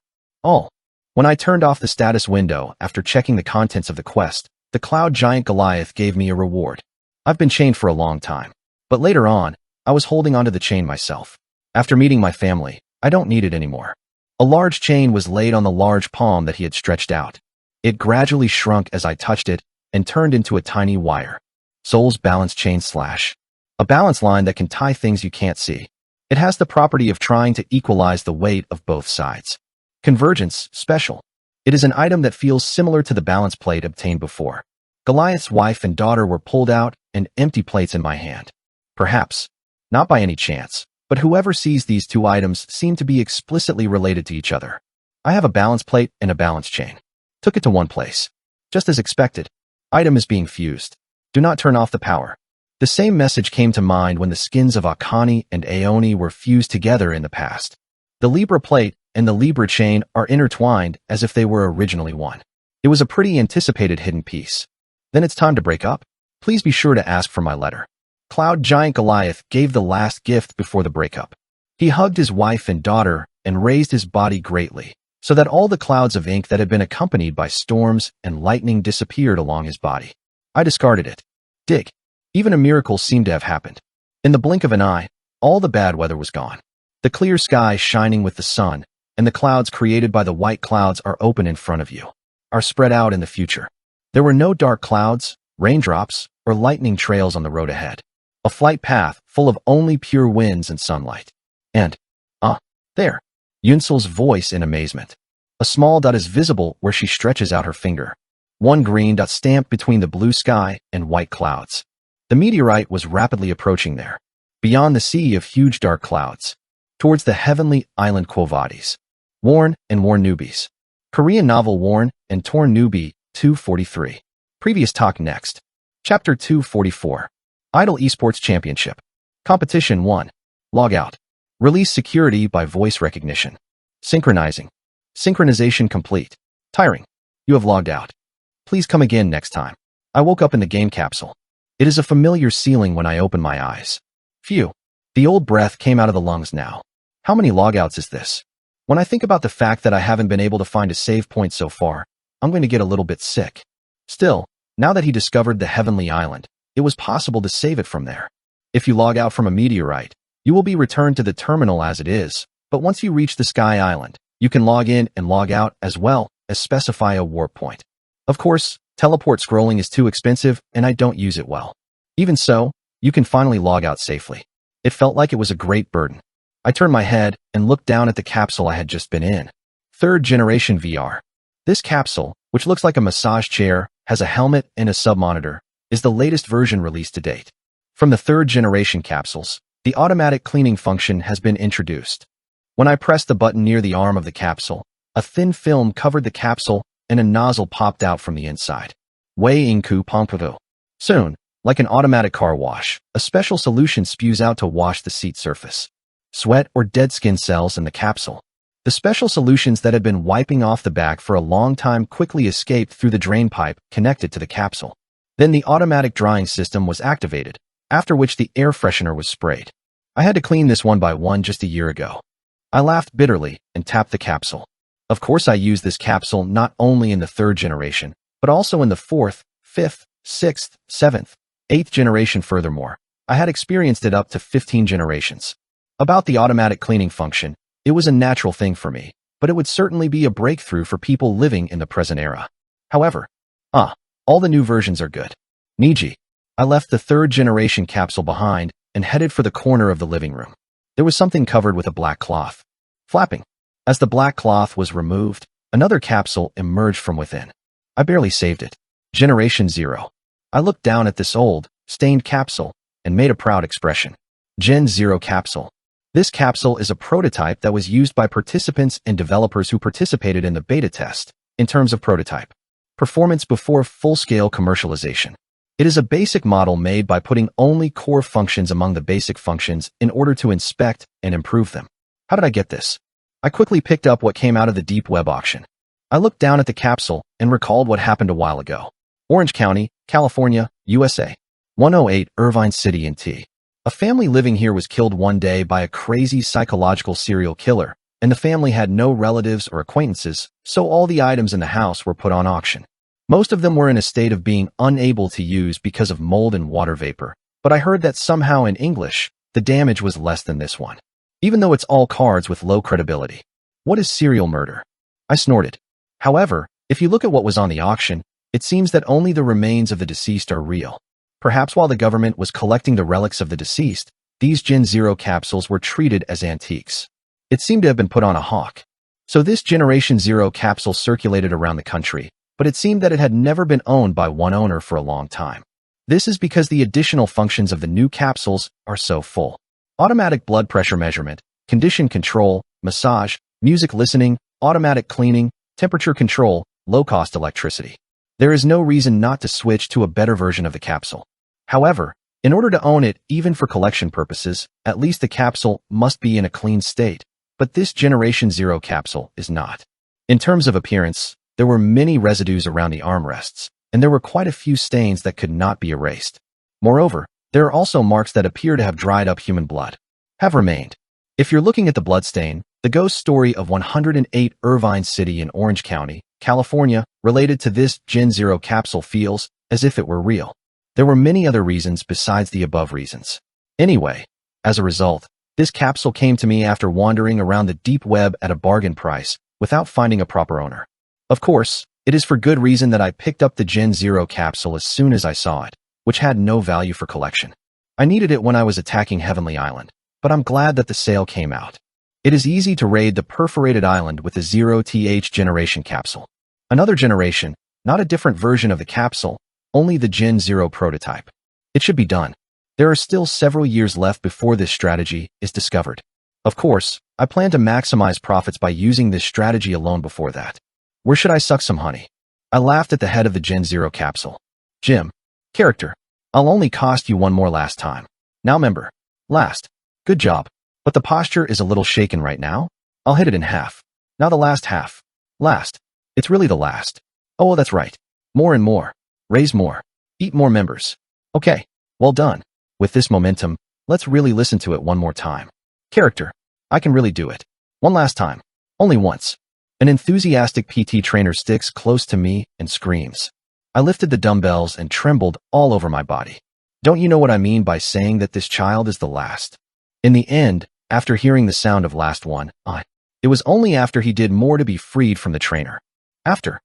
Speaker 1: When I turned off the status window after checking the contents of the quest, the cloud giant Goliath gave me a reward. I've been chained for a long time, but later on, I was holding onto the chain myself. After meeting my family, I don't need it anymore. A large chain was laid on the large palm that he had stretched out. It gradually shrunk as I touched it and turned into a tiny wire. Soul's balance chain slash. A balance line that can tie things you can't see. It has the property of trying to equalize the weight of both sides. Convergence, special. It is an item that feels similar to the balance plate obtained before. Goliath's wife and daughter were pulled out and empty plates in my hand. Perhaps, not by any chance, but whoever sees these two items seem to be explicitly related to each other. I have a balance plate and a balance chain. Took it to one place. Just as expected. Item is being fused. Do not turn off the power. The same message came to mind when the skins of Akane and Aoni were fused together in the past. The Libra plate and the Libra chain are intertwined as if they were originally one. It was a pretty anticipated hidden piece. Then it's time to break up? Please be sure to ask for my letter. Cloud Giant Goliath gave the last gift before the breakup. He hugged his wife and daughter and raised his body greatly, so that all the clouds of ink that had been accompanied by storms and lightning disappeared along his body. I discarded it. Dig. Even a miracle seemed to have happened. In the blink of an eye, all the bad weather was gone. The clear sky shining with the sun, and the clouds created by the white clouds are open in front of you, are spread out in the future. There were no dark clouds, raindrops, or lightning trails on the road ahead. A flight path full of only pure winds and sunlight. And, there, Yunsul's voice in amazement. A small dot is visible where she stretches out her finger. One green dot stamped between the blue sky and white clouds. The meteorite was rapidly approaching there, beyond the sea of huge dark clouds, towards the heavenly island Quo Vadis. Worn and Worn Newbies. Korean novel Worn and Torn Newbie, 243. Previous talk next. Chapter 244. Idol Esports Championship. Competition 1. Log out. Release security by voice recognition. Synchronizing. Synchronization complete. Tiring. You have logged out. Please come again next time. I woke up in the game capsule. It is a familiar ceiling when I open my eyes. Phew. The old breath came out of the lungs now. How many logouts is this? When I think about the fact that I haven't been able to find a save point so far, I'm going to get a little bit sick. Still, now that he discovered the heavenly island, it was possible to save it from there. If you log out from a meteorite, you will be returned to the terminal as it is, but once you reach the Sky Island, you can log in and log out as well as specify a warp point. Of course, teleport scrolling is too expensive and I don't use it well. Even so, you can finally log out safely. It felt like it was a great burden. I turned my head and looked down at the capsule I had just been in. 3rd generation VR. This capsule, which looks like a massage chair, has a helmet and a sub-monitor, is the latest version released to date. From the 3rd generation capsules, the automatic cleaning function has been introduced. When I pressed the button near the arm of the capsule, a thin film covered the capsule and a nozzle popped out from the inside. Wei Inku Pomputo. Soon, like an automatic car wash, a special solution spews out to wash the seat surface. Sweat or dead skin cells in the capsule. The special solutions that had been wiping off the back for a long time quickly escaped through the drain pipe connected to the capsule. Then the automatic drying system was activated, after which the air freshener was sprayed. I had to clean this one by one just a year ago. I laughed bitterly and tapped the capsule. Of course I used this capsule not only in the 3rd generation, but also in the 4th, 5th, 6th, 7th, 8th generation. Furthermore, I had experienced it up to 15 generations. About the automatic cleaning function, it was a natural thing for me, but it would certainly be a breakthrough for people living in the present era. However, all the new versions are good. Niji. I left the 3rd generation capsule behind and headed for the corner of the living room. There was something covered with a black cloth. Flapping. As the black cloth was removed, another capsule emerged from within. I barely saved it. Generation 0. I looked down at this old, stained capsule and made a proud expression. Gen 0 capsule. This capsule is a prototype that was used by participants and developers who participated in the beta test, in terms of prototype performance before full-scale commercialization. It is a basic model made by putting only core functions among the basic functions in order to inspect and improve them. How did I get this? I quickly picked up what came out of the deep web auction. I looked down at the capsule and recalled what happened a while ago. Orange County, California, USA. 108 Irvine City NT. A family living here was killed one day by a crazy psychological serial killer, and the family had no relatives or acquaintances, so all the items in the house were put on auction. Most of them were in a state of being unable to use because of mold and water vapor, but I heard that somehow in English, the damage was less than this one. Even though it's all cards with low credibility. What is serial murder? I snorted. However, if you look at what was on the auction, it seems that only the remains of the deceased are real. Perhaps while the government was collecting the relics of the deceased, these Gen 0 capsules were treated as antiques. It seemed to have been put on a hawk. So this Generation 0 capsule circulated around the country, but it seemed that it had never been owned by one owner for a long time. This is because the additional functions of the new capsules are so full. Automatic blood pressure measurement, condition control, massage, music listening, automatic cleaning, temperature control, low-cost electricity. There is no reason not to switch to a better version of the capsule. However, in order to own it, even for collection purposes, at least the capsule must be in a clean state, but this Generation 0 capsule is not. In terms of appearance, there were many residues around the armrests, and there were quite a few stains that could not be erased. Moreover, there are also marks that appear to have dried up human blood, have remained. If you're looking at the bloodstain, the ghost story of 108 Irvine City in Orange County, California, related to this Gen 0 capsule feels as if it were real. There were many other reasons besides the above reasons. Anyway, as a result, this capsule came to me after wandering around the deep web at a bargain price without finding a proper owner. Of course, it is for good reason that I picked up the Gen 0 capsule as soon as I saw it, which had no value for collection. I needed it when I was attacking Heavenly Island, but I'm glad that the sale came out. It is easy to raid the perforated island with the 0th generation capsule. Another generation, not a different version of the capsule, only the Gen 0 prototype. It should be done. There are still several years left before this strategy is discovered. Of course, I plan to maximize profits by using this strategy alone before that. Where should I suck some honey? I laughed at the head of the Gen 0 capsule. Jim. Character. I'll only cost you one more last time. Now member. Last. Good job. But the posture is a little shaken right now. I'll hit it in half. Now the last half. Last. It's really the last. Oh, that's right. More and more. Raise more. Eat more members. Okay. Well done. With this momentum, let's really listen to it one more time. Character. I can really do it. One last time. Only once. An enthusiastic PT trainer sticks close to me and screams. I lifted the dumbbells and trembled all over my body. Don't you know what I mean by saying that this child is the last? In the end, after hearing the sound of last one, it was only after he did more to be freed from the trainer. After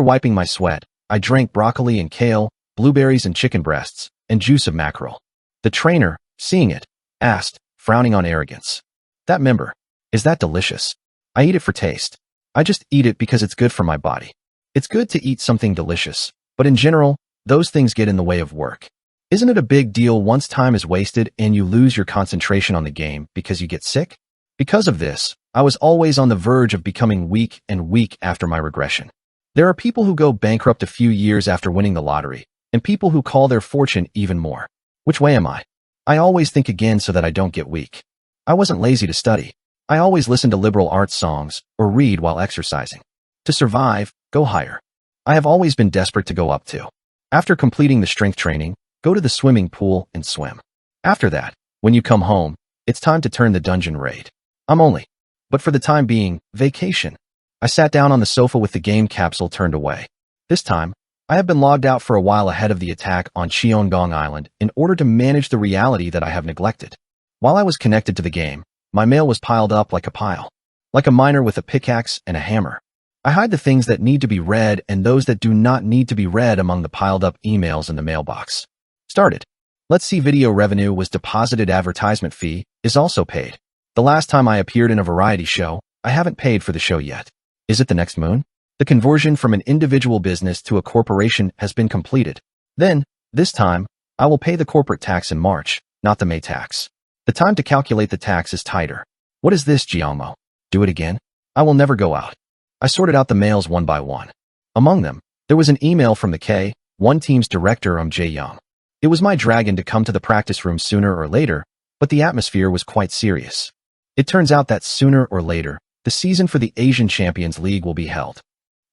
Speaker 1: wiping my sweat, I drank broccoli and kale, blueberries and chicken breasts, and juice of mackerel. The trainer, seeing it, asked, frowning on arrogance. That member, is that delicious? I eat it for taste. I just eat it because it's good for my body. It's good to eat something delicious, but in general, those things get in the way of work. Isn't it a big deal once time is wasted and you lose your concentration on the game because you get sick? Because of this, I was always on the verge of becoming weak and weak after my regression. There are people who go bankrupt a few years after winning the lottery, and people who call their fortune even more. Which way am I? I always think again so that I don't get weak. I wasn't lazy to study. I always listen to liberal arts songs or read while exercising. To survive, go higher. I have always been desperate to go up to. After completing the strength training, go to the swimming pool and swim. After that, when you come home, it's time to turn the dungeon raid. But for the time being, vacation. I sat down on the sofa with the game capsule turned away. This time, I have been logged out for a while ahead of the attack on Cheongdong Island in order to manage the reality that I have neglected. While I was connected to the game, my mail was piled up like a pile. Like a miner with a pickaxe and a hammer. I hide the things that need to be read and those that do not need to be read among the piled up emails in the mailbox. Started. Let's see, video revenue was deposited, advertisement fee is also paid. The last time I appeared in a variety show, I haven't paid for the show yet. Is it the next moon? The conversion from an individual business to a corporation has been completed. Then, this time, I will pay the corporate tax in March, not the May tax. The time to calculate the tax is tighter. What is this, Giacomo? Do it again? I will never go out. I sorted out the mails one by one. Among them, there was an email from the K1 team's director, Jae Young. It was my dragon to come to the practice room sooner or later, but the atmosphere was quite serious. It turns out that sooner or later, the season for the Asian Champions League will be held.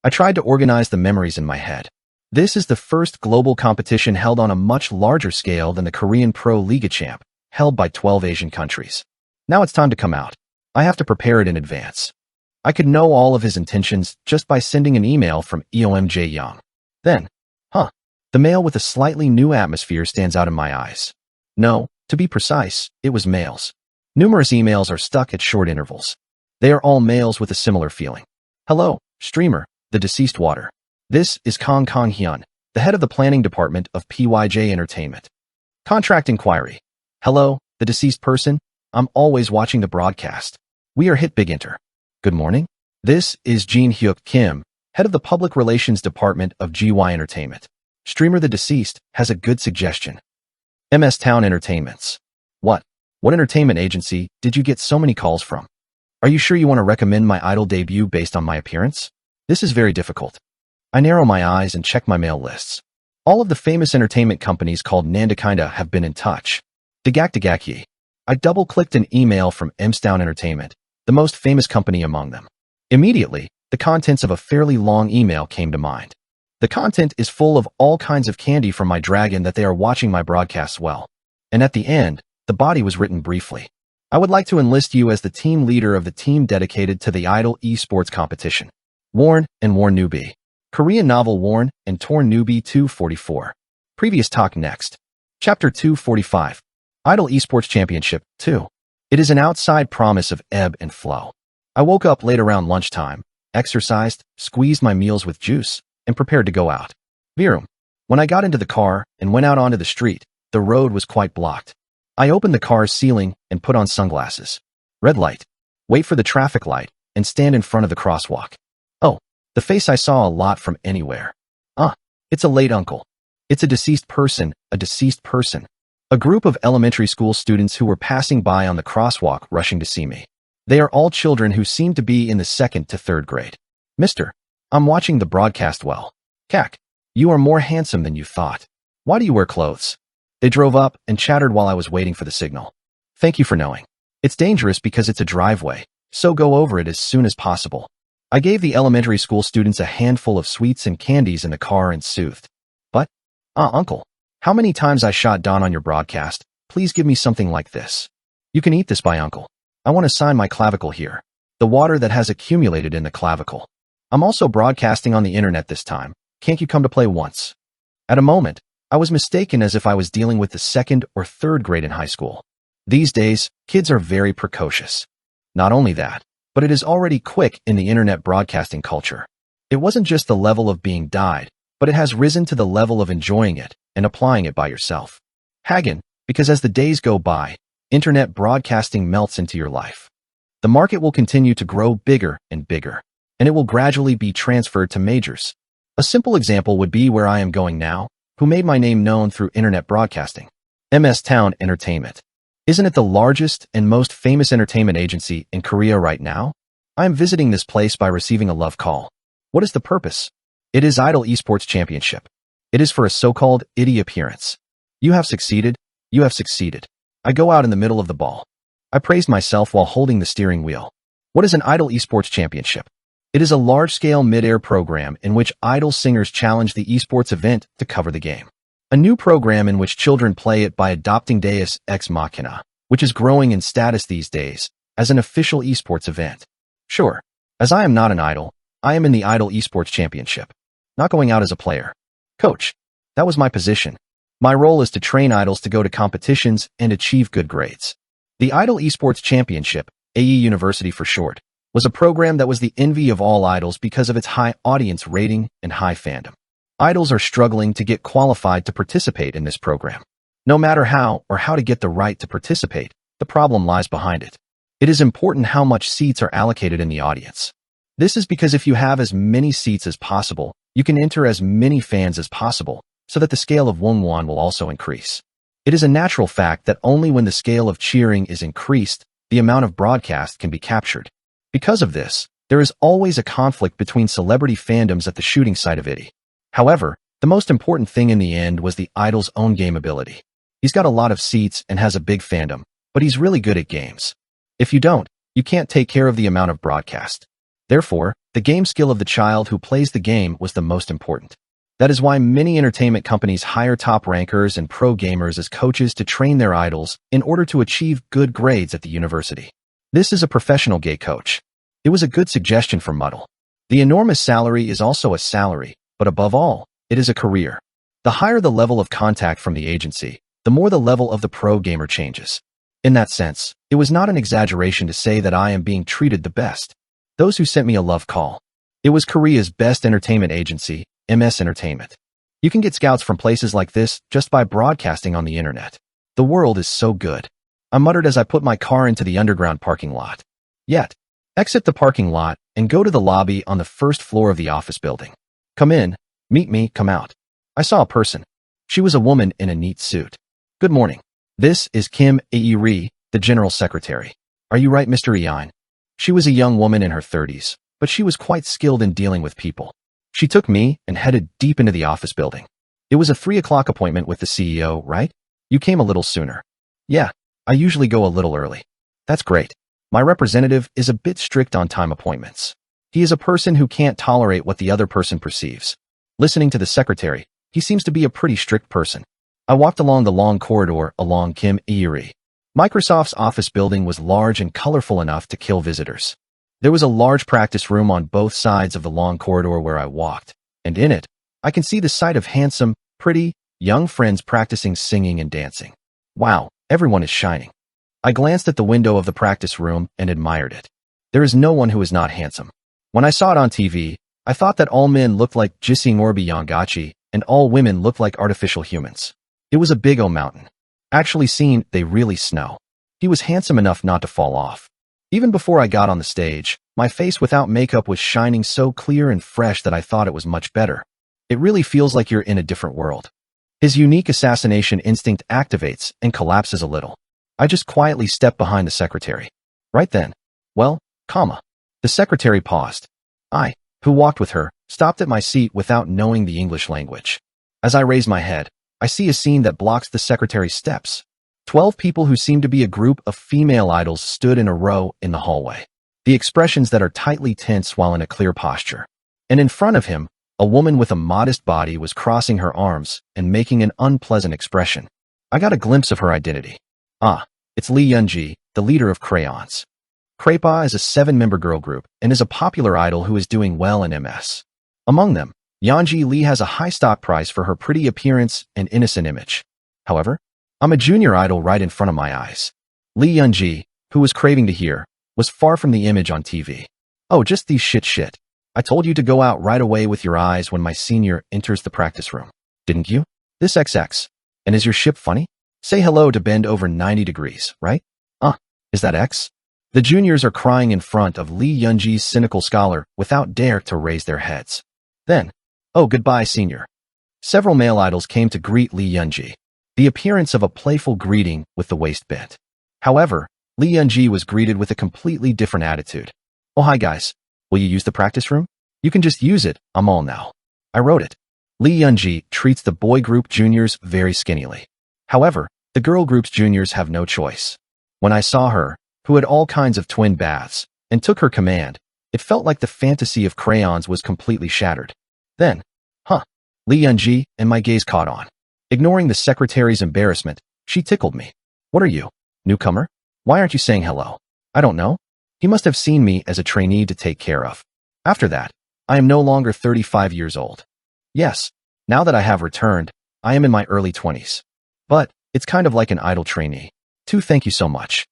Speaker 1: I tried to organize the memories in my head. This is the first global competition held on a much larger scale than the Korean Pro Liga Champ, held by 12 Asian countries. Now it's time to come out. I have to prepare it in advance. I could know all of his intentions just by sending an email from Jae Young. Then, the mail with a slightly new atmosphere stands out in my eyes. No, to be precise, it was mails. Numerous emails are stuck at short intervals. They are all mails with a similar feeling. Hello, streamer, the deceased water. This is Kang Hyun, the head of the planning department of PYJ Entertainment. Contract inquiry. Hello, the deceased person. I'm always watching the broadcast. We are hit big enter. Good morning. This is Jin Hyuk Kim, head of the public relations department of GY Entertainment. Streamer the deceased has a good suggestion. MS Town Entertainments. What entertainment agency did you get so many calls from? Are you sure you want to recommend my idol debut based on my appearance? This is very difficult. I narrow my eyes and check my mail lists. All of the famous entertainment companies called Nandakinda have been in touch. Dagakdagakyi. I double-clicked an email from Mstown Entertainment, the most famous company among them. Immediately, the contents of a fairly long email came to mind. The content is full of all kinds of candy from my dragon that they are watching my broadcasts well. And at the end, the body was written briefly. I would like to enlist you as the team leader of the team dedicated to the Idol esports competition. Warn and Torn Newbie. Korean novel Warn and Torn Newbie 244. Previous talk next. Chapter 245. Idol Esports Championship 2. It is an outside promise of ebb and flow. I woke up late around lunchtime, exercised, squeezed my meals with juice, and prepared to go out. Virum. When I got into the car and went out onto the street, the road was quite blocked. I opened the car's ceiling and put on sunglasses. Red light. Wait for the traffic light and stand in front of the crosswalk. Oh, the face I saw a lot from anywhere. It's a late uncle. It's a deceased person, a deceased person. A group of elementary school students who were passing by on the crosswalk rushing to see me. They are all children who seem to be in the 2nd to 3rd grade. Mister, I'm watching the broadcast well. Kak, you are more handsome than you thought. Why do you wear clothes? They drove up and chattered while I was waiting for the signal. Thank you for knowing. It's dangerous because it's a driveway, so go over it as soon as possible. I gave the elementary school students a handful of sweets and candies in the car and soothed. But, uncle, how many times I shot Don on your broadcast? Please give me something like this. You can eat this by uncle. I want to sign my clavicle here. The water that has accumulated in the clavicle. I'm also broadcasting on the internet this time. Can't you come to play once? At a moment, I was mistaken as if I was dealing with the 2nd or 3rd grade in high school. These days, kids are very precocious. Not only that, but it is already quick in the internet broadcasting culture. It wasn't just the level of being dyed, but it has risen to the level of enjoying it and applying it by yourself. Hagen, because as the days go by, internet broadcasting melts into your life. The market will continue to grow bigger and bigger, and it will gradually be transferred to majors. A simple example would be where I am going now, who made my name known through internet broadcasting. MS Town Entertainment. Isn't it the largest and most famous entertainment agency in Korea right now? I am visiting this place by receiving a love call. What is the purpose? It is Idol Esports Championship. It is for a so-called IDI appearance. You have succeeded. You have succeeded. I go out in the middle of the ball. I praised myself while holding the steering wheel. What is an Idol Esports Championship? It is a large-scale mid-air program in which idol singers challenge the esports event to cover the game. A new program in which children play it by adopting Deus Ex Machina, which is growing in status these days, as an official esports event. Sure, as I am not an idol, I am in the Idol Esports Championship. Not going out as a player. Coach. That was my position. My role is to train idols to go to competitions and achieve good grades. The Idol Esports Championship, AE University for short, was a program that was the envy of all idols because of its high audience rating and high fandom. Idols are struggling to get qualified to participate in this program. No matter how or how to get the right to participate, the problem lies behind it. It is important how much seats are allocated in the audience. This is because if you have as many seats as possible, you can enter as many fans as possible, so that the scale of Wongwon will also increase. It is a natural fact that only when the scale of cheering is increased, the amount of broadcast can be captured. Because of this, there is always a conflict between celebrity fandoms at the shooting site of it. However, the most important thing in the end was the idol's own game ability. He's got a lot of seats and has a big fandom, but he's really good at games. If you don't, you can't take care of the amount of broadcast. Therefore, the game skill of the child who plays the game was the most important. That is why many entertainment companies hire top rankers and pro gamers as coaches to train their idols in order to achieve good grades at the university. This is a professional gay coach. It was a good suggestion for Muddle. The enormous salary is also a salary, but above all, it is a career. The higher the level of contact from the agency, the more the level of the pro gamer changes. In that sense, it was not an exaggeration to say that I am being treated the best. Those who sent me a love call. It was Korea's best entertainment agency, MS Entertainment. You can get scouts from places like this just by broadcasting on the internet. The world is so good. I muttered as I put my car into the underground parking lot. Yet, exit the parking lot and go to the lobby on the first floor of the office building. Come in, meet me, come out. I saw a person. She was a woman in a neat suit. Good morning. This is Kim Ae-ri, the General Secretary. Are you right, Mr. Ein? She was a young woman in her 30s, but she was quite skilled in dealing with people. She took me and headed deep into the office building. It was a 3 o'clock appointment with the CEO, right? You came a little sooner. Yeah, I usually go a little early. That's great. My representative is a bit strict on time appointments. He is a person who can't tolerate what the other person perceives. Listening to the secretary, he seems to be a pretty strict person. I walked along the long corridor along Kim Ae-ri. Microsoft's office building was large and colorful enough to kill visitors. There was a large practice room on both sides of the long corridor where I walked, and in it, I can see the sight of handsome, pretty, young friends practicing singing and dancing. Wow, everyone is shining. I glanced at the window of the practice room and admired it. There is no one who is not handsome. When I saw it on TV, I thought that all men looked like Jising Orbi Yangachi and all women looked like artificial humans. It was a big O mountain. Actually seen, they really snow. He was handsome enough not to fall off. Even before I got on the stage, my face without makeup was shining so clear and fresh that I thought it was much better. It really feels like you're in a different world. His unique assassination instinct activates and collapses a little. I just quietly stepped behind the secretary. Right then. Well, comma. The secretary paused. I, who walked with her, stopped at my seat without knowing the English language. As I raise my head, I see a scene that blocks the secretary's steps. 12 people who seem to be a group of female idols stood in a row in the hallway. The expressions that are tightly tense while in a clear posture. And in front of him, a woman with a modest body was crossing her arms and making an unpleasant expression. I got a glimpse of her identity. Ah, it's Lee Yoonji, the leader of Crayons. Craypa is a 7-member girl group and is a popular idol who is doing well in MS. Among them, Yeonji Lee has a high stock price for her pretty appearance and innocent image. However, I'm a junior idol right in front of my eyes. Lee Yoonji, who was craving to hear, was far from the image on TV. Oh, just these shit. I told you to go out right away with your eyes when my senior enters the practice room. Didn't you? This XX. And is your ship funny? Say hello to bend over 90 degrees, right? Is that X? The juniors are crying in front of Lee Yoonji's cynical scholar without dare to raise their heads. Then, oh, goodbye, senior. Several male idols came to greet Lee Yoonji. The appearance of a playful greeting with the waist bent. However, Lee Yoonji was greeted with a completely different attitude. Oh, hi guys. Will you use the practice room? You can just use it, I'm all now. I wrote it. Lee Yoonji treats the boy group juniors very skinnily. However, the girl group's juniors have no choice. When I saw her, who had all kinds of twin baths, and took her command, it felt like the fantasy of Crayons was completely shattered. Then, Lee Yoonji, and my gaze caught on. Ignoring the secretary's embarrassment, she tickled me. What are you, newcomer? Why aren't you saying hello? I don't know. He must have seen me as a trainee to take care of. After that, I am no longer 35 years old. Yes, now that I have returned, I am in my early 20s. But, it's kind of like an idol trainee. Thank you so much.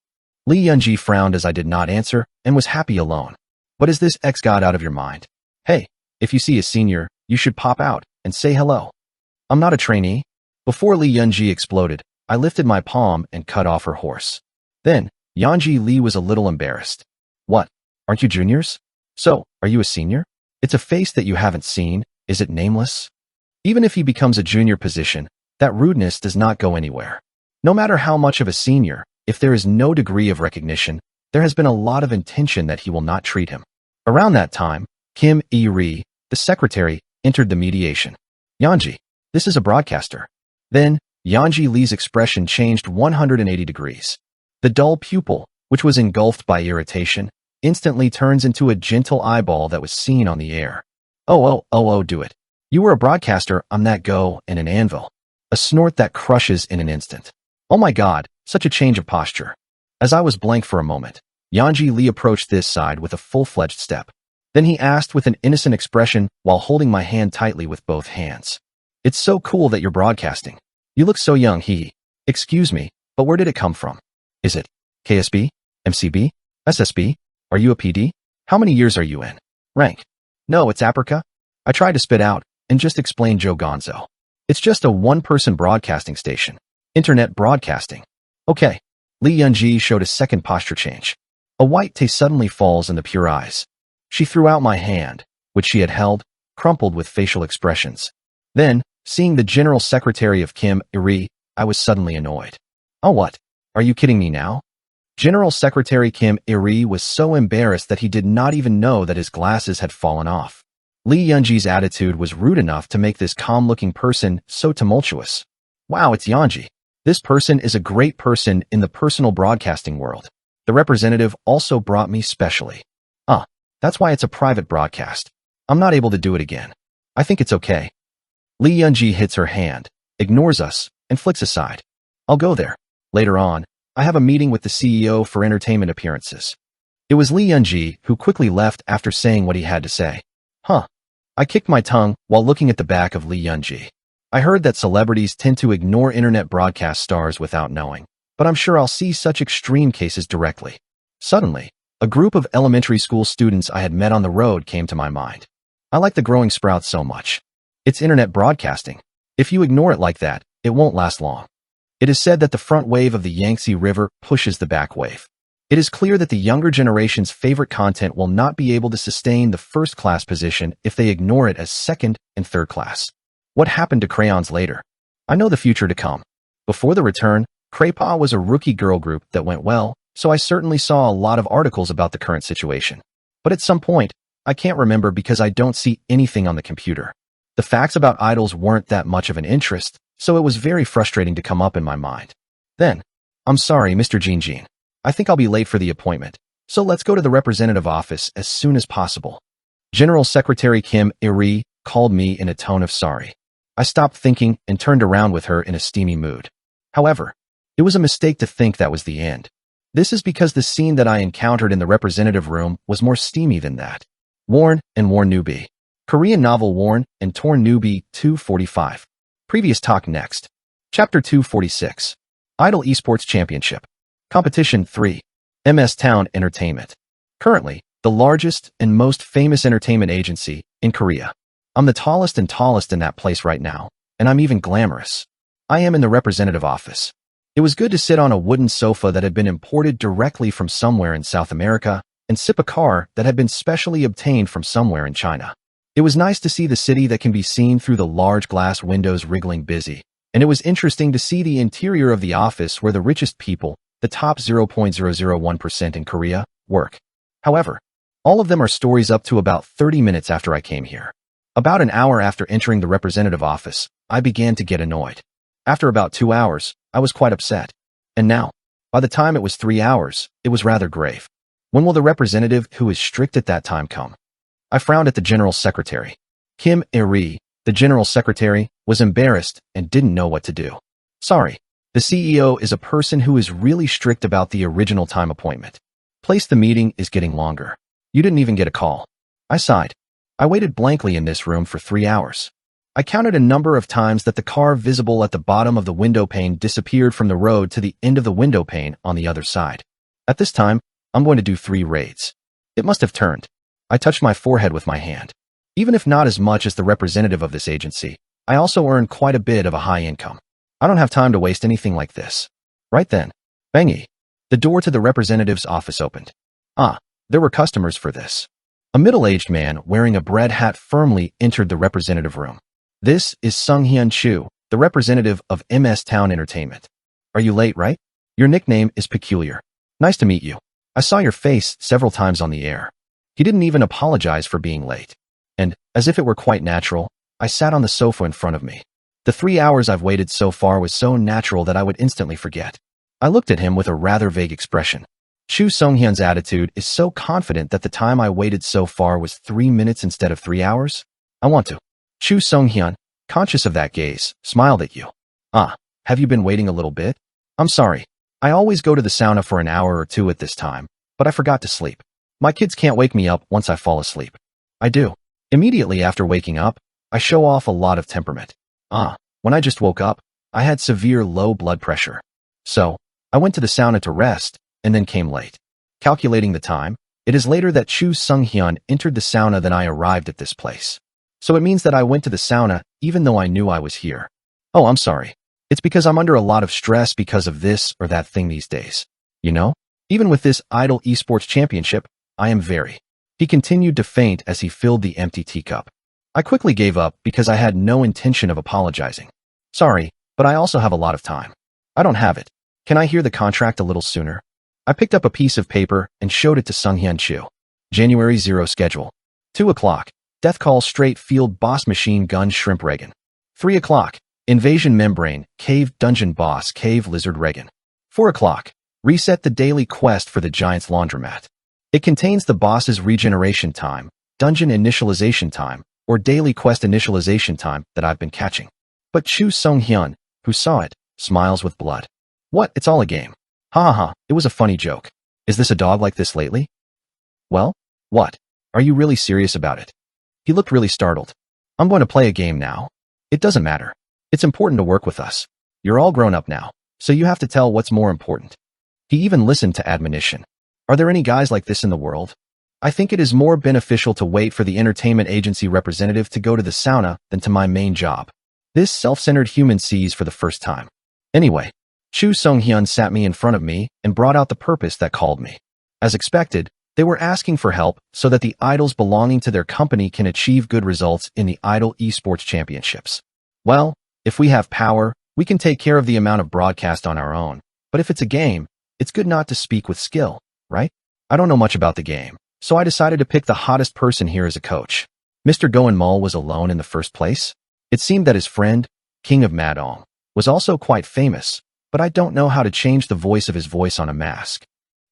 Speaker 1: Lee Yoonji frowned as I did not answer and was happy alone. But is this ex got out of your mind? Hey, if you see a senior, you should pop out and say hello. I'm not a trainee. Before Lee Yoonji exploded, I lifted my palm and cut off her horse. Then, Yanji Li was a little embarrassed. What? Aren't you juniors? So, are you a senior? It's a face that you haven't seen. Is it nameless? Even if he becomes a junior position, that rudeness does not go anywhere. No matter how much of a senior, if there is no degree of recognition, there has been a lot of intention that he will not treat him. Around that time, Kim E-ri, the secretary, entered the mediation. Yanji, this is a broadcaster. Then, Yanji Li's expression changed 180 degrees. The dull pupil, which was engulfed by irritation, instantly turns into a gentle eyeball that was seen on the air. Oh, do it. You were a broadcaster, I'm that go, and an anvil. A snort that crushes in an instant. Oh my god, such a change of posture. As I was blank for a moment, Yanji Li approached this side with a full-fledged step. Then he asked with an innocent expression while holding my hand tightly with both hands. It's so cool that you're broadcasting. You look so young, Excuse me, but where did it come from? Is it KSB? MCB? SSB? Are you a PD? How many years are you in? Rank? No, it's Africa. I tried to spit out and just explain Joe Gonzo. It's just a one-person broadcasting station. Internet broadcasting. Okay. Li Yunji showed a second posture change. A white taste suddenly falls in the pure eyes. She threw out my hand, which she had held, crumpled with facial expressions. Then, seeing the General Secretary of Kim E-ri, I was suddenly annoyed. Oh what? Are you kidding me now? General Secretary Kim E-ri was so embarrassed that he did not even know that his glasses had fallen off. Li Yunji's attitude was rude enough to make this calm-looking person so tumultuous. Wow, it's Yanji. This person is a great person in the personal broadcasting world. The representative also brought me specially. That's why it's a private broadcast. I'm not able to do it again. I think it's okay. Li Yunji hits her hand, ignores us, and flicks aside. I'll go there. Later on, I have a meeting with the CEO for entertainment appearances. It was Li Yunji who quickly left after saying what he had to say. I kicked my tongue while looking at the back of Li Yunji. I heard that celebrities tend to ignore internet broadcast stars without knowing, but I'm sure I'll see such extreme cases directly. Suddenly, a group of elementary school students I had met on the road came to my mind. I like the growing sprouts so much. It's internet broadcasting. If you ignore it like that, it won't last long. It is said that the front wave of the Yangtze River pushes the back wave. It is clear that the younger generation's favorite content will not be able to sustain the first-class position if they ignore it as second and third class. What happened to crayons later? I know the future to come. Before the return, Craypaw was a rookie girl group that went well, so I certainly saw a lot of articles about the current situation. But at some point, I can't remember because I don't see anything on the computer. The facts about idols weren't that much of an interest, so it was very frustrating to come up in my mind. Then, I'm sorry, Mr. Jean. I think I'll be late for the appointment, so let's go to the representative office as soon as possible. General Secretary Kim E-ri called me in a tone of sorry. I stopped thinking and turned around with her in a steamy mood. However, it was a mistake to think that was the end. This is because the scene that I encountered in the representative room was more steamy than that. Torn Newbie. Korean novel Torn and Torn Newbie 245. Previous talk next. Chapter 246. Idol Esports Championship. Competition 3. MS Town Entertainment. Currently, the largest and most famous entertainment agency in Korea. I'm the tallest in that place right now, and I'm even glamorous. I am in the representative office. It was good to sit on a wooden sofa that had been imported directly from somewhere in South America and sip a car that had been specially obtained from somewhere in China. It was nice to see the city that can be seen through the large glass windows wriggling busy, and it was interesting to see the interior of the office where the richest people, the top 0.001% in Korea, work. However, all of them are stories up to about 30 minutes after I came here. About an hour after entering the representative office, I began to get annoyed. After about 2 hours, I was quite upset. And now, by the time it was 3 hours, it was rather grave. When will the representative who is strict at that time come? I frowned at the General Secretary. Kim E-ri, the General Secretary, was embarrassed and didn't know what to do. Sorry, the CEO is a person who is really strict about the original time appointment. Place the meeting is getting longer. You didn't even get a call. I sighed. I waited blankly in this room for 3 hours. I counted a number of times that the car visible at the bottom of the window pane disappeared from the road to the end of the window pane on the other side. At this time, I'm going to do 3 raids. It must have turned. I touched my forehead with my hand. Even if not as much as the representative of this agency, I also earn quite a bit of a high income. I don't have time to waste anything like this. Right then, bangy. The door to the representative's office opened. Ah, there were customers for this. A middle-aged man wearing a bread hat firmly entered the representative room. This is Sung-hyun Chu, the representative of MS Town Entertainment. Are you late, right? Your nickname is peculiar. Nice to meet you. I saw your face several times on the air. He didn't even apologize for being late. And, as if it were quite natural, I sat on the sofa in front of me. The 3 hours I've waited so far was so natural that I would instantly forget. I looked at him with a rather vague expression. Chu Sung-hyun's attitude is so confident that the time I waited so far was 3 minutes instead of 3 hours. I want to. Chu Sung-hyun, conscious of that gaze, smiled at you. Ah, have you been waiting a little bit? I'm sorry. I always go to the sauna for an hour or two at this time, but I forgot to sleep. My kids can't wake me up once I fall asleep. I do. Immediately after waking up, I show off a lot of temperament. When I just woke up, I had severe low blood pressure. So, I went to the sauna to rest, and then came late. Calculating the time, it is later that Chu Sung-hyun entered the sauna than I arrived at this place. So it means that I went to the sauna even though I knew I was here. Oh, I'm sorry. It's because I'm under a lot of stress because of this or that thing these days. You know? Even with this Idol Esports Championship, I am very. He continued to faint as he filled the empty teacup. I quickly gave up because I had no intention of apologizing. Sorry, but I also have a lot of time. I don't have it. Can I hear the contract a little sooner? I picked up a piece of paper and showed it to Sung-hyun Chu. January 0 schedule. 2 o'clock. Death Call Straight Field Boss Machine Gun Shrimp Reagan. 3 o'clock. Invasion Membrane Cave Dungeon Boss Cave Lizard Reagan. 4 o'clock. Reset the daily quest for the Giant's Laundromat. It contains the boss's regeneration time, dungeon initialization time, or daily quest initialization time that I've been catching. But Chu Sung-hyun, who saw it, smiles with blood. What? It's all a game. Ha ha ha, it was a funny joke. Is this a dog like this lately? Well? What? Are you really serious about it? He looked really startled. I'm going to play a game now. It doesn't matter. It's important to work with us. You're all grown up now, so you have to tell what's more important. He even listened to admonition. Are there any guys like this in the world? I think it is more beneficial to wait for the entertainment agency representative to go to the sauna than to my main job. This self-centered human sees for the first time. Anyway, Chu Sung-hyun sat me in front of me and brought out the purpose that called me. As expected, they were asking for help so that the idols belonging to their company can achieve good results in the Idol Esports Championships. Well, if we have power, we can take care of the amount of broadcast on our own. But if it's a game, it's good not to speak with skill, right? I don't know much about the game, so I decided to pick the hottest person here as a coach. Mr. Goen-mul was alone in the first place. It seemed that his friend, King of Madong, was also quite famous, but I don't know how to change the voice of his voice on a mask.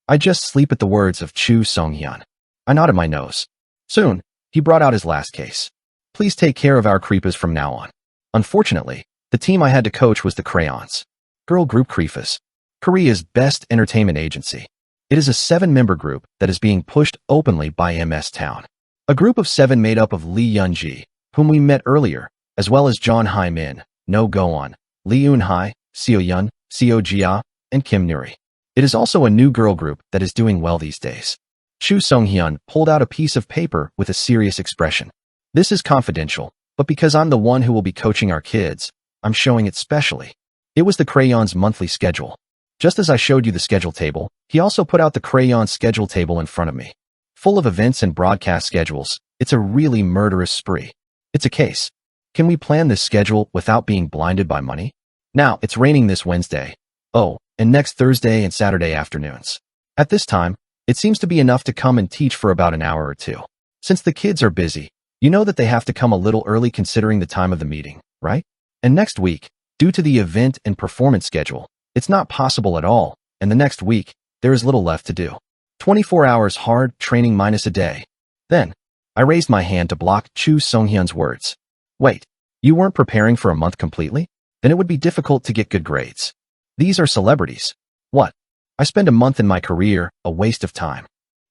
Speaker 1: I just sleep at the words of Chu Sung-hyun. I nodded my nose. Soon, he brought out his last case. Please take care of our creepas from now on. Unfortunately, the team I had to coach was the Crayons. Girl group Creepas. Korea's best entertainment agency. It is a 7-member group that is being pushed openly by MS Town. A group of 7 made up of Lee Yun-ji, whom we met earlier, as well as John Hai-min, No Go-on, Lee Eun-hai, Seo-yun, Seo-jia, and Kim Nuri. It is also a new girl group that is doing well these days. Chu Sung-hyun pulled out a piece of paper with a serious expression. This is confidential, but because I'm the one who will be coaching our kids, I'm showing it specially. It was the Crayons' monthly schedule. Just as I showed you the schedule table, he also put out the Crayons schedule table in front of me. Full of events and broadcast schedules, it's a really murderous spree. It's a case. Can we plan this schedule without being blinded by money? Now, it's raining this Wednesday. Oh, and next Thursday and Saturday afternoons. At this time, it seems to be enough to come and teach for about an hour or two. Since the kids are busy, you know that they have to come a little early considering the time of the meeting, right? And next week, due to the event and performance schedule, it's not possible at all, and the next week, there is little left to do. 24 hours hard training minus a day. Then, I raised my hand to block Chu Sung-hyun's words. Wait, you weren't preparing for a month completely? Then it would be difficult to get good grades. These are celebrities. What? I spend a month in my career, a waste of time.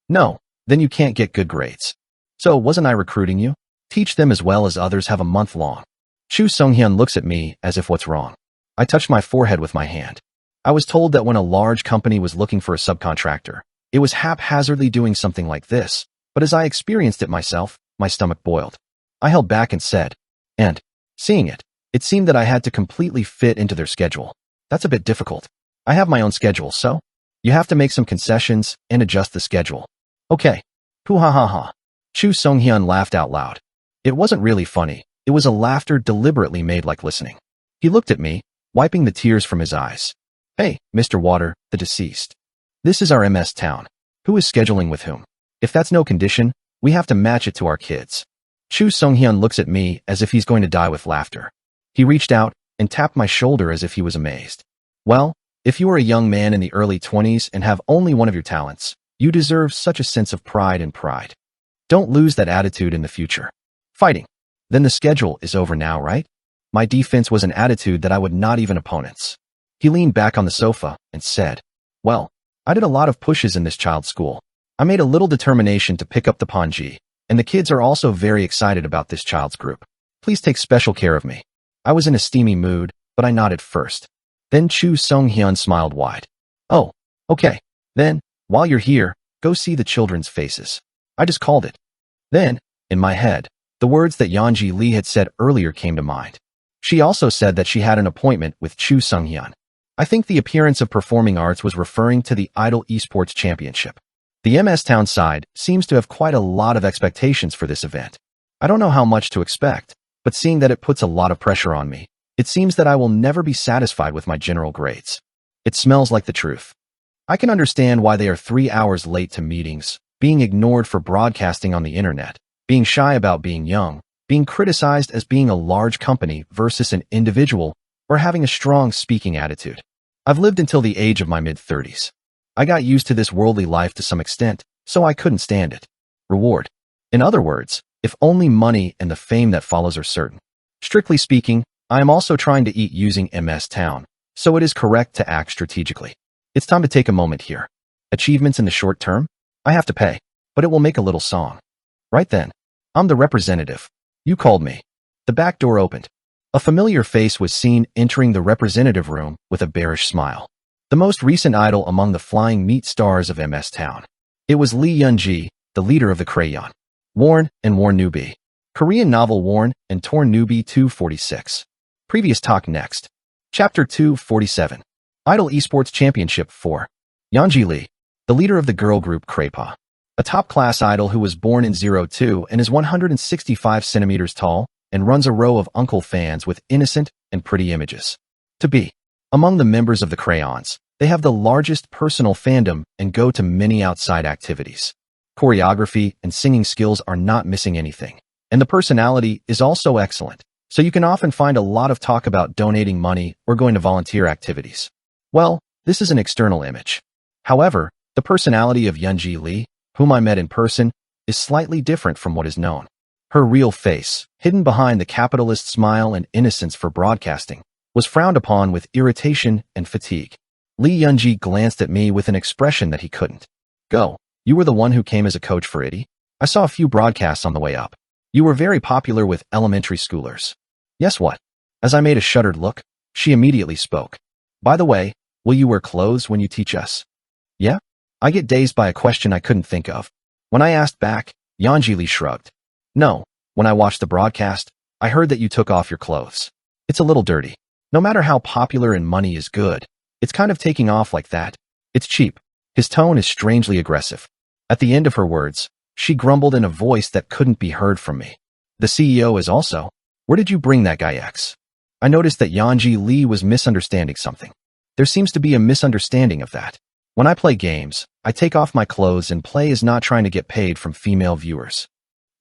Speaker 1: No, then you can't get good grades. So wasn't I recruiting you? Teach them as well as others have a month long. Chu Sung-hyun looks at me as if what's wrong. I touched my forehead with my hand. I was told that when a large company was looking for a subcontractor, it was haphazardly doing something like this, but as I experienced it myself, my stomach boiled. I held back and said, and, seeing it, it seemed that I had to completely fit into their schedule. That's a bit difficult. I have my own schedule, so? You have to make some concessions and adjust the schedule. Okay. Hoo ha ha ha. Chu Sung-hyun laughed out loud. It wasn't really funny. It was a laughter deliberately made like listening. He looked at me, wiping the tears from his eyes. Hey, Mr. Water, the deceased. This is our MS town. Who is scheduling with whom? If that's no condition, we have to match it to our kids. Chu Sung-hyun looks at me as if he's going to die with laughter. He reached out and tapped my shoulder as if he was amazed. Well, if you are a young man in the early 20s and have only one of your talents, you deserve such a sense of pride and pride. Don't lose that attitude in the future. Fighting. Then the schedule is over now, right? My defense was an attitude that I would not even opponents. He leaned back on the sofa and said, well, I did a lot of pushes in this child's school. I made a little determination to pick up the Ponji, and the kids are also very excited about this child's group. Please take special care of me. I was in a steamy mood, but I nodded first. Then Chu Sung-hyun smiled wide. Oh, okay. Then, while you're here, go see the children's faces. I just called it. Then, in my head, the words that Yeonji Lee had said earlier came to mind. She also said that she had an appointment with Chu Sung-hyun. I think the appearance of performing arts was referring to the Idol Esports Championship. The MS Town side seems to have quite a lot of expectations for this event. I don't know how much to expect, but seeing that it puts a lot of pressure on me, it seems that I will never be satisfied with my general grades. It smells like the truth. I can understand why they are 3 hours late to meetings, being ignored for broadcasting on the internet, being shy about being young, being criticized as being a large company versus an individual, or having a strong speaking attitude. I've lived until the age of my mid-30s. I got used to this worldly life to some extent, so I couldn't stand it. Reward. In other words, if only money and the fame that follows are certain. Strictly speaking, I am also trying to eat using MS Town, so it is correct to act strategically. It's time to take a moment here. Achievements in the short term? I have to pay, but it will make a little song. Right then. I'm the representative. You called me. The back door opened. A familiar face was seen entering the representative room with a bearish smile. The most recent idol among the flying meat stars of MS Town. It was Lee Yeonji, the leader of the Crayon. Worn and Torn Newbie. Korean novel Worn and Torn Newbie 246. Previous talk next. Chapter 247. Idol Esports Championship 4. Yeonji Lee, the leader of the girl group Craypa. A top-class idol who was born in 02 and is 165 centimeters tall and runs a row of uncle fans with innocent and pretty images. To be among the members of the Crayons, they have the largest personal fandom and go to many outside activities. Choreography and singing skills are not missing anything, and the personality is also excellent, so you can often find a lot of talk about donating money or going to volunteer activities. Well, this is an external image. However, the personality of Yeonji Lee, whom I met in person, is slightly different from what is known. Her real face, hidden behind the capitalist smile and innocence for broadcasting, was frowned upon with irritation and fatigue. Lee Yeonji glanced at me with an expression that he couldn't. Go. You were the one who came as a coach for IDI? I saw a few broadcasts on the way up. You were very popular with elementary schoolers. Yes, what? As I made a shuddered look, she immediately spoke. By the way, will you wear clothes when you teach us? Yeah? I get dazed by a question I couldn't think of. When I asked back, Yeonji Lee shrugged. No, when I watched the broadcast, I heard that you took off your clothes. It's a little dirty. No matter how popular and money is good, it's kind of taking off like that. It's cheap. His tone is strangely aggressive. At the end of her words, she grumbled in a voice that couldn't be heard from me. The CEO is also. Where did you bring that guy X? I noticed that Yeonji Lee was misunderstanding something. There seems to be a misunderstanding of that. When I play games, I take off my clothes and play is not trying to get paid from female viewers.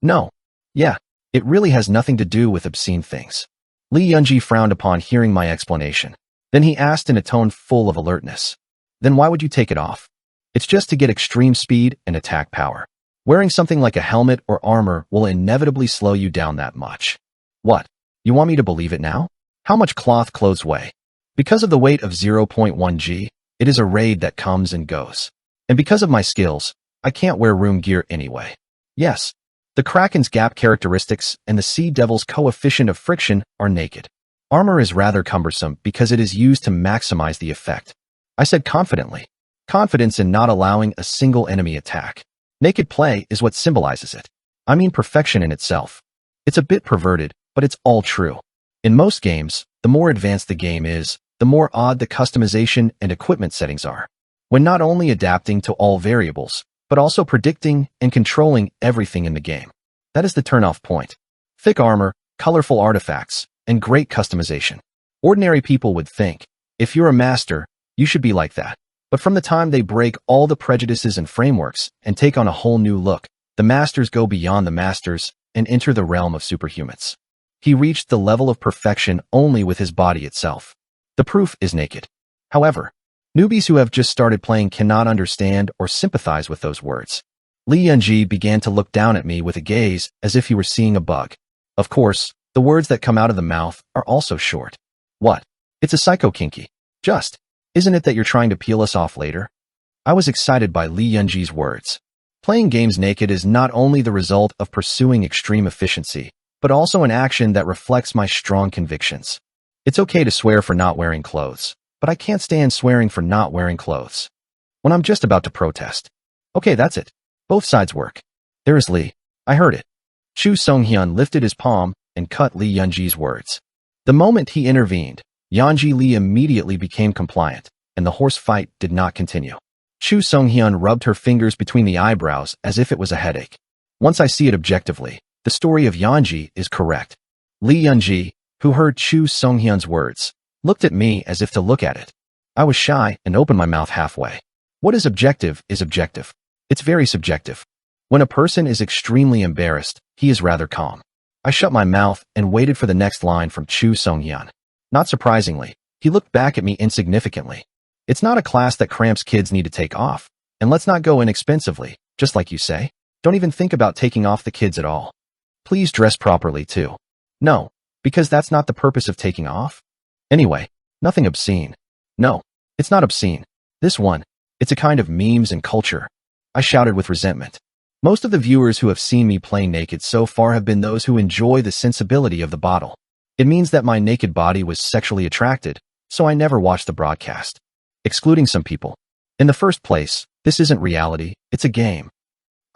Speaker 1: No. Yeah, it really has nothing to do with obscene things. Lee Yeonji frowned upon hearing my explanation. Then he asked in a tone full of alertness. Then why would you take it off? It's just to get extreme speed and attack power. Wearing something like a helmet or armor will inevitably slow you down that much. What? You want me to believe it now? How much clothes weigh? Because of the weight of 0.1 g, it is a raid that comes and goes. And because of my skills, I can't wear room gear anyway. Yes. The Kraken's gap characteristics and the Sea Devil's coefficient of friction are naked. Armor is rather cumbersome because it is used to maximize the effect. I said confidently. Confidence in not allowing a single enemy attack. Naked play is what symbolizes it. I mean perfection in itself. It's a bit perverted, but it's all true. In most games, the more advanced the game is, the more odd the customization and equipment settings are. when not only adapting to all variables, but also predicting and controlling everything in the game. That is the turn-off point. Thick armor, colorful artifacts, and great customization. Ordinary people would think, if you're a master, you should be like that. But from the time they break all the prejudices and frameworks and take on a whole new look, the masters go beyond the masters and enter the realm of superhumans. He reached the level of perfection only with his body itself. The proof is naked. However, newbies who have just started playing cannot understand or sympathize with those words. Li Yunji began to look down at me with a gaze as if he were seeing a bug. Of course, the words that come out of the mouth are also short. What? It's a psycho kinky. Just. Isn't it that you're trying to peel us off later? I was excited by Li Yunji's words. Playing games naked is not only the result of pursuing extreme efficiency, but also an action that reflects my strong convictions. It's okay to swear for not wearing clothes, but I can't stand swearing for not wearing clothes. When I'm just about to protest. Okay, that's it. Both sides work. There is Li. I heard it. Chu Songhyun lifted his palm and cut Li Yunji's words. The moment he intervened, Yanji Li immediately became compliant, and the horse fight did not continue. Chu Songhyun rubbed her fingers between the eyebrows as if it was a headache. Once I see it objectively, the story of Yanji is correct. Li Yunji, who heard Chu Songhyun's words, looked at me as if to look at it. I was shy and opened my mouth halfway. What is objective is objective. It's very subjective. When a person is extremely embarrassed, he is rather calm. I shut my mouth and waited for the next line from Chu Songhyun. Not surprisingly, he looked back at me insignificantly. It's not a class that cramps kids need to take off, and let's not go inexpensively, just like you say. Don't even think about taking off the kids at all. Please dress properly too. No, because that's not the purpose of taking off. Anyway, nothing obscene. No, it's not obscene. This one, it's a kind of memes and culture. I shouted with resentment. Most of the viewers who have seen me play naked so far have been those who enjoy the sensibility of the bottle. It means that my naked body was sexually attracted, so I never watched the broadcast. Excluding some people. In the first place, this isn't reality, it's a game.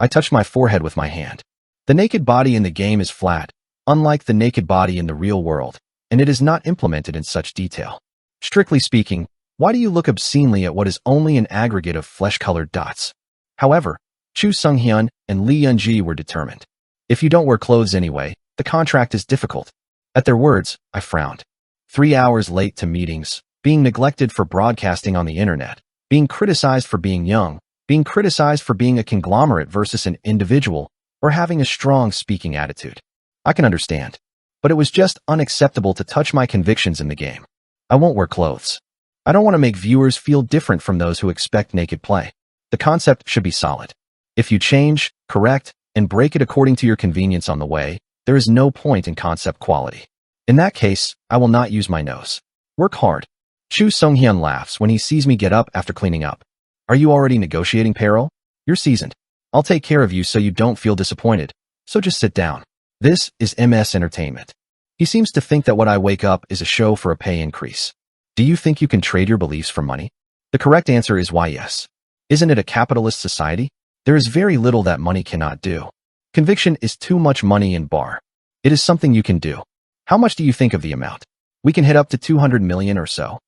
Speaker 1: I touched my forehead with my hand. The naked body in the game is flat, unlike the naked body in the real world, and it is not implemented in such detail. Strictly speaking, why do you look obscenely at what is only an aggregate of flesh-colored dots? However, Chu Songhyun and Li Yunji were determined. If you don't wear clothes anyway, the contract is difficult. At their words, I frowned. 3 hours late to meetings, being neglected for broadcasting on the internet, being criticized for being young, being criticized for being a conglomerate versus an individual, or having a strong speaking attitude. I can understand. But it was just unacceptable to touch my convictions in the game. I won't wear clothes. I don't want to make viewers feel different from those who expect naked play. The concept should be solid. If you change, correct, and break it according to your convenience on the way, there is no point in concept quality. In that case, I will not use my nose. Work hard. Chu Songhyun laughs when he sees me get up after cleaning up. Are you already negotiating payroll? You're seasoned. I'll take care of you so you don't feel disappointed. So just sit down. This is MS Entertainment. He seems to think that what I wake up is a show for a pay increase. Do you think you can trade your beliefs for money? The correct answer is why yes. Isn't it a capitalist society? There is very little that money cannot do. Conviction is too much money in bar. It is something you can do. How much do you think of the amount? We can hit up to 200 million or so.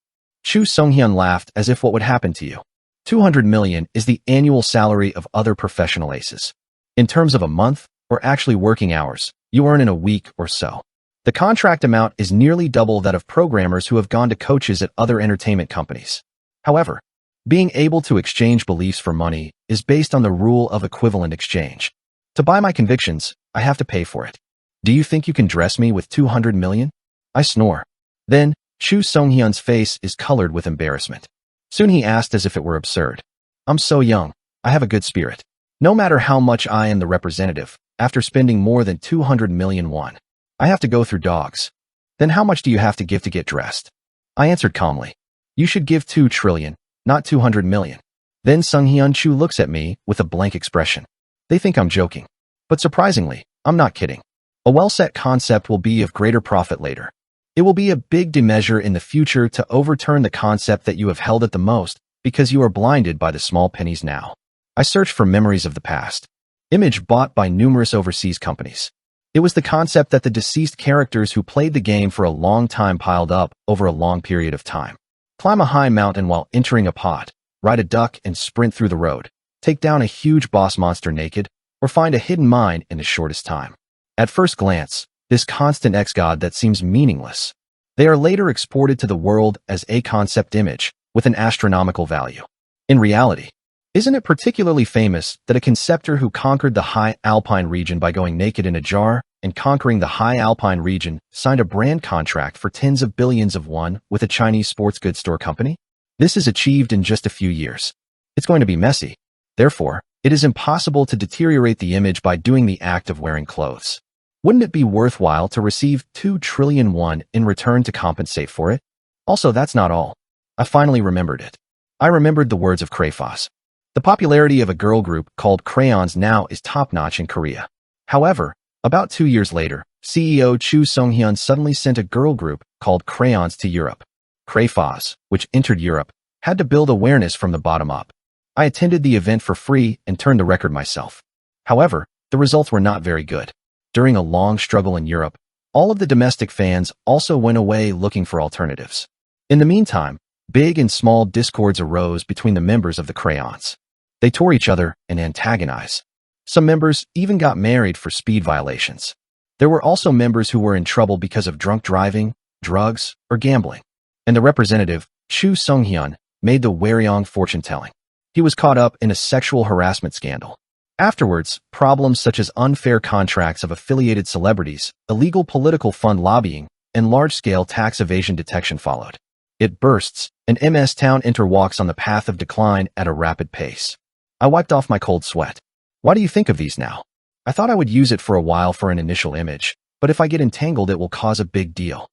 Speaker 1: Chu Songhyun laughed as if what would happen to you. 200 million is the annual salary of other professional aces. In terms of a month, or actually working hours, you earn in a week or so. The contract amount is nearly double that of programmers who have gone to coaches at other entertainment companies. However, being able to exchange beliefs for money is based on the rule of equivalent exchange. To buy my convictions, I have to pay for it. Do you think you can dress me with 200 million? I snore. Then, Chu Songhyun's face is colored with embarrassment. Soon he asked as if it were absurd. I'm so young. I have a good spirit. No matter how much I am the representative, after spending more than 200 million won, I have to go through dogs. Then how much do you have to give to get dressed? I answered calmly. You should give 2 trillion, not 200 million. Then Sunghyun Chu looks at me with a blank expression. They think I'm joking. But surprisingly, I'm not kidding. A well-set concept will be of greater profit later. It will be a big demeasure in the future to overturn the concept that you have held at the most because you are blinded by the small pennies now. I searched for memories of the past. Image bought by numerous overseas companies. It was the concept that the deceased characters who played the game for a long time piled up over a long period of time. Climb a high mountain while entering a pot, ride a duck and sprint through the road, take down a huge boss monster naked, or find a hidden mine in the shortest time. At first glance, this constant X-God that seems meaningless. They are later exported to the world as a concept image with an astronomical value. In reality, isn't it particularly famous that a conceptor who conquered the high alpine region by going naked in a jar and conquering the high alpine region signed a brand contract for tens of billions of won with a Chinese sports goods store company? This is achieved in just a few years. It's going to be messy. Therefore, it is impossible to deteriorate the image by doing the act of wearing clothes. Wouldn't it be worthwhile to receive 2 trillion won in return to compensate for it? Also, that's not all. I finally remembered it. I remembered the words of Crayfos. The popularity of a girl group called Crayons now is top-notch in Korea. However, about 2 years later, CEO Chu Sung-hyun suddenly sent a girl group called Crayons to Europe. Crayfos, which entered Europe, had to build awareness from the bottom up. I attended the event for free and turned the record myself. However, the results were not very good. During a long struggle in Europe, all of the domestic fans also went away looking for alternatives. In the meantime, big and small discords arose between the members of the Crayons. They tore each other and antagonized. Some members even got married for speed violations. There were also members who were in trouble because of drunk driving, drugs, or gambling. And the representative, Chu Sung-hyun, made the Waryong fortune-telling. He was caught up in a sexual harassment scandal. Afterwards, problems such as unfair contracts of affiliated celebrities, illegal political fund lobbying, and large-scale tax evasion detection followed. It bursts, and MS Town Inter walks on the path of decline at a rapid pace. I wiped off my cold sweat. Why do you think of these now? I thought I would use it for a while for an initial image, but if I get entangled it will cause a big deal.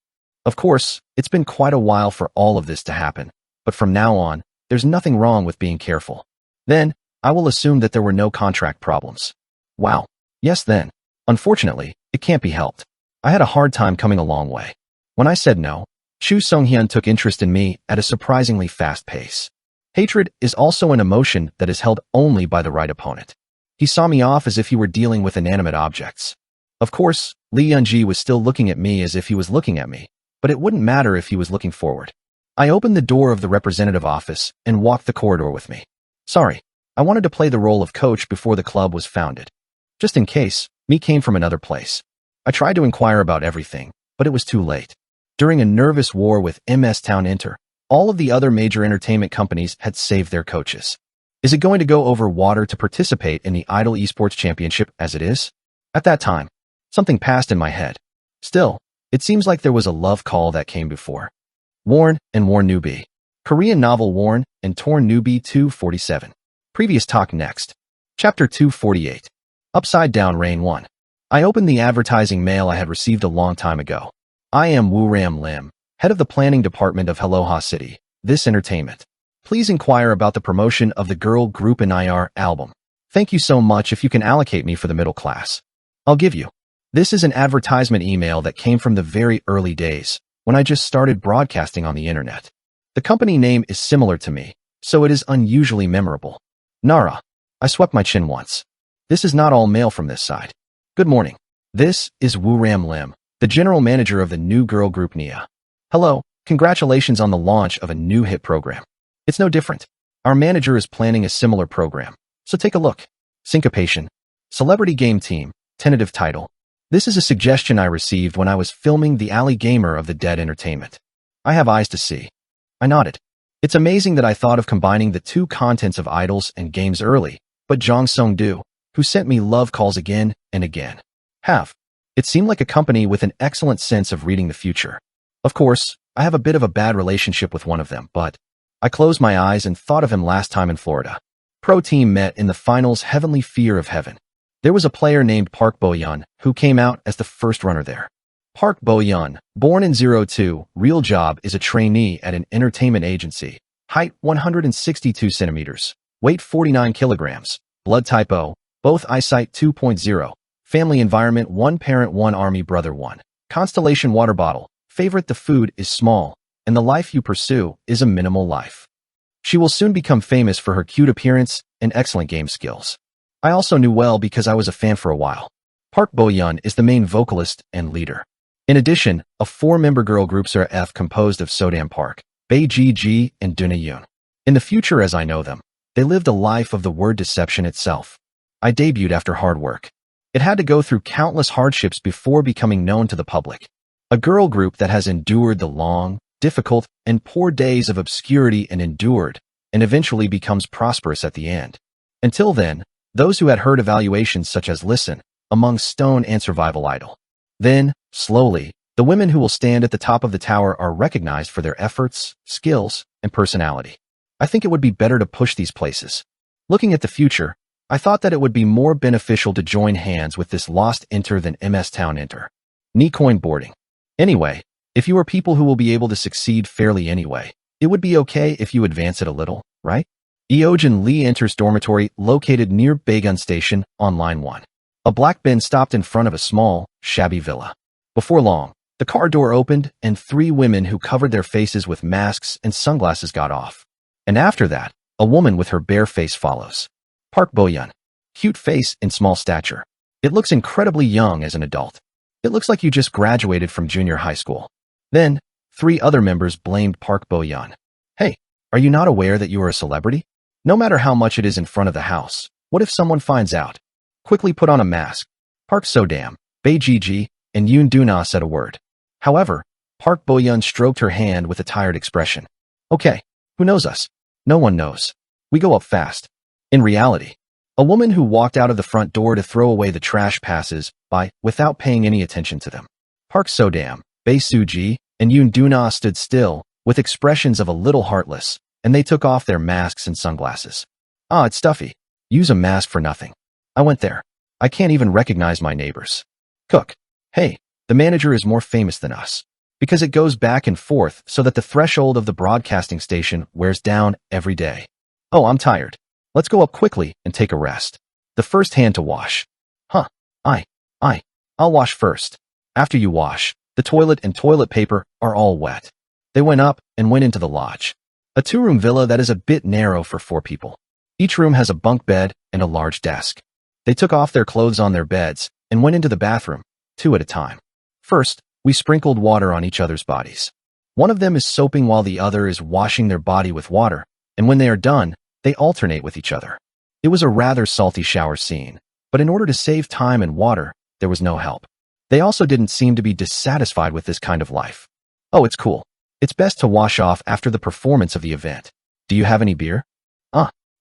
Speaker 1: Of course, it's been quite a while for all of this to happen, but from now on, there's nothing wrong with being careful. Then, I will assume that there were no contract problems. Wow. Yes then. Unfortunately, it can't be helped. I had a hard time coming a long way. When I said no, Chu Sung-hyun took interest in me at a surprisingly fast pace. Hatred is also an emotion that is held only by the right opponent. He saw me off as if he were dealing with inanimate objects. Of course, Lee Young-ji was still looking at me as if he was looking at me, but it wouldn't matter if he was looking forward. I opened the door of the representative office and walked the corridor with me. Sorry, I wanted to play the role of coach before the club was founded. Just in case, me came from another place. I tried to inquire about everything, but it was too late. During a nervous war with MS Town Inter, all of the other major entertainment companies had saved their coaches. Is it going to go over water to participate in the Idol Esports Championship as it is? At that time, something passed in my head. Still, it seems like there was a love call that came before. Worn and Torn Newbie. Korean novel Worn and Torn Newbie 247. Previous talk next. Chapter 248. Upside Down Rain 1. I opened the advertising mail I had received a long time ago. I am Woo Ram Lim, head of the planning department of Aloha City, this entertainment. Please inquire about the promotion of the girl group in IR album. Thank you so much if you can allocate me for the middle class. I'll give you. This is an advertisement email that came from the very early days, when I just started broadcasting on the internet. The company name is similar to me, so it is unusually memorable. Nara. I swept my chin once. This is not all mail from this side. Good morning. This is Woo Ram Lim, the general manager of the new girl group Nia. Hello, congratulations on the launch of a new hit program. It's no different. Our manager is planning a similar program, so take a look. Syncopation. Celebrity Game Team, tentative title. This is a suggestion I received when I was filming The Alley Gamer of the Dead Entertainment. I have eyes to see. I nodded. It's amazing that I thought of combining the two contents of idols and games early, but Jong Sung-do, who sent me love calls again and again. It seemed like a company with an excellent sense of reading the future. Of course, I have a bit of a bad relationship with one of them, but I closed my eyes and thought of him last time in Florida. Pro team met in the finals Heavenly Fear of Heaven. There was a player named Park Bo-yeon who came out as the first runner there. Park Bo-yeon, born in 02, real job is a trainee at an entertainment agency. Height 162 centimeters, weight 49 kilograms, blood type O, both eyesight 2.0, family environment 1 parent 1 army brother 1, constellation water bottle, favorite the food is small, and the life you pursue is a minimal life. She will soon become famous for her cute appearance and excellent game skills. I also knew well because I was a fan for a while. Park Bo-yeon is the main vocalist and leader. In addition, a 4-member girl group Sura F composed of Sodam Park, Bae Ji-ji, and Duna Yoon. In the future as I know them, they lived a life of the word deception itself. I debuted after hard work. It had to go through countless hardships before becoming known to the public. A girl group that has endured the long, difficult, and poor days of obscurity and eventually becomes prosperous at the end. Until then, those who had heard evaluations such as Listen, Among Stone and Survival Idol. Then, slowly, the women who will stand at the top of the tower are recognized for their efforts, skills, and personality. I think it would be better to push these places. Looking at the future, I thought that it would be more beneficial to join hands with this lost enter than MS Town enter. Knee-coin boarding. Anyway, if you are people who will be able to succeed fairly anyway, it would be okay if you advance it a little, right? Eogen Lee enters dormitory located near Baegun Station on line 1. A black bin stopped in front of a small, shabby villa. Before long, the car door opened and 3 women who covered their faces with masks and sunglasses got off. And after that, a woman with her bare face follows. Park Bo-yeon. Cute face and small stature. It looks incredibly young as an adult. It looks like you just graduated from junior high school. Then, 3 other members blamed Park Bo-yeon. Hey, are you not aware that you are a celebrity? No matter how much it is in front of the house, what if someone finds out? Quickly put on a mask. Park So-dam, Bae Ji-ji, and Yoon Do-na said a word. However, Park Bo-yeon stroked her hand with a tired expression. Okay, who knows us? No one knows. We go up fast. In reality, a woman who walked out of the front door to throw away the trash passes by without paying any attention to them. Park So-dam, Bae Su-ji, and Yoon Do-na stood still, with expressions of a little heartless, and they took off their masks and sunglasses. Ah, it's stuffy. Use a mask for nothing. I went there. I can't even recognize my neighbors. Cook. Hey, the manager is more famous than us. Because it goes back and forth so that the threshold of the broadcasting station wears down every day. Oh, I'm tired. Let's go up quickly and take a rest. The first hand to wash. Huh. I'll wash first. After you wash, the toilet and toilet paper are all wet. They went up and went into the lodge. A 2-room villa that is a bit narrow for 4 people. Each room has a bunk bed and a large desk. They took off their clothes on their beds and went into the bathroom, 2 at a time. First, we sprinkled water on each other's bodies. One of them is soaping while the other is washing their body with water, and when they are done, they alternate with each other. It was a rather salty shower scene, but in order to save time and water, there was no help. They also didn't seem to be dissatisfied with this kind of life. Oh, it's cool. It's best to wash off after the performance of the event. Do you have any beer?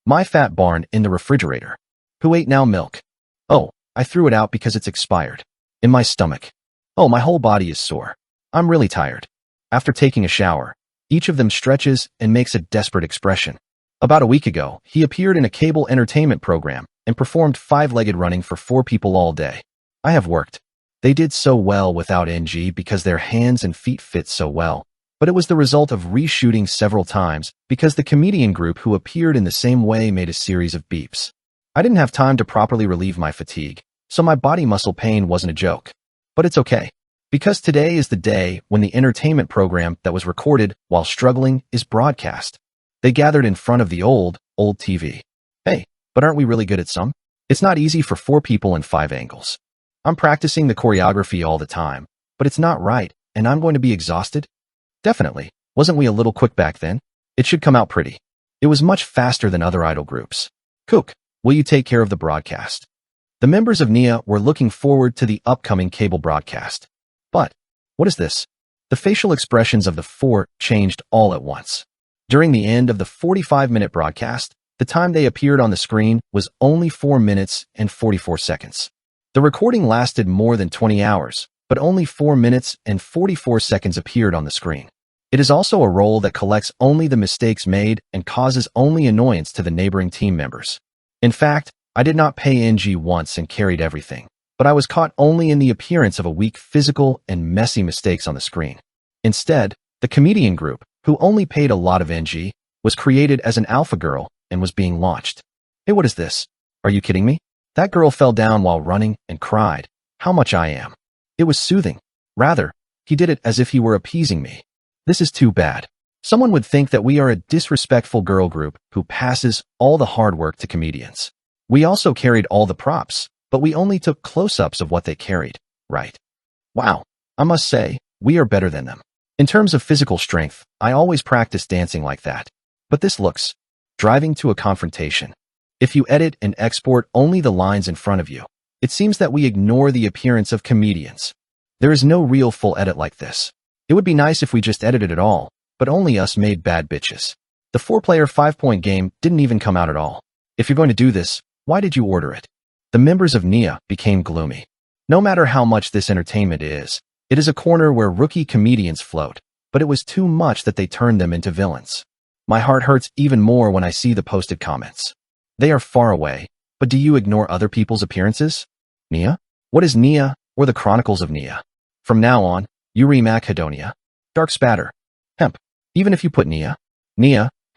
Speaker 1: My fat barn in the refrigerator. Who ate now milk? Oh, I threw it out because it's expired. In my stomach. Oh, my whole body is sore. I'm really tired. After taking a shower, each of them stretches and makes a desperate expression. About a week ago, he appeared in a cable entertainment program and performed 5-legged running for 4 people all day. I have worked. They did so well without NG because their hands and feet fit so well, but it was the result of reshooting several times because the comedian group who appeared in the same way made a series of beeps. I didn't have time to properly relieve my fatigue, so my body muscle pain wasn't a joke. But it's okay, because today is the day when the entertainment program that was recorded while struggling is broadcast. They gathered in front of the old TV. Hey, but aren't we really good at some? It's not easy for 4 people in 5 angles. I'm practicing the choreography all the time, but it's not right, and I'm going to be exhausted? Definitely. Wasn't we a little quick back then? It should come out pretty. It was much faster than other idol groups. Cook, will you take care of the broadcast? The members of NIA were looking forward to the upcoming cable broadcast. But, what is this? The facial expressions of the 4 changed all at once. During the end of the 45-minute broadcast, the time they appeared on the screen was only 4 minutes and 44 seconds. The recording lasted more than 20 hours, but only 4 minutes and 44 seconds appeared on the screen. It is also a role that collects only the mistakes made and causes only annoyance to the neighboring team members. In fact, I did not pay NG once and carried everything, but I was caught only in the appearance of a weak physical and messy mistakes on the screen. Instead, the comedian group, who only paid a lot of NG, was created as an alpha girl and was being launched. Hey, what is this? Are you kidding me? That girl fell down while running and cried, how much I am. It was soothing. Rather, he did it as if he were appeasing me. This is too bad. Someone would think that we are a disrespectful girl group who passes all the hard work to comedians. We also carried all the props, but we only took close-ups of what they carried, right? Wow, I must say, we are better than them. In terms of physical strength, I always practice dancing like that. But this looks driving to a confrontation. If you edit and export only the lines in front of you, it seems that we ignore the appearance of comedians. There is no real full edit like this. It would be nice if we just edited it all, but only us made bad bitches. The 4-player 5-point game didn't even come out at all. If you're going to do this, why did you order it? The members of Nia became gloomy. No matter how much this entertainment is, it is a corner where rookie comedians float, but it was too much that they turned them into villains. My heart hurts even more when I see the posted comments. They are far away, but do you ignore other people's appearances? Nia? What is Nia or the Chronicles of Nia? From now on, Yuri Macedonia. Dark Spatter. Hemp. Even if you put Nia,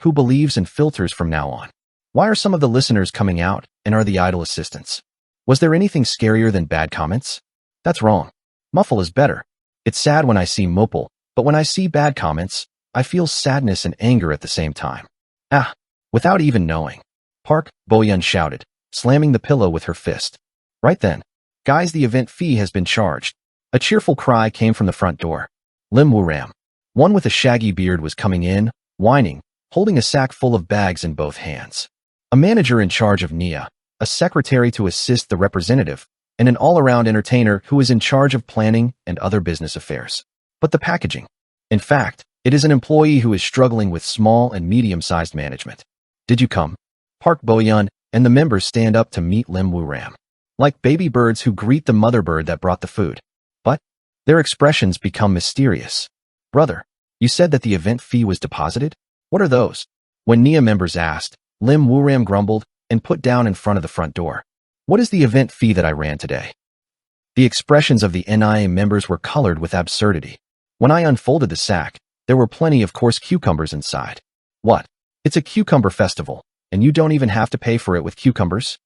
Speaker 1: who believes in filters from now on. Why are some of the listeners coming out and are the idle assistants? Was there anything scarier than bad comments? That's wrong. Muffle is better. It's sad when I see Mopal, but when I see bad comments, I feel sadness and anger at the same time. Without even knowing. Park Bo-yeon shouted, slamming the pillow with her fist. Right then. Guys, the event fee has been charged. A cheerful cry came from the front door. Lim Woo-ram. One with a shaggy beard was coming in, whining, holding a sack full of bags in both hands. A manager in charge of Nia, a secretary to assist the representative, and an all-around entertainer who is in charge of planning and other business affairs. But the packaging. In fact, it is an employee who is struggling with small and medium-sized management. Did you come? Park Bo-yeon and the members stand up to meet Lim Woo-ram. Like baby birds who greet the mother bird that brought the food. But their expressions become mysterious. Brother, you said that the event fee was deposited? What are those? When Nia members asked, Lim Woo-ram grumbled and put down in front of the front door. What is the event fee that I ran today? The expressions of the NIA members were colored with absurdity. When I unfolded the sack, there were plenty of coarse cucumbers inside. What? It's a cucumber festival, and you don't even have to pay for it with cucumbers?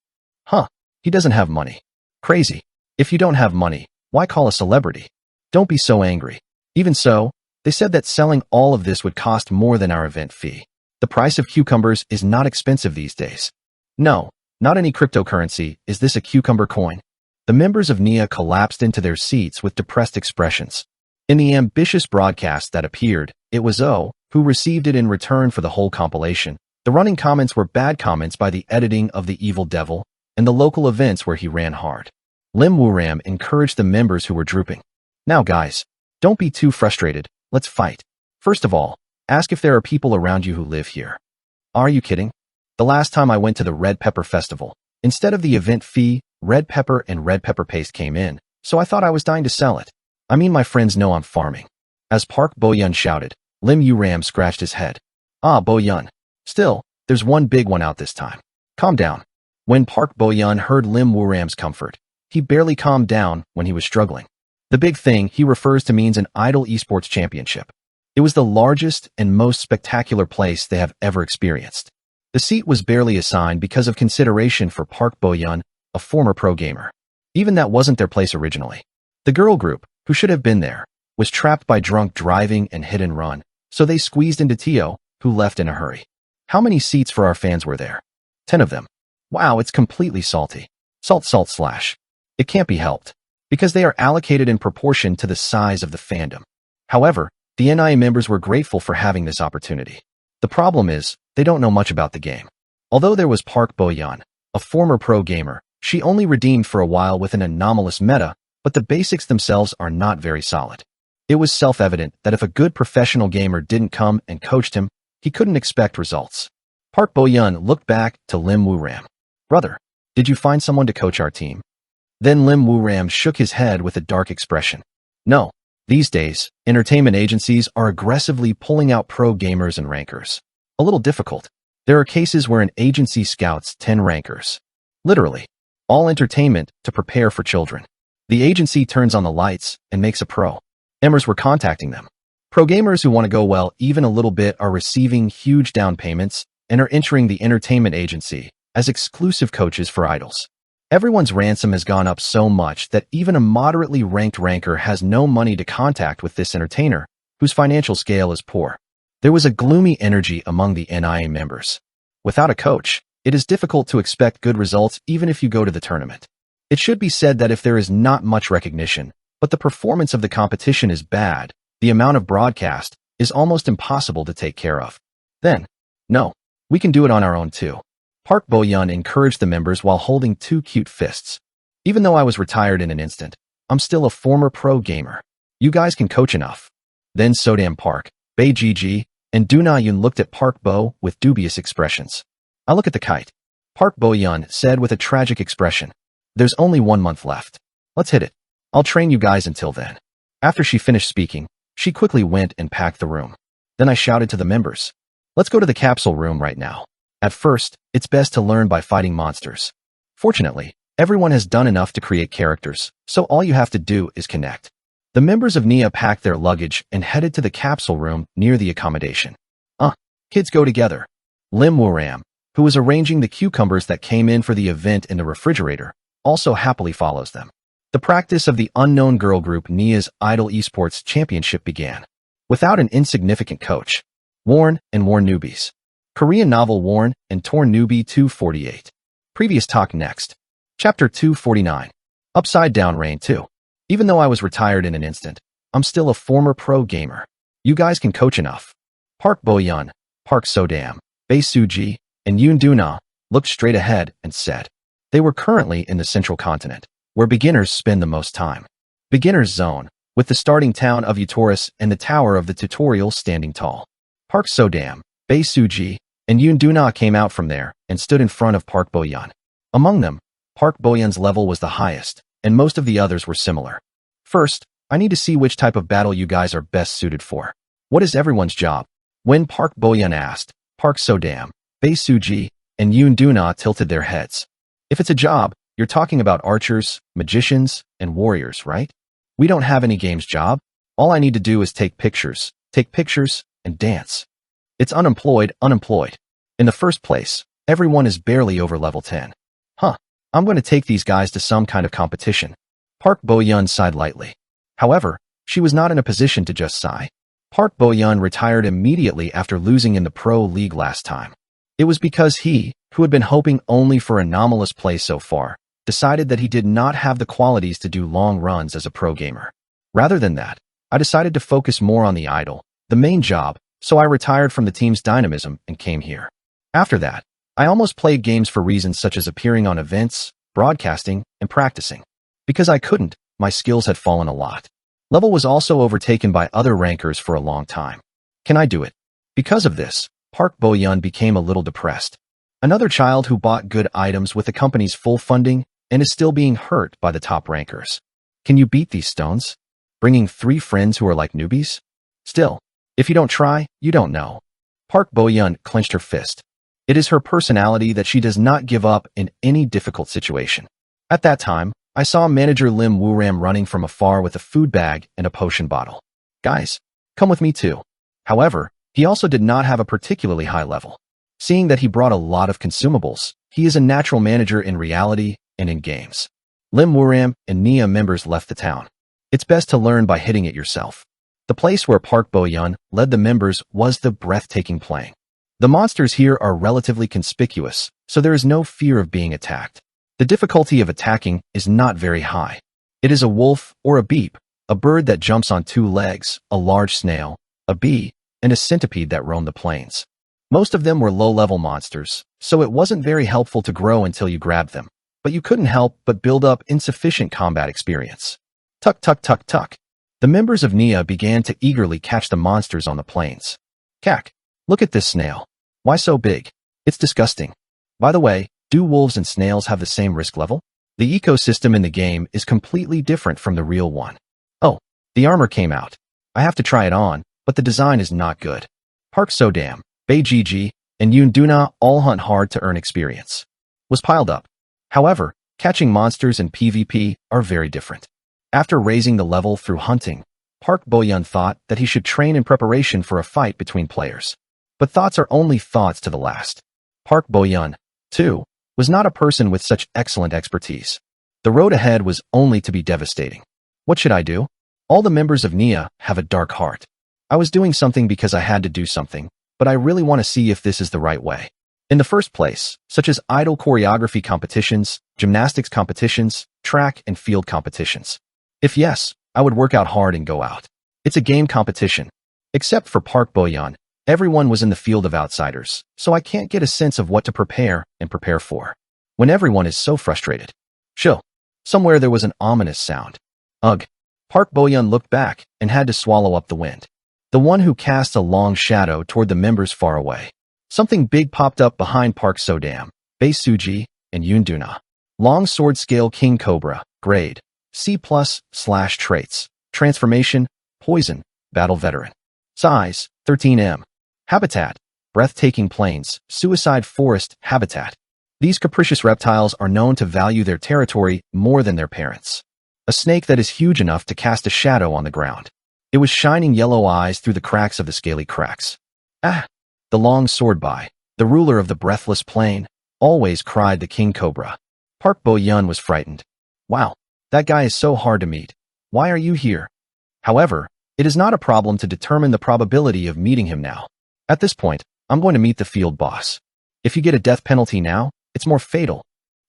Speaker 1: Huh, he doesn't have money. Crazy. If you don't have money, why call a celebrity? Don't be so angry. Even so, they said that selling all of this would cost more than our event fee. The price of cucumbers is not expensive these days. No, not any cryptocurrency. Is this a cucumber coin? The members of Nia collapsed into their seats with depressed expressions. In the ambitious broadcast that appeared, it was O who received it in return for the whole compilation. The running comments were bad comments by the editing of the evil devil and the local events where he ran hard. Lim Woo-ram encouraged the members who were drooping. Now guys, don't be too frustrated, let's fight. First of all, ask if there are people around you who live here. Are you kidding? The last time I went to the Red Pepper Festival, instead of the event fee, red pepper and red pepper paste came in, so I thought I was dying to sell it. I mean, my friends know I'm farming. As Park Bo-yeon shouted, Lim Woo-ram scratched his head. Bo-yeon. Still, there's one big one out this time. Calm down. When Park Bo-yeon heard Lim Woo-ram's comfort, he barely calmed down when he was struggling. The big thing he refers to means an idol esports championship. It was the largest and most spectacular place they have ever experienced. The seat was barely assigned because of consideration for Park Bo-yeon, a former pro gamer. Even that wasn't their place originally. The girl group, who should have been there, was trapped by drunk driving and hit and run, so they squeezed into Tio, who left in a hurry. How many seats for our fans were there? 10 of them. Wow, it's completely salty. Salt. It can't be helped, because they are allocated in proportion to the size of the fandom. However, the NIA members were grateful for having this opportunity. The problem is, they don't know much about the game. Although there was Park Bo-yeon, a former pro gamer, she only redeemed for a while with an anomalous meta, but the basics themselves are not very solid. It was self-evident that if a good professional gamer didn't come and coached him, he couldn't expect results. Park Bo-yeon looked back to Lim Woo-ram. Brother, did you find someone to coach our team? Then Lim Woo-ram shook his head with a dark expression. No, these days, entertainment agencies are aggressively pulling out pro gamers and rankers. A little difficult. There are cases where an agency scouts 10 rankers. Literally, all entertainment to prepare for children. The agency turns on the lights and makes a pro. Emmers were contacting them. Pro gamers who want to go well even a little bit are receiving huge down payments and are entering the entertainment agency as exclusive coaches for idols. Everyone's ransom has gone up so much that even a moderately ranked ranker has no money to contact with this entertainer, whose financial scale is poor. There was a gloomy energy among the NIA members. Without a coach, it is difficult to expect good results even if you go to the tournament. It should be said that if there is not much recognition, but the performance of the competition is bad, the amount of broadcast is almost impossible to take care of. Then, No, we can do it on our own too. Park Bo-yeon encouraged the members while holding two cute fists. Even though I was retired in an instant, I'm still a former pro gamer. You guys can coach enough. Then Sodam Park, Bae Ji, and Do Na Yoon looked at Park Bo with dubious expressions. I look at the kite. Park Bo-yeon said with a tragic expression. There's only 1 month left. Let's hit it. I'll train you guys until then. After she finished speaking, she quickly went and packed the room. Then I shouted to the members. Let's go to the capsule room right now. At first, it's best to learn by fighting monsters. Fortunately, everyone has done enough to create characters, so all you have to do is connect. The members of Nia packed their luggage and headed to the capsule room near the accommodation. Kids go together. Lim Woo-ram, who was arranging the cucumbers that came in for the event in the refrigerator, also happily follows them. The practice of the unknown girl group Nia's Idol Esports Championship began. Without an insignificant coach. Worn and Worn Newbies. Korean novel Worn and Torn Newbie 248. Previous talk next. Chapter 249. Upside Down Rain 2. Even though I was retired in an instant, I'm still a former pro gamer. You guys can coach enough. Park Bo-yeon, Park So-dam, Bae Soo-ji, and Yoon Do-na looked straight ahead and said. They were currently in the central continent, where beginners spend the most time. Beginner's Zone, with the starting town of Utoris and the tower of the tutorial standing tall. Park So-dam, Bae Soo-ji, and Yoon Do-na came out from there and stood in front of Park Bo-yeon. Among them, Park Bo-yeon's level was the highest, and most of the others were similar. First, I need to see which type of battle you guys are best suited for. What is everyone's job? When Park Bo-yeon asked, Park So-dam, Bae Soo-ji, and Yoon Do-na tilted their heads. If it's a job, you're talking about archers, magicians, and warriors, right? We don't have any games job. All I need to do is take pictures, and dance. It's unemployed. In the first place, everyone is barely over level 10. I'm going to take these guys to some kind of competition. Park Bo-yeon sighed lightly. However, she was not in a position to just sigh. Park Bo-yeon retired immediately after losing in the Pro League last time. It was because he, who had been hoping only for anomalous play so far, decided that he did not have the qualities to do long runs as a pro gamer. Rather than that, I decided to focus more on the idol, the main job, so I retired from the team's dynamism and came here. After that, I almost played games for reasons such as appearing on events, broadcasting, and practicing. Because I couldn't, my skills had fallen a lot. Level was also overtaken by other rankers for a long time. Can I do it? Because of this, Park Bo-yeon became a little depressed. Another child who bought good items with the company's full funding and is still being hurt by the top rankers. Can you beat these stones? Bringing 3 friends who are like newbies? Still, if you don't try, you don't know. Park Bo-yeon clenched her fist. It is her personality that she does not give up in any difficult situation. At that time, I saw manager Lim Woo-ram running from afar with a food bag and a potion bottle. Guys, come with me too. However, he also did not have a particularly high level. Seeing that he brought a lot of consumables, he is a natural manager in reality and in games. Lim Woo-ram and Nia members left the town. It's best to learn by hitting it yourself. The place where Park Bo-yeon led the members was the breathtaking playing. The monsters here are relatively conspicuous, so there is no fear of being attacked. The difficulty of attacking is not very high. It is a wolf or a beep, a bird that jumps on 2 legs, a large snail, a bee, and a centipede that roam the plains. Most of them were low-level monsters, so it wasn't very helpful to grow until you grabbed them, but you couldn't help but build up insufficient combat experience. Tuck, tuck, tuck, tuck. The members of Nia began to eagerly catch the monsters on the plains. Cack. Look at this snail. Why so big? It's disgusting. By the way, do wolves and snails have the same risk level? The ecosystem in the game is completely different from the real one. Oh, the armor came out. I have to try it on, but the design is not good. Park So-dam, Bae Ji, and Yoon Do-na all hunt hard to earn experience. Was piled up. However, catching monsters in PvP are very different. After raising the level through hunting, Park Bo-yeon thought that he should train in preparation for a fight between players. But thoughts are only thoughts to the last. Park Bo-yeon, too, was not a person with such excellent expertise. The road ahead was only to be devastating. What should I do? All the members of Nia have a dark heart. I was doing something because I had to do something, but I really want to see if this is the right way. In the first place, such as idol choreography competitions, gymnastics competitions, track and field competitions. If yes, I would work out hard and go out. It's a game competition. Except for Park Bo-yeon, Everyone was in the field of outsiders, so I can't get a sense of what to prepare for. When everyone is so frustrated. Chill. Somewhere there was an ominous sound. Ugh. Park Bo-yeon looked back and had to swallow up the wind. The one who cast a long shadow toward the members far away. Something big popped up behind Park So-dam, Bae Suji, and Yoon Do-na. Long Sword Scale King Cobra, Grade, C+, / Traits, Transformation, Poison, Battle Veteran. Size, 13 m. Habitat, breathtaking plains, suicide forest habitat. These capricious reptiles are known to value their territory more than their parents. A snake that is huge enough to cast a shadow on the ground. It was shining yellow eyes through the cracks of the scaly cracks. Ah! The long sword by, the ruler of the breathless plain, always cried the king cobra. Park Bo-yeon was frightened. Wow, that guy is so hard to meet. Why are you here? However, it is not a problem to determine the probability of meeting him now. At this point, I'm going to meet the field boss. If you get a death penalty now, it's more fatal.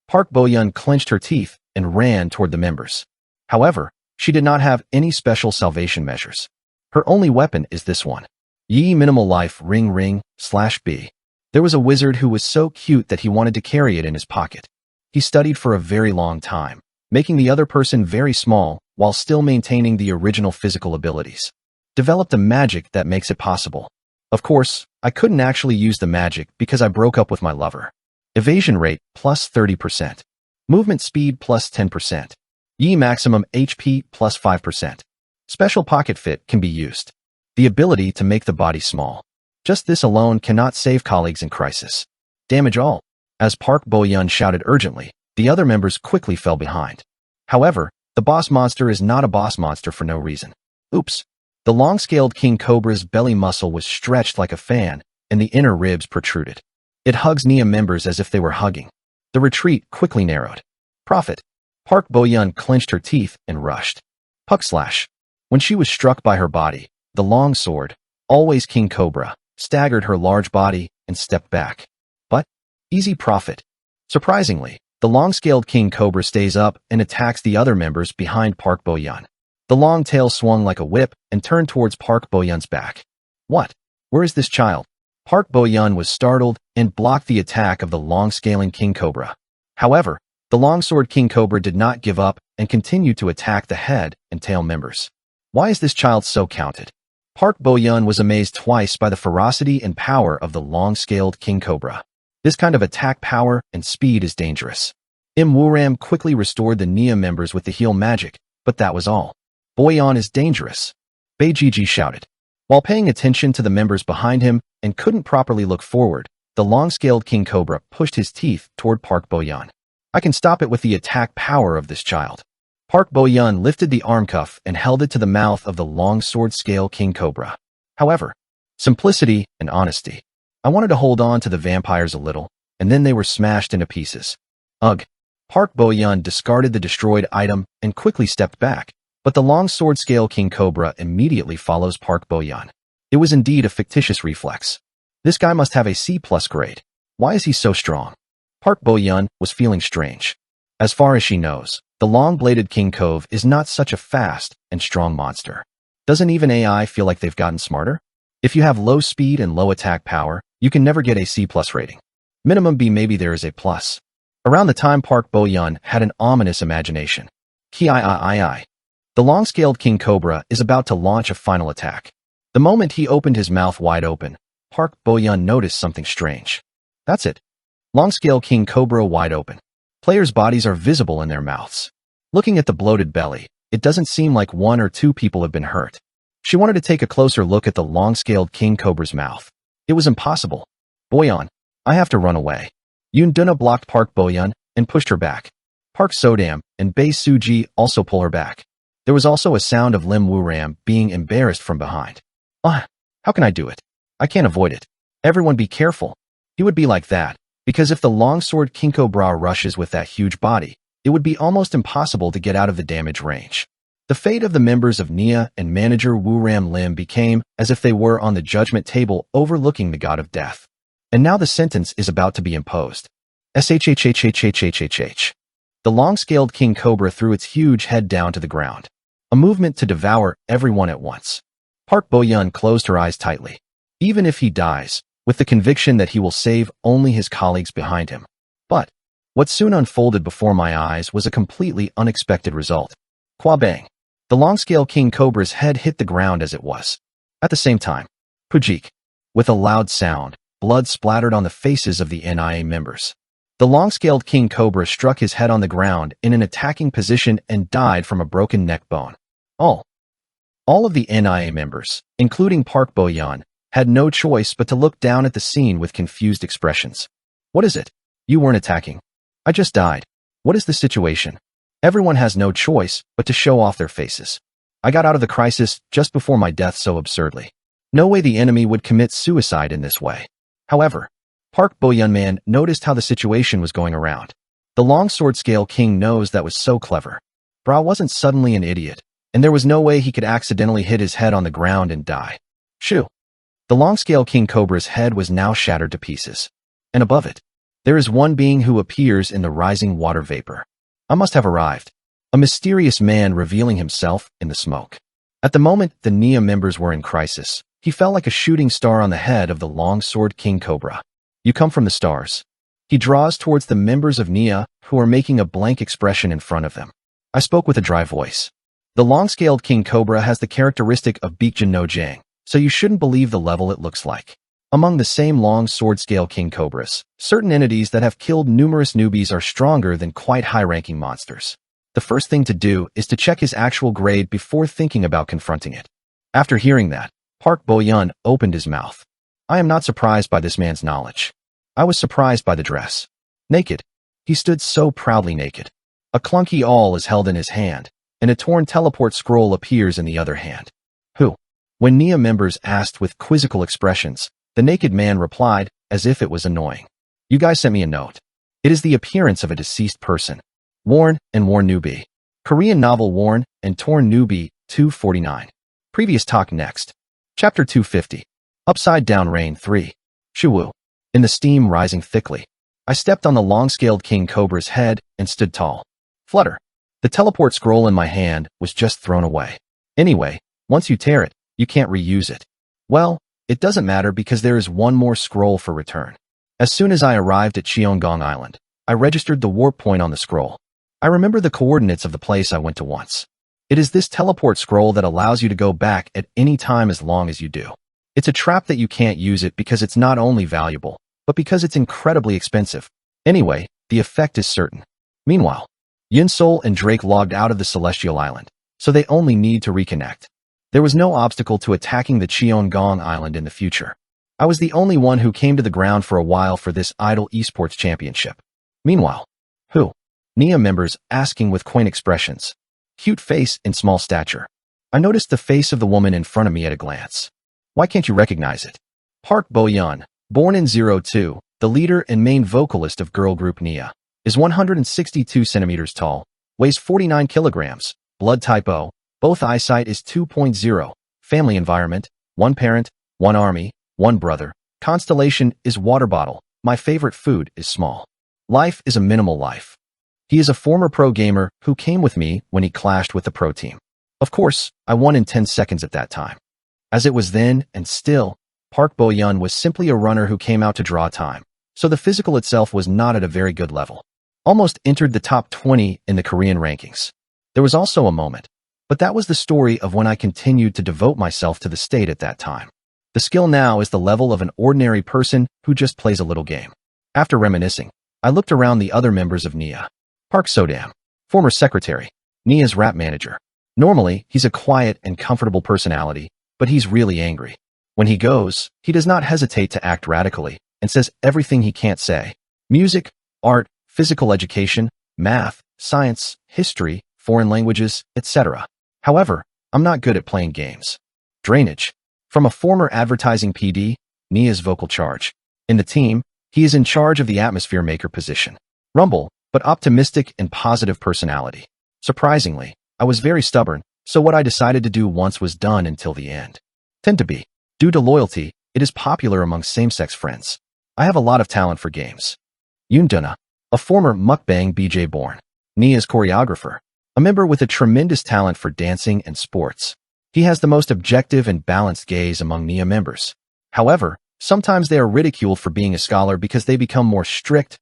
Speaker 1: Park Bo-yeon clenched her teeth and ran toward the members. However, she did not have any special salvation measures. Her only weapon is this one. Yi minimal life ring / B. There was a wizard who was so cute that he wanted to carry it in his pocket. He studied for a very long time, making the other person very small while still maintaining the original physical abilities. Developed a magic that makes it possible. Of course, I couldn't actually use the magic because I broke up with my lover. Evasion rate plus 30%. Movement speed plus 10%. Yi maximum HP plus 5%. Special pocket fit can be used. The ability to make the body small. Just this alone cannot save colleagues in crisis. Damage all. As Park Bo-yeon shouted urgently, the other members quickly fell behind. However, the boss monster is not a boss monster for no reason. Oops. The long-scaled king cobra's belly muscle was stretched like a fan, and the inner ribs protruded. It hugs Nia members as if they were hugging. The retreat quickly narrowed. Profit. Park Bo-yeon clenched her teeth and rushed. Puck slash. When she was struck by her body, the long sword, always king cobra, staggered her large body and stepped back. But, easy profit. Surprisingly, the long-scaled king cobra stays up and attacks the other members behind Park Bo-yeon. The long tail swung like a whip and turned towards Park Bo-yeon's back. What? Where is this child? Park Bo-yeon was startled and blocked the attack of the long-scaling king cobra. However, the longsword king cobra did not give up and continued to attack the head and tail members. Why is this child so counted? Park Bo-yeon was amazed twice by the ferocity and power of the long-scaled king cobra. This kind of attack power and speed is dangerous. Im Woo-ram quickly restored the Nia members with the heal magic, but that was all. Bo-yeon is dangerous. Bae Jiji shouted. While paying attention to the members behind him and couldn't properly look forward, the long-scaled king cobra pushed his teeth toward Park Bo-yeon. I can stop it with the attack power of this child. Park Bo-yeon lifted the arm cuff and held it to the mouth of the long sword scale king cobra. However, simplicity and honesty. I wanted to hold on to the vampires a little, and then they were smashed into pieces. Ugh. Park Bo-yeon discarded the destroyed item and quickly stepped back, but the long sword scale king cobra immediately follows Park Bo-yeon. It was indeed a fictitious reflex. This guy must have a C+ grade. Why is he so strong? Park Bo-yeon was feeling strange. As far as she knows, the long-bladed king cove is not such a fast and strong monster. Doesn't even AI feel like they've gotten smarter? If you have low speed and low attack power, you can never get a C+ rating. Minimum B, maybe there is a plus. Around the time Park Bo-yeon had an ominous imagination. Ki. The long-scaled king cobra is about to launch a final attack. The moment he opened his mouth wide open, Park Bo-yeon noticed something strange. That's it. Long-scale king cobra wide open. Players' bodies are visible in their mouths. Looking at the bloated belly, it doesn't seem like one or two people have been hurt. She wanted to take a closer look at the long-scaled king cobra's mouth. It was impossible. Bo-yeon, I have to run away. Yoon Do-na blocked Park Bo-yeon and pushed her back. Park So-dam and Bae Suji also pull her back. There was also a sound of Lim Woo-ram being embarrassed from behind. How can I do it? I can't avoid it. Everyone be careful. He would be like that, because if the longsword king cobra rushes with that huge body, it would be almost impossible to get out of the damage range. The fate of the members of Nia and manager Woo-ram Lim became as if they were on the judgment table overlooking the god of death. And now the sentence is about to be imposed. SHHHHHHHHH. The long-scaled king cobra threw its huge head down to the ground. A movement to devour everyone at once. Park Bo-yeon closed her eyes tightly. even if he dies, with the conviction that he will save only his colleagues behind him. But what soon unfolded before my eyes was a completely unexpected result. Qua-bang! The long-scale king cobra's head hit the ground as it was. At the same time, Pujik! With a loud sound, blood splattered on the faces of the NIA members. The long-scaled king cobra struck his head on the ground in an attacking position and died from a broken neck bone. All of the NIA members, including Park Bo-yeon, had no choice but to look down at the scene with confused expressions. What is it? You weren't attacking. I just died. What is the situation? Everyone has no choice but to show off their faces. I got out of the crisis just before my death so absurdly. No way the enemy would commit suicide in this way. However, Park Bo-yeon man noticed how the situation was going around. The long sword scale king knows that was so clever. Bra wasn't suddenly an idiot, and there was no way he could accidentally hit his head on the ground and die. Shoo! The long scale king cobra's head was now shattered to pieces. And above it, there is one being who appears in the rising water vapor. I must have arrived. A mysterious man revealing himself in the smoke. At the moment the NIA members were in crisis, he fell like a shooting star on the head of the long sword king cobra. You come from the stars. He draws towards the members of NIA who are making a blank expression in front of them. I spoke with a dry voice. The long-scaled king cobra has the characteristic of Baekjin no Jang, so you shouldn't believe the level it looks like. Among the same long sword-scale king cobras, certain entities that have killed numerous newbies are stronger than quite high-ranking monsters. The first thing to do is to check his actual grade before thinking about confronting it. After hearing that, Park Bo-yeon opened his mouth. I am not surprised by this man's knowledge. I was surprised by the dress. Naked. He stood so proudly naked. A clunky awl is held in his hand, and a torn teleport scroll appears in the other hand. Who? When NIA members asked with quizzical expressions, the naked man replied, as if it was annoying. You guys sent me a note. It is the appearance of a deceased person. Worn and Torn Newbie. Korean novel Worn and Torn Newbie, 249. Previous talk next. Chapter 250. Upside Down Rain 3. Shuwu. In the steam rising thickly, I stepped on the long-scaled king cobra's head and stood tall. Flutter. The teleport scroll in my hand was just thrown away. Anyway, once you tear it, you can't reuse it. Well, it doesn't matter because there is one more scroll for return. As soon as I arrived at Cheonggang Island, I registered the warp point on the scroll. I remember the coordinates of the place I went to once. It is this teleport scroll that allows you to go back at any time as long as you do. It's a trap that you can't use it because it's not only valuable, but because it's incredibly expensive. Anyway, the effect is certain. Meanwhile, Yunsol and Drake logged out of the Celestial Island, so they only need to reconnect. There was no obstacle to attacking the Cheonggang Island in the future. I was the only one who came to the ground for a while for this idle esports championship. Meanwhile, who? NIA members asking with quaint expressions. Cute face and small stature. I noticed the face of the woman in front of me at a glance. Why can't you recognize it? Park Bo-yeon, born in 02, the leader and main vocalist of girl group NIA, is 162 centimeters tall, weighs 49 kilograms, blood type O, both eyesight is 2.0, family environment, one parent, one army, one brother, constellation is water bottle, my favorite food is small. Life is a minimal life. He is a former pro gamer who came with me when he clashed with the pro team. Of course, I won in 10 seconds at that time. As it was then and still, Park Bo-yeon was simply a runner who came out to draw time, so the physical itself was not at a very good level. Almost entered the top 20 in the Korean rankings. There was also a moment, but that was the story of when I continued to devote myself to the state at that time. The skill now is the level of an ordinary person who just plays a little game. After reminiscing, I looked around the other members of NIA. Park Sodam, former secretary, NIA's rap manager. Normally, he's a quiet and comfortable personality, but he's really angry. When he goes, he does not hesitate to act radically and says everything he can't say. Music, art, physical education, math, science, history, foreign languages, etc. However, I'm not good at playing games. Drainage. From a former advertising PD, NIA's vocal charge. In the team, he is in charge of the atmosphere maker position. Rumble, but optimistic and positive personality. Surprisingly, I was very stubborn, so what I decided to do once was done until the end. Tend to be. Due to loyalty, it is popular among same-sex friends. I have a lot of talent for games. Yoon-duna, a former mukbang BJ born. NIA's choreographer. A member with a tremendous talent for dancing and sports. He has the most objective and balanced gaze among NIA members. However, sometimes they are ridiculed for being a scholar because they become more strict,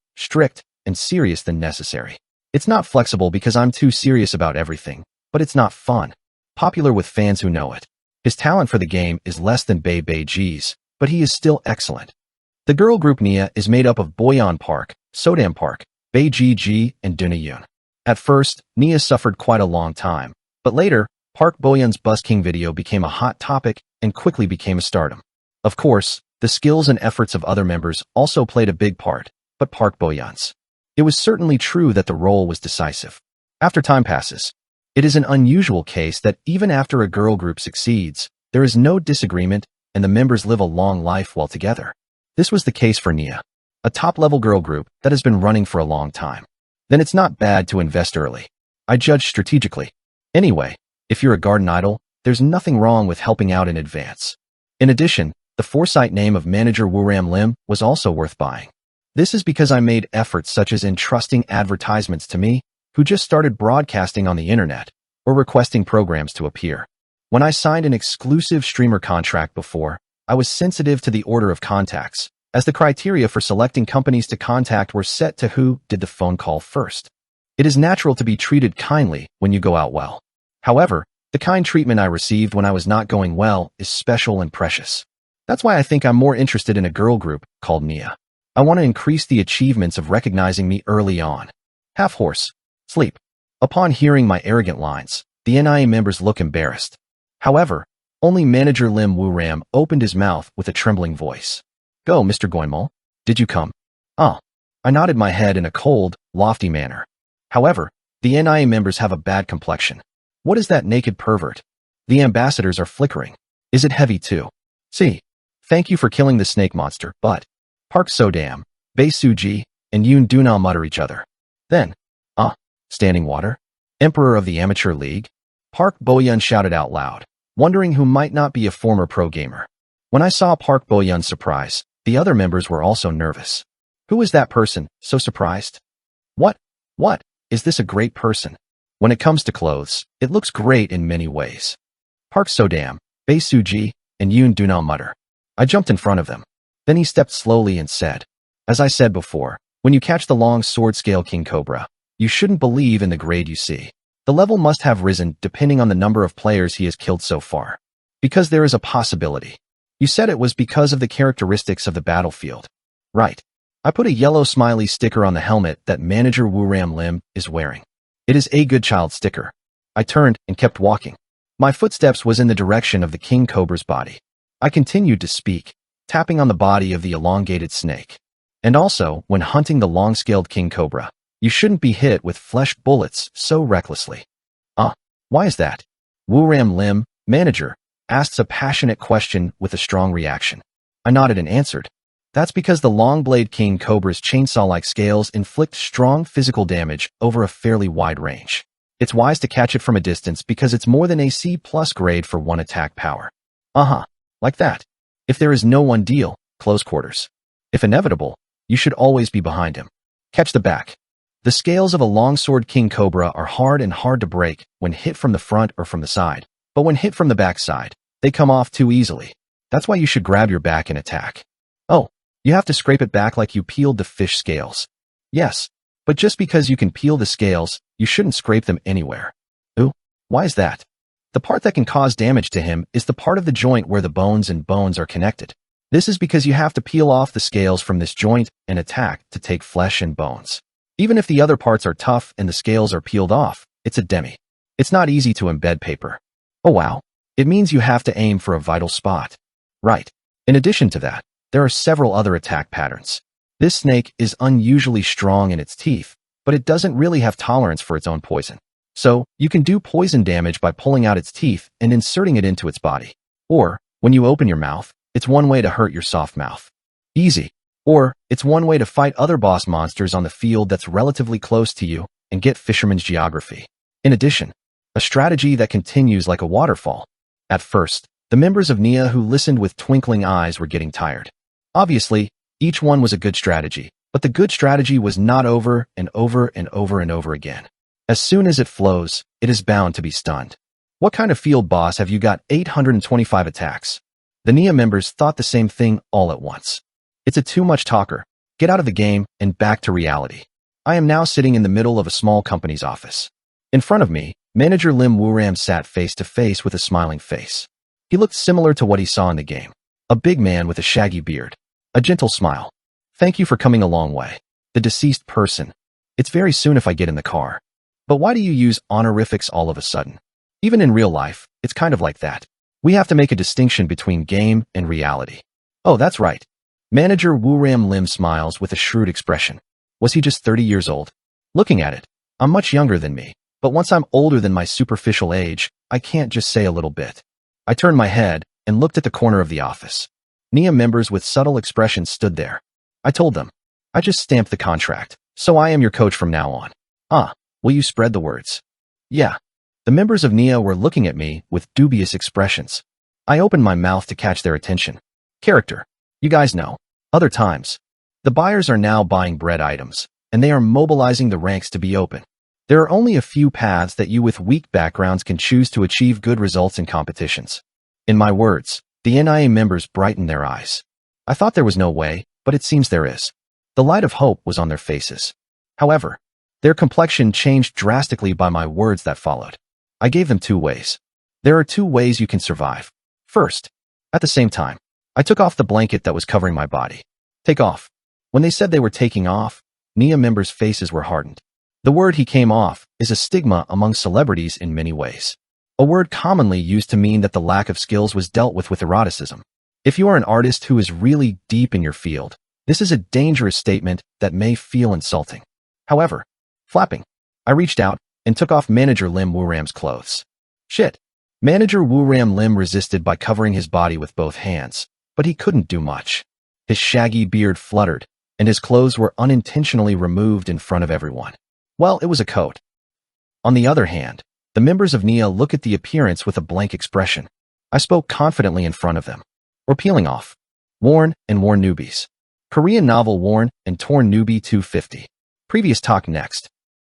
Speaker 1: and serious than necessary. It's not flexible because I'm too serious about everything, but it's not fun. Popular with fans who know it. His talent for the game is less than G's, but he is still excellent. The girl group Nia is made up of Boyan Park, Sodam Park, G, and Dunayoon. At first, Nia suffered quite a long time, but later, Park Boyan's busking video became a hot topic and quickly became a stardom. Of course, the skills and efforts of other members also played a big part, but Park Boyan's. It was certainly true that the role was decisive. After time passes, it is an unusual case that even after a girl group succeeds, there is no disagreement and the members live a long life while together. This was the case for Nia, a top-level girl group that has been running for a long time. Then it's not bad to invest early. I judge strategically. Anyway, if you're a garden idol, there's nothing wrong with helping out in advance. In addition, the foresight name of manager Wooram Lim was also worth buying. This is because I made efforts such as entrusting advertisements to me, who just started broadcasting on the internet, or requesting programs to appear. When I signed an exclusive streamer contract before, I was sensitive to the order of contacts, as the criteria for selecting companies to contact were set to who did the phone call first. It is natural to be treated kindly when you go out well. However, the kind treatment I received when I was not going well is special and precious. That's why I think I'm more interested in a girl group called Nia. I want to increase the achievements of recognizing me early on. Half horse. Sleep. Upon hearing my arrogant lines, the NIA members look embarrassed. However, only manager Lim Wooram opened his mouth with a trembling voice. Go, Mr. Goimol. Did you come? Ah. I nodded my head in a cold, lofty manner. However, the NIA members have a bad complexion. What is that naked pervert? The ambassadors are flickering. Is it heavy too? See. Thank you for killing the snake monster, but Park Sodam, Bae Suji, and Yoon Dunal mutter each other. Then, standing water? Emperor of the Amateur League? Park Boyun shouted out loud, wondering who might not be a former pro gamer. When I saw Park Boyun's surprise, the other members were also nervous. Who is that person, so surprised? What? Is this a great person? When it comes to clothes, it looks great in many ways. Park Sodam, Bae Suji, and Yoon Dunal mutter. I jumped in front of them. Then he stepped slowly and said, as I said before, when you catch the long sword scale King Cobra, you shouldn't believe in the grade you see. The level must have risen depending on the number of players he has killed so far. Because there is a possibility. You said it was because of the characteristics of the battlefield. Right. I put a yellow smiley sticker on the helmet that manager Wooram Lim is wearing. It is a good child sticker. I turned and kept walking. My footsteps was in the direction of the King Cobra's body. I continued to speak, tapping on the body of the elongated snake. And also, when hunting the long-scaled King Cobra, you shouldn't be hit with flesh bullets so recklessly. Why is that? Wooram Lim, manager, asks a passionate question with a strong reaction. I nodded and answered. That's because the long-blade King Cobra's chainsaw-like scales inflict strong physical damage over a fairly wide range. It's wise to catch it from a distance because it's more than a C+ grade for one attack power. Like that. If there is no one deal, close quarters. If inevitable, you should always be behind him. Catch the back. The scales of a longsword King Cobra are hard to break when hit from the front or from the side, but when hit from the back side, they come off too easily. That's why you should grab your back and attack. Oh, you have to scrape it back like you peeled the fish scales. Yes, but just because you can peel the scales, you shouldn't scrape them anywhere. Ooh, why is that? The part that can cause damage to him is the part of the joint where the bones are connected. This is because you have to peel off the scales from this joint and attack to take flesh and bones. Even if the other parts are tough and the scales are peeled off, it's a demi. It's not easy to embed paper. Oh wow, it means you have to aim for a vital spot. Right. In addition to that, there are several other attack patterns. This snake is unusually strong in its teeth, but it doesn't really have tolerance for its own poison. So, you can do poison damage by pulling out its teeth and inserting it into its body. Or, when you open your mouth, it's one way to hurt your soft mouth. Easy. Or, it's one way to fight other boss monsters on the field that's relatively close to you and get fisherman's geography. In addition, a strategy that continues like a waterfall. At first, the members of Nia who listened with twinkling eyes were getting tired. Obviously, each one was a good strategy, but the good strategy was not over and over again. As soon as it flows, it is bound to be stunned. What kind of field boss have you got 825 attacks? The Nia members thought the same thing all at once. It's a too much talker. Get out of the game and back to reality. I am now sitting in the middle of a small company's office. In front of me, Manager Lim Wooram sat face to face with a smiling face. He looked similar to what he saw in the game. A big man with a shaggy beard. A gentle smile. Thank you for coming a long way. The deceased person. It's very soon if I get in the car. But why do you use honorifics all of a sudden? Even in real life, it's kind of like that. We have to make a distinction between game and reality. Oh, that's right. Manager Wooram Lim smiles with a shrewd expression. Was he just 30 years old? Looking at it, I'm much younger than me, but once I'm older than my superficial age, I can't just say a little bit. I turned my head and looked at the corner of the office. Nia members with subtle expressions stood there. I told them, I just stamped the contract, so I am your coach from now on. Ah, will you spread the words? Yeah. The members of Nia were looking at me with dubious expressions. I opened my mouth to catch their attention. Character. You guys know. Other times. The buyers are now buying bread items, and they are mobilizing the ranks to be open. There are only a few paths that you with weak backgrounds can choose to achieve good results in competitions. In my words, the NIA members brightened their eyes. I thought there was no way, but it seems there is. The light of hope was on their faces. However, their complexion changed drastically by my words that followed. I gave them 2 ways. There are 2 ways you can survive. First, at the same time, I took off the blanket that was covering my body. Take off. When they said they were taking off, Nia members' faces were hardened. The word he came off is a stigma among celebrities in many ways. A word commonly used to mean that the lack of skills was dealt with eroticism. If you are an artist who is really deep in your field, this is a dangerous statement that may feel insulting. However, flapping, I reached out and took off Manager Lim Wooram's clothes. Shit. Manager Wooram Lim resisted by covering his body with both hands, but he couldn't do much. His shaggy beard fluttered, and his clothes were unintentionally removed in front of everyone. Well, it was a coat. On the other hand, the members of Nia look at the appearance with a blank expression. I spoke confidently in front of them. We're peeling off. Worn and Worn Newbies. Korean novel Worn and Torn Newbie 250. Previous talk next.